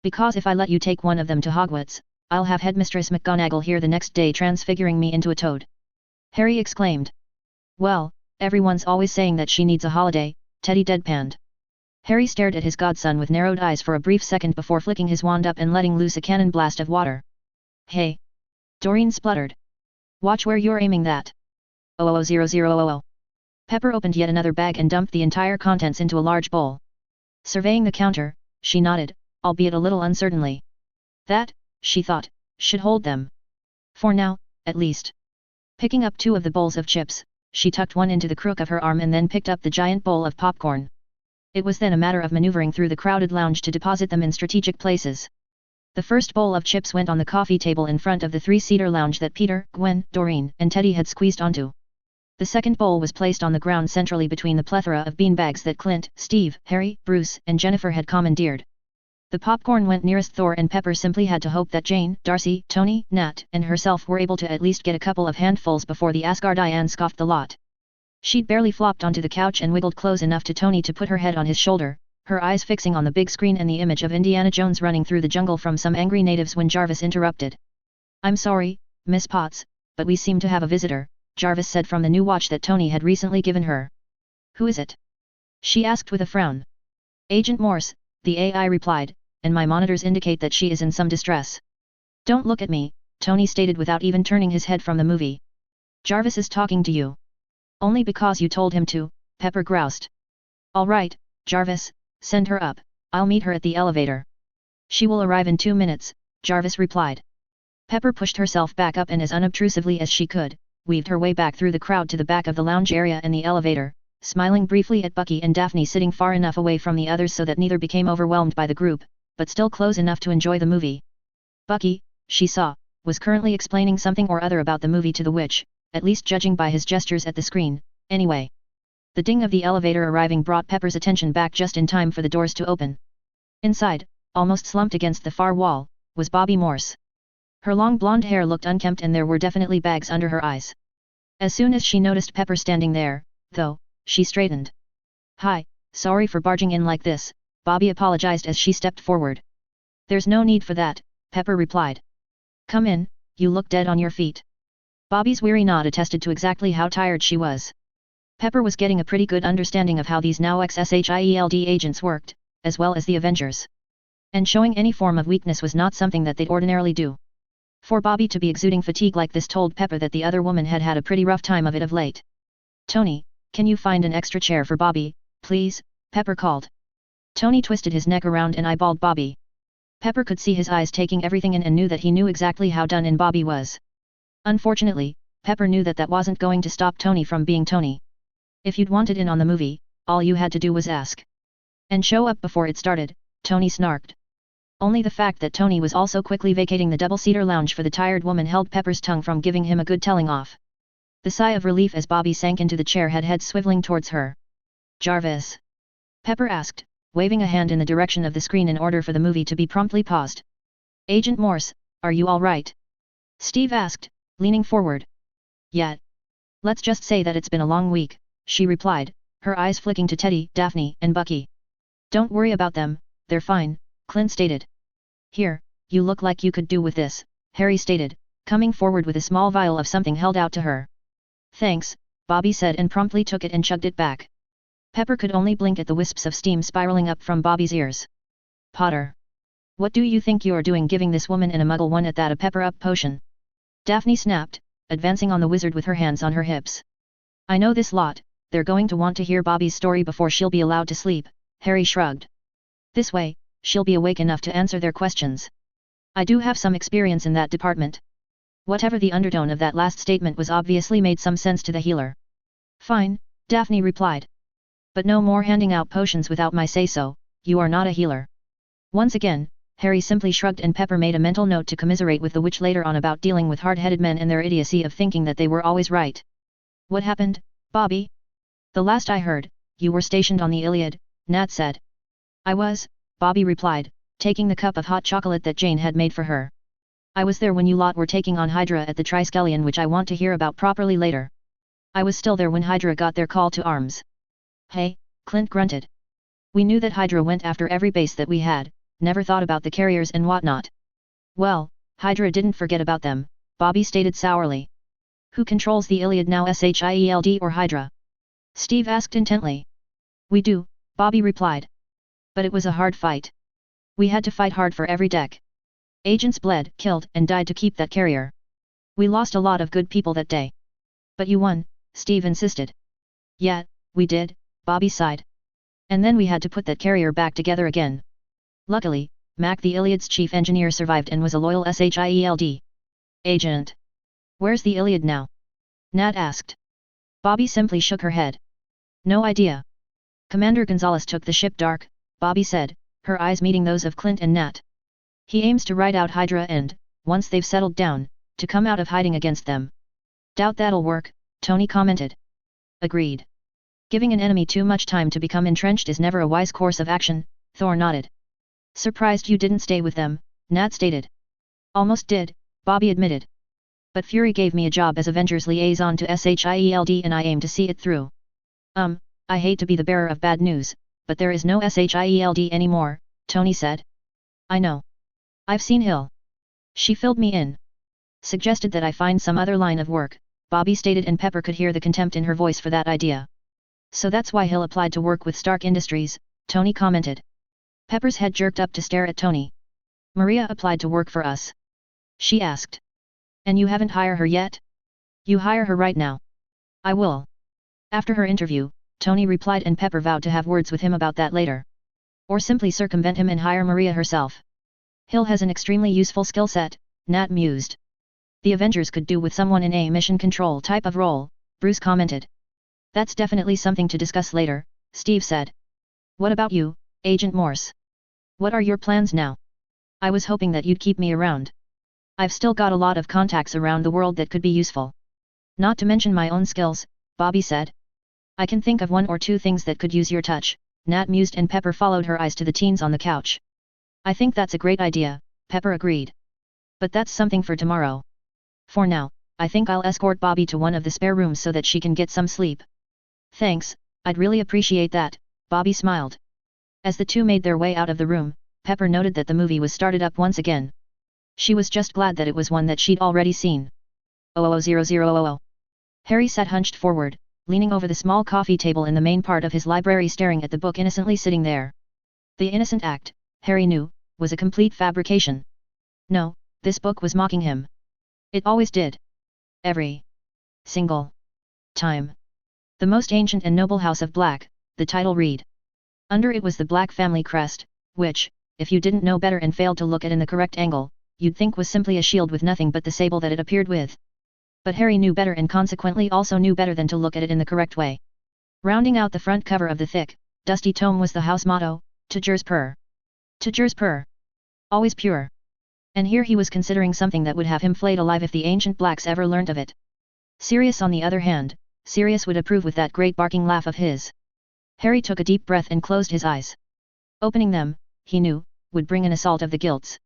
Because if I let you take one of them to Hogwarts, I'll have Headmistress McGonagall here the next day transfiguring me into a toad. Harry exclaimed. Well, everyone's always saying that she needs a holiday, Teddy deadpanned. Harry stared at his godson with narrowed eyes for a brief second before flicking his wand up and letting loose a cannon blast of water. Hey! Dorene spluttered. Watch where you're aiming that. 00000. Pepper opened yet another bag and dumped the entire contents into a large bowl. Surveying the counter, she nodded, albeit a little uncertainly. That, she thought, should hold them. For now, at least. Picking up two of the bowls of chips, she tucked one into the crook of her arm and then picked up the giant bowl of popcorn. It was then a matter of maneuvering through the crowded lounge to deposit them in strategic places. The first bowl of chips went on the coffee table in front of the three-seater lounge that Peter, Gwen, Dorene, and Teddy had squeezed onto. The second bowl was placed on the ground centrally between the plethora of beanbags that Clint, Steve, Harry, Bruce, and Jennifer had commandeered. The popcorn went nearest Thor, and Pepper simply had to hope that Jane, Darcy, Tony, Nat, and herself were able to at least get a couple of handfuls before the Asgardian scoffed the lot. She'd barely flopped onto the couch and wiggled close enough to Tony to put her head on his shoulder, her eyes fixing on the big screen and the image of Indiana Jones running through the jungle from some angry natives when Jarvis interrupted. I'm sorry, Miss Potts, but we seem to have a visitor, Jarvis said from the new watch that Tony had recently given her. Who is it? She asked with a frown. Agent Morse, the AI replied, and my monitors indicate that she is in some distress. Don't look at me, Tony stated without even turning his head from the movie. Jarvis is talking to you. Only because you told him to, Pepper groused. All right, Jarvis, send her up, I'll meet her at the elevator. She will arrive in 2 minutes, Jarvis replied. Pepper pushed herself back up and as unobtrusively as she could, weaved her way back through the crowd to the back of the lounge area and the elevator, smiling briefly at Bucky and Daphne sitting far enough away from the others so that neither became overwhelmed by the group, but still close enough to enjoy the movie. Bucky, she saw, was currently explaining something or other about the movie to the witch, at least judging by his gestures at the screen, anyway. The ding of the elevator arriving brought Pepper's attention back just in time for the doors to open. Inside, almost slumped against the far wall, was Bobby Morse. Her long blonde hair looked unkempt and there were definitely bags under her eyes. As soon as she noticed Pepper standing there, though, she straightened. "Hi, sorry for barging in like this," Bobby apologized as she stepped forward. "There's no need for that," Pepper replied. "Come in, you look dead on your feet." Bobby's weary nod attested to exactly how tired she was. Pepper was getting a pretty good understanding of how these now ex-Shield agents worked, as well as the Avengers. And showing any form of weakness was not something that they'd ordinarily do. For Bobby to be exuding fatigue like this told Pepper that the other woman had had a pretty rough time of it of late. "Tony, can you find an extra chair for Bobby, please?" Pepper called. Tony twisted his neck around and eyeballed Bobby. Pepper could see his eyes taking everything in and knew that he knew exactly how done in Bobby was. Unfortunately, Pepper knew that that wasn't going to stop Tony from being Tony. If you'd wanted in on the movie, all you had to do was ask. And show up before it started, Tony snarked. Only the fact that Tony was also quickly vacating the double-seater lounge for the tired woman held Pepper's tongue from giving him a good telling off. The sigh of relief as Bobby sank into the chair had head swiveling towards her. "Jarvis?" Pepper asked, waving a hand in the direction of the screen in order for the movie to be promptly paused. "Agent Morse, are you all right?" Steve asked, leaning forward. "Yeah. Let's just say that it's been a long week," she replied, her eyes flicking to Teddy, Daphne, and Bucky. "Don't worry about them, they're fine," Clint stated. "Here, you look like you could do with this," Harry stated, coming forward with a small vial of something held out to her. "Thanks," Bobby said and promptly took it and chugged it back. Pepper could only blink at the wisps of steam spiraling up from Bobby's ears. "Potter. What do you think you're doing giving this woman and a muggle one at that a pepper-up potion?" Daphne snapped, advancing on the wizard with her hands on her hips. "I know this lot, they're going to want to hear Bobby's story before she'll be allowed to sleep," Harry shrugged. "This way, she'll be awake enough to answer their questions. I do have some experience in that department." Whatever the undertone of that last statement was obviously made some sense to the healer. "Fine," Daphne replied. "But no more handing out potions without my say-so, you are not a healer." Once again, Harry simply shrugged and Pepper made a mental note to commiserate with the witch later on about dealing with hard-headed men and their idiocy of thinking that they were always right. "What happened, Bobby?" "The last I heard, you were stationed on the Iliad," Nat said. "I was," Bobby replied, taking the cup of hot chocolate that Jane had made for her. "I was there when you lot were taking on Hydra at the Triskelion, which I want to hear about properly later. I was still there when Hydra got their call to arms." "Hey," Clint grunted. "We knew that Hydra went after every base that we had, never thought about the carriers and whatnot." "Well, Hydra didn't forget about them," Bobby stated sourly. "Who controls the Iliad now, Shield or Hydra?" Steve asked intently. "We do," Bobby replied. "But it was a hard fight. We had to fight hard for every deck. Agents bled, killed, and died to keep that carrier. We lost a lot of good people that day." "But you won," Steve insisted. "Yeah, we did," Bobby sighed. "And then we had to put that carrier back together again. Luckily, Mac the Iliad's chief engineer survived and was a loyal Shield agent." "Where's the Iliad now?" Nat asked. Bobby simply shook her head. "No idea. Commander Gonzalez took the ship dark," Bobby said, her eyes meeting those of Clint and Nat. "He aims to ride out Hydra and, once they've settled down, to come out of hiding against them." "Doubt that'll work," Tony commented. "Agreed. Giving an enemy too much time to become entrenched is never a wise course of action," Thor nodded. "Surprised you didn't stay with them," Nat stated. "Almost did," Bobby admitted. "But Fury gave me a job as Avengers liaison to Shield and I aim to see it through." I hate to be the bearer of bad news, but there is no Shield anymore," Tony said. "I know. I've seen Hill. She filled me in. Suggested that I find some other line of work," Bobby stated, and Pepper could hear the contempt in her voice for that idea. "So that's why Hill applied to work with Stark Industries," Tony commented. Pepper's head jerked up to stare at Tony. "Maria applied to work for us?" she asked. "And you haven't hired her yet?" "You hire her right now." "I will." After her interview, Tony replied, and Pepper vowed to have words with him about that later. Or simply circumvent him and hire Maria herself. "Hill has an extremely useful skill set," Nat mused. "The Avengers could do with someone in a mission control type of role," Bruce commented. "That's definitely something to discuss later," Steve said. "What about you, Agent Morse? What are your plans now? I was hoping that you'd keep me around. I've still got a lot of contacts around the world that could be useful." Not to mention my own skills, Bobby said. I can think of one or two things that could use your touch, Nat mused, and Pepper followed her eyes to the teens on the couch. I think that's a great idea, Pepper agreed. But that's something for tomorrow. For now, I think I'll escort Bobby to one of the spare rooms so that she can get some sleep. Thanks, I'd really appreciate that, Bobby smiled. As the two made their way out of the room, Pepper noted that the movie was started up once again. She was just glad that it was one that she'd already seen. 00000. Harry sat hunched forward, leaning over the small coffee table in the main part of his library, staring at the book innocently sitting there. The innocent act, Harry knew, was a complete fabrication. No, this book was mocking him. It always did. Every single time. The most ancient and noble house of Black, the title read. Under it was the Black family crest, which, if you didn't know better and failed to look at in the correct angle, you'd think was simply a shield with nothing but the sable that it appeared with. But Harry knew better and consequently also knew better than to look at it in the correct way. Rounding out the front cover of the thick, dusty tome was the house motto, Tjers pur. Tjers pur. Always pure. And here he was considering something that would have him flayed alive if the ancient Blacks ever learned of it. Sirius, on the other hand, Sirius would approve with that great barking laugh of his. Harry took a deep breath and closed his eyes. Opening them, he knew, would bring an assault of the guilds.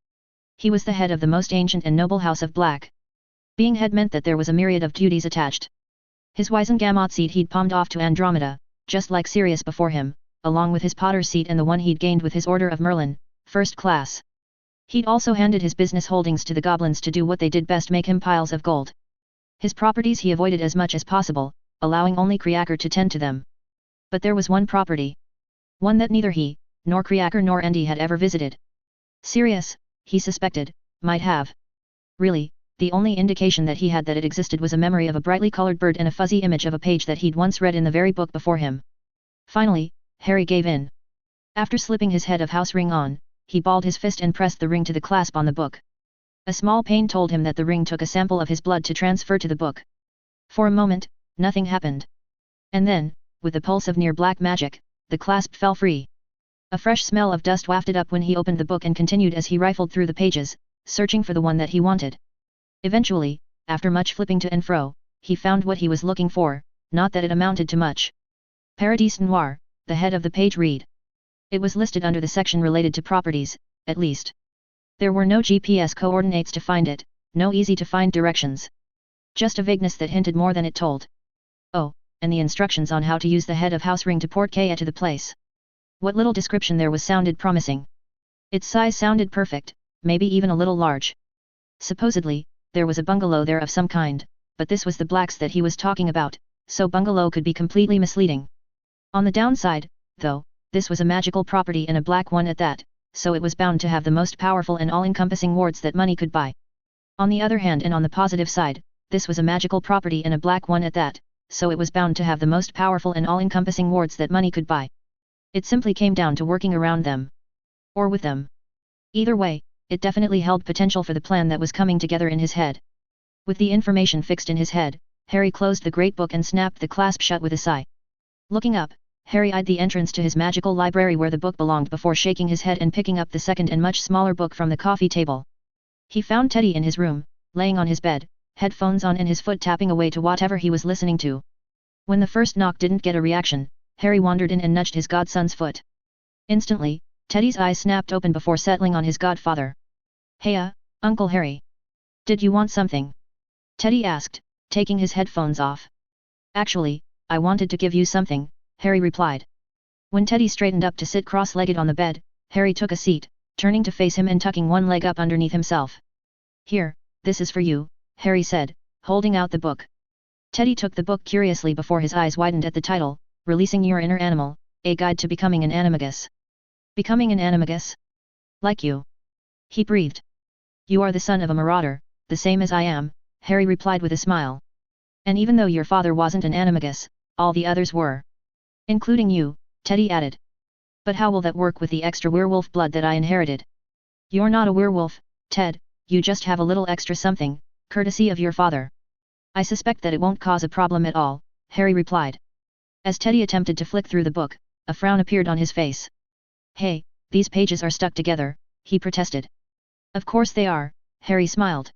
He was the head of the most ancient and noble house of Black. Being head meant that there was a myriad of duties attached. His Wisengamot seat he'd palmed off to Andromeda, just like Sirius before him, along with his Potter seat and the one he'd gained with his Order of Merlin, first class. He'd also handed his business holdings to the goblins to do what they did best, make him piles of gold. His properties he avoided as much as possible, allowing only Kriaker to tend to them. But there was one property. One that neither he, nor Kriaker nor Andy had ever visited. Sirius, he suspected, might have. Really, the only indication that he had that it existed was a memory of a brightly colored bird and a fuzzy image of a page that he'd once read in the very book before him. Finally, Harry gave in. After slipping his head of house ring on, he balled his fist and pressed the ring to the clasp on the book. A small pain told him that the ring took a sample of his blood to transfer to the book. For a moment, nothing happened. And then, with the pulse of near black magic, the clasp fell free. A fresh smell of dust wafted up when he opened the book and continued as he rifled through the pages, searching for the one that he wanted. Eventually, after much flipping to and fro, he found what he was looking for, not that it amounted to much. Paradis Noir, the head of the page read. It was listed under the section related to properties, at least. There were no GPS coordinates to find it, no easy-to-find directions. Just a vagueness that hinted more than it told. Oh, and the instructions on how to use the head of house ring to port Kea to the place. What little description there was sounded promising. Its size sounded perfect, maybe even a little large. Supposedly, there was a bungalow there of some kind, but this was the Blacks that he was talking about, so bungalow could be completely misleading. On the downside, though, this was a magical property and a Black one at that, so it was bound to have the most powerful and all-encompassing wards that money could buy. On the other hand, and on the positive side, this was a magical property and a Black one at that, so it was bound to have the most powerful and all-encompassing wards that money could buy. It simply came down to working around them. Or with them. Either way, it definitely held potential for the plan that was coming together in his head. With the information fixed in his head, Harry closed the great book and snapped the clasp shut with a sigh. Looking up, Harry eyed the entrance to his magical library where the book belonged before shaking his head and picking up the second and much smaller book from the coffee table. He found Teddy in his room, laying on his bed, headphones on and his foot tapping away to whatever he was listening to. When the first knock didn't get a reaction, Harry wandered in and nudged his godson's foot. Instantly, Teddy's eyes snapped open before settling on his godfather. "Heya, Uncle Harry. Did you want something?" Teddy asked, taking his headphones off. "Actually, I wanted to give you something," Harry replied. When Teddy straightened up to sit cross-legged on the bed, Harry took a seat, turning to face him and tucking one leg up underneath himself. "Here, this is for you," Harry said, holding out the book. Teddy took the book curiously before his eyes widened at the title, Releasing Your Inner Animal, A Guide to Becoming an Animagus. "Becoming an animagus? Like you?" he breathed. "You are the son of a marauder, the same as I am," Harry replied with a smile. "And even though your father wasn't an animagus, all the others were. Including you," Teddy added. "But how will that work with the extra werewolf blood that I inherited?" "You're not a werewolf, Ted, you just have a little extra something, courtesy of your father." "I suspect that it won't cause a problem at all," Harry replied. As Teddy attempted to flick through the book, a frown appeared on his face. "Hey, these pages are stuck together," he protested. "Of course they are," Harry smiled.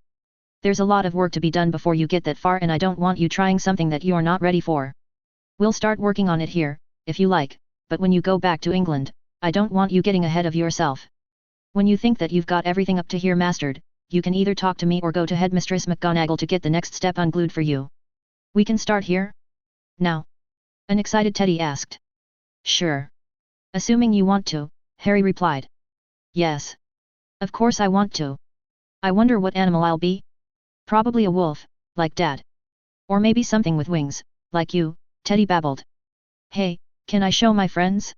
There's a lot of work to be done before you get that far, and I don't want you trying something that you're not ready for. We'll start working on it here, if you like, but when you go back to England, I don't want you getting ahead of yourself. When you think that you've got everything up to here mastered, you can either talk to me or go to Headmistress McGonagall to get the next step unglued for you. We can start here? Now? An excited Teddy asked. Sure. Assuming you want to, Harry replied. Yes. Of course I want to. I wonder what animal I'll be? Probably a wolf, like Dad. Or maybe something with wings, like you, Teddy babbled. Hey, can I show my friends?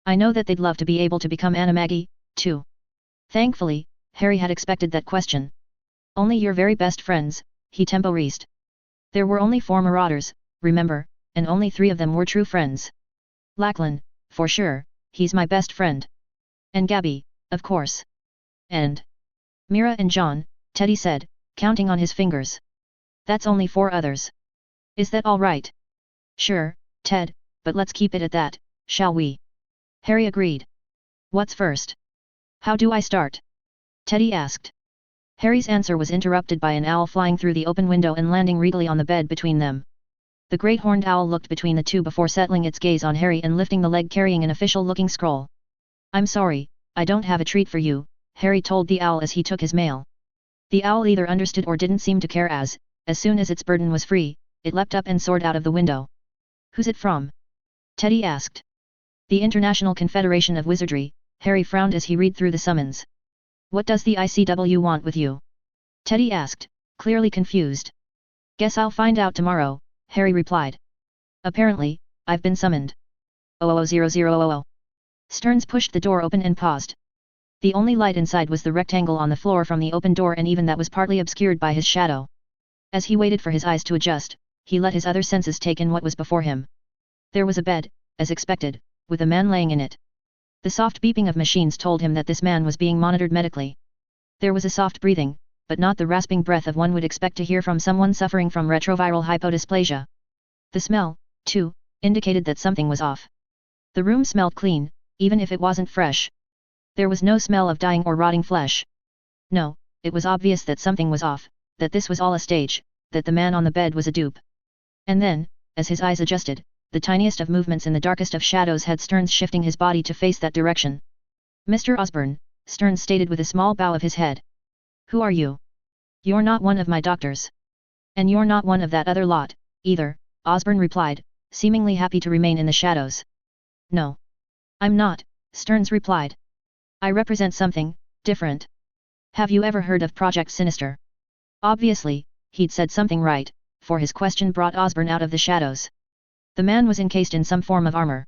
I know that they'd love to be able to become Animagi, too. Thankfully, Harry had expected that question. Only your very best friends, he temporized. There were only 4 marauders, remember, and only 3 of them were true friends. Lachlan, for sure, he's my best friend. And Gabby, of course. And Mira and John, Teddy said, counting on his fingers. That's only 4 others. Is that all right? Sure, Ted, but let's keep it at that, shall we? Harry agreed. What's first? How do I start? Teddy asked. Harry's answer was interrupted by an owl flying through the open window and landing regally on the bed between them. The great horned owl looked between the two before settling its gaze on Harry and lifting the leg carrying an official-looking scroll. I'm sorry, I don't have a treat for you, Harry told the owl as he took his mail. The owl either understood or didn't seem to care as soon as its burden was free, it leapt up and soared out of the window. Who's it from? Teddy asked. The International Confederation of Wizardry, Harry frowned as he read through the summons. What does the ICW want with you? Teddy asked, clearly confused. Guess I'll find out tomorrow, Harry replied. Apparently, I've been summoned. 000000. Stearns pushed the door open and paused. The only light inside was the rectangle on the floor from the open door, and even that was partly obscured by his shadow. As he waited for his eyes to adjust, he let his other senses take in what was before him. There was a bed, as expected, with a man laying in it. The soft beeping of machines told him that this man was being monitored medically. There was a soft breathing, but not the rasping breath of one would expect to hear from someone suffering from retroviral hypodysplasia. The smell, too, indicated that something was off. The room smelled clean, even if it wasn't fresh. There was no smell of dying or rotting flesh. No, it was obvious that something was off, that this was all a stage, that the man on the bed was a dupe. And then, as his eyes adjusted, the tiniest of movements in the darkest of shadows had Stearns shifting his body to face that direction. Mr. Osborne, Stearns stated with a small bow of his head. Who are you? You're not one of my doctors. And you're not one of that other lot, either, Osborne replied, seemingly happy to remain in the shadows. No. I'm not, Stearns replied. I represent something different. Have you ever heard of Project Sinister? Obviously, he'd said something right, for his question brought Osborne out of the shadows. The man was encased in some form of armor.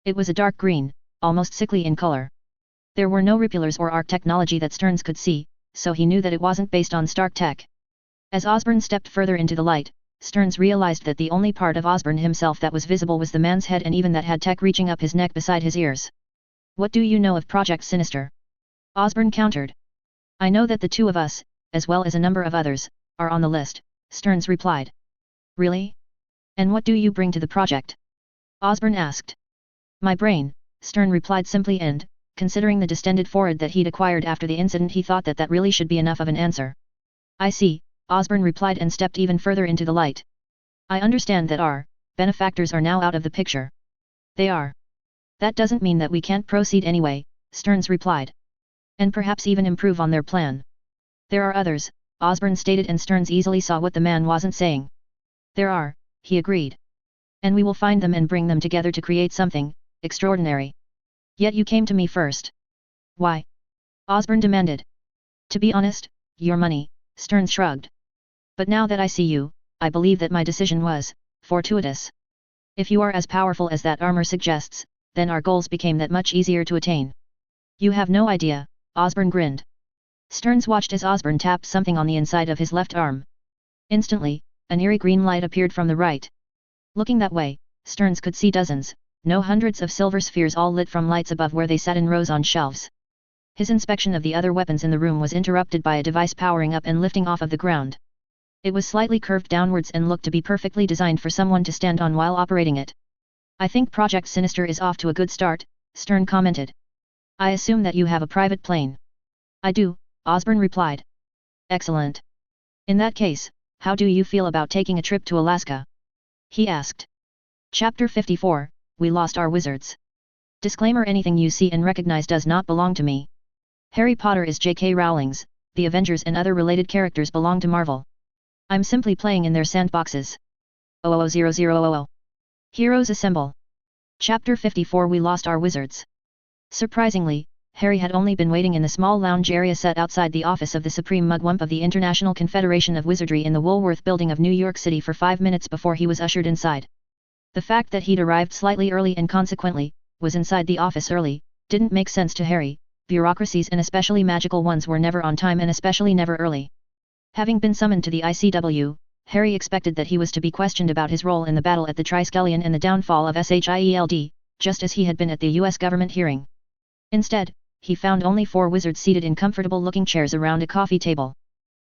It was a dark green, almost sickly in color. There were no repellers or arc technology that Stearns could see, so he knew that it wasn't based on Stark tech. As Osborne stepped further into the light, Stearns realized that the only part of Osborne himself that was visible was the man's head, and even that had tech reaching up his neck beside his ears. What do you know of Project Sinister? Osborne countered. I know that the 2 of us, as well as a number of others, are on the list, Stearns replied. Really? And what do you bring to the project? Osborne asked. My brain, Stearns replied simply, and, considering the distended forehead that he'd acquired after the incident, he thought that really should be enough of an answer. I see, Osborne replied and stepped even further into the light. I understand that our benefactors are now out of the picture. They are. That doesn't mean that we can't proceed anyway, Stearns replied. And perhaps even improve on their plan. There are others, Osborne stated, and Stearns easily saw what the man wasn't saying. There are, he agreed. And we will find them and bring them together to create something extraordinary. Yet you came to me first. Why? Osborne demanded. To be honest, your money, Stearns shrugged. But now that I see you, I believe that my decision was fortuitous. If you are as powerful as that armor suggests, then our goals became that much easier to attain. You have no idea, Osborne grinned. Stearns watched as Osborne tapped something on the inside of his left arm. Instantly, an eerie green light appeared from the right. Looking that way, Stearns could see dozens, no hundreds of silver spheres all lit from lights above where they sat in rows on shelves. His inspection of the other weapons in the room was interrupted by a device powering up and lifting off of the ground. It was slightly curved downwards and looked to be perfectly designed for someone to stand on while operating it. I think Project Sinister is off to a good start, Stearns commented. I assume that you have a private plane. I do, Osborne replied. Excellent. In that case, how do you feel about taking a trip to Alaska? He asked. Chapter 54, We Lost Our Wizards. Disclaimer: anything you see and recognize does not belong to me. Harry Potter is J.K. Rowling's, the Avengers and other related characters belong to Marvel. I'm simply playing in their sandboxes. 000000. Heroes Assemble. Chapter 54, We Lost Our Wizards. Surprisingly, Harry had only been waiting in the small lounge area set outside the office of the Supreme Mugwump of the International Confederation of Wizardry in the Woolworth Building of New York City for 5 minutes before he was ushered inside. The fact that he'd arrived slightly early and consequently, was inside the office early, didn't make sense to Harry. Bureaucracies and especially magical ones were never on time and especially never early. Having been summoned to the ICW, Harry expected that he was to be questioned about his role in the battle at the Triskelion and the downfall of SHIELD, just as he had been at the US government hearing. Instead, he found only 4 wizards seated in comfortable-looking chairs around a coffee table.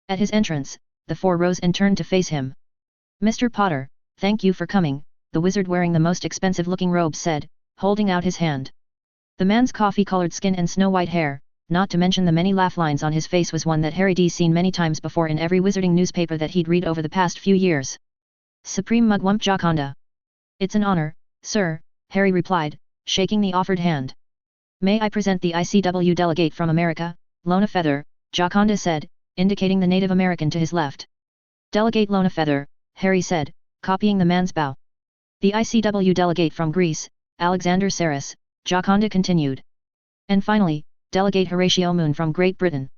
At his entrance, the 4 rose and turned to face him. Mr. Potter, thank you for coming, the wizard wearing the most expensive-looking robe said, holding out his hand. The man's coffee-colored skin and snow-white hair, not to mention the many laugh lines on his face, was one that Harry'd seen many times before in every wizarding newspaper that he'd read over the past few years. Supreme Mugwump Gioconda. It's an honor, sir, Harry replied, shaking the offered hand. May I present the ICW delegate from America, Lona Feather, Gioconda said, indicating the Native American to his left. Delegate Lona Feather, Harry said, copying the man's bow. The ICW delegate from Greece, Alexander Saris, Gioconda continued. And finally, Delegate Horatio Moon from Great Britain.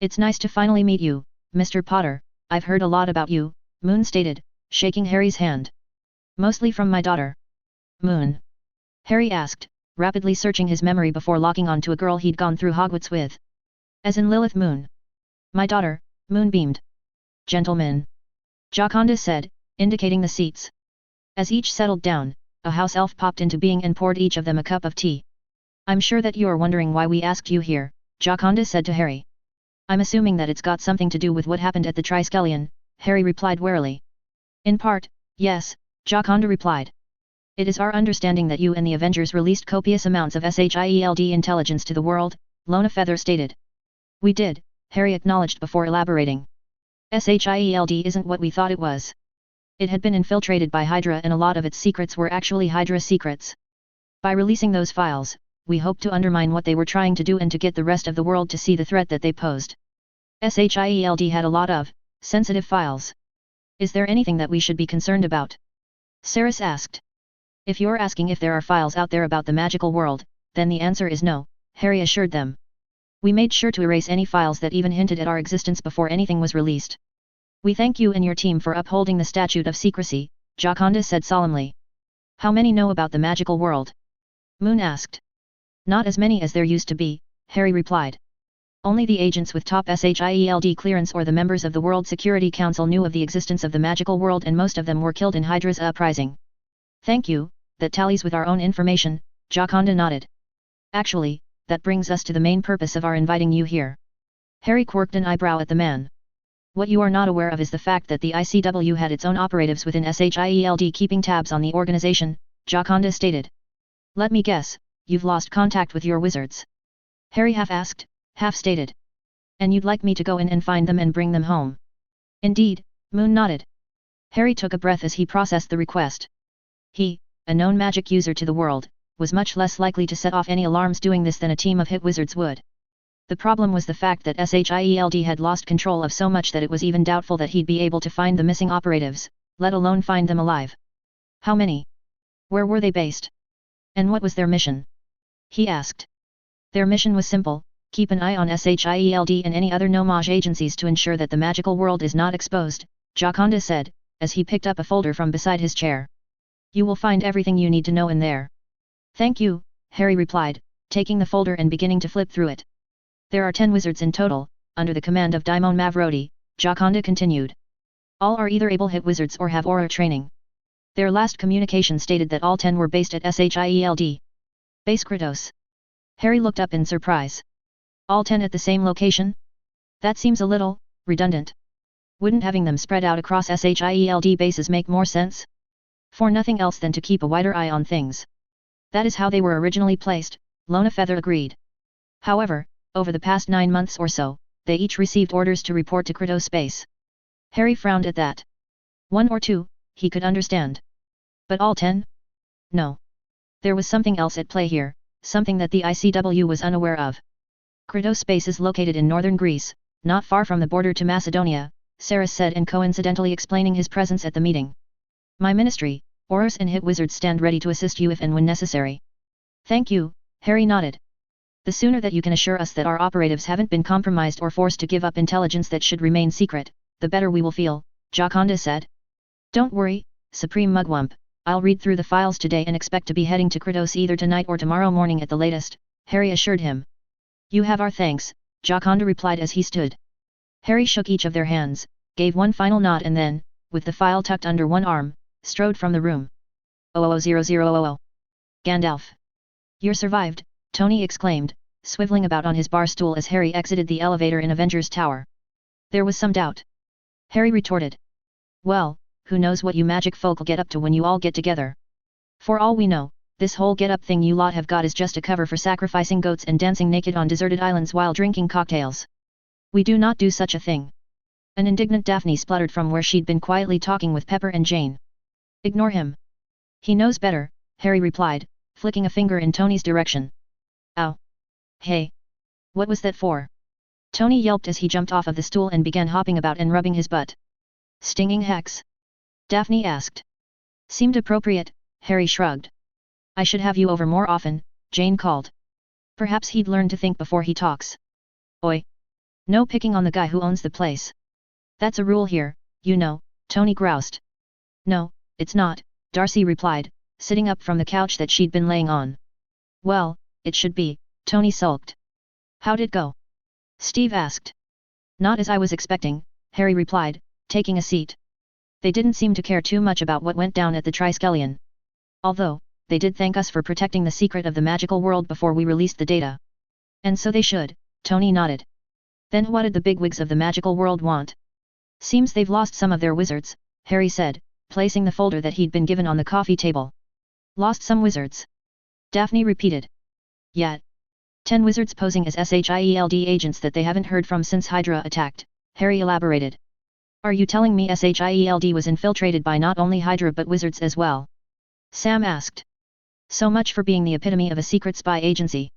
It's nice to finally meet you, Mr. Potter, I've heard a lot about you, Moon stated, shaking Harry's hand. Mostly from my daughter. Moon? Harry asked, rapidly searching his memory before locking on to a girl he'd gone through Hogwarts with. As in Lilith Moon. My daughter, Moon beamed. Gentlemen. Gioconda said, indicating the seats. As each settled down, a house elf popped into being and poured each of them a cup of tea. I'm sure that you're wondering why we asked you here, Gioconda said to Harry. I'm assuming that it's got something to do with what happened at the Triskelion, Harry replied warily. In part, yes, Gioconda replied. It is our understanding that you and the Avengers released copious amounts of SHIELD intelligence to the world, Lona Feather stated. We did, Harry acknowledged before elaborating. SHIELD isn't what we thought it was. It had been infiltrated by Hydra and a lot of its secrets were actually Hydra secrets. By releasing those files, we hoped to undermine what they were trying to do and to get the rest of the world to see the threat that they posed. SHIELD had a lot of sensitive files. Is there anything that we should be concerned about? Saris asked. If you're asking if there are files out there about the magical world, then the answer is no, Harry assured them. We made sure to erase any files that even hinted at our existence before anything was released. We thank you and your team for upholding the statute of secrecy, Gioconda said solemnly. How many know about the magical world? Moon asked. Not as many as there used to be, Harry replied. Only the agents with top SHIELD clearance or the members of the World Security Council knew of the existence of the magical world, and most of them were killed in Hydra's uprising. Thank you, that tallies with our own information, Gioconda nodded. Actually, that brings us to the main purpose of our inviting you here. Harry quirked an eyebrow at the man. What you are not aware of is the fact that the ICW had its own operatives within SHIELD keeping tabs on the organization, Gioconda stated. Let me guess, you've lost contact with your wizards. Harry half asked, half stated. And you'd like me to go in and find them and bring them home? Indeed, Moon nodded. Harry took a breath as he processed the request. He, a known magic user to the world, was much less likely to set off any alarms doing this than a team of hit wizards would. The problem was the fact that SHIELD had lost control of so much that it was even doubtful that he'd be able to find the missing operatives, let alone find them alive. How many? Where were they based? And what was their mission? He asked. Their mission was simple, keep an eye on SHIELD and any other no-maj agencies to ensure that the magical world is not exposed, Gioconda said, as he picked up a folder from beside his chair. You will find everything you need to know in there. Thank you, Harry replied, taking the folder and beginning to flip through it. There are 10 wizards in total, under the command of Daimon Mavrodi, Gioconda continued. All are either able hit wizards or have aura training. Their last communication stated that all 10 were based at SHIELD. Base Kratos. Harry looked up in surprise. All 10 at the same location? That seems a little redundant. Wouldn't having them spread out across SHIELD bases make more sense? For nothing else than to keep a wider eye on things. That is how they were originally placed, Lona Feather agreed. However, over the past 9 months or so, they each received orders to report to Kratos Space. Harry frowned at that. 1 or 2, he could understand. But all 10? No. There was something else at play here, something that the ICW was unaware of. Grimmel Place is located in northern Greece, not far from the border to Macedonia, Saras said, and coincidentally explaining his presence at the meeting. My ministry, Aurors and Hit Wizards, stand ready to assist you if and when necessary. Thank you, Harry nodded. The sooner that you can assure us that our operatives haven't been compromised or forced to give up intelligence that should remain secret, the better we will feel, Gioconda said. Don't worry, Supreme Mugwump, I'll read through the files today and expect to be heading to Kratos either tonight or tomorrow morning at the latest, Harry assured him. You have our thanks, Gioconda replied as he stood. Harry shook each of their hands, gave one final nod and then, with the file tucked under one arm, strode from the room. 000000. Gandalf. You're survived, Tony exclaimed, swiveling about on his bar stool as Harry exited the elevator in Avengers Tower. There was some doubt. Harry retorted. Well, who knows what you magic folk'll get up to when you all get together. For all we know, this whole get-up thing you lot have got is just a cover for sacrificing goats and dancing naked on deserted islands while drinking cocktails. We do not do such a thing. An indignant Daphne spluttered from where she'd been quietly talking with Pepper and Jane. Ignore him. He knows better, Harry replied, flicking a finger in Tony's direction. Ow. Hey. What was that for? Tony yelped as he jumped off of the stool and began hopping about and rubbing his butt. Stinging hex? Daphne asked. Seemed appropriate, Harry shrugged. I should have you over more often, Jane called. Perhaps he'd learn to think before he talks. Oi. No picking on the guy who owns the place. That's a rule here, you know, Tony groused. No, it's not, Darcy replied, sitting up from the couch that she'd been laying on. Well, it should be, Tony sulked. How'd it go? Steve asked. Not as I was expecting, Harry replied, taking a seat. They didn't seem to care too much about what went down at the Triskelion. Although, they did thank us for protecting the secret of the magical world before we released the data. And so they should, Tony nodded. Then what did the bigwigs of the magical world want? Seems they've lost some of their wizards, Harry said, placing the folder that he'd been given on the coffee table. Lost some wizards? Daphne repeated. Yeah. 10 wizards posing as SHIELD agents that they haven't heard from since Hydra attacked, Harry elaborated. Are you telling me SHIELD was infiltrated by not only Hydra but wizards as well? Sam asked. So much for being the epitome of a secret spy agency.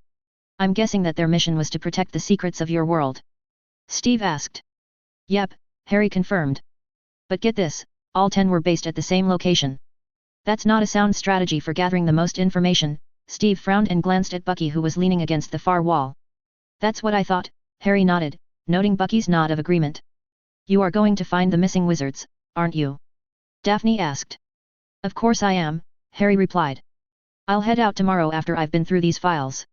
I'm guessing that their mission was to protect the secrets of your world. Steve asked. Yep, Harry confirmed. But get this, all 10 were based at the same location. That's not a sound strategy for gathering the most information, Steve frowned and glanced at Bucky who was leaning against the far wall. That's what I thought, Harry nodded, noting Bucky's nod of agreement. You are going to find the missing wizards, aren't you? Daphne asked. Of course I am, Harry replied. I'll head out tomorrow after I've been through these files.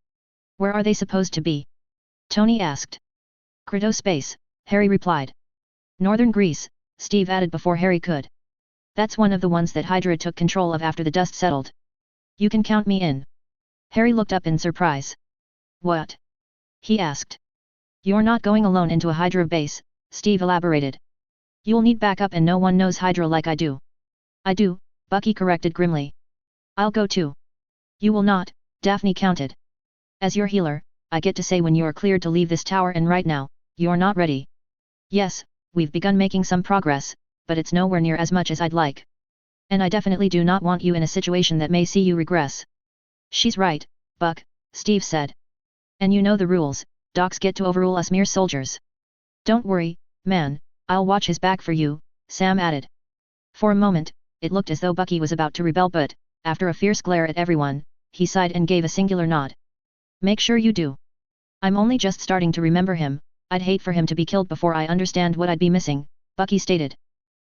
Where are they supposed to be? Tony asked. Grimmel Place, Harry replied. Northern Greece, Steve added before Harry could. That's one of the ones that Hydra took control of after the dust settled. You can count me in. Harry looked up in surprise. What? He asked. You're not going alone into a Hydra base, Steve elaborated. You'll need backup and no one knows Hydra like I do. I do, Bucky corrected grimly. I'll go too. You will not, Daphne counted. As your healer, I get to say when you're cleared to leave this tower and right now, you're not ready. Yes, we've begun making some progress, but it's nowhere near as much as I'd like. And I definitely do not want you in a situation that may see you regress. She's right, Buck, Steve said. And you know the rules, docs get to overrule us mere soldiers. Don't worry, man, I'll watch his back for you, Sam added. For a moment, it looked as though Bucky was about to rebel but, after a fierce glare at everyone, he sighed and gave a singular nod. Make sure you do. I'm only just starting to remember him, I'd hate for him to be killed before I understand what I'd be missing, Bucky stated.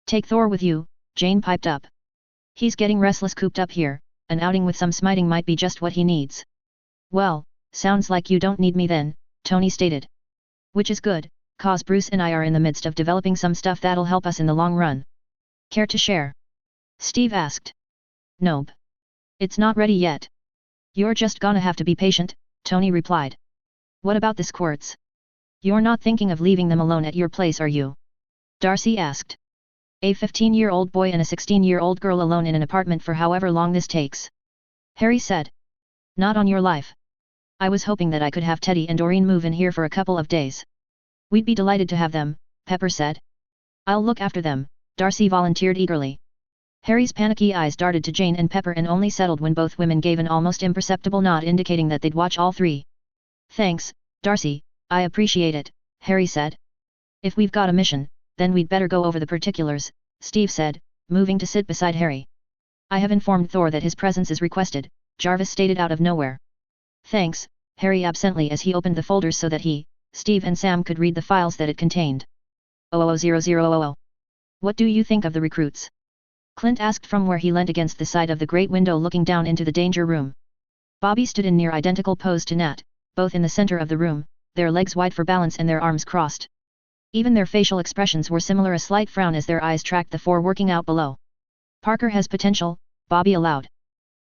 Take Thor with you, Jane piped up. He's getting restless cooped up here, an outing with some smiting might be just what he needs. Well, sounds like you don't need me then, Tony stated. Which is good, cause Bruce and I are in the midst of developing some stuff that'll help us in the long run. Care to share? Steve asked. Nope. It's not ready yet. You're just gonna have to be patient, Tony replied. What about the squirts? You're not thinking of leaving them alone at your place, are you? Darcy asked. A 15-year-old boy and a 16-year-old girl alone in an apartment for however long this takes. Harry said. Not on your life. I was hoping that I could have Teddy and Dorene move in here for a couple of days. We'd be delighted to have them, Pepper said. I'll look after them, Darcy volunteered eagerly. Harry's panicky eyes darted to Jane and Pepper and only settled when both women gave an almost imperceptible nod indicating that they'd watch all three. Thanks, Darcy, I appreciate it, Harry said. If we've got a mission, then we'd better go over the particulars, Steve said, moving to sit beside Harry. I have informed Thor that his presence is requested, Jarvis stated out of nowhere. Thanks, Harry absently as he opened the folders so that he, Steve and Sam could read the files that it contained. 000000. What do you think of the recruits? Clint asked from where he leant against the side of the great window looking down into the danger room. Bobby stood in near identical pose to Nat, both in the center of the room, their legs wide for balance and their arms crossed. Even their facial expressions were similar, a slight frown as their eyes tracked the four working out below. Parker has potential, Bobby allowed.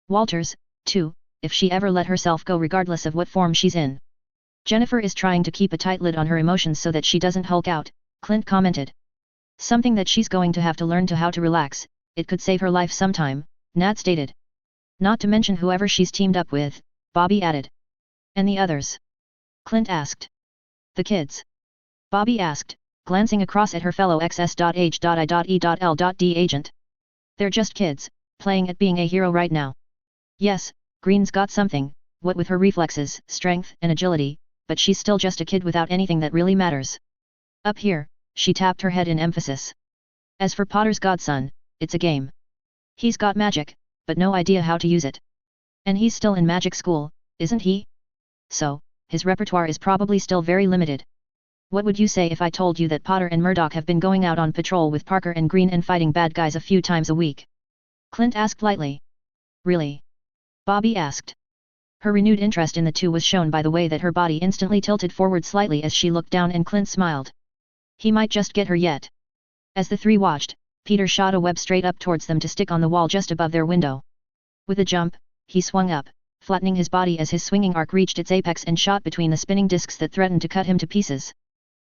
Walters, too, if she ever let herself go regardless of what form she's in. Jennifer is trying to keep a tight lid on her emotions so that she doesn't hulk out, Clint commented. Something that she's going to have to learn how to relax, it could save her life sometime, Nat stated. Not to mention whoever she's teamed up with, Bobby added. And the others? Clint asked. The kids? Bobby asked, glancing across at her fellow XS.H.I.E.L.D agent. They're just kids, playing at being a hero right now. Yes, Green's got something, what with her reflexes, strength, and agility, but she's still just a kid without anything that really matters. Up here, she tapped her head in emphasis. As for Potter's godson, it's a game. He's got magic, but no idea how to use it. And he's still in magic school, isn't he? So, his repertoire is probably still very limited. What would you say if I told you that Potter and Murdoch have been going out on patrol with Parker and Green and fighting bad guys a few times a week? Clint asked lightly. Really? Bobby asked. Her renewed interest in the two was shown by the way that her body instantly tilted forward slightly as she looked down and Clint smiled. He might just get her yet. As the three watched, Peter shot a web straight up towards them to stick on the wall just above their window. With a jump, he swung up, flattening his body as his swinging arc reached its apex and shot between the spinning discs that threatened to cut him to pieces.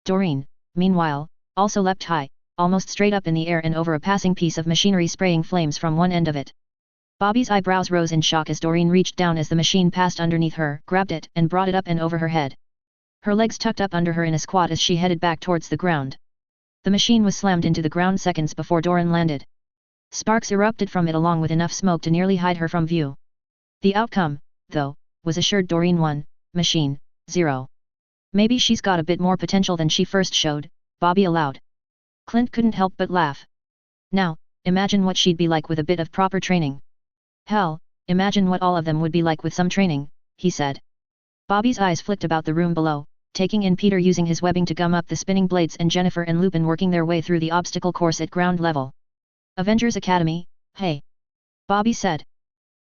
Dorene, meanwhile, also leapt high, almost straight up in the air and over a passing piece of machinery spraying flames from one end of it. Bobby's eyebrows rose in shock as Dorene reached down as the machine passed underneath her, grabbed it and brought it up and over her head. Her legs tucked up under her in a squat as she headed back towards the ground. The machine was slammed into the ground seconds before Dorene landed. Sparks erupted from it along with enough smoke to nearly hide her from view. The outcome, though, was assured Dorene 1, machine 0. Maybe she's got a bit more potential than she first showed, Bobby allowed. Clint couldn't help but laugh. Now, imagine what she'd be like with a bit of proper training. Hell, imagine what all of them would be like with some training, he said. Bobby's eyes flicked about the room below, taking in Peter using his webbing to gum up the spinning blades and Jennifer and Lupin working their way through the obstacle course at ground level. Avengers Academy, hey. Bobby said.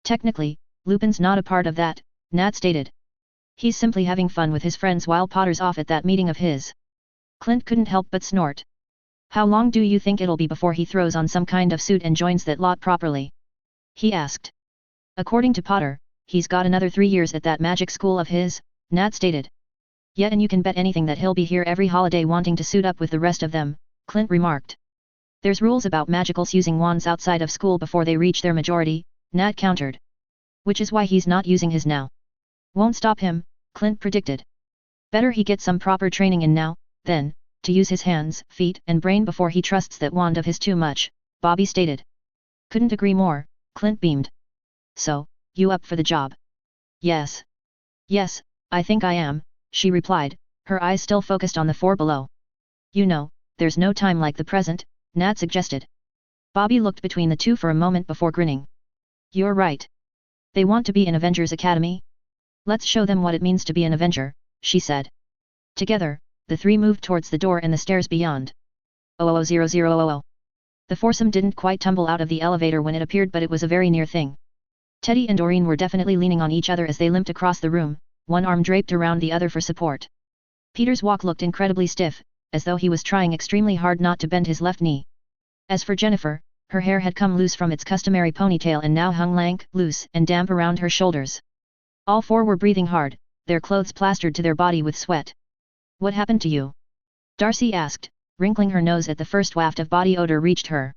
Technically, Lupin's not a part of that, Nat stated. He's simply having fun with his friends while Potter's off at that meeting of his. Clint couldn't help but snort. How long do you think it'll be before he throws on some kind of suit and joins that lot properly? He asked. According to Potter, he's got another 3 years at that magic school of his, Nat stated. Yeah, and you can bet anything that he'll be here every holiday wanting to suit up with the rest of them, Clint remarked. There's rules about magicals using wands outside of school before they reach their majority, Nat countered. Which is why he's not using his now. Won't stop him, Clint predicted. Better he get some proper training in now, then, to use his hands, feet and brain before he trusts that wand of his too much, Bobby stated. Couldn't agree more, Clint beamed. So, you up for the job? Yes. Yes, I think I am, she replied, her eyes still focused on the four below. You know, there's no time like the present, Nat suggested. Bobby looked between the two for a moment before grinning. You're right. They want to be in Avengers Academy? Let's show them what it means to be an Avenger, she said. Together, the three moved towards the door and the stairs beyond. 000000. The foursome didn't quite tumble out of the elevator when it appeared, but it was a very near thing. Teddy and Dorene were definitely leaning on each other as they limped across the room, one arm draped around the other for support. Peter's walk looked incredibly stiff, as though he was trying extremely hard not to bend his left knee. As for Jennifer, her hair had come loose from its customary ponytail and now hung lank, loose and damp around her shoulders. All four were breathing hard, their clothes plastered to their body with sweat. What happened to you? Darcy asked, wrinkling her nose at the first waft of body odor reached her.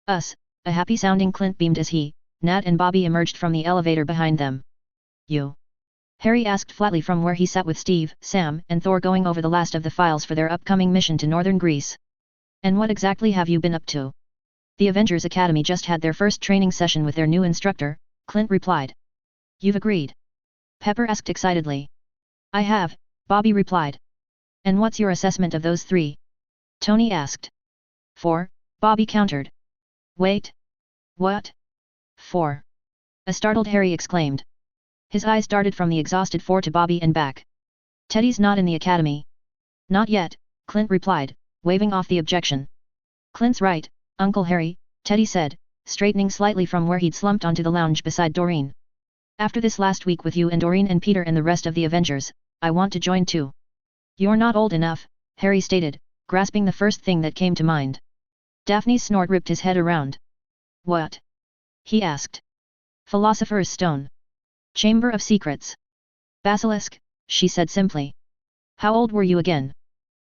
Us, a happy-sounding Clint beamed as he, Nat and Bobby emerged from the elevator behind them. You? Harry asked flatly from where he sat with Steve, Sam and Thor going over the last of the files for their upcoming mission to northern Greece. And what exactly have you been up to? The Avengers Academy just had their first training session with their new instructor, Clint replied. You've agreed? Pepper asked excitedly. I have, Bobby replied. And what's your assessment of those three? Tony asked. 4, Bobby countered. Wait. What? 4. A startled Harry exclaimed. His eyes darted from the exhausted 4 to Bobby and back. Teddy's not in the academy. Not yet, Clint replied, waving off the objection. Clint's right, Uncle Harry, Teddy said, straightening slightly from where he'd slumped onto the lounge beside Dorene. After this last week with you and Dorene and Peter and the rest of the Avengers, I want to join too. You're not old enough, Harry stated, grasping the first thing that came to mind. Daphne's snort ripped his head around. What? He asked. Philosopher's Stone. Chamber of Secrets. Basilisk, she said simply. How old were you again?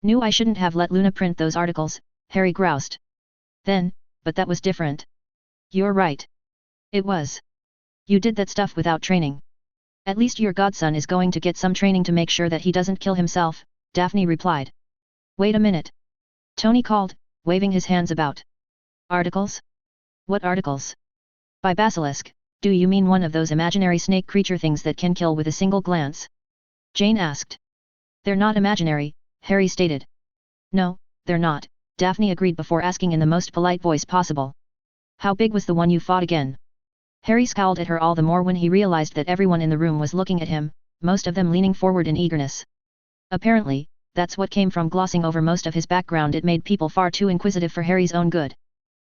Knew I shouldn't have let Luna print those articles, Harry groused. Then, but that was different. You're right. It was. You did that stuff without training. At least your godson is going to get some training to make sure that he doesn't kill himself, Daphne replied. Wait a minute. Tony called, waving his hands about. Articles? What articles? By basilisk, do you mean one of those imaginary snake creature things that can kill with a single glance? Jane asked. They're not imaginary, Harry stated. No, they're not, Daphne agreed before asking in the most polite voice possible. How big was the one you fought again? Harry scowled at her all the more when he realized that everyone in the room was looking at him, most of them leaning forward in eagerness. Apparently, that's what came from glossing over most of his background. It made people far too inquisitive for Harry's own good.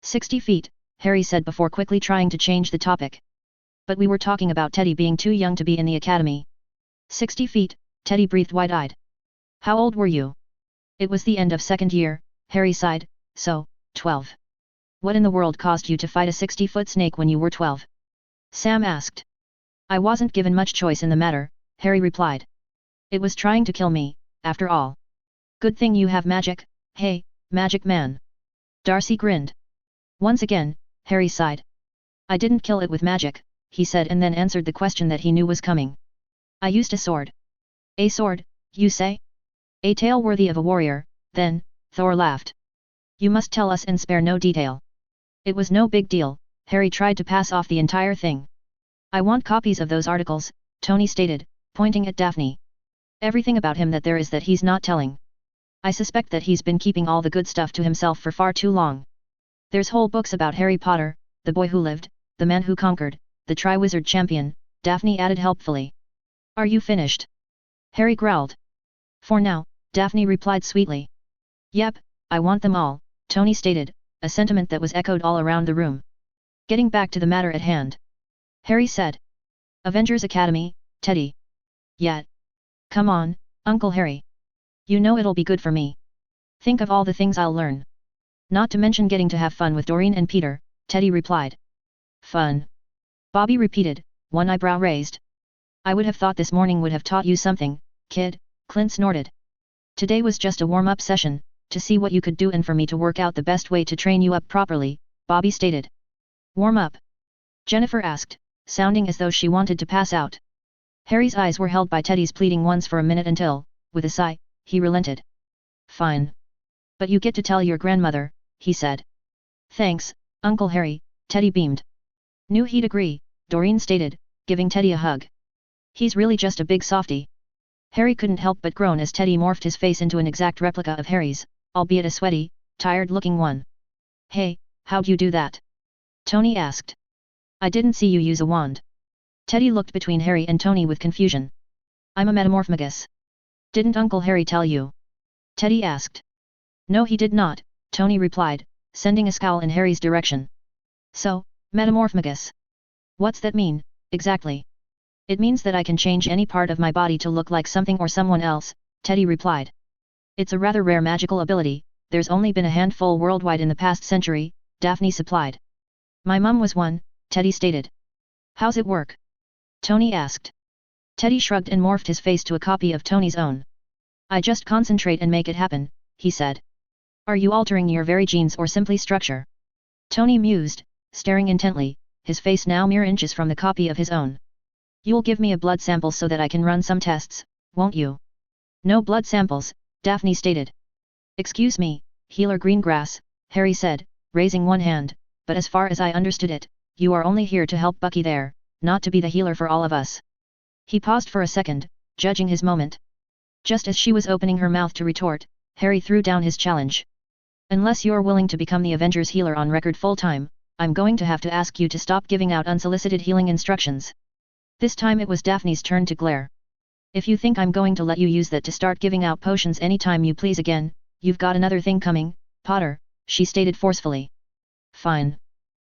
60 feet, Harry said before quickly trying to change the topic. But we were talking about Teddy being too young to be in the academy. 60 feet, Teddy breathed wide-eyed. How old were you? It was the end of second year, Harry sighed, so, 12. What in the world caused you to fight a 60-foot snake when you were 12? Sam asked. I wasn't given much choice in the matter, Harry replied. It was trying to kill me, after all. Good thing you have magic, hey, magic man. Darcy grinned. Once again, Harry sighed. I didn't kill it with magic, he said, and then answered the question that he knew was coming. I used a sword. A sword, you say? A tale worthy of a warrior, then, Thor laughed. You must tell us and spare no detail. It was no big deal, Harry tried to pass off the entire thing. I want copies of those articles, Tony stated, pointing at Daphne. Everything about him that there is that he's not telling. I suspect that he's been keeping all the good stuff to himself for far too long. There's whole books about Harry Potter, the boy who lived, the man who conquered, the Triwizard Champion, Daphne added helpfully. Are you finished? Harry growled. For now, Daphne replied sweetly. Yep, I want them all, Tony stated, a sentiment that was echoed all around the room. Getting back to the matter at hand. Harry said. Avengers Academy, Teddy. Yeah. Come on, Uncle Harry. You know it'll be good for me. Think of all the things I'll learn. Not to mention getting to have fun with Dorene and Peter, Teddy replied. Fun. Bobby repeated, one eyebrow raised. I would have thought this morning would have taught you something, kid, Clint snorted. Today was just a warm-up session, to see what you could do and for me to work out the best way to train you up properly, Bobby stated. Warm up? Jennifer asked, sounding as though she wanted to pass out. Harry's eyes were held by Teddy's pleading ones for a minute until, with a sigh, he relented. Fine. But you get to tell your grandmother, he said. Thanks, Uncle Harry, Teddy beamed. Knew he'd agree, Dorene stated, giving Teddy a hug. He's really just a big softy. Harry couldn't help but groan as Teddy morphed his face into an exact replica of Harry's, albeit a sweaty, tired-looking one. Hey, how'd you do that? Tony asked. I didn't see you use a wand. Teddy looked between Harry and Tony with confusion. I'm a metamorphmagus. Didn't Uncle Harry tell you? Teddy asked. No, he did not, Tony replied, sending a scowl in Harry's direction. So, metamorphmagus. What's that mean, exactly? It means that I can change any part of my body to look like something or someone else, Teddy replied. It's a rather rare magical ability, there's only been a handful worldwide in the past century, Daphne supplied. My mum was one, Teddy stated. How's it work? Tony asked. Teddy shrugged and morphed his face to a copy of Tony's own. I just concentrate and make it happen, he said. Are you altering your very genes or simply structure? Tony mused, staring intently, his face now mere inches from the copy of his own. You'll give me a blood sample so that I can run some tests, won't you? No blood samples, Daphne stated. Excuse me, healer Greengrass, Harry said, raising one hand, but as far as I understood it, you are only here to help Bucky there, not to be the healer for all of us. He paused for a second, judging his moment. Just as she was opening her mouth to retort, Harry threw down his challenge. Unless you're willing to become the Avengers healer on record full-time, I'm going to have to ask you to stop giving out unsolicited healing instructions. This time it was Daphne's turn to glare. If you think I'm going to let you use that to start giving out potions anytime you please again, you've got another thing coming, Potter, she stated forcefully. Fine.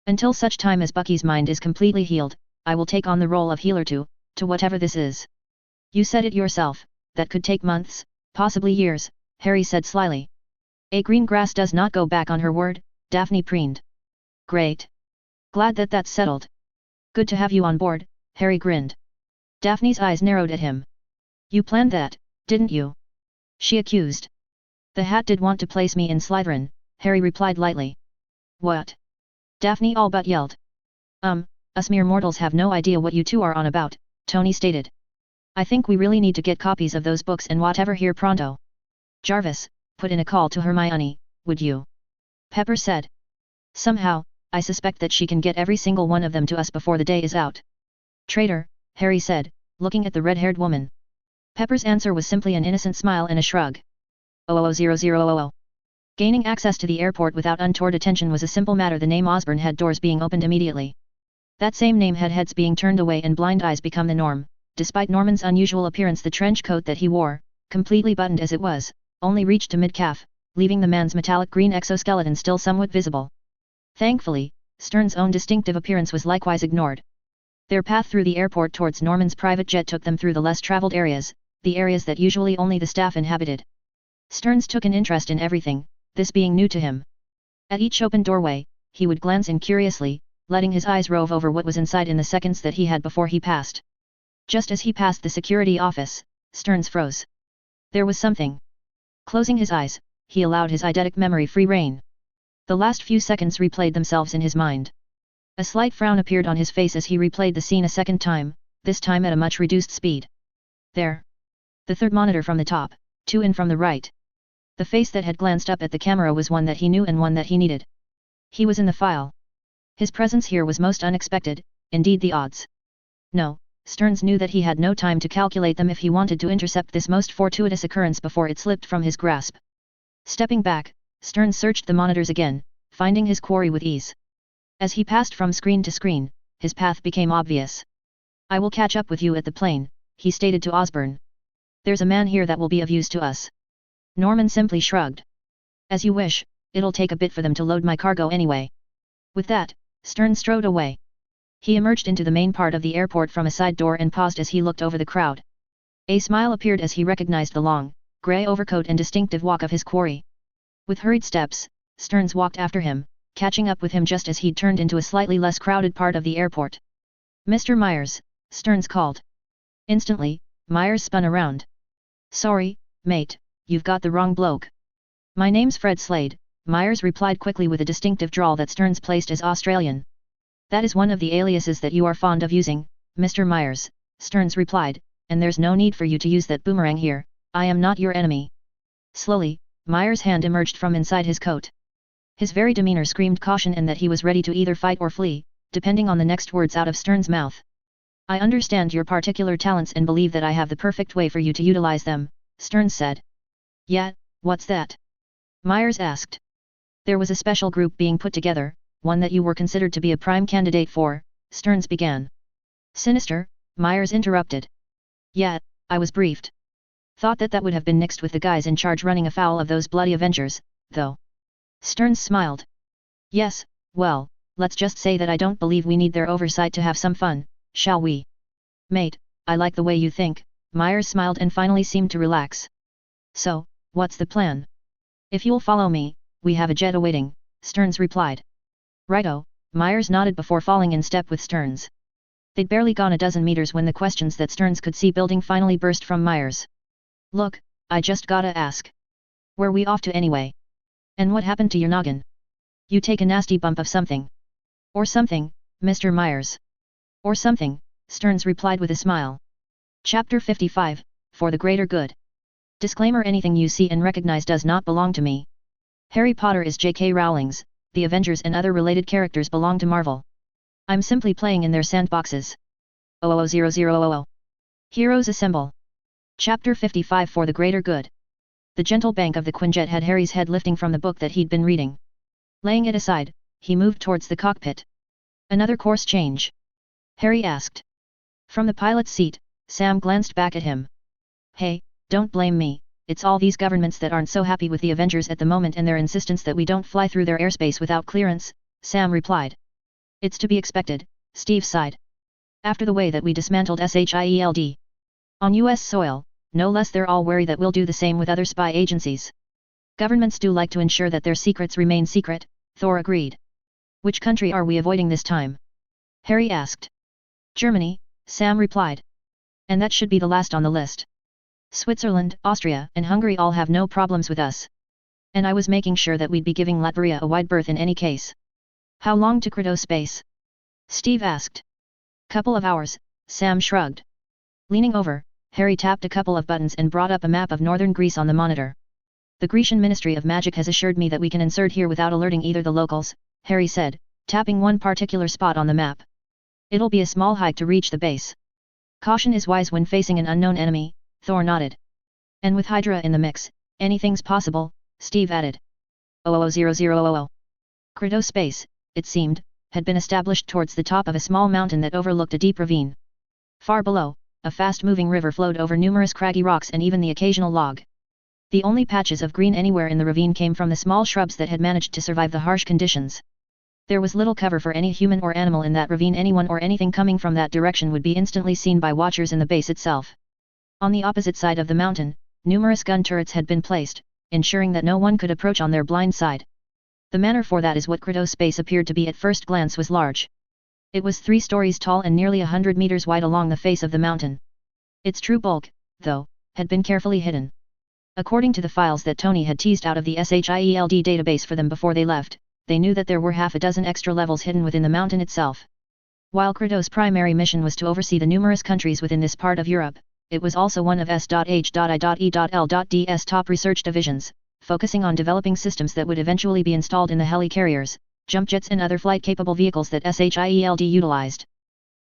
Until such time as Bucky's mind is completely healed, I will take on the role of healer to whatever this is. You said it yourself, that could take months, possibly years, Harry said slyly. A Greengrass does not go back on her word, Daphne preened. Great. Glad that that's settled. Good to have you on board, Harry grinned. Daphne's eyes narrowed at him. You planned that, didn't you? She accused. The hat did want to place me in Slytherin, Harry replied lightly. What? Daphne all but yelled. Us mere mortals have no idea what you two are on about, Tony stated. I think we really need to get copies of those books and whatever here pronto. Jarvis, put in a call to Hermione, would you? Pepper said. Somehow, I suspect that she can get every single one of them to us before the day is out. Traitor, Harry said, looking at the red-haired woman. Pepper's answer was simply an innocent smile and a shrug. 000000. Gaining access to the airport without untoward attention was a simple matter. The name Osborne had doors being opened immediately. That same name had heads being turned away and blind eyes become the norm. Despite Norman's unusual appearance, the trench coat that he wore, completely buttoned as it was, only reached to mid-calf, leaving the man's metallic green exoskeleton still somewhat visible. Thankfully, Stern's own distinctive appearance was likewise ignored. Their path through the airport towards Norman's private jet took them through the less traveled areas, the areas that usually only the staff inhabited. Stearns took an interest in everything, this being new to him. At each open doorway, he would glance in curiously, letting his eyes rove over what was inside in the seconds that he had before he passed. Just as he passed the security office, Stearns froze. There was something. Closing his eyes, he allowed his eidetic memory free rein. The last few seconds replayed themselves in his mind. A slight frown appeared on his face as he replayed the scene a second time, this time at a much reduced speed. There. The third monitor from the top, two in from the right. The face that had glanced up at the camera was one that he knew and one that he needed. He was in the file. His presence here was most unexpected, indeed the odds. No, Stearns knew that he had no time to calculate them if he wanted to intercept this most fortuitous occurrence before it slipped from his grasp. Stepping back, Stearns searched the monitors again, finding his quarry with ease. As he passed from screen to screen, his path became obvious. I will catch up with you at the plane, he stated to Osborne. There's a man here that will be of use to us. Norman simply shrugged. As you wish, it'll take a bit for them to load my cargo anyway. With that, Stearns strode away. He emerged into the main part of the airport from a side door and paused as he looked over the crowd. A smile appeared as he recognized the long, grey overcoat and distinctive walk of his quarry. With hurried steps, Stearns walked after him, catching up with him just as he'd turned into a slightly less crowded part of the airport. Mr. Myers, Stearns called. Instantly, Myers spun around. Sorry, mate, you've got the wrong bloke. My name's Fred Slade, Myers replied quickly with a distinctive drawl that Stearns placed as Australian. That is one of the aliases that you are fond of using, Mr. Myers, Stearns replied, and there's no need for you to use that boomerang here, I am not your enemy. Slowly, Myers' hand emerged from inside his coat. His very demeanor screamed caution and that he was ready to either fight or flee, depending on the next words out of Stearns' mouth. I understand your particular talents and believe that I have the perfect way for you to utilize them, Stearns said. Yeah, what's that? Myers asked. There was a special group being put together, one that you were considered to be a prime candidate for, Stearns began. Sinister, Myers interrupted. Yeah, I was briefed. Thought that would have been nixed with the guys in charge running afoul of those bloody Avengers, though. Stearns smiled. Yes, well, let's just say that I don't believe we need their oversight to have some fun, shall we? Mate, I like the way you think, Myers smiled and finally seemed to relax. So, what's the plan? If you'll follow me, we have a jet awaiting, Stearns replied. Righto, Myers nodded before falling in step with Stearns. They'd barely gone a dozen meters when the questions that Stearns could see building finally burst from Myers. Look, I just gotta ask. Where we off to anyway? And what happened to your noggin? You take a nasty bump of something. Or something, Mr. Myers. Or something, Stearns replied with a smile. Chapter 55, For the Greater Good. Disclaimer: anything you see and recognize does not belong to me. Harry Potter is J.K. Rowling's, the Avengers and other related characters belong to Marvel. I'm simply playing in their sandboxes. 000000. Heroes Assemble. Chapter 55 For the Greater Good. The gentle bank of the Quinjet had Harry's head lifting from the book that he'd been reading. Laying it aside, he moved towards the cockpit. Another course change? Harry asked. From the pilot's seat, Sam glanced back at him. Hey, don't blame me, it's all these governments that aren't so happy with the Avengers at the moment and their insistence that we don't fly through their airspace without clearance, Sam replied. It's to be expected, Steve sighed. After the way that we dismantled SHIELD. On US soil, no less, they're all wary that we'll do the same with other spy agencies. Governments do like to ensure that their secrets remain secret, Thor agreed. Which country are we avoiding this time? Harry asked. Germany, Sam replied. And that should be the last on the list. Switzerland, Austria, and Hungary all have no problems with us. And I was making sure that we'd be giving Latvia a wide berth in any case. How long to Credo space? Steve asked. Couple of hours, Sam shrugged. Leaning over, Harry tapped a couple of buttons and brought up a map of northern Greece on the monitor. The Grecian Ministry of Magic has assured me that we can insert here without alerting either the locals, Harry said, tapping one particular spot on the map. It'll be a small hike to reach the base. Caution is wise when facing an unknown enemy, Thor nodded. And with Hydra in the mix, anything's possible, Steve added. 000000. Credo space, it seemed, had been established towards the top of a small mountain that overlooked a deep ravine. Far below, a fast-moving river flowed over numerous craggy rocks and even the occasional log. The only patches of green anywhere in the ravine came from the small shrubs that had managed to survive the harsh conditions. There was little cover for any human or animal in that ravine. Anyone or anything coming from that direction would be instantly seen by watchers in the base itself. On the opposite side of the mountain, numerous gun turrets had been placed, ensuring that no one could approach on their blind side. The manner for that is what Credo space appeared to be at first glance was large. It was 3 stories tall and nearly 100 meters wide along the face of the mountain. Its true bulk, though, had been carefully hidden. According to the files that Tony had teased out of the SHIELD database for them before they left, they knew that there were half a dozen extra levels hidden within the mountain itself. While Credo's primary mission was to oversee the numerous countries within this part of Europe, it was also one of S.H.I.E.L.D's top research divisions, focusing on developing systems that would eventually be installed in the helicarriers, jump jets and other flight-capable vehicles that SHIELD utilized.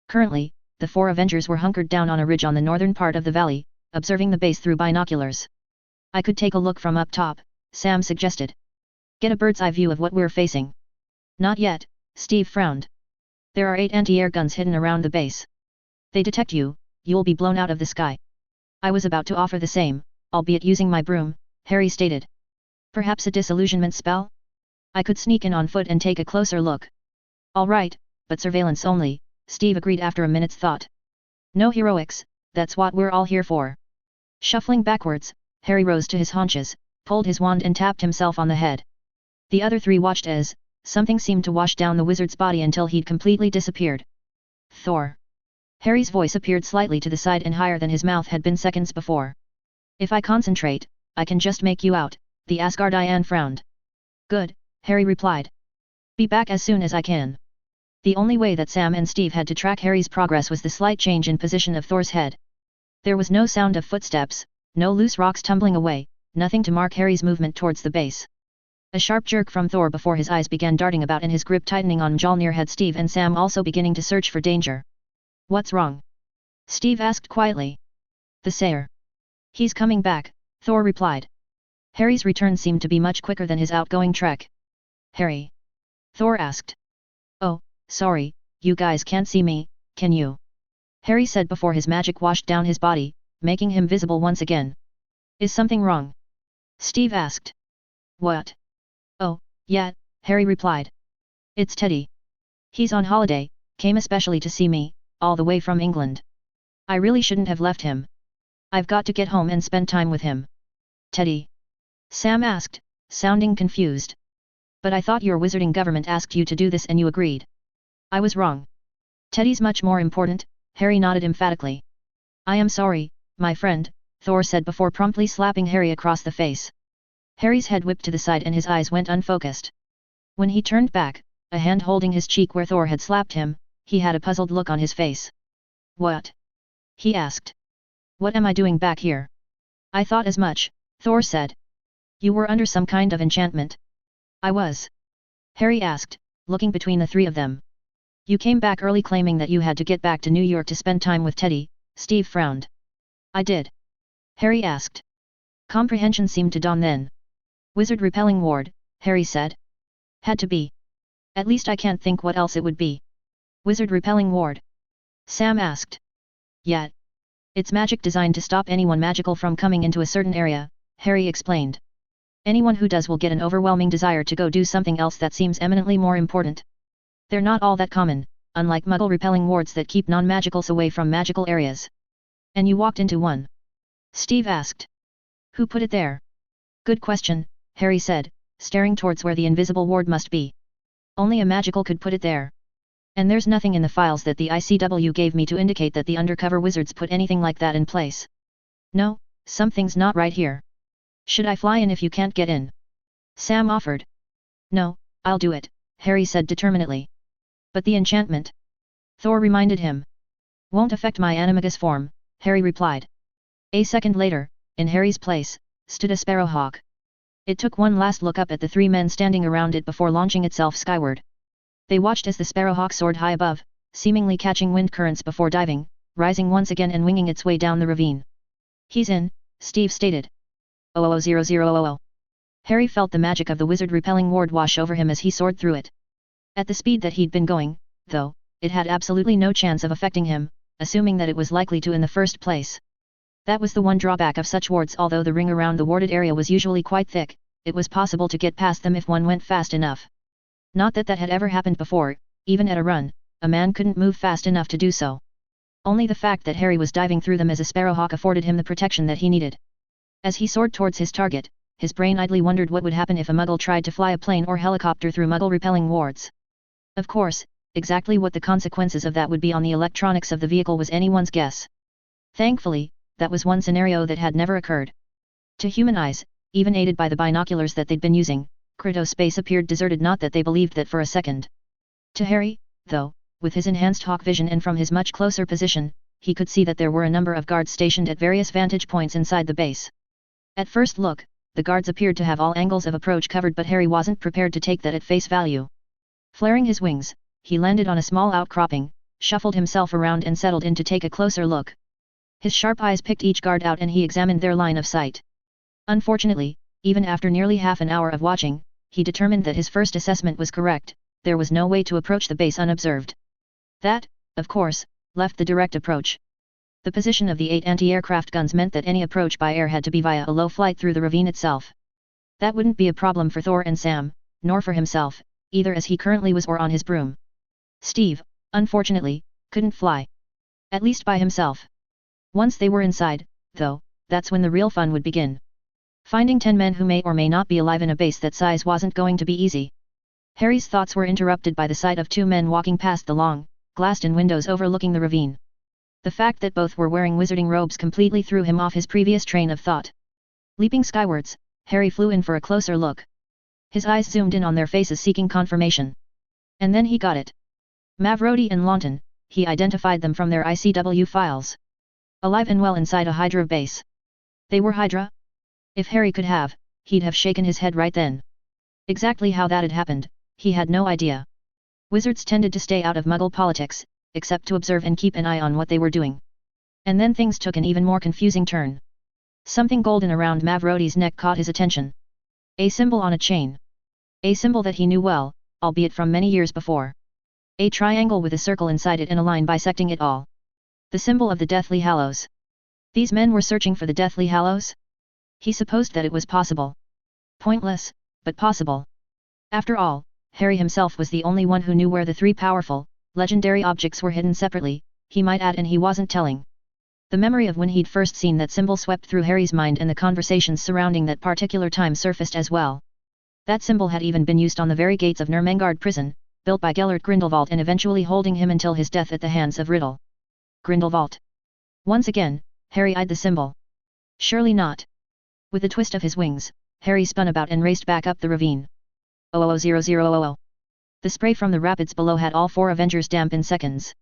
Currently, the 4 Avengers were hunkered down on a ridge on the northern part of the valley, observing the base through binoculars. I could take a look from up top, Sam suggested. Get a bird's eye view of what we're facing. Not yet, Steve frowned. There are 8 anti-air guns hidden around the base. They detect you, you'll be blown out of the sky. I was about to offer the same, albeit using my broom, Harry stated. Perhaps a disillusionment spell? I could sneak in on foot and take a closer look. All right, but surveillance only, Steve agreed after a minute's thought. No heroics, that's what we're all here for. Shuffling backwards, Harry rose to his haunches, pulled his wand and tapped himself on the head. The other 3 watched as something seemed to wash down the wizard's body until he'd completely disappeared. Thor. Harry's voice appeared slightly to the side and higher than his mouth had been seconds before. If I concentrate, I can just make you out, the Asgardian frowned. Good, Harry replied. Be back as soon as I can. The only way that Sam and Steve had to track Harry's progress was the slight change in position of Thor's head. There was no sound of footsteps, no loose rocks tumbling away, nothing to mark Harry's movement towards the base. A sharp jerk from Thor before his eyes began darting about and his grip tightening on Mjolnir had Steve and Sam also beginning to search for danger. What's wrong? Steve asked quietly. The Sayer. He's coming back, Thor replied. Harry's return seemed to be much quicker than his outgoing trek. Harry? Thor asked. Oh, sorry, you guys can't see me, can you? Harry said before his magic washed down his body, making him visible once again. Is something wrong? Steve asked. What? Oh, yeah, Harry replied. It's Teddy. He's on holiday, came especially to see me, all the way from England. I really shouldn't have left him. I've got to get home and spend time with him. Teddy? Sam asked, sounding confused. But I thought your wizarding government asked you to do this and you agreed. I was wrong. Teddy's much more important, Harry nodded emphatically. I am sorry, my friend, Thor said before promptly slapping Harry across the face. Harry's head whipped to the side and his eyes went unfocused. When he turned back, a hand holding his cheek where Thor had slapped him, he had a puzzled look on his face. What? He asked. What am I doing back here? I thought as much, Thor said. You were under some kind of enchantment, I was? Harry asked, looking between the three of them. You came back early claiming that you had to get back to New York to spend time with Teddy. Steve frowned. I did. Harry asked. Comprehension seemed to dawn then. Wizard repelling ward, Harry said. Had to be. At least I can't think what else it would be. Wizard repelling ward? Sam asked. Yeah. It's magic designed to stop anyone magical from coming into a certain area, Harry explained. Anyone who does will get an overwhelming desire to go do something else that seems eminently more important. They're not all that common, unlike Muggle repelling wards that keep non-magicals away from magical areas. And you walked into one? Steve asked. Who put it there? Good question, Harry said, staring towards where the invisible ward must be. Only a magical could put it there. And there's nothing in the files that the ICW gave me to indicate that the undercover wizards put anything like that in place. No, something's not right here. Should I fly in if you can't get in? Sam offered. No, I'll do it, Harry said determinedly. But the enchantment? Thor reminded him. Won't affect my animagus form, Harry replied. A second later, in Harry's place, stood a sparrowhawk. It took one last look up at the three men standing around it before launching itself skyward. They watched as the sparrowhawk soared high above, seemingly catching wind currents before diving, rising once again and winging its way down the ravine. He's in, Steve stated. 00000. Harry felt the magic of the wizard repelling ward wash over him as he soared through it. At the speed that he'd been going, though, it had absolutely no chance of affecting him, assuming that it was likely to in the first place. That was the one drawback of such wards. Although the ring around the warded area was usually quite thick, it was possible to get past them if one went fast enough. Not that that had ever happened before, even at a run, a man couldn't move fast enough to do so. Only the fact that Harry was diving through them as a sparrowhawk afforded him the protection that he needed. As he soared towards his target, his brain idly wondered what would happen if a Muggle tried to fly a plane or helicopter through Muggle repelling wards. Of course, exactly what the consequences of that would be on the electronics of the vehicle was anyone's guess. Thankfully, that was one scenario that had never occurred. To human eyes, even aided by the binoculars that they'd been using, Crito space appeared deserted. Not that they believed that for a second. To Harry, though, with his enhanced hawk vision and from his much closer position, he could see that there were a number of guards stationed at various vantage points inside the base. At first look, the guards appeared to have all angles of approach covered, but Harry wasn't prepared to take that at face value. Flaring his wings, he landed on a small outcropping, shuffled himself around and settled in to take a closer look. His sharp eyes picked each guard out and he examined their line of sight. Unfortunately, even after nearly half an hour of watching, he determined that his first assessment was correct. There was no way to approach the base unobserved. That, of course, left the direct approach. The position of the 8 anti-aircraft guns meant that any approach by air had to be via a low flight through the ravine itself. That wouldn't be a problem for Thor and Sam, nor for himself, either as he currently was or on his broom. Steve, unfortunately, couldn't fly. At least by himself. Once they were inside, though, that's when the real fun would begin. Finding 10 men who may or may not be alive in a base that size wasn't going to be easy. Harry's thoughts were interrupted by the sight of 2 men walking past the long, glassed-in windows overlooking the ravine. The fact that both were wearing wizarding robes completely threw him off his previous train of thought. Leaping skywards, Harry flew in for a closer look. His eyes zoomed in on their faces seeking confirmation. And then he got it. Mavrodi and Launton, he identified them from their ICW files. Alive and well inside a Hydra base. They were Hydra? If Harry could have, he'd have shaken his head right then. Exactly how that had happened, he had no idea. Wizards tended to stay out of Muggle politics, except to observe and keep an eye on what they were doing. And then things took an even more confusing turn. Something golden around Mavrodi's neck caught his attention. A symbol on a chain. A symbol that he knew well, albeit from many years before. A triangle with a circle inside it and a line bisecting it all. The symbol of the Deathly Hallows. These men were searching for the Deathly Hallows? He supposed that it was possible. Pointless, but possible. After all, Harry himself was the only one who knew where the 3 powerful, legendary objects were hidden separately, he might add, and he wasn't telling. The memory of when he'd first seen that symbol swept through Harry's mind, and the conversations surrounding that particular time surfaced as well. That symbol had even been used on the very gates of Nurmengard prison, built by Gellert Grindelwald and eventually holding him until his death at the hands of Riddle. Grindelwald. Once again, Harry eyed the symbol. Surely not. With a twist of his wings, Harry spun about and raced back up the ravine. 00000. The spray from the rapids below had all 4 Avengers damp in seconds.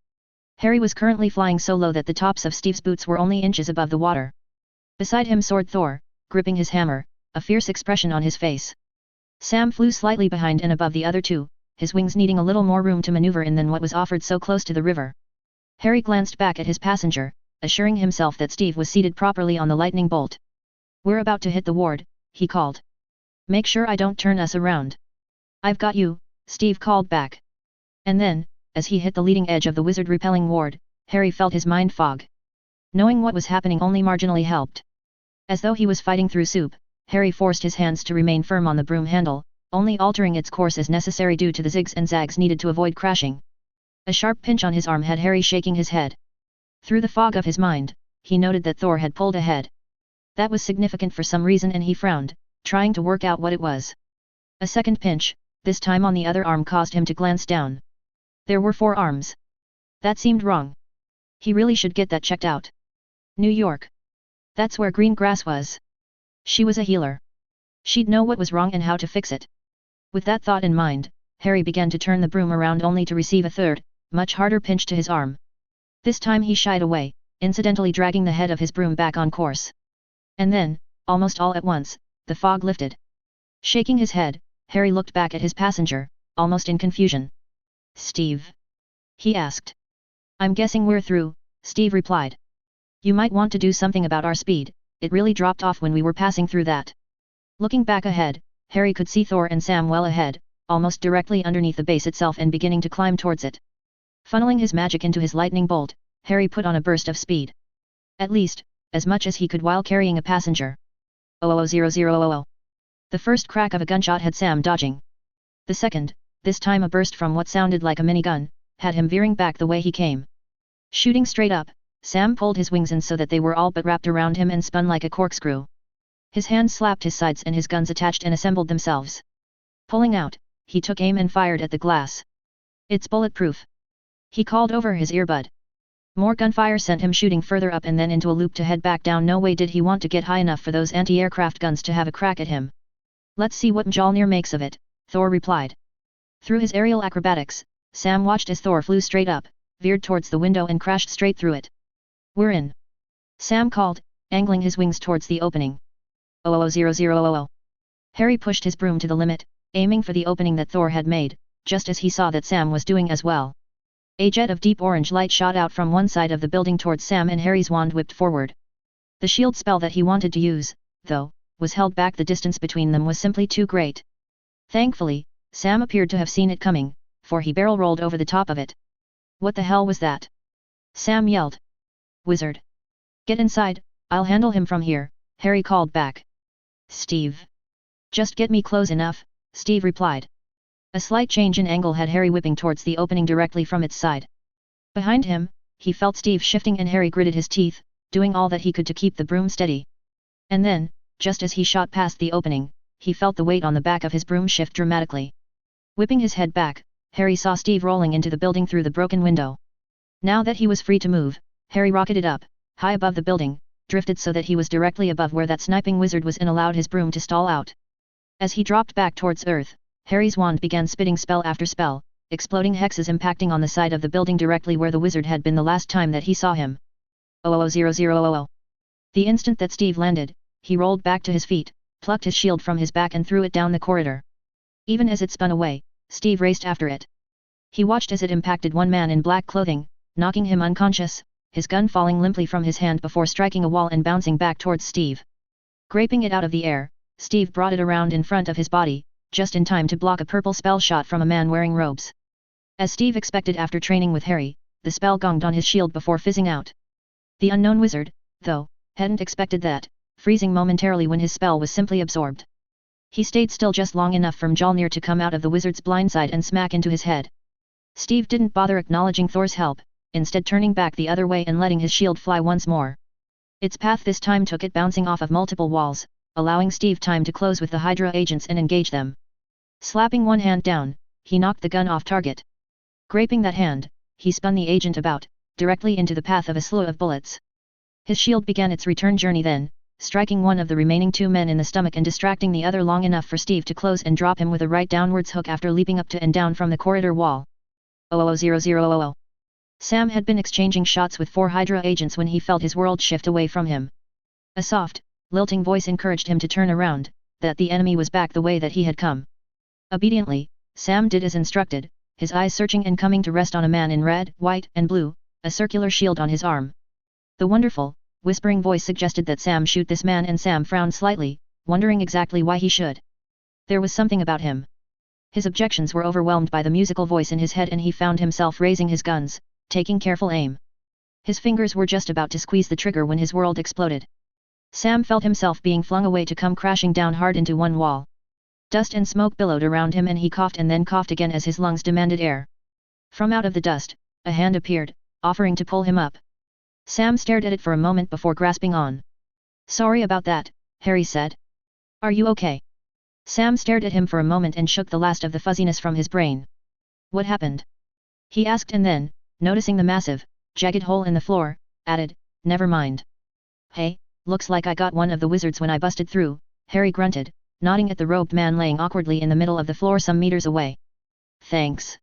Harry was currently flying so low that the tops of Steve's boots were only inches above the water. Beside him soared Thor, gripping his hammer, a fierce expression on his face. Sam flew slightly behind and above the other two, his wings needing a little more room to maneuver in than what was offered so close to the river. Harry glanced back at his passenger, assuring himself that Steve was seated properly on the lightning bolt. "We're about to hit the ward," he called. "Make sure I don't turn us around." "I've got you," Steve called back. And then, as he hit the leading edge of the wizard-repelling ward, Harry felt his mind fog. Knowing what was happening only marginally helped. As though he was fighting through soup, Harry forced his hands to remain firm on the broom handle, only altering its course as necessary due to the zigs and zags needed to avoid crashing. A sharp pinch on his arm had Harry shaking his head. Through the fog of his mind, he noted that Thor had pulled ahead. That was significant for some reason and he frowned, trying to work out what it was. A second pinch, this time on the other arm, caused him to glance down. There were 4 arms. That seemed wrong. He really should get that checked out. New York. That's where Green Grass was. She was a healer. She'd know what was wrong and how to fix it. With that thought in mind, Harry began to turn the broom around only to receive a third, much harder pinch to his arm. This time he shied away, incidentally dragging the head of his broom back on course. And then, almost all at once, the fog lifted. Shaking his head, Harry looked back at his passenger, almost in confusion. "Steve?" he asked. "I'm guessing we're through," Steve replied. "You might want to do something about our speed, it really dropped off when we were passing through that." Looking back ahead, Harry could see Thor and Sam well ahead, almost directly underneath the base itself and beginning to climb towards it. Funneling his magic into his lightning bolt, Harry put on a burst of speed. At least, as much as he could while carrying a passenger. 00000. The first crack of a gunshot had Sam dodging. The second, this time a burst from what sounded like a minigun, had him veering back the way he came. Shooting straight up, Sam pulled his wings in so that they were all but wrapped around him and spun like a corkscrew. His hands slapped his sides and his guns attached and assembled themselves. Pulling out, he took aim and fired at the glass. "It's bulletproof," he called over his earbud. More gunfire sent him shooting further up and then into a loop to head back down. No way did he want to get high enough for those anti-aircraft guns to have a crack at him. "Let's see what Mjolnir makes of it," Thor replied. Through his aerial acrobatics, Sam watched as Thor flew straight up, veered towards the window and crashed straight through it. "We're in," Sam called, angling his wings towards the opening. 00000. Harry pushed his broom to the limit, aiming for the opening that Thor had made, just as he saw that Sam was doing as well. A jet of deep orange light shot out from one side of the building towards Sam and Harry's wand whipped forward. The shield spell that he wanted to use, though, was held back. The distance between them was simply too great. Thankfully, Sam appeared to have seen it coming, for he barrel rolled over the top of it. "What the hell was that?" Sam yelled. "Wizard. Get inside, I'll handle him from here," Harry called back. "Steve. Just get me close enough," Steve replied. A slight change in angle had Harry whipping towards the opening directly from its side. Behind him, he felt Steve shifting and Harry gritted his teeth, doing all that he could to keep the broom steady. And then, just as he shot past the opening, he felt the weight on the back of his broom shift dramatically. Whipping his head back, Harry saw Steve rolling into the building through the broken window. Now that he was free to move, Harry rocketed up, high above the building, drifted so that he was directly above where that sniping wizard was and allowed his broom to stall out. As he dropped back towards Earth, Harry's wand began spitting spell after spell, exploding hexes impacting on the side of the building directly where the wizard had been the last time that he saw him. 00000. The instant that Steve landed, he rolled back to his feet, plucked his shield from his back and threw it down the corridor. Even as it spun away, Steve raced after it. He watched as it impacted one man in black clothing, knocking him unconscious, his gun falling limply from his hand before striking a wall and bouncing back towards Steve. Graping it out of the air, Steve brought it around in front of his body, just in time to block a purple spell shot from a man wearing robes. As Steve expected after training with Harry, the spell gonged on his shield before fizzing out. The unknown wizard, though, hadn't expected that, freezing momentarily when his spell was simply absorbed. He stayed still just long enough for Mjolnir to come out of the wizard's blindside and smack into his head. Steve didn't bother acknowledging Thor's help, instead turning back the other way and letting his shield fly once more. Its path this time took it bouncing off of multiple walls, allowing Steve time to close with the Hydra agents and engage them. Slapping one hand down, he knocked the gun off target. Graping that hand, he spun the agent about, directly into the path of a slew of bullets. His shield began its return journey then, striking one of the remaining 2 men in the stomach and distracting the other long enough for Steve to close and drop him with a right downwards hook after leaping up to and down from the corridor wall. 00000. Sam had been exchanging shots with 4 Hydra agents when he felt his world shift away from him. A soft, lilting voice encouraged him to turn around, that the enemy was back the way that he had come. Obediently, Sam did as instructed, his eyes searching and coming to rest on a man in red, white, and blue, a circular shield on his arm. The wonderful, whispering voice suggested that Sam shoot this man, and Sam frowned slightly, wondering exactly why he should. There was something about him. His objections were overwhelmed by the musical voice in his head, and he found himself raising his guns, taking careful aim. His fingers were just about to squeeze the trigger when his world exploded. Sam felt himself being flung away to come crashing down hard into one wall. Dust and smoke billowed around him, and he coughed and then coughed again as his lungs demanded air. From out of the dust, a hand appeared, offering to pull him up. Sam stared at it for a moment before grasping on. "Sorry about that," Harry said. "Are you okay?" Sam stared at him for a moment and shook the last of the fuzziness from his brain. "What happened?" he asked, and then, noticing the massive, jagged hole in the floor, added, "Never mind." "Hey, looks like I got one of the wizards when I busted through," Harry grunted, nodding at the robed man laying awkwardly in the middle of the floor some meters away. "Thanks.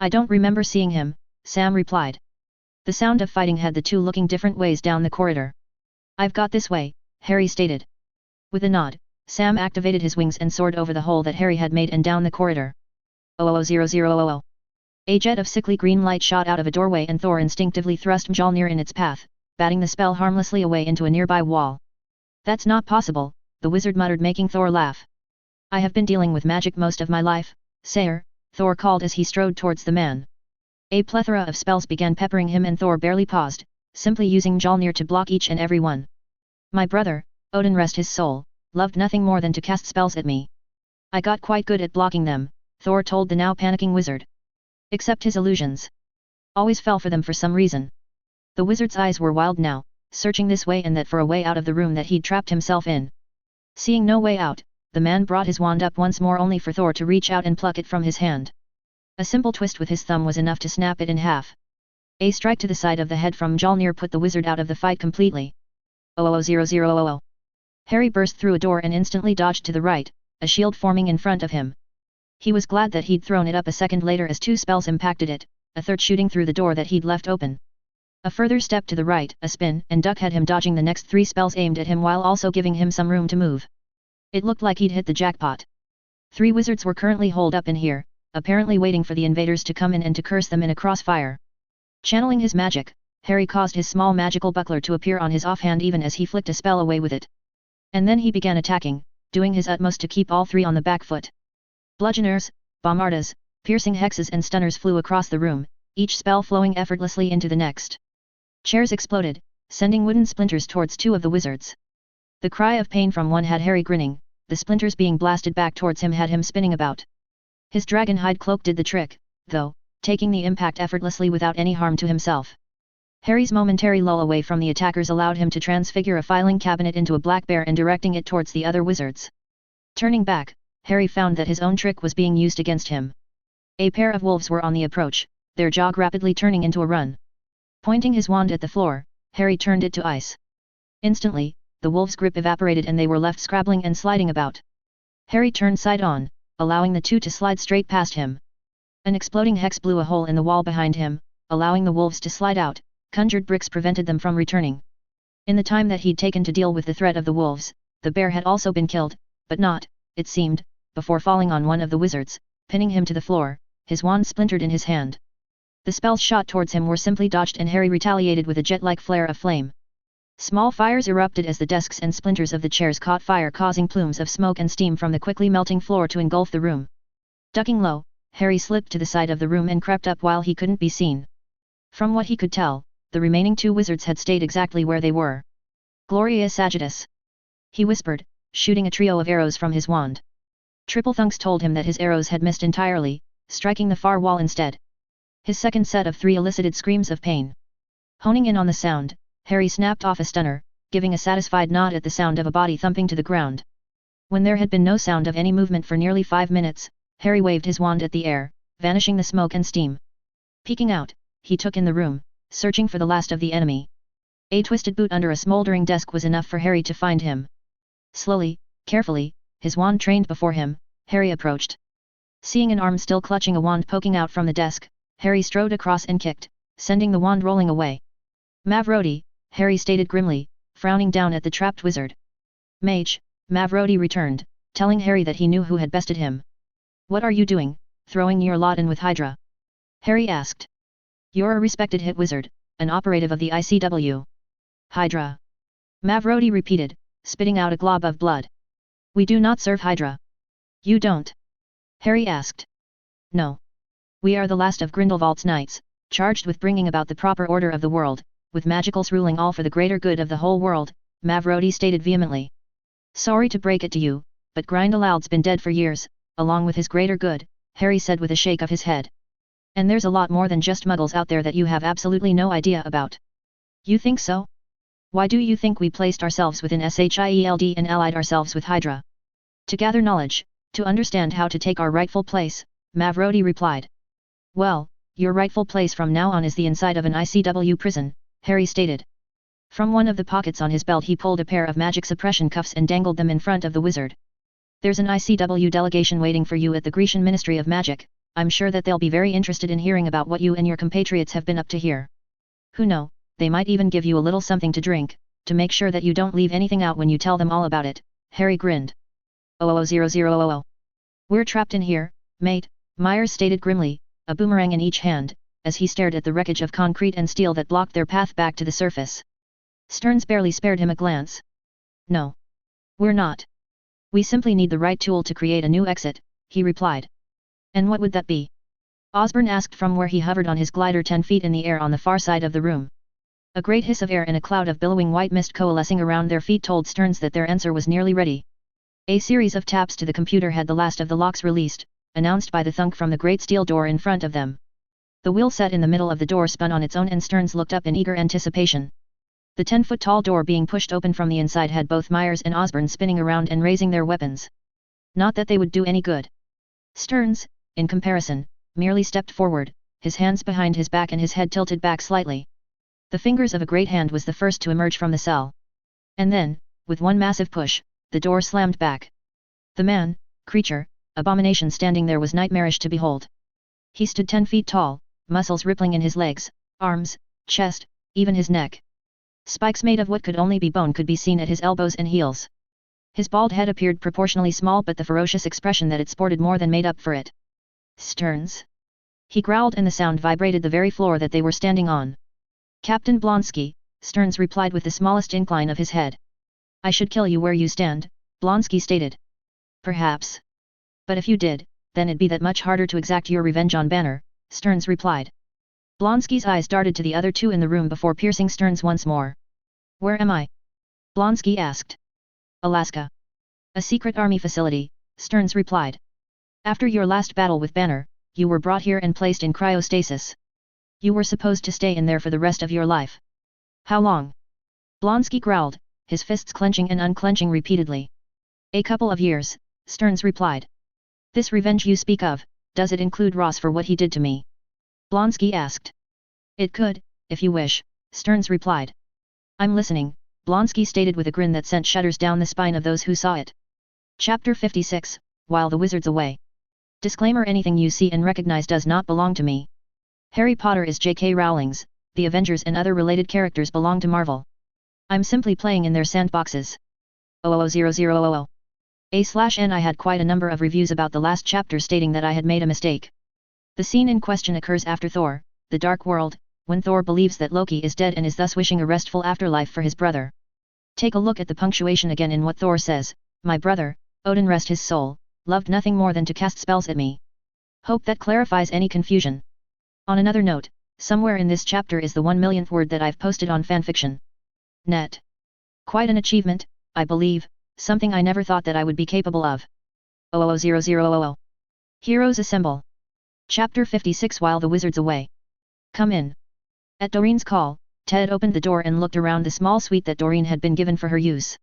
I don't remember seeing him," Sam replied. The sound of fighting had the two looking different ways down the corridor. "I've got this way," Harry stated. With a nod, Sam activated his wings and soared over the hole that Harry had made and down the corridor. 00000. A jet of sickly green light shot out of a doorway, and Thor instinctively thrust Mjolnir in its path, batting the spell harmlessly away into a nearby wall. "That's not possible," the wizard muttered, making Thor laugh. "I have been dealing with magic most of my life, Sire," Thor called as he strode towards the man. A plethora of spells began peppering him, and Thor barely paused, simply using Mjolnir to block each and every one. "My brother, Odin rest his soul, loved nothing more than to cast spells at me. I got quite good at blocking them," Thor told the now panicking wizard. "Except his illusions. Always fell for them for some reason." The wizard's eyes were wild now, searching this way and that for a way out of the room that he'd trapped himself in. Seeing no way out, the man brought his wand up once more, only for Thor to reach out and pluck it from his hand. A simple twist with his thumb was enough to snap it in half. A strike to the side of the head from Mjolnir put the wizard out of the fight completely. 00000. Harry burst through a door and instantly dodged to the right, a shield forming in front of him. He was glad that he'd thrown it up a second later, as two spells impacted it, a third shooting through the door that he'd left open. A further step to the right, a spin and duck had him dodging the next three spells aimed at him while also giving him some room to move. It looked like he'd hit the jackpot. 3 wizards were currently holed up in here, apparently waiting for the invaders to come in and to curse them in a crossfire. Channeling his magic, Harry caused his small magical buckler to appear on his offhand even as he flicked a spell away with it. And then he began attacking, doing his utmost to keep all 3 on the back foot. Bludgeoners, bombardas, piercing hexes and stunners flew across the room, each spell flowing effortlessly into the next. Chairs exploded, sending wooden splinters towards 2 of the wizards. The cry of pain from one had Harry grinning, the splinters being blasted back towards him had him spinning about. His dragon hide cloak did the trick, though, taking the impact effortlessly without any harm to himself. Harry's momentary lull away from the attackers allowed him to transfigure a filing cabinet into a black bear and directing it towards the other wizards. Turning back, Harry found that his own trick was being used against him. A pair of wolves were on the approach, their jog rapidly turning into a run. Pointing his wand at the floor, Harry turned it to ice. Instantly, the wolves' grip evaporated and they were left scrabbling and sliding about. Harry turned side on, allowing the 2 to slide straight past him. An exploding hex blew a hole in the wall behind him, allowing the wolves to slide out. Conjured bricks prevented them from returning. In the time that he'd taken to deal with the threat of the wolves, the bear had also been killed, but not, it seemed, before falling on one of the wizards, pinning him to the floor, his wand splintered in his hand. The spells shot towards him were simply dodged and Harry retaliated with a jet-like flare of flame. Small fires erupted as the desks and splinters of the chairs caught fire, causing plumes of smoke and steam from the quickly melting floor to engulf the room. Ducking low, Harry slipped to the side of the room and crept up while he couldn't be seen. From what he could tell, the remaining 2 wizards had stayed exactly where they were. "Gloria Sagittus," he whispered, shooting a trio of arrows from his wand. Triple thunks told him that his arrows had missed entirely, striking the far wall instead. His second set of 3 elicited screams of pain. Honing in on the sound, Harry snapped off a stunner, giving a satisfied nod at the sound of a body thumping to the ground. When there had been no sound of any movement for nearly 5 minutes, Harry waved his wand at the air, vanishing the smoke and steam. Peeking out, he took in the room, searching for the last of the enemy. A twisted boot under a smoldering desk was enough for Harry to find him. Slowly, carefully, his wand trained before him, Harry approached. Seeing an arm still clutching a wand poking out from the desk, Harry strode across and kicked, sending the wand rolling away. "Mavrodi," Harry stated grimly, frowning down at the trapped wizard. "Mage," Mavrodi returned, telling Harry that he knew who had bested him. What are you doing, throwing your lot in with Hydra? Harry asked. You're a respected hit wizard, an operative of the ICW. Hydra. Mavrodi repeated, spitting out a glob of blood. We do not serve Hydra. You don't? Harry asked. No. We are the last of Grindelwald's knights, charged with bringing about the proper order of the world, with magicals ruling all for the greater good of the whole world, Mavrodi stated vehemently. Sorry to break it to you, but Grindelwald's been dead for years, along with his greater good, Harry said with a shake of his head. And there's a lot more than just muggles out there that you have absolutely no idea about. You think so? Why do you think we placed ourselves within SHIELD and allied ourselves with Hydra? To gather knowledge, to understand how to take our rightful place, Mavrodi replied. Well, your rightful place from now on is the inside of an ICW prison, Harry stated. From one of the pockets on his belt he pulled a pair of magic suppression cuffs and dangled them in front of the wizard. There's an ICW delegation waiting for you at the Grecian Ministry of Magic. I'm sure that they'll be very interested in hearing about what you and your compatriots have been up to here. Who know, they might even give you a little something to drink, to make sure that you don't leave anything out when you tell them all about it, Harry grinned. 000000. We're trapped in here, mate, Myers stated grimly, a boomerang in each hand, as he stared at the wreckage of concrete and steel that blocked their path back to the surface. Stearns barely spared him a glance. No. We're not. We simply need the right tool to create a new exit, he replied. And what would that be? Osborne asked from where he hovered on his glider 10 feet in the air on the far side of the room. A great hiss of air and a cloud of billowing white mist coalescing around their feet told Stearns that their answer was nearly ready. A series of taps to the computer had the last of the locks released, announced by the thunk from the great steel door in front of them. The wheel set in the middle of the door spun on its own and Stearns looked up in eager anticipation. The 10-foot-tall door being pushed open from the inside had both Myers and Osborne spinning around and raising their weapons. Not that they would do any good. Stearns, in comparison, merely stepped forward, his hands behind his back and his head tilted back slightly. The fingers of a great hand was the first to emerge from the cell. And then, with one massive push, the door slammed back. The man, creature, Abomination standing there was nightmarish to behold. He stood 10 feet tall, muscles rippling in his legs, arms, chest, even his neck. Spikes made of what could only be bone could be seen at his elbows and heels. His bald head appeared proportionally small, but the ferocious expression that it sported more than made up for it. Stearns? He growled and the sound vibrated the very floor that they were standing on. Captain Blonsky, Stearns replied with the smallest incline of his head. I should kill you where you stand, Blonsky stated. Perhaps. But if you did, then it'd be that much harder to exact your revenge on Banner, Stearns replied. Blonsky's eyes darted to the other two in the room before piercing Stearns once more. Where am I? Blonsky asked. Alaska. A secret army facility, Stearns replied. After your last battle with Banner, you were brought here and placed in cryostasis. You were supposed to stay in there for the rest of your life. How long? Blonsky growled, his fists clenching and unclenching repeatedly. A couple of years, Stearns replied. This revenge you speak of, does it include Ross for what he did to me? Blonsky asked. It could, if you wish, Stearns replied. I'm listening, Blonsky stated with a grin that sent shudders down the spine of those who saw it. Chapter 56, While the Wizard's Away. Disclaimer: anything you see and recognize does not belong to me. Harry Potter is J.K. Rowling's, the Avengers and other related characters belong to Marvel. I'm simply playing in their sandboxes. 000000. A/N I had quite a number of reviews about the last chapter stating that I had made a mistake. The scene in question occurs after Thor, the Dark World, when Thor believes that Loki is dead and is thus wishing a restful afterlife for his brother. Take a look at the punctuation again in what Thor says: my brother, Odin rest his soul, loved nothing more than to cast spells at me. Hope that clarifies any confusion. On another note, somewhere in this chapter is the 1 millionth word that I've posted on fanfiction. Net. Quite an achievement, I believe, something I never thought that I would be capable of. 000000. Heroes Assemble. Chapter 56 While the Wizard's Away. Come in. At Dorene's call, Ted opened the door and looked around the small suite that Dorene had been given for her use.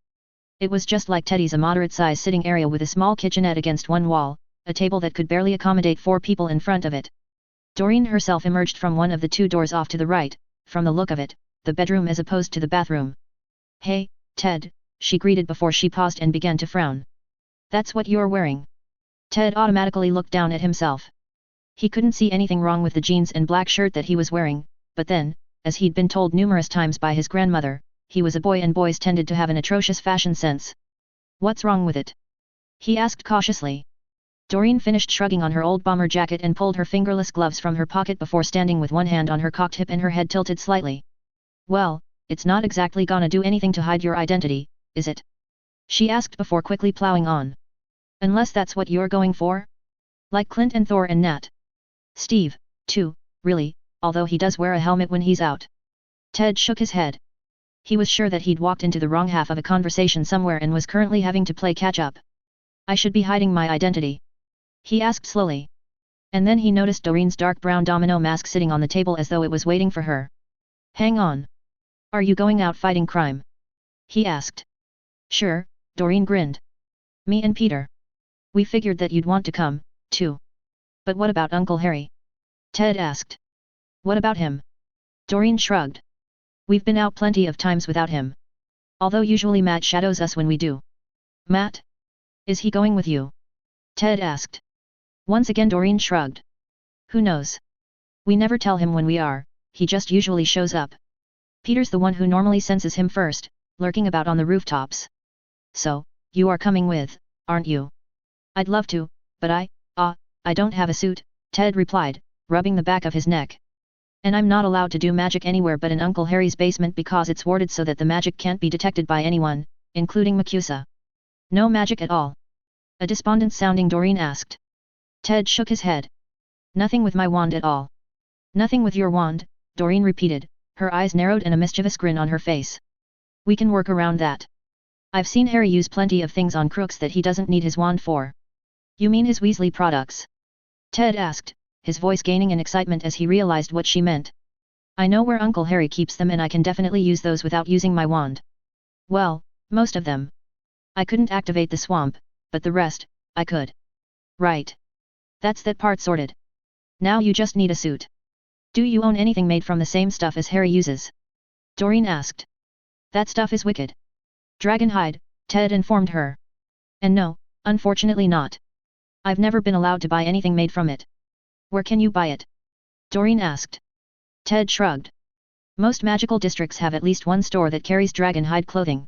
It was just like Teddy's, a moderate-sized sitting area with a small kitchenette against one wall, a table that could barely accommodate 4 people in front of it. Dorene herself emerged from one of the 2 doors off to the right, from the look of it, the bedroom as opposed to the bathroom. Hey, Ted, she greeted before she paused and began to frown. That's what you're wearing. Ted automatically looked down at himself. He couldn't see anything wrong with the jeans and black shirt that he was wearing, but then, as he'd been told numerous times by his grandmother, he was a boy and boys tended to have an atrocious fashion sense. What's wrong with it? He asked cautiously. Dorene finished shrugging on her old bomber jacket and pulled her fingerless gloves from her pocket before standing with one hand on her cocked hip and her head tilted slightly. Well, it's not exactly gonna do anything to hide your identity, is it? She asked before quickly plowing on. Unless that's what you're going for? Like Clint and Thor and Nat. Steve, too, really, although he does wear a helmet when he's out. Ted shook his head. He was sure that he'd walked into the wrong half of a conversation somewhere and was currently having to play catch-up. I should be hiding my identity? He asked slowly. And then he noticed Dorene's dark brown domino mask sitting on the table as though it was waiting for her. Hang on. Are you going out fighting crime? He asked. Sure, Dorene grinned. Me and Peter. We figured that you'd want to come, too. But what about Uncle Harry? Ted asked. What about him? Dorene shrugged. We've been out plenty of times without him. Although usually Matt shadows us when we do. Matt? Is he going with you? Ted asked. Once again Dorene shrugged. Who knows? We never tell him when we are, he just usually shows up. Peter's the one who normally senses him first, lurking about on the rooftops. So, you are coming with, aren't you? I'd love to, but I don't have a suit, Ted replied, rubbing the back of his neck. And I'm not allowed to do magic anywhere but in Uncle Harry's basement because it's warded so that the magic can't be detected by anyone, including Macusa. No magic at all? A despondent-sounding Dorene asked. Ted shook his head. Nothing with my wand at all. Nothing with your wand, Dorene repeated, her eyes narrowed and a mischievous grin on her face. We can work around that. I've seen Harry use plenty of things on crooks that he doesn't need his wand for. You mean his Weasley products? Ted asked, his voice gaining in excitement as he realized what she meant. I know where Uncle Harry keeps them and I can definitely use those without using my wand. Well, most of them. I couldn't activate the swamp, but the rest, I could. Right. That's that part sorted. Now you just need a suit. Do you own anything made from the same stuff as Harry uses? Dorene asked. That stuff is wicked. Dragon hide, Ted informed her. And no, unfortunately not. I've never been allowed to buy anything made from it. Where can you buy it? Dorene asked. Ted shrugged. Most magical districts have at least one store that carries dragon hide clothing.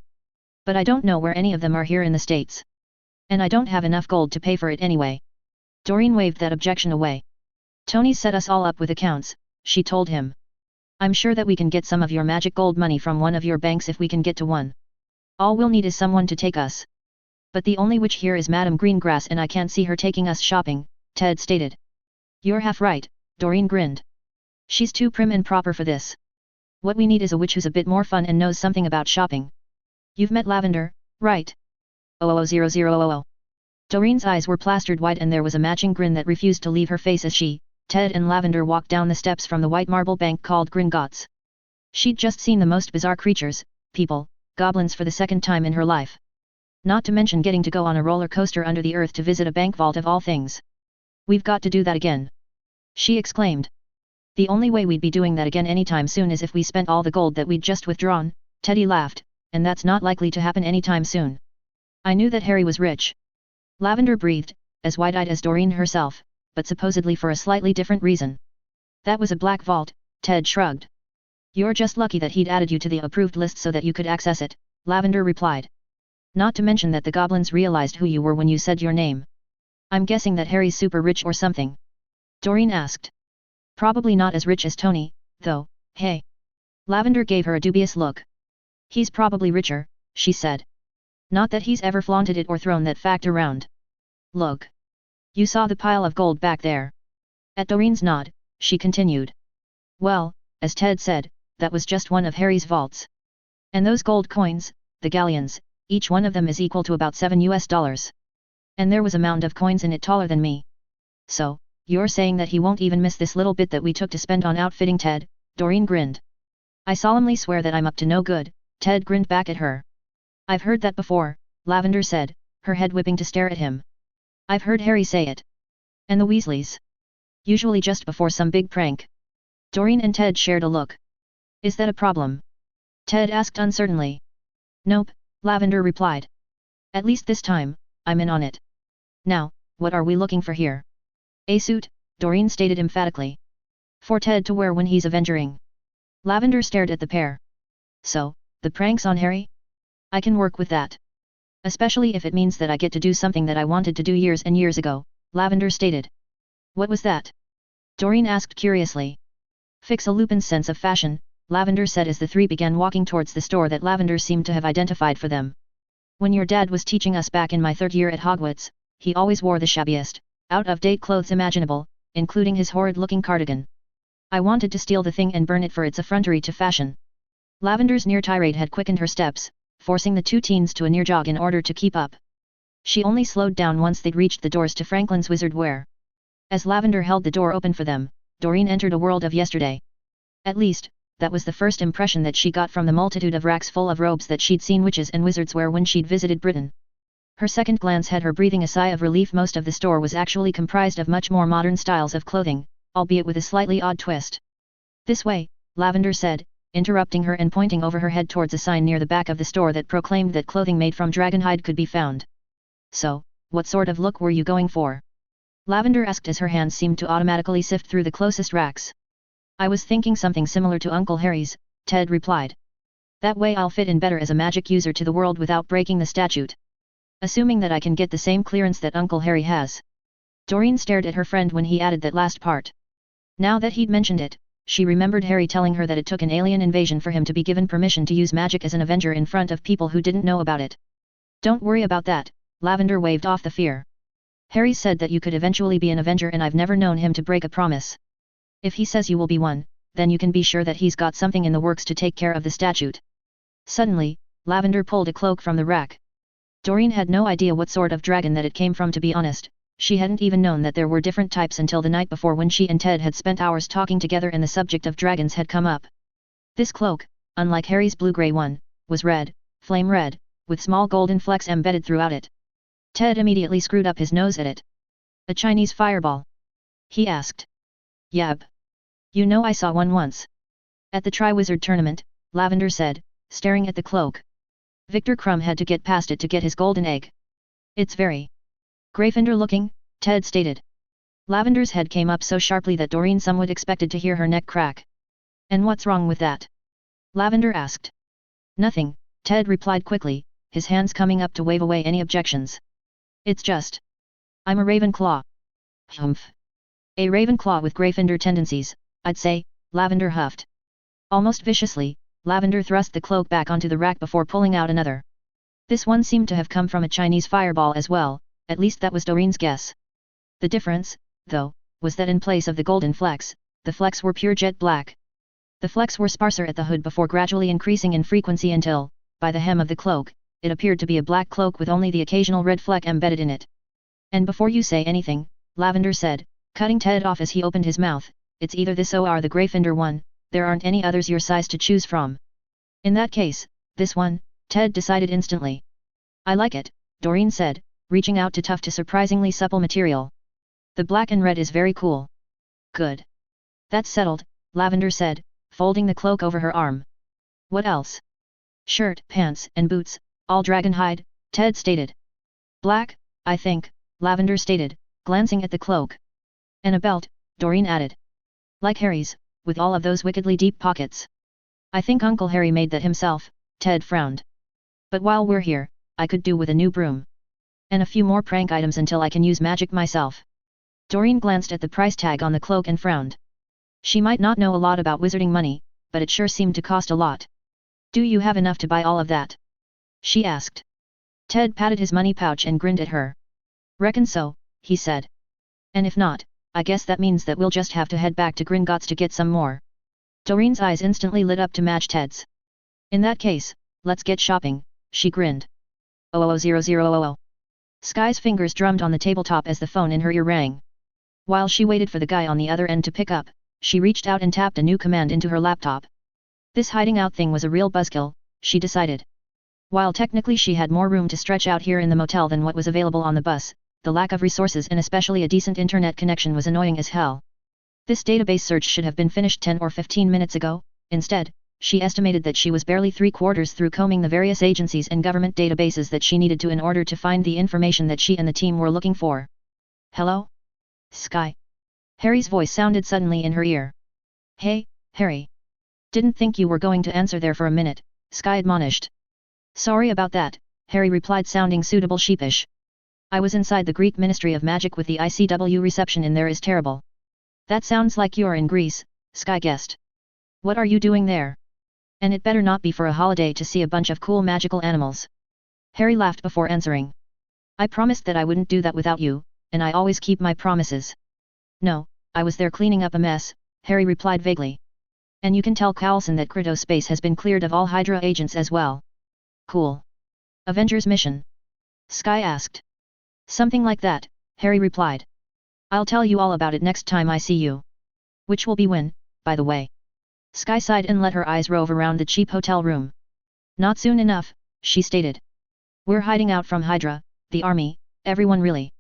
But I don't know where any of them are here in the States. And I don't have enough gold to pay for it anyway. Dorene waved that objection away. Tony's set us all up with accounts, she told him. I'm sure that we can get some of your magic gold money from one of your banks if we can get to one. All we'll need is someone to take us. But the only witch here is Madame Greengrass and I can't see her taking us shopping, Ted stated. You're half right, Dorene grinned. She's too prim and proper for this. What we need is a witch who's a bit more fun and knows something about shopping. You've met Lavender, right? 000000. Dorene's eyes were plastered white and there was a matching grin that refused to leave her face as she, Ted and Lavender walked down the steps from the white marble bank called Gringotts. She'd just seen the most bizarre creatures, people, goblins for the second time in her life. Not to mention getting to go on a roller coaster under the earth to visit a bank vault of all things. We've got to do that again. She exclaimed. The only way we'd be doing that again anytime soon is if we spent all the gold that we'd just withdrawn, Teddy laughed, and that's not likely to happen anytime soon. I knew that Harry was rich. Lavender breathed, as wide-eyed as Dorene herself, but supposedly for a slightly different reason. That was a black vault, Ted shrugged. You're just lucky that he'd added you to the approved list so that you could access it, Lavender replied. Not to mention that the goblins realized who you were when you said your name. I'm guessing that Harry's super rich or something. Dorene asked. Probably not as rich as Tony, though, hey. Lavender gave her a dubious look. He's probably richer, she said. Not that he's ever flaunted it or thrown that fact around. Look. You saw the pile of gold back there. At Dorene's nod, she continued. Well, as Ted said, that was just one of Harry's vaults. And those gold coins, the galleons, each one of them is equal to about $7. And there was a mound of coins in it taller than me. So, you're saying that he won't even miss this little bit that we took to spend on outfitting Ted? Dorene grinned. I solemnly swear that I'm up to no good, Ted grinned back at her. I've heard that before, Lavender said, her head whipping to stare at him. I've heard Harry say it. And the Weasleys. Usually just before some big prank. Dorene and Ted shared a look. Is that a problem? Ted asked uncertainly. Nope, Lavender replied. At least this time, I'm in on it. Now, what are we looking for here? A suit, Dorene stated emphatically. For Ted to wear when he's avenging. Lavender stared at the pair. So, the prank's on Harry? I can work with that. Especially if it means that I get to do something that I wanted to do years and years ago, Lavender stated. What was that? Dorene asked curiously. Fix a Lupin's sense of fashion, Lavender said as the three began walking towards the store that Lavender seemed to have identified for them. When your dad was teaching us back in my 3rd year at Hogwarts, he always wore the shabbiest, out-of-date clothes imaginable, including his horrid-looking cardigan. I wanted to steal the thing and burn it for its effrontery to fashion. Lavender's near tirade had quickened her steps, forcing the two teens to a near jog in order to keep up. She only slowed down once they'd reached the doors to Franklin's Wizard Wear. As Lavender held the door open for them, Dorene entered a world of yesterday. At least, that was the first impression that she got from the multitude of racks full of robes that she'd seen witches and wizards wear when she'd visited Britain. Her second glance had her breathing a sigh of relief. Most of the store was actually comprised of much more modern styles of clothing, albeit with a slightly odd twist. This way, Lavender said, interrupting her and pointing over her head towards a sign near the back of the store that proclaimed that clothing made from dragon hide could be found. So, what sort of look were you going for? Lavender asked as her hands seemed to automatically sift through the closest racks. I was thinking something similar to Uncle Harry's, Ted replied. That way I'll fit in better as a magic user to the world without breaking the statute. Assuming that I can get the same clearance that Uncle Harry has. Dorene stared at her friend when he added that last part. Now that he'd mentioned it, she remembered Harry telling her that it took an alien invasion for him to be given permission to use magic as an Avenger in front of people who didn't know about it. Don't worry about that, Lavender waved off the fear. Harry said that you could eventually be an Avenger and I've never known him to break a promise. If he says you will be one, then you can be sure that he's got something in the works to take care of the statute. Suddenly, Lavender pulled a cloak from the rack. Dorene had no idea what sort of dragon that it came from, to be honest. She hadn't even known that there were different types until the night before when she and Ted had spent hours talking together and the subject of dragons had come up. This cloak, unlike Harry's blue-grey one, was red, flame red, with small golden flecks embedded throughout it. Ted immediately screwed up his nose at it. A Chinese fireball? He asked. Yab. You know I saw one once. At the Triwizard tournament, Lavender said, staring at the cloak. Victor Crumb had to get past it to get his golden egg. It's very Gryffindor looking, Ted stated. Lavender's head came up so sharply that Dorene somewhat expected to hear her neck crack. And what's wrong with that? Lavender asked. Nothing, Ted replied quickly, his hands coming up to wave away any objections. It's just. I'm a Ravenclaw. Humph. A Ravenclaw with Gryffindor tendencies, I'd say, Lavender huffed. Almost viciously, Lavender thrust the cloak back onto the rack before pulling out another. This one seemed to have come from a Chinese fireball as well, at least that was Dorene's guess. The difference, though, was that in place of the golden flecks, the flecks were pure jet black. The flecks were sparser at the hood before gradually increasing in frequency until, by the hem of the cloak, it appeared to be a black cloak with only the occasional red fleck embedded in it. And before you say anything, Lavender said, cutting Ted off as he opened his mouth, it's either this or the Gryffindor one, there aren't any others your size to choose from. In that case, this one, Ted decided instantly. I like it, Dorene said, reaching out to tough to surprisingly supple material. The black and red is very cool. Good. That's settled, Lavender said, folding the cloak over her arm. What else? Shirt, pants, and boots, all dragon hide, Ted stated. Black, I think, Lavender stated, glancing at the cloak. And a belt, Dorene added. Like Harry's, with all of those wickedly deep pockets. I think Uncle Harry made that himself, Ted frowned. But while we're here, I could do with a new broom. And a few more prank items until I can use magic myself. Dorene glanced at the price tag on the cloak and frowned. She might not know a lot about wizarding money, but it sure seemed to cost a lot. Do you have enough to buy all of that? She asked. Ted patted his money pouch and grinned at her. Reckon so, he said. And if not, I guess that means that we'll just have to head back to Gringotts to get some more. Dorene's eyes instantly lit up to match Ted's. In that case, let's get shopping, she grinned. 00000. Sky's fingers drummed on the tabletop as the phone in her ear rang. While she waited for the guy on the other end to pick up, she reached out and tapped a new command into her laptop. This hiding out thing was a real buzzkill, she decided. While technically she had more room to stretch out here in the motel than what was available on the bus, the lack of resources and especially a decent internet connection was annoying as hell. This database search should have been finished 10 or 15 minutes ago. Instead, she estimated that she was barely 3/4 through combing the various agencies and government databases that she needed to in order to find the information that she and the team were looking for. Hello? Sky. Harry's voice sounded suddenly in her ear. Hey, Harry. Didn't think you were going to answer there for a minute, Sky admonished. Sorry about that, Harry replied sounding suitable sheepish. I was inside the Greek Ministry of Magic with the ICW reception in there is terrible. That sounds like you're in Greece, Sky guessed. What are you doing there? And it better not be for a holiday to see a bunch of cool magical animals. Harry laughed before answering. I promised that I wouldn't do that without you, and I always keep my promises. No, I was there cleaning up a mess, Harry replied vaguely. And you can tell Coulson that Crypto Space has been cleared of all Hydra agents as well. Cool. Avengers mission? Sky asked. Something like that, Harry replied. I'll tell you all about it next time I see you. Which will be when, by the way. Sky sighed and let her eyes rove around the cheap hotel room. Not soon enough, she stated. We're hiding out from Hydra, the army, everyone really.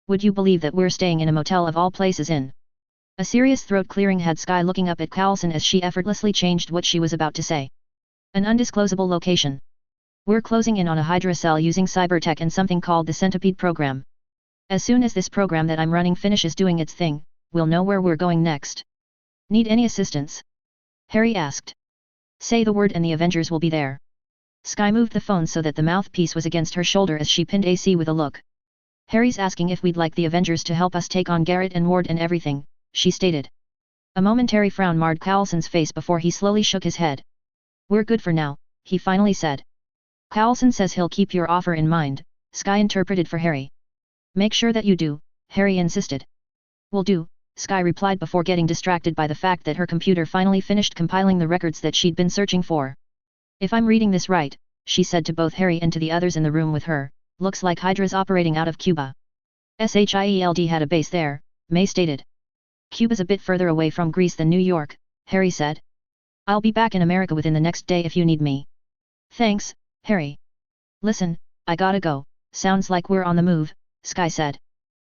Would you believe that we're staying in a motel of all places in? A serious throat clearing had Sky looking up at Coulson as she effortlessly changed what she was about to say. An undisclosable location. We're closing in on a Hydra cell using cybertech and something called the Centipede program. As soon as this program that I'm running finishes doing its thing, we'll know where we're going next. Need any assistance? Harry asked. Say the word and the Avengers will be there. Sky moved the phone so that the mouthpiece was against her shoulder as she pinned AC with a look. Harry's asking if we'd like the Avengers to help us take on Garrett and Ward and everything, she stated. A momentary frown marred Coulson's face before he slowly shook his head. We're good for now, he finally said. Coulson says he'll keep your offer in mind, Sky interpreted for Harry. Make sure that you do, Harry insisted. Will do, Sky replied before getting distracted by the fact that her computer finally finished compiling the records that she'd been searching for. If I'm reading this right, she said to both Harry and to the others in the room with her, looks like Hydra's operating out of Cuba. SHIELD had a base there, May stated. Cuba's a bit further away from Greece than New York, Harry said. I'll be back in America within the next day if you need me. Thanks, Harry. Listen, I gotta go, sounds like we're on the move, Sky said.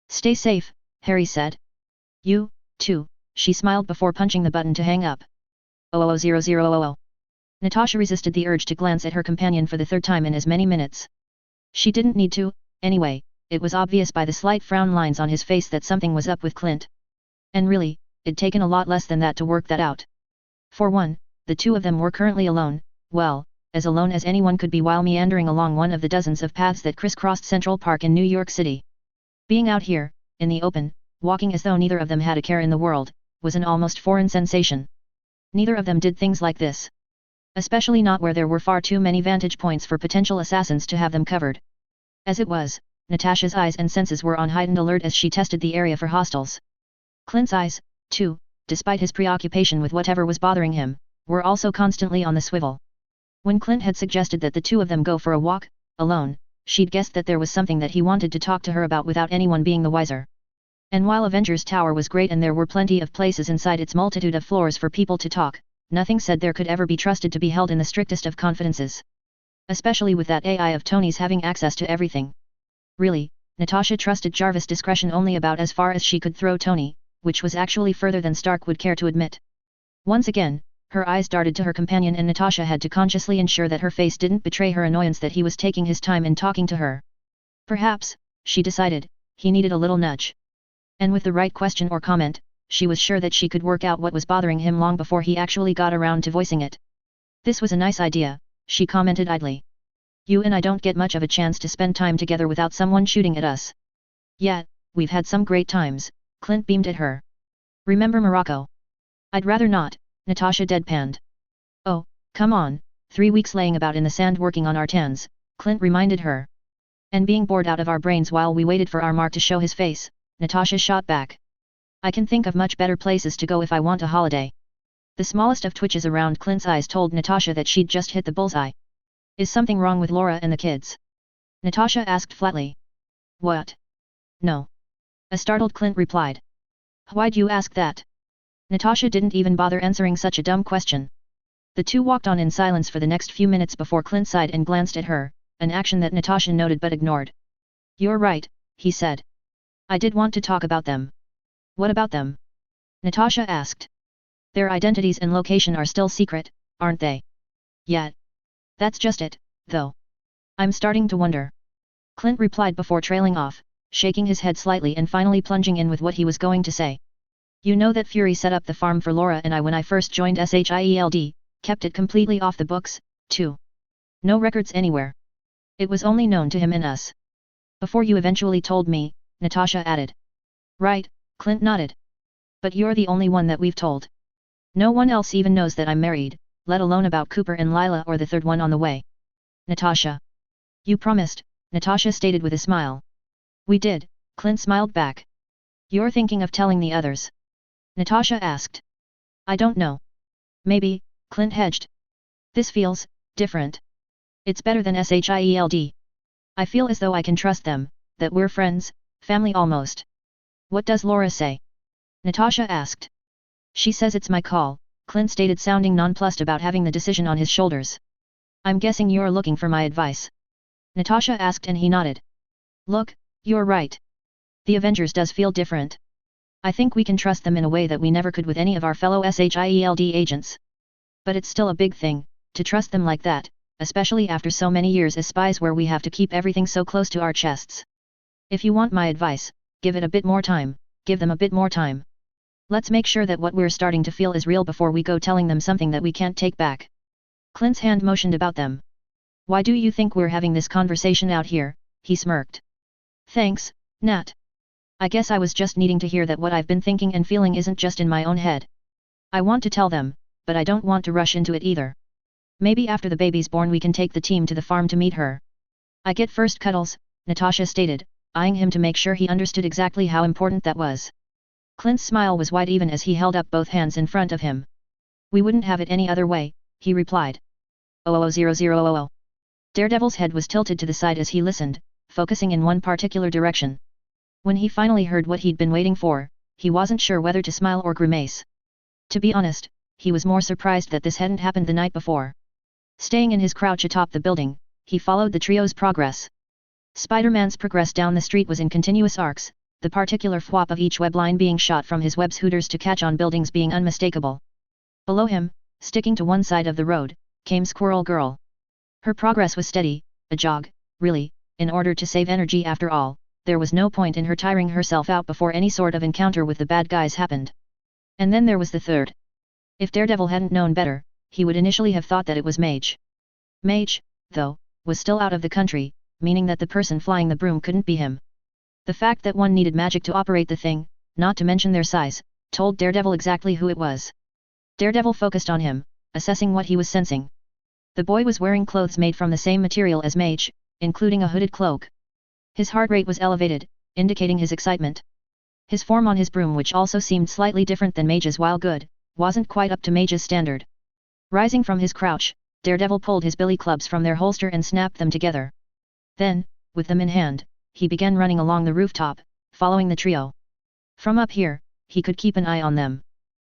Stay safe, Harry said. You, too, she smiled before punching the button to hang up. 000000. Natasha resisted the urge to glance at her companion for the third time in as many minutes. She didn't need to, anyway, it was obvious by the slight frown lines on his face that something was up with Clint. And really, it'd taken a lot less than that to work that out. For one, the two of them were currently alone, well, as alone as anyone could be while meandering along one of the dozens of paths that crisscrossed Central Park in New York City. Being out here, in the open, walking as though neither of them had a care in the world, was an almost foreign sensation. Neither of them did things like this. Especially not where there were far too many vantage points for potential assassins to have them covered. As it was, Natasha's eyes and senses were on heightened alert as she tested the area for hostiles. Clint's eyes, too, despite his preoccupation with whatever was bothering him, were also constantly on the swivel. When Clint had suggested that the two of them go for a walk, alone, she'd guessed that there was something that he wanted to talk to her about without anyone being the wiser. And while Avengers Tower was great and there were plenty of places inside its multitude of floors for people to talk, nothing said there could ever be trusted to be held in the strictest of confidences. Especially with that AI of Tony's having access to everything. Really, Natasha trusted Jarvis' discretion only about as far as she could throw Tony, which was actually further than Stark would care to admit. Once again, her eyes darted to her companion and Natasha had to consciously ensure that her face didn't betray her annoyance that he was taking his time in talking to her. Perhaps, she decided, he needed a little nudge. And with the right question or comment, she was sure that she could work out what was bothering him long before he actually got around to voicing it. This was a nice idea, she commented idly. You and I don't get much of a chance to spend time together without someone shooting at us. Yet, we've had some great times, Clint beamed at her. Remember Morocco? I'd rather not, Natasha deadpanned. Oh, come on, 3 weeks laying about in the sand working on our tens, Clint reminded her. And being bored out of our brains while we waited for our Mark to show his face, Natasha shot back. I can think of much better places to go if I want a holiday. The smallest of twitches around Clint's eyes told Natasha that she'd just hit the bullseye. Is something wrong with Laura and the kids? Natasha asked flatly. What? No. A startled Clint replied. Why'd you ask that? Natasha didn't even bother answering such a dumb question. The two walked on in silence for the next few minutes before Clint sighed and glanced at her, an action that Natasha noted but ignored. You're right, he said. I did want to talk about them. What about them? Natasha asked. Their identities and location are still secret, aren't they? Yet. That's just it, though. I'm starting to wonder. Clint replied before trailing off, shaking his head slightly and finally plunging in with what he was going to say. You know that Fury set up the farm for Laura and I when I first joined SHIELD, kept it completely off the books, too. No records anywhere. It was only known to him and us. Before you eventually told me, Natasha added. Right, Clint nodded. But you're the only one that we've told. No one else even knows that I'm married, let alone about Cooper and Lila or the third one on the way. Natasha. You promised, Natasha stated with a smile. We did, Clint smiled back. You're thinking of telling the others? Natasha asked. I don't know. Maybe, Clint hedged. This feels different. It's better than SHIELD. I feel as though I can trust them, that we're friends, family almost. What does Laura say? Natasha asked. She says it's my call, Clint stated, sounding nonplussed about having the decision on his shoulders. I'm guessing you're looking for my advice. Natasha asked and he nodded. Look, you're right. The Avengers does feel different. I think we can trust them in a way that we never could with any of our fellow SHIELD agents. But it's still a big thing, to trust them like that, especially after so many years as spies where we have to keep everything so close to our chests. If you want my advice, give it a bit more time, give them a bit more time. Let's make sure that what we're starting to feel is real before we go telling them something that we can't take back. Clint's hand motioned about them. Why do you think we're having this conversation out here? He smirked. Thanks, Nat. I guess I was just needing to hear that what I've been thinking and feeling isn't just in my own head. I want to tell them, but I don't want to rush into it either. Maybe after the baby's born we can take the team to the farm to meet her. I get first cuddles, Natasha stated, eyeing him to make sure he understood exactly how important that was. Clint's smile was wide even as he held up both hands in front of him. We wouldn't have it any other way, he replied. 00000. Daredevil's head was tilted to the side as he listened, focusing in one particular direction. When he finally heard what he'd been waiting for, he wasn't sure whether to smile or grimace. To be honest, he was more surprised that this hadn't happened the night before. Staying in his crouch atop the building, he followed the trio's progress. Spider-Man's progress down the street was in continuous arcs, the particular fwop of each web line being shot from his web's hooters to catch on buildings being unmistakable. Below him, sticking to one side of the road, came Squirrel Girl. Her progress was steady, a jog, really, in order to save energy after all, there was no point in her tiring herself out before any sort of encounter with the bad guys happened. And then there was the third. If Daredevil hadn't known better, he would initially have thought that it was Mage. Mage, though, was still out of the country, meaning that the person flying the broom couldn't be him. The fact that one needed magic to operate the thing, not to mention their size, told Daredevil exactly who it was. Daredevil focused on him, assessing what he was sensing. The boy was wearing clothes made from the same material as Mage, including a hooded cloak. His heart rate was elevated, indicating his excitement. His form on his broom, which also seemed slightly different than Mage's while good, wasn't quite up to Mage's standard. Rising from his crouch, Daredevil pulled his billy clubs from their holster and snapped them together. Then, with them in hand, he began running along the rooftop, following the trio. From up here, he could keep an eye on them.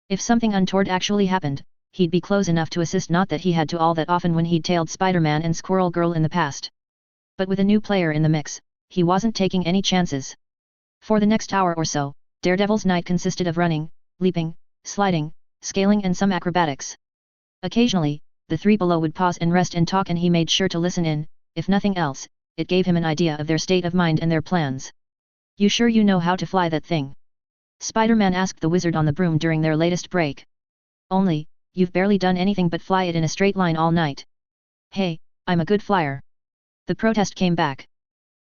If something untoward actually happened, he'd be close enough to assist, not that he had to all that often when he'd tailed Spider-Man and Squirrel Girl in the past. But with a new player in the mix, he wasn't taking any chances. For the next hour or so, Daredevil's night consisted of running, leaping, sliding, scaling and some acrobatics. Occasionally, the three below would pause and rest and talk, and he made sure to listen in. If nothing else, it gave him an idea of their state of mind and their plans. You sure you know how to fly that thing? Spider-Man asked the wizard on the broom during their latest break. Only, you've barely done anything but fly it in a straight line all night. Hey, I'm a good flyer. The protest came back.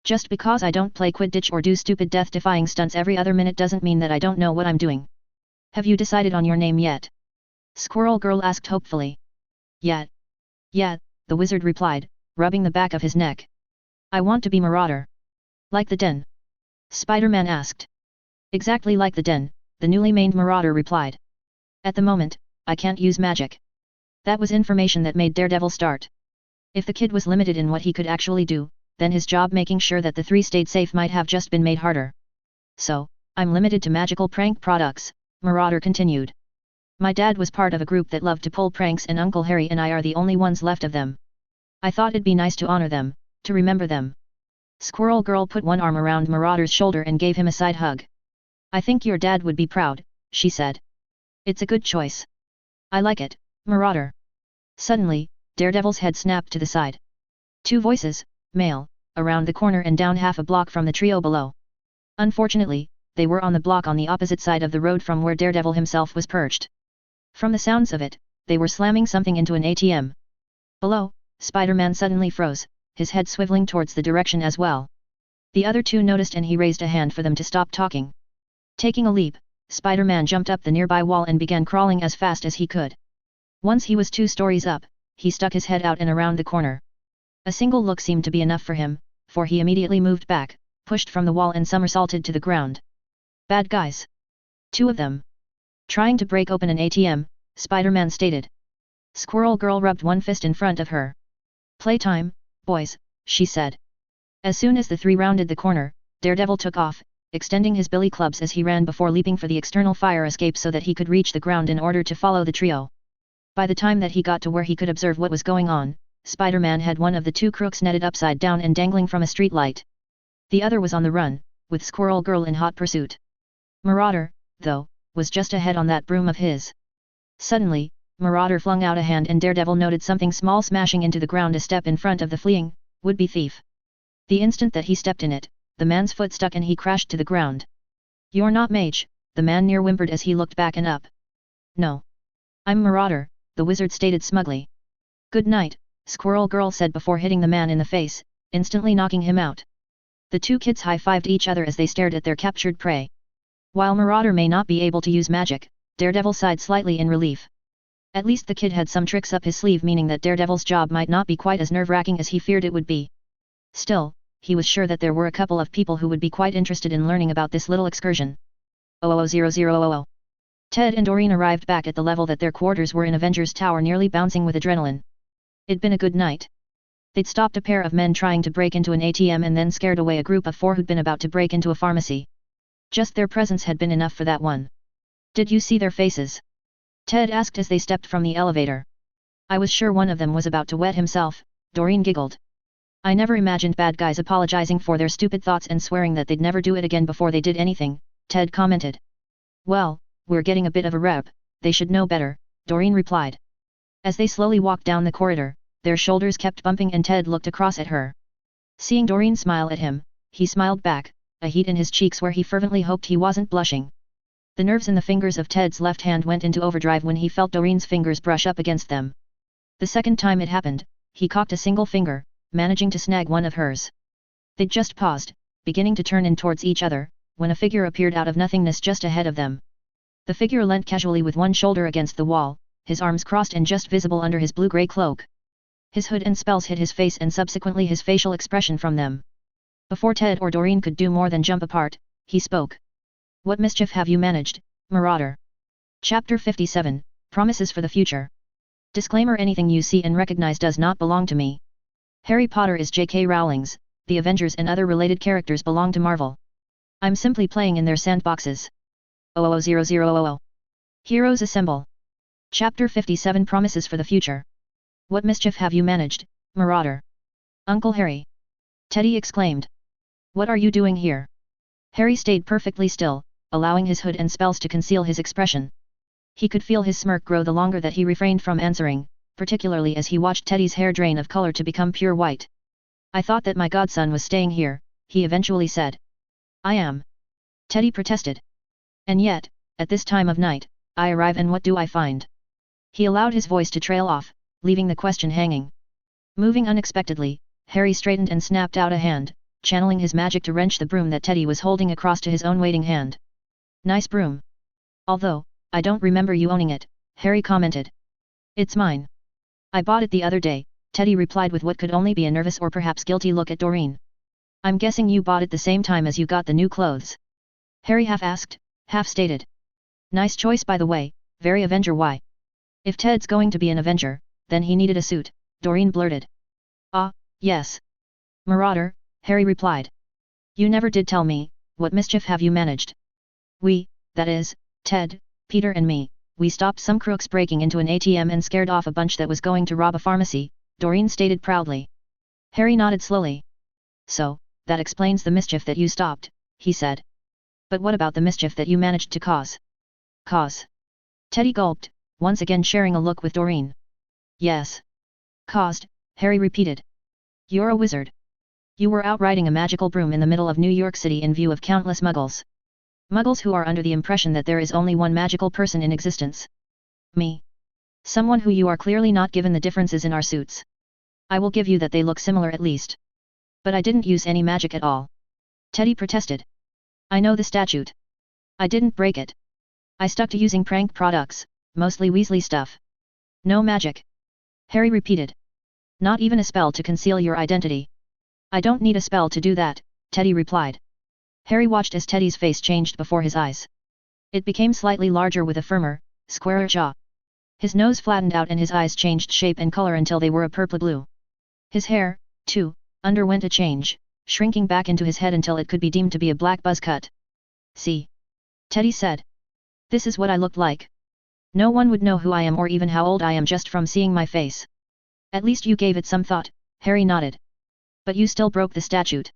Just because I don't play Quidditch or do stupid death-defying stunts every other minute doesn't mean that I don't know what I'm doing. Have you decided on your name yet? Squirrel Girl asked hopefully. Yet. Yeah, the wizard replied, rubbing the back of his neck. I want to be Marauder. Like the Den? Spider-Man asked. Exactly like the Den, the newly named Marauder replied. At the moment, I can't use magic. That was information that made Daredevil start. If the kid was limited in what he could actually do, then his job making sure that the three stayed safe might have just been made harder. So, I'm limited to magical prank products, Marauder continued. My dad was part of a group that loved to pull pranks, and Uncle Harry and I are the only ones left of them. I thought it'd be nice to honor them, to remember them. Squirrel Girl put one arm around Marauder's shoulder and gave him a side hug. I think your dad would be proud, she said. It's a good choice. I like it, Marauder. Suddenly, Daredevil's head snapped to the side. Two voices, male, around the corner and down half a block from the trio below. Unfortunately, they were on the block on the opposite side of the road from where Daredevil himself was perched. From the sounds of it, they were slamming something into an ATM. Below, Spider-Man suddenly froze, his head swiveling towards the direction as well. The other two noticed and he raised a hand for them to stop talking. Taking a leap, Spider-Man jumped up the nearby wall and began crawling as fast as he could. Once he was 2 stories up, he stuck his head out and around the corner. A single look seemed to be enough for him, for he immediately moved back, pushed from the wall and somersaulted to the ground. Bad guys. 2 of them. Trying to break open an ATM, Spider-Man stated. Squirrel Girl rubbed one fist in front of her. Playtime, boys, she said. As soon as the 3 rounded the corner, Daredevil took off, extending his billy clubs as he ran before leaping for the external fire escape so that he could reach the ground in order to follow the trio. By the time that he got to where he could observe what was going on, Spider-Man had one of the 2 crooks netted upside down and dangling from a street light. The other was on the run, with Squirrel Girl in hot pursuit. Marauder, though, was just ahead on that broom of his. Suddenly, Marauder flung out a hand and Daredevil noted something small smashing into the ground a step in front of the fleeing, would-be thief. The instant that he stepped in it, the man's foot stuck and he crashed to the ground. You're not Mage, the man near whimpered as he looked back and up. No. I'm Marauder, the wizard stated smugly. Good night, Squirrel Girl said before hitting the man in the face, instantly knocking him out. The 2 kids high-fived each other as they stared at their captured prey. While Marauder may not be able to use magic, Daredevil sighed slightly in relief. At least the kid had some tricks up his sleeve, meaning that Daredevil's job might not be quite as nerve-wracking as he feared it would be. Still, he was sure that there were a couple of people who would be quite interested in learning about this little excursion. 000000. Ted and Dorene arrived back at the level that their quarters were in Avengers Tower, nearly bouncing with adrenaline. It'd been a good night. They'd stopped a pair of men trying to break into an ATM and then scared away a group of 4 who'd been about to break into a pharmacy. Just their presence had been enough for that one. Did you see their faces? Ted asked as they stepped from the elevator. I was sure one of them was about to wet himself, Dorene giggled. I never imagined bad guys apologizing for their stupid thoughts and swearing that they'd never do it again before they did anything, Ted commented. Well, we're getting a bit of a rep, they should know better, Dorene replied. As they slowly walked down the corridor, their shoulders kept bumping and Ted looked across at her. Seeing Dorene smile at him, he smiled back, a heat in his cheeks where he fervently hoped he wasn't blushing. The nerves in the fingers of Ted's left hand went into overdrive when he felt Dorene's fingers brush up against them. The second time it happened, he cocked a single finger, managing to snag one of hers. They'd just paused, beginning to turn in towards each other, when a figure appeared out of nothingness just ahead of them. The figure leant casually with one shoulder against the wall, his arms crossed and just visible under his blue-gray cloak. His hood and spells hid his face and subsequently his facial expression from them. Before Ted or Dorene could do more than jump apart, he spoke. What mischief have you managed, Marauder? Chapter 57, Promises for the Future. Disclaimer: anything you see and recognize does not belong to me. Harry Potter is J.K. Rowling's, the Avengers and other related characters belong to Marvel. I'm simply playing in their sandboxes. 000000. Heroes Assemble. Chapter 57, Promises for the Future. What mischief have you managed, Marauder? Uncle Harry! Teddy exclaimed. What are you doing here? Harry stayed perfectly still, allowing his hood and spells to conceal his expression. He could feel his smirk grow the longer that he refrained from answering, particularly as he watched Teddy's hair drain of color to become pure white. I thought that my godson was staying here, he eventually said. I am. Teddy protested. And yet, at this time of night, I arrive and what do I find? He allowed his voice to trail off, leaving the question hanging. Moving unexpectedly, Harry straightened and snapped out a hand, channeling his magic to wrench the broom that Teddy was holding across to his own waiting hand. Nice broom. Although, I don't remember you owning it, Harry commented. It's mine. I bought it the other day, Teddy replied with what could only be a nervous or perhaps guilty look at Dorene. I'm guessing you bought it the same time as you got the new clothes. Harry half asked, half stated. Nice choice by the way, very Avenger. Why? If Ted's going to be an Avenger, then he needed a suit, Dorene blurted. Ah, yes. Marauder, Harry replied. You never did tell me, what mischief have you managed? We, that is, Ted, Peter and me, we stopped some crooks breaking into an ATM and scared off a bunch that was going to rob a pharmacy, Dorene stated proudly. Harry nodded slowly. So, that explains the mischief that you stopped, he said. But what about the mischief that you managed to cause? Cause? Teddy gulped, once again sharing a look with Dorene. Yes. Caused, Harry repeated. You're a wizard. You were out riding a magical broom in the middle of New York City in view of countless muggles. Muggles who are under the impression that there is only one magical person in existence. Me. Someone who you are clearly not given the differences in our suits. I will give you that they look similar at least. But I didn't use any magic at all. Teddy protested. I know the statute. I didn't break it. I stuck to using prank products, mostly Weasley stuff. No magic. Harry repeated. Not even a spell to conceal your identity. I don't need a spell to do that, Teddy replied. Harry watched as Teddy's face changed before his eyes. It became slightly larger with a firmer, squarer jaw. His nose flattened out and his eyes changed shape and color until they were a purple blue. His hair, too, underwent a change, shrinking back into his head until it could be deemed to be a black buzz cut. See? Teddy said. This is what I looked like. No one would know who I am or even how old I am just from seeing my face. At least you gave it some thought, Harry nodded. But you still broke the statute.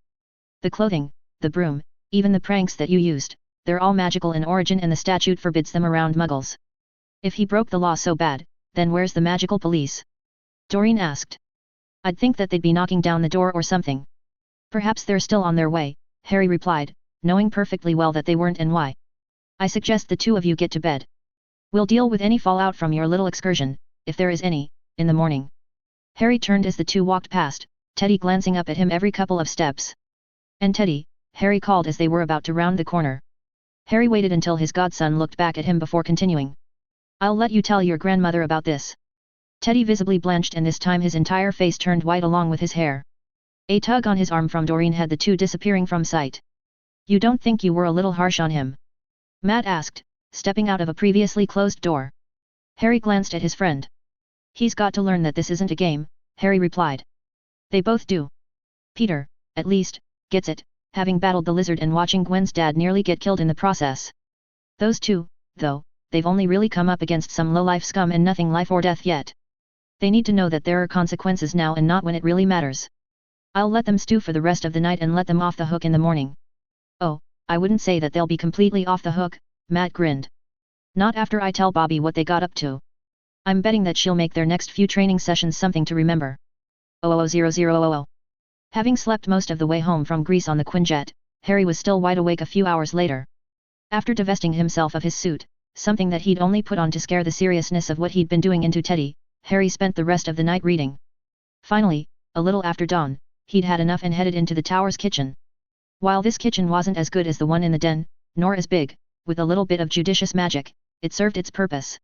The clothing, the broom, even the pranks that you used, they're all magical in origin and the statute forbids them around muggles. If he broke the law so bad, then where's the magical police? Dorene asked. I'd think that they'd be knocking down the door or something. Perhaps they're still on their way, Harry replied, knowing perfectly well that they weren't and why. I suggest the two of you get to bed. We'll deal with any fallout from your little excursion, if there is any, in the morning. Harry turned as the two walked past, Teddy glancing up at him every couple of steps. And Teddy, Harry called as they were about to round the corner. Harry waited until his godson looked back at him before continuing. I'll let you tell your grandmother about this. Teddy visibly blanched and this time his entire face turned white along with his hair. A tug on his arm from Dorene had the two disappearing from sight. You don't think you were a little harsh on him? Matt asked, stepping out of a previously closed door. Harry glanced at his friend. He's got to learn that this isn't a game, Harry replied. They both do. Peter, at least, gets it, having battled the lizard and watching Gwen's dad nearly get killed in the process. Those two, though, they've only really come up against some low-life scum and nothing life or death yet. They need to know that there are consequences now and not when it really matters. I'll let them stew for the rest of the night and let them off the hook in the morning. Oh, I wouldn't say that they'll be completely off the hook, Matt grinned. Not after I tell Bobby what they got up to. I'm betting that she'll make their next few training sessions something to remember. 000000. Having slept most of the way home from Greece on the Quinjet, Harry was still wide awake a few hours later. After divesting himself of his suit, something that he'd only put on to scare the seriousness of what he'd been doing into Teddy, Harry spent the rest of the night reading. Finally, a little after dawn, he'd had enough and headed into the tower's kitchen. While this kitchen wasn't as good as the one in the den, nor as big, with a little bit of judicious magic, it served its purpose.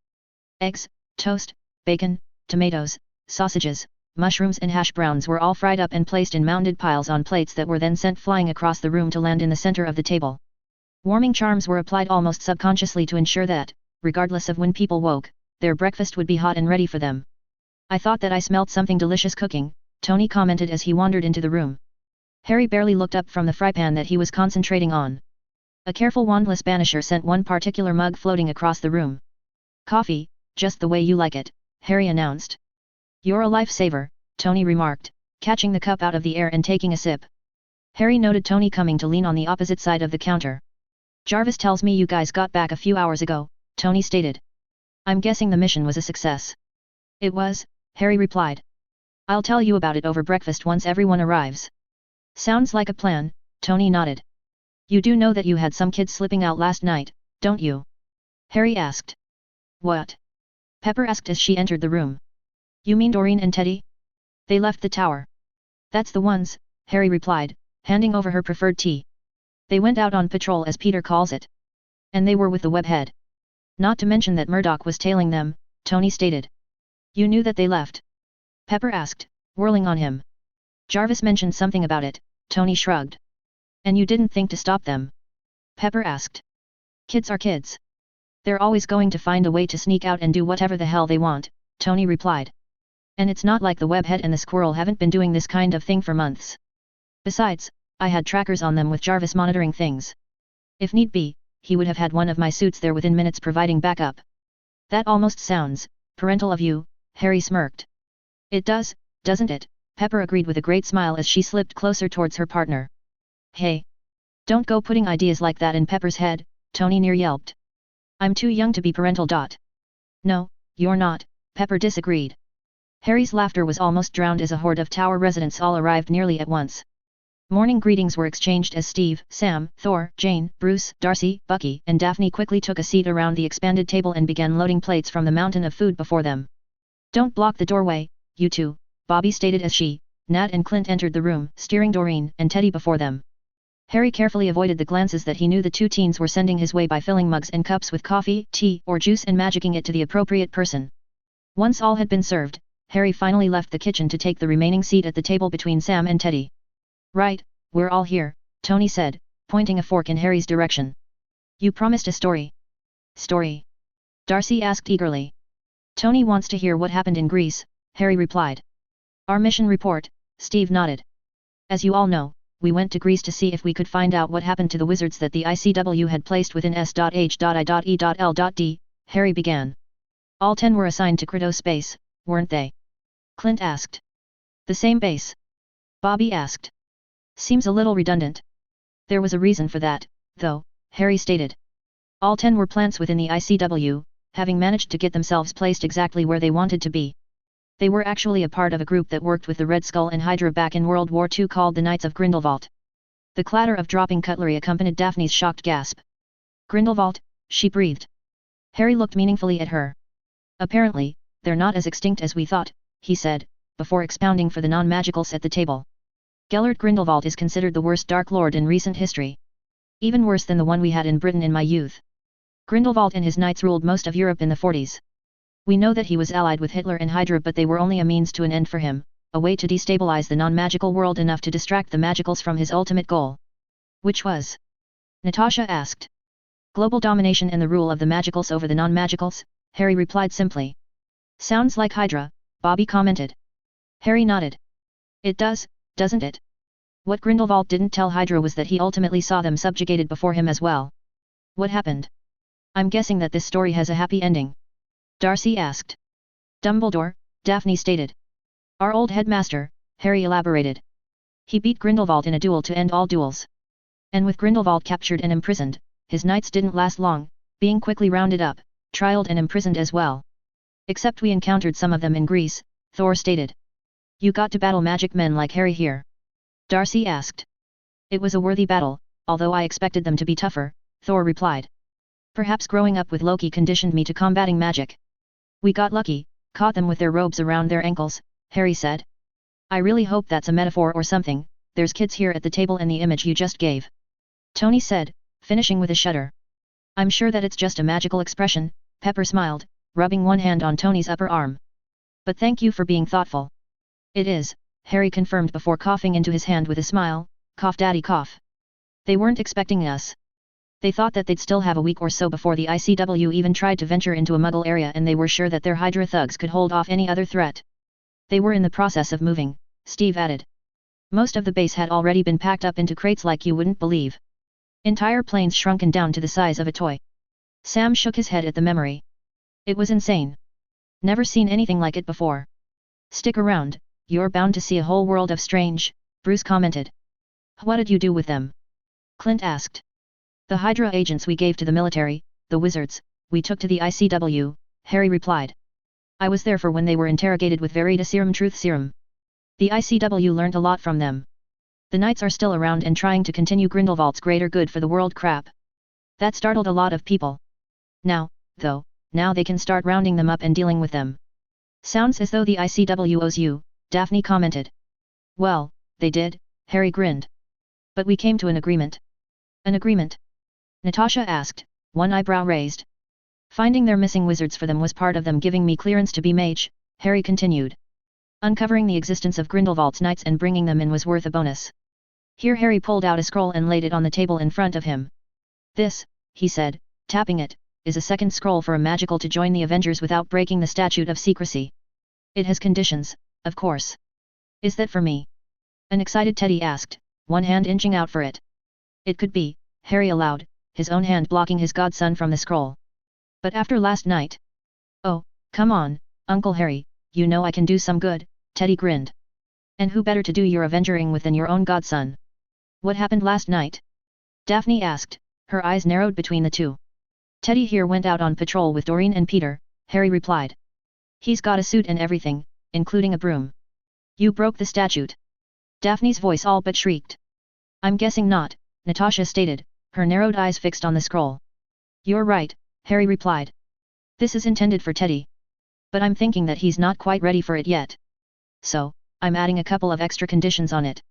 Eggs, toast, bacon, tomatoes, sausages, mushrooms and hash browns were all fried up and placed in mounded piles on plates that were then sent flying across the room to land in the center of the table. Warming charms were applied almost subconsciously to ensure that, regardless of when people woke, their breakfast would be hot and ready for them. I thought that I smelled something delicious cooking, Tony commented as he wandered into the room. Harry barely looked up from the fry pan that he was concentrating on. A careful wandless banisher sent one particular mug floating across the room. Coffee, just the way you like it, Harry announced. You're a lifesaver, Tony remarked, catching the cup out of the air and taking a sip. Harry noted Tony coming to lean on the opposite side of the counter. Jarvis tells me you guys got back a few hours ago, Tony stated. I'm guessing the mission was a success. It was, Harry replied. I'll tell you about it over breakfast once everyone arrives. Sounds like a plan, Tony nodded. You do know that you had some kids slipping out last night, don't you? Harry asked. What? Pepper asked as she entered the room. You mean Dorene and Teddy? They left the tower. That's the ones, Harry replied, handing over her preferred tea. They went out on patrol as Peter calls it. And they were with the webhead. Not to mention that Murdoch was tailing them, Tony stated. You knew that they left? Pepper asked, whirling on him. Jarvis mentioned something about it, Tony shrugged. And you didn't think to stop them? Pepper asked. Kids are kids. They're always going to find a way to sneak out and do whatever the hell they want, Tony replied. And it's not like the webhead and the squirrel haven't been doing this kind of thing for months. Besides, I had trackers on them with Jarvis monitoring things. If need be, he would have had one of my suits there within minutes providing backup. That almost sounds parental of you, Harry smirked. It does, doesn't it? Pepper agreed with a great smile as she slipped closer towards her partner. Hey! Don't go putting ideas like that in Pepper's head, Tony near yelped. I'm too young to be parental. No, you're not, Pepper disagreed. Harry's laughter was almost drowned as a horde of tower residents all arrived nearly at once. Morning greetings were exchanged as Steve, Sam, Thor, Jane, Bruce, Darcy, Bucky and Daphne quickly took a seat around the expanded table and began loading plates from the mountain of food before them. Don't block the doorway, you two, Bobby stated as she, Nat and Clint entered the room, steering Dorene and Teddy before them. Harry carefully avoided the glances that he knew the two teens were sending his way by filling mugs and cups with coffee, tea, or juice and magicking it to the appropriate person. Once all had been served, Harry finally left the kitchen to take the remaining seat at the table between Sam and Teddy. "Right, we're all here," Tony said, pointing a fork in Harry's direction. "You promised a story." "Story?" Darcy asked eagerly. "Tony wants to hear what happened in Greece," Harry replied. "Our mission report," Steve nodded. "As you all know, we went to Greece to see if we could find out what happened to the wizards that the ICW had placed within S.H.I.E.L., Harry began. "All 10 were assigned to Crito space, weren't they?" Clint asked. "The same base?" Bobby asked. "Seems a little redundant." "There was a reason for that, though," Harry stated. "All 10 were plants within the ICW, having managed to get themselves placed exactly where they wanted to be. They were actually a part of a group that worked with the Red Skull and Hydra back in World War II called the Knights of Grindelwald." The clatter of dropping cutlery accompanied Daphne's shocked gasp. "Grindelwald," she breathed. Harry looked meaningfully at her. "Apparently, they're not as extinct as we thought," he said, before expounding for the non-magicals at the table. "Gellert Grindelwald is considered the worst Dark Lord in recent history. Even worse than the one we had in Britain in my youth. Grindelwald and his knights ruled most of Europe in the 40s. We know that he was allied with Hitler and Hydra, but they were only a means to an end for him, a way to destabilize the non-magical world enough to distract the magicals from his ultimate goal." "Which was?" Natasha asked. "Global domination and the rule of the magicals over the non-magicals," Harry replied simply. "Sounds like Hydra," Bobby commented. Harry nodded. "It does, doesn't it? What Grindelwald didn't tell Hydra was that he ultimately saw them subjugated before him as well." "What happened?" "I'm guessing that this story has a happy ending." Darcy asked. "Dumbledore," Daphne stated. "Our old headmaster," Harry elaborated. "He beat Grindelwald in a duel to end all duels. And with Grindelwald captured and imprisoned, his knights didn't last long, being quickly rounded up, trialed and imprisoned as well. Except we encountered some of them in Greece," Thor stated. "You got to battle magic men like Harry here?" Darcy asked. "It was a worthy battle, although I expected them to be tougher," Thor replied. "Perhaps growing up with Loki conditioned me to combating magic. We got lucky, caught them with their robes around their ankles," Harry said. "I really hope that's a metaphor or something. There's kids here at the table and the image you just gave," Tony said, finishing with a shudder. "I'm sure that it's just a magical expression," Pepper smiled, rubbing one hand on Tony's upper arm. "But thank you for being thoughtful." "It is," Harry confirmed before coughing into his hand with a smile, "Cough daddy cough. They weren't expecting us. They thought that they'd still have a week or so before the ICW even tried to venture into a Muggle area, and they were sure that their Hydra thugs could hold off any other threat. They were in the process of moving," Steve added. "Most of the base had already been packed up into crates like you wouldn't believe. Entire planes shrunken down to the size of a toy." Sam shook his head at the memory. "It was insane. Never seen anything like it before." "Stick around, you're bound to see a whole world of strange," Bruce commented. "What did you do with them?" Clint asked. "The Hydra agents we gave to the military, the wizards, we took to the ICW," Harry replied. "I was there for when they were interrogated with Veritaserum Truth Serum. The ICW learned a lot from them. The Knights are still around and trying to continue Grindelwald's greater good for the world crap. That startled a lot of people. Now, though, now they can start rounding them up and dealing with them." "Sounds as though the ICW owes you," Daphne commented. "Well, they did," Harry grinned. "But we came to an agreement." "An agreement?" Natasha asked, one eyebrow raised. "Finding their missing wizards for them was part of them giving me clearance to be mage," Harry continued. "Uncovering the existence of Grindelwald's knights and bringing them in was worth a bonus." Here Harry pulled out a scroll and laid it on the table in front of him. "This," he said, tapping it, "is a second scroll for a magical to join the Avengers without breaking the statute of secrecy. It has conditions, of course." "Is that for me?" an excited Teddy asked, one hand inching out for it. "It could be," Harry allowed, his own hand blocking his godson from the scroll. "But after last night?" "Oh, come on, Uncle Harry, you know I can do some good," Teddy grinned. "And who better to do your avengering with than your own godson?" "What happened last night?" Daphne asked, her eyes narrowed between the two. "Teddy here went out on patrol with Dorene and Peter," Harry replied. "He's got a suit and everything, including a broom." "You broke the statute?" Daphne's voice all but shrieked. "I'm guessing not," Natasha stated, her narrowed eyes fixed on the scroll. "You're right," Harry replied. "This is intended for Teddy. But I'm thinking that he's not quite ready for it yet. So, I'm adding a couple of extra conditions on it."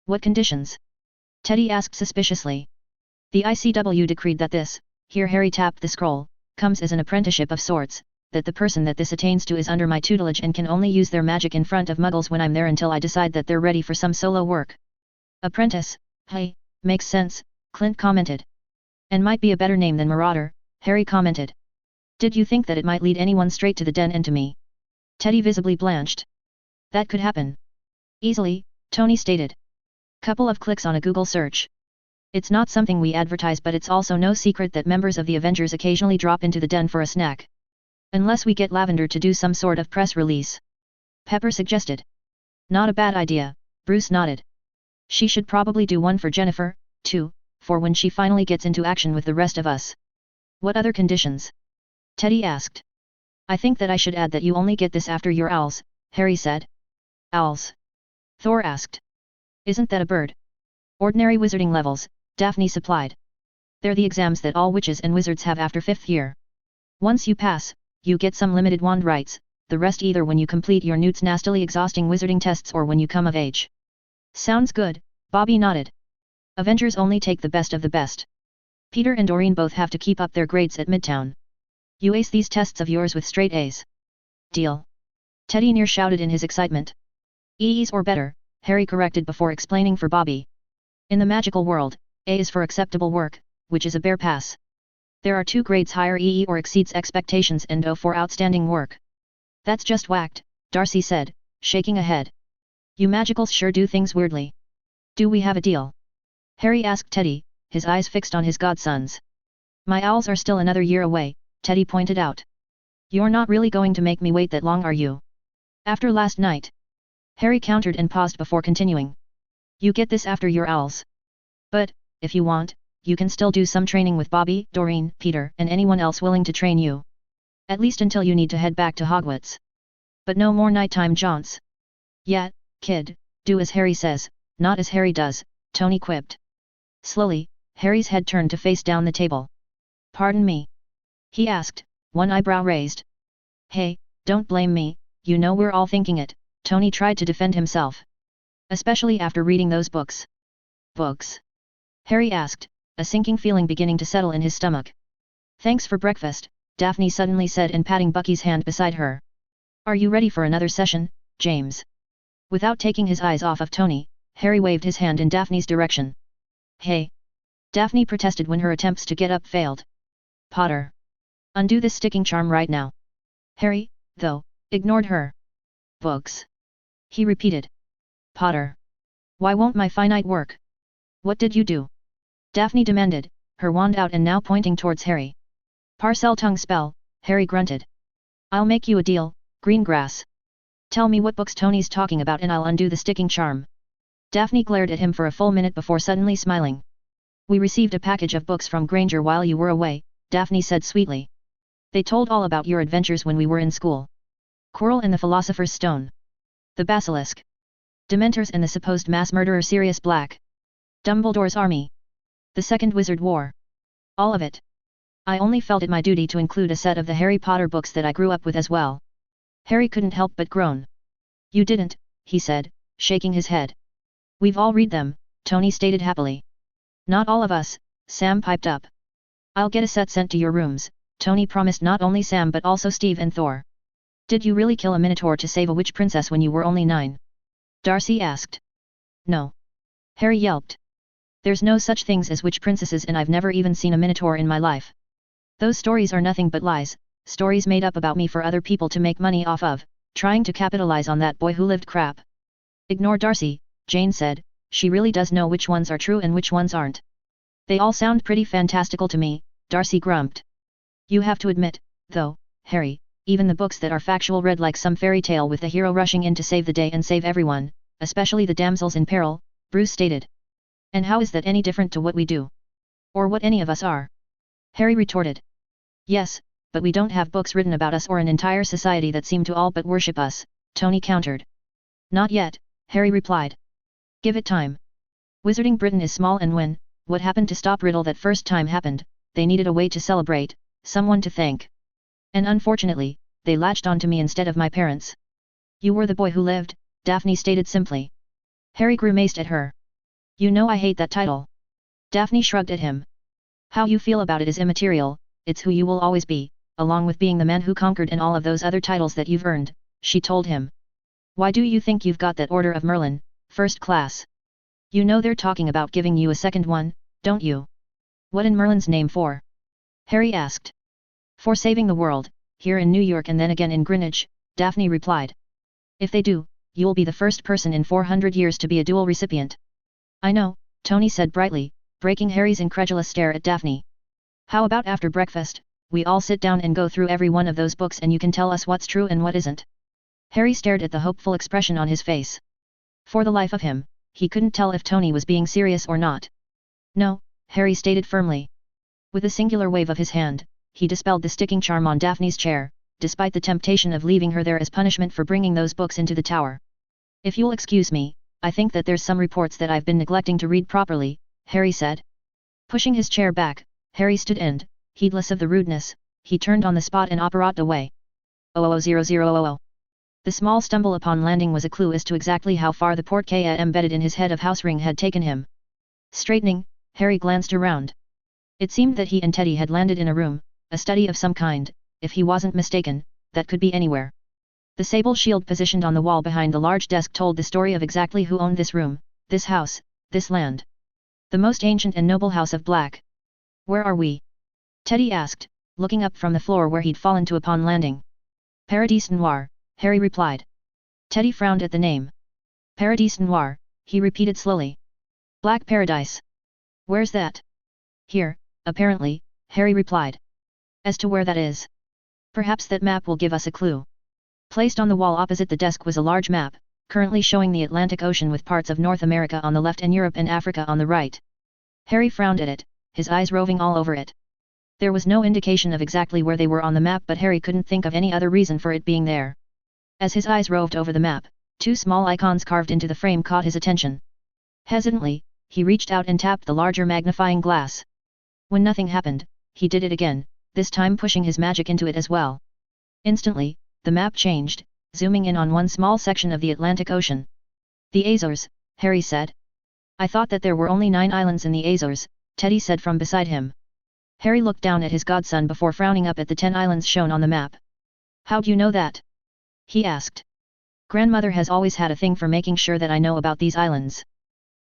"What conditions?" Teddy asked suspiciously. The ICW decreed that this, here Harry tapped the scroll, comes as an apprenticeship of sorts, that the person that this attains to is under my tutelage and can only use their magic in front of muggles when I'm there until I decide that they're ready for some solo work. Apprentice, hey, makes sense, Clint commented. And might be a better name than Marauder, Harry commented. Did you think that it might lead anyone straight to the den and to me? Teddy visibly blanched. That could happen. Easily, Tony stated. Couple of clicks on a Google search. It's not something we advertise, but it's also no secret that members of the Avengers occasionally drop into the den for a snack. Unless we get Lavender to do some sort of press release. Pepper suggested. Not a bad idea, Bruce nodded. She should probably do one for Jennifer, too, for when she finally gets into action with the rest of us. What other conditions? Teddy asked. I think that I should add that you only get this after your owls, Harry said. Owls? Thor asked. Isn't that a bird? Ordinary wizarding levels, Daphne supplied. They're the exams that all witches and wizards have after 5th year. Once you pass, you get some limited wand rights, the rest either when you complete your newt's nastily exhausting wizarding tests or when you come of age. Sounds good, Bobby nodded. Avengers only take the best of the best. Peter and Dorene both have to keep up their grades at Midtown. You ace these tests of yours with straight A's. Deal. Teddy near shouted in his excitement. E's or better, Harry corrected before explaining for Bobby. In the magical world, A is for acceptable work, which is a bare pass. There are 2 grades higher EE or exceeds expectations and O for outstanding work. That's just whacked, Darcy said, shaking a head. You magicals sure do things weirdly. Do we have a deal? Harry asked Teddy, his eyes fixed on his godsons. My owls are still another year away, Teddy pointed out. You're not really going to make me wait that long, are you? After last night? Harry countered and paused before continuing. You get this after your owls. But, if you want, you can still do some training with Bobby, Dorene, Peter, and anyone else willing to train you. At least until you need to head back to Hogwarts. But no more nighttime jaunts. Yeah, kid, do as Harry says, not as Harry does, Tony quipped. Slowly, Harry's head turned to face down the table. Pardon me? He asked, one eyebrow raised. Hey, don't blame me, you know we're all thinking it, Tony tried to defend himself. Especially after reading those books. Books? Harry asked, a sinking feeling beginning to settle in his stomach. Thanks for breakfast, Daphne suddenly said and patting Bucky's hand beside her. Are you ready for another session, James? Without taking his eyes off of Tony, Harry waved his hand in Daphne's direction. Hey! Daphne protested when her attempts to get up failed. Potter! Undo this sticking charm right now. Harry, though, ignored her. Books? He repeated. Potter! Why won't my finite work? What did you do? Daphne demanded, her wand out and now pointing towards Harry. Parcel tongue spell, Harry grunted. I'll make you a deal, Greengrass. Tell me what books Tony's talking about and I'll undo the sticking charm. Daphne glared at him for a full minute before suddenly smiling. We received a package of books from Granger while you were away, Daphne said sweetly. They told all about your adventures when we were in school. Quirrell and the Philosopher's Stone. The Basilisk. Dementors and the supposed mass murderer Sirius Black. Dumbledore's Army. The Second Wizard War. All of it. I only felt it my duty to include a set of the Harry Potter books that I grew up with as well. Harry couldn't help but groan. You didn't, he said, shaking his head. We've all read them, Tony stated happily. Not all of us, Sam piped up. I'll get a set sent to your rooms, Tony promised not only Sam but also Steve and Thor. Did you really kill a minotaur to save a witch princess when you were only 9? Darcy asked. No. Harry yelped. There's no such things as witch princesses and I've never even seen a minotaur in my life. Those stories are nothing but lies, stories made up about me for other people to make money off of, trying to capitalize on that boy who lived crap. Ignore Darcy, Jane said, she really does know which ones are true and which ones aren't. They all sound pretty fantastical to me, Darcy grumped. You have to admit, though, Harry, even the books that are factual read like some fairy tale with the hero rushing in to save the day and save everyone, especially the damsels in peril, Bruce stated. And how is that any different to what we do? Or what any of us are? Harry retorted. Yes, but we don't have books written about us or an entire society that seem to all but worship us, Tony countered. Not yet, Harry replied. Give it time. Wizarding Britain is small and when, what happened to stop Riddle that first time happened, they needed a way to celebrate, someone to thank. And unfortunately, they latched on to me instead of my parents. You were the boy who lived, Daphne stated simply. Harry grimaced at her. You know I hate that title. Daphne shrugged at him. How you feel about it is immaterial, it's who you will always be, along with being the man who conquered and all of those other titles that you've earned, she told him. Why do you think you've got that Order of Merlin, first class? You know they're talking about giving you a second one, don't you? What in Merlin's name for? Harry asked. For saving the world, here in New York and then again in Greenwich, Daphne replied. If they do, you'll be the first person in 400 years to be a dual recipient. I know, Tony said brightly, breaking Harry's incredulous stare at Daphne. How about after breakfast, we all sit down and go through every one of those books and you can tell us what's true and what isn't? Harry stared at the hopeful expression on his face. For the life of him, he couldn't tell if Tony was being serious or not. No, Harry stated firmly. With a singular wave of his hand, he dispelled the sticking charm on Daphne's chair, despite the temptation of leaving her there as punishment for bringing those books into the tower. If you'll excuse me, I think that there's some reports that I've been neglecting to read properly, Harry said. Pushing his chair back, Harry stood and, heedless of the rudeness, he turned on the spot and operated away. 00000. The small stumble upon landing was a clue as to exactly how far the portkey embedded in his head of house ring had taken him. Straightening, Harry glanced around. It seemed that he and Teddy had landed in a room, a study of some kind, if he wasn't mistaken, that could be anywhere. The sable shield positioned on the wall behind the large desk told the story of exactly who owned this room, this house, this land. The most ancient and noble house of Black. Where are we? Teddy asked, looking up from the floor where he'd fallen to upon landing. Paradis Noir, Harry replied. Teddy frowned at the name. Paradis Noir, he repeated slowly. Black Paradise. Where's that? Here, apparently, Harry replied. As to where that is? Perhaps that map will give us a clue. Placed on the wall opposite the desk was a large map, currently showing the Atlantic Ocean with parts of North America on the left and Europe and Africa on the right. Harry frowned at it, his eyes roving all over it. There was no indication of exactly where they were on the map, but Harry couldn't think of any other reason for it being there. As his eyes roved over the map, two small icons carved into the frame caught his attention. Hesitantly, he reached out and tapped the larger magnifying glass. When nothing happened, he did it again, this time pushing his magic into it as well. Instantly, the map changed, zooming in on one small section of the Atlantic Ocean. The Azores, Harry said. I thought that there were only 9 islands in the Azores, Teddy said from beside him. Harry looked down at his godson before frowning up at the 10 islands shown on the map. How'd you know that? He asked. Grandmother has always had a thing for making sure that I know about these islands.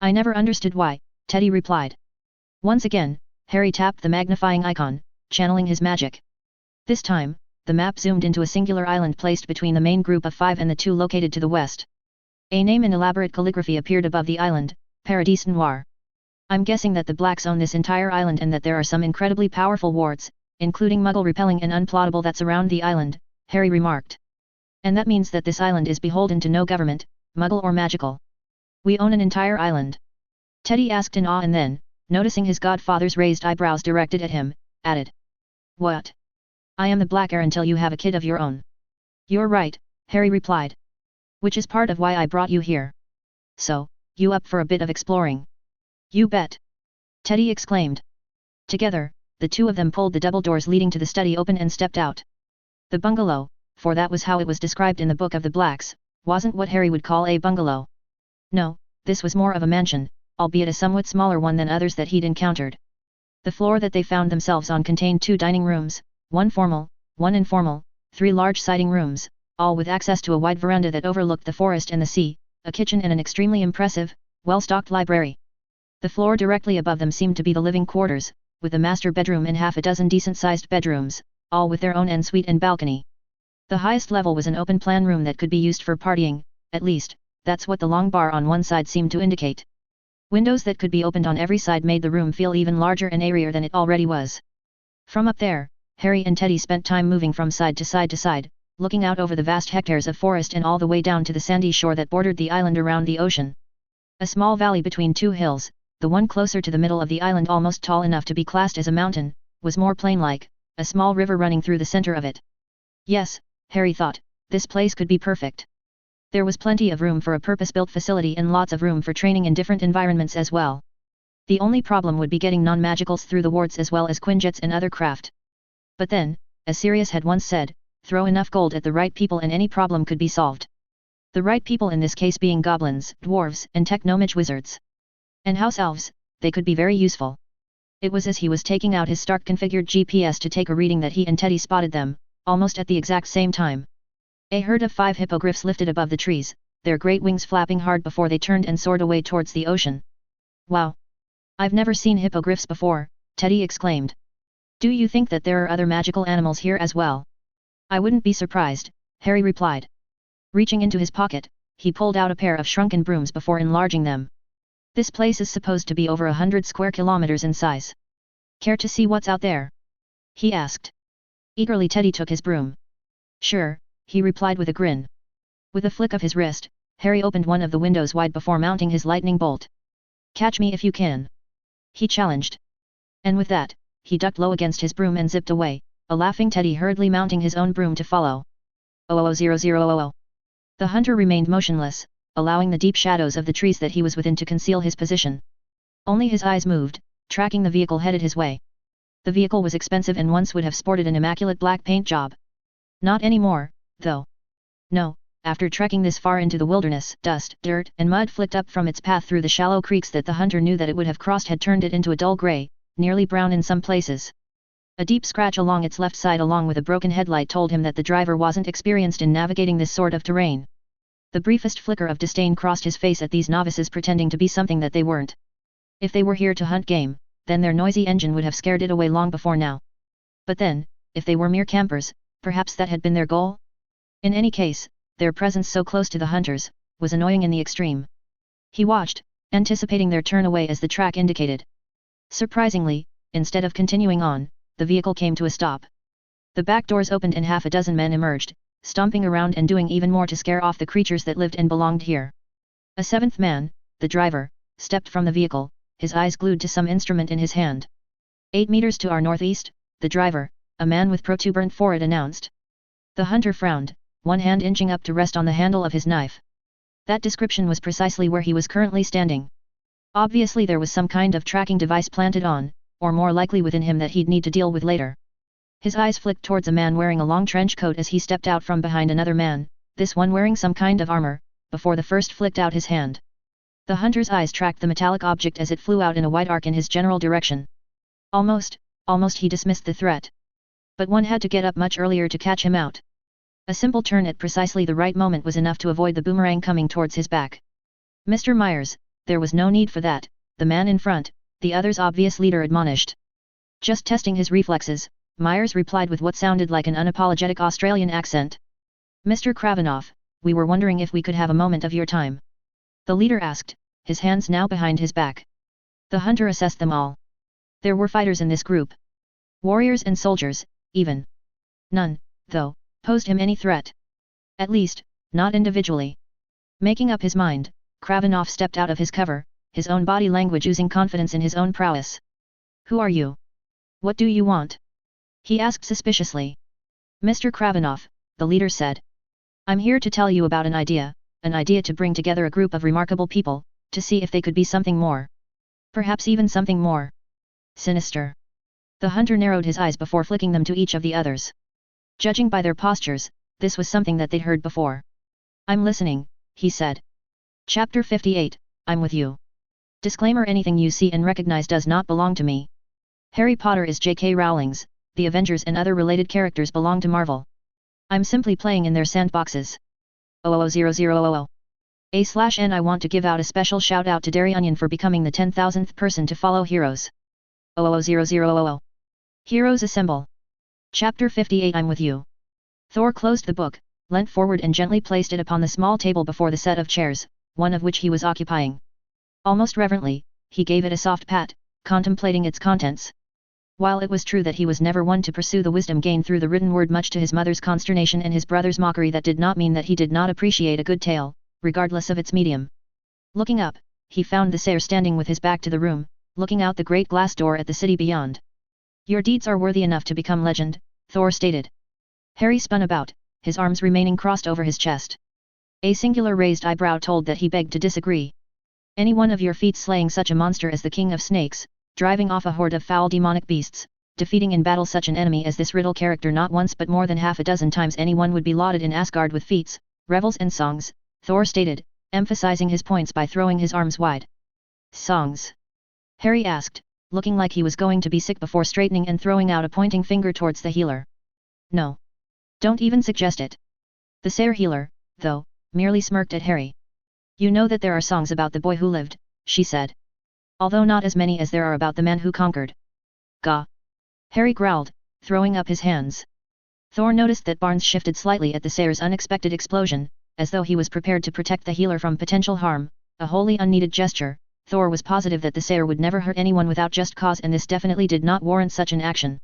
I never understood why, Teddy replied. Once again, Harry tapped the magnifying icon, channeling his magic. This time, the map zoomed into a singular island placed between the main group of 5 and the 2 located to the west. A name in elaborate calligraphy appeared above the island, Paradis Noir. I'm guessing that the Blacks own this entire island and that there are some incredibly powerful wards, including muggle-repelling and unplottable, that surround the island, Harry remarked. And that means that this island is beholden to no government, muggle or magical. We own an entire island? Teddy asked in awe and then, noticing his godfather's raised eyebrows directed at him, added. What? I am the Black Heir until you have a kid of your own. You're right, Harry replied. Which is part of why I brought you here. So, you up for a bit of exploring? You bet. Teddy exclaimed. Together, the two of them pulled the double doors leading to the study open and stepped out. The bungalow, for that was how it was described in the Book of the Blacks, wasn't what Harry would call a bungalow. No, this was more of a mansion, albeit a somewhat smaller one than others that he'd encountered. The floor that they found themselves on contained 2 dining rooms, one formal, one informal, 3 large sitting rooms, all with access to a wide veranda that overlooked the forest and the sea, a kitchen and an extremely impressive, well-stocked library. The floor directly above them seemed to be the living quarters, with a master bedroom and half a dozen decent-sized bedrooms, all with their own ensuite and balcony. The highest level was an open-plan room that could be used for partying, at least, that's what the long bar on one side seemed to indicate. Windows that could be opened on every side made the room feel even larger and airier than it already was. From up there, Harry and Teddy spent time moving from side to side, looking out over the vast hectares of forest and all the way down to the sandy shore that bordered the island around the ocean. A small valley between 2 hills, the one closer to the middle of the island almost tall enough to be classed as a mountain, was more plain-like, a small river running through the center of it. Yes, Harry thought, this place could be perfect. There was plenty of room for a purpose-built facility and lots of room for training in different environments as well. The only problem would be getting non-magicals through the wards as well as Quinjets and other craft. But then, as Sirius had once said, throw enough gold at the right people and any problem could be solved. The right people in this case being goblins, dwarves, and technomage wizards. And house elves, they could be very useful. It was as he was taking out his Stark-configured GPS to take a reading that he and Teddy spotted them, almost at the exact same time. A herd of 5 hippogriffs lifted above the trees, their great wings flapping hard before they turned and soared away towards the ocean. Wow! I've never seen hippogriffs before, Teddy exclaimed. Do you think that there are other magical animals here as well? I wouldn't be surprised, Harry replied. Reaching into his pocket, he pulled out a pair of shrunken brooms before enlarging them. This place is supposed to be over 100 square kilometers in size. Care to see what's out there? He asked. Eagerly Teddy took his broom. Sure, he replied with a grin. With a flick of his wrist, Harry opened one of the windows wide before mounting his lightning bolt. Catch me if you can. He challenged. And with that, he ducked low against his broom and zipped away, a laughing Teddy hurriedly mounting his own broom to follow. 00000. The hunter remained motionless, allowing the deep shadows of the trees that he was within to conceal his position. Only his eyes moved, tracking the vehicle headed his way. The vehicle was expensive and once would have sported an immaculate black paint job. Not anymore, though. No, after trekking this far into the wilderness, dust, dirt, and mud flicked up from its path through the shallow creeks that the hunter knew that it would have crossed had turned it into a dull grey, nearly brown in some places. A deep scratch along its left side along with a broken headlight told him that the driver wasn't experienced in navigating this sort of terrain. The briefest flicker of disdain crossed his face at these novices pretending to be something that they weren't. If they were here to hunt game, then their noisy engine would have scared it away long before now. But then, if they were mere campers, perhaps that had been their goal? In any case, their presence so close to the hunters, was annoying in the extreme. He watched, anticipating their turn away as the track indicated. Surprisingly, instead of continuing on, the vehicle came to a stop. The back doors opened and half a dozen men emerged, stomping around and doing even more to scare off the creatures that lived and belonged here. A seventh man, the driver, stepped from the vehicle, his eyes glued to some instrument in his hand. 8 meters to our northeast, the driver, a man with protuberant forehead announced. The hunter frowned, one hand inching up to rest on the handle of his knife. That description was precisely where he was currently standing. Obviously there was some kind of tracking device planted on, or more likely within him that he'd need to deal with later. His eyes flicked towards a man wearing a long trench coat as he stepped out from behind another man, this one wearing some kind of armor, before the first flicked out his hand. The hunter's eyes tracked the metallic object as it flew out in a wide arc in his general direction. Almost he dismissed the threat. But one had to get up much earlier to catch him out. A simple turn at precisely the right moment was enough to avoid the boomerang coming towards his back. Mr. Myers, there was no need for that, the man in front, the other's obvious leader admonished. Just testing his reflexes, Myers replied with what sounded like an unapologetic Australian accent. Mr. Kravinoff, we were wondering if we could have a moment of your time. The leader asked, his hands now behind his back. The hunter assessed them all. There were fighters in this group. Warriors and soldiers, even. None, though, posed him any threat. At least, not individually. Making up his mind, Kravinoff stepped out of his cover, his own body language oozing confidence in his own prowess. Who are you? What do you want? He asked suspiciously. Mr. Kravinoff, the leader said. I'm here to tell you about an idea to bring together a group of remarkable people, to see if they could be something more. Perhaps even something more sinister. The hunter narrowed his eyes before flicking them to each of the others. Judging by their postures, this was something that they'd heard before. I'm listening, he said. Chapter 58, I'm with you. Disclaimer: anything you see and recognize does not belong to me. Harry Potter is J.K. Rowling's, the Avengers and other related characters belong to Marvel. I'm simply playing in their sandboxes. 00000. /N I want to give out a special shout out to Diagon for becoming the 10,000th person to follow Heroes. 00000. Heroes assemble. Chapter 58 I'm with you. Thor closed the book, leant forward and gently placed it upon the small table before the set of chairs, one of which he was occupying. Almost reverently, he gave it a soft pat, contemplating its contents. While it was true that he was never one to pursue the wisdom gained through the written word, much to his mother's consternation and his brother's mockery, that did not mean that he did not appreciate a good tale, regardless of its medium. Looking up, he found the Sayer standing with his back to the room, looking out the great glass door at the city beyond. Your deeds are worthy enough to become legend, Thor stated. Harry spun about, his arms remaining crossed over his chest. A singular raised eyebrow told that he begged to disagree. Any one of your feats slaying such a monster as the King of Snakes, driving off a horde of foul demonic beasts, defeating in battle such an enemy as this Riddle character not once but more than half a dozen times, anyone would be lauded in Asgard with feats, revels and songs, Thor stated, emphasizing his points by throwing his arms wide. Songs? Harry asked, looking like he was going to be sick before straightening and throwing out a pointing finger towards the healer. No. Don't even suggest it. The Sayer healer, though, merely smirked at Harry. You know that there are songs about the boy who lived, she said. Although not as many as there are about the man who conquered. Gah! Harry growled, throwing up his hands. Thor noticed that Barnes shifted slightly at the Sayer's unexpected explosion, as though he was prepared to protect the healer from potential harm, a wholly unneeded gesture. Thor was positive that the Sayer would never hurt anyone without just cause, and this definitely did not warrant such an action.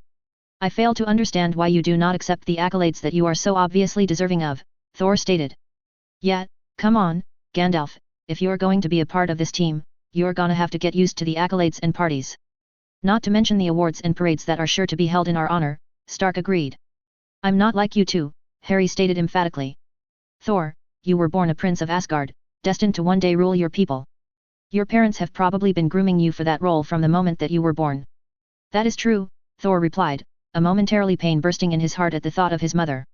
I fail to understand why you do not accept the accolades that you are so obviously deserving of, Thor stated. Yeah, come on, Gandalf, if you're going to be a part of this team, you're gonna have to get used to the accolades and parties. Not to mention the awards and parades that are sure to be held in our honor, Stark agreed. I'm not like you two, Harry stated emphatically. Thor, you were born a prince of Asgard, destined to one day rule your people. Your parents have probably been grooming you for that role from the moment that you were born. That is true, Thor replied, a momentarily pain bursting in his heart at the thought of his mother.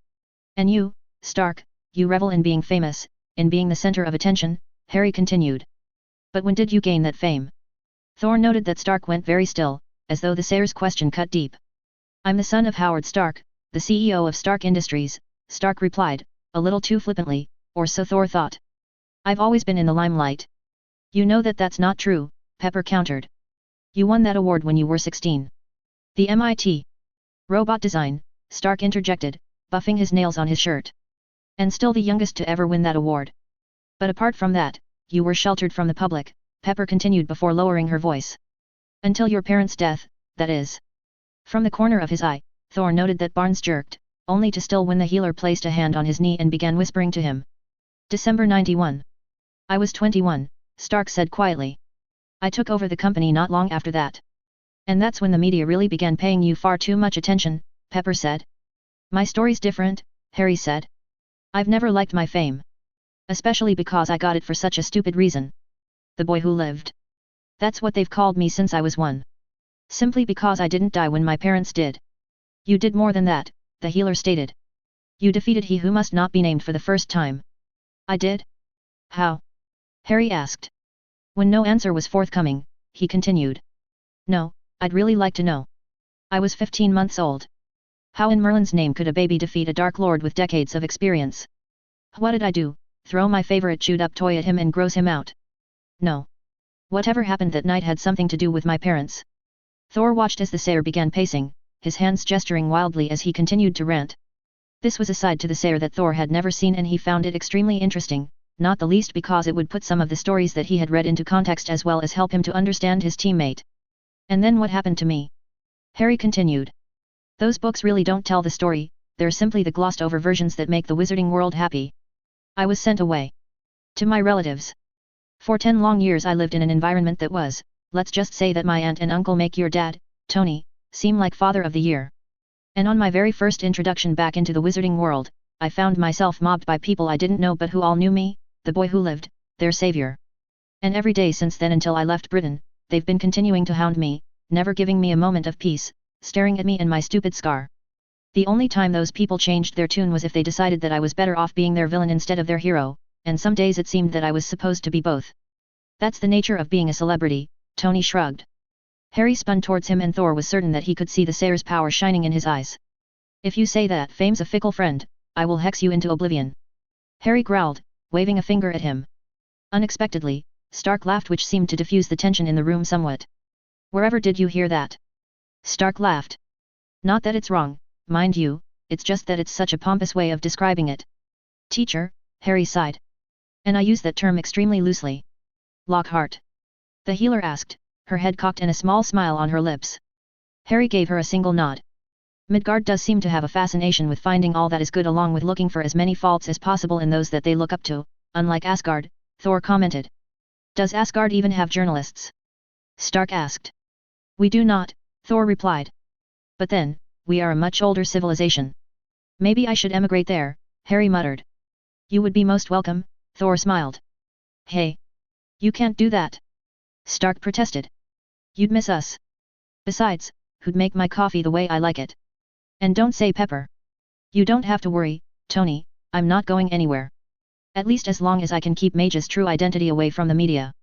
And you, Stark, you revel in being famous, in being the center of attention, Harry continued. But when did you gain that fame? Thor noted that Stark went very still, as though the Sayer's question cut deep. I'm the son of Howard Stark, the CEO of Stark Industries, Stark replied, a little too flippantly, or so Thor thought. I've always been in the limelight. You know that that's not true, Pepper countered. You won that award when you were 16. The MIT. Robot design, Stark interjected, buffing his nails on his shirt. And still the youngest to ever win that award. But apart from that, you were sheltered from the public, Pepper continued before lowering her voice. Until your parents' death, that is. From the corner of his eye, Thor noted that Barnes jerked, only to still when the healer placed a hand on his knee and began whispering to him. December 91. I was 21, Stark said quietly. I took over the company not long after that. And that's when the media really began paying you far too much attention, Pepper said. My story's different, Harry said. I've never liked my fame. Especially because I got it for such a stupid reason. The boy who lived. That's what they've called me since I was 1. Simply because I didn't die when my parents did. You did more than that, the healer stated. You defeated he who must not be named for the first time. I did? How? Harry asked. When no answer was forthcoming, he continued. No, I'd really like to know. I was 15 months old. How in Merlin's name could a baby defeat a Dark Lord with decades of experience? What did I do? Throw my favorite chewed-up toy at him and gross him out? No. Whatever happened that night had something to do with my parents. Thor watched as the Sayer began pacing, his hands gesturing wildly as he continued to rant. This was a side to the Sayer that Thor had never seen, and he found it extremely interesting, not the least because it would put some of the stories that he had read into context as well as help him to understand his teammate. And then what happened to me? Harry continued. Those books really don't tell the story, they're simply the glossed-over versions that make the wizarding world happy. I was sent away. To my relatives. For 10 long years I lived in an environment that was, let's just say that my aunt and uncle make your dad, Tony, seem like father of the year. And on my very first introduction back into the wizarding world, I found myself mobbed by people I didn't know but who all knew me, the boy who lived, their savior. And every day since then until I left Britain, they've been continuing to hound me, never giving me a moment of peace, staring at me and my stupid scar. The only time those people changed their tune was if they decided that I was better off being their villain instead of their hero, and some days it seemed that I was supposed to be both. That's the nature of being a celebrity, Tony shrugged. Harry spun towards him and Thor was certain that he could see the Sayer's power shining in his eyes. If you say that fame's a fickle friend, I will hex you into oblivion. Harry growled, waving a finger at him. Unexpectedly, Stark laughed, which seemed to diffuse the tension in the room somewhat. Wherever did you hear that? Stark laughed. Not that it's wrong, mind you, it's just that it's such a pompous way of describing it. Teacher, Harry sighed. And I use that term extremely loosely. Lockhart? The healer asked, her head cocked and a small smile on her lips. Harry gave her a single nod. Midgard does seem to have a fascination with finding all that is good along with looking for as many faults as possible in those that they look up to, unlike Asgard, Thor commented. Does Asgard even have journalists? Stark asked. We do not, Thor replied. But then, we are a much older civilization. Maybe I should emigrate there, Harry muttered. You would be most welcome, Thor smiled. Hey! You can't do that! Stark protested. You'd miss us. Besides, who'd make my coffee the way I like it? And don't say Pepper. You don't have to worry, Tony, I'm not going anywhere. At least as long as I can keep Mage's true identity away from the media.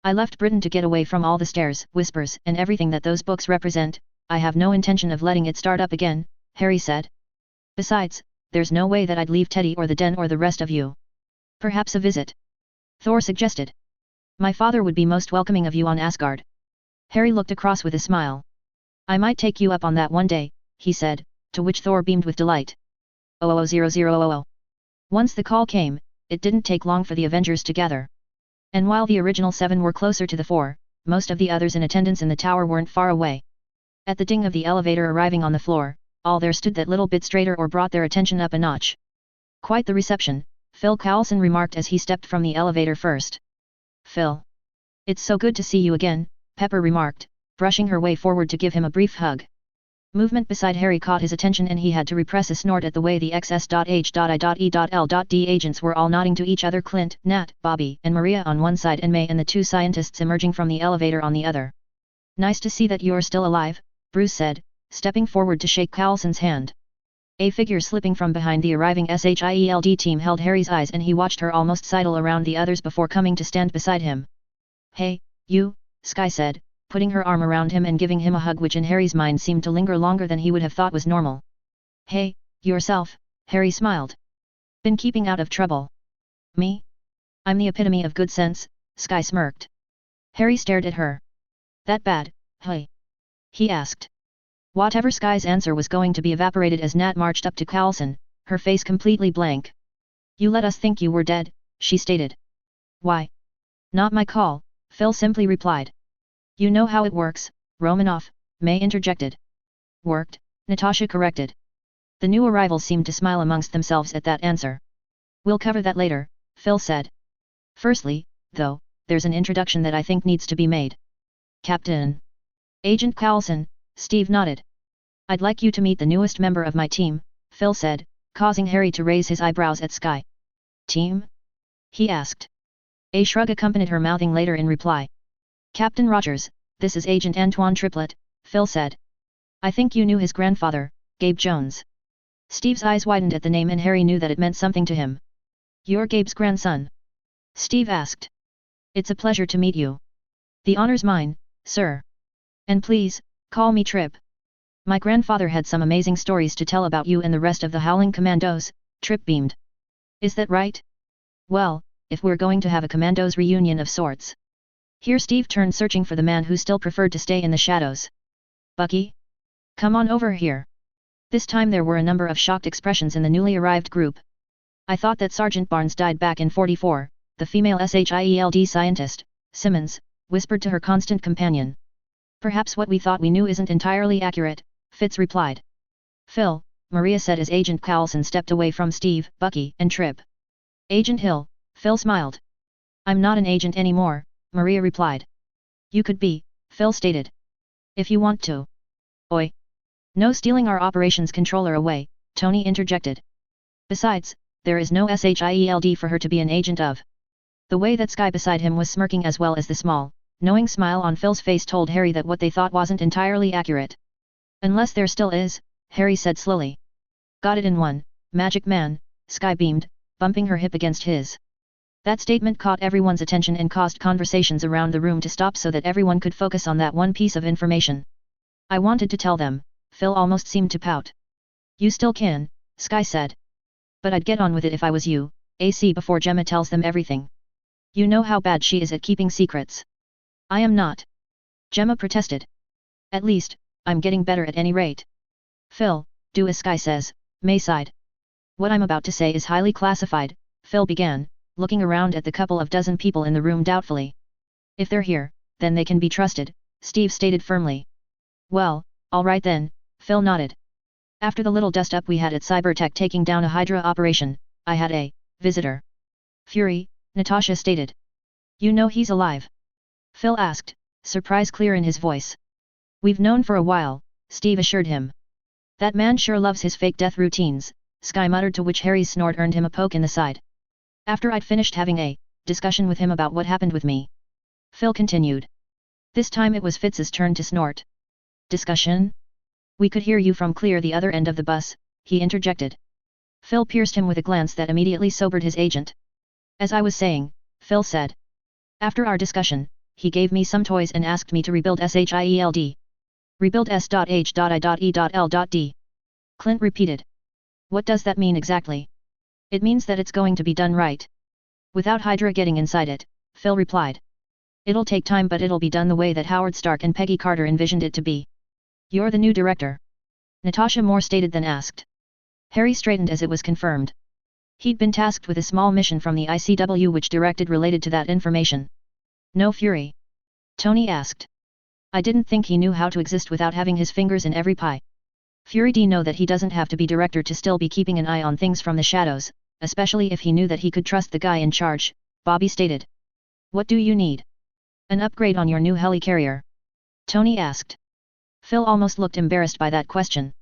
I left Britain to get away from all the stairs, whispers, and everything that those books represent. I have no intention of letting it start up again, Harry said. Besides, there's no way that I'd leave Teddy or the den or the rest of you. Perhaps a visit? Thor suggested. My father would be most welcoming of you on Asgard. Harry looked across with a smile. I might take you up on that one day, he said, to which Thor beamed with delight. 000000. Once the call came, it didn't take long for the Avengers to gather. And while the original 7 were closer to the 4, most of the others in attendance in the tower weren't far away. At the ding of the elevator arriving on the floor, all there stood that little bit straighter or brought their attention up a notch. Quite the reception, Phil Coulson remarked as he stepped from the elevator first. Phil. It's so good to see you again, Pepper remarked, brushing her way forward to give him a brief hug. Movement beside Harry caught his attention and he had to repress a snort at the way the XS.H.I.E.L.D. agents were all nodding to each other, Clint, Nat, Bobby, and Maria on one side and May and the 2 scientists emerging from the elevator on the other. Nice to see that you're still alive, Bruce said, stepping forward to shake Coulson's hand. A figure slipping from behind the arriving SHIELD team held Harry's eyes and he watched her almost sidle around the others before coming to stand beside him. Hey, you, Skye said, putting her arm around him and giving him a hug which in Harry's mind seemed to linger longer than he would have thought was normal. Hey, yourself, Harry smiled. Been keeping out of trouble? Me? I'm the epitome of good sense, Skye smirked. Harry stared at her. That bad, hey? He asked. Whatever Skye's answer was going to be evaporated as Nat marched up to Coulson, her face completely blank. You let us think you were dead, she stated. Why? Not my call, Phil simply replied. You know how it works, Romanoff, May interjected. Worked, Natasha corrected. The new arrivals seemed to smile amongst themselves at that answer. We'll cover that later, Phil said. Firstly, though, there's an introduction that I think needs to be made. Captain. Agent Coulson, Steve nodded. I'd like you to meet the newest member of my team, Phil said, causing Harry to raise his eyebrows at Skye. Team? He asked. A shrug accompanied her mouthing later in reply. Captain Rogers, this is Agent Antoine Triplet, Phil said. I think you knew his grandfather, Gabe Jones. Steve's eyes widened at the name and Harry knew that it meant something to him. You're Gabe's grandson? Steve asked. It's a pleasure to meet you. The honor's mine, sir. And please, call me Trip. My grandfather had some amazing stories to tell about you and the rest of the Howling Commandos, Trip beamed. Is that right? Well, if we're going to have a Commandos reunion of sorts. Here Steve turned searching for the man who still preferred to stay in the shadows. Bucky? Come on over here. This time there were a number of shocked expressions in the newly arrived group. I thought that Sergeant Barnes died back in 44, the female SHIELD scientist, Simmons, whispered to her constant companion. Perhaps what we thought we knew isn't entirely accurate, Fitz replied. Phil, Maria said as Agent Coulson stepped away from Steve, Bucky, and Trip. Agent Hill, Phil smiled. I'm not an agent anymore, Maria replied. You could be, Phil stated. If you want to. Oi. No stealing our operations controller away, Tony interjected. Besides, there is no SHIELD for her to be an agent of. The way that Skye beside him was smirking as well as the small, knowing smile on Phil's face told Harry that what they thought wasn't entirely accurate. Unless there still is, Harry said slowly. Got it in one, magic man, Skye beamed, bumping her hip against his. That statement caught everyone's attention and caused conversations around the room to stop so that everyone could focus on that one piece of information. I wanted to tell them, Phil almost seemed to pout. You still can, Skye said. But I'd get on with it if I was you, AC before Gemma tells them everything. You know how bad she is at keeping secrets. I am not. Gemma protested. At least, I'm getting better at any rate. Phil, do as Skye says, May sighed. What I'm about to say is highly classified, Phil began, looking around at the couple of dozen people in the room doubtfully. If they're here, then they can be trusted, Steve stated firmly. Well, all right then, Phil nodded. After the little dust-up we had at Cybertech taking down a Hydra operation, I had a visitor. Fury, Natasha stated. You know he's alive? Phil asked, surprise clear in his voice. We've known for a while, Steve assured him. That man sure loves his fake death routines, Skye muttered, to which Harry's snort earned him a poke in the side. After I'd finished having a discussion with him about what happened with me. Phil continued. This time it was Fitz's turn to snort. Discussion? We could hear you from clear the other end of the bus, he interjected. Phil pierced him with a glance that immediately sobered his agent. As I was saying, Phil said. After our discussion, he gave me some toys and asked me to rebuild SHIELD. Rebuild S.H.I.E.L.D. Clint repeated. What does that mean exactly? It means that it's going to be done right. Without Hydra getting inside it, Phil replied. It'll take time, but it'll be done the way that Howard Stark and Peggy Carter envisioned it to be. You're the new director? Natasha more stated than asked. Harry straightened as it was confirmed. He'd been tasked with a small mission from the ICW which directed related to that information. No Fury? Tony asked. I didn't think he knew how to exist without having his fingers in every pie. Fury D know that he doesn't have to be director to still be keeping an eye on things from the shadows, especially if he knew that he could trust the guy in charge, Bobby stated. What do you need? An upgrade on your new helicarrier? Tony asked. Phil almost looked embarrassed by that question.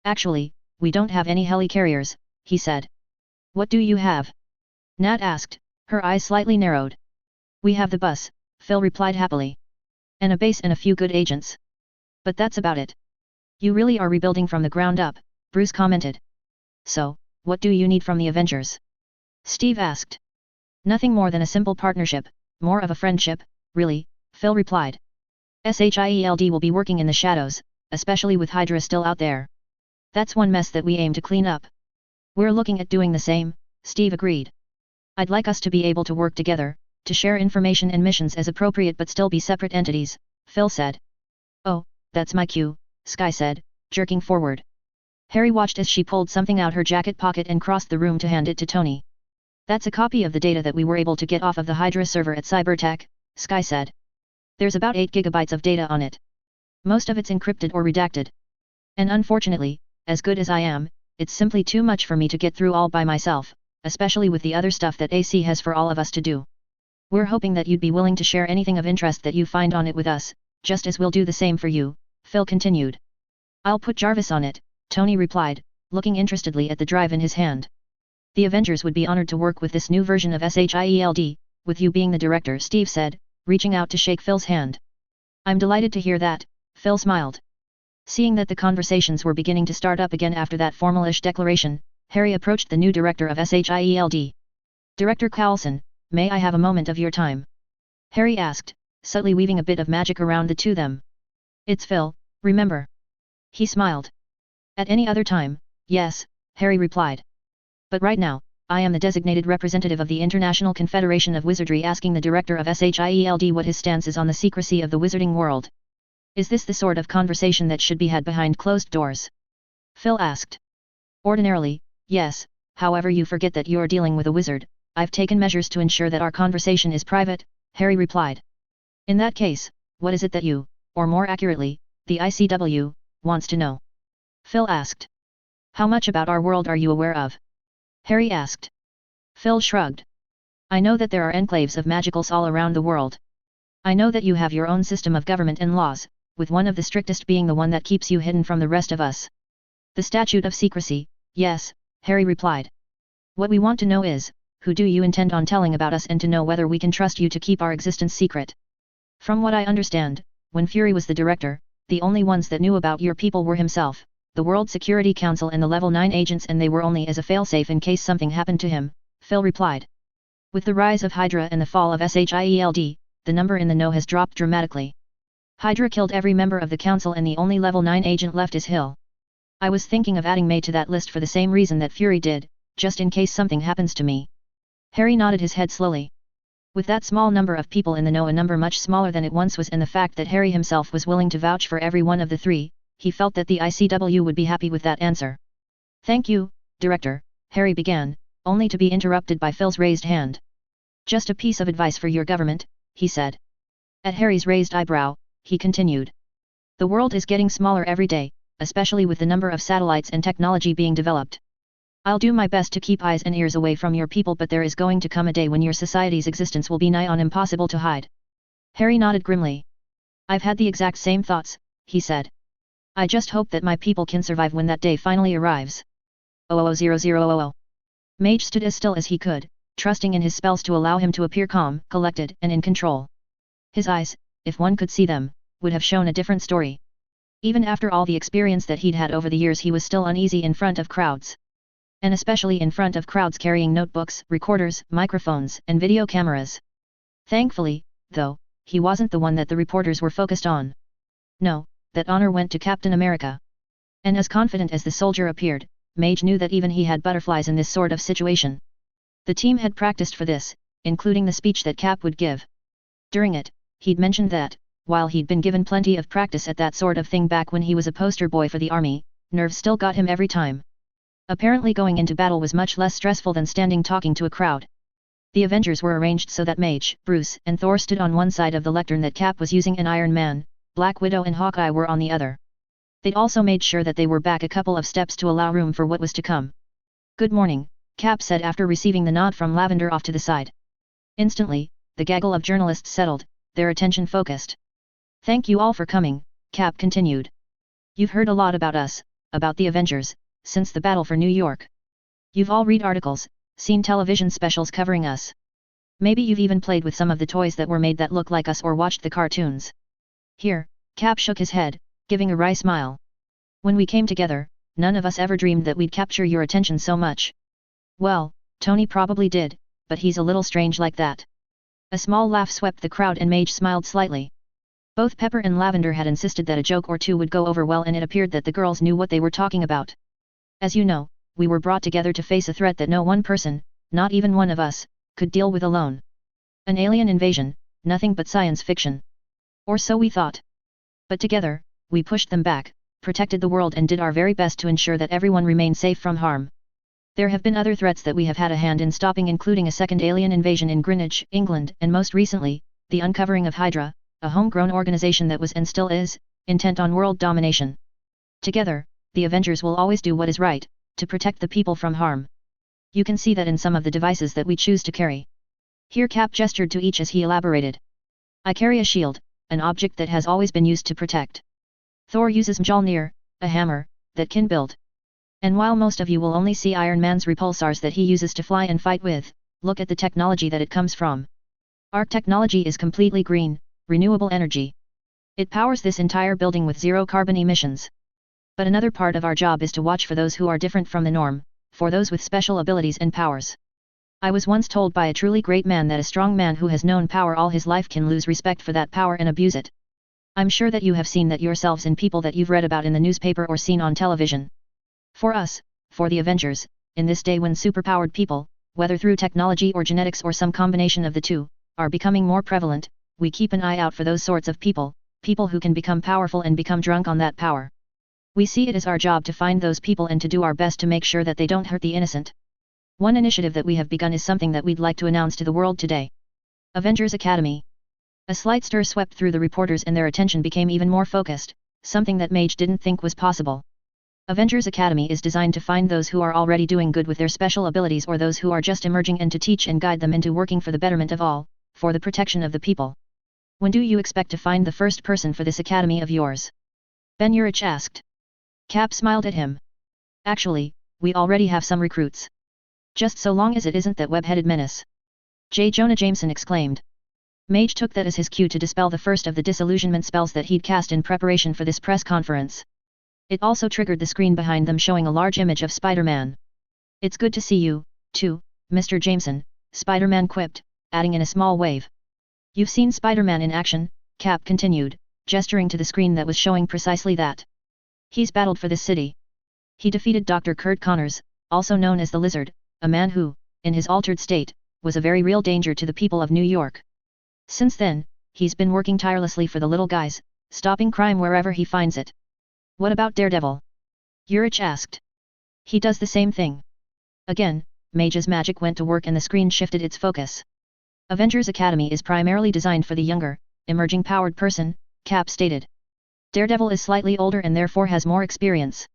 Actually, we don't have any helicarriers, he said. What do you have? Nat asked, her eyes slightly narrowed. We have the bus, Phil replied happily. And a base and a few good agents. But that's about it. You really are rebuilding from the ground up, Bruce commented. So, what do you need from the Avengers? Steve asked. Nothing more than a simple partnership, more of a friendship, really, Phil replied. SHIELD will be working in the shadows, especially with Hydra still out there. That's one mess that we aim to clean up. We're looking at doing the same, Steve agreed. I'd like us to be able to work together, to share information and missions as appropriate but still be separate entities, Phil said. Oh, that's my cue, Skye said, jerking forward. Harry watched as she pulled something out her jacket pocket and crossed the room to hand it to Tony. That's a copy of the data that we were able to get off of the Hydra server at Cybertech, Skye said. There's about 8 gigabytes of data on it. Most of it's encrypted or redacted. And unfortunately, as good as I am, it's simply too much for me to get through all by myself, especially with the other stuff that AC has for all of us to do. We're hoping that you'd be willing to share anything of interest that you find on it with us, just as we'll do the same for you, Phil continued. I'll put Jarvis on it, Tony replied, looking interestedly at the drive in his hand. The Avengers would be honored to work with this new version of SHIELD, with you being the director, Steve said, reaching out to shake Phil's hand. I'm delighted to hear that, Phil smiled. Seeing that the conversations were beginning to start up again after that formalish declaration, Harry approached the new director of SHIELD. Director Coulson, may I have a moment of your time? Harry asked, subtly weaving a bit of magic around the two of them. It's Phil, remember? He smiled. At any other time, yes, Harry replied. But right now, I am the designated representative of the International Confederation of Wizardry asking the director of SHIELD what his stance is on the secrecy of the wizarding world. Is this the sort of conversation that should be had behind closed doors? Phil asked. Ordinarily, yes, however you forget that you're dealing with a wizard. I've taken measures to ensure that our conversation is private, Harry replied. In that case, what is it that you, or more accurately, the ICW, wants to know? Phil asked. How much about our world are you aware of? Harry asked. Phil shrugged. I know that there are enclaves of magicals all around the world. I know that you have your own system of government and laws, with one of the strictest being the one that keeps you hidden from the rest of us. The Statute of Secrecy, yes, Harry replied. What we want to know is, who do you intend on telling about us and to know whether we can trust you to keep our existence secret. From what I understand, when Fury was the director, the only ones that knew about your people were himself, the World Security Council and the Level 9 agents, and they were only as a failsafe in case something happened to him, Phil replied. With the rise of Hydra and the fall of SHIELD, the number in the know has dropped dramatically. Hydra killed every member of the council and the only level 9 agent left is Hill. I was thinking of adding May to that list for the same reason that Fury did, just in case something happens to me. Harry nodded his head slowly. With that small number of people in the know, a number much smaller than it once was, and the fact that Harry himself was willing to vouch for every one of the three, he felt that the ICW would be happy with that answer. Thank you, Director, Harry began, only to be interrupted by Phil's raised hand. Just a piece of advice for your government, he said. At Harry's raised eyebrow, he continued. The world is getting smaller every day, especially with the number of satellites and technology being developed. I'll do my best to keep eyes and ears away from your people, but there is going to come a day when your society's existence will be nigh on impossible to hide. Harry nodded grimly. I've had the exact same thoughts, he said. I just hope that my people can survive when that day finally arrives. 000000. Mage stood as still as he could, trusting in his spells to allow him to appear calm, collected, and in control. His eyes, if one could see them, would have shown a different story. Even after all the experience that he'd had over the years, he was still uneasy in front of crowds. And especially in front of crowds carrying notebooks, recorders, microphones, and video cameras. Thankfully, though, he wasn't the one that the reporters were focused on. No, that honor went to Captain America. And as confident as the soldier appeared, Mage knew that even he had butterflies in this sort of situation. The team had practiced for this, including the speech that Cap would give. During it, he'd mentioned that, while he'd been given plenty of practice at that sort of thing back when he was a poster boy for the army, nerves still got him every time. Apparently going into battle was much less stressful than standing talking to a crowd. The Avengers were arranged so that Mage, Bruce, and Thor stood on one side of the lectern that Cap was using, and Iron Man, Black Widow and Hawkeye were on the other. They'd also made sure that they were back a couple of steps to allow room for what was to come. "Good morning," Cap said after receiving the nod from Lavender off to the side. Instantly, the gaggle of journalists settled, their attention focused. "Thank you all for coming," Cap continued. "You've heard a lot about us, about the Avengers, since the battle for New York. You've all read articles, seen television specials covering us. Maybe you've even played with some of the toys that were made that look like us or watched the cartoons." Here, Cap shook his head, giving a wry smile. "When we came together, none of us ever dreamed that we'd capture your attention so much." "Well, Tony probably did, but he's a little strange like that." A small laugh swept the crowd and Mage smiled slightly. Both Pepper and Lavender had insisted that a joke or two would go over well, and it appeared that the girls knew what they were talking about. "As you know, we were brought together to face a threat that no one person, not even one of us, could deal with alone. An alien invasion, nothing but science fiction. Or so we thought. But together, we pushed them back, protected the world, and did our very best to ensure that everyone remained safe from harm. There have been other threats that we have had a hand in stopping, including a second alien invasion in Greenwich, England, and most recently, the uncovering of Hydra, a homegrown organization that was and still is, intent on world domination. Together, the Avengers will always do what is right, to protect the people from harm. You can see that in some of the devices that we choose to carry." Here Cap gestured to each as he elaborated. "I carry a shield, an object that has always been used to protect. Thor uses Mjolnir, a hammer, that can build. And while most of you will only see Iron Man's repulsors that he uses to fly and fight with, look at the technology that it comes from. Our technology is completely green, renewable energy. It powers this entire building with zero carbon emissions. But another part of our job is to watch for those who are different from the norm, for those with special abilities and powers. I was once told by a truly great man that a strong man who has known power all his life can lose respect for that power and abuse it. I'm sure that you have seen that yourselves in people that you've read about in the newspaper or seen on television. For us, for the Avengers, in this day when superpowered people, whether through technology or genetics or some combination of the two, are becoming more prevalent, we keep an eye out for those sorts of people, people who can become powerful and become drunk on that power. We see it as our job to find those people and to do our best to make sure that they don't hurt the innocent. One initiative that we have begun is something that we'd like to announce to the world today. Avengers Academy." A slight stir swept through the reporters and their attention became even more focused, something that Mage didn't think was possible. Avengers Academy is designed to find those who are already doing good with their special abilities or those who are just emerging, and to teach and guide them into working for the betterment of all, for the protection of the people. "When do you expect to find the first person for this academy of yours?" Ben Urich asked. Cap smiled at him. "Actually, we already have some recruits. Just so long as it isn't that web-headed menace," J. Jonah Jameson exclaimed. Mage took that as his cue to dispel the first of the disillusionment spells that he'd cast in preparation for this press conference. It also triggered the screen behind them, showing a large image of Spider-Man. "It's good to see you, too, Mr. Jameson," Spider-Man quipped, adding in a small wave. "You've seen Spider-Man in action," Cap continued, gesturing to the screen that was showing precisely that. "He's battled for this city. He defeated Dr. Kurt Connors, also known as the Lizard, a man who, in his altered state, was a very real danger to the people of New York. Since then, he's been working tirelessly for the little guys, stopping crime wherever he finds it." "What about Daredevil?" Urich asked. "He does the same thing." Again, Mage's magic went to work and the screen shifted its focus. "Avengers Academy is primarily designed for the younger, emerging powered person," Cap stated. "Daredevil is slightly older and therefore has more experience.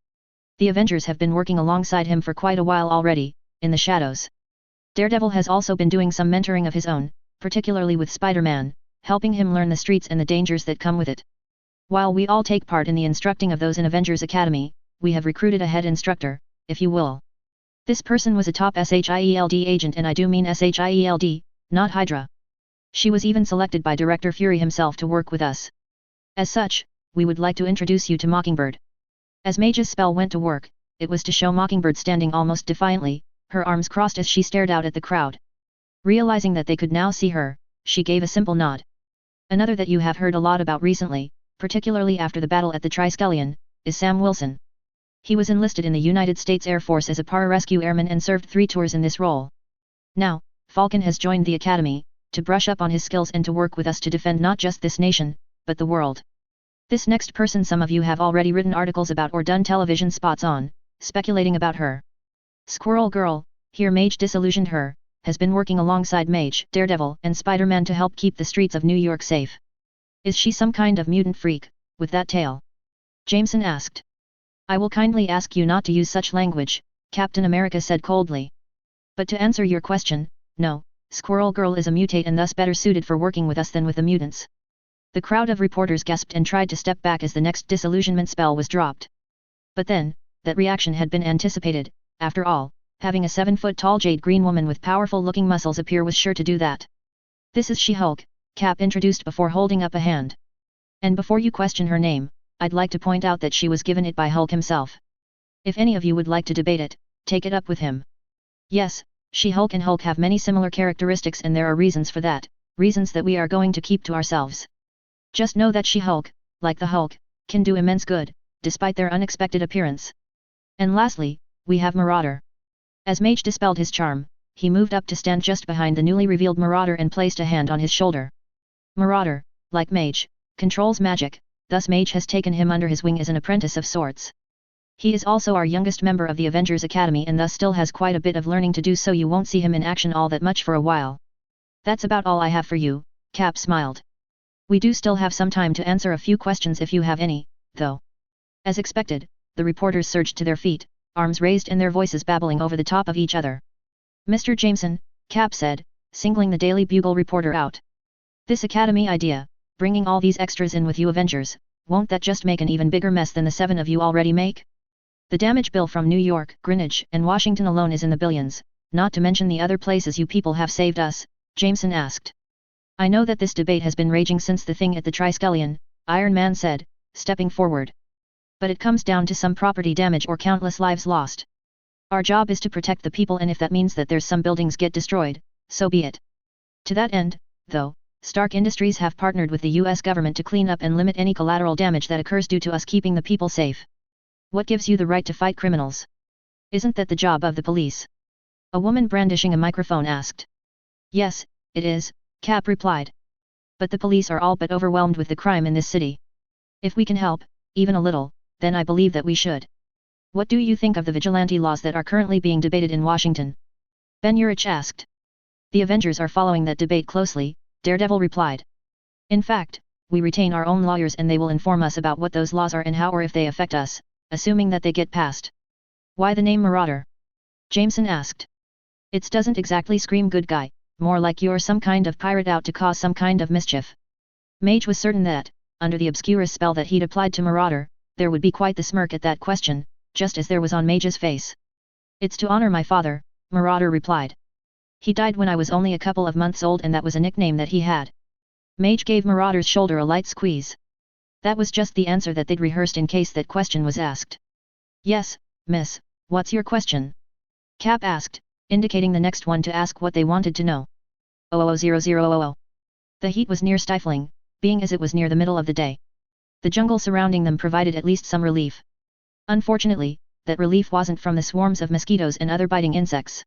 The Avengers have been working alongside him for quite a while already, in the shadows. Daredevil has also been doing some mentoring of his own, particularly with Spider-Man, helping him learn the streets and the dangers that come with it. While we all take part in the instructing of those in Avengers Academy, we have recruited a head instructor, if you will. This person was a top SHIELD agent, and I do mean SHIELD, not Hydra. She was even selected by Director Fury himself to work with us. As such, we would like to introduce you to Mockingbird." As Mage's spell went to work, it was to show Mockingbird standing almost defiantly, her arms crossed as she stared out at the crowd. Realizing that they could now see her, she gave a simple nod. Another that you have heard a lot about recently, particularly after the battle at the Triskelion, is Sam Wilson. He was enlisted in the United States Air Force as a pararescue airman and served 3 tours in this role. Now, Falcon has joined the Academy, to brush up on his skills and to work with us to defend not just this nation, but the world. This next person some of you have already written articles about or done television spots on, speculating about her. Squirrel Girl, here Mage disillusioned her, has been working alongside Mage, Daredevil, and Spider-Man to help keep the streets of New York safe. Is she some kind of mutant freak, with that tail? Jameson asked. I will kindly ask you not to use such language, Captain America said coldly. But to answer your question, no, Squirrel Girl is a mutate and thus better suited for working with us than with the mutants. The crowd of reporters gasped and tried to step back as the next disillusionment spell was dropped. But then, that reaction had been anticipated. After all, having a 7-foot-tall jade green woman with powerful-looking muscles appear was sure to do that. This is She-Hulk, Cap introduced before holding up a hand. And before you question her name, I'd like to point out that she was given it by Hulk himself. If any of you would like to debate it, take it up with him. Yes, She-Hulk and Hulk have many similar characteristics and there are reasons for that, reasons that we are going to keep to ourselves. Just know that She-Hulk, like the Hulk, can do immense good, despite their unexpected appearance. And lastly, we have Marauder. As Mage dispelled his charm, he moved up to stand just behind the newly revealed Marauder and placed a hand on his shoulder. Marauder, like Mage, controls magic, thus Mage has taken him under his wing as an apprentice of sorts. He is also our youngest member of the Avengers Academy and thus still has quite a bit of learning to do, so you won't see him in action all that much for a while. That's about all I have for you, Cap smiled. We do still have some time to answer a few questions if you have any, though. As expected, the reporters surged to their feet, arms raised and their voices babbling over the top of each other. Mr. Jameson, Cap said, singling the Daily Bugle reporter out. This Academy idea, bringing all these extras in with you Avengers, won't that just make an even bigger mess than the 7 of you already make? The damage bill from New York, Greenwich, and Washington alone is in the billions, not to mention the other places you people have saved us, Jameson asked. I know that this debate has been raging since the thing at the Triskelion, Iron Man said, stepping forward. But it comes down to some property damage or countless lives lost. Our job is to protect the people, and if that means that there's some buildings get destroyed, so be it. To that end, though, Stark Industries have partnered with the US government to clean up and limit any collateral damage that occurs due to us keeping the people safe. What gives you the right to fight criminals? Isn't that the job of the police? A woman brandishing a microphone asked. Yes, it is, Cap replied. But the police are all but overwhelmed with the crime in this city. If we can help, even a little, then I believe that we should. What do you think of the vigilante laws that are currently being debated in Washington? Ben Urich asked. The Avengers are following that debate closely, Daredevil replied. In fact, we retain our own lawyers and they will inform us about what those laws are and how or if they affect us, assuming that they get passed. Why the name Marauder? Jameson asked. It doesn't exactly scream good guy, more like you're some kind of pirate out to cause some kind of mischief. Mage was certain that, under the obscurus spell that he'd applied to Marauder, there would be quite the smirk at that question, just as there was on Mage's face. It's to honor my father, Marauder replied. He died when I was only a couple of months old and that was a nickname that he had. Mage gave Marauder's shoulder a light squeeze. That was just the answer that they'd rehearsed in case that question was asked. Yes, miss, what's your question? Cap asked, indicating the next one to ask what they wanted to know. 000000. The heat was near stifling, being as it was near the middle of the day. The jungle surrounding them provided at least some relief. Unfortunately, that relief wasn't from the swarms of mosquitoes and other biting insects.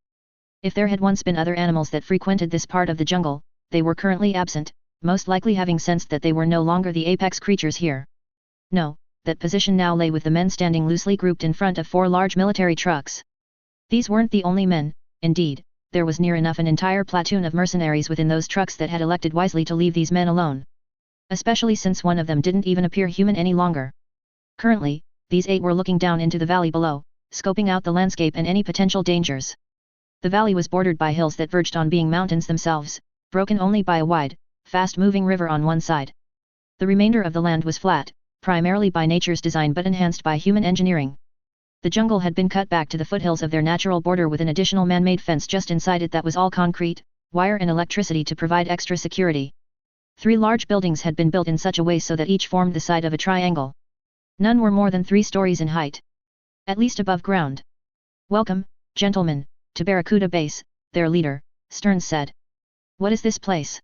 If there had once been other animals that frequented this part of the jungle, they were currently absent, most likely having sensed that they were no longer the apex creatures here. No, that position now lay with the men standing loosely grouped in front of 4 large military trucks. These weren't the only men, indeed, there was near enough an entire platoon of mercenaries within those trucks that had elected wisely to leave these men alone. Especially since one of them didn't even appear human any longer. Currently, these 8 were looking down into the valley below, scoping out the landscape and any potential dangers. The valley was bordered by hills that verged on being mountains themselves, broken only by a wide, fast-moving river on one side. The remainder of the land was flat, primarily by nature's design but enhanced by human engineering. The jungle had been cut back to the foothills of their natural border with an additional man-made fence just inside it that was all concrete, wire and electricity to provide extra security. 3 large buildings had been built in such a way so that each formed the side of a triangle. None were more than 3 stories in height. At least above ground. Welcome, gentlemen, to Barracuda Base, their leader, Stearns said. What is this place?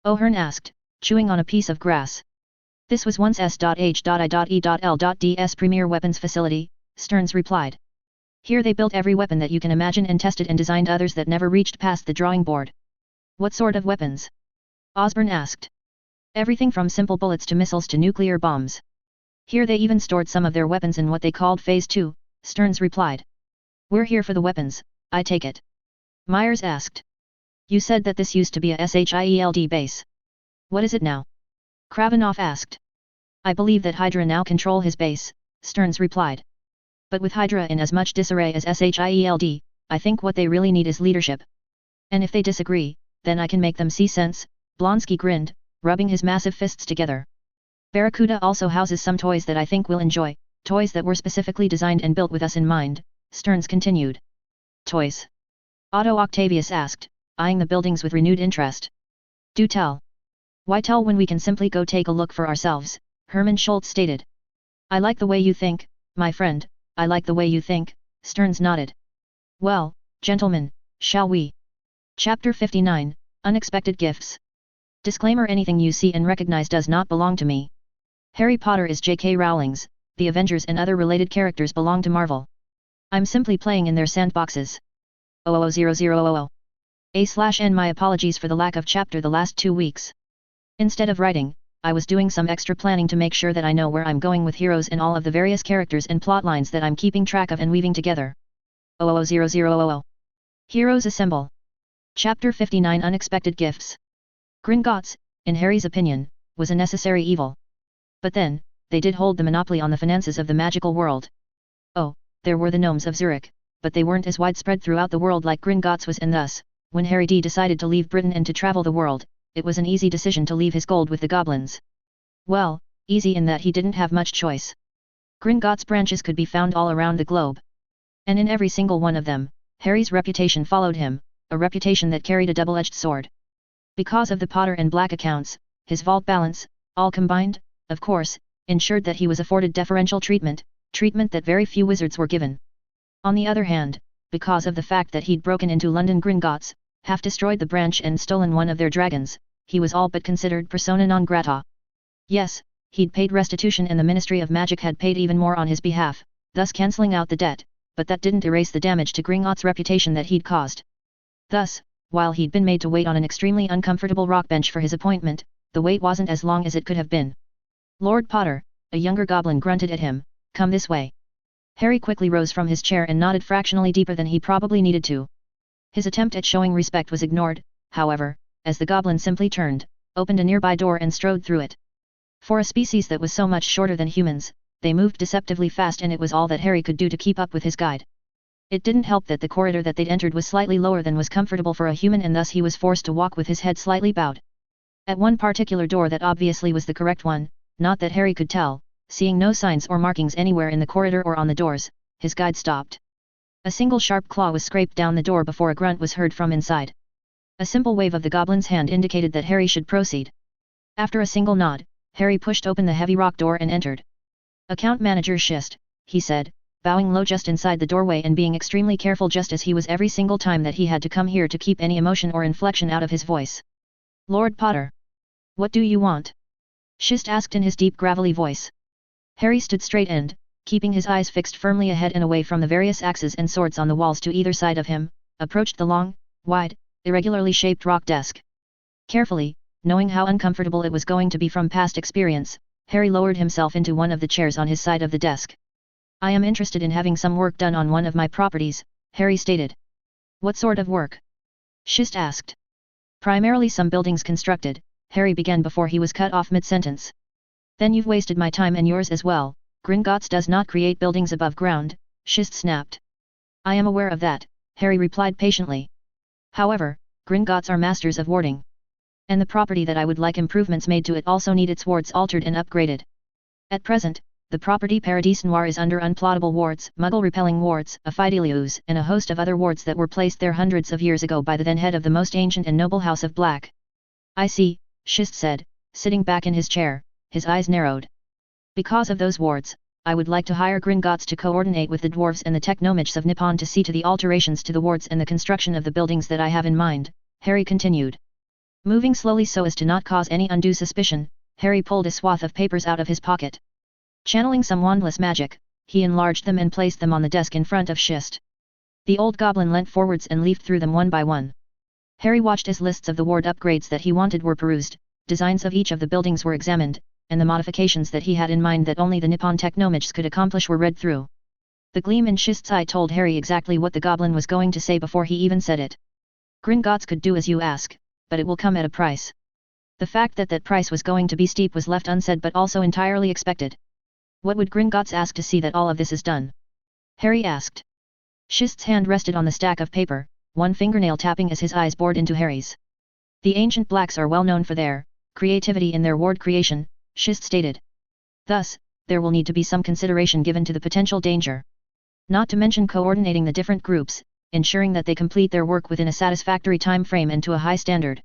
O'Hearn asked, chewing on a piece of grass. This was once S.H.I.E.L.D's premier weapons facility, Stearns replied. Here they built every weapon that you can imagine and tested and designed others that never reached past the drawing board. What sort of weapons? Osborne asked. Everything from simple bullets to missiles to nuclear bombs. Here they even stored some of their weapons in what they called Phase 2, Stearns replied. We're here for the weapons, I take it. Myers asked. You said that this used to be a SHIELD base. What is it now? Kravinoff asked. I believe that Hydra now control his base, Stearns replied. But with Hydra in as much disarray as SHIELD, I think what they really need is leadership. And if they disagree, then I can make them see sense, Blonsky grinned, rubbing his massive fists together. Barracuda also houses some toys that I think we'll enjoy, toys that were specifically designed and built with us in mind, Stearns continued. Toys? Otto Octavius asked, eyeing the buildings with renewed interest. Do tell. Why tell when we can simply go take a look for ourselves, Hermann Schultz stated. I like the way you think, my friend, I like the way you think, Stearns nodded. Well, gentlemen, shall we? Chapter 59, Unexpected Gifts. Disclaimer: anything you see and recognize does not belong to me. Harry Potter is J.K. Rowling's, the Avengers and other related characters belong to Marvel. I'm simply playing in their sandboxes. 000000. A/N my apologies for the lack of chapter the last 2 weeks. Instead of writing, I was doing some extra planning to make sure that I know where I'm going with heroes and all of the various characters and plot lines that I'm keeping track of and weaving together. 000000. Heroes Assemble. Chapter 59 Unexpected Gifts. Gringotts, in Harry's opinion, was a necessary evil. But then, they did hold the monopoly on the finances of the magical world. Oh, there were the gnomes of Zurich, but they weren't as widespread throughout the world like Gringotts was, and thus, when Harry decided to leave Britain and to travel the world, it was an easy decision to leave his gold with the goblins. Well, easy in that he didn't have much choice. Gringotts branches could be found all around the globe. And in every single one of them, Harry's reputation followed him, a reputation that carried a double-edged sword. Because of the Potter and Black accounts, his vault balance, all combined, of course, ensured that he was afforded deferential treatment that very few wizards were given. On the other hand, because of the fact that he'd broken into London Gringotts, half-destroyed the branch and stolen one of their dragons, he was all but considered persona non grata. Yes, he'd paid restitution and the Ministry of Magic had paid even more on his behalf, thus cancelling out the debt, but that didn't erase the damage to Gringotts' reputation that he'd caused. Thus, while he'd been made to wait on an extremely uncomfortable rock bench for his appointment, the wait wasn't as long as it could have been. Lord Potter, a younger goblin grunted at him, come this way. Harry quickly rose from his chair and nodded fractionally deeper than he probably needed to. His attempt at showing respect was ignored, however, as the goblin simply turned, opened a nearby door and strode through it. For a species that was so much shorter than humans, they moved deceptively fast, and it was all that Harry could do to keep up with his guide. It didn't help that the corridor that they'd entered was slightly lower than was comfortable for a human, and thus he was forced to walk with his head slightly bowed. At one particular door that obviously was the correct one, not that Harry could tell, seeing no signs or markings anywhere in the corridor or on the doors, his guide stopped. A single sharp claw was scraped down the door before a grunt was heard from inside. A simple wave of the goblin's hand indicated that Harry should proceed. After a single nod, Harry pushed open the heavy rock door and entered. Account Manager Schist, he said, bowing low just inside the doorway and being extremely careful just as he was every single time that he had to come here to keep any emotion or inflection out of his voice. Lord Potter. What do you want? Schist asked in his deep gravelly voice. Harry stood straight and, keeping his eyes fixed firmly ahead and away from the various axes and swords on the walls to either side of him, approached the long, wide, irregularly shaped rock desk. Carefully, knowing how uncomfortable it was going to be from past experience, Harry lowered himself into one of the chairs on his side of the desk. I am interested in having some work done on one of my properties, Harry stated. What sort of work? Schist asked. Primarily some buildings constructed, Harry began before he was cut off mid-sentence. Then you've wasted my time and yours as well. Gringotts does not create buildings above ground, Schist snapped. I am aware of that, Harry replied patiently. However, Gringotts are masters of warding. And the property that I would like improvements made to it also need its wards altered and upgraded. At present, the property Paradis Noir is under unplottable wards, muggle-repelling wards, a Fidelius, and a host of other wards that were placed there hundreds of years ago by the then head of the most ancient and noble House of Black. I see, Schist said, sitting back in his chair, his eyes narrowed. Because of those wards, I would like to hire Gringotts to coordinate with the dwarves and the technomichs of Nippon to see to the alterations to the wards and the construction of the buildings that I have in mind, Harry continued. Moving slowly so as to not cause any undue suspicion, Harry pulled a swath of papers out of his pocket. Channeling some wandless magic, he enlarged them and placed them on the desk in front of Schist. The old goblin leant forwards and leafed through them one by one. Harry watched as lists of the ward upgrades that he wanted were perused, designs of each of the buildings were examined, and the modifications that he had in mind that only the Nippon technomages could accomplish were read through. The gleam in Schist's eye told Harry exactly what the goblin was going to say before he even said it. Gringotts could do as you ask, but it will come at a price. The fact that that price was going to be steep was left unsaid but also entirely expected. What would Gringotts ask to see that all of this is done? Harry asked. Schist's hand rested on the stack of paper, one fingernail tapping as his eyes bored into Harry's. The ancient blacks are well known for their creativity in their ward creation, Schist stated. Thus, there will need to be some consideration given to the potential danger. Not to mention coordinating the different groups, ensuring that they complete their work within a satisfactory time frame and to a high standard.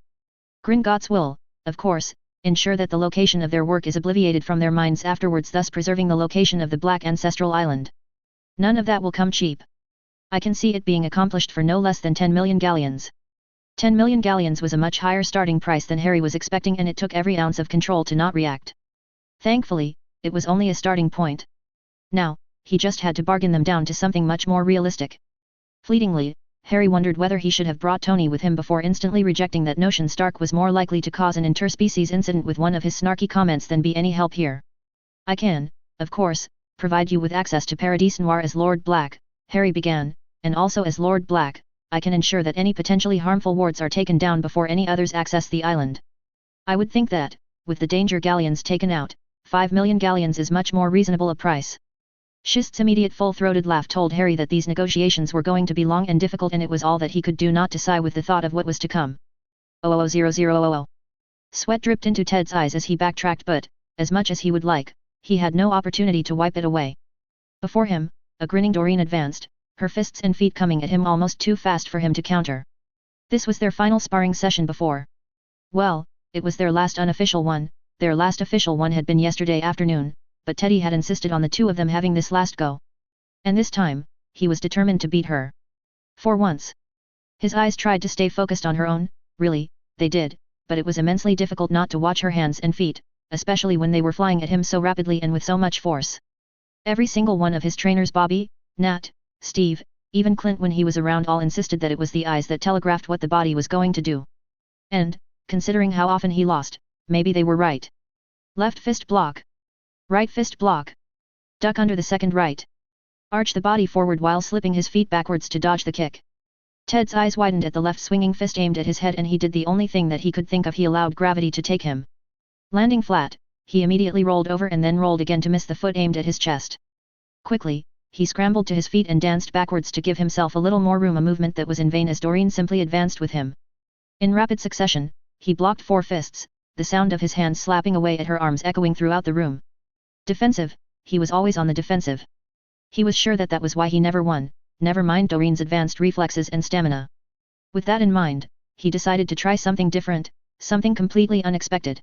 Gringotts will, of course, ensure that the location of their work is obliterated from their minds afterwards, thus preserving the location of the Black Ancestral Island. None of that will come cheap. I can see it being accomplished for no less than 10 million galleons. 10 million galleons was a much higher starting price than Harry was expecting, and it took every ounce of control to not react. Thankfully, it was only a starting point. Now, he just had to bargain them down to something much more realistic. Fleetingly, Harry wondered whether he should have brought Tony with him before instantly rejecting that notion. Stark was more likely to cause an interspecies incident with one of his snarky comments than be any help here. I can, of course, provide you with access to Paradis Noir as Lord Black, Harry began, and also as Lord Black, I can ensure that any potentially harmful wards are taken down before any others access the island. I would think that, with the danger galleons taken out, 5 million galleons is much more reasonable a price. Schist's immediate full-throated laugh told Harry that these negotiations were going to be long and difficult, and it was all that he could do not to sigh with the thought of what was to come. 00000. Sweat dripped into Ted's eyes as he backtracked, but, as much as he would like, he had no opportunity to wipe it away. Before him, a grinning Dorene advanced, her fists and feet coming at him almost too fast for him to counter. This was their final sparring session before. Well, it was their last unofficial one. Their last official one had been yesterday afternoon, but Teddy had insisted on the two of them having this last go. And this time, he was determined to beat her. For once. His eyes tried to stay focused on her own, really, they did, but it was immensely difficult not to watch her hands and feet, especially when they were flying at him so rapidly and with so much force. Every single one of his trainers, Bobby, Nat, Steve, even Clint when he was around, all insisted that it was the eyes that telegraphed what the body was going to do. And, considering how often he lost, maybe they were right. Left fist block. Right fist block. Duck under the second right. Arch the body forward while slipping his feet backwards to dodge the kick. Ted's eyes widened at the left swinging fist aimed at his head, and he did the only thing that he could think of. He allowed gravity to take him. Landing flat, he immediately rolled over and then rolled again to miss the foot aimed at his chest. Quickly, he scrambled to his feet and danced backwards to give himself a little more room, a movement that was in vain as Dorene simply advanced with him. In rapid succession, he blocked 4 fists, the sound of his hands slapping away at her arms echoing throughout the room. Defensive, he was always on the defensive. He was sure that that was why he never won, never mind Dorene's advanced reflexes and stamina. With that in mind, he decided to try something different, something completely unexpected.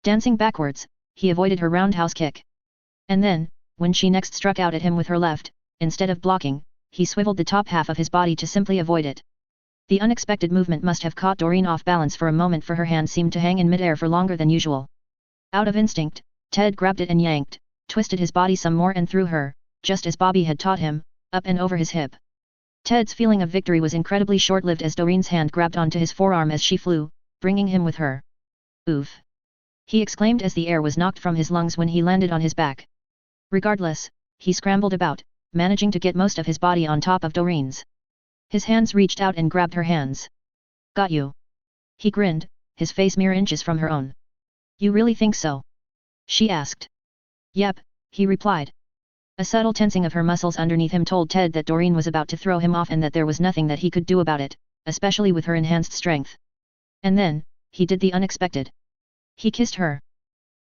Dancing backwards, he avoided her roundhouse kick. And then, when she next struck out at him with her left, instead of blocking, he swiveled the top half of his body to simply avoid it. The unexpected movement must have caught Dorene off balance for a moment, for her hand seemed to hang in midair for longer than usual. Out of instinct, Ted grabbed it and yanked, twisted his body some more and threw her, just as Bobby had taught him, up and over his hip. Ted's feeling of victory was incredibly short-lived as Dorene's hand grabbed onto his forearm as she flew, bringing him with her. Oof! He exclaimed as the air was knocked from his lungs when he landed on his back. Regardless, he scrambled about, managing to get most of his body on top of Dorene's. His hands reached out and grabbed her hands. Got you. He grinned, his face mere inches from her own. You really think so? She asked. Yep, he replied. A subtle tensing of her muscles underneath him told Ted that Dorene was about to throw him off and that there was nothing that he could do about it, especially with her enhanced strength. And then, he did the unexpected. He kissed her.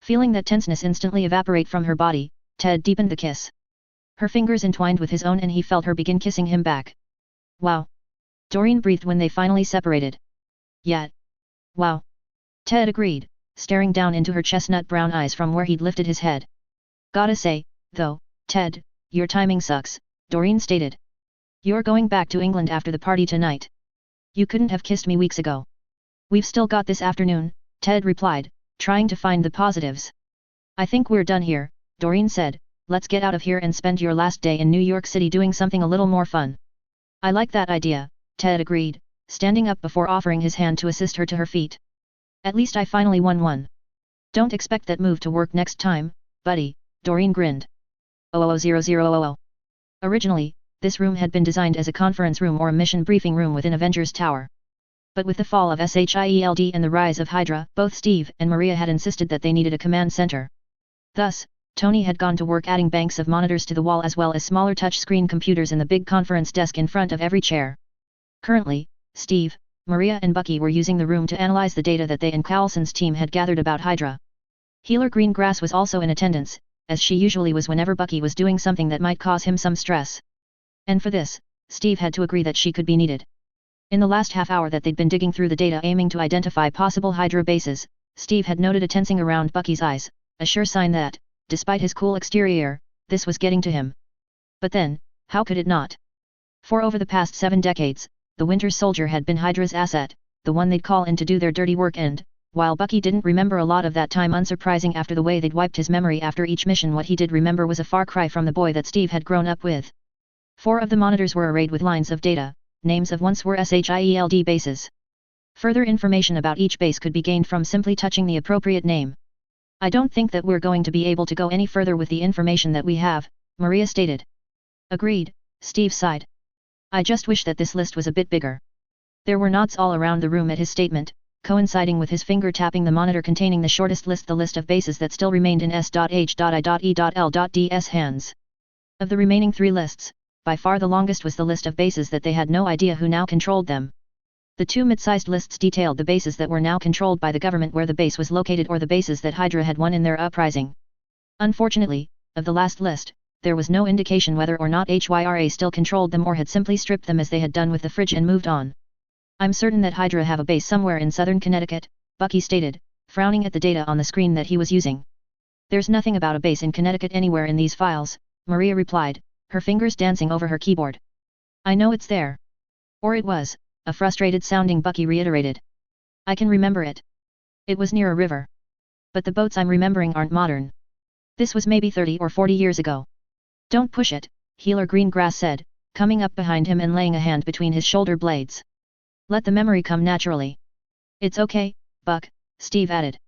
Feeling that tenseness instantly evaporate from her body, Ted deepened the kiss. Her fingers entwined with his own and he felt her begin kissing him back. Wow! Dorene breathed when they finally separated. Yeah. Wow! Ted agreed, staring down into her chestnut brown eyes from where he'd lifted his head. Gotta say, though, Ted, your timing sucks, Dorene stated. You're going back to England after the party tonight. You couldn't have kissed me weeks ago. We've still got this afternoon, Ted replied, trying to find the positives. I think we're done here, Dorene said, let's get out of here and spend your last day in New York City doing something a little more fun. I like that idea, Ted agreed, standing up before offering his hand to assist her to her feet. At least I finally won one. Don't expect that move to work next time, buddy, Dorene grinned. 000000. Originally, this room had been designed as a conference room or a mission briefing room within Avengers Tower. But with the fall of SHIELD and the rise of Hydra, both Steve and Maria had insisted that they needed a command center. Thus, Tony had gone to work adding banks of monitors to the wall as well as smaller touchscreen computers in the big conference desk in front of every chair. Currently, Steve, Maria and Bucky were using the room to analyze the data that they and Coulson's team had gathered about Hydra. Healer Greengrass was also in attendance, as she usually was whenever Bucky was doing something that might cause him some stress. And for this, Steve had to agree that she could be needed. In the last half hour that they'd been digging through the data aiming to identify possible Hydra bases, Steve had noted a tensing around Bucky's eyes, a sure sign that, despite his cool exterior, this was getting to him. But then, how could it not? For over the past 7 decades, the Winter Soldier had been Hydra's asset, the one they'd call in to do their dirty work and, while Bucky didn't remember a lot of that time unsurprising after the way they'd wiped his memory after each mission, what he did remember was a far cry from the boy that Steve had grown up with. 4 of the monitors were arrayed with lines of data, names of once were SHIELD bases. Further information about each base could be gained from simply touching the appropriate name. I don't think that we're going to be able to go any further with the information that we have, Maria stated. Agreed, Steve sighed. I just wish that this list was a bit bigger. There were nods all around the room at his statement, coinciding with his finger tapping the monitor containing the shortest list, the list of bases that still remained in S.H.I.E.L.'s hands. Of the remaining 3 lists, by far the longest was the list of bases that they had no idea who now controlled them. The 2 mid-sized lists detailed the bases that were now controlled by the government where the base was located or the bases that Hydra had won in their uprising. Unfortunately, of the last list, there was no indication whether or not Hyra still controlled them or had simply stripped them as they had done with the fridge and moved on. I'm certain that Hydra have a base somewhere in southern Connecticut, Bucky stated, frowning at the data on the screen that he was using. There's nothing about a base in Connecticut anywhere in these files, Maria replied, her fingers dancing over her keyboard. I know it's there. Or it was, a frustrated-sounding Bucky reiterated. I can remember it. It was near a river. But the boats I'm remembering aren't modern. This was maybe 30 or 40 years ago. Don't push it, Healer Greengrass said, coming up behind him and laying a hand between his shoulder blades. Let the memory come naturally. It's okay, Buck, Steve added.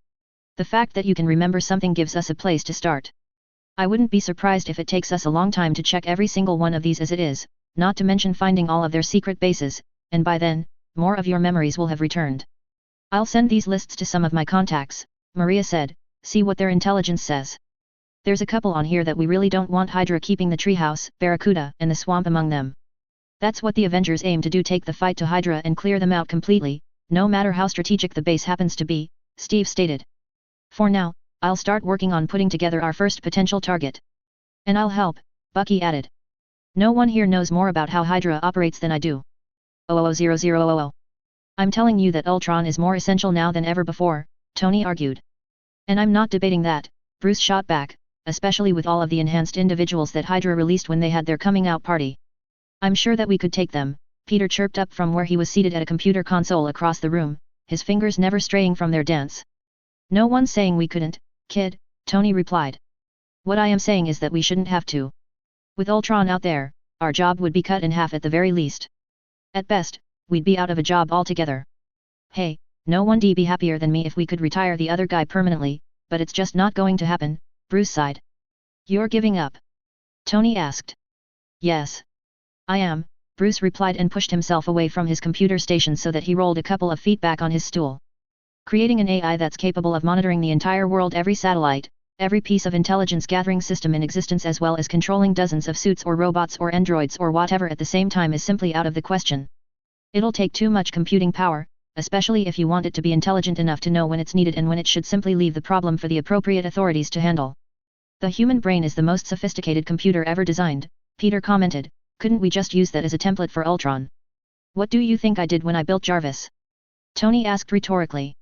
The fact that you can remember something gives us a place to start. I wouldn't be surprised if it takes us a long time to check every single one of these as it is, not to mention finding all of their secret bases, and by then, more of your memories will have returned. I'll send these lists to some of my contacts, Maria said, see what their intelligence says. There's a couple on here that we really don't want Hydra keeping, the treehouse, Barracuda, and the swamp among them. That's what the Avengers aim to do, take the fight to Hydra and clear them out completely, no matter how strategic the base happens to be, Steve stated. For now, I'll start working on putting together our first potential target. And I'll help, Bucky added. No one here knows more about how Hydra operates than I do. 000000. I'm telling you that Ultron is more essential now than ever before, Tony argued. And I'm not debating that, Bruce shot back, especially with all of the enhanced individuals that Hydra released when they had their coming out party. I'm sure that we could take them, Peter chirped up from where he was seated at a computer console across the room, his fingers never straying from their dance. No one's saying we couldn't, kid, Tony replied. What I am saying is that we shouldn't have to. With Ultron out there, our job would be cut in half at the very least. At best, we'd be out of a job altogether. Hey, no one'd be happier than me if we could retire the other guy permanently, but it's just not going to happen, Bruce sighed. You're giving up? Tony asked. Yes. I am, Bruce replied and pushed himself away from his computer station so that he rolled a couple of feet back on his stool. Creating an AI that's capable of monitoring the entire world, every satellite, every piece of intelligence gathering system in existence, as well as controlling dozens of suits or robots or androids or whatever at the same time is simply out of the question. It'll take too much computing power, especially if you want it to be intelligent enough to know when it's needed and when it should simply leave the problem for the appropriate authorities to handle. The human brain is the most sophisticated computer ever designed, Peter commented, couldn't we just use that as a template for Ultron? What do you think I did when I built Jarvis? Tony asked rhetorically.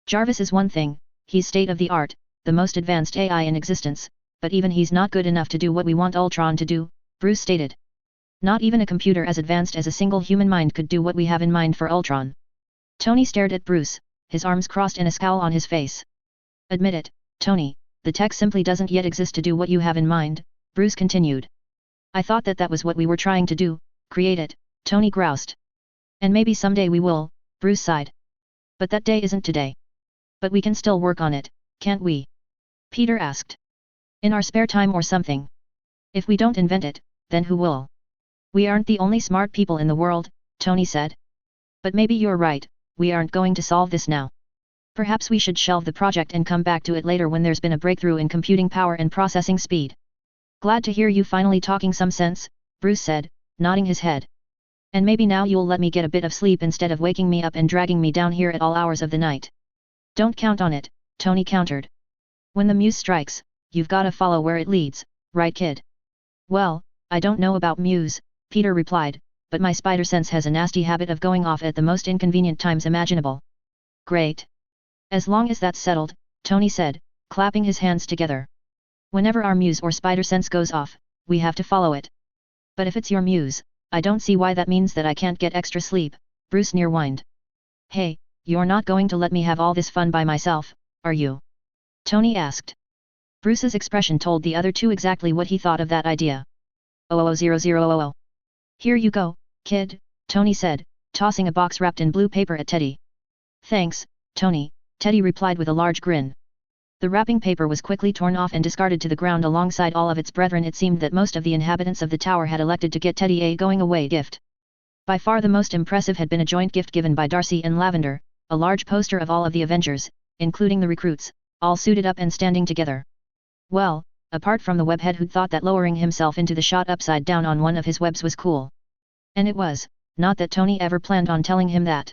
Jarvis is one thing, he's state-of-the-art, the most advanced AI in existence, but even he's not good enough to do what we want Ultron to do, Bruce stated. Not even a computer as advanced as a single human mind could do what we have in mind for Ultron. Tony stared at Bruce, his arms crossed and a scowl on his face. Admit it, Tony, the tech simply doesn't yet exist to do what you have in mind, Bruce continued. I thought that was what we were trying to do, create it, Tony groused. And maybe someday we will, Bruce sighed. But that day isn't today. But we can still work on it, can't we? Peter asked. In our spare time or something. If we don't invent it, then who will? We aren't the only smart people in the world, Tony said. But maybe you're right, we aren't going to solve this now. Perhaps we should shelve the project and come back to it later when there's been a breakthrough in computing power and processing speed. Glad to hear you finally talking some sense, Bruce said, nodding his head. And maybe now you'll let me get a bit of sleep instead of waking me up and dragging me down here at all hours of the night. Don't count on it, Tony countered. When the muse strikes, you've gotta follow where it leads, right kid? Well, I don't know about muse, Peter replied, but my spider sense has a nasty habit of going off at the most inconvenient times imaginable. Great. As long as that's settled, Tony said, clapping his hands together. Whenever our muse or spider sense goes off, we have to follow it. But if it's your muse, I don't see why that means that I can't get extra sleep, Bruce near-whined. Hey, you're not going to let me have all this fun by myself, are you? Tony asked. Bruce's expression told the other two exactly what he thought of that idea. 00000. Here you go, kid, Tony said, tossing a box wrapped in blue paper at Teddy. Thanks, Tony, Teddy replied with a large grin. The wrapping paper was quickly torn off and discarded to the ground alongside all of its brethren. It seemed that most of the inhabitants of the tower had elected to get Teddy a going-away gift. By far the most impressive had been a joint gift given by Darcy and Lavender, a large poster of all of the Avengers, including the recruits, all suited up and standing together. Well, apart from the webhead who'd thought that lowering himself into the shot upside down on one of his webs was cool. And it was, not that Tony ever planned on telling him that.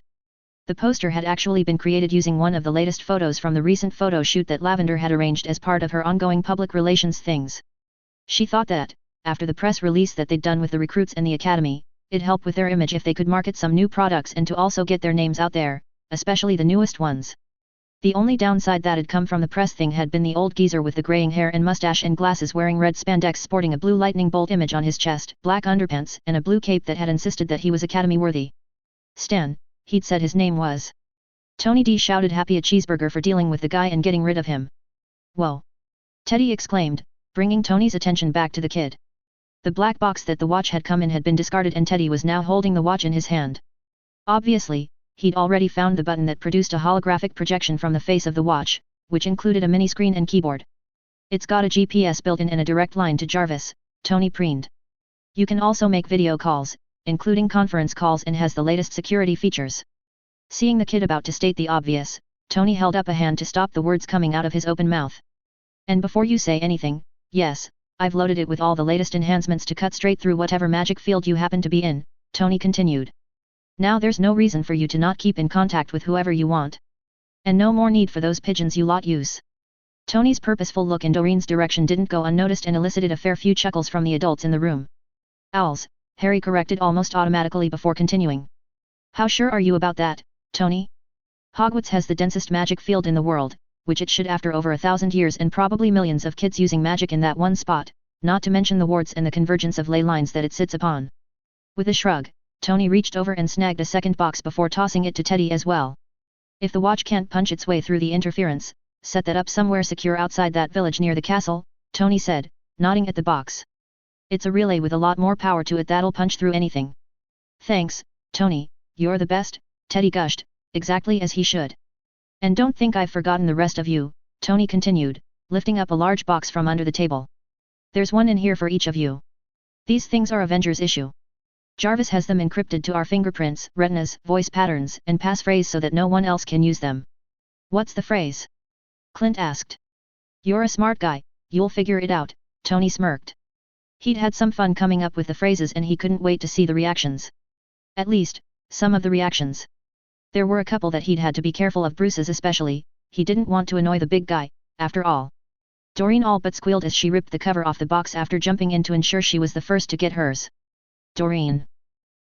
The poster had actually been created using one of the latest photos from the recent photo shoot that Lavender had arranged as part of her ongoing public relations things. She thought that, after the press release that they'd done with the recruits and the academy, it'd help with their image if they could market some new products and to also get their names out there, especially the newest ones. The only downside that had come from the press thing had been the old geezer with the graying hair and mustache and glasses wearing red spandex sporting a blue lightning bolt image on his chest, black underpants and a blue cape that had insisted that he was academy-worthy. Stan, he'd said his name was. Tony D shouted happy a cheeseburger for dealing with the guy and getting rid of him. Whoa! Teddy exclaimed, bringing Tony's attention back to the kid. The black box that the watch had come in had been discarded and Teddy was now holding the watch in his hand. Obviously, he'd already found the button that produced a holographic projection from the face of the watch, which included a mini screen and keyboard. It's got a GPS built in and a direct line to Jarvis, Tony preened. You can also make video calls, including conference calls, and has the latest security features. Seeing the kid about to state the obvious, Tony held up a hand to stop the words coming out of his open mouth. And before you say anything, yes, I've loaded it with all the latest enhancements to cut straight through whatever magic field you happen to be in, Tony continued. Now there's no reason for you to not keep in contact with whoever you want. And no more need for those pigeons you lot use. Tony's purposeful look in Dorene's direction didn't go unnoticed and elicited a fair few chuckles from the adults in the room. Owls, Harry corrected almost automatically before continuing. How sure are you about that, Tony? Hogwarts has the densest magic field in the world, which it should after over 1,000 years and probably millions of kids using magic in that one spot, not to mention the wards and the convergence of ley lines that it sits upon. With a shrug, Tony reached over and snagged a second box before tossing it to Teddy as well. If the watch can't punch its way through the interference, set that up somewhere secure outside that village near the castle, Tony said, nodding at the box. It's a relay with a lot more power to it that'll punch through anything. Thanks, Tony, you're the best, Teddy gushed, exactly as he should. And don't think I've forgotten the rest of you, Tony continued, lifting up a large box from under the table. There's one in here for each of you. These things are Avengers issue. Jarvis has them encrypted to our fingerprints, retinas, voice patterns, and passphrase so that no one else can use them. What's the phrase? Clint asked. You're a smart guy, you'll figure it out, Tony smirked. He'd had some fun coming up with the phrases and he couldn't wait to see the reactions. At least, some of the reactions. There were a couple that he'd had to be careful of, Bruce's especially. He didn't want to annoy the big guy, after all. Dorene all but squealed as she ripped the cover off the box after jumping in to ensure she was the first to get hers. Dorene.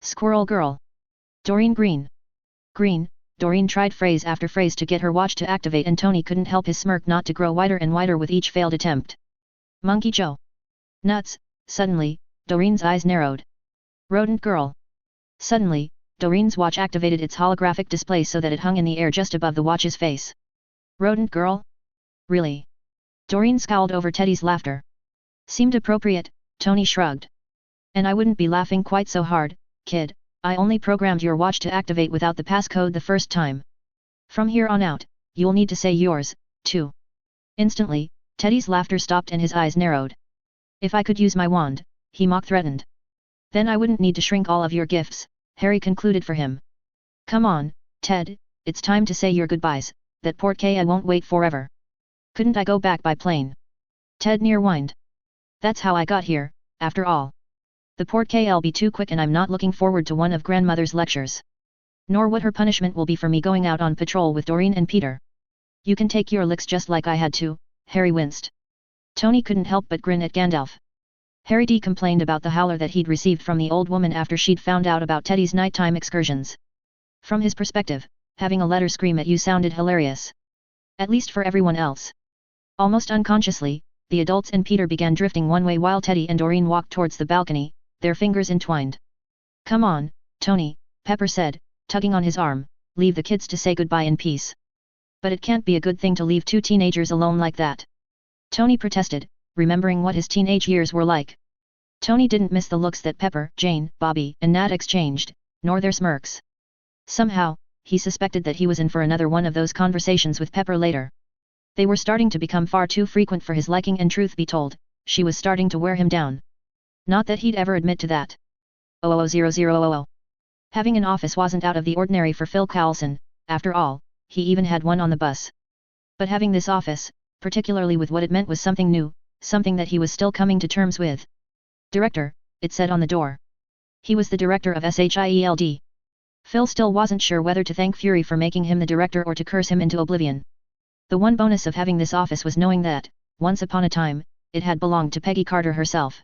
Squirrel girl. Dorene Green. Green, Dorene tried phrase after phrase to get her watch to activate and Tony couldn't help his smirk not to grow wider and wider with each failed attempt. Monkey Joe. Nuts, suddenly, Dorene's eyes narrowed. Rodent girl. Suddenly, Dorene's watch activated its holographic display so that it hung in the air just above the watch's face. Rodent girl? Really? Dorene scowled over Teddy's laughter. Seemed appropriate, Tony shrugged. And I wouldn't be laughing quite so hard, kid, I only programmed your watch to activate without the passcode the first time. From here on out, you'll need to say yours, too. Instantly, Teddy's laughter stopped and his eyes narrowed. If I could use my wand, he mock-threatened. Then I wouldn't need to shrink all of your gifts, Harry concluded for him. Come on, Ted, it's time to say your goodbyes, that part2 won't wait forever. Couldn't I go back by plane? Ted near-whined. That's how I got here, after all. The part2'll be too quick and I'm not looking forward to one of grandmother's lectures. Nor what her punishment will be for me going out on patrol with Dorene and Peter. You can take your licks just like I had to, Harry winced. Tony couldn't help but grin at Gandalf. Harry D complained about the howler that he'd received from the old woman after she'd found out about Teddy's nighttime excursions. From his perspective, having a letter scream at you sounded hilarious. At least for everyone else. Almost unconsciously, the adults and Peter began drifting one way while Teddy and Dorene walked towards the balcony, their fingers entwined. Come on, Tony, Pepper said, tugging on his arm, leave the kids to say goodbye in peace. But it can't be a good thing to leave two teenagers alone like that. Tony protested, remembering what his teenage years were like. Tony didn't miss the looks that Pepper, Jane, Bobby, and Nat exchanged, nor their smirks. Somehow, he suspected that he was in for another one of those conversations with Pepper later. They were starting to become far too frequent for his liking and truth be told, she was starting to wear him down. Not that he'd ever admit to that. 00000. Having an office wasn't out of the ordinary for Phil Coulson, after all, he even had one on the bus. But having this office, particularly with what it meant, was something new, something that he was still coming to terms with. Director, it said on the door. He was the director of SHIELD. Phil still wasn't sure whether to thank Fury for making him the director or to curse him into oblivion. The one bonus of having this office was knowing that, once upon a time, it had belonged to Peggy Carter herself.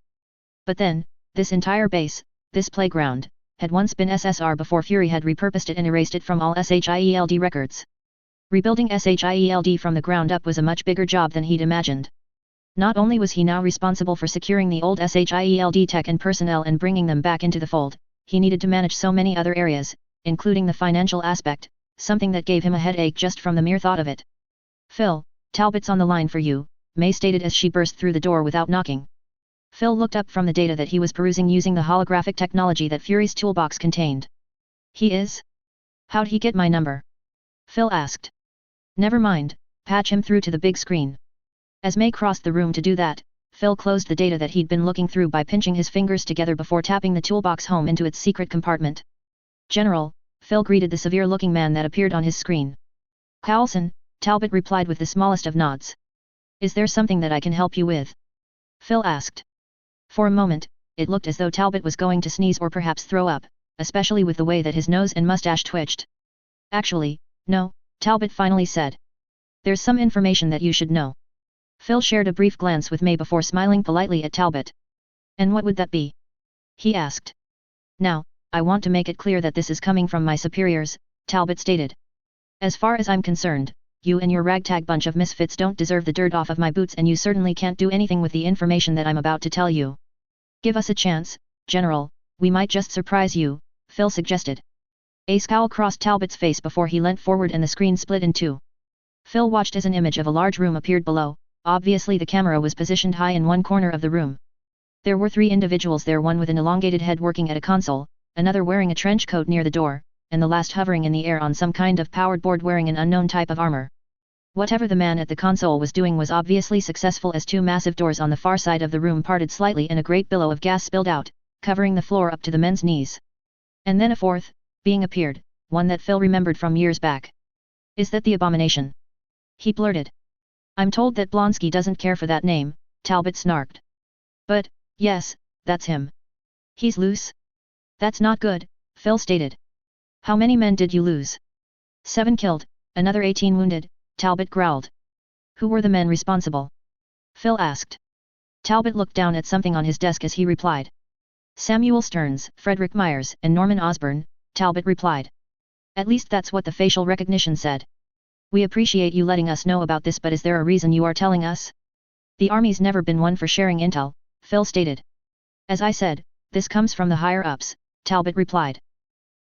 But then, this entire base, this playground, had once been SSR before Fury had repurposed it and erased it from all SHIELD records. Rebuilding SHIELD from the ground up was a much bigger job than he'd imagined. Not only was he now responsible for securing the old SHIELD tech and personnel and bringing them back into the fold, he needed to manage so many other areas, including the financial aspect, something that gave him a headache just from the mere thought of it. Phil, Talbot's on the line for you, May stated as she burst through the door without knocking. Phil looked up from the data that he was perusing using the holographic technology that Fury's toolbox contained. He is? How'd he get my number? Phil asked. Never mind, patch him through to the big screen. As May crossed the room to do that, Phil closed the data that he'd been looking through by pinching his fingers together before tapping the toolbox home into its secret compartment. General, Phil greeted the severe-looking man that appeared on his screen. Coulson, Talbot replied with the smallest of nods. Is there something that I can help you with? Phil asked. For a moment, it looked as though Talbot was going to sneeze or perhaps throw up, especially with the way that his nose and mustache twitched. Actually, no, Talbot finally said. There's some information that you should know. Phil shared a brief glance with May before smiling politely at Talbot. And what would that be? He asked. Now, I want to make it clear that this is coming from my superiors, Talbot stated. As far as I'm concerned, you and your ragtag bunch of misfits don't deserve the dirt off of my boots and you certainly can't do anything with the information that I'm about to tell you. Give us a chance, General, we might just surprise you, Phil suggested. A scowl crossed Talbot's face before he leant forward and the screen split in two. Phil watched as an image of a large room appeared below, obviously the camera was positioned high in one corner of the room. There were three individuals there, one with an elongated head working at a console, another wearing a trench coat near the door, and the last hovering in the air on some kind of powered board wearing an unknown type of armor. Whatever the man at the console was doing was obviously successful as two massive doors on the far side of the room parted slightly and a great billow of gas spilled out, covering the floor up to the men's knees. And then a fourth being appeared, one that Phil remembered from years back. Is that the Abomination? He blurted. I'm told that Blonsky doesn't care for that name, Talbot snarked. But, yes, that's him. He's loose? That's not good, Phil stated. How many men did you lose? 7 killed, another 18 wounded, Talbot growled. Who were the men responsible? Phil asked. Talbot looked down at something on his desk as he replied. Samuel Stearns, Frederick Myers, and Norman Osborn, Talbot replied. At least that's what the facial recognition said. We appreciate you letting us know about this, but is there a reason you are telling us? The Army's never been one for sharing intel, Phil stated. As I said, this comes from the higher-ups, Talbot replied.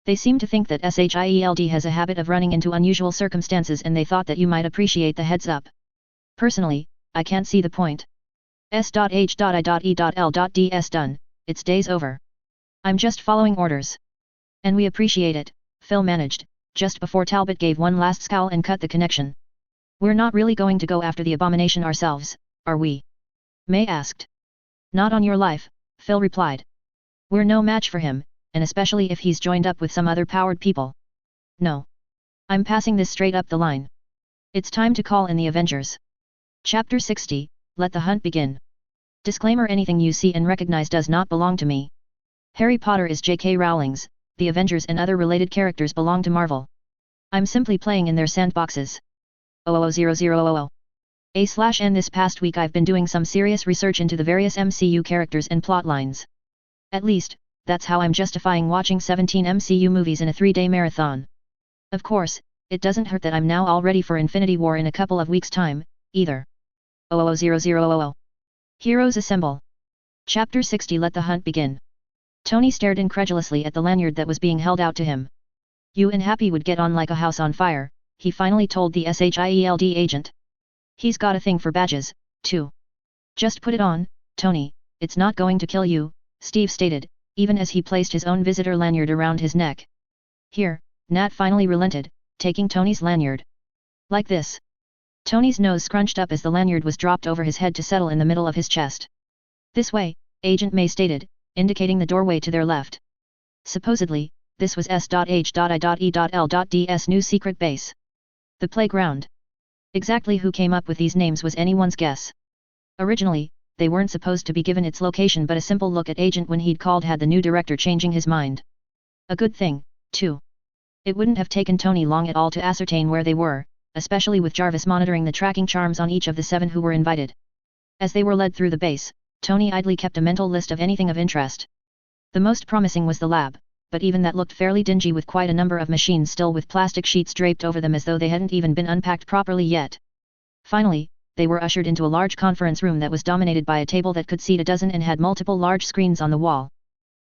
They seem to think that SHIELD has a habit of running into unusual circumstances and they thought that you might appreciate the heads up. Personally, I can't see the point. S.H.I.E.L.D.S done, it's day's over. I'm just following orders. And we appreciate it, Phil managed, just before Talbot gave one last scowl and cut the connection. We're not really going to go after the Abomination ourselves, are we? May asked. Not on your life, Phil replied. We're no match for him, and especially if he's joined up with some other powered people. No. I'm passing this straight up the line. It's time to call in the Avengers. Chapter 60, Let the Hunt Begin. Disclaimer: anything you see and recognize does not belong to me. Harry Potter is J.K. Rowling's, the Avengers and other related characters belong to Marvel. I'm simply playing in their sandboxes. 0000000. /N This past week I've been doing some serious research into the various MCU characters and plotlines. At least, that's how I'm justifying watching 17 MCU movies in a 3-day marathon. Of course, it doesn't hurt that I'm now all ready for Infinity War in a couple of weeks' time, either. 00000. Heroes Assemble. Chapter 60 Let the Hunt Begin. Tony stared incredulously at the lanyard that was being held out to him. You and Happy would get on like a house on fire, he finally told the SHIELD agent. He's got a thing for badges, too. Just put it on, Tony, it's not going to kill you, Steve stated, even as he placed his own visitor lanyard around his neck. Here, Nat finally relented, taking Tony's lanyard. Like this. Tony's nose scrunched up as the lanyard was dropped over his head to settle in the middle of his chest. This way, Agent May stated, indicating the doorway to their left. Supposedly, this was S.H.I.E.L.D.'s new secret base. The playground. Exactly who came up with these names was anyone's guess. Originally, they weren't supposed to be given its location, but a simple look at Agent when he'd called had the new director changing his mind. A good thing, too. It wouldn't have taken Tony long at all to ascertain where they were, especially with Jarvis monitoring the tracking charms on each of the 7 who were invited. As they were led through the base, Tony idly kept a mental list of anything of interest. The most promising was the lab, but even that looked fairly dingy with quite a number of machines still with plastic sheets draped over them as though they hadn't even been unpacked properly yet. Finally, they were ushered into a large conference room that was dominated by a table that could seat a dozen and had multiple large screens on the wall.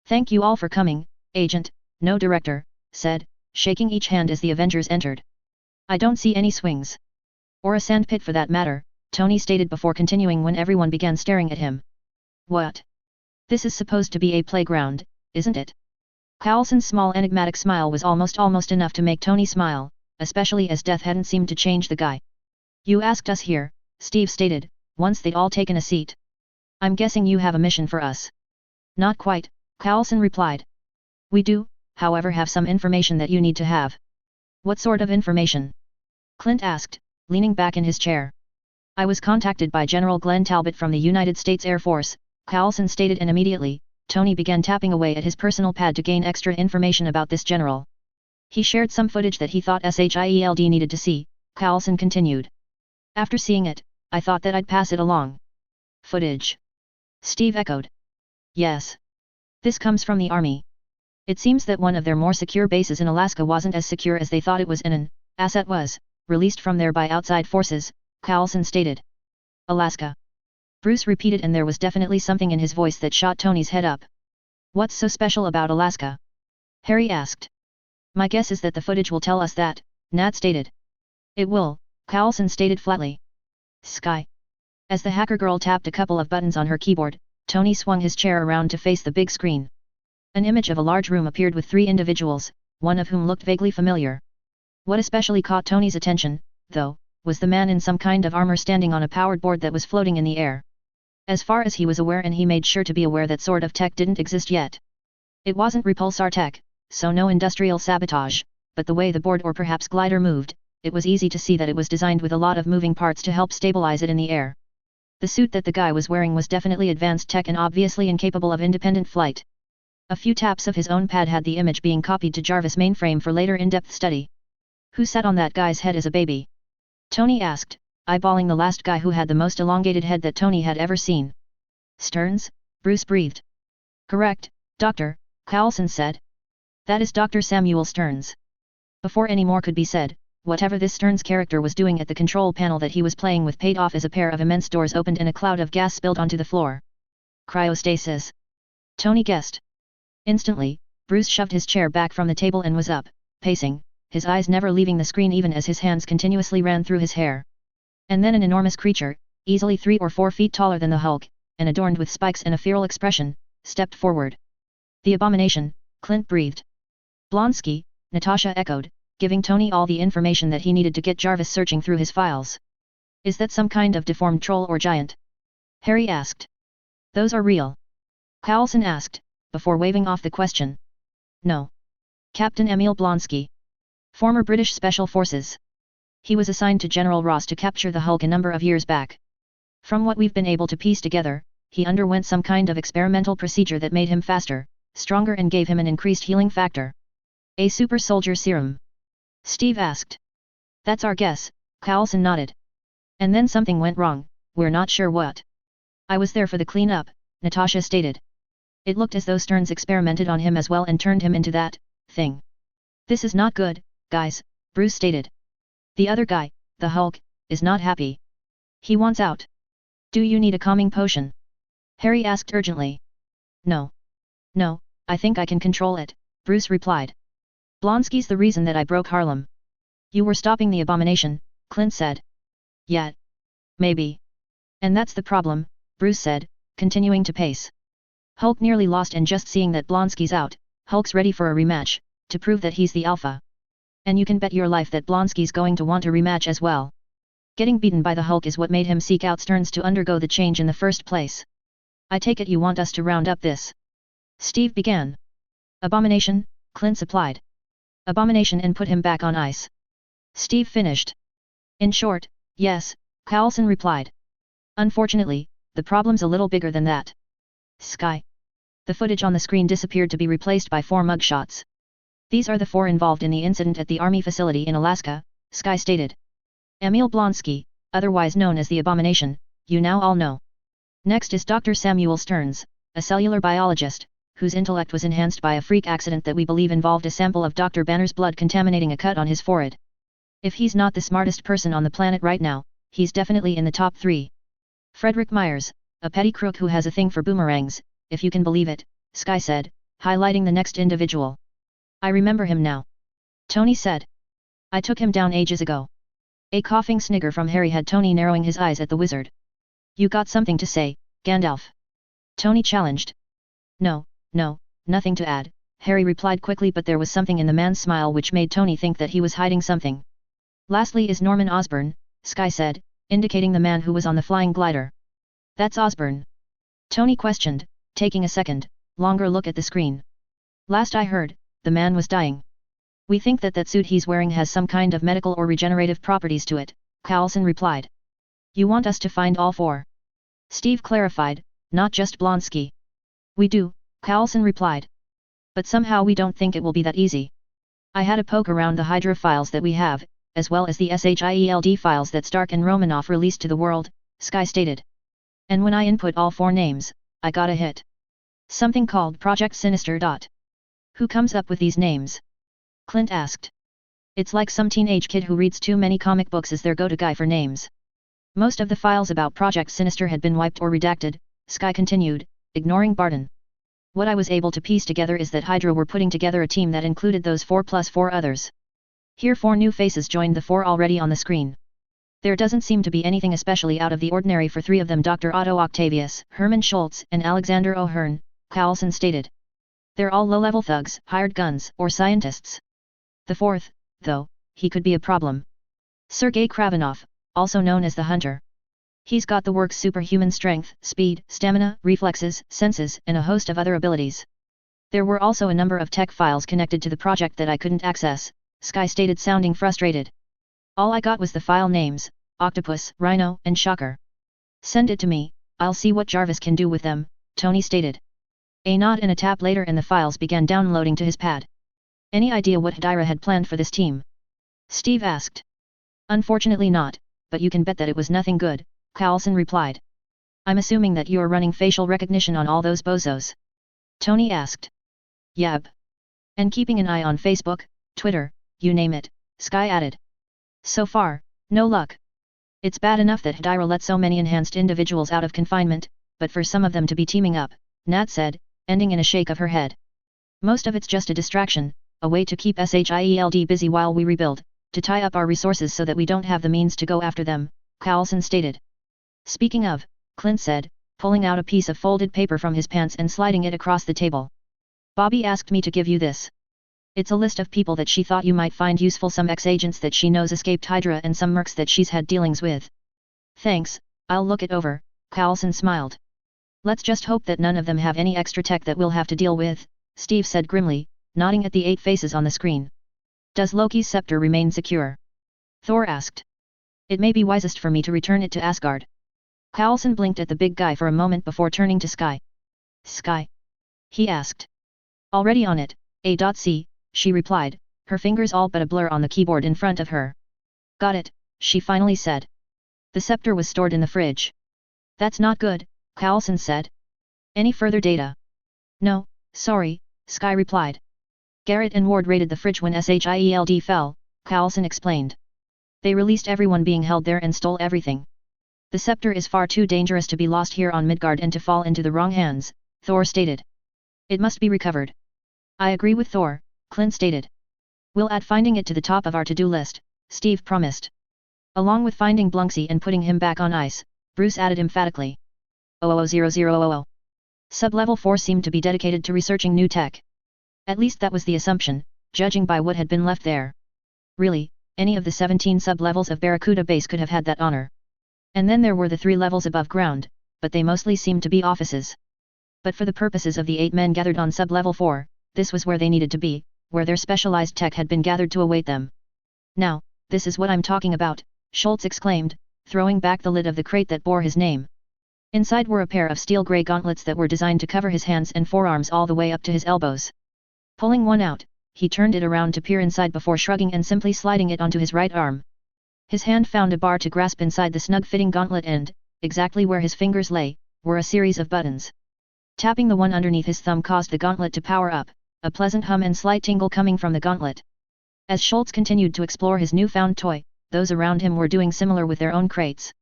Thank you all for coming, Agent, no director, said, shaking each hand as the Avengers entered. I don't see any swings. Or a sandpit for that matter, Tony stated before continuing when everyone began staring at him. What? This is supposed to be a playground, isn't it? Coulson's small enigmatic smile was almost enough to make Tony smile, especially as death hadn't seemed to change the guy. You asked us here, Steve stated, once they'd all taken a seat. I'm guessing you have a mission for us. Not quite, Coulson replied. We do, however, have some information that you need to have. What sort of information? Clint asked, leaning back in his chair. I was contacted by General Glenn Talbot from the United States Air Force, Coulson stated, and immediately, Tony began tapping away at his personal pad to gain extra information about this general. He shared some footage that he thought SHIELD needed to see, Coulson continued. After seeing it, I thought that I'd pass it along. Footage? Steve echoed. Yes. This comes from the Army. It seems that one of their more secure bases in Alaska wasn't as secure as they thought it was, and an asset was released from there by outside forces, Coulson stated. Alaska. Bruce repeated, and there was definitely something in his voice that shot Tony's head up. What's so special about Alaska? Harry asked. My guess is that the footage will tell us that, Nat stated. It will, Coulson stated flatly. Sky. As the hacker girl tapped a couple of buttons on her keyboard, Tony swung his chair around to face the big screen. An image of a large room appeared with 3 individuals, one of whom looked vaguely familiar. What especially caught Tony's attention, though, was the man in some kind of armor standing on a powered board that was floating in the air. As far as he was aware, and he made sure to be aware, that sort of tech didn't exist yet. It wasn't repulsar tech, so no industrial sabotage, but the way the board or perhaps glider moved, it was easy to see that it was designed with a lot of moving parts to help stabilize it in the air. The suit that the guy was wearing was definitely advanced tech and obviously incapable of independent flight. A few taps of his own pad had the image being copied to Jarvis' mainframe for later in-depth study. Who sat on that guy's head as a baby? Tony asked, eyeballing the last guy who had the most elongated head that Tony had ever seen. Stearns? Bruce breathed. Correct, Doctor, Coulson said. That is Dr. Samuel Stearns. Before any more could be said, whatever this Stearns character was doing at the control panel that he was playing with paid off as a pair of immense doors opened and a cloud of gas spilled onto the floor. Cryostasis. Tony guessed. Instantly, Bruce shoved his chair back from the table and was up, pacing, his eyes never leaving the screen even as his hands continuously ran through his hair. And then an enormous creature, easily 3 or 4 feet taller than the Hulk, and adorned with spikes and a feral expression, stepped forward. The Abomination, Clint breathed. Blonsky, Natasha echoed, giving Tony all the information that he needed to get Jarvis searching through his files. Is that some kind of deformed troll or giant? Harry asked. Those are real. Coulson asked, before waving off the question. No. Captain Emil Blonsky. Former British Special Forces. He was assigned to General Ross to capture the Hulk a number of years back. From what we've been able to piece together, he underwent some kind of experimental procedure that made him faster, stronger and gave him an increased healing factor. A super soldier serum? Steve asked. That's our guess, Coulson nodded. And then something went wrong, we're not sure what. I was there for the cleanup, Natasha stated. It looked as though Stearns experimented on him as well and turned him into that thing. This is not good, guys, Bruce stated. The other guy, the Hulk, is not happy. He wants out. Do you need a calming potion? Harry asked urgently. No. No, I think I can control it, Bruce replied. Blonsky's the reason that I broke Harlem. You were stopping the Abomination, Clint said. Yeah. Maybe. And that's the problem, Bruce said, continuing to pace. Hulk nearly lost and just seeing that Blonsky's out, Hulk's ready for a rematch, to prove that he's the alpha. And you can bet your life that Blonsky's going to want a rematch as well. Getting beaten by the Hulk is what made him seek out Stearns to undergo the change in the first place. I take it you want us to round up this. Steve began. Abomination, Clint supplied. Abomination and put him back on ice. Steve finished. In short, yes, Coulson replied. Unfortunately, the problem's a little bigger than that. Sky. The footage on the screen disappeared to be replaced by 4 mugshots. These are the 4 involved in the incident at the Army facility in Alaska, Sky stated. Emil Blonsky, otherwise known as the Abomination, you now all know. Next is Dr. Samuel Stearns, a cellular biologist, whose intellect was enhanced by a freak accident that we believe involved a sample of Dr. Banner's blood contaminating a cut on his forehead. If he's not the smartest person on the planet right now, he's definitely in the top 3. Frederick Myers, a petty crook who has a thing for boomerangs, if you can believe it, Sky said, highlighting the next individual. I remember him now. Tony said. I took him down ages ago. A coughing snigger from Harry had Tony narrowing his eyes at the wizard. You got something to say, Gandalf? Tony challenged. No, nothing to add, Harry replied quickly, but there was something in the man's smile which made Tony think that he was hiding something. Lastly is Norman Osborn, Sky said, indicating the man who was on the flying glider. That's Osborn? Tony questioned, taking a second, longer look at the screen. Last I heard, the man was dying. We think that suit he's wearing has some kind of medical or regenerative properties to it, Coulson replied. You want us to find all 4? Steve clarified, not just Blonsky. We do, Coulson replied. But somehow we don't think it will be that easy. I had a poke around the Hydra files that we have, as well as the SHIELD files that Stark and Romanoff released to the world, Sky stated. And when I input all 4 names, I got a hit. Something called Project Sinister. Who comes up with these names? Clint asked. It's like some teenage kid who reads too many comic books as their go-to guy for names. Most of the files about Project Sinister had been wiped or redacted, Sky continued, ignoring Barton. What I was able to piece together is that Hydra were putting together a team that included those 4 plus 4 others. Here 4 new faces joined the 4 already on the screen. There doesn't seem to be anything especially out of the ordinary for 3 of them, Dr. Otto Octavius, Herman Schultz and Alexander O'Hearn, Coulson stated. They're all low-level thugs, hired guns, or scientists. The 4th, though, he could be a problem. Sergei Kravinov, also known as the Hunter. He's got the works superhuman strength, speed, stamina, reflexes, senses, and a host of other abilities. There were also a number of tech files connected to the project that I couldn't access, Sky stated, sounding frustrated. All I got was the file names, Octopus, Rhino, and Shocker. Send it to me, I'll see what Jarvis can do with them, Tony stated. A nod and a tap later and the files began downloading to his pad. Any idea what Hydra had planned for this team? Steve asked. Unfortunately not, but you can bet that it was nothing good, Coulson replied. I'm assuming that you're running facial recognition on all those bozos? Tony asked. Yep. And keeping an eye on Facebook, Twitter, you name it, Sky added. So far, no luck. It's bad enough that Hydra let so many enhanced individuals out of confinement, but for some of them to be teaming up, Nat said, ending in a shake of her head. Most of it's just a distraction, a way to keep SHIELD busy while we rebuild, to tie up our resources so that we don't have the means to go after them, Coulson stated. Speaking of, Clint said, pulling out a piece of folded paper from his pants and sliding it across the table. Bobby asked me to give you this. It's a list of people that she thought you might find useful, some ex-agents that she knows escaped Hydra and some mercs that she's had dealings with. Thanks, I'll look it over, Coulson smiled. Let's just hope that none of them have any extra tech that we'll have to deal with, Steve said grimly, nodding at the 8 faces on the screen. Does Loki's scepter remain secure? Thor asked. It may be wisest for me to return it to Asgard. Coulson blinked at the big guy for a moment before turning to Sky. Sky? He asked. Already on it, A.C, she replied, her fingers all but a blur on the keyboard in front of her. Got it, she finally said. The scepter was stored in the fridge. That's not good, Coulson said. Any further data? No, sorry, Sky replied. Garrett and Ward raided the fridge when SHIELD fell, Coulson explained. They released everyone being held there and stole everything. The scepter is far too dangerous to be lost here on Midgard and to fall into the wrong hands, Thor stated. It must be recovered. I agree with Thor, Clint stated. We'll add finding it to the top of our to-do list, Steve promised. Along with finding Blunksy and putting him back on ice, Bruce added emphatically. 000000. Sub-level 4 seemed to be dedicated to researching new tech. At least that was the assumption, judging by what had been left there. Really, any of the 17 sub-levels of Barracuda base could have had that honor. And then there were the 3 levels above ground, but they mostly seemed to be offices. But for the purposes of the 8 men gathered on sub-level 4, this was where they needed to be, where their specialized tech had been gathered to await them. Now, this is what I'm talking about, Schultz exclaimed, throwing back the lid of the crate that bore his name. Inside were a pair of steel grey gauntlets that were designed to cover his hands and forearms all the way up to his elbows. Pulling one out, he turned it around to peer inside before shrugging and simply sliding it onto his right arm. His hand found a bar to grasp inside the snug-fitting gauntlet and, exactly where his fingers lay, were a series of buttons. Tapping the one underneath his thumb caused the gauntlet to power up, a pleasant hum and slight tingle coming from the gauntlet. As Schultz continued to explore his newfound toy, those around him were doing similar with their own crates.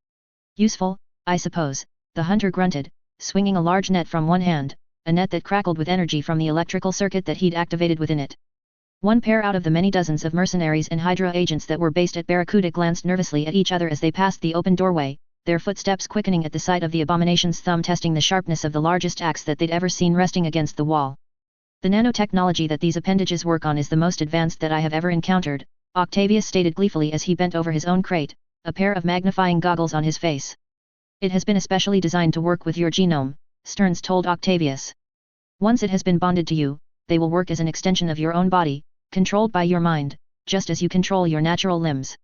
Useful, I suppose, the hunter grunted, swinging a large net from one hand, a net that crackled with energy from the electrical circuit that he'd activated within it. One pair out of the many dozens of mercenaries and Hydra agents that were based at Barracuda glanced nervously at each other as they passed the open doorway, their footsteps quickening at the sight of the Abomination's thumb testing the sharpness of the largest axe that they'd ever seen resting against the wall. The nanotechnology that these appendages work on is the most advanced that I have ever encountered, Octavius stated gleefully as he bent over his own crate, a pair of magnifying goggles on his face. It has been especially designed to work with your genome, Stearns told Octavius. Once it has been bonded to you, they will work as an extension of your own body, controlled by your mind, just as you control your natural limbs.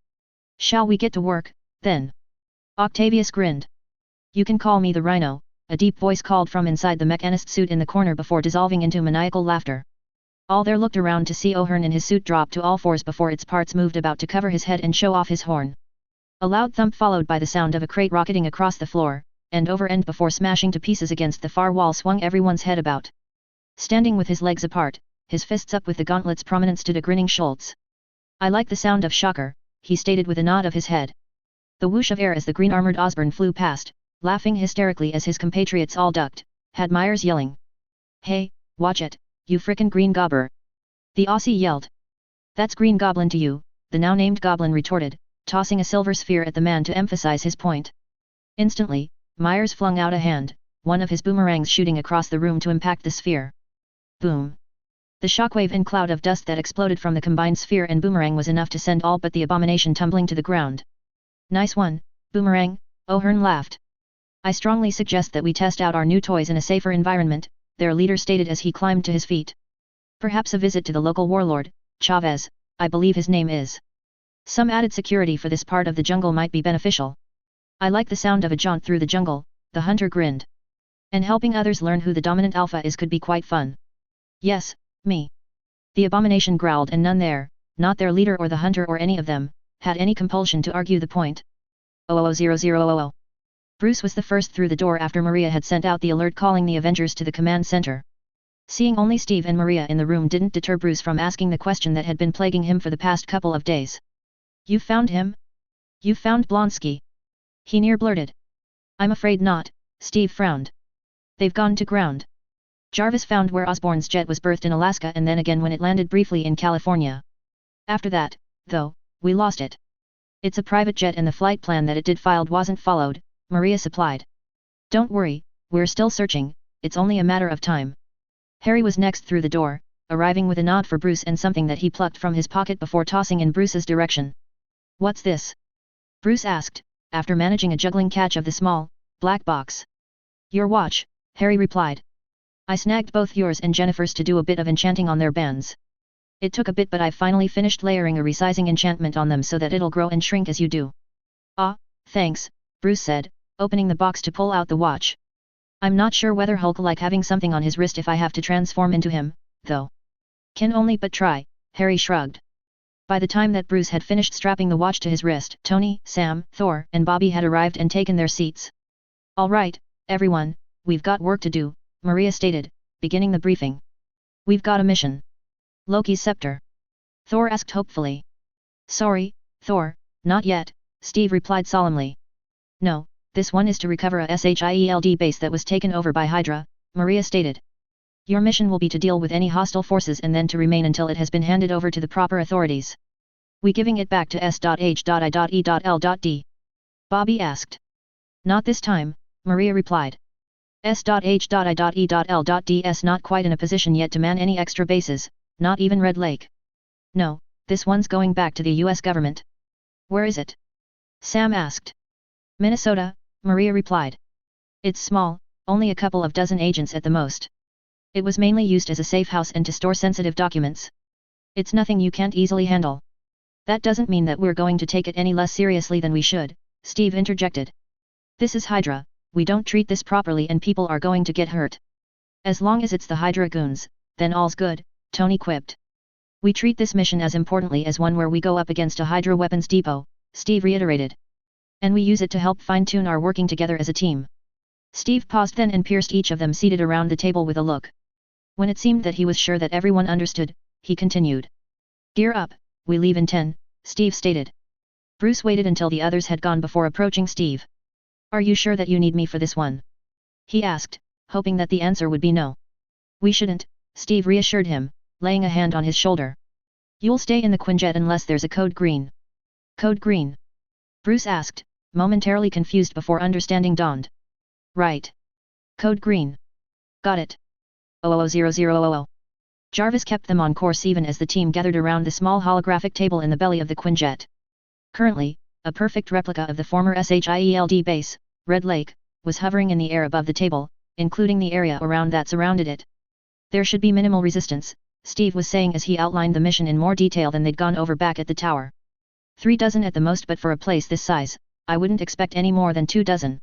Shall we get to work, then? Octavius grinned. You can call me the Rhino, a deep voice called from inside the mechanist suit in the corner before dissolving into maniacal laughter. All there looked around to see O'Hearn in his suit drop to all fours before its parts moved about to cover his head and show off his horn. A loud thump followed by the sound of a crate rocketing across the floor, and over end before smashing to pieces against the far wall swung everyone's head about. Standing with his legs apart, his fists up with the gauntlets prominent stood a grinning Schultz. I like the sound of shocker, he stated with a nod of his head. The whoosh of air as the green-armored Osborn flew past, laughing hysterically as his compatriots all ducked, had Myers yelling. Hey, watch it, you frickin' green gobber. The Aussie yelled. That's Green Goblin to you, the now-named Goblin retorted, tossing a silver sphere at the man to emphasize his point. Instantly, Myers flung out a hand, one of his boomerangs shooting across the room to impact the sphere. Boom. The shockwave and cloud of dust that exploded from the combined sphere and boomerang was enough to send all but the Abomination tumbling to the ground. Nice one, Boomerang, O'Hearn laughed. I strongly suggest that we test out our new toys in a safer environment, their leader stated as he climbed to his feet. Perhaps a visit to the local warlord, Chavez, I believe his name is. Some added security for this part of the jungle might be beneficial. I like the sound of a jaunt through the jungle, the hunter grinned. And helping others learn who the dominant alpha is could be quite fun. Yes, me. The Abomination growled and none there, not their leader or the hunter or any of them, had any compulsion to argue the point. 000000. Bruce was the first through the door after Maria had sent out the alert calling the Avengers to the command center. Seeing only Steve and Maria in the room didn't deter Bruce from asking the question that had been plaguing him for the past couple of days. You found him? You found Blonsky? He near blurted. I'm afraid not, Steve frowned. They've gone to ground. Jarvis found where Osborn's jet was berthed in Alaska and then again when it landed briefly in California. After that, though, we lost it. It's a private jet and the flight plan that it did filed wasn't followed, Maria supplied. Don't worry, we're still searching, it's only a matter of time. Harry was next through the door, arriving with a nod for Bruce and something that he plucked from his pocket before tossing in Bruce's direction. What's this? Bruce asked, after managing a juggling catch of the small, black box. Your watch, Harry replied. I snagged both yours and Jennifer's to do a bit of enchanting on their bands. It took a bit but I finally finished layering a resizing enchantment on them so that it'll grow and shrink as you do. Ah, thanks, Bruce said, opening the box to pull out the watch. I'm not sure whether Hulk'll like having something on his wrist if I have to transform into him, though. Can only but try, Harry shrugged. By the time that Bruce had finished strapping the watch to his wrist, Tony, Sam, Thor, and Bobby had arrived and taken their seats. All right, everyone, we've got work to do, Maria stated, beginning the briefing. We've got a mission. Loki's scepter. Thor asked hopefully. Sorry, Thor, not yet, Steve replied solemnly. No, this one is to recover a SHIELD base that was taken over by Hydra, Maria stated. Your mission will be to deal with any hostile forces and then to remain until it has been handed over to the proper authorities. We giving it back to S.H.I.E.L.D? Bobby asked. Not this time, Maria replied. S.H.I.E.L.D not quite in a position yet to man any extra bases, not even Red Lake. No, this one's going back to the US government. Where is it? Sam asked. Minnesota, Maria replied. It's small, only a couple of dozen agents at the most. It was mainly used as a safe house and to store sensitive documents. It's nothing you can't easily handle. That doesn't mean that we're going to take it any less seriously than we should, Steve interjected. This is Hydra, we don't treat this properly and people are going to get hurt. As long as it's the Hydra goons, then all's good, Tony quipped. We treat this mission as importantly as one where we go up against a Hydra weapons depot, Steve reiterated. And we use it to help fine-tune our working together as a team. Steve paused then and pierced each of them seated around the table with a look. When it seemed that he was sure that everyone understood, he continued. Gear up, we leave in 10, Steve stated. Bruce waited until the others had gone before approaching Steve. Are you sure that you need me for this one? He asked, hoping that the answer would be no. We shouldn't, Steve reassured him, laying a hand on his shoulder. You'll stay in the Quinjet unless there's a code green. Code green? Bruce asked, momentarily confused before understanding dawned. Right. Code green. Got it. 00000. Jarvis kept them on course even as the team gathered around the small holographic table in the belly of the Quinjet. Currently, a perfect replica of the former SHIELD base, Red Lake, was hovering in the air above the table, including the area around that surrounded it. There should be minimal resistance, Steve was saying as he outlined the mission in more detail than they'd gone over back at the tower. 3 dozen at the most, but for a place this size, I wouldn't expect any more than 2 dozen.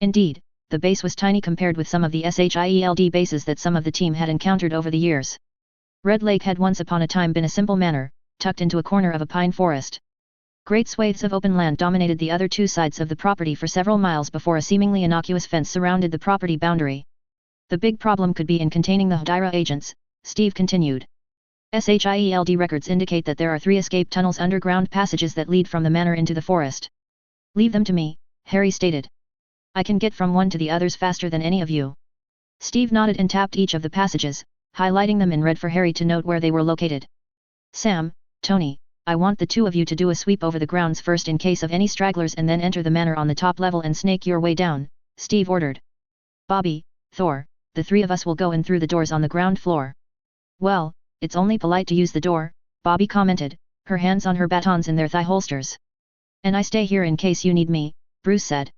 Indeed, the base was tiny compared with some of the SHIELD bases that some of the team had encountered over the years. Red Lake had once upon a time been a simple manor, tucked into a corner of a pine forest. Great swathes of open land dominated the other 2 sides of the property for several miles before a seemingly innocuous fence surrounded the property boundary. The big problem could be in containing the Hydra agents, Steve continued. SHIELD records indicate that there are 3 escape tunnels, underground passages that lead from the manor into the forest. Leave them to me, Harry stated. I can get from one to the others faster than any of you. Steve nodded and tapped each of the passages, highlighting them in red for Harry to note where they were located. Sam, Tony, I want the 2 of you to do a sweep over the grounds first in case of any stragglers and then enter the manor on the top level and snake your way down, Steve ordered. Bobby, Thor, the 3 of us will go in through the doors on the ground floor. Well, it's only polite to use the door, Bobby commented, her hands on her batons in their thigh holsters. And I stay here in case you need me, Bruce said.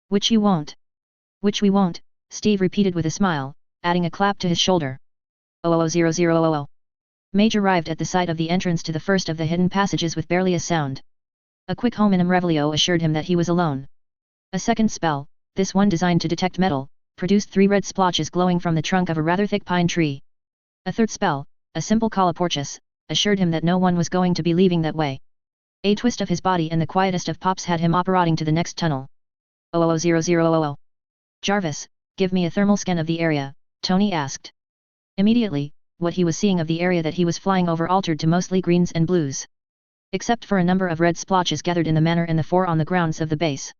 Which you won't. Which we won't, Steve repeated with a smile, adding a clap to his shoulder. 00000. Mage arrived at the site of the entrance to the first of the hidden passages with barely a sound. A quick hominum revelio assured him that he was alone. A second spell, this one designed to detect metal, produced 3 red splotches glowing from the trunk of a rather thick pine tree. A third spell, a simple coloporchus, assured him that no one was going to be leaving that way. A twist of his body and the quietest of pops had him operating to the next tunnel. 00000. Jarvis, give me a thermal scan of the area, Tony asked. Immediately, what he was seeing of the area that he was flying over altered to mostly greens and blues. Except for a number of red splotches gathered in the manor and the 4 on the grounds of the base.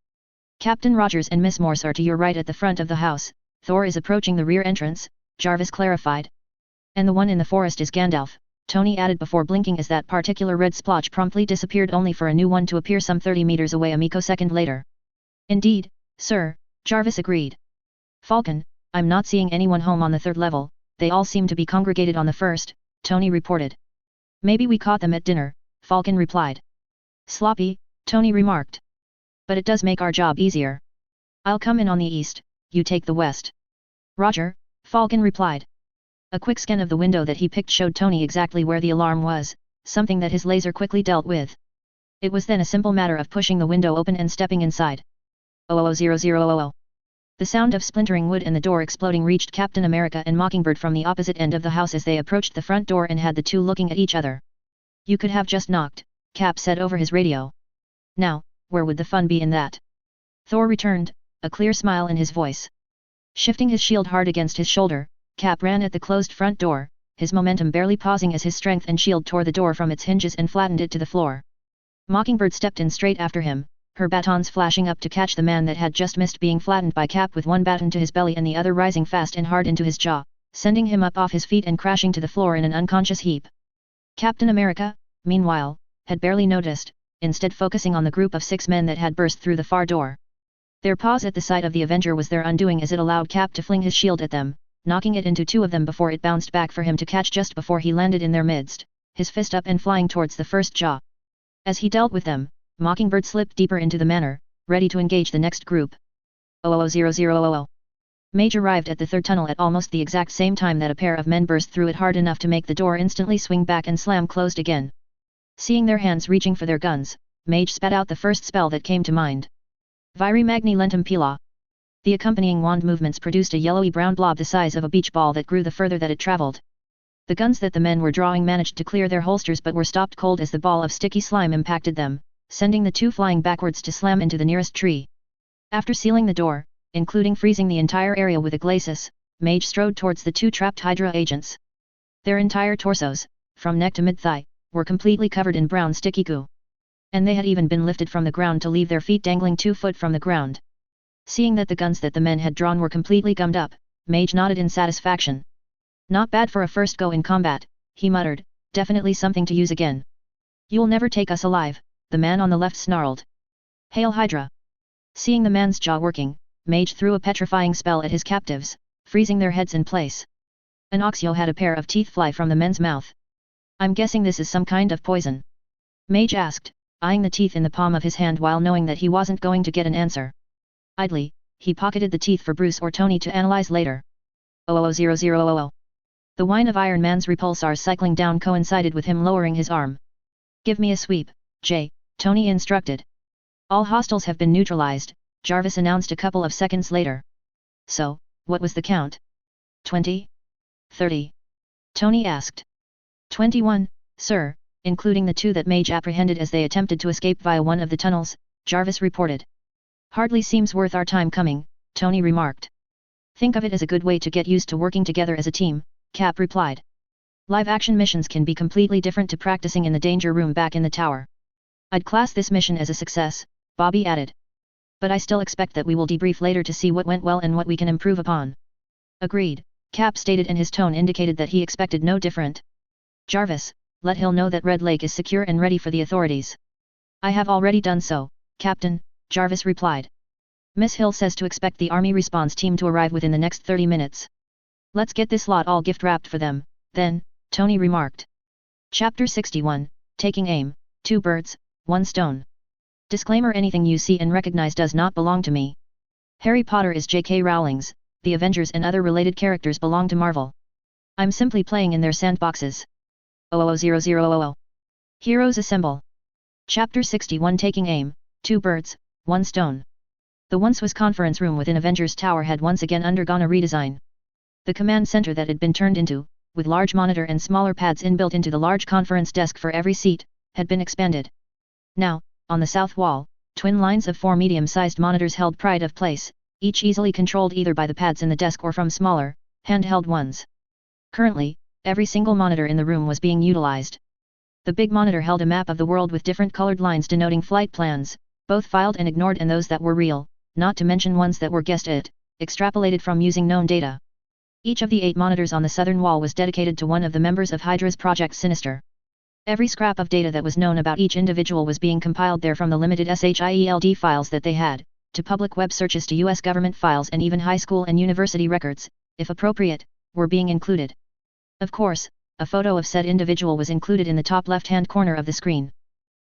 Captain Rogers and Miss Morse are to your right at the front of the house, Thor is approaching the rear entrance, Jarvis clarified. And the one in the forest is Gandalf, Tony added before blinking as that particular red splotch promptly disappeared only for a new one to appear some 30 meters away a microsecond later. Indeed, sir, Jarvis agreed. Falcon, I'm not seeing anyone home on the third level, they all seem to be congregated on the first, Tony reported. Maybe we caught them at dinner, Falcon replied. Sloppy, Tony remarked. But it does make our job easier. I'll come in on the east, you take the west. Roger, Falcon replied. A quick scan of the window that he picked showed Tony exactly where the alarm was, something that his laser quickly dealt with. It was then a simple matter of pushing the window open and stepping inside. 00000. The sound of splintering wood and the door exploding reached Captain America and Mockingbird from the opposite end of the house as they approached the front door and had the two looking at each other. You could have just knocked, Cap said over his radio. Now, where would the fun be in that? Thor returned, a clear smile in his voice. Shifting his shield hard against his shoulder, Cap ran at the closed front door, his momentum barely pausing as his strength and shield tore the door from its hinges and flattened it to the floor. Mockingbird stepped in straight after him, her batons flashing up to catch the man that had just missed being flattened by Cap with one baton to his belly and the other rising fast and hard into his jaw, sending him up off his feet and crashing to the floor in an unconscious heap. Captain America, meanwhile, had barely noticed, instead focusing on the group of 6 men that had burst through the far door. Their pause at the sight of the Avenger was their undoing as it allowed Cap to fling his shield at them, knocking it into 2 of them before it bounced back for him to catch just before he landed in their midst, his fist up and flying towards the first jaw. As he dealt with them, Mockingbird slipped deeper into the manor, ready to engage the next group. 00000. Mage arrived at the third tunnel at almost the exact same time that a pair of men burst through it hard enough to make the door instantly swing back and slam closed again. Seeing their hands reaching for their guns, Mage spat out the first spell that came to mind. Viri Magni Lentum Pila. The accompanying wand movements produced a yellowy-brown blob the size of a beach ball that grew the further that it traveled. The guns that the men were drawing managed to clear their holsters but were stopped cold as the ball of sticky slime impacted them, sending the 2 flying backwards to slam into the nearest tree. After sealing the door, including freezing the entire area with a glacis, Mage strode towards the 2 trapped Hydra agents. Their entire torsos, from neck to mid-thigh, were completely covered in brown sticky goo. And they had even been lifted from the ground to leave their feet dangling 2 foot from the ground. Seeing that the guns that the men had drawn were completely gummed up, Mage nodded in satisfaction. Not bad for a first go in combat, he muttered, definitely something to use again. You'll never take us alive, the man on the left snarled. Hail Hydra! Seeing the man's jaw working, Mage threw a petrifying spell at his captives, freezing their heads in place. An oxio had a pair of teeth fly from the men's mouth. I'm guessing this is some kind of poison. Mage asked, eyeing the teeth in the palm of his hand while knowing that he wasn't going to get an answer. Idly, he pocketed the teeth for Bruce or Tony to analyze later. 00000. The whine of Iron Man's repulsors cycling down coincided with him lowering his arm. Give me a sweep, Jay, Tony instructed. All hostiles have been neutralized, Jarvis announced a couple of seconds later. So, what was the count? 20? 30? Tony asked. 21, sir, including the 2 that Mage apprehended as they attempted to escape via one of the tunnels, Jarvis reported. Hardly seems worth our time coming, Tony remarked. Think of it as a good way to get used to working together as a team, Cap replied. Live-action missions can be completely different to practicing in the danger room back in the tower. I'd class this mission as a success, Bobby added. But I still expect that we will debrief later to see what went well and what we can improve upon. Agreed, Cap stated and his tone indicated that he expected no different. Jarvis, let Hill know that Red Lake is secure and ready for the authorities. I have already done so, Captain, Jarvis replied. Miss Hill says to expect the Army response team to arrive within the next 30 minutes. Let's get this lot all gift-wrapped for them, then, Tony remarked. Chapter 61, Taking Aim, 2 birds, 1 stone. Disclaimer: anything you see and recognize does not belong to me. Harry Potter is J.K. Rowling's, the Avengers and other related characters belong to Marvel. I'm simply playing in their sandboxes. 00000. Heroes Assemble. Chapter 61 Taking Aim, 2 birds, 1 stone. The once-was conference room within Avengers Tower had once again undergone a redesign. The command center that had been turned into, with large monitor and smaller pads inbuilt into the large conference desk for every seat, had been expanded. Now, on the south wall, twin lines of 4 medium-sized monitors held pride of place, each easily controlled either by the pads in the desk or from smaller, handheld ones. Currently, every single monitor in the room was being utilized. The big monitor held a map of the world with different colored lines denoting flight plans, both filed and ignored, and those that were real, not to mention ones that were guessed at, extrapolated from using known data. Each of the 8 monitors on the southern wall was dedicated to one of the members of Hydra's Project Sinister. Every scrap of data that was known about each individual was being compiled there, from the limited SHIELD files that they had, to public web searches to US government files, and even high school and university records, if appropriate, were being included. Of course, a photo of said individual was included in the top left-hand corner of the screen.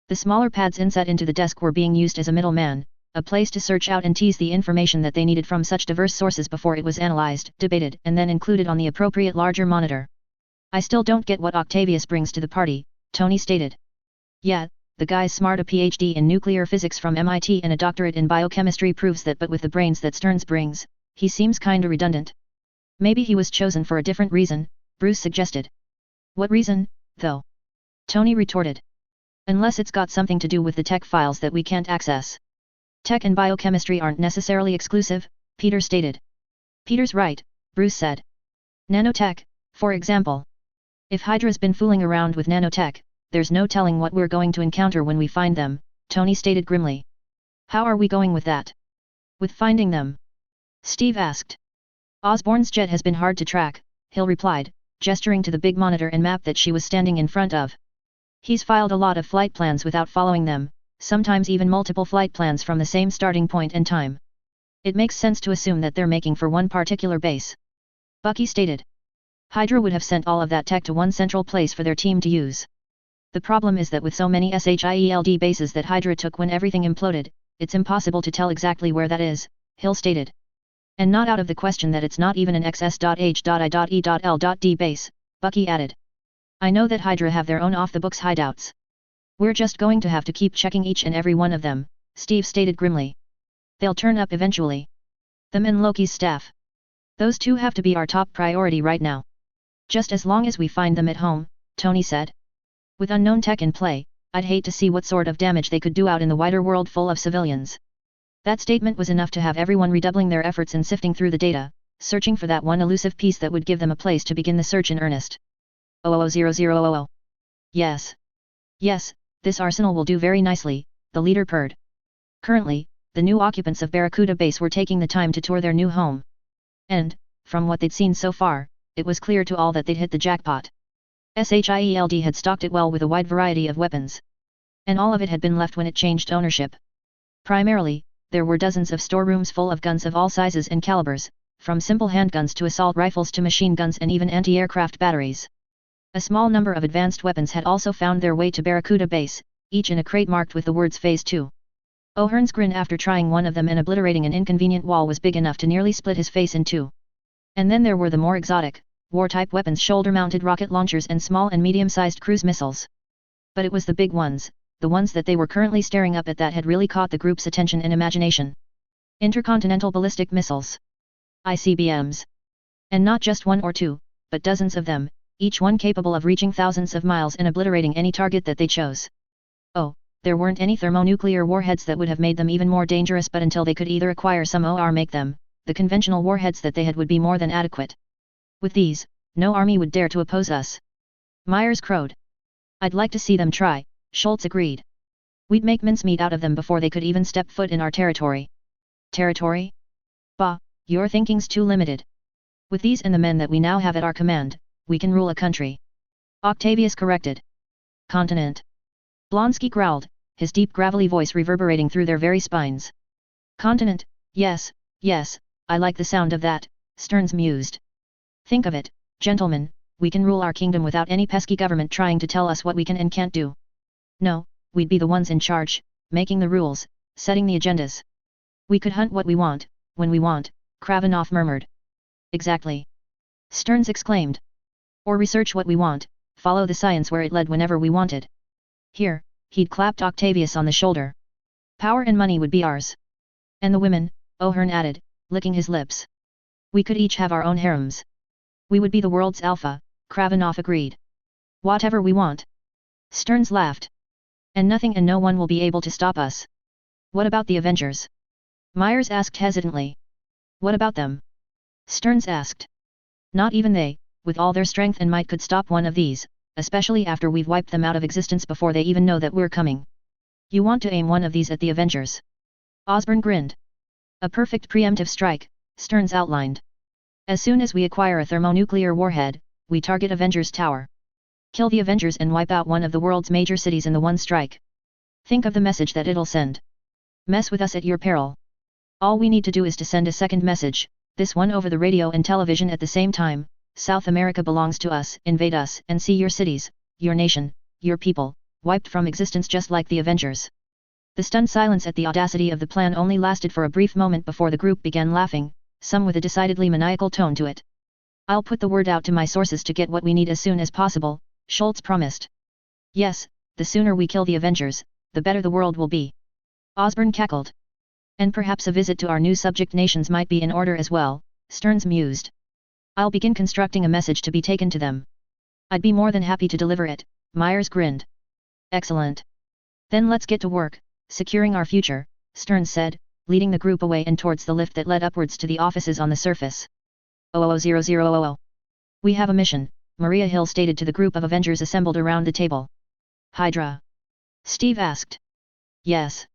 The smaller pads inset into the desk were being used as a middleman, a place to search out and tease the information that they needed from such diverse sources before it was analyzed, debated, and then included on the appropriate larger monitor. I still don't get what Octavius brings to the party, Tony stated. Yeah, the guy's smart. A PhD in nuclear physics from MIT and a doctorate in biochemistry proves that, but with the brains that Stearns brings, he seems kinda redundant. Maybe he was chosen for a different reason, Bruce suggested. What reason, though? Tony retorted. Unless it's got something to do with the tech files that we can't access. Tech and biochemistry aren't necessarily exclusive, Peter stated. Peter's right, Bruce said. Nanotech, for example. If Hydra's been fooling around with nanotech, there's no telling what we're going to encounter when we find them, Tony stated grimly. How are we going with that? With finding them? Steve asked. Osborn's jet has been hard to track, Hill replied, gesturing to the big monitor and map that she was standing in front of. He's filed a lot of flight plans without following them, sometimes even multiple flight plans from the same starting point and time. It makes sense to assume that they're making for one particular base. Bucky stated. Hydra would have sent all of that tech to one central place for their team to use. The problem is that with so many SHIELD bases that Hydra took when everything imploded, it's impossible to tell exactly where that is, Hill stated. And not out of the question that it's not even an XS.H.I.E.L.D base, Bucky added. I know that Hydra have their own off-the-books hideouts. We're just going to have to keep checking each and every one of them, Steve stated grimly. They'll turn up eventually. Them and Loki's staff. Those two have to be our top priority right now. Just as long as we find them at home, Tony said. With unknown tech in play, I'd hate to see what sort of damage they could do out in the wider world full of civilians. That statement was enough to have everyone redoubling their efforts in sifting through the data, searching for that one elusive piece that would give them a place to begin the search in earnest. 00000. Yes. Yes, this arsenal will do very nicely, the leader purred. Currently, the new occupants of Barracuda Base were taking the time to tour their new home. And, from what they'd seen so far, it was clear to all that they'd hit the jackpot. SHIELD had stocked it well with a wide variety of weapons. And all of it had been left when it changed ownership. Primarily, there were dozens of storerooms full of guns of all sizes and calibers, from simple handguns to assault rifles to machine guns and even anti-aircraft batteries. A small number of advanced weapons had also found their way to Barracuda Base, each in a crate marked with the words Phase 2. O'Hearn's grin after trying one of them and obliterating an inconvenient wall was big enough to nearly split his face in two. And then there were the more exotic, war-type weapons, shoulder-mounted rocket launchers and small and medium-sized cruise missiles. But it was the big ones, the ones that they were currently staring up at, that had really caught the group's attention and imagination. Intercontinental ballistic missiles. ICBMs. And not just one or two, but dozens of them, each one capable of reaching thousands of miles and obliterating any target that they chose. Oh, there weren't any thermonuclear warheads that would have made them even more dangerous, but until they could either acquire some or make them, the conventional warheads that they had would be more than adequate. With these, no army would dare to oppose us. Myers crowed. I'd like to see them try, Schultz agreed. We'd make mincemeat out of them before they could even step foot in our territory. Territory? Bah, your thinking's too limited. With these and the men that we now have at our command, we can rule a country. Octavius corrected. Continent. Blonsky growled, his deep gravelly voice reverberating through their very spines. Continent, yes, yes, I like the sound of that, Stearns mused. Think of it, gentlemen, we can rule our kingdom without any pesky government trying to tell us what we can and can't do. No, we'd be the ones in charge, making the rules, setting the agendas. We could hunt what we want, when we want, Kravinoff murmured. Exactly. Stearns exclaimed. Or research what we want, follow the science where it led whenever we wanted. Here, he'd clapped Octavius on the shoulder. Power and money would be ours. And the women, O'Hearn added, licking his lips. We could each have our own harems. We would be the world's alpha, Kravinoff agreed. Whatever we want. Stearns laughed. And nothing and no one will be able to stop us. What about the Avengers? Myers asked hesitantly. What about them? Stearns asked. Not even they, with all their strength and might, could stop one of these, especially after we've wiped them out of existence before they even know that we're coming. You want to aim one of these at the Avengers? Osborn grinned. A perfect preemptive strike, Stearns outlined. As soon as we acquire a thermonuclear warhead, we target Avengers Tower. Kill the Avengers and wipe out one of the world's major cities in the one strike. Think of the message that it'll send. Mess with us at your peril. All we need to do is to send a second message, this one over the radio and television at the same time. South America belongs to us, invade us, and see your cities, your nation, your people, wiped from existence just like the Avengers. The stunned silence at the audacity of the plan only lasted for a brief moment before the group began laughing, some with a decidedly maniacal tone to it. I'll put the word out to my sources to get what we need as soon as possible, Schultz promised. Yes, the sooner we kill the Avengers, the better the world will be. Osborn cackled. And perhaps a visit to our new subject nations might be in order as well, Stearns mused. I'll begin constructing a message to be taken to them. I'd be more than happy to deliver it, Myers grinned. Excellent. Then let's get to work, securing our future, Stearns said, leading the group away and towards the lift that led upwards to the offices on the surface. 000000. We have a mission, Maria Hill stated to the group of Avengers assembled around the table. Hydra? Steve asked. Yes.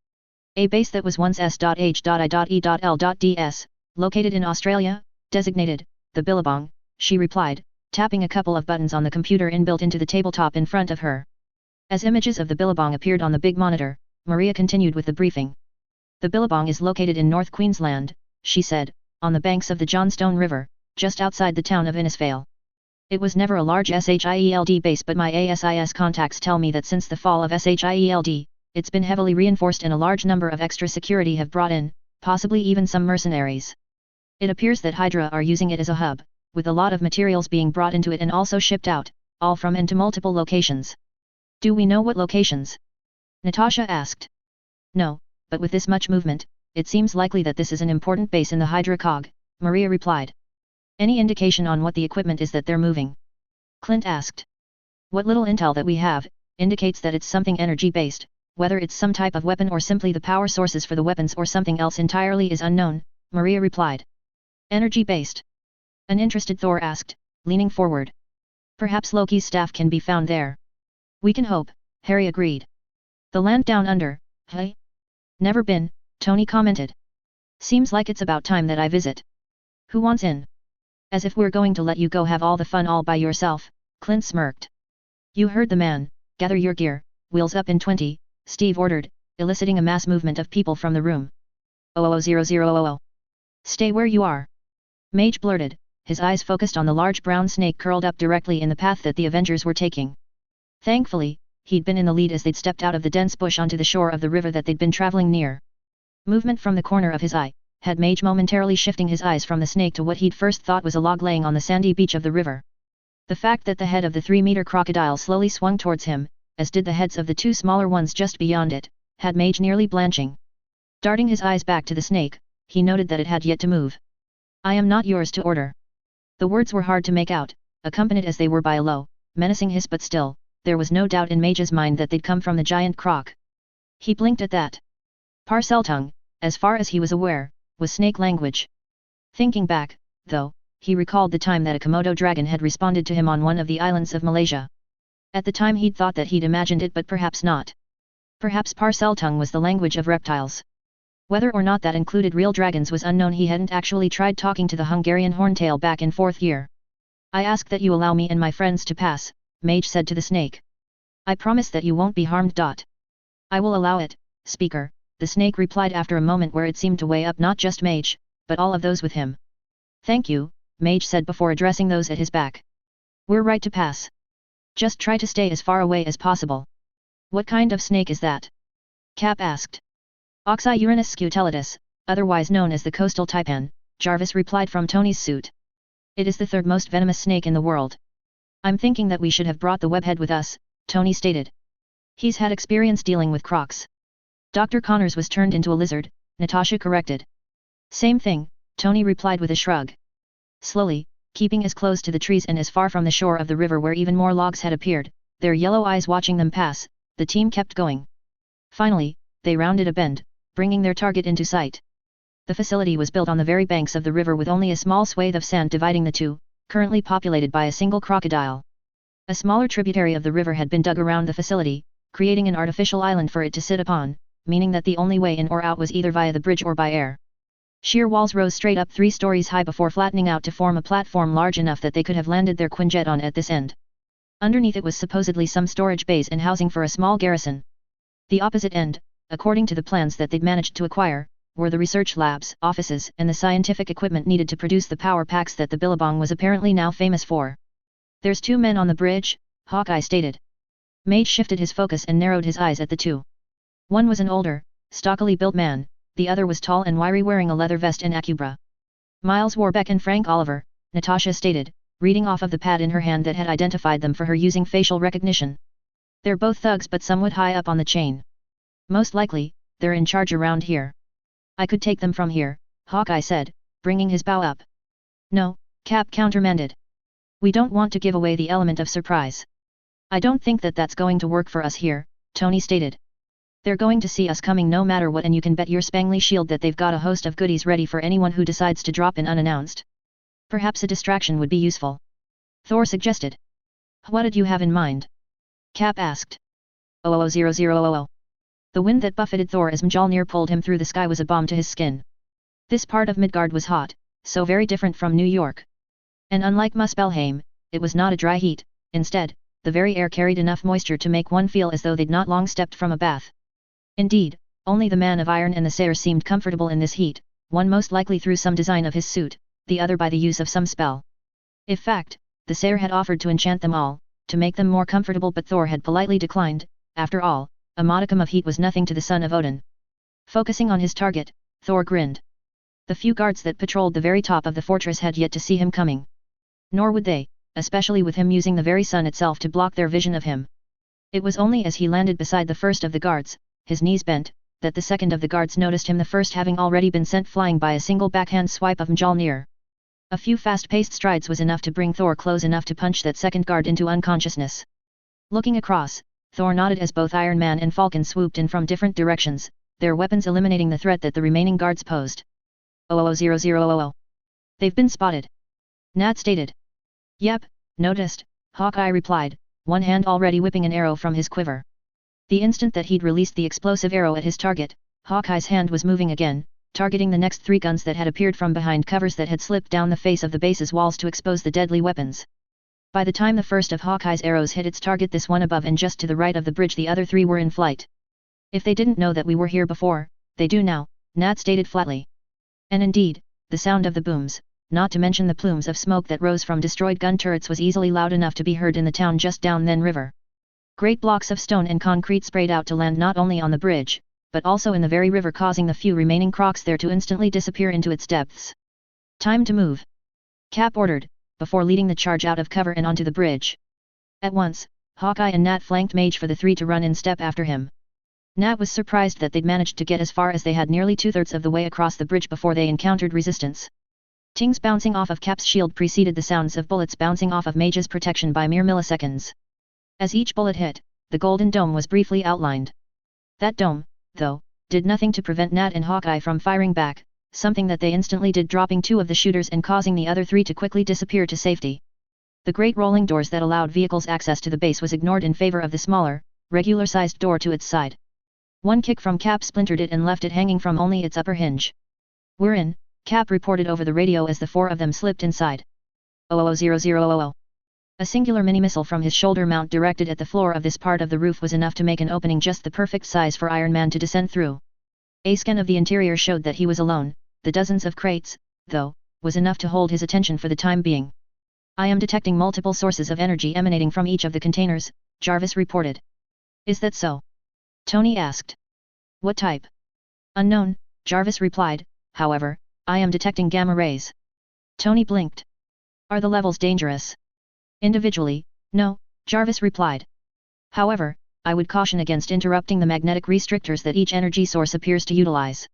A base that was once S.H.I.E.L.DS, located in Australia, designated, the Billabong, she replied, tapping a couple of buttons on the computer inbuilt into the tabletop in front of her. As images of the Billabong appeared on the big monitor, Maria continued with the briefing. The Billabong is located in North Queensland, she said, on the banks of the Johnstone River, just outside the town of Innisfail. It was never a large SHIELD base, but my ASIS contacts tell me that since the fall of SHIELD, it's been heavily reinforced and a large number of extra security have brought in, possibly even some mercenaries. It appears that Hydra are using it as a hub, with a lot of materials being brought into it and also shipped out, all from and to multiple locations. Do we know what locations? Natasha asked. No, but with this much movement, it seems likely that this is an important base in the Hydra cog, Maria replied. Any indication on what the equipment is that they're moving? Clint asked. What little intel that we have, indicates that it's something energy-based, whether it's some type of weapon or simply the power sources for the weapons or something else entirely is unknown, Maria replied. Energy-based? An interested Thor asked, leaning forward. Perhaps Loki's staff can be found there. We can hope, Harry agreed. The land down under, hey? Never been, Tony commented. Seems like it's about time that I visit. Who wants in? As if we're going to let you go have all the fun all by yourself, Clint smirked. You heard the man, gather your gear, wheels up in 20, Steve ordered, eliciting a mass movement of people from the room. 000000. Stay where you are. Mage blurted, his eyes focused on the large brown snake curled up directly in the path that the Avengers were taking. Thankfully, he'd been in the lead as they'd stepped out of the dense bush onto the shore of the river that they'd been traveling near. Movement from the corner of his eye, had Mage momentarily shifting his eyes from the snake to what he'd first thought was a log laying on the sandy beach of the river. The fact that the head of the 3-meter crocodile slowly swung towards him, as did the heads of the 2 smaller ones just beyond it, had Mage nearly blanching. Darting his eyes back to the snake, he noted that it had yet to move. I am not yours to order. The words were hard to make out, accompanied as they were by a low, menacing hiss, but still, there was no doubt in Mage's mind that they'd come from the giant croc. He blinked at that. Parseltongue, as far as he was aware, was snake language. Thinking back, though, he recalled the time that a Komodo dragon had responded to him on one of the islands of Malaysia. At the time he'd thought that he'd imagined it, but perhaps not. Perhaps Parseltongue was the language of reptiles. Whether or not that included real dragons was unknown. He hadn't actually tried talking to the Hungarian horntail back in 4th year. I ask that you allow me and my friends to pass, Mage said to the snake. I promise that you won't be harmed. I will allow it, Speaker, the snake replied after a moment where it seemed to weigh up not just Mage, but all of those with him. Thank you, Mage said before addressing those at his back. We're right to pass. Just try to stay as far away as possible. What kind of snake is that? Cap asked. Oxyuranus scutellidus, otherwise known as the coastal taipan, Jarvis replied from Tony's suit. It is the 3rd most venomous snake in the world. I'm thinking that we should have brought the webhead with us, Tony stated. He's had experience dealing with crocs. Dr. Connors was turned into a lizard, Natasha corrected. Same thing, Tony replied with a shrug. Slowly, keeping as close to the trees and as far from the shore of the river where even more logs had appeared, their yellow eyes watching them pass, the team kept going. Finally, they rounded a bend, bringing their target into sight. The facility was built on the very banks of the river with only a small swathe of sand dividing the two, currently populated by a single crocodile. A smaller tributary of the river had been dug around the facility, creating an artificial island for it to sit upon, meaning that the only way in or out was either via the bridge or by air. Sheer walls rose straight up 3 stories high before flattening out to form a platform large enough that they could have landed their Quinjet on at this end. Underneath it was supposedly some storage bays and housing for a small garrison. The opposite end, according to the plans that they'd managed to acquire, were the research labs, offices, and the scientific equipment needed to produce the power packs that the Billabong was apparently now famous for. There's 2 men on the bridge, Hawkeye stated. Mage shifted his focus and narrowed his eyes at the 2. One was an older, stockily built man, the other was tall and wiry wearing a leather vest and acubra. Miles Warbeck and Frank Oliver, Natasha stated, reading off of the pad in her hand that had identified them for her using facial recognition. They're both thugs but somewhat high up on the chain. Most likely, they're in charge around here. I could take them from here, Hawkeye said, bringing his bow up. No, Cap countermanded. We don't want to give away the element of surprise. I don't think that that's going to work for us here, Tony stated. They're going to see us coming no matter what, and you can bet your spangly shield that they've got a host of goodies ready for anyone who decides to drop in unannounced. Perhaps a distraction would be useful. Thor suggested. What did you have in mind? Cap asked. 000000. The wind that buffeted Thor as Mjolnir pulled him through the sky was a balm to his skin. This part of Midgard was hot, so very different from New York. And unlike Muspelheim, it was not a dry heat. Instead, the very air carried enough moisture to make one feel as though they'd not long stepped from a bath. Indeed, only the Man of Iron and the Sayer seemed comfortable in this heat, one most likely through some design of his suit, the other by the use of some spell. In fact, the Sayer had offered to enchant them all, to make them more comfortable, but Thor had politely declined. After all, a modicum of heat was nothing to the son of Odin. Focusing on his target, Thor grinned. The few guards that patrolled the very top of the fortress had yet to see him coming. Nor would they, especially with him using the very sun itself to block their vision of him. It was only as he landed beside the first of the guards, his knees bent, that the second of the guards noticed him, the first having already been sent flying by a single backhand swipe of Mjolnir. A few fast-paced strides was enough to bring Thor close enough to punch that second guard into unconsciousness. Looking across, Thor nodded as both Iron Man and Falcon swooped in from different directions, their weapons eliminating the threat that the remaining guards posed. 000000. They've been spotted. Nat stated. Yep, noticed, Hawkeye replied, one hand already whipping an arrow from his quiver. The instant that he'd released the explosive arrow at his target, Hawkeye's hand was moving again, targeting the next 3 guns that had appeared from behind covers that had slipped down the face of the base's walls to expose the deadly weapons. By the time the first of Hawkeye's arrows hit its target, this one above and just to the right of the bridge, the other 3 were in flight. If they didn't know that we were here before, they do now, Nat stated flatly. And indeed, the sound of the booms, not to mention the plumes of smoke that rose from destroyed gun turrets, was easily loud enough to be heard in the town just down then river. Great blocks of stone and concrete sprayed out to land not only on the bridge, but also in the very river, causing the few remaining crocs there to instantly disappear into its depths. Time to move, Cap ordered, before leading the charge out of cover and onto the bridge. At once, Hawkeye and Nat flanked Mage for the 3 to run in step after him. Nat was surprised that they'd managed to get as far as they had, nearly 2/3 of the way across the bridge before they encountered resistance. Tings bouncing off of Cap's shield preceded the sounds of bullets bouncing off of Mage's protection by mere milliseconds. As each bullet hit, the golden dome was briefly outlined. That dome, though, did nothing to prevent Nat and Hawkeye from firing back, something that they instantly did, dropping 2 of the shooters and causing the other 3 to quickly disappear to safety. The great rolling doors that allowed vehicles access to the base was ignored in favor of the smaller, regular-sized door to its side. One kick from Cap splintered it and left it hanging from only its upper hinge. We're in, Cap reported over the radio as the 4 of them slipped inside. 000000. A singular mini-missile from his shoulder mount directed at the floor of this part of the roof was enough to make an opening just the perfect size for Iron Man to descend through. A scan of the interior showed that he was alone. The dozens of crates, though, was enough to hold his attention for the time being. I am detecting multiple sources of energy emanating from each of the containers, Jarvis reported. Is that so? Tony asked. What type? Unknown, Jarvis replied, however, I am detecting gamma rays. Tony blinked. Are the levels dangerous? Individually, no, Jarvis replied. However, I would caution against interrupting the magnetic restrictors that each energy source appears to utilize.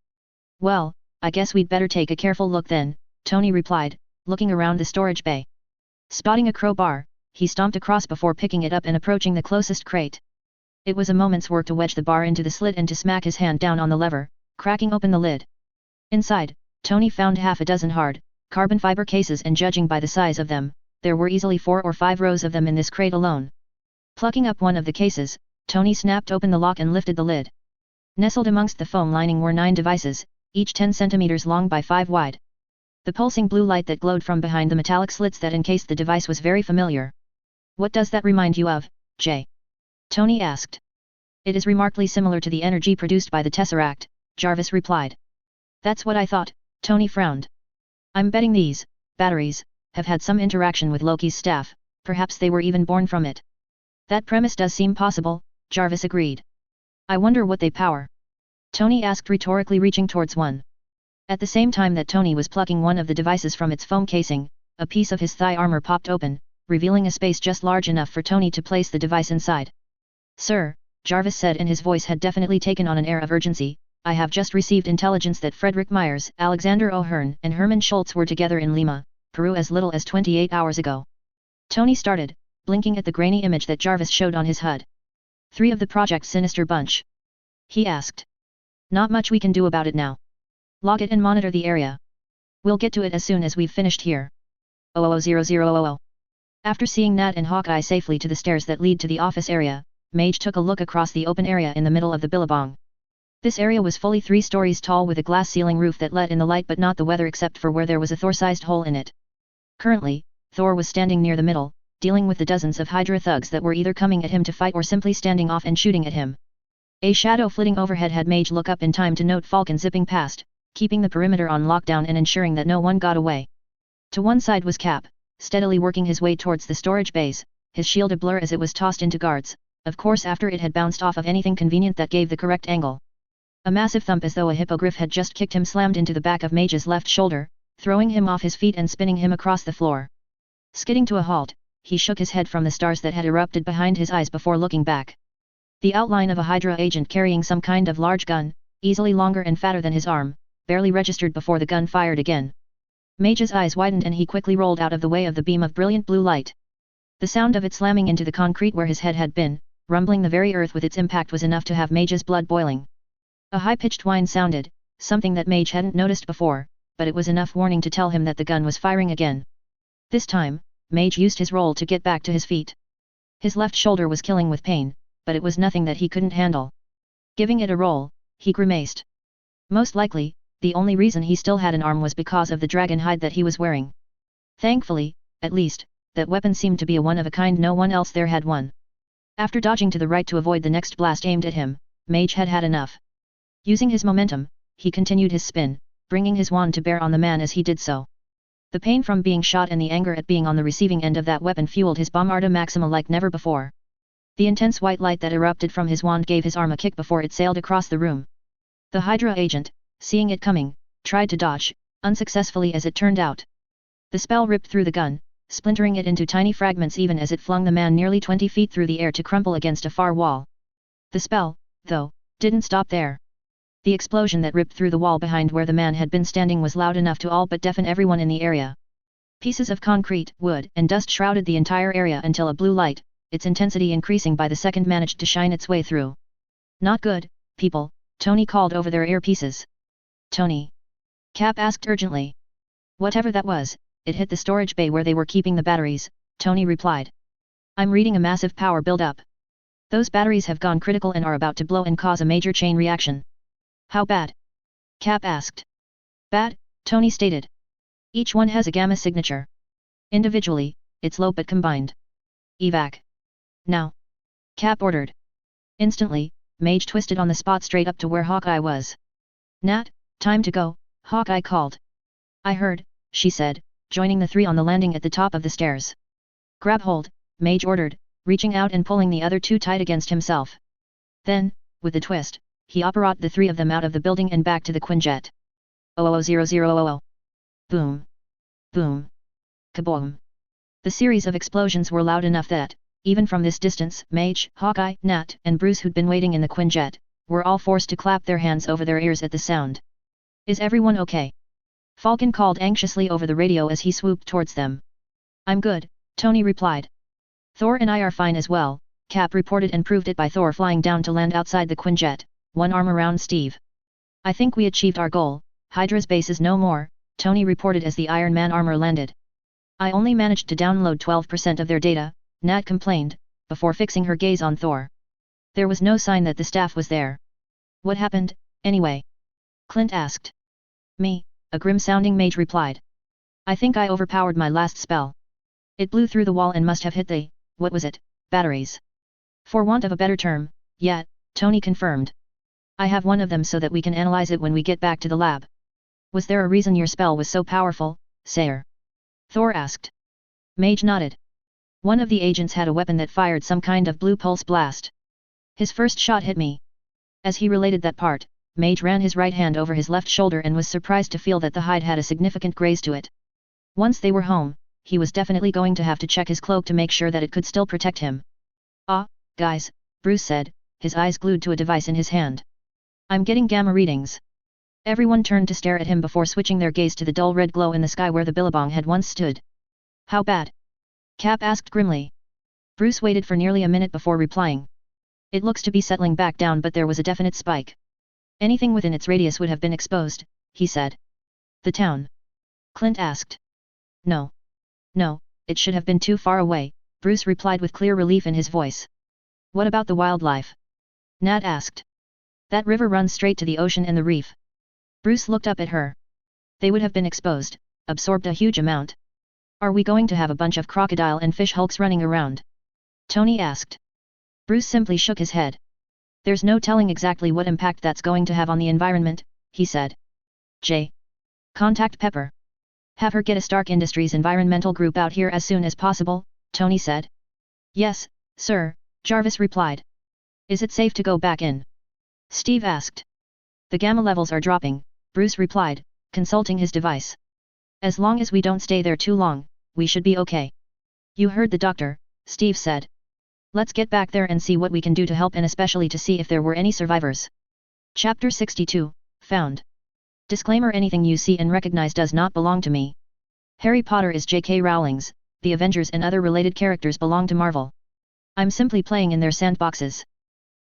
Well, I guess we'd better take a careful look then, Tony replied, looking around the storage bay. Spotting a crowbar, he stomped across before picking it up and approaching the closest crate. It was a moment's work to wedge the bar into the slit and to smack his hand down on the lever, cracking open the lid. Inside, Tony found half a dozen hard, carbon fiber cases, and judging by the size of them, there were easily 4 or 5 rows of them in this crate alone. Plucking up one of the cases, Tony snapped open the lock and lifted the lid. Nestled amongst the foam lining were 9 devices, each 10 centimeters long by 5 wide. The pulsing blue light that glowed from behind the metallic slits that encased the device was very familiar. What does that remind you of, Jay? Tony asked. It is remarkably similar to the energy produced by the Tesseract, Jarvis replied. That's what I thought, Tony frowned. I'm betting these batteries have had some interaction with Loki's staff, perhaps they were even born from it. That premise does seem possible, Jarvis agreed. I wonder what they power? Tony asked rhetorically, reaching towards one. At the same time that Tony was plucking one of the devices from its foam casing, a piece of his thigh armor popped open, revealing a space just large enough for Tony to place the device inside. Sir, Jarvis said, and his voice had definitely taken on an air of urgency, I have just received intelligence that Frederick Myers, Alexander O'Hearn and Herman Schultz were together in Lima, Peru as little as 28 hours ago. Tony started, blinking at the grainy image that Jarvis showed on his HUD. 3 of the Project's sinister bunch? He asked. Not much we can do about it now. Log it and monitor the area. We'll get to it as soon as we've finished here. 000000. After seeing Nat and Hawkeye safely to the stairs that lead to the office area, Mage took a look across the open area in the middle of the billabong. This area was fully 3 stories tall with a glass ceiling roof that let in the light but not the weather except for where there was a Thor-sized hole in it. Currently, Thor was standing near the middle, dealing with the dozens of Hydra thugs that were either coming at him to fight or simply standing off and shooting at him. A shadow flitting overhead had Mage look up in time to note Falcon zipping past, keeping the perimeter on lockdown and ensuring that no one got away. To one side was Cap, steadily working his way towards the storage bays, his shield a blur as it was tossed into guards, of course after it had bounced off of anything convenient that gave the correct angle. A massive thump as though a hippogriff had just kicked him slammed into the back of Mage's left shoulder, throwing him off his feet and spinning him across the floor. Skidding to a halt, he shook his head from the stars that had erupted behind his eyes before looking back. The outline of a Hydra agent carrying some kind of large gun, easily longer and fatter than his arm, barely registered before the gun fired again. Mage's eyes widened and he quickly rolled out of the way of the beam of brilliant blue light. The sound of it slamming into the concrete where his head had been, rumbling the very earth with its impact, was enough to have Mage's blood boiling. A high-pitched whine sounded, something that Mage hadn't noticed before, but it was enough warning to tell him that the gun was firing again. This time, Mage used his roll to get back to his feet. His left shoulder was killing with pain, but it was nothing that he couldn't handle. Giving it a roll, he grimaced. Most likely, the only reason he still had an arm was because of the dragon hide that he was wearing. Thankfully, at least, that weapon seemed to be a one of a kind no one else there had one. After dodging to the right to avoid the next blast aimed at him, Mage had had enough. Using his momentum, he continued his spin, bringing his wand to bear on the man as he did so. The pain from being shot and the anger at being on the receiving end of that weapon fueled his Bombarda Maxima like never before. The intense white light that erupted from his wand gave his arm a kick before it sailed across the room. The Hydra agent, seeing it coming, tried to dodge, unsuccessfully as it turned out. The spell ripped through the gun, splintering it into tiny fragments even as it flung the man nearly 20 feet through the air to crumple against a far wall. The spell, though, didn't stop there. The explosion that ripped through the wall behind where the man had been standing was loud enough to all but deafen everyone in the area. Pieces of concrete, wood, and dust shrouded the entire area until a blue light, its intensity increasing by the second, managed to shine its way through. Not good, people, Tony called over their earpieces. Tony? Cap asked urgently. Whatever that was, it hit the storage bay where they were keeping the batteries, Tony replied. I'm reading a massive power build-up. Those batteries have gone critical and are about to blow and cause a major chain reaction. How bad? Cap asked. Bad, Tony stated. Each one has a gamma signature. Individually, it's low but combined. Evac. Now. Cap ordered. Instantly, Mage twisted on the spot straight up to where Hawkeye was. Nat, time to go, Hawkeye called. I heard, she said, joining the 3 on the landing at the top of the stairs. Grab hold, Mage ordered, reaching out and pulling the other 2 tight against himself. Then, with a twist, he operated the 3 of them out of the building and back to the Quinjet. 000000. Boom. Boom. Kaboom. The series of explosions were loud enough that, even from this distance, Mage, Hawkeye, Nat, and Bruce, who'd been waiting in the Quinjet, were all forced to clap their hands over their ears at the sound. Is everyone okay? Falcon called anxiously over the radio as he swooped towards them. I'm good, Tony replied. Thor and I are fine as well, Cap reported, and proved it by Thor flying down to land outside the Quinjet, one arm around Steve. I think we achieved our goal, Hydra's base is no more, Tony reported as the Iron Man armor landed. I only managed to download 12% of their data, Nat complained, before fixing her gaze on Thor. There was no sign that the staff was there. What happened, anyway? Clint asked. Me, a grim-sounding mage replied. I think I overpowered my last spell. It blew through the wall and must have hit the, what was it, batteries. For want of a better term, yeah, Tony confirmed. I have one of them so that we can analyze it when we get back to the lab. Was there a reason your spell was so powerful, Sayer? Thor asked. Mage nodded. One of the agents had a weapon that fired some kind of blue pulse blast. His first shot hit me. As he related that part, Mage ran his right hand over his left shoulder and was surprised to feel that the hide had a significant graze to it. Once they were home, he was definitely going to have to check his cloak to make sure that it could still protect him. Ah, guys, Bruce said, his eyes glued to a device in his hand. I'm getting gamma readings. Everyone turned to stare at him before switching their gaze to the dull red glow in the sky where the billabong had once stood. How bad? Cap asked grimly. Bruce waited for nearly a minute before replying. It looks to be settling back down, but there was a definite spike. Anything within its radius would have been exposed, he said. The town? Clint asked. No. No, it should have been too far away, Bruce replied with clear relief in his voice. What about the wildlife? Nat asked. That river runs straight to the ocean and the reef. Bruce looked up at her. They would have been exposed, absorbed a huge amount. Are we going to have a bunch of crocodile and fish hulks running around? Tony asked. Bruce simply shook his head. There's no telling exactly what impact that's going to have on the environment, he said. J. Contact Pepper. Have her get a Stark Industries environmental group out here as soon as possible, Tony said. Yes, sir, Jarvis replied. Is it safe to go back in? Steve asked. The gamma levels are dropping, Bruce replied, consulting his device. As long as we don't stay there too long, we should be okay. You heard the doctor, Steve said. Let's get back there and see what we can do to help, and especially to see if there were any survivors. Chapter 62, Found. Disclaimer: anything you see and recognize does not belong to me. Harry Potter is J.K. Rowling's, the Avengers and other related characters belong to Marvel. I'm simply playing in their sandboxes.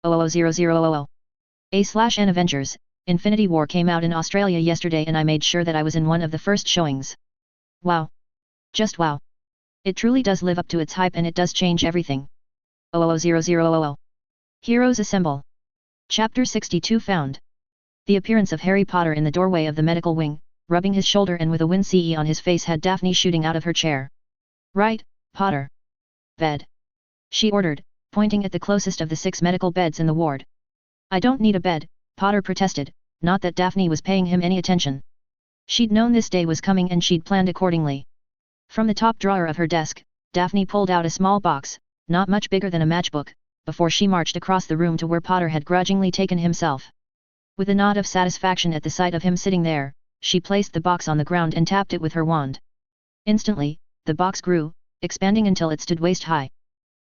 000000. A/N Avengers, Infinity War came out in Australia yesterday and I made sure that I was in one of the first showings. Wow. Just wow. It truly does live up to its hype and it does change everything. 000000. Heroes Assemble. Chapter 62 Found. The appearance of Harry Potter in the doorway of the medical wing, rubbing his shoulder and with a wince on his face, had Daphne shooting out of her chair. Right, Potter. Bed. She ordered, pointing at the closest of the 6 medical beds in the ward. I don't need a bed, Potter protested, not that Daphne was paying him any attention. She'd known this day was coming and she'd planned accordingly. From the top drawer of her desk, Daphne pulled out a small box, not much bigger than a matchbook, before she marched across the room to where Potter had grudgingly taken himself. With a nod of satisfaction at the sight of him sitting there, she placed the box on the ground and tapped it with her wand. Instantly, the box grew, expanding until it stood waist-high.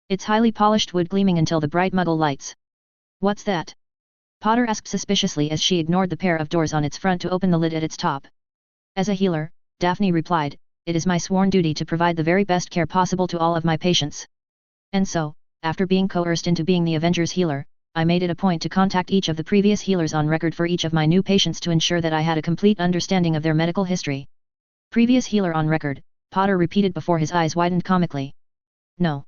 Its highly polished wood gleaming until the bright muggle lights. What's that? Potter asked suspiciously as she ignored the pair of doors on its front to open the lid at its top. As a healer, Daphne replied, it is my sworn duty to provide the very best care possible to all of my patients. And so, after being coerced into being the Avengers healer, I made it a point to contact each of the previous healers on record for each of my new patients to ensure that I had a complete understanding of their medical history. Previous healer on record, Potter repeated before his eyes widened comically. No.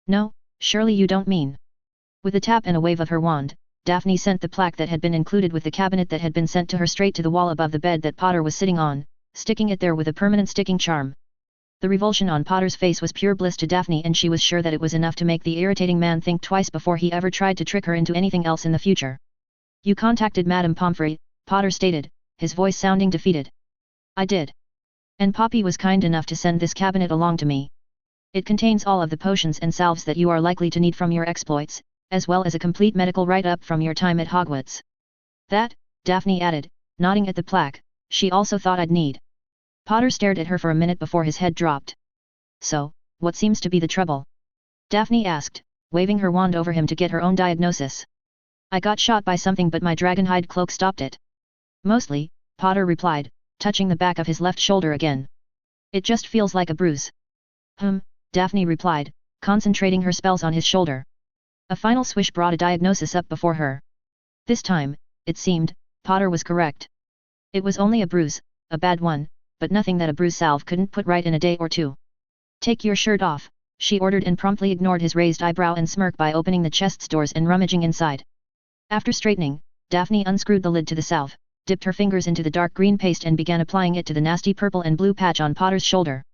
No, surely you don't mean. With a tap and a wave of her wand, Daphne sent the plaque that had been included with the cabinet that had been sent to her straight to the wall above the bed that Potter was sitting on, sticking it there with a permanent sticking charm. The revulsion on Potter's face was pure bliss to Daphne, and she was sure that it was enough to make the irritating man think twice before he ever tried to trick her into anything else in the future. You contacted Madame Pomfrey, Potter stated, his voice sounding defeated. I did. And Poppy was kind enough to send this cabinet along to me. It contains all of the potions and salves that you are likely to need from your exploits, as well as a complete medical write-up from your time at Hogwarts. That, Daphne added, nodding at the plaque, she also thought I'd need. Potter stared at her for a minute before his head dropped. So, what seems to be the trouble? Daphne asked, waving her wand over him to get her own diagnosis. I got shot by something but my dragonhide cloak stopped it. Mostly, Potter replied, touching the back of his left shoulder again. It just feels like a bruise. Daphne replied, concentrating her spells on his shoulder. A final swish brought a diagnosis up before her. This time, it seemed, Potter was correct. It was only a bruise, a bad one, but nothing that a bruise salve couldn't put right in a day or two. Take your shirt off, she ordered, and promptly ignored his raised eyebrow and smirk by opening the chest's doors and rummaging inside. After straightening, Daphne unscrewed the lid to the salve, dipped her fingers into the dark green paste and began applying it to the nasty purple and blue patch on Potter's shoulder.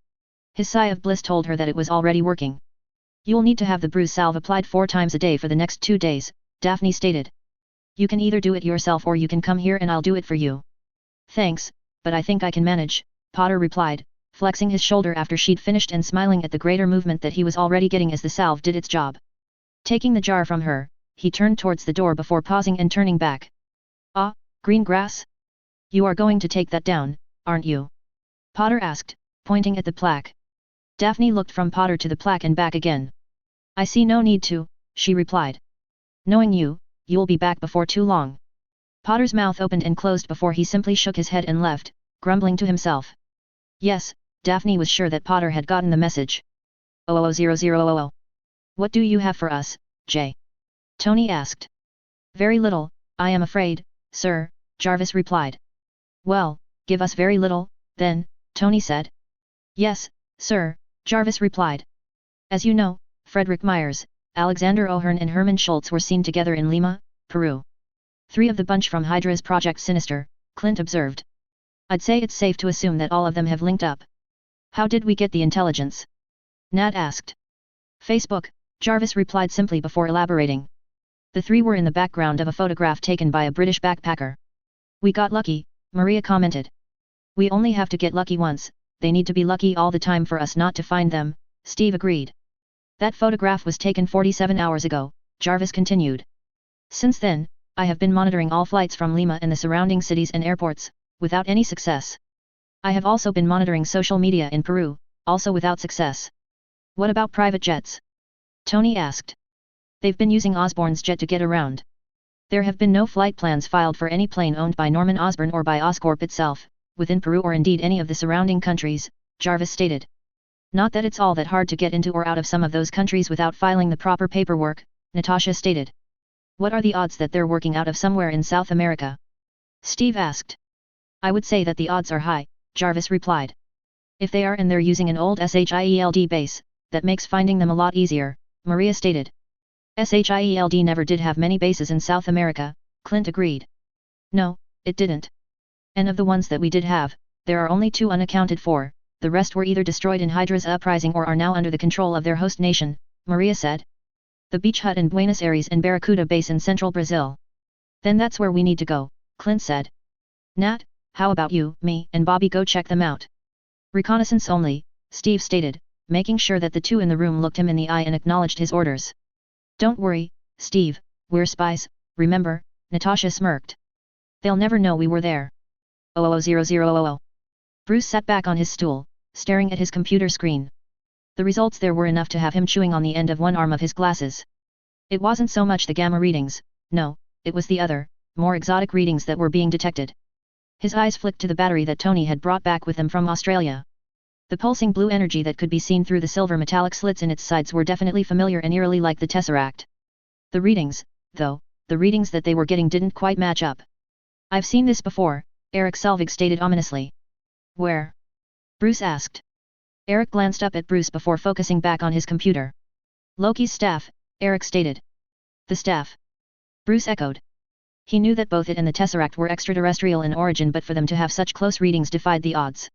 His sigh of bliss told her that it was already working. You'll need to have the bruise salve applied 4 times a day for the next 2 days, Daphne stated. You can either do it yourself or you can come here and I'll do it for you. Thanks, but I think I can manage, Potter replied, flexing his shoulder after she'd finished and smiling at the greater movement that he was already getting as the salve did its job. Taking the jar from her, he turned towards the door before pausing and turning back. Ah, green grass? You are going to take that down, aren't you? Potter asked, pointing at the plaque. Daphne looked from Potter to the plaque and back again. I see no need to, she replied. Knowing you, you'll be back before too long. Potter's mouth opened and closed before he simply shook his head and left, grumbling to himself. Yes, Daphne was sure that Potter had gotten the message. 00000. What do you have for us, Jay? Tony asked. Very little, I am afraid, sir, Jarvis replied. Well, give us very little, then, Tony said. Yes, sir, Jarvis replied. As you know, Frederick Myers, Alexander O'Hearn and Herman Schultz were seen together in Lima, Peru. 3 of the bunch from Hydra's Project Sinister, Clint observed. I'd say it's safe to assume that all of them have linked up. How did we get the intelligence? Nat asked. Facebook, Jarvis replied simply before elaborating. The 3 were in the background of a photograph taken by a British backpacker. We got lucky, Maria commented. We only have to get lucky once, they need to be lucky all the time for us not to find them, Steve agreed. That photograph was taken 47 hours ago, Jarvis continued. Since then, I have been monitoring all flights from Lima and the surrounding cities and airports, without any success. I have also been monitoring social media in Peru, also without success. What about private jets? Tony asked. They've been using Osborne's jet to get around. There have been no flight plans filed for any plane owned by Norman Osborn or by Oscorp itself, within Peru or indeed any of the surrounding countries, Jarvis stated. Not that it's all that hard to get into or out of some of those countries without filing the proper paperwork, Natasha stated. What are the odds that they're working out of somewhere in South America? Steve asked. I would say that the odds are high, Jarvis replied. If they are and they're using an old SHIELD base, that makes finding them a lot easier, Maria stated. SHIELD never did have many bases in South America, Clint agreed. No, it didn't. And of the ones that we did have, there are only 2 unaccounted for, the rest were either destroyed in Hydra's uprising or are now under the control of their host nation, Maria said. The Beach Hut and Buenos Aires and Barracuda base in central Brazil. Then that's where we need to go, Clint said. Nat, how about you, me and Bobby go check them out? Reconnaissance only, Steve stated, making sure that the 2 in the room looked him in the eye and acknowledged his orders. Don't worry, Steve, we're spies, remember, Natasha smirked. They'll never know we were there. 00000. Bruce sat back on his stool, staring at his computer screen. The results there were enough to have him chewing on the end of one arm of his glasses. It wasn't so much the gamma readings, no, it was the other, more exotic readings that were being detected. His eyes flicked to the battery that Tony had brought back with him from Australia. The pulsing blue energy that could be seen through the silver metallic slits in its sides were definitely familiar and eerily like the Tesseract. The readings, though, the readings that they were getting didn't quite match up. I've seen this before, Eric Selvig stated ominously. Where? Bruce asked. Eric glanced up at Bruce before focusing back on his computer. Loki's staff, Eric stated. The staff? Bruce echoed. He knew that both it and the Tesseract were extraterrestrial in origin, but for them to have such close readings defied the odds.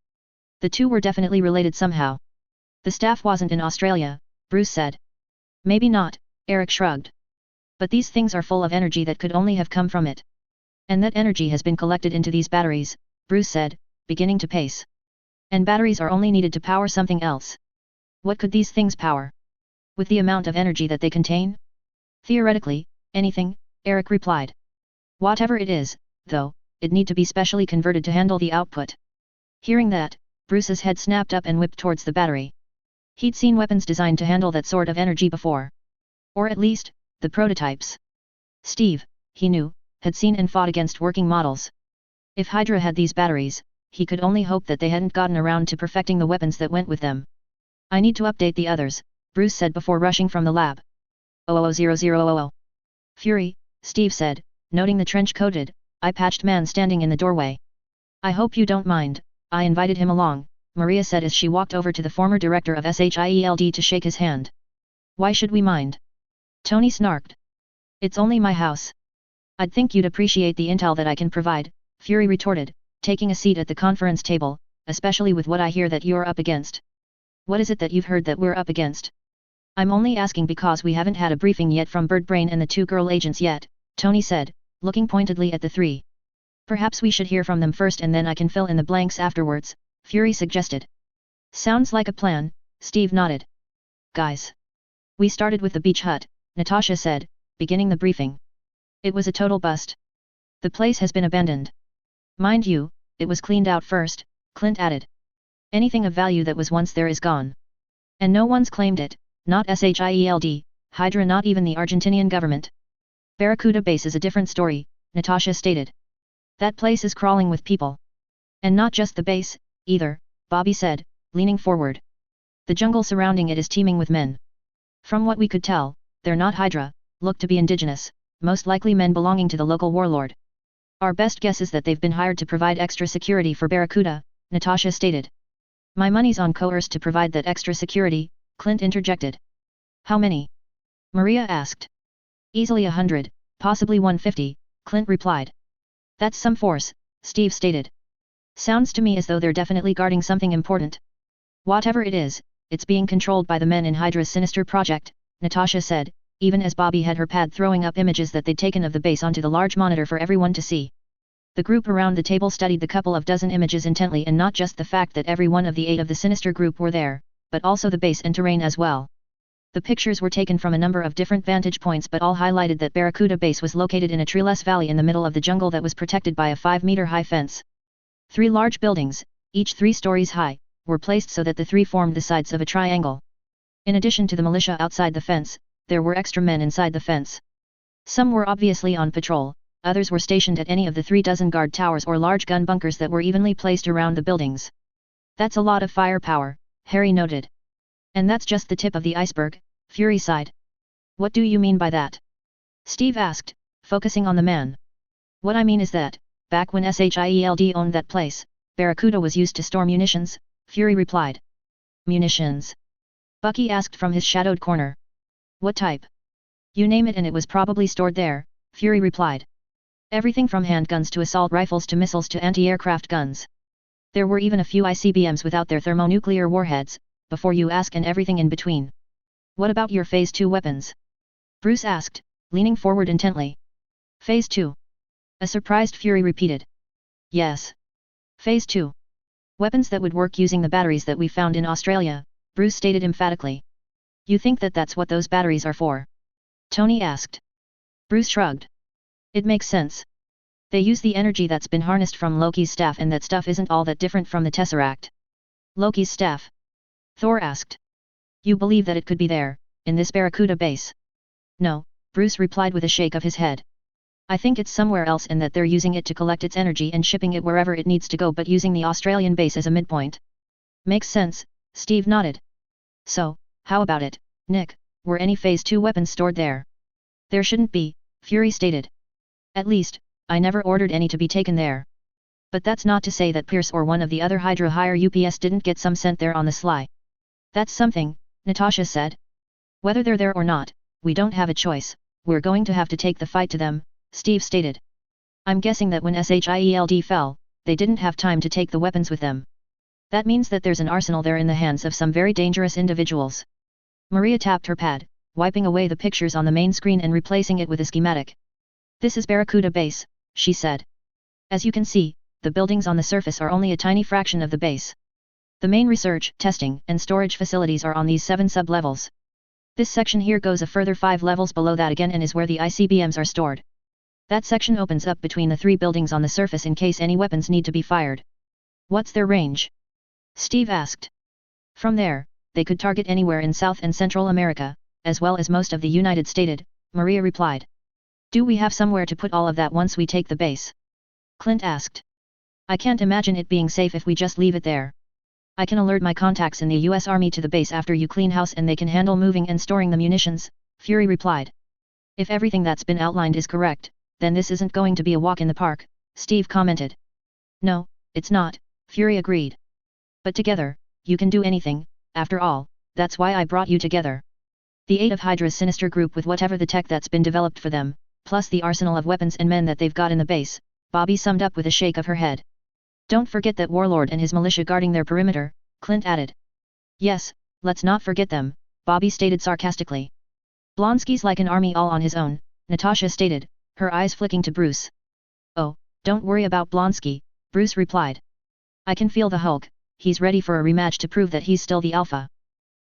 The 2 were definitely related somehow. The staff wasn't in Australia, Bruce said. Maybe not, Eric shrugged. But these things are full of energy that could only have come from it. And that energy has been collected into these batteries, Bruce said, beginning to pace. And batteries are only needed to power something else. What could these things power? With the amount of energy that they contain? Theoretically, anything, Eric replied. Whatever it is, though, it'd need to be specially converted to handle the output. Hearing that, Bruce's head snapped up and whipped towards the battery. He'd seen weapons designed to handle that sort of energy before. Or at least, the prototypes. Steve, he knew, had seen and fought against working models. If Hydra had these batteries, he could only hope that they hadn't gotten around to perfecting the weapons that went with them. I need to update the others, Bruce said before rushing from the lab. 00000. Fury, Steve said, noting the trench-coated, eye-patched man standing in the doorway. I hope you don't mind, I invited him along, Maria said as she walked over to the former director of SHIELD to shake his hand. Why should we mind? Tony snarked. It's only my house. I'd think you'd appreciate the intel that I can provide, Fury retorted, taking a seat at the conference table, especially with what I hear that you're up against. What is it that you've heard that we're up against? I'm only asking because we haven't had a briefing yet from Birdbrain and the two girl agents yet, Tony said, looking pointedly at the three. Perhaps we should hear from them first and then I can fill in the blanks afterwards, Fury suggested. Sounds like a plan, Steve nodded. Guys. We started with the beach hut, Natasha said, beginning the briefing. It was a total bust. The place has been abandoned. Mind you, it was cleaned out first, Clint added. Anything of value that was once there is gone. And no one's claimed it, not SHIELD, Hydra, not even the Argentinian government. Barracuda base is a different story, Natasha stated. That place is crawling with people. And not just the base, either, Bobby said, leaning forward. The jungle surrounding it is teeming with men. From what we could tell, they're not Hydra, look to be indigenous, most likely men belonging to the local warlord. Our best guess is that they've been hired to provide extra security for Barracuda, Natasha stated. My money's on coerced to provide that extra security, Clint interjected. How many? Maria asked. Easily 100, possibly 150, Clint replied. That's some force, Steve stated. Sounds to me as though they're definitely guarding something important. Whatever it is, it's being controlled by the men in Hydra's sinister project, Natasha said, even as Bobby had her pad throwing up images that they'd taken of the base onto the large monitor for everyone to see. The group around the table studied the couple of dozen images intently, and not just the fact that every one of the 8 of the sinister group were there, but also the base and terrain as well. The pictures were taken from a number of different vantage points, but all highlighted that Barracuda base was located in a treeless valley in the middle of the jungle that was protected by a 5-meter-high fence. 3 large buildings, each 3 stories high, were placed so that the 3 formed the sides of a triangle. In addition to the militia outside the fence, there were extra men inside the fence. Some were obviously on patrol, others were stationed at any of the 3 dozen guard towers or large gun bunkers that were evenly placed around the buildings. That's a lot of firepower, Harry noted. And that's just the tip of the iceberg, Fury sighed. What do you mean by that? Steve asked, focusing on the man. What I mean is that, back when SHIELD owned that place, Barracuda was used to store munitions, Fury replied. Munitions? Bucky asked from his shadowed corner. What type? You name it and it was probably stored there, Fury replied. Everything from handguns to assault rifles to missiles to anti-aircraft guns. There were even a few ICBMs without their thermonuclear warheads, before you ask, and everything in between. What about your Phase 2 weapons? Bruce asked, leaning forward intently. Phase 2? A surprised Fury repeated. Yes. Phase 2. Weapons that would work using the batteries that we found in Australia, Bruce stated emphatically. You think that that's what those batteries are for? Tony asked. Bruce shrugged. It makes sense. They use the energy that's been harnessed from Loki's staff, and that stuff isn't all that different from the Tesseract. Loki's staff? Thor asked. You believe that it could be there, in this Barracuda base? No, Bruce replied with a shake of his head. I think it's somewhere else and that they're using it to collect its energy and shipping it wherever it needs to go, but using the Australian base as a midpoint. Makes sense, Steve nodded. So, how about it, Nick, were any Phase 2 weapons stored there? There shouldn't be, Fury stated. At least, I never ordered any to be taken there. But that's not to say that Pierce or one of the other Hydra higher UPS didn't get some sent there on the sly. That's something, Natasha said. Whether they're there or not, we don't have a choice, we're going to have to take the fight to them, Steve stated. I'm guessing that when SHIELD fell, they didn't have time to take the weapons with them. That means that there's an arsenal there in the hands of some very dangerous individuals. Maria tapped her pad, wiping away the pictures on the main screen and replacing it with a schematic. This is Barracuda base, she said. As you can see, the buildings on the surface are only a tiny fraction of the base. The main research, testing, and storage facilities are on these 7 sub-levels. This section here goes a further 5 levels below that again and is where the ICBMs are stored. That section opens up between the 3 buildings on the surface in case any weapons need to be fired. What's their range? Steve asked. From there, they could target anywhere in South and Central America, as well as most of the United States, Maria replied. Do we have somewhere to put all of that once we take the base? Clint asked. I can't imagine it being safe if we just leave it there. I can alert my contacts in the US Army to the base after you clean house and they can handle moving and storing the munitions, Fury replied. If everything that's been outlined is correct, then this isn't going to be a walk in the park, Steve commented. No, it's not, Fury agreed. But together, you can do anything, after all, that's why I brought you together. The 8 of Hydra's sinister group with whatever the tech that's been developed for them, plus the arsenal of weapons and men that they've got in the base, Bobby summed up with a shake of her head. Don't forget that Warlord and his militia guarding their perimeter, Clint added. Yes, let's not forget them, Bobby stated sarcastically. Blonsky's like an army all on his own, Natasha stated, her eyes flicking to Bruce. Oh, don't worry about Blonsky, Bruce replied. I can feel the Hulk, he's ready for a rematch to prove that he's still the alpha.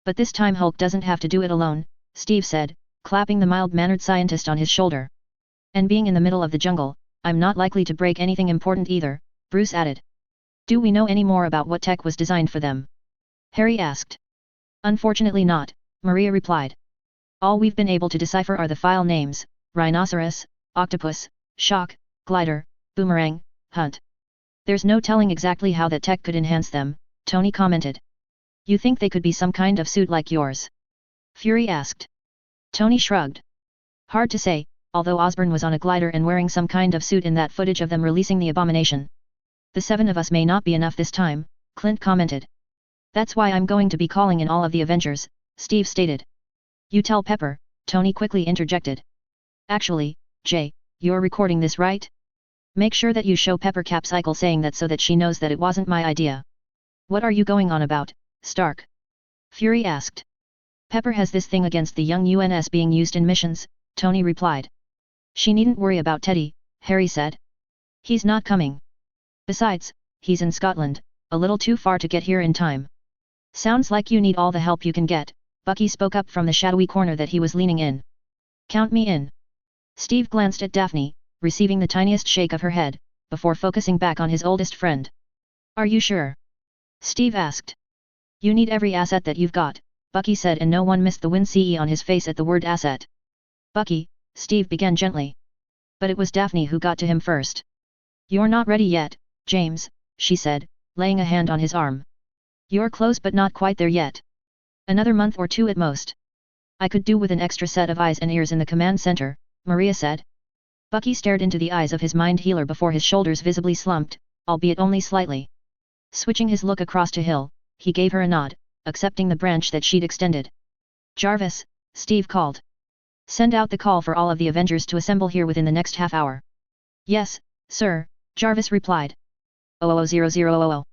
But this time Hulk doesn't have to do it alone, Steve said, clapping the mild-mannered scientist on his shoulder. And being in the middle of the jungle, I'm not likely to break anything important either, Bruce added. Do we know any more about what tech was designed for them? Harry asked. Unfortunately not, Maria replied. All we've been able to decipher are the file names, Rhinoceros, Octopus, Shock, Glider, Boomerang, Hunt. There's no telling exactly how that tech could enhance them, Tony commented. You think they could be some kind of suit like yours? Fury asked. Tony shrugged. Hard to say, although Osborn was on a glider and wearing some kind of suit in that footage of them releasing the Abomination. The 7 of us may not be enough this time, Clint commented. That's why I'm going to be calling in all of the Avengers, Steve stated. You tell Pepper, Tony quickly interjected. Actually, Jay, you're recording this right? Make sure that you show Pepper Capcycle saying that so that she knows that it wasn't my idea. What are you going on about, Stark? Fury asked. Pepper has this thing against the young UNS being used in missions, Tony replied. She needn't worry about Teddy, Harry said. He's not coming. Besides, he's in Scotland, a little too far to get here in time. Sounds like you need all the help you can get, Bucky spoke up from the shadowy corner that he was leaning in. Count me in. Steve glanced at Daphne, receiving the tiniest shake of her head, before focusing back on his oldest friend. Are you sure? Steve asked. You need every asset that you've got, Bucky said, and no one missed the wince on his face at the word asset. Bucky, Steve began gently. But it was Daphne who got to him first. You're not ready yet, James, she said, laying a hand on his arm. You're close but not quite there yet. Another month or 2 at most. I could do with an extra set of eyes and ears in the command center, Maria said. Bucky stared into the eyes of his mind healer before his shoulders visibly slumped, albeit only slightly. Switching his look across to Hill, he gave her a nod, accepting the branch that she'd extended. Jarvis, Steve called. Send out the call for all of the Avengers to assemble here within the next half hour. Yes, sir, Jarvis replied. 000000.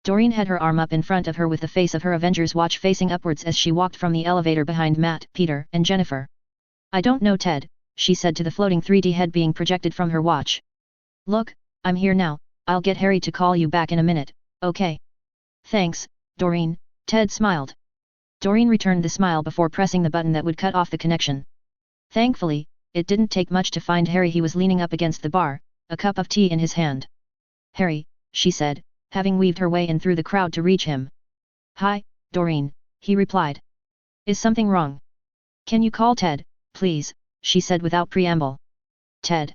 Dorene had her arm up in front of her with the face of her Avengers watch facing upwards as she walked from the elevator behind Matt, Peter, and Jennifer. I don't know Ted, she said to the floating 3D head being projected from her watch. Look, I'm here now, I'll get Harry to call you back in a minute, okay? Thanks, Dorene, Ted smiled. Dorene returned the smile before pressing the button that would cut off the connection. Thankfully, it didn't take much to find Harry. He was leaning up against the bar, a cup of tea in his hand. Harry, she said, having weaved her way in through the crowd to reach him. Hi, Dorene, he replied. Is something wrong? Can you call Ted, please, she said without preamble. Ted?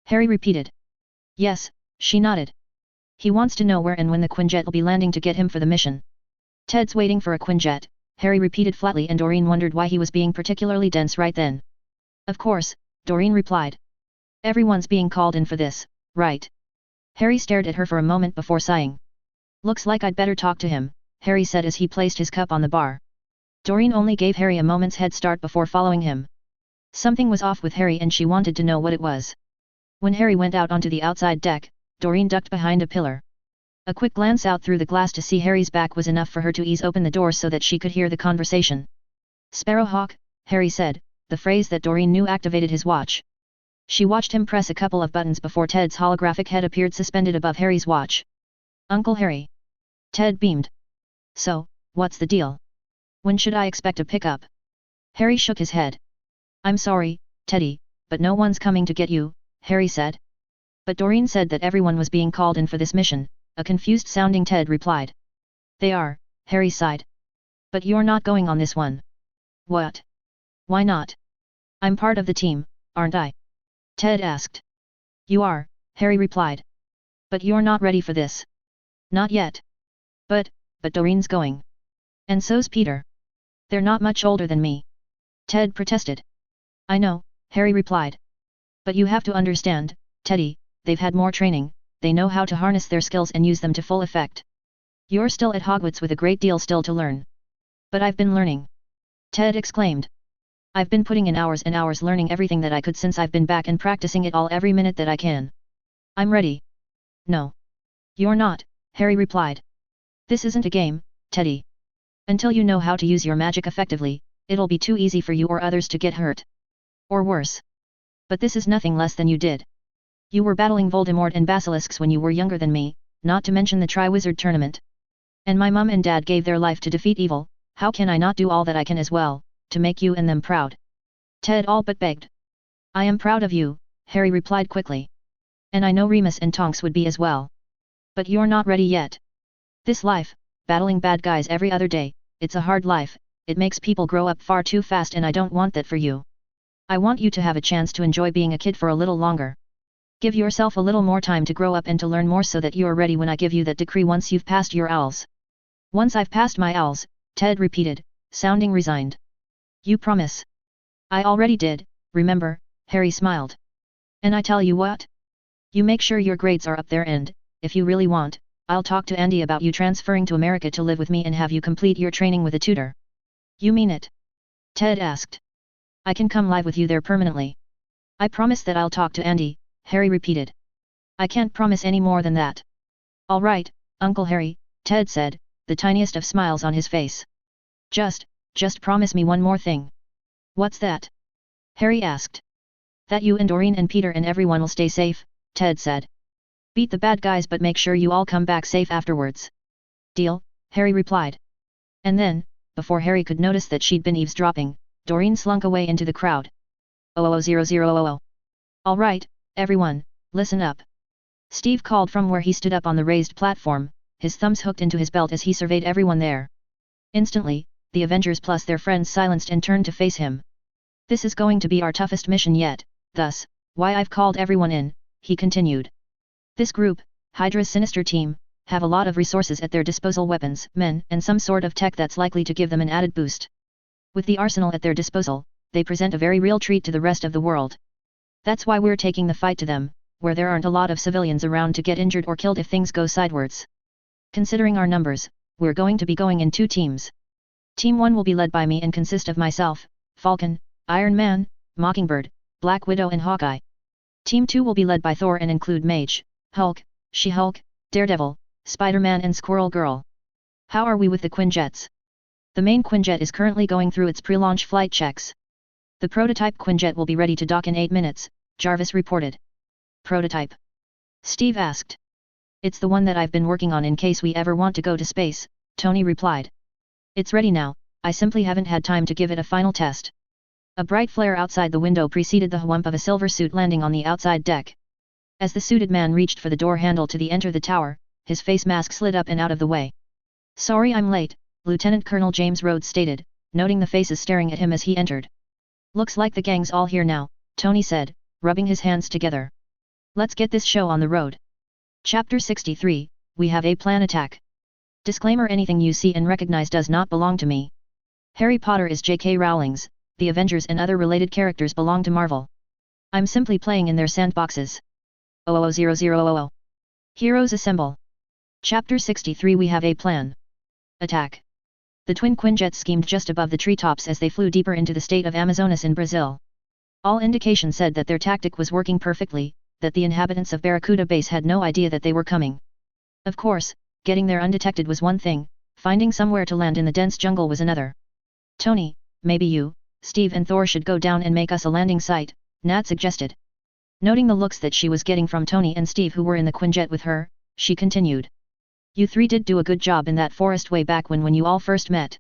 Harry repeated. Yes, she nodded. He wants to know where and when the Quinjet will be landing to get him for the mission. Ted's waiting for a Quinjet, Harry repeated flatly, and Dorene wondered why he was being particularly dense right then. Of course, Dorene replied. Everyone's being called in for this, right? Harry stared at her for a moment before sighing. Looks like I'd better talk to him, Harry said as he placed his cup on the bar. Dorene only gave Harry a moment's head start before following him. Something was off with Harry and she wanted to know what it was. When Harry went out onto the outside deck, Dorene ducked behind a pillar. A quick glance out through the glass to see Harry's back was enough for her to ease open the door so that she could hear the conversation. Sparrowhawk, Harry said, the phrase that Dorene knew activated his watch. She watched him press a couple of buttons before Ted's holographic head appeared suspended above Harry's watch. Uncle Harry. Ted beamed. So, what's the deal? When should I expect a pickup? Harry shook his head. I'm sorry, Teddy, but no one's coming to get you, Harry said. But Dorene said that everyone was being called in for this mission, a confused-sounding Ted replied. They are, Harry sighed. But you're not going on this one. What? Why not? I'm part of the team, aren't I? Ted asked. You are, Harry replied. But you're not ready for this. Not yet. But Dorene's going. And so's Peter. They're not much older than me. Ted protested. I know, Harry replied. But you have to understand, Teddy, they've had more training, they know how to harness their skills and use them to full effect. You're still at Hogwarts with a great deal still to learn. But I've been learning. Ted exclaimed. I've been putting in hours and hours learning everything that I could since I've been back and practicing it all every minute that I can. I'm ready. No. You're not, Harry replied. This isn't a game, Teddy. Until you know how to use your magic effectively, it'll be too easy for you or others to get hurt. Or worse. But this is nothing less than you did. You were battling Voldemort and basilisks when you were younger than me, not to mention the Triwizard Tournament. And my mum and dad gave their life to defeat evil, how can I not do all that I can as well, to make you and them proud? Ted all but begged. I am proud of you, Harry replied quickly. And I know Remus and Tonks would be as well. But you're not ready yet. This life, battling bad guys every other day, it's a hard life, it makes people grow up far too fast and I don't want that for you. I want you to have a chance to enjoy being a kid for a little longer. Give yourself a little more time to grow up and to learn more so that you're ready when I give you that decree once you've passed your owls. Once I've passed my owls, Ted repeated, sounding resigned. You promise? I already did, remember, Harry smiled. And I tell you what? You make sure your grades are up there and, if you really want, I'll talk to Andy about you transferring to America to live with me and have you complete your training with a tutor. You mean it? Ted asked. I can come live with you there permanently. I promise that I'll talk to Andy, Harry repeated. I can't promise any more than that. All right, Uncle Harry, Ted said, the tiniest of smiles on his face. Just promise me one more thing. What's that? Harry asked. That you and Dorene and Peter and everyone will stay safe, Ted said. Beat the bad guys but make sure you all come back safe afterwards. Deal, Harry replied. And then, before Harry could notice that she'd been eavesdropping, Dorene slunk away into the crowd. 00000. All right, everyone, listen up. Steve called from where he stood up on the raised platform, his thumbs hooked into his belt as he surveyed everyone there. Instantly, the Avengers plus their friends silenced and turned to face him. This is going to be our toughest mission yet, thus, why I've called everyone in, he continued. This group, Hydra's sinister team, have a lot of resources at their disposal, weapons, men, and some sort of tech that's likely to give them an added boost. With the arsenal at their disposal, they present a very real treat to the rest of the world. That's why we're taking the fight to them, where there aren't a lot of civilians around to get injured or killed if things go sidewards. Considering our numbers, we're going to be going in 2 teams. Team 1 will be led by me and consist of myself, Falcon, Iron Man, Mockingbird, Black Widow and Hawkeye. Team 2 will be led by Thor and include Mage, Hulk, She-Hulk, Daredevil, Spider-Man and Squirrel Girl. How are we with the Quinjets? The main Quinjet is currently going through its pre-launch flight checks. The prototype Quinjet will be ready to dock in 8 minutes, Jarvis reported. Prototype? Steve asked. It's the one that I've been working on in case we ever want to go to space, Tony replied. It's ready now, I simply haven't had time to give it a final test. A bright flare outside the window preceded the whump of a silver suit landing on the outside deck. As the suited man reached for the door handle to enter the tower, his face mask slid up and out of the way. Sorry I'm late, Lieutenant Colonel James Rhodes stated, noting the faces staring at him as he entered. Looks like the gang's all here now, Tony said, rubbing his hands together. Let's get this show on the road. Chapter 63, We Have a Plan Attack. Disclaimer: anything you see and recognize does not belong to me. Harry Potter is J.K. Rowling's, the Avengers and other related characters belong to Marvel. I'm simply playing in their sandboxes. 00000. Heroes assemble. Chapter 63 We Have a Plan. Attack. The twin Quinjets schemed just above the treetops as they flew deeper into the state of Amazonas in Brazil. All indication said that their tactic was working perfectly, that the inhabitants of Barracuda Base had no idea that they were coming. Of course, getting there undetected was one thing, finding somewhere to land in the dense jungle was another. Tony, maybe you, Steve and Thor should go down and make us a landing site, Nat suggested. Noting the looks that she was getting from Tony and Steve who were in the Quinjet with her, she continued. You 3 did do a good job in that forest way back when you all first met.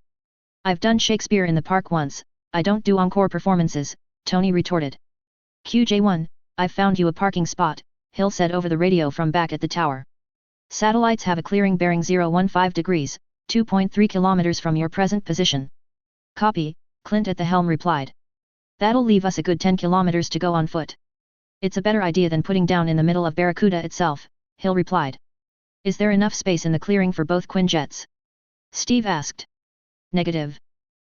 I've done Shakespeare in the park once, I don't do encore performances, Tony retorted. QJ1, I've found you a parking spot, Hill said over the radio from back at the tower. Satellites have a clearing bearing 015 degrees, 2.3 kilometers from your present position. Copy, Clint at the helm replied. That'll leave us a good 10 kilometers to go on foot. It's a better idea than putting down in the middle of Barracuda itself, Hill replied. Is there enough space in the clearing for both Quinjets? Steve asked. Negative.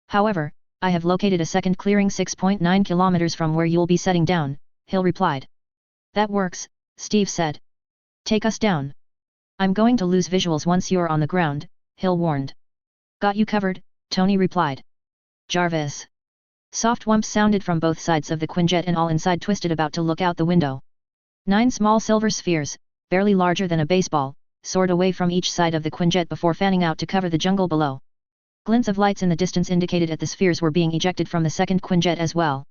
However, I have located a second clearing 6.9 kilometers from where you'll be setting down, Hill replied. That works, Steve said. Take us down. I'm going to lose visuals once you're on the ground, Hill warned. Got you covered, Tony replied. Jarvis. Soft whumps sounded from both sides of the Quinjet and all inside twisted about to look out the window. 9 small silver spheres, barely larger than a baseball, soared away from each side of the Quinjet before fanning out to cover the jungle below. Glints of lights in the distance indicated that the spheres were being ejected from the second Quinjet as well.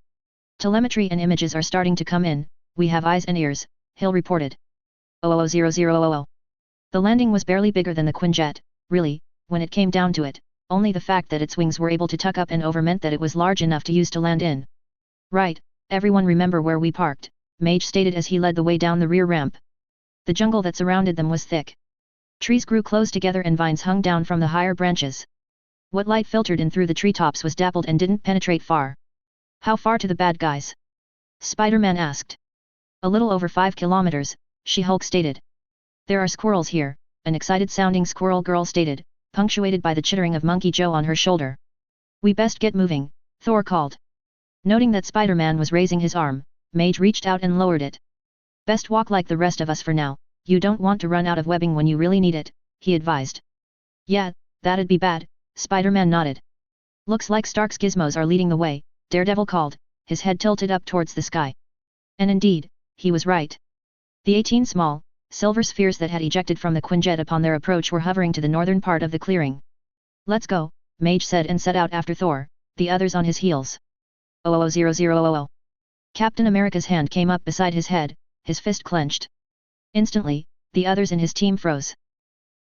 Telemetry and images are starting to come in, we have eyes and ears, Hill reported. 000000. The landing was barely bigger than the Quinjet, really, when it came down to it, only the fact that its wings were able to tuck up and over meant that it was large enough to use to land in. Right, everyone remember where we parked, Mage stated as he led the way down the rear ramp. The jungle that surrounded them was thick. Trees grew close together and vines hung down from the higher branches. What light filtered in through the treetops was dappled and didn't penetrate far. How far to the bad guys? Spider-Man asked. A little over 5 kilometers, She-Hulk stated. There are squirrels here, an excited-sounding squirrel girl stated, punctuated by the chittering of Monkey Joe on her shoulder. We best get moving, Thor called. Noting that Spider-Man was raising his arm, Mage reached out and lowered it. Best walk like the rest of us for now, you don't want to run out of webbing when you really need it, he advised. Yeah, that'd be bad, Spider-Man nodded. Looks like Stark's gizmos are leading the way, Daredevil called, his head tilted up towards the sky. And indeed, he was right. The 18 small, silver spheres that had ejected from the Quinjet upon their approach were hovering to the northern part of the clearing. Let's go, Mage said and set out after Thor, the others on his heels. 000000. Captain America's hand came up beside his head, his fist clenched. Instantly, the others in his team froze.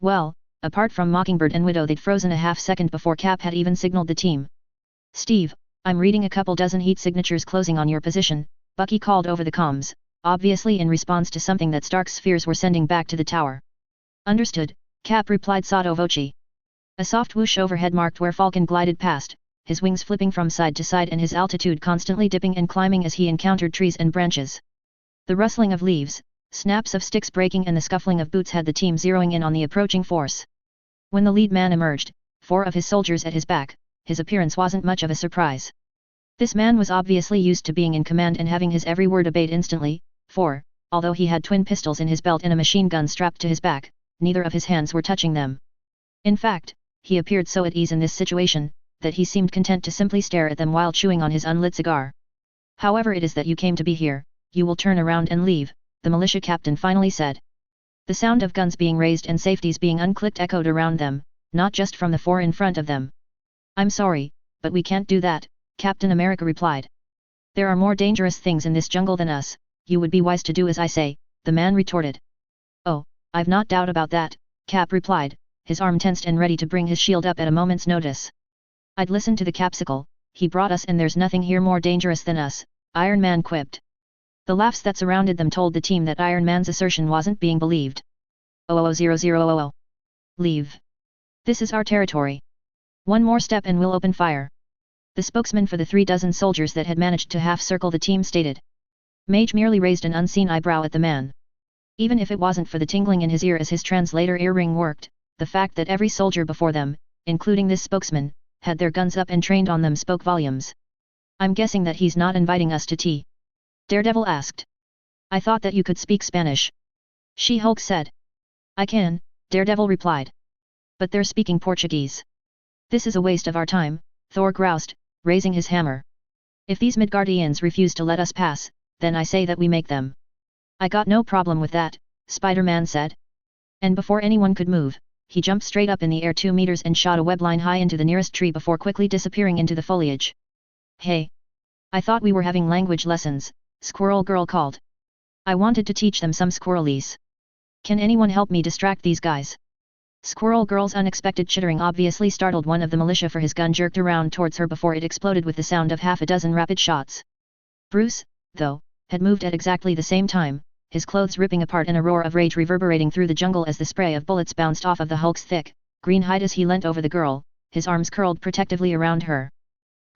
Well, apart from Mockingbird and Widow, they'd frozen a half-second before Cap had even signaled the team. Steve, I'm reading a couple dozen heat signatures closing on your position, Bucky called over the comms, obviously in response to something that Stark's spheres were sending back to the tower. Understood, Cap replied sotto voce. A soft whoosh overhead marked where Falcon glided past, his wings flipping from side to side and his altitude constantly dipping and climbing as he encountered trees and branches. The rustling of leaves, snaps of sticks breaking and the scuffling of boots had the team zeroing in on the approaching force. When the lead man emerged, 4 of his soldiers at his back, his appearance wasn't much of a surprise. This man was obviously used to being in command and having his every word obeyed instantly, for, although he had twin pistols in his belt and a machine gun strapped to his back, neither of his hands were touching them. In fact, he appeared so at ease in this situation, that he seemed content to simply stare at them while chewing on his unlit cigar. However it is that you came to be here, you will turn around and leave, the militia captain finally said. The sound of guns being raised and safeties being unclicked echoed around them, not just from the 4 in front of them. I'm sorry, but we can't do that, Captain America replied. There are more dangerous things in this jungle than us, you would be wise to do as I say, the man retorted. Oh, I've not doubt about that, Cap replied, his arm tensed and ready to bring his shield up at a moment's notice. I'd listen to the Capsicle, he brought us and there's nothing here more dangerous than us, Iron Man quipped. The laughs that surrounded them told the team that Iron Man's assertion wasn't being believed. 000000. Leave. This is our territory. One more step and we'll open fire. The spokesman for the 36 soldiers that had managed to half-circle the team stated. Mage merely raised an unseen eyebrow at the man. Even if it wasn't for the tingling in his ear as his translator earring worked, the fact that every soldier before them, including this spokesman, had their guns up and trained on them spoke volumes. I'm guessing that he's not inviting us to tea? Daredevil asked. I thought that you could speak Spanish. She-Hulk said. I can, Daredevil replied. But they're speaking Portuguese. This is a waste of our time, Thor groused, raising his hammer. If these Midgardians refuse to let us pass, then I say that we make them. I got no problem with that, Spider-Man said. And before anyone could move, he jumped straight up in the air 2 meters and shot a webline high into the nearest tree before quickly disappearing into the foliage. Hey! I thought we were having language lessons, Squirrel Girl called. I wanted to teach them some squirrelese. Can anyone help me distract these guys? Squirrel Girl's unexpected chittering obviously startled one of the militia, for his gun jerked around towards her before it exploded with the sound of half a dozen rapid shots. Bruce, though, had moved at exactly the same time, his clothes ripping apart and a roar of rage reverberating through the jungle as the spray of bullets bounced off of the Hulk's thick, green hide as he leant over the girl, his arms curled protectively around her.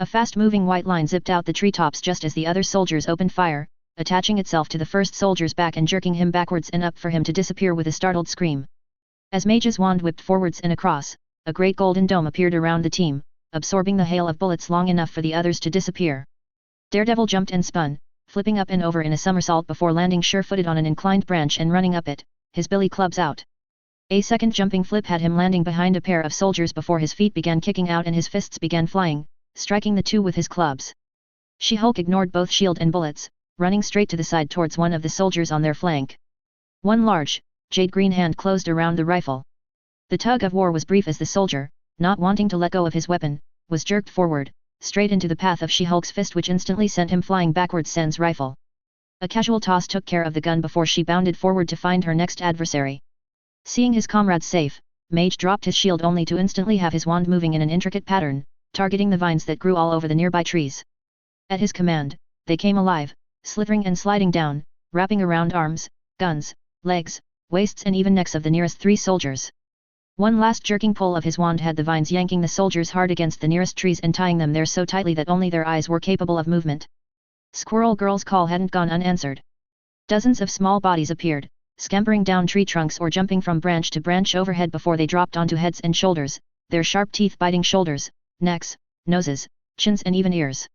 A fast-moving white line zipped out the treetops just as the other soldiers opened fire, attaching itself to the first soldier's back and jerking him backwards and up for him to disappear with a startled scream. As Mage's wand whipped forwards and across, a great golden dome appeared around the team, absorbing the hail of bullets long enough for the others to disappear. Daredevil jumped and spun, flipping up and over in a somersault before landing sure-footed on an inclined branch and running up it, his billy clubs out. A second jumping flip had him landing behind a pair of soldiers before his feet began kicking out and his fists began flying, striking the 2 with his clubs. She-Hulk ignored both shield and bullets, running straight to the side towards one of the soldiers on their flank. One large, jade-green hand closed around the rifle. The tug of war was brief as the soldier, not wanting to let go of his weapon, was jerked forward, straight into the path of She-Hulk's fist, which instantly sent him flying backwards. Sen's rifle. A casual toss took care of the gun before she bounded forward to find her next adversary. Seeing his comrades safe, Mage dropped his shield only to instantly have his wand moving in an intricate pattern, targeting the vines that grew all over the nearby trees. At his command, they came alive, slithering and sliding down, wrapping around arms, guns, legs, waists and even necks of the nearest 3 soldiers. One last jerking pull of his wand had the vines yanking the soldiers hard against the nearest trees and tying them there so tightly that only their eyes were capable of movement. Squirrel Girl's call hadn't gone unanswered. Dozens of small bodies appeared, scampering down tree trunks or jumping from branch to branch overhead before they dropped onto heads and shoulders, their sharp teeth biting shoulders, necks, noses, chins and even ears.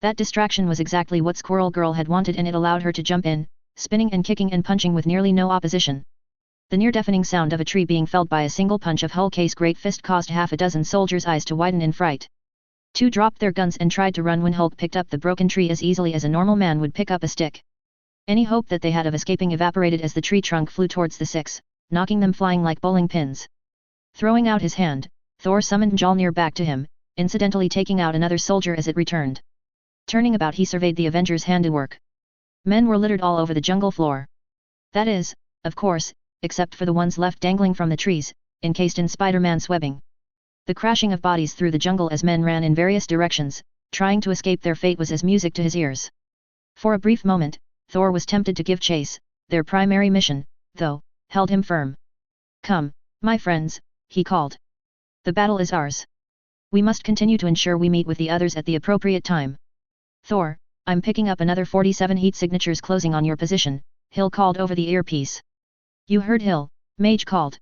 That distraction was exactly what Squirrel Girl had wanted, and it allowed her to jump in, spinning and kicking and punching with nearly no opposition. The near-deafening sound of a tree being felled by a single punch of Hulk's great fist caused half a dozen soldiers' eyes to widen in fright. 2 dropped their guns and tried to run when Hulk picked up the broken tree as easily as a normal man would pick up a stick. Any hope that they had of escaping evaporated as the tree trunk flew towards the 6, knocking them flying like bowling pins. Throwing out his hand, Thor summoned Mjolnir back to him, incidentally taking out another soldier as it returned. Turning about, he surveyed the Avengers' handiwork. Men were littered all over the jungle floor. That is, of course, except for the ones left dangling from the trees, encased in Spider-Man's webbing. The crashing of bodies through the jungle as men ran in various directions, trying to escape their fate, was as music to his ears. For a brief moment, Thor was tempted to give chase. Their primary mission, though, held him firm. "Come, my friends," he called. "The battle is ours. We must continue to ensure we meet with the others at the appropriate time." "Thor, I'm picking up another 47 heat signatures closing on your position," Hill called over the earpiece. "You heard Hill," Mage called.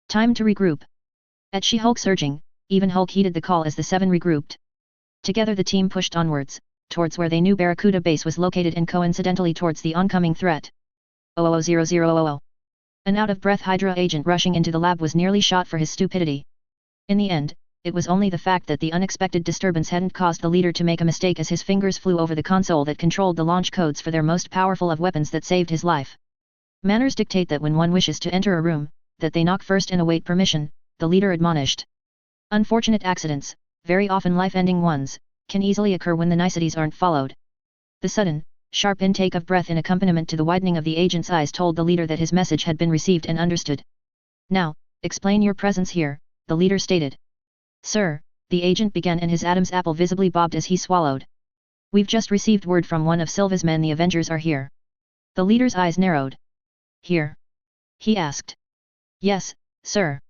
"Time to regroup." At She-Hulk's urging, even Hulk heeded the call as the 7 regrouped. Together the team pushed onwards, towards where they knew Barracuda Base was located and coincidentally towards the oncoming threat. 000000. An out-of-breath Hydra agent rushing into the lab was nearly shot for his stupidity. In the end, it was only the fact that the unexpected disturbance hadn't caused the leader to make a mistake as his fingers flew over the console that controlled the launch codes for their most powerful of weapons that saved his life. Manners dictate that when one wishes to enter a room, that they knock first and await permission, the leader admonished. Unfortunate accidents, very often life-ending ones, can easily occur when the niceties aren't followed. The sudden, sharp intake of breath in accompaniment to the widening of the agent's eyes told the leader that his message had been received and understood. "Now, explain your presence here," the leader stated. "Sir," the agent began, and his Adam's apple visibly bobbed as he swallowed. "We've just received word from one of Silva's men. The Avengers are here." The leader's eyes narrowed. "Here?" he asked. "Yes, sir.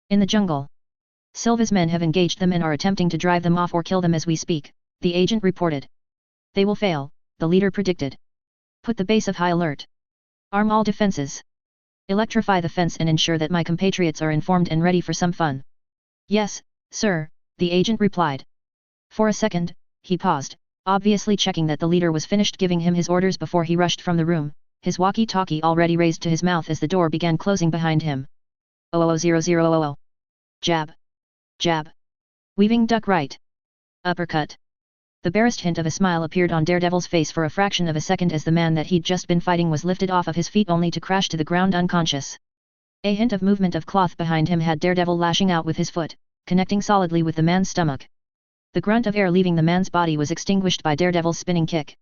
In the jungle. Silva's men have engaged them and are attempting to drive them off or kill them as we speak," the agent reported. "They will fail," the leader predicted. "Put the base of high alert. Arm all defenses. Electrify the fence and ensure that my compatriots are informed and ready for some fun." "Yes, sir," the agent replied. For a second, he paused, obviously checking that the leader was finished giving him his orders before he rushed from the room, his walkie-talkie already raised to his mouth as the door began closing behind him. 000000. Jab. Jab. Weaving duck right. Uppercut. The barest hint of a smile appeared on Daredevil's face for a fraction of a second as the man that he'd just been fighting was lifted off of his feet only to crash to the ground unconscious. A hint of movement of cloth behind him had Daredevil lashing out with his foot, connecting solidly with the man's stomach. The grunt of air leaving the man's body was extinguished by Daredevil's spinning kick.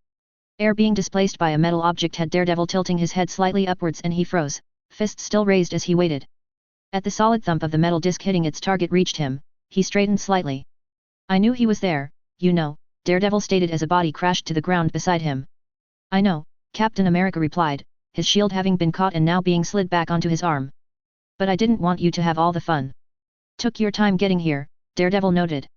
Air being displaced by a metal object had Daredevil tilting his head slightly upwards, and he froze, fists still raised as he waited. At the solid thump of the metal disc hitting its target reached him, he straightened slightly. "I knew he was there, you know," Daredevil stated as a body crashed to the ground beside him. "I know," Captain America replied, his shield having been caught and now being slid back onto his arm. "But I didn't want you to have all the fun." "Took your time getting here," Daredevil noted.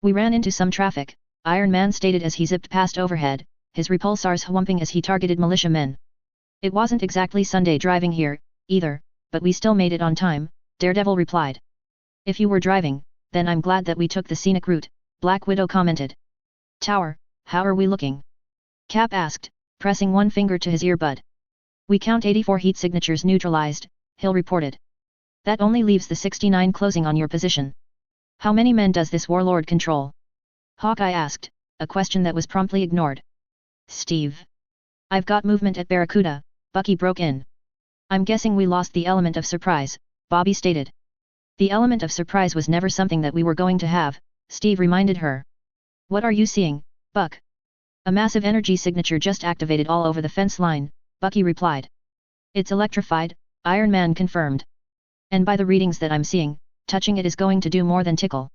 "We ran into some traffic," Iron Man stated as he zipped past overhead, his repulsors whumping as he targeted militiamen. "It wasn't exactly Sunday driving here, either, but we still made it on time," Daredevil replied. "If you were driving, then I'm glad that we took the scenic route," Black Widow commented. "Tower, how are we looking?" Cap asked, pressing one finger to his earbud. "We count 84 heat signatures neutralized," Hill reported. "That only leaves the 69 closing on your position. How many men does this warlord control?" Hawkeye asked, a question that was promptly ignored. "Steve. I've got movement at Barracuda, Bucky broke in. I'm guessing we lost the element of surprise, Bobby stated. The element of surprise was never something that we were going to have, Steve reminded her. What are you seeing, Buck? A massive energy signature just activated all over the fence line, Bucky replied. It's electrified, Iron Man confirmed. And by the readings that I'm seeing, touching it is going to do more than tickle.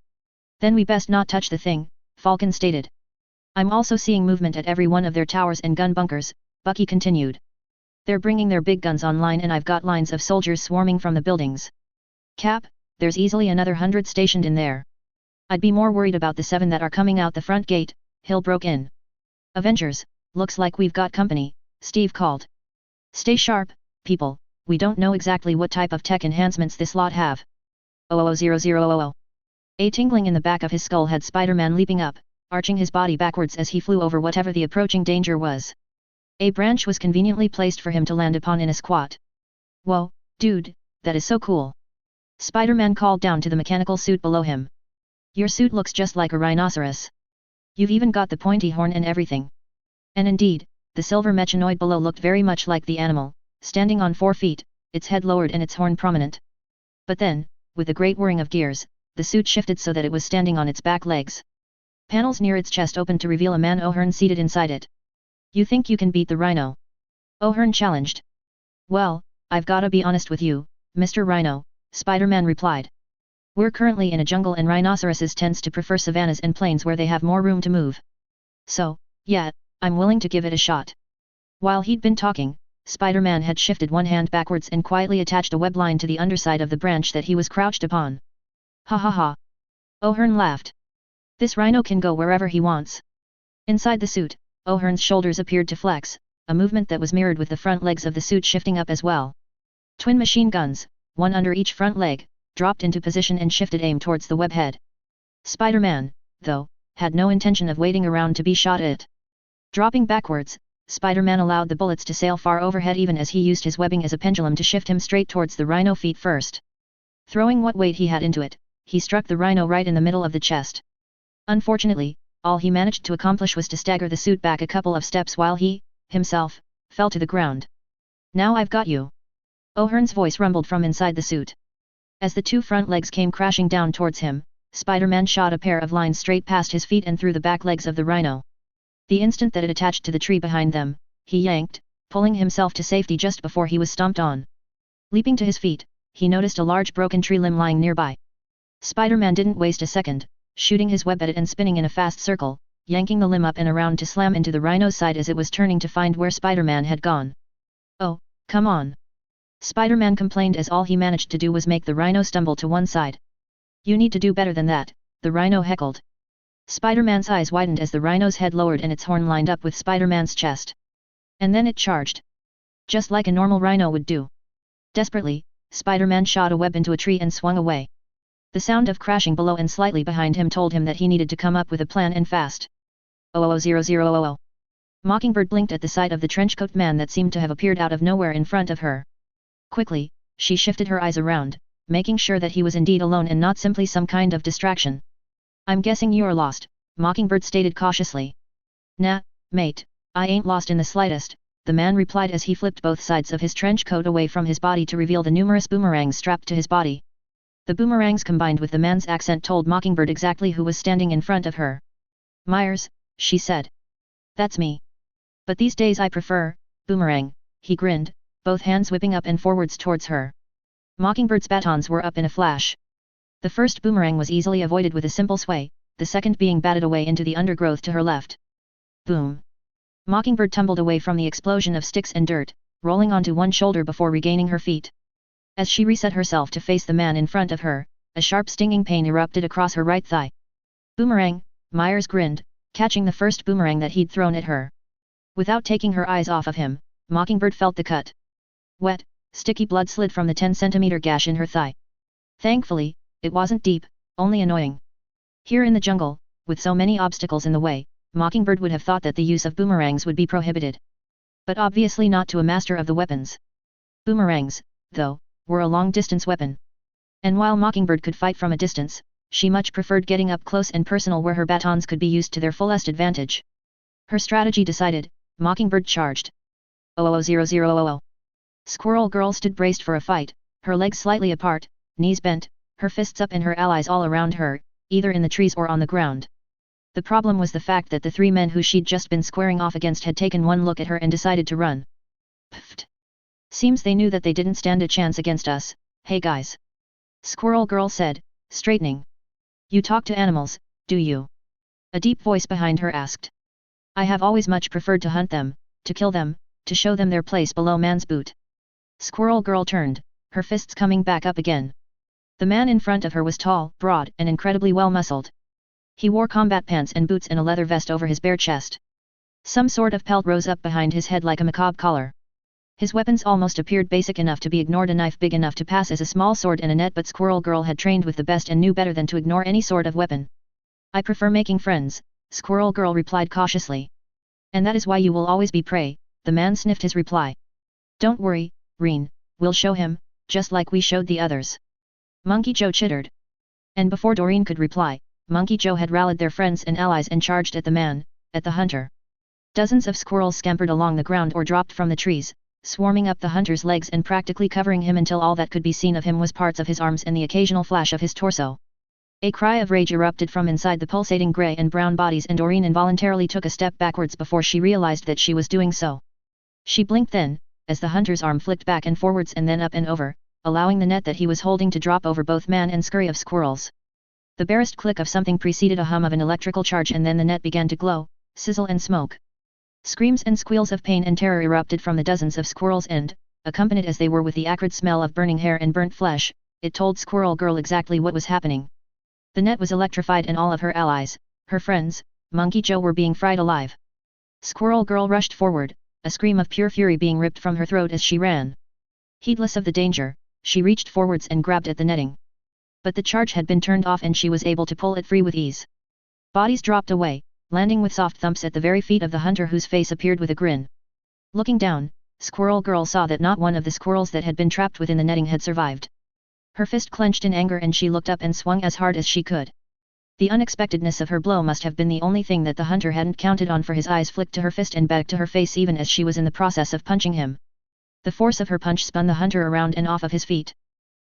Then we best not touch the thing, Falcon stated. I'm also seeing movement at every one of their towers and gun bunkers, Bucky continued. They're bringing their big guns online and I've got lines of soldiers swarming from the buildings. Cap, there's easily another 100 stationed in there. I'd be more worried about the 7 that are coming out the front gate, Hill broke in. Avengers, looks like we've got company, Steve called. Stay sharp, people, we don't know exactly what type of tech enhancements this lot have. 000000. A tingling in the back of his skull had Spider-Man leaping up, arching his body backwards as he flew over whatever the approaching danger was. A branch was conveniently placed for him to land upon in a squat. Whoa, dude, that is so cool. Spider-Man called down to the mechanical suit below him. Your suit looks just like a rhinoceros. You've even got the pointy horn and everything. And indeed, the silver mechanoid below looked very much like the animal, standing on 4 feet, its head lowered and its horn prominent. But then, with a great whirring of gears, the suit shifted so that it was standing on its back legs. Panels near its chest opened to reveal a man O'Hearn seated inside it. You think you can beat the Rhino? O'Hearn challenged. Well, I've gotta be honest with you, Mr. Rhino, Spider-Man replied. We're currently in a jungle and rhinoceroses tends to prefer savannas and plains where they have more room to move. So, yeah, I'm willing to give it a shot. While he'd been talking, Spider-Man had shifted one hand backwards and quietly attached a web line to the underside of the branch that he was crouched upon. Ha ha ha. O'Hearn laughed. This Rhino can go wherever he wants. Inside the suit, O'Hearn's shoulders appeared to flex, a movement that was mirrored with the front legs of the suit shifting up as well. Twin machine guns, one under each front leg, dropped into position and shifted aim towards the web head. Spider-Man, though, had no intention of waiting around to be shot at. Dropping backwards, Spider-Man allowed the bullets to sail far overhead even as he used his webbing as a pendulum to shift him straight towards the Rhino feet first. Throwing what weight he had into it, he struck the Rhino right in the middle of the chest. Unfortunately, all he managed to accomplish was to stagger the suit back a couple of steps while he, himself, fell to the ground. Now I've got you. O'Hearn's voice rumbled from inside the suit. As the 2 front legs came crashing down towards him, Spider-Man shot a pair of lines straight past his feet and through the back legs of the Rhino. The instant that it attached to the tree behind them, he yanked, pulling himself to safety just before he was stomped on. Leaping to his feet, he noticed a large broken tree limb lying nearby. Spider-Man didn't waste a second, shooting his web at it and spinning in a fast circle, yanking the limb up and around to slam into the Rhino's side as it was turning to find where Spider-Man had gone. Oh, come on. Spider-Man complained as all he managed to do was make the Rhino stumble to one side. You need to do better than that, the Rhino heckled. Spider-Man's eyes widened as the Rhino's head lowered and its horn lined up with Spider-Man's chest. And then it charged. Just like a normal Rhino would do. Desperately, Spider-Man shot a web into a tree and swung away. The sound of crashing below and slightly behind him told him that he needed to come up with a plan and fast. 000000. Mockingbird blinked at the sight of the trenchcoat man that seemed to have appeared out of nowhere in front of her. Quickly, she shifted her eyes around, making sure that he was indeed alone and not simply some kind of distraction. I'm guessing you're lost, Mockingbird stated cautiously. Nah, mate, I ain't lost in the slightest, the man replied as he flipped both sides of his trench coat away from his body to reveal the numerous boomerangs strapped to his body. The boomerangs combined with the man's accent told Mockingbird exactly who was standing in front of her. Myers, she said. That's me. But these days I prefer, boomerang, he grinned, both hands whipping up and forwards towards her. Mockingbird's batons were up in a flash. The first boomerang was easily avoided with a simple sway, the second being batted away into the undergrowth to her left. Boom! Mockingbird tumbled away from the explosion of sticks and dirt, rolling onto one shoulder before regaining her feet. As she reset herself to face the man in front of her, a sharp stinging pain erupted across her right thigh. Boomerang, Myers grinned, catching the first boomerang that he'd thrown at her. Without taking her eyes off of him, Mockingbird felt the cut. Wet, sticky blood slid from the 10-centimeter gash in her thigh. Thankfully, it wasn't deep, only annoying. Here in the jungle, with so many obstacles in the way, Mockingbird would have thought that the use of boomerangs would be prohibited. But obviously not to a master of the weapons. Boomerangs, though, were a long-distance weapon. And while Mockingbird could fight from a distance, she much preferred getting up close and personal where her batons could be used to their fullest advantage. Her strategy decided, Mockingbird charged, 00000. Squirrel Girl stood braced for a fight, her legs slightly apart, knees bent, her fists up and her allies all around her, either in the trees or on the ground. The problem was the fact that the three men who she'd just been squaring off against had taken one look at her and decided to run. Pfft. Seems they knew that they didn't stand a chance against us. Hey guys. Squirrel Girl said, straightening. You talk to animals, do you? A deep voice behind her asked. I have always much preferred to hunt them, to kill them, to show them their place below man's boot. Squirrel Girl turned, her fists coming back up again. The man in front of her was tall, broad, and incredibly well-muscled. He wore combat pants and boots and a leather vest over his bare chest. Some sort of pelt rose up behind his head like a macabre collar. His weapons almost appeared basic enough to be ignored, a knife big enough to pass as a small sword and a net, but Squirrel Girl had trained with the best and knew better than to ignore any sort of weapon. I prefer making friends, Squirrel Girl replied cautiously. And that is why you will always be prey, the man sniffed his reply. Don't worry, Reen, we'll show him, just like we showed the others. Monkey Joe chittered. And before Dorene could reply, Monkey Joe had rallied their friends and allies and charged at the man, at the hunter. Dozens of squirrels scampered along the ground or dropped from the trees, swarming up the hunter's legs and practically covering him until all that could be seen of him was parts of his arms and the occasional flash of his torso. A cry of rage erupted from inside the pulsating grey and brown bodies, and Dorene involuntarily took a step backwards before she realized that she was doing so. She blinked then, as the hunter's arm flicked back and forwards and then up and over, allowing the net that he was holding to drop over both man and scurry of squirrels. The barest click of something preceded a hum of an electrical charge, and then the net began to glow, sizzle and smoke. Screams and squeals of pain and terror erupted from the dozens of squirrels and, accompanied as they were with the acrid smell of burning hair and burnt flesh, it told Squirrel Girl exactly what was happening. The net was electrified and all of her allies, her friends, Monkey Joe, were being fried alive. Squirrel Girl rushed forward, a scream of pure fury being ripped from her throat as she ran. Heedless of the danger, she reached forwards and grabbed at the netting. But the charge had been turned off and she was able to pull it free with ease. Bodies dropped away, landing with soft thumps at the very feet of the hunter, whose face appeared with a grin. Looking down, Squirrel Girl saw that not one of the squirrels that had been trapped within the netting had survived. Her fist clenched in anger and she looked up and swung as hard as she could. The unexpectedness of her blow must have been the only thing that the hunter hadn't counted on, for his eyes flicked to her fist and back to her face even as she was in the process of punching him. The force of her punch spun the hunter around and off of his feet.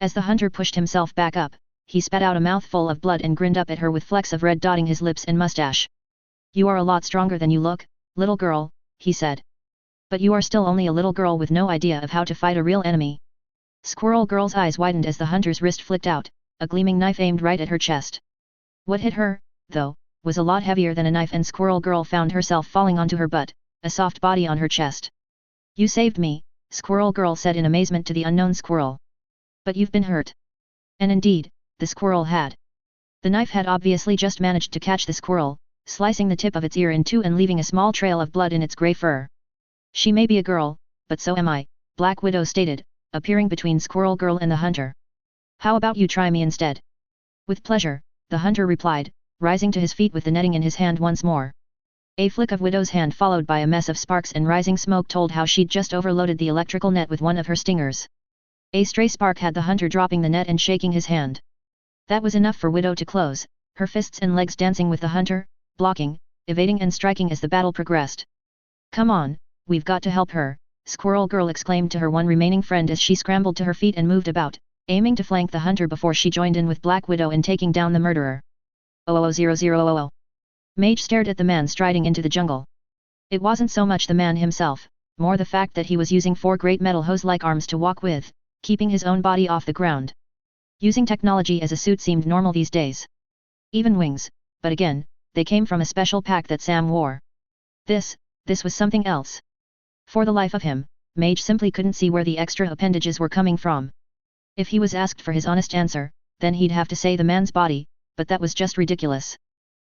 As the hunter pushed himself back up, he spat out a mouthful of blood and grinned up at her with flecks of red dotting his lips and mustache. You are a lot stronger than you look, little girl, he said. But you are still only a little girl with no idea of how to fight a real enemy. Squirrel Girl's eyes widened as the hunter's wrist flicked out, a gleaming knife aimed right at her chest. What hit her, though, was a lot heavier than a knife, and Squirrel Girl found herself falling onto her butt, a soft body on her chest. You saved me, Squirrel Girl said in amazement to the unknown squirrel. But you've been hurt. And indeed, the squirrel had. The knife had obviously just managed to catch the squirrel, slicing the tip of its ear in two and leaving a small trail of blood in its grey fur. She may be a girl, but so am I, Black Widow stated, appearing between Squirrel Girl and the hunter. How about you try me instead? With pleasure, the hunter replied, rising to his feet with the netting in his hand once more. A flick of Widow's hand followed by a mess of sparks and rising smoke told how she'd just overloaded the electrical net with one of her stingers. A stray spark had the hunter dropping the net and shaking his hand. That was enough for Widow to close, her fists and legs dancing with the hunter, blocking, evading and striking as the battle progressed. Come on, we've got to help her, Squirrel Girl exclaimed to her one remaining friend as she scrambled to her feet and moved about, aiming to flank the hunter before she joined in with Black Widow in taking down the murderer. 00000. Mage stared at the man striding into the jungle. It wasn't so much the man himself, more the fact that he was using 4 great metal hose-like arms to walk with, keeping his own body off the ground. Using technology as a suit seemed normal these days. Even wings, but again, they came from a special pack that Sam wore. This was something else. For the life of him, Mage simply couldn't see where the extra appendages were coming from. If he was asked for his honest answer, then he'd have to say the man's body, but that was just ridiculous.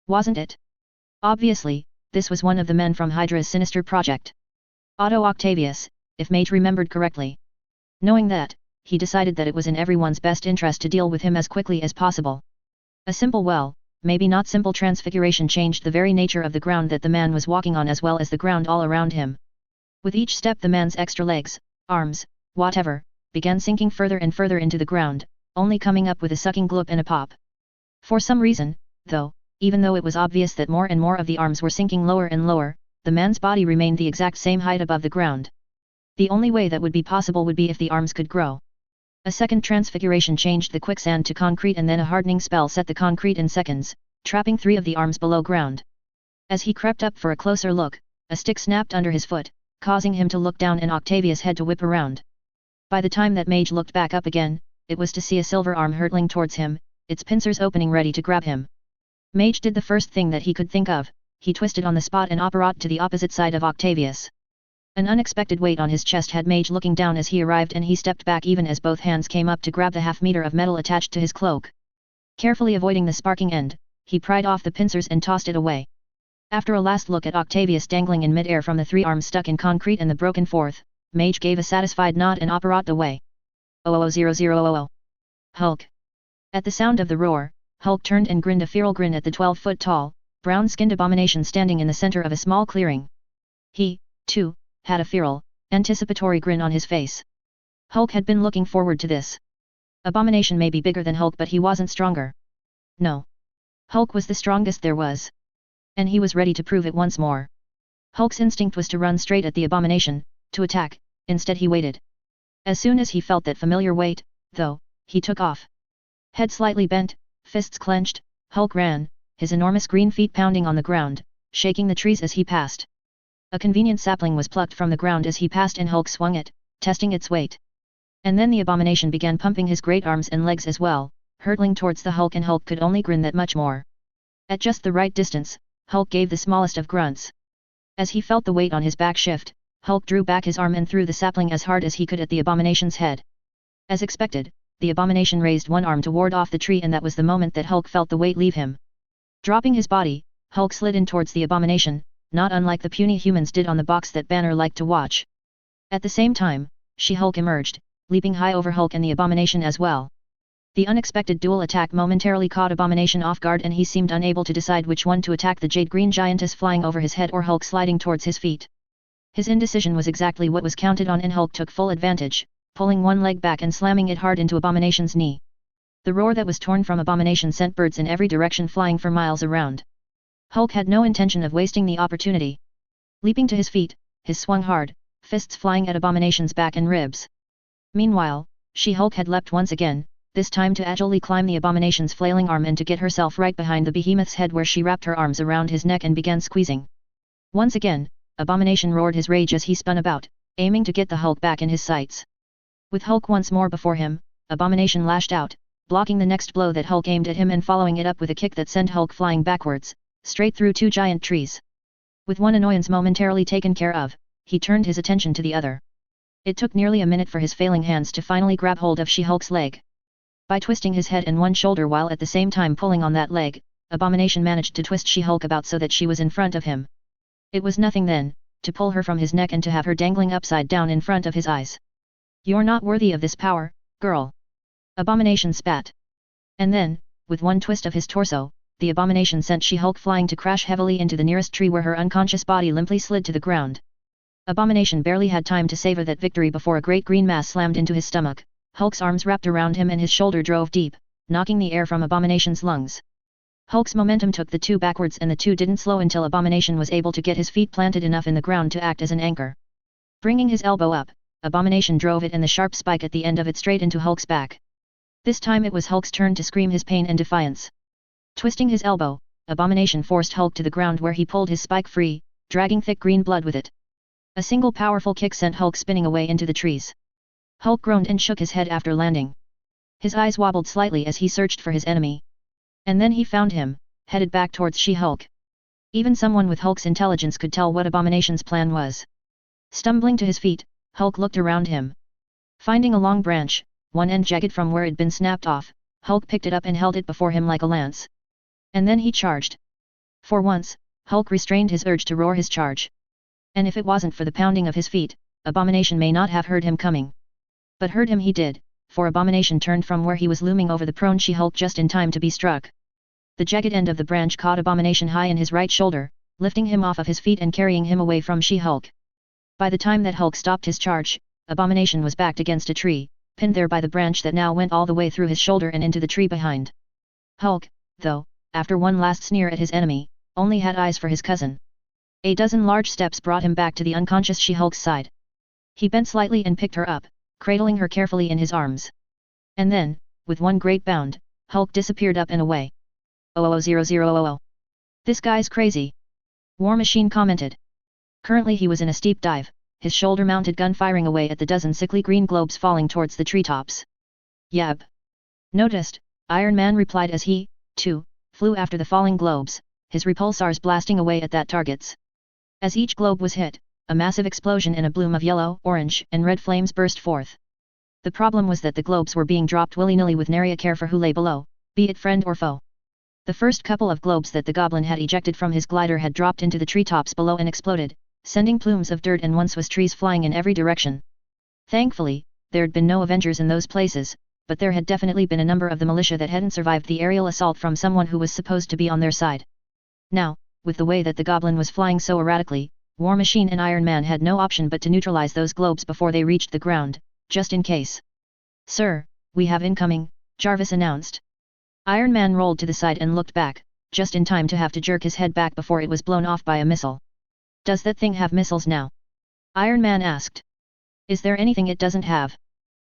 Wasn't it? Obviously, this was one of the men from Hydra's sinister project. Otto Octavius, if Mage remembered correctly. Knowing that, he decided that it was in everyone's best interest to deal with him as quickly as possible. A simple, well, maybe not simple transfiguration changed the very nature of the ground that the man was walking on as well as the ground all around him. With each step the man's extra legs, arms, whatever, began sinking further and further into the ground, only coming up with a sucking gloop and a pop. For some reason, though, even though it was obvious that more and more of the arms were sinking lower and lower, the man's body remained the exact same height above the ground. The only way that would be possible would be if the arms could grow. A second transfiguration changed the quicksand to concrete, and then a hardening spell set the concrete in seconds, trapping 3 of the arms below ground. As he crept up for a closer look, a stick snapped under his foot, causing him to look down and Octavia's head to whip around. By the time that mage looked back up again, it was to see a silver arm hurtling towards him, its pincers opening ready to grab him. Mage did the first thing that he could think of, he twisted on the spot and operat to the opposite side of Octavius. An unexpected weight on his chest had Mage looking down as he arrived, and he stepped back even as both hands came up to grab the half-meter of metal attached to his cloak. Carefully avoiding the sparking end, he pried off the pincers and tossed it away. After a last look at Octavius dangling in mid-air from the 3 arms stuck in concrete and the broken fourth, Mage gave a satisfied nod and operat away. 00000. Hulk. At the sound of the roar, Hulk turned and grinned a feral grin at the 12-foot-tall, brown-skinned abomination standing in the center of a small clearing. He, too, had a feral, anticipatory grin on his face. Hulk had been looking forward to this. Abomination may be bigger than Hulk, but he wasn't stronger. No. Hulk was the strongest there was. And he was ready to prove it once more. Hulk's instinct was to run straight at the abomination, to attack. Instead he waited. As soon as he felt that familiar weight, though, he took off. Head slightly bent, fists clenched, Hulk ran, his enormous green feet pounding on the ground, shaking the trees as he passed. A convenient sapling was plucked from the ground as he passed, and Hulk swung it, testing its weight. And then the abomination began pumping his great arms and legs as well, hurtling towards the Hulk, and Hulk could only grin that much more. At just the right distance, Hulk gave the smallest of grunts. As he felt the weight on his back shift, Hulk drew back his arm and threw the sapling as hard as he could at the abomination's head. As expected, the abomination raised one arm to ward off the tree, and that was the moment that Hulk felt the weight leave him. Dropping his body, Hulk slid in towards the abomination, not unlike the puny humans did on the box that Banner liked to watch. At the same time, She-Hulk emerged, leaping high over Hulk and the abomination as well. The unexpected dual attack momentarily caught Abomination off guard, and he seemed unable to decide which one to attack, the jade green giantess flying over his head or Hulk sliding towards his feet. His indecision was exactly what was counted on, and Hulk took full advantage, pulling one leg back and slamming it hard into Abomination's knee. The roar that was torn from Abomination sent birds in every direction flying for miles around. Hulk had no intention of wasting the opportunity. Leaping to his feet, his swung hard, fists flying at Abomination's back and ribs. Meanwhile, She-Hulk had leapt once again, this time to agilely climb the Abomination's flailing arm and to get herself right behind the behemoth's head, where she wrapped her arms around his neck and began squeezing. Once again, Abomination roared his rage as he spun about, aiming to get the Hulk back in his sights. With Hulk once more before him, Abomination lashed out, blocking the next blow that Hulk aimed at him and following it up with a kick that sent Hulk flying backwards, straight through 2 giant trees. With one annoyance momentarily taken care of, he turned his attention to the other. It took nearly a minute for his failing hands to finally grab hold of She-Hulk's leg. By twisting his head and one shoulder while at the same time pulling on that leg, Abomination managed to twist She-Hulk about so that she was in front of him. It was nothing then, to pull her from his neck and to have her dangling upside down in front of his eyes. "You're not worthy of this power, girl." Abomination spat. And then, with one twist of his torso, the Abomination sent She-Hulk flying to crash heavily into the nearest tree, where her unconscious body limply slid to the ground. Abomination barely had time to savor that victory before a great green mass slammed into his stomach. Hulk's arms wrapped around him and his shoulder drove deep, knocking the air from Abomination's lungs. Hulk's momentum took the 2 backwards, and the 2 didn't slow until Abomination was able to get his feet planted enough in the ground to act as an anchor. Bringing his elbow up, Abomination drove it and the sharp spike at the end of it straight into Hulk's back. This time it was Hulk's turn to scream his pain and defiance. Twisting his elbow, Abomination forced Hulk to the ground, where he pulled his spike free, dragging thick green blood with it. A single powerful kick sent Hulk spinning away into the trees. Hulk groaned and shook his head after landing. His eyes wobbled slightly as he searched for his enemy. And then he found him, headed back towards She-Hulk. Even someone with Hulk's intelligence could tell what Abomination's plan was. Stumbling to his feet, Hulk looked around him. Finding a long branch, one end jagged from where it'd been snapped off, Hulk picked it up and held it before him like a lance. And then he charged. For once, Hulk restrained his urge to roar his charge. And if it wasn't for the pounding of his feet, Abomination may not have heard him coming. But heard him he did, for Abomination turned from where he was looming over the prone She-Hulk just in time to be struck. The jagged end of the branch caught Abomination high in his right shoulder, lifting him off of his feet and carrying him away from She-Hulk. By the time that Hulk stopped his charge, Abomination was backed against a tree, pinned there by the branch that now went all the way through his shoulder and into the tree behind. Hulk, though, after one last sneer at his enemy, only had eyes for his cousin. A dozen large steps brought him back to the unconscious She-Hulk's side. He bent slightly and picked her up, cradling her carefully in his arms. And then, with one great bound, Hulk disappeared up and away. 00000. This guy's crazy. War Machine commented. Currently he was in a steep dive, his shoulder-mounted gun firing away at the dozen sickly green globes falling towards the treetops. Yab. Noticed, Iron Man replied as he, too, flew after the falling globes, his repulsors blasting away at that targets. As each globe was hit, a massive explosion and a bloom of yellow, orange, and red flames burst forth. The problem was that the globes were being dropped willy-nilly with nary a care for who lay below, be it friend or foe. The first couple of globes that the goblin had ejected from his glider had dropped into the treetops below and exploded, sending plumes of dirt and once-was trees flying in every direction. Thankfully, there'd been no Avengers in those places, but there had definitely been a number of the militia that hadn't survived the aerial assault from someone who was supposed to be on their side. Now, with the way that the goblin was flying so erratically, War Machine and Iron Man had no option but to neutralize those globes before they reached the ground, just in case. Sir, we have incoming, Jarvis announced. Iron Man rolled to the side and looked back, just in time to have to jerk his head back before it was blown off by a missile. Does that thing have missiles now? Iron Man asked. Is there anything it doesn't have?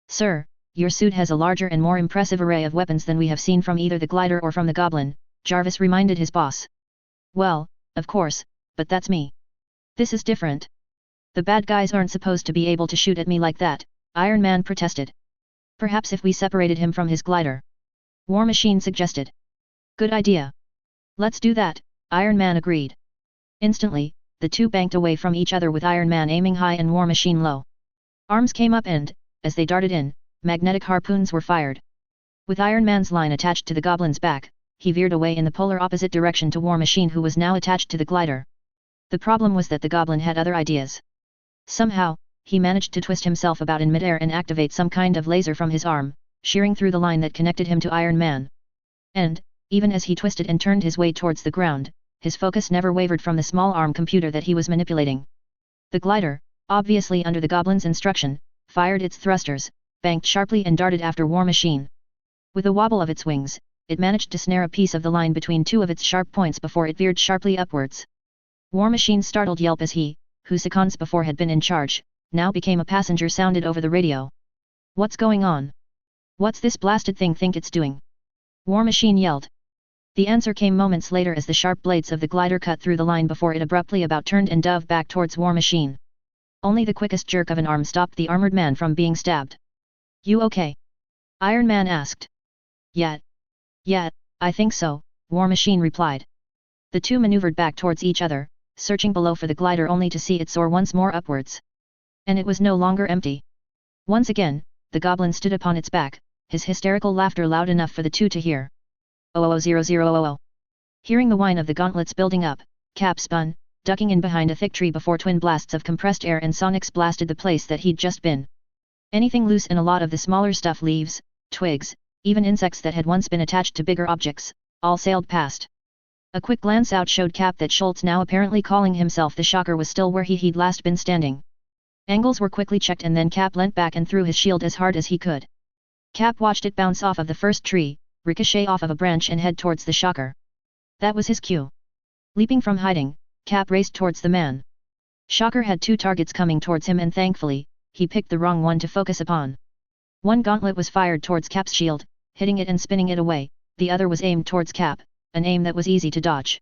Sir, your suit has a larger and more impressive array of weapons than we have seen from either the glider or from the goblin, Jarvis reminded his boss. Well, of course, but that's me. This is different. The bad guys aren't supposed to be able to shoot at me like that, Iron Man protested. Perhaps if we separated him from his glider. War Machine suggested. Good idea. Let's do that, Iron Man agreed. Instantly, the two banked away from each other with Iron Man aiming high and War Machine low. Arms came up and, as they darted in, magnetic harpoons were fired. With Iron Man's line attached to the goblin's back, he veered away in the polar opposite direction to War Machine who was now attached to the glider. The problem was that the goblin had other ideas. Somehow, he managed to twist himself about in midair and activate some kind of laser from his arm, shearing through the line that connected him to Iron Man. And, even as he twisted and turned his way towards the ground, his focus never wavered from the small arm computer that he was manipulating. The glider, obviously under the goblin's instruction, fired its thrusters, banked sharply and darted after War Machine. With a wobble of its wings, it managed to snare a piece of the line between two of its sharp points before it veered sharply upwards. War Machine's startled yelp as he, who seconds before had been in charge, now became a passenger sounded over the radio. What's going on? What's this blasted thing think it's doing? War Machine yelled. The answer came moments later as the sharp blades of the glider cut through the line before it abruptly about turned and dove back towards War Machine. Only the quickest jerk of an arm stopped the armored man from being stabbed. You okay? Iron Man asked. Yeah, I think so, War Machine replied. The two maneuvered back towards each other, searching below for the glider only to see it soar once more upwards. And it was no longer empty. Once again, the goblin stood upon its back, his hysterical laughter loud enough for the two to hear. 00000. Hearing the whine of the gauntlets building up, Cap spun, ducking in behind a thick tree before twin blasts of compressed air and sonics blasted the place that he'd just been. Anything loose and a lot of the smaller stuff, leaves, twigs, even insects that had once been attached to bigger objects, all sailed past. A quick glance out showed Cap that Schultz, now apparently calling himself the Shocker, was still where he'd last been standing. Angles were quickly checked and then Cap leant back and threw his shield as hard as he could. Cap watched it bounce off of the first tree, ricochet off of a branch and head towards the Shocker. That was his cue. Leaping from hiding, Cap raced towards the man. Shocker had two targets coming towards him and thankfully, he picked the wrong one to focus upon. One gauntlet was fired towards Cap's shield, hitting it and spinning it away, the other was aimed towards Cap, an aim that was easy to dodge.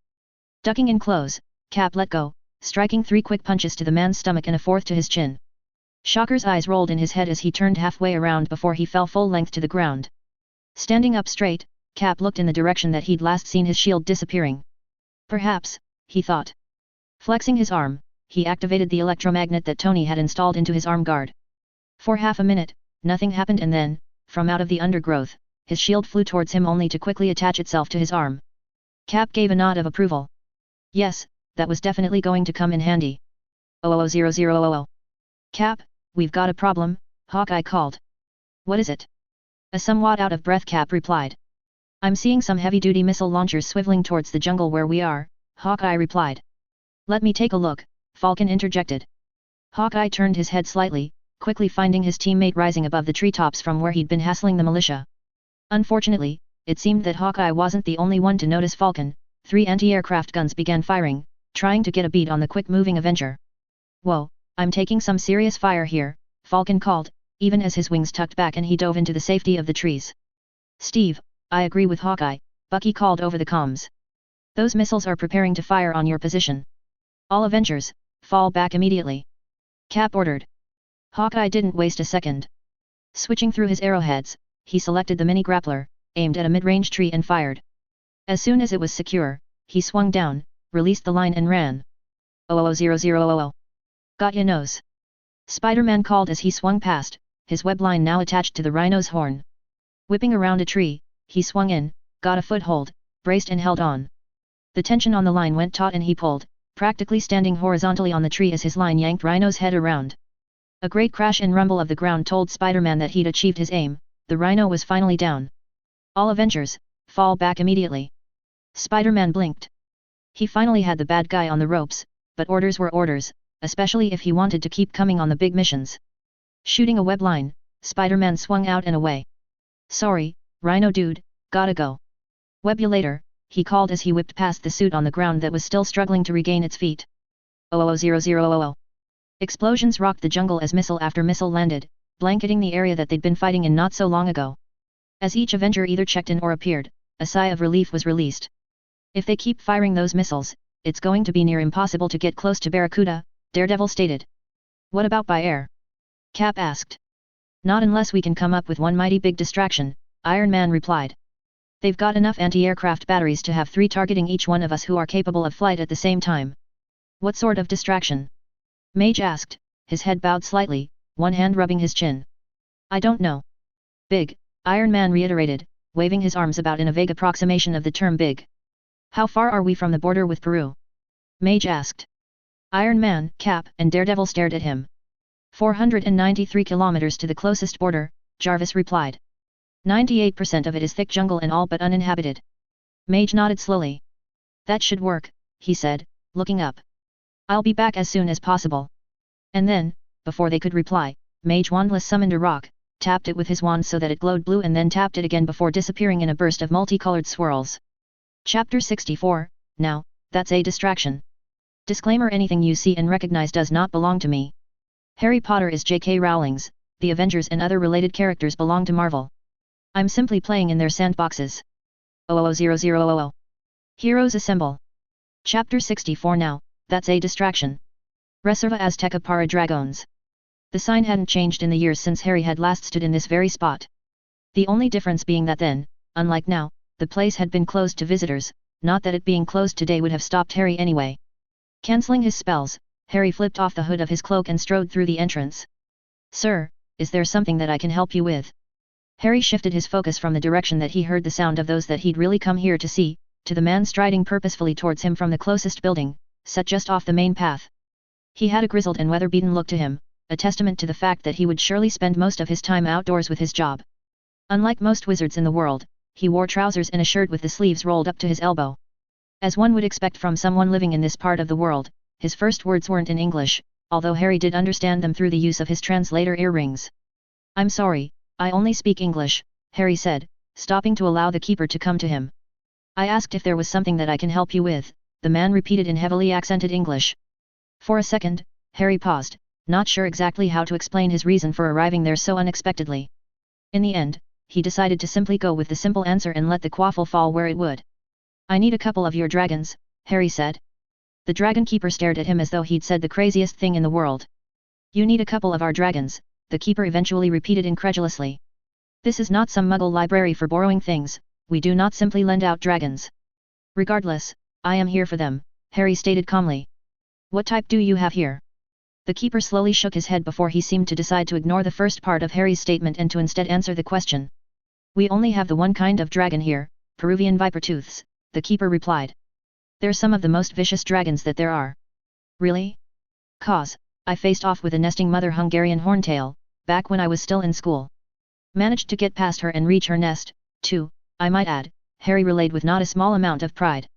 Ducking in close, Cap let go, striking 3 quick punches to the man's stomach and a 4th to his chin. Shocker's eyes rolled in his head as he turned halfway around before he fell full length to the ground. Standing up straight, Cap looked in the direction that he'd last seen his shield disappearing. Perhaps, he thought. Flexing his arm, he activated the electromagnet that Tony had installed into his arm guard. For half a minute, nothing happened and then, from out of the undergrowth, his shield flew towards him only to quickly attach itself to his arm. Cap gave a nod of approval. Yes, that was definitely going to come in handy. 00000. Cap, we've got a problem, Hawkeye called. What is it? A somewhat out of breath Cap replied. I'm seeing some heavy-duty missile launchers swiveling towards the jungle where we are, Hawkeye replied. Let me take a look, Falcon interjected. Hawkeye turned his head slightly, quickly finding his teammate rising above the treetops from where he'd been hassling the militia. Unfortunately, it seemed that Hawkeye wasn't the only one to notice Falcon. 3 anti-aircraft guns began firing, trying to get a bead on the quick-moving Avenger. Whoa, I'm taking some serious fire here, Falcon called, even as his wings tucked back and he dove into the safety of the trees. Steve, I agree with Hawkeye, Bucky called over the comms. Those missiles are preparing to fire on your position. All Avengers, fall back immediately. Cap ordered. Hawkeye didn't waste a second. Switching through his arrowheads, he selected the mini grappler, aimed at a mid-range tree and fired. As soon as it was secure, he swung down, released the line and ran. 00000. Got ya nose. Spider-Man called as he swung past, his web line now attached to the rhino's horn. Whipping around a tree, he swung in, got a foothold, braced and held on. The tension on the line went taut and he pulled, practically standing horizontally on the tree as his line yanked Rhino's head around. A great crash and rumble of the ground told Spider-Man that he'd achieved his aim, the Rhino was finally down. All Avengers, fall back immediately. Spider-Man blinked. He finally had the bad guy on the ropes, but orders were orders, especially if he wanted to keep coming on the big missions. Shooting a web line, Spider-Man swung out and away. Sorry, Rhino dude, gotta go. Web you later, he called as he whipped past the suit on the ground that was still struggling to regain its feet. 00000. Explosions rocked the jungle as missile after missile landed, blanketing the area that they'd been fighting in not so long ago. As each Avenger either checked in or appeared, a sigh of relief was released. If they keep firing those missiles, it's going to be near impossible to get close to Barracuda, Daredevil stated. What about by air? Cap asked. Not unless we can come up with one mighty big distraction, Iron Man replied. They've got enough anti-aircraft batteries to have 3 targeting each one of us who are capable of flight at the same time. What sort of distraction? Mage asked, his head bowed slightly, one hand rubbing his chin. I don't know. Big, Iron Man reiterated, waving his arms about in a vague approximation of the term big. How far are we from the border with Peru? Mage asked. Iron Man, Cap, and Daredevil stared at him. 493 kilometers to the closest border, Jarvis replied. 98% of it is thick jungle and all but uninhabited. Mage nodded slowly. That should work, he said, looking up. I'll be back as soon as possible. And then, before they could reply, Mage Wandless summoned a rock, tapped it with his wand so that it glowed blue and then tapped it again before disappearing in a burst of multicolored swirls. Chapter 64, Now, that's a distraction. Disclaimer: anything you see and recognize does not belong to me. Harry Potter is J.K. Rowling's, the Avengers and other related characters belong to Marvel. I'm simply playing in their sandboxes. 00000. Heroes assemble. Chapter 64 Now, that's a distraction. Reserva Azteca para Dragons. The sign hadn't changed in the years since Harry had last stood in this very spot. The only difference being that then, unlike now, the place had been closed to visitors, not that it being closed today would have stopped Harry anyway. Cancelling his spells, Harry flipped off the hood of his cloak and strode through the entrance. Sir, is there something that I can help you with? Harry shifted his focus from the direction that he heard the sound of those that he'd really come here to see, to the man striding purposefully towards him from the closest building, set just off the main path. He had a grizzled and weather-beaten look to him, a testament to the fact that he would surely spend most of his time outdoors with his job. Unlike most wizards in the world, he wore trousers and a shirt with the sleeves rolled up to his elbow. As one would expect from someone living in this part of the world, his first words weren't in English, although Harry did understand them through the use of his translator earrings. I'm sorry, I only speak English, Harry said, stopping to allow the keeper to come to him. I asked if there was something that I can help you with, the man repeated in heavily accented English. For a second, Harry paused, not sure exactly how to explain his reason for arriving there so unexpectedly. In the end, he decided to simply go with the simple answer and let the quaffle fall where it would. I need a couple of your dragons, Harry said. The dragon keeper stared at him as though he'd said the craziest thing in the world. You need a couple of our dragons, the keeper eventually repeated incredulously. This is not some muggle library for borrowing things, we do not simply lend out dragons. Regardless, I am here for them, Harry stated calmly. What type do you have here? The keeper slowly shook his head before he seemed to decide to ignore the first part of Harry's statement and to instead answer the question. We only have the one kind of dragon here, Peruvian vipertooths, the keeper replied. They're some of the most vicious dragons that there are. Really? Cause, I faced off with a nesting mother Hungarian horntail, back when I was still in school. Managed to get past her and reach her nest, too, I might add, Harry relayed with not a small amount of pride.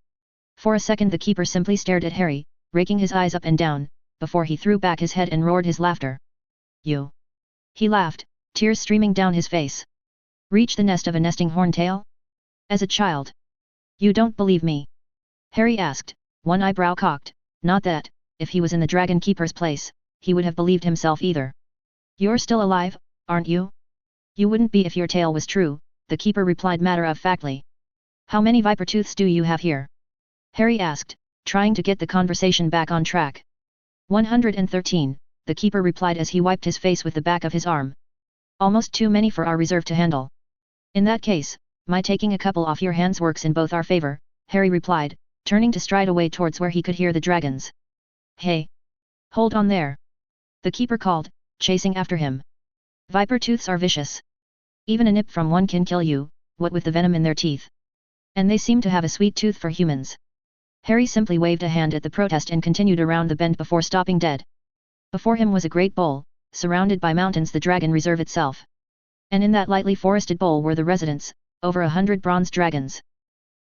For a second the keeper simply stared at Harry, raking his eyes up and down, before he threw back his head and roared his laughter. You! He laughed, tears streaming down his face. Reach the nest of a nesting horntail? As a child? You don't believe me? Harry asked, one eyebrow cocked, not that, if he was in the dragon keeper's place, he would have believed himself either. You're still alive, aren't you? You wouldn't be if your tale was true, the keeper replied matter-of-factly. How many viper tooths do you have here? Harry asked, trying to get the conversation back on track. 113, the keeper replied as he wiped his face with the back of his arm. Almost too many for our reserve to handle. In that case, my taking a couple off your hands works in both our favor, Harry replied, turning to stride away towards where he could hear the dragons. Hey! Hold on there! The keeper called, chasing after him. Viper tooths are vicious. Even a nip from one can kill you, what with the venom in their teeth. And they seem to have a sweet tooth for humans. Harry simply waved a hand at the protest and continued around the bend before stopping dead. Before him was a great bowl, surrounded by mountains, the dragon reserve itself. And in that lightly forested bowl were the residents, over 100 bronze dragons.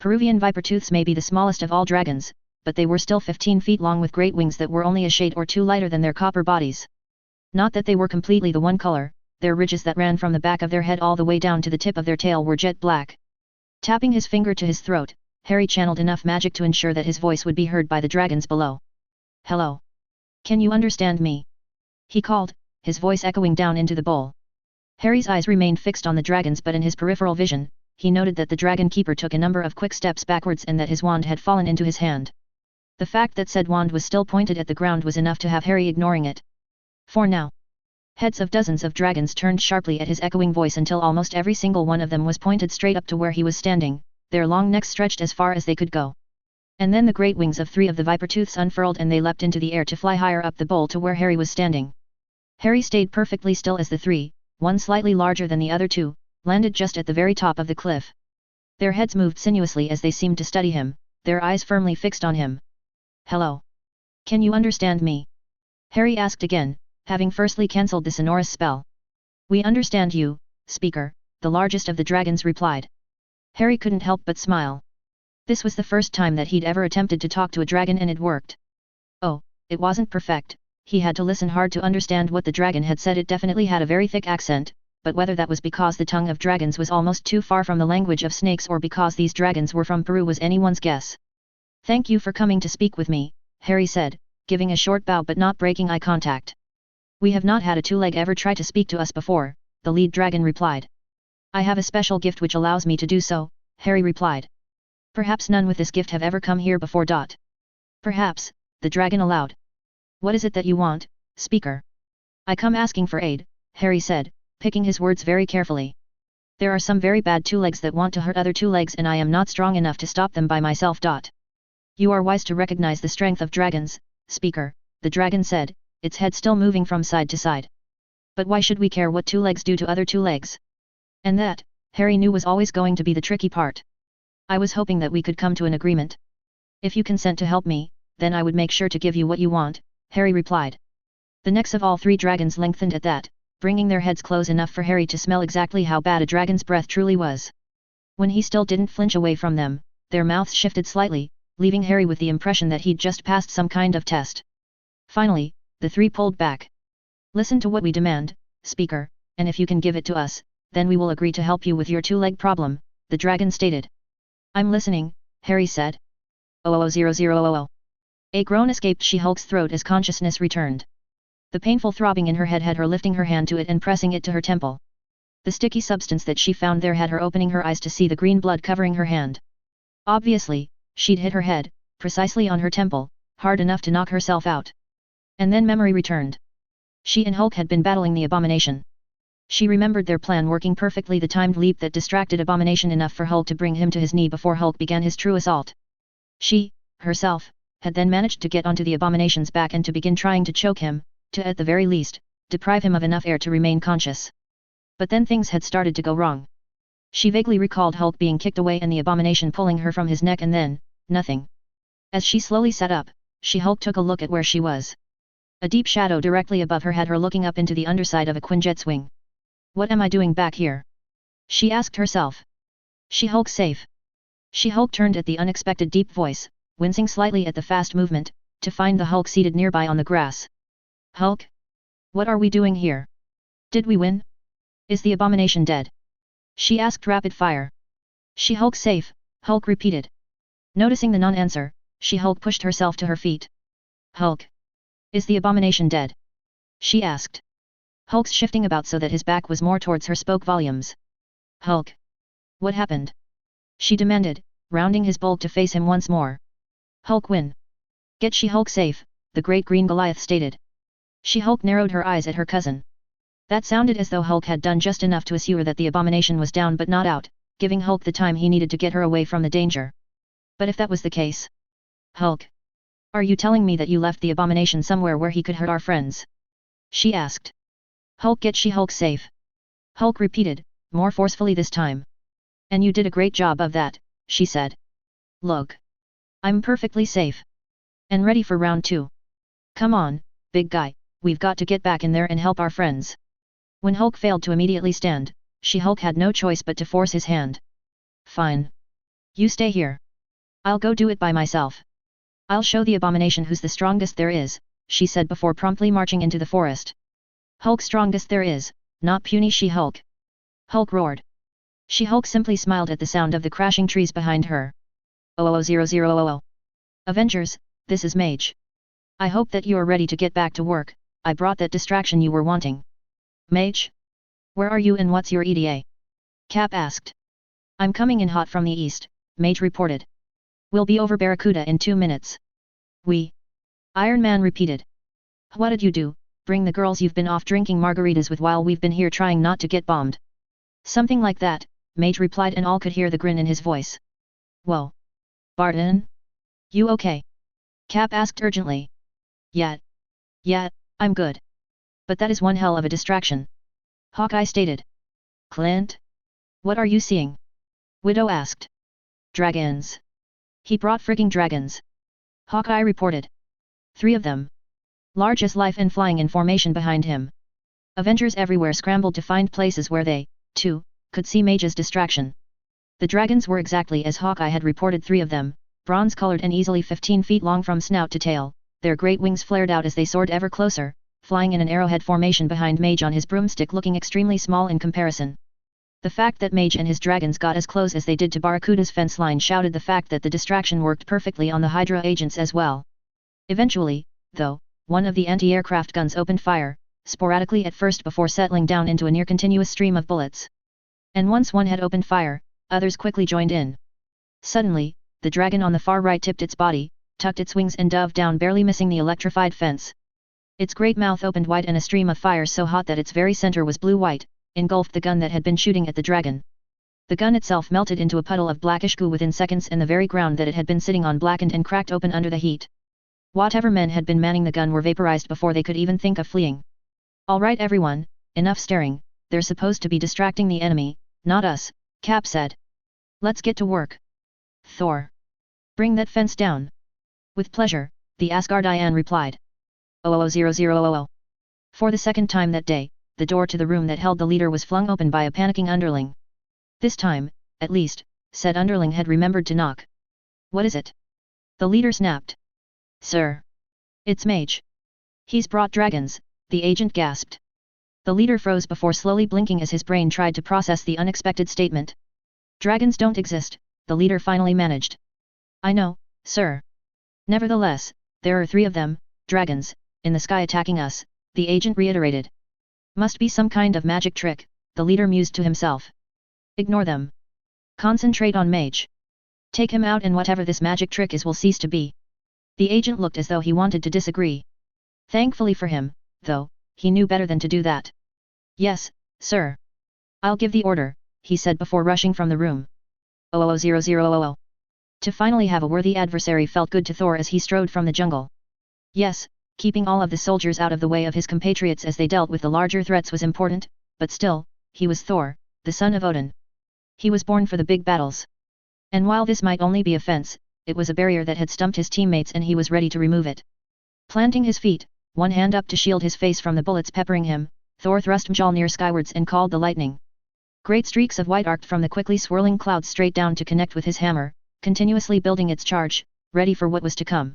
Peruvian viper tooths may be the smallest of all dragons, but they were still 15 feet long with great wings that were only a shade or two lighter than their copper bodies. Not that they were completely the one color, their ridges that ran from the back of their head all the way down to the tip of their tail were jet black. Tapping his finger to his throat, Harry channeled enough magic to ensure that his voice would be heard by the dragons below. Hello. Can you understand me? He called, his voice echoing down into the bowl. Harry's eyes remained fixed on the dragons, but in his peripheral vision, he noted that the dragon keeper took a number of quick steps backwards and that his wand had fallen into his hand. The fact that said wand was still pointed at the ground was enough to have Harry ignoring it. For now. Heads of dozens of dragons turned sharply at his echoing voice until almost every single one of them was pointed straight up to where he was standing, their long necks stretched as far as they could go. And then the great wings of 3 of the viper tooths unfurled and they leapt into the air to fly higher up the bowl to where Harry was standing. Harry stayed perfectly still as the 3, one slightly larger than the other 2, landed just at the very top of the cliff. Their heads moved sinuously as they seemed to study him, their eyes firmly fixed on him. Hello. Can you understand me? Harry asked again, having firstly cancelled the sonorous spell. We understand you, speaker, the largest of the dragons replied. Harry couldn't help but smile. This was the first time that he'd ever attempted to talk to a dragon and it worked. Oh, it wasn't perfect, he had to listen hard to understand what the dragon had said. It definitely had a very thick accent, but whether that was because the tongue of dragons was almost too far from the language of snakes or because these dragons were from Peru was anyone's guess. Thank you for coming to speak with me, Harry said, giving a short bow but not breaking eye contact. We have not had a two-leg ever try to speak to us before, the lead dragon replied. I have a special gift which allows me to do so, Harry replied. Perhaps none with this gift have ever come here before. Perhaps, the dragon allowed. What is it that you want, speaker? I come asking for aid, Harry said, picking his words very carefully. There are some very bad two-legs that want to hurt other two-legs and I am not strong enough to stop them by myself. You are wise to recognize the strength of dragons, speaker, the dragon said, its head still moving from side to side. But why should we care what two legs do to other two legs? And that, Harry knew, was always going to be the tricky part. I was hoping that we could come to an agreement. If you consent to help me, then I would make sure to give you what you want, Harry replied. The necks of all 3 dragons lengthened at that, bringing their heads close enough for Harry to smell exactly how bad a dragon's breath truly was. When he still didn't flinch away from them, their mouths shifted slightly, leaving Harry with the impression that he'd just passed some kind of test. Finally, the 3 pulled back. Listen to what we demand, speaker, and if you can give it to us, then we will agree to help you with your two-leg problem, the dragon stated. I'm listening, Harry said. 00000. A groan escaped She-Hulk's throat as consciousness returned. The painful throbbing in her head had her lifting her hand to it and pressing it to her temple. The sticky substance that she found there had her opening her eyes to see the green blood covering her hand. Obviously, she'd hit her head, precisely on her temple, hard enough to knock herself out. And then memory returned. She and Hulk had been battling the Abomination. She remembered their plan working perfectly, the timed leap that distracted Abomination enough for Hulk to bring him to his knee before Hulk began his true assault. She, herself, had then managed to get onto the Abomination's back and to begin trying to choke him, to at the very least, deprive him of enough air to remain conscious. But then things had started to go wrong. She vaguely recalled Hulk being kicked away and the Abomination pulling her from his neck and then, nothing. As she slowly sat up, She-Hulk took a look at where she was. A deep shadow directly above her had her looking up into the underside of a Quinjet's wing. What am I doing back here? She asked herself. She-Hulk safe? She-Hulk turned at the unexpected deep voice, wincing slightly at the fast movement, to find the Hulk seated nearby on the grass. Hulk? What are we doing here? Did we win? Is the Abomination dead? She asked rapid fire. She-Hulk safe, Hulk repeated. Noticing the non-answer, She-Hulk pushed herself to her feet. Hulk. Is the Abomination dead? she asked. Hulk's shifting about so that his back was more towards her spoke volumes. Hulk! What happened? She demanded, rounding his bulk to face him once more. Hulk win. Get She-Hulk safe, the great green Goliath stated. She-Hulk narrowed her eyes at her cousin. That sounded as though Hulk had done just enough to assure that the Abomination was down but not out, giving Hulk the time he needed to get her away from the danger. But if that was the case... Hulk! Are you telling me that you left the Abomination somewhere where he could hurt our friends? She asked. Hulk get She-Hulk safe. Hulk repeated, more forcefully this time. And you did a great job of that, she said. Look. I'm perfectly safe. And ready for round 2. Come on, big guy, we've got to get back in there and help our friends. When Hulk failed to immediately stand, She-Hulk had no choice but to force his hand. Fine. You stay here. I'll go do it by myself. I'll show the Abomination who's the strongest there is, she said before promptly marching into the forest. Hulk strongest there is, not puny She-Hulk. Hulk roared. She-Hulk simply smiled at the sound of the crashing trees behind her. 00000. Avengers, this is Mage. I hope that you are ready to get back to work. I brought that distraction you were wanting. Mage? Where are you and what's your ETA? Cap asked. I'm coming in hot from the east, Mage reported. We'll be over Barracuda in 2 minutes. Iron Man repeated. What did you do? Bring the girls you've been off drinking margaritas with while we've been here trying not to get bombed. Something like that, Mage replied, and all could hear the grin in his voice. Whoa. Barton? You okay? Cap asked urgently. Yeah, I'm good. But that is one hell of a distraction. Hawkeye stated. Clint? What are you seeing? Widow asked. Dragons. He brought frigging dragons. Hawkeye reported. 3 of them. Large as life and flying in formation behind him. Avengers everywhere scrambled to find places where they, too, could see Mage's distraction. The dragons were exactly as Hawkeye had reported, 3 of them, bronze-colored and easily 15 feet long from snout to tail. Their great wings flared out as they soared ever closer, flying in an arrowhead formation behind Mage on his broomstick, looking extremely small in comparison. The fact that Mage and his dragons got as close as they did to Barracuda's fence line shouted the fact that the distraction worked perfectly on the Hydra agents as well. Eventually, though, one of the anti-aircraft guns opened fire, sporadically at first before settling down into a near-continuous stream of bullets. And once one had opened fire, others quickly joined in. Suddenly, the dragon on the far right tipped its body, tucked its wings and dove down, barely missing the electrified fence. Its great mouth opened wide and a stream of fire so hot that its very center was blue-white, engulfed the gun that had been shooting at the dragon. The gun itself melted into a puddle of blackish goo within seconds, and the very ground that it had been sitting on blackened and cracked open under the heat. Whatever men had been manning the gun were vaporized before they could even think of fleeing. All right everyone, enough staring, they're supposed to be distracting the enemy, not us, Cap said. Let's get to work. Thor. Bring that fence down. With pleasure, the Asgardian replied. 00000. For the second time that day, the door to the room that held the leader was flung open by a panicking underling. This time, at least, said underling had remembered to knock. What is it? The leader snapped. Sir. It's Mage. He's brought dragons, the agent gasped. The leader froze before slowly blinking as his brain tried to process the unexpected statement. Dragons don't exist, the leader finally managed. I know, sir. Nevertheless, there are 3 of them, dragons, in the sky attacking us, the agent reiterated. Must be some kind of magic trick, the leader mused to himself. Ignore them. Concentrate on Mage. Take him out and whatever this magic trick is will cease to be. The agent looked as though he wanted to disagree. Thankfully for him, though, he knew better than to do that. Yes, sir. I'll give the order, he said before rushing from the room. 00000. To finally have a worthy adversary felt good to Thor as he strode from the jungle. Yes, keeping all of the soldiers out of the way of his compatriots as they dealt with the larger threats was important, but still, he was Thor, the son of Odin. He was born for the big battles. And while this might only be a fence, it was a barrier that had stumped his teammates and he was ready to remove it. Planting his feet, one hand up to shield his face from the bullets peppering him, Thor thrust Mjolnir skywards and called the lightning. Great streaks of white arced from the quickly swirling clouds straight down to connect with his hammer, continuously building its charge, ready for what was to come.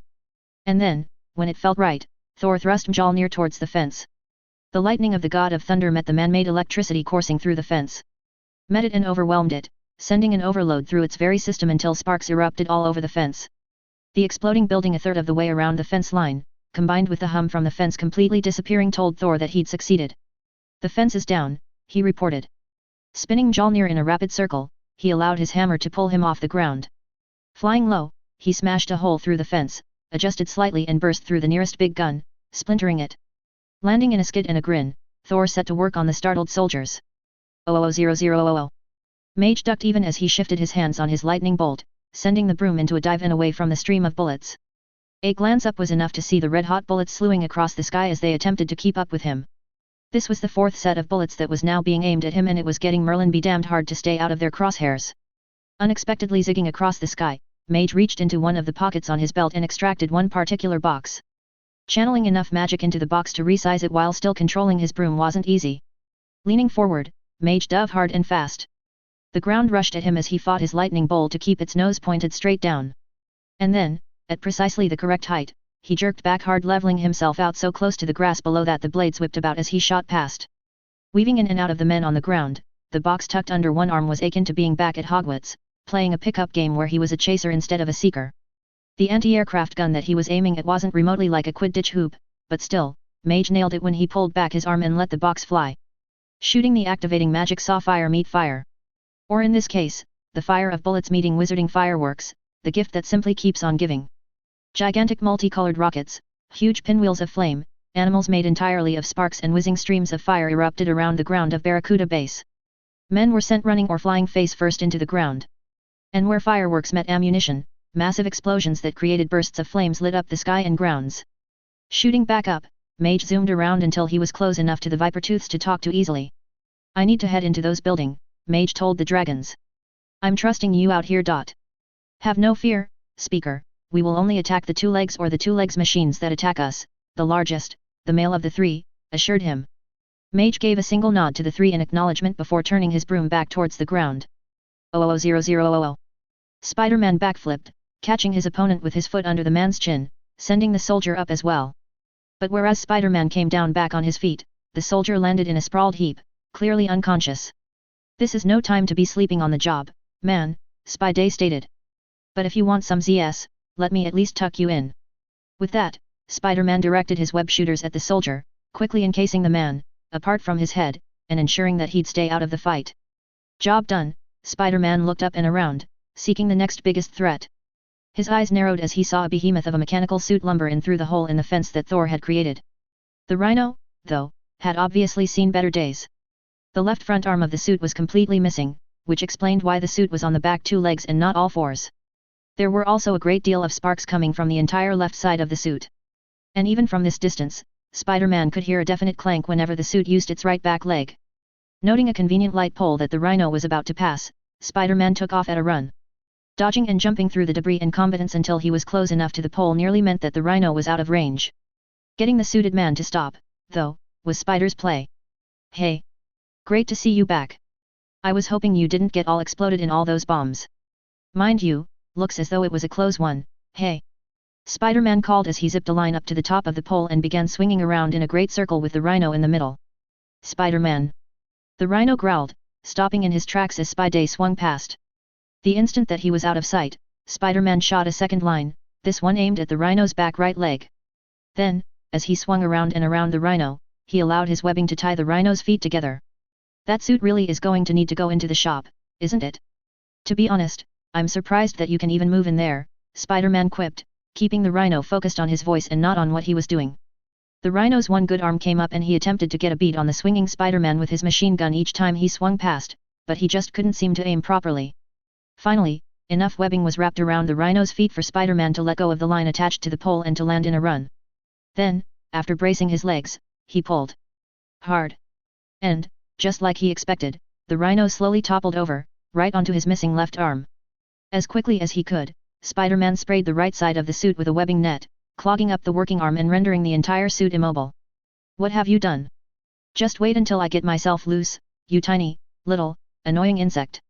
And then, when it felt right, Thor thrust Mjolnir towards the fence. The lightning of the god of thunder met the man-made electricity coursing through the fence. Met it and overwhelmed it, sending an overload through its very system until sparks erupted all over the fence. The exploding building a third of the way around the fence line, combined with the hum from the fence completely disappearing, told Thor that he'd succeeded. The fence is down, he reported. Spinning Mjolnir in a rapid circle, he allowed his hammer to pull him off the ground. Flying low, he smashed a hole through the fence, adjusted slightly and burst through the nearest big gun, splintering it. Landing in a skid and a grin, Thor set to work on the startled soldiers. 00000. Mage ducked even as he shifted his hands on his lightning bolt, sending the broom into a dive and away from the stream of bullets. A glance up was enough to see the red-hot bullets slewing across the sky as they attempted to keep up with him. This was the fourth set of bullets that was now being aimed at him, and it was getting Merlin be damned hard to stay out of their crosshairs. Unexpectedly zigging across the sky, Mage reached into one of the pockets on his belt and extracted one particular box. Channeling enough magic into the box to resize it while still controlling his broom wasn't easy. Leaning forward, Mage dove hard and fast. The ground rushed at him as he fought his lightning bolt to keep its nose pointed straight down. And then, at precisely the correct height, he jerked back hard, leveling himself out so close to the grass below that the blades whipped about as he shot past. Weaving in and out of the men on the ground, the box tucked under one arm was akin to being back at Hogwarts, playing a pickup game where he was a chaser instead of a seeker. The anti-aircraft gun that he was aiming at wasn't remotely like a Quidditch hoop, but still, Mage nailed it when he pulled back his arm and let the box fly. Shooting the activating magic saw fire meet fire. Or in this case, the fire of bullets meeting wizarding fireworks, the gift that simply keeps on giving. Gigantic multicolored rockets, huge pinwheels of flame, animals made entirely of sparks and whizzing streams of fire erupted around the ground of Barracuda Base. Men were sent running or flying face first into the ground. And where fireworks met ammunition, massive explosions that created bursts of flames lit up the sky and grounds. Shooting back up, Mage zoomed around until he was close enough to the Vipertooths to talk to easily. I need to head into those buildings, Mage told the dragons. I'm trusting you out here. Have no fear, Speaker, we will only attack the two legs or the two legs machines that attack us, the largest, the male of the three, assured him. Mage gave a single nod to the three in acknowledgement before turning his broom back towards the ground. 00000. Spider-Man backflipped, catching his opponent with his foot under the man's chin, sending the soldier up as well. But whereas Spider-Man came down back on his feet, the soldier landed in a sprawled heap, clearly unconscious. This is no time to be sleeping on the job, man, Spidey stated. But if you want some ZS, let me at least tuck you in. With that, Spider-Man directed his web shooters at the soldier, quickly encasing the man, apart from his head, and ensuring that he'd stay out of the fight. Job done, Spider-Man looked up and around, seeking the next biggest threat. His eyes narrowed as he saw a behemoth of a mechanical suit lumber in through the hole in the fence that Thor had created. The Rhino, though, had obviously seen better days. The left front arm of the suit was completely missing, which explained why the suit was on the back two legs and not all fours. There were also a great deal of sparks coming from the entire left side of the suit. And even from this distance, Spider-Man could hear a definite clank whenever the suit used its right back leg. Noting a convenient light pole that the Rhino was about to pass, Spider-Man took off at a run. Dodging and jumping through the debris and combatants until he was close enough to the pole nearly meant that the Rhino was out of range. Getting the suited man to stop, though, was Spider's play. Hey! Great to see you back. I was hoping you didn't get all exploded in all those bombs. Mind you, looks as though it was a close one, hey! Spider-Man called as he zipped a line up to the top of the pole and began swinging around in a great circle with the Rhino in the middle. Spider-Man! The Rhino growled, stopping in his tracks as Spidey swung past. The instant that he was out of sight, Spider-Man shot a second line, this one aimed at the Rhino's back right leg. Then, as he swung around and around the Rhino, he allowed his webbing to tie the Rhino's feet together. That suit really is going to need to go into the shop, isn't it? To be honest, I'm surprised that you can even move in there, Spider-Man quipped, keeping the Rhino focused on his voice and not on what he was doing. The Rhino's one good arm came up and he attempted to get a beat on the swinging Spider-Man with his machine gun each time he swung past, but he just couldn't seem to aim properly. Finally, enough webbing was wrapped around the Rhino's feet for Spider-Man to let go of the line attached to the pole and to land in a run. Then, after bracing his legs, he pulled hard. And, just like he expected, the Rhino slowly toppled over, right onto his missing left arm. As quickly as he could, Spider-Man sprayed the right side of the suit with a webbing net, clogging up the working arm and rendering the entire suit immobile. What have you done? Just wait until I get myself loose, you tiny, little, annoying insect.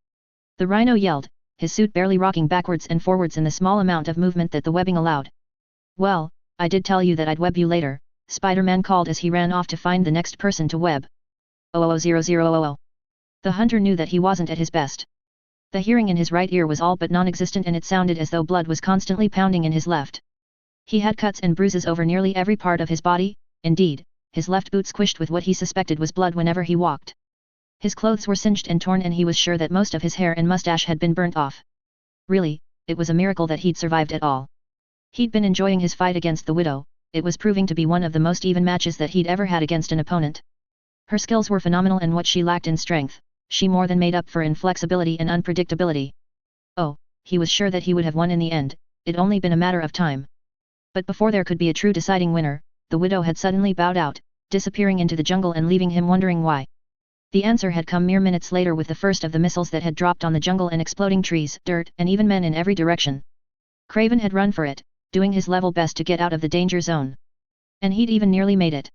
The Rhino yelled, his suit barely rocking backwards and forwards in the small amount of movement that the webbing allowed. Well, I did tell you that I'd web you later, Spider-Man called as he ran off to find the next person to web. 00000. The hunter knew that he wasn't at his best. The hearing in his right ear was all but non-existent and it sounded as though blood was constantly pounding in his left. He had cuts and bruises over nearly every part of his body, indeed, his left boot squished with what he suspected was blood whenever he walked. His clothes were singed and torn and he was sure that most of his hair and mustache had been burnt off. Really, it was a miracle that he'd survived at all. He'd been enjoying his fight against the Widow, it was proving to be one of the most even matches that he'd ever had against an opponent. Her skills were phenomenal and what she lacked in strength, she more than made up for in flexibility and unpredictability. Oh, he was sure that he would have won in the end, it'd only been a matter of time. But before there could be a true deciding winner, the Widow had suddenly bowed out, disappearing into the jungle and leaving him wondering why. The answer had come mere minutes later with the first of the missiles that had dropped on the jungle and exploding trees, dirt, and even men in every direction. Craven had run for it, doing his level best to get out of the danger zone. And he'd even nearly made it.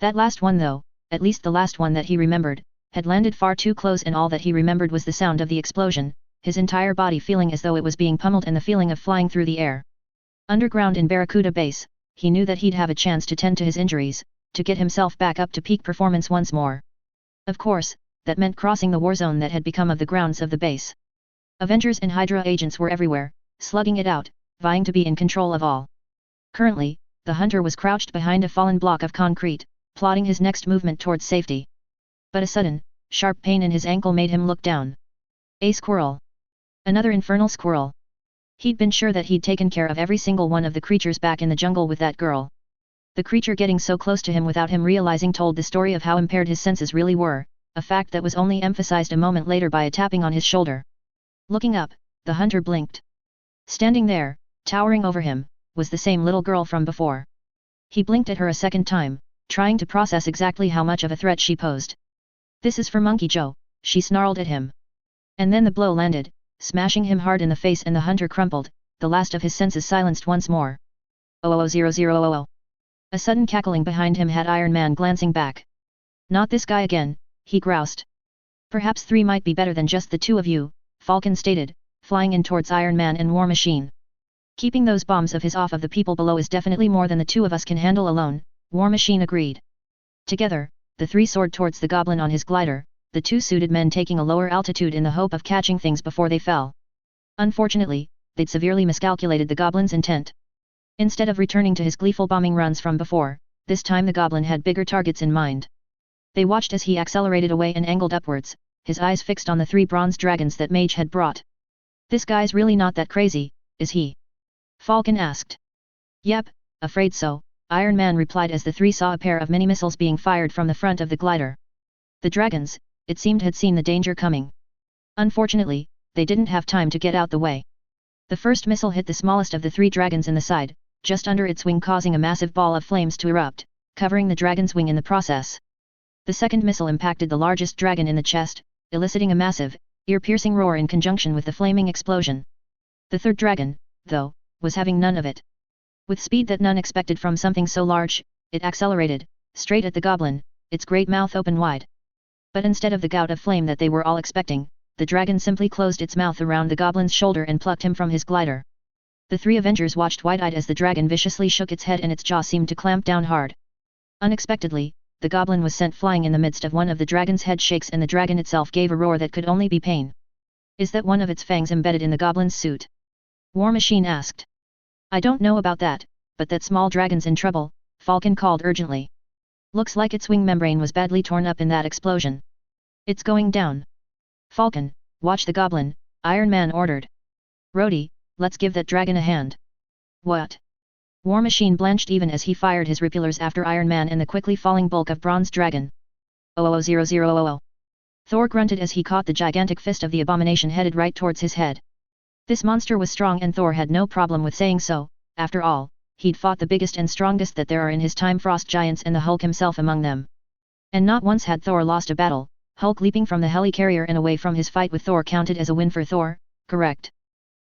That last one though, at least the last one that he remembered, had landed far too close and all that he remembered was the sound of the explosion, his entire body feeling as though it was being pummeled and the feeling of flying through the air. Underground in Barracuda Base, he knew that he'd have a chance to tend to his injuries, to get himself back up to peak performance once more. Of course, that meant crossing the war zone that had become of the grounds of the base. Avengers and Hydra agents were everywhere, slugging it out, vying to be in control of all. Currently, the hunter was crouched behind a fallen block of concrete, plotting his next movement towards safety. But a sudden, sharp pain in his ankle made him look down. A squirrel. Another infernal squirrel. He'd been sure that he'd taken care of every single one of the creatures back in the jungle with that girl. The creature getting so close to him without him realizing told the story of how impaired his senses really were, a fact that was only emphasized a moment later by a tapping on his shoulder. Looking up, the hunter blinked. Standing there, towering over him, was the same little girl from before. He blinked at her a second time, trying to process exactly how much of a threat she posed. "This is for Monkey Joe," she snarled at him. And then the blow landed, smashing him hard in the face and the hunter crumpled, the last of his senses silenced once more. 000000. A sudden cackling behind him had Iron Man glancing back. "Not this guy again," he groused. "Perhaps 3 might be better than just the 2 of you," Falcon stated, flying in towards Iron Man and War Machine. "Keeping those bombs of his off of the people below is definitely more than the 2 of us can handle alone," War Machine agreed. Together, the 3 soared towards the goblin on his glider, the 2 suited men taking a lower altitude in the hope of catching things before they fell. Unfortunately, they'd severely miscalculated the goblin's intent. Instead of returning to his gleeful bombing runs from before, this time the goblin had bigger targets in mind. They watched as he accelerated away and angled upwards, his eyes fixed on the 3 bronze dragons that Mage had brought. "This guy's really not that crazy, is he?" Falcon asked. "Yep, afraid so," Iron Man replied as the 3 saw a pair of mini-missiles being fired from the front of the glider. The dragons, it seemed, had seen the danger coming. Unfortunately, they didn't have time to get out the way. The first missile hit the smallest of the 3 dragons in the side, just under its wing, causing a massive ball of flames to erupt, covering the dragon's wing in the process. The second missile impacted the largest dragon in the chest, eliciting a massive, ear-piercing roar in conjunction with the flaming explosion. The third dragon, though, was having none of it. With speed that none expected from something so large, it accelerated, straight at the goblin, its great mouth open wide. But instead of the gout of flame that they were all expecting, the dragon simply closed its mouth around the goblin's shoulder and plucked him from his glider. The 3 Avengers watched wide-eyed as the dragon viciously shook its head and its jaw seemed to clamp down hard. Unexpectedly, the goblin was sent flying in the midst of one of the dragon's head shakes and the dragon itself gave a roar that could only be pain. "Is that one of its fangs embedded in the goblin's suit?" War Machine asked. "I don't know about that, but that small dragon's in trouble," Falcon called urgently. "Looks like its wing membrane was badly torn up in that explosion. It's going down." "Falcon, watch the goblin," Iron Man ordered. "Rhodey, let's give that dragon a hand." "What?" War Machine blanched even as he fired his repellers after Iron Man and the quickly falling bulk of Bronze Dragon. 000000. Thor grunted as he caught the gigantic fist of the Abomination headed right towards his head. This monster was strong and Thor had no problem with saying so, after all, he'd fought the biggest and strongest that there are in his time, frost giants and the Hulk himself among them. And not once had Thor lost a battle. Hulk leaping from the Helicarrier and away from his fight with Thor counted as a win for Thor, correct?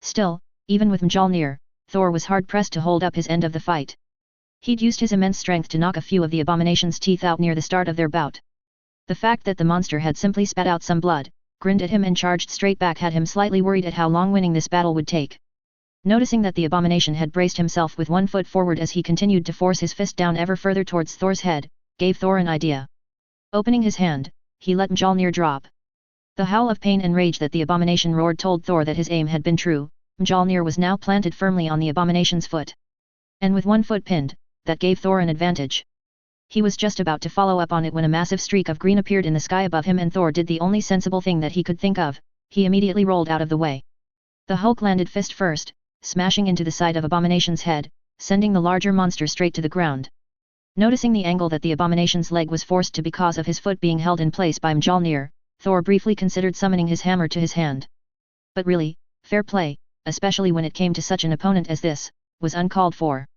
Still, even with Mjolnir, Thor was hard-pressed to hold up his end of the fight. He'd used his immense strength to knock a few of the Abomination's teeth out near the start of their bout. The fact that the monster had simply spat out some blood, grinned at him and charged straight back had him slightly worried at how long winning this battle would take. Noticing that the Abomination had braced himself with one foot forward as he continued to force his fist down ever further towards Thor's head, gave Thor an idea. Opening his hand, he let Mjolnir drop. The howl of pain and rage that the Abomination roared told Thor that his aim had been true. Mjolnir was now planted firmly on the Abomination's foot. And with one foot pinned, that gave Thor an advantage. He was just about to follow up on it when a massive streak of green appeared in the sky above him and Thor did the only sensible thing that he could think of, he immediately rolled out of the way. The Hulk landed fist first, smashing into the side of Abomination's head, sending the larger monster straight to the ground. Noticing the angle that the Abomination's leg was forced to because of his foot being held in place by Mjolnir, Thor briefly considered summoning his hammer to his hand. But really, fair play, especially when it came to such an opponent as this, was uncalled for.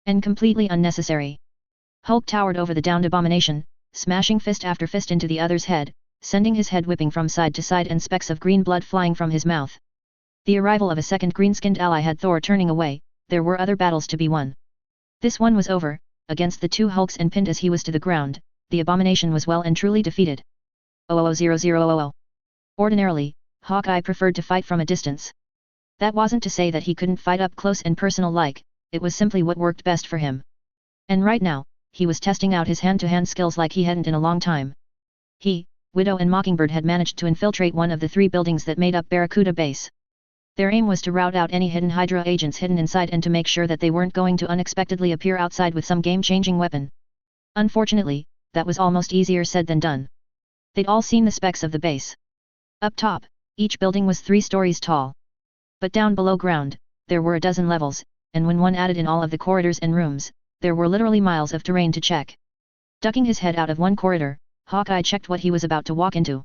And completely unnecessary. Hulk towered over the downed Abomination, smashing fist after fist into the other's head, sending his head whipping from side to side and specks of green blood flying from his mouth. The arrival of a second green-skinned ally had Thor turning away. There were other battles to be won. This one was over, against the two Hulks and pinned as he was to the ground, the Abomination was well and truly defeated. 00000. Ordinarily, Hawkeye preferred to fight from a distance. That wasn't to say that he couldn't fight up close and personal like, it was simply what worked best for him. And right now, he was testing out his hand-to-hand skills like he hadn't in a long time. He, Widow and Mockingbird had managed to infiltrate one of the 3 buildings that made up Barracuda Base. Their aim was to rout out any hidden Hydra agents hidden inside and to make sure that they weren't going to unexpectedly appear outside with some game-changing weapon. Unfortunately, that was almost easier said than done. They'd all seen the specs of the base. Up top, each building was 3 stories tall. But down below ground, there were a dozen levels, and when one added in all of the corridors and rooms, there were literally miles of terrain to check. Ducking his head out of one corridor, Hawkeye checked what he was about to walk into.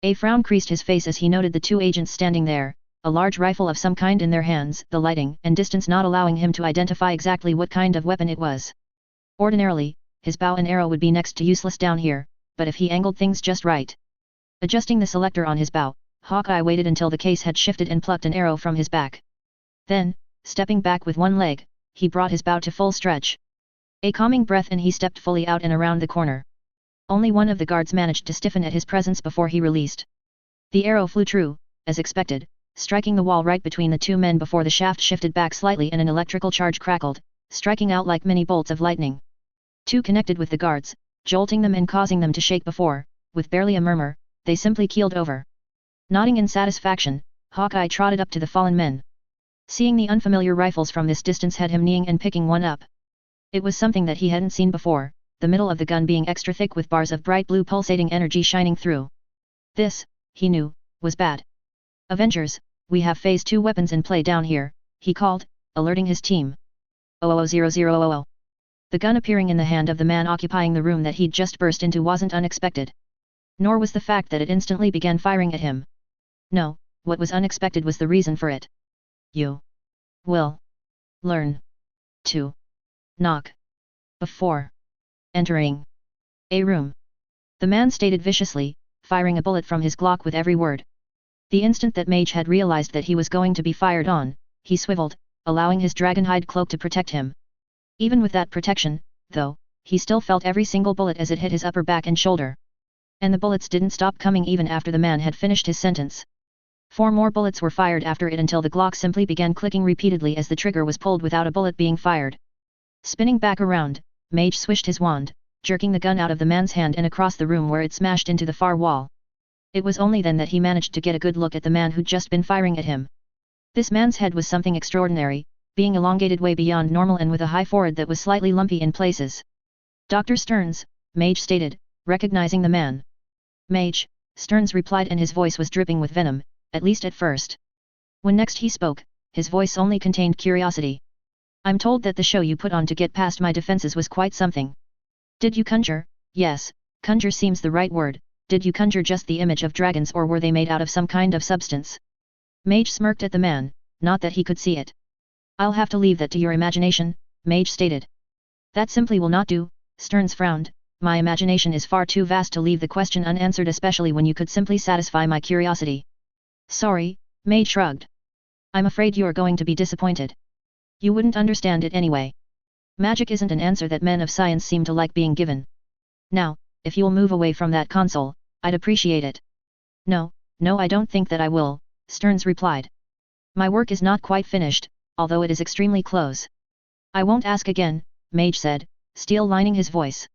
A frown creased his face as he noted the 2 agents standing there, a large rifle of some kind in their hands, the lighting and distance not allowing him to identify exactly what kind of weapon it was. Ordinarily, his bow and arrow would be next to useless down here, but if he angled things just right. Adjusting the selector on his bow, Hawkeye waited until the case had shifted and plucked an arrow from his back. Then, stepping back with one leg, he brought his bow to full stretch. A calming breath and he stepped fully out and around the corner. Only one of the guards managed to stiffen at his presence before he released. The arrow flew true, as expected, striking the wall right between the 2 men before the shaft shifted back slightly and an electrical charge crackled, striking out like many bolts of lightning. 2 connected with the guards, jolting them and causing them to shake before, with barely a murmur, they simply keeled over. Nodding in satisfaction, Hawkeye trotted up to the fallen men. Seeing the unfamiliar rifles from this distance had him kneeing and picking one up. It was something that he hadn't seen before, the middle of the gun being extra thick with bars of bright blue pulsating energy shining through. This, he knew, was bad. Avengers, we have Phase 2 weapons in play down here, he called, alerting his team. 00000. The gun appearing in the hand of the man occupying the room that he'd just burst into wasn't unexpected. Nor was the fact that it instantly began firing at him. No, what was unexpected was the reason for it. You will learn to knock before entering a room. The man stated viciously, firing a bullet from his Glock with every word. The instant that Mage had realized that he was going to be fired on, he swiveled, allowing his dragonhide cloak to protect him. Even with that protection, though, he still felt every single bullet as it hit his upper back and shoulder. And the bullets didn't stop coming even after the man had finished his sentence. 4 more bullets were fired after it until the Glock simply began clicking repeatedly as the trigger was pulled without a bullet being fired. Spinning back around, Mage swished his wand, jerking the gun out of the man's hand and across the room where it smashed into the far wall. It was only then that he managed to get a good look at the man who'd just been firing at him. This man's head was something extraordinary, being elongated way beyond normal and with a high forehead that was slightly lumpy in places. Dr. Stearns, Mage stated, recognizing the man. Mage, Stearns replied and his voice was dripping with venom, at least at first. When next he spoke, his voice only contained curiosity. I'm told that the show you put on to get past my defenses was quite something. Did you conjure? Yes, conjure seems the right word. Did you conjure just the image of dragons or were they made out of some kind of substance? Mage smirked at the man, not that he could see it. I'll have to leave that to your imagination, Mage stated. That simply will not do, Stearns frowned, my imagination is far too vast to leave the question unanswered especially when you could simply satisfy my curiosity. Sorry, Mage shrugged. I'm afraid you're going to be disappointed. You wouldn't understand it anyway. Magic isn't an answer that men of science seem to like being given. Now, if you'll move away from that console, I'd appreciate it. No, I don't think that I will, Stearns replied. My work is not quite finished, although it is extremely close. I won't ask again, Mage said, steel lining his voice.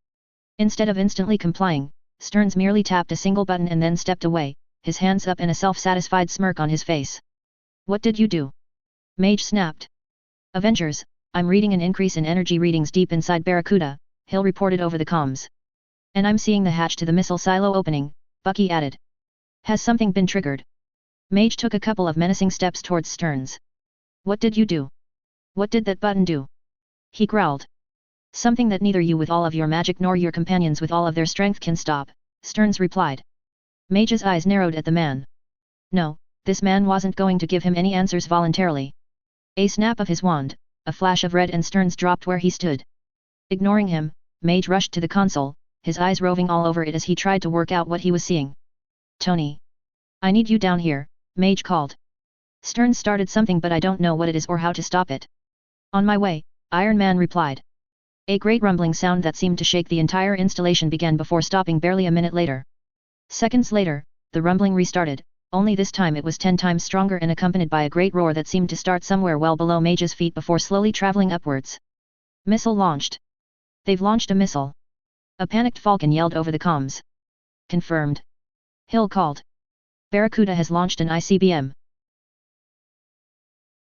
Instead of instantly complying, Stearns merely tapped a single button and then stepped away, his hands up and a self-satisfied smirk on his face. What did you do? Mage snapped. Avengers, I'm reading an increase in energy readings deep inside Barracuda, Hill reported over the comms. And I'm seeing the hatch to the missile silo opening, Bucky added. Has something been triggered? Mage took a couple of menacing steps towards Stearns. What did you do? What did that button do? He growled. Something that neither you with all of your magic nor your companions with all of their strength can stop, Stearns replied. Mage's eyes narrowed at the man. No, this man wasn't going to give him any answers voluntarily. A snap of his wand, a flash of red and Stearns dropped where he stood. Ignoring him, Mage rushed to the console, his eyes roving all over it as he tried to work out what he was seeing. Tony. I need you down here, Mage called. Stearns started something but I don't know what it is or how to stop it. On my way, Iron Man replied. A great rumbling sound that seemed to shake the entire installation began before stopping barely a minute later. Seconds later, the rumbling restarted, only this time it was 10 times stronger and accompanied by a great roar that seemed to start somewhere well below Mage's feet before slowly traveling upwards. Missile launched. They've launched a missile. A panicked Falcon yelled over the comms. Confirmed. Hill called. Barracuda has launched an ICBM.